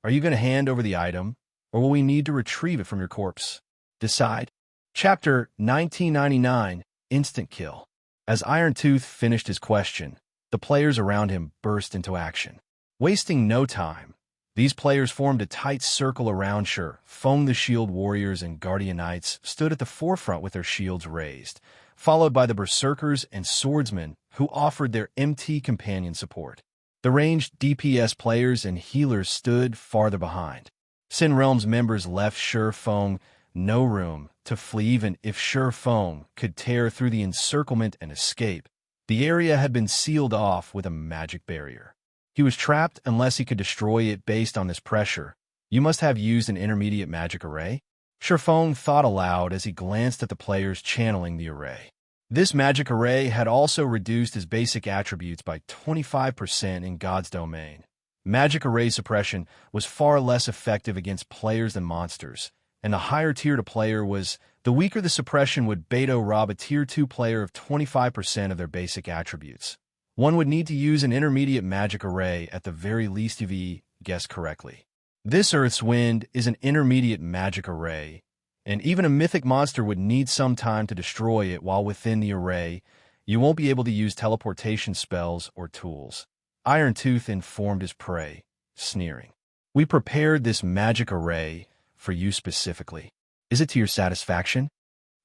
A: are you going to hand over the item, or will we need to retrieve it from your corpse? Decide. Chapter 1999, Instant Kill. As Iron Tooth finished his question, the players around him burst into action. Wasting no time, these players formed a tight circle around Sure Feng. The Shield Warriors and Guardian Knights stood at the forefront with their shields raised, followed by the Berserkers and Swordsmen who offered their MT companion support. The ranged DPS players and healers stood farther behind. Sin Realm's members left Sure Feng no room to flee. Even if Sure Feng could tear through the encirclement and escape, the area had been sealed off with a magic barrier. He was trapped unless he could destroy it. Based on this pressure, you must have used an intermediate magic array? Sure Feng thought aloud as he glanced at the players channeling the array. This magic array had also reduced his basic attributes by 25% in God's domain. Magic array suppression was far less effective against players than monsters, and the higher tier the player was, the weaker the suppression would beta rob a tier 2 player of 25% of their basic attributes. One would need to use an intermediate magic array at the very least if he guessed correctly. This Earth's Wind is an intermediate magic array, and even a mythic monster would need some time to destroy it. While within the array, you won't be able to use teleportation spells or tools. Iron Tooth informed his prey, sneering. We prepared this magic array for you specifically. Is it to your satisfaction?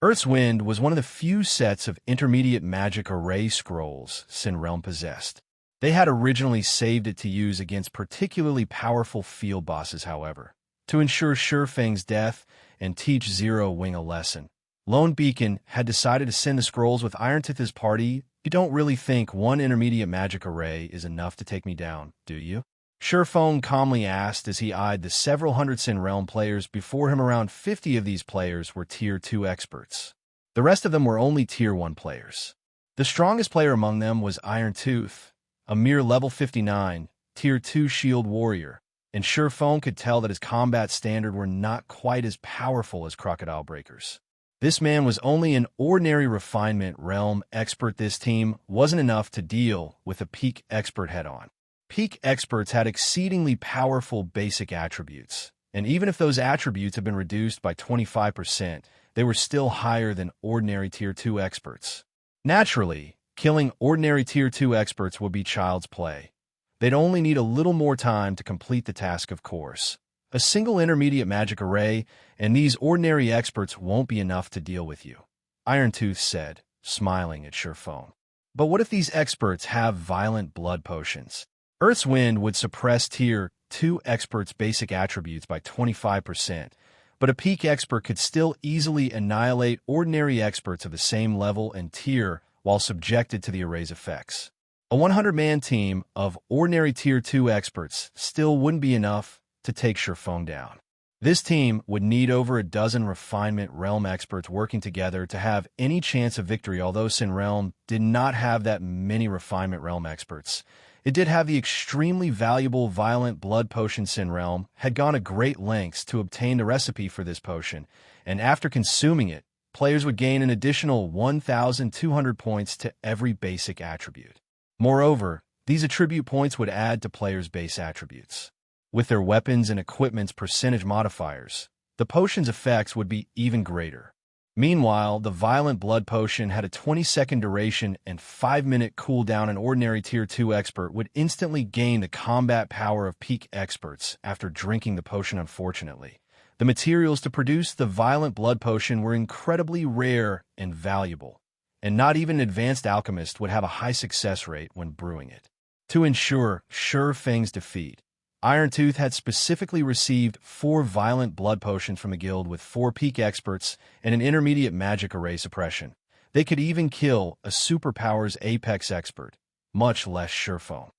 A: Earth's Wind was one of the few sets of intermediate magic array scrolls Sin Realm possessed. They had originally saved it to use against particularly powerful field bosses. However, to ensure Sure Feng's death and teach Zero Wing a lesson, Lone Beacon had decided to send the scrolls with Iron Tooth's party You don't really think one intermediate magic array is enough to take me down, do you? Surephone calmly asked as he eyed the several hundred Sin Realm players before him. Around 50 of these players were Tier 2 experts. The rest of them were only Tier 1 players. The strongest player among them was Irontooth, a mere level 59, Tier 2 shield warrior, and Surephone could tell that his combat standard were not quite as powerful as Crocodile Breaker's. This man was only an ordinary refinement realm expert. This team wasn't enough to deal with a peak expert head-on. Peak experts had exceedingly powerful basic attributes, and even if those attributes had been reduced by 25%, they were still higher than ordinary Tier 2 experts. Naturally, killing ordinary Tier 2 experts would be child's play. They'd only need a little more time to complete the task, of course. A single intermediate magic array, and these ordinary experts won't be enough to deal with you, Irontooth said, smiling at Surephone. But what if these experts have violent blood potions? Earth's Wind would suppress Tier 2 experts' basic attributes by 25%, but a peak expert could still easily annihilate ordinary experts of the same level and tier while subjected to the array's effects. A 100-man team of ordinary Tier 2 experts still wouldn't be enough to take Surephone down. This team would need over a dozen refinement realm experts working together to have any chance of victory. Although Sin Realm did not have that many refinement realm experts, it did have the extremely valuable violent blood potion. Sin Realm had gone to great lengths to obtain the recipe for this potion, and after consuming it, players would gain an additional 1,200 points to every basic attribute. Moreover, these attribute points would add to players' base attributes. With their weapons and equipment's percentage modifiers, the potion's effects would be even greater. Meanwhile, the Violent Blood Potion had a 20-second duration and 5-minute cooldown. An ordinary Tier 2 expert would instantly gain the combat power of peak experts after drinking the potion. Unfortunately, the materials to produce the Violent Blood Potion were incredibly rare and valuable, and not even an advanced alchemist would have a high success rate when brewing it. To ensure Surefang's defeat, Irontooth had specifically received 4 violent blood potions from a guild with 4 peak experts and an intermediate magic array suppression. They could even kill a superpower's apex expert, much less Surephone.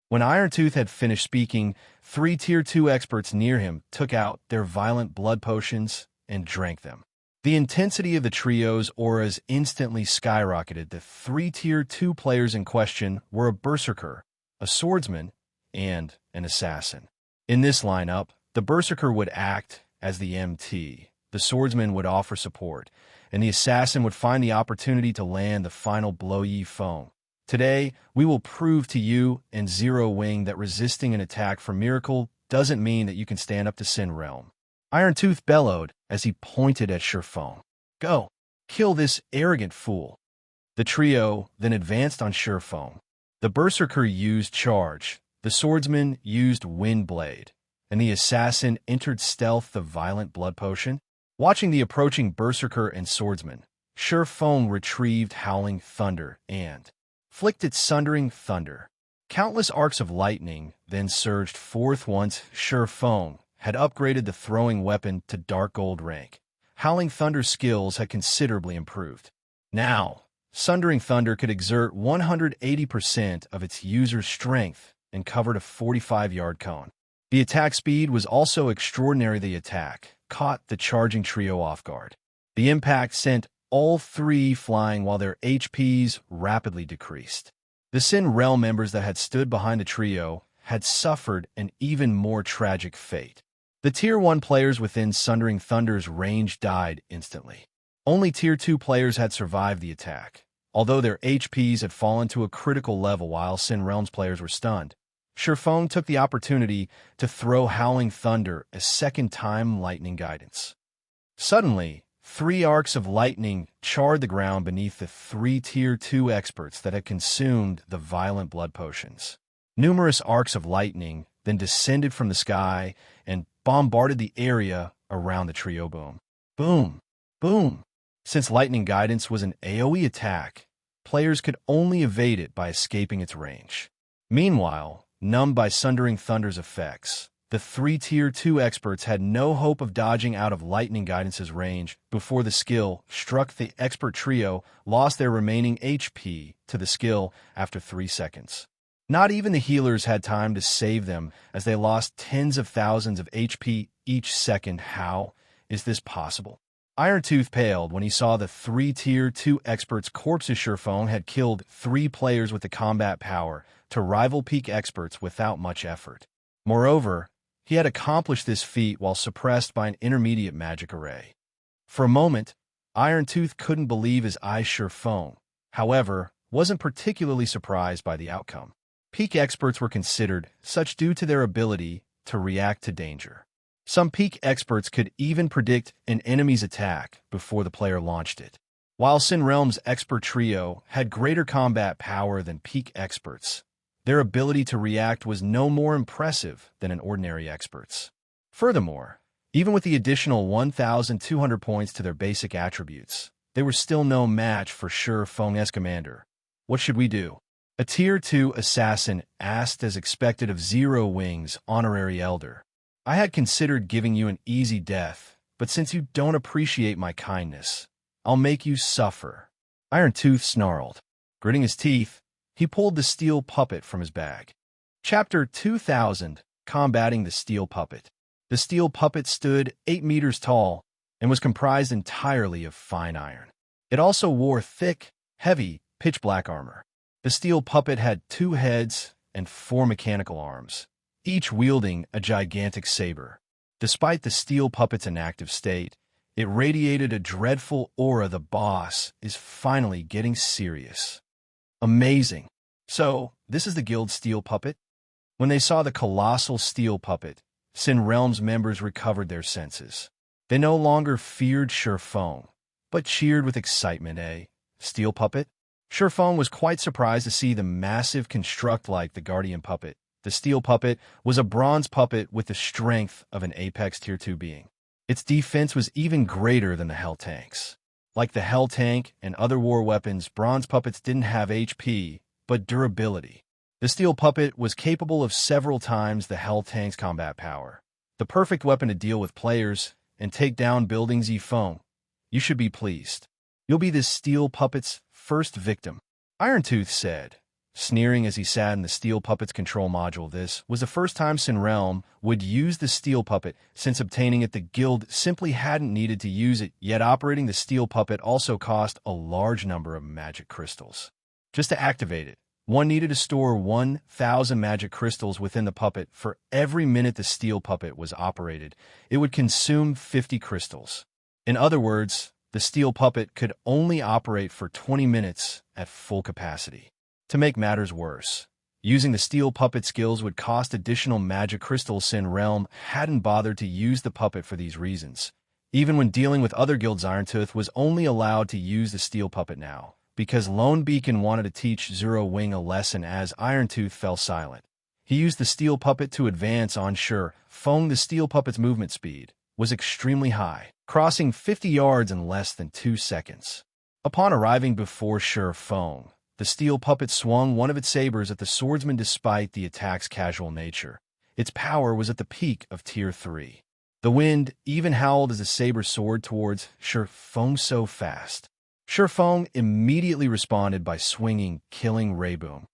A: When Irontooth had finished speaking, 3 Tier 2 experts near him took out their violent blood potions and drank them. The intensity of the trio's auras instantly skyrocketed. The 3 Tier 2 players in question were a berserker, a swordsman, and an assassin. In this lineup, the berserker would act as the MT, the swordsman would offer support, and the assassin would find the opportunity to land the final blow. Ye foe. Today, we will prove to you and Zero Wing that resisting an attack for miracle doesn't mean that you can stand up to Sin Realm. Irontooth bellowed as he pointed at Surephone. Go, kill this arrogant fool. The trio then advanced on Surephone. The berserker used charge, the swordsman used Wind Blade, and the assassin entered stealth the Violent Blood Potion. Watching the approaching berserker and swordsman, Surephone retrieved Howling Thunder and flicked its Sundering Thunder. Countless arcs of lightning then surged forth. Once Surephone had upgraded the throwing weapon to Dark Gold rank, Howling Thunder's skills had considerably improved. Now, Sundering Thunder could exert 180% of its user's strength and covered a 45-yard cone. The attack speed was also extraordinary. The attack caught the charging trio off guard. The impact sent all 3 flying while their HPs rapidly decreased. The Sin Realm members that had stood behind the trio had suffered an even more tragic fate. The Tier 1 players within Sundering Thunder's range died instantly. Only Tier 2 players had survived the attack, although their HPs had fallen to a critical level while Sin Realm's players were stunned. Surephone took the opportunity to throw Howling Thunder a second time. Lightning Guidance. Suddenly, 3 arcs of lightning charred the ground beneath the 3 Tier 2 experts that had consumed the Violent Blood Potions. Numerous arcs of lightning then descended from the sky and bombarded the area around the trio. Boom, boom, boom. Since Lightning Guidance was an AoE attack, players could only evade it by escaping its range. Meanwhile, numbed by Sundering Thunder's effects, The 3 Tier 2 experts had no hope of dodging out of Lightning Guidance's range before the skill struck. The expert trio lost their remaining HP to the skill after 3 seconds. Not even the healers had time to save them, as they lost tens of thousands of HP each second. How is this possible? Irontooth paled when he saw the 3 Tier 2 experts' corpses. Surephone had killed 3 players with the combat power to rival peak experts without much effort. Moreover, he had accomplished this feat while suppressed by an intermediate magic array. For a moment, Irontooth couldn't believe his eyes. Surephone, however, wasn't particularly surprised by the outcome. Peak experts were considered such due to their ability to react to danger. Some peak experts could even predict an enemy's attack before the player launched it. While Sin Realm's expert trio had greater combat power than peak experts, their ability to react was no more impressive than an ordinary expert's. Furthermore, even with the additional 1,200 points to their basic attributes, they were still no match for Surephone's commander. What should we do? A Tier 2 assassin asked, as expected of Zero Wings' honorary elder. I had considered giving you an easy death, but since you don't appreciate my kindness, I'll make you suffer. Irontooth snarled. Gritting his teeth, he pulled the steel puppet from his bag. Chapter 2000, Combating the Steel Puppet. The steel puppet stood 8 meters tall and was comprised entirely of fine iron. It also wore thick, heavy, pitch-black armor. The steel puppet had 2 heads and 4 mechanical arms, each wielding a gigantic saber. Despite the steel puppet's inactive state, it radiated a dreadful aura. The boss is finally getting serious. Amazing. So, this is the guild's steel puppet? When they saw the colossal steel puppet, Sin Realm's members recovered their senses. They no longer feared Surephone, but cheered with excitement. Steel puppet? Surephone was quite surprised to see the massive construct like the Guardian puppet. The steel puppet was a bronze puppet with the strength of an Apex Tier 2 being. Its defense was even greater than the Hell Tanks. Like the Hell Tank and other war weapons, bronze puppets didn't have HP, but durability. The steel puppet was capable of several times the Hell Tank's combat power. The perfect weapon to deal with players and take down buildings. Phone, you should be pleased. You'll be this steel puppet's first victim, Irontooth said, sneering as he sat in the steel puppet's control module. This was the first time Sin Realm would use the steel puppet since obtaining it. The guild simply hadn't needed to use it, yet operating the steel puppet also cost a large number of magic crystals. Just to activate it, one needed to store 1,000 magic crystals within the puppet. For every minute the steel puppet was operated, it would consume 50 crystals. In other words, the steel puppet could only operate for 20 minutes at full capacity. To make matters worse, using the steel puppet skills would cost additional magic crystals. Sin Realm hadn't bothered to use the puppet for these reasons. Even when dealing with other guilds, Irontooth was only allowed to use the steel puppet now, because Lone Beacon wanted to teach Zero Wing a lesson. As Irontooth fell silent, he used the steel puppet to advance on Surephone. The steel puppet's movement speed was extremely high, crossing 50 yards in less than 2 seconds. Upon arriving before Surephone, the steel puppet swung one of its sabers at the swordsman. Despite the attack's casual nature, its power was at the peak of Tier 3. The wind even howled as the saber soared towards Surephone so fast. Surephone immediately responded by swinging, killing Rayboom.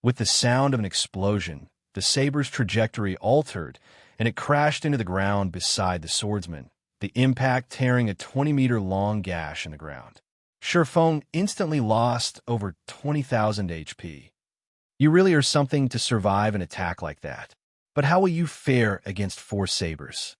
A: With the sound of an explosion, the saber's trajectory altered, and it crashed into the ground beside the swordsman, the impact tearing a 20-meter-long gash in the ground. Surephone instantly lost over 20,000 HP. You really are something to survive an attack like that. But how will you fare against 4 sabers?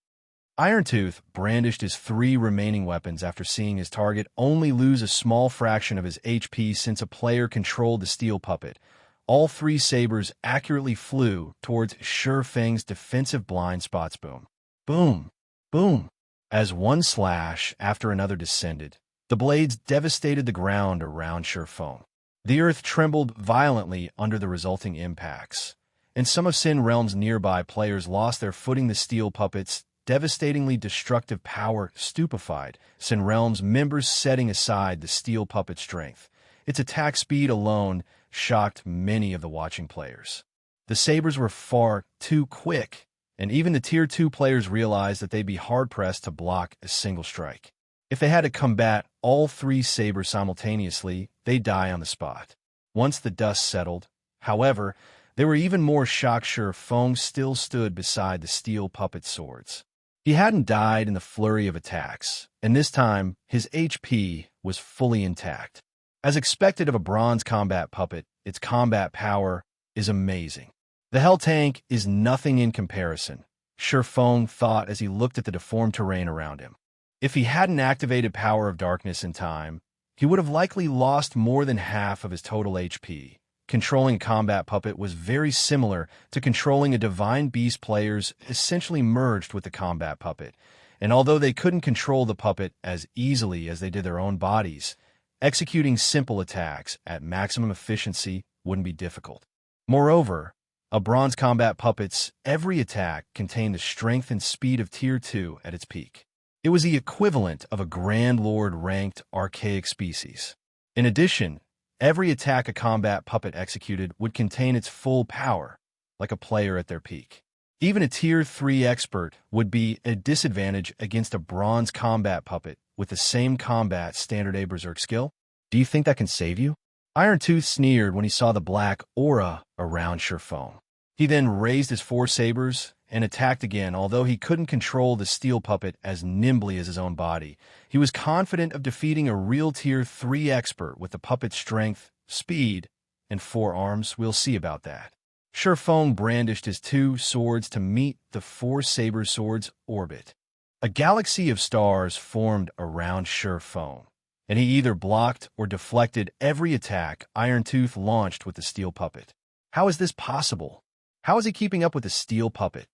A: Irontooth brandished his 3 remaining weapons after seeing his target only lose a small fraction of his HP since a player controlled the steel puppet. All 3 sabers accurately flew towards Surefang's defensive blind spots. Boom, boom, boom. As one slash after another descended, the blades devastated the ground around Surephone. The earth trembled violently under the resulting impacts, and some of Sin Realm's nearby players lost their footing. The steel puppet's devastatingly destructive power stupefied Sin Realm's members. Setting aside the steel puppet's strength, its attack speed alone shocked many of the watching players. The sabers were far too quick, and even the Tier 2 players realized that they'd be hard-pressed to block a single strike. If they had to combat all 3 sabers simultaneously, they'd die on the spot. Once the dust settled, however, they were even more shocked Feng still stood beside the steel puppet swords. He hadn't died in the flurry of attacks, and this time his HP was fully intact. As expected of a bronze combat puppet, its combat power is amazing. The Hell Tank is nothing in comparison, Feng thought as he looked at the deformed terrain around him. If he hadn't activated Power of Darkness in time, he would have likely lost more than half of his total HP. Controlling a combat puppet was very similar to controlling a Divine Beast players essentially merged with the combat puppet, and although they couldn't control the puppet as easily as they did their own bodies, executing simple attacks at maximum efficiency wouldn't be difficult. Moreover, a bronze combat puppet's every attack contained the strength and speed of Tier 2 at its peak. It was the equivalent of a Grand Lord-ranked archaic species. In addition, every attack a combat puppet executed would contain its full power, like a player at their peak. Even a Tier 3 expert would be at a disadvantage against a bronze combat puppet with the same combat standard A Berserk skill. Do you think that can save you? Iron Tooth sneered when he saw the black aura around Feng. He then raised his 4 sabers and attacked again. Although he couldn't control the steel puppet as nimbly as his own body, he was confident of defeating a real Tier 3 expert with the puppet's strength, speed, and 4 arms. We'll see about that. Feng brandished his 2 swords to meet the 4 saber swords' orbit. A galaxy of stars formed around Feng, and he either blocked or deflected every attack Iron Tooth launched with the steel puppet. How is this possible? How is he keeping up with the steel puppet?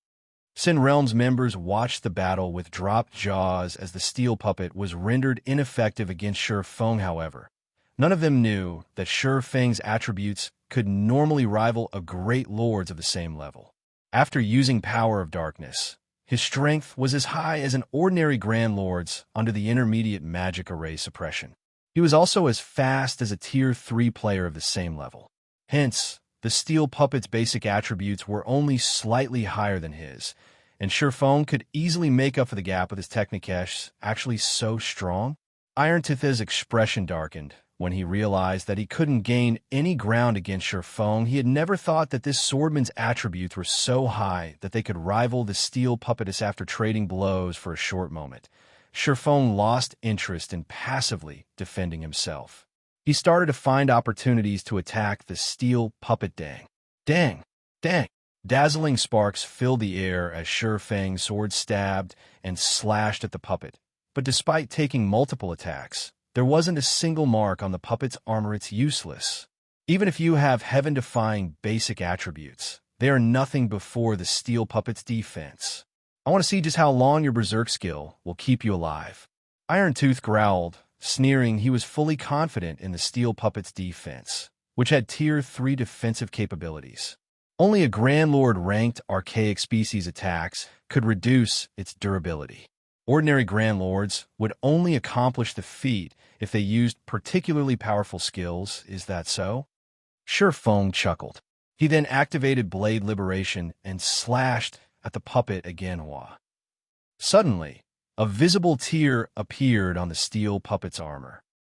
A: Sin Realm's members watched the battle with dropped jaws as the steel puppet was rendered ineffective against Feng. However, none of them knew that Feng's attributes could normally rival a great lord's of the same level. After using Power of Darkness, his strength was as high as an ordinary Grand Lord's under the intermediate magic array suppression. He was also as fast as a Tier 3 player of the same level. Hence, the steel puppet's basic attributes were only slightly higher than his, and Feng could easily make up for the gap with his Technicash actually so strong. Iron Tooth's expression darkened when he realized that he couldn't gain any ground against Feng. He had never thought that this swordman's attributes were so high that they could rival the steel puppetess. After trading blows for a short moment, Feng lost interest in passively defending himself. He started to find opportunities to attack the steel puppet. Dang. Dazzling sparks filled the air as Feng's sword stabbed and slashed at the puppet. But despite taking multiple attacks, there wasn't a single mark on the puppet's armor. It's useless. Even if you have heaven-defying basic attributes, they are nothing before the steel puppet's defense. I want to see just how long your berserk skill will keep you alive. Iron Tooth growled, sneering. He was fully confident in the steel puppet's defense, which had Tier 3 defensive capabilities. Only a Grand Lord-ranked archaic species attacks could reduce its durability. Ordinary Grand Lords would only accomplish the feat if they used particularly powerful skills. Is that so? Feng chuckled. He then activated Blade Liberation and slashed at the puppet again. Suddenly, a visible tear appeared on the steel puppet's armor.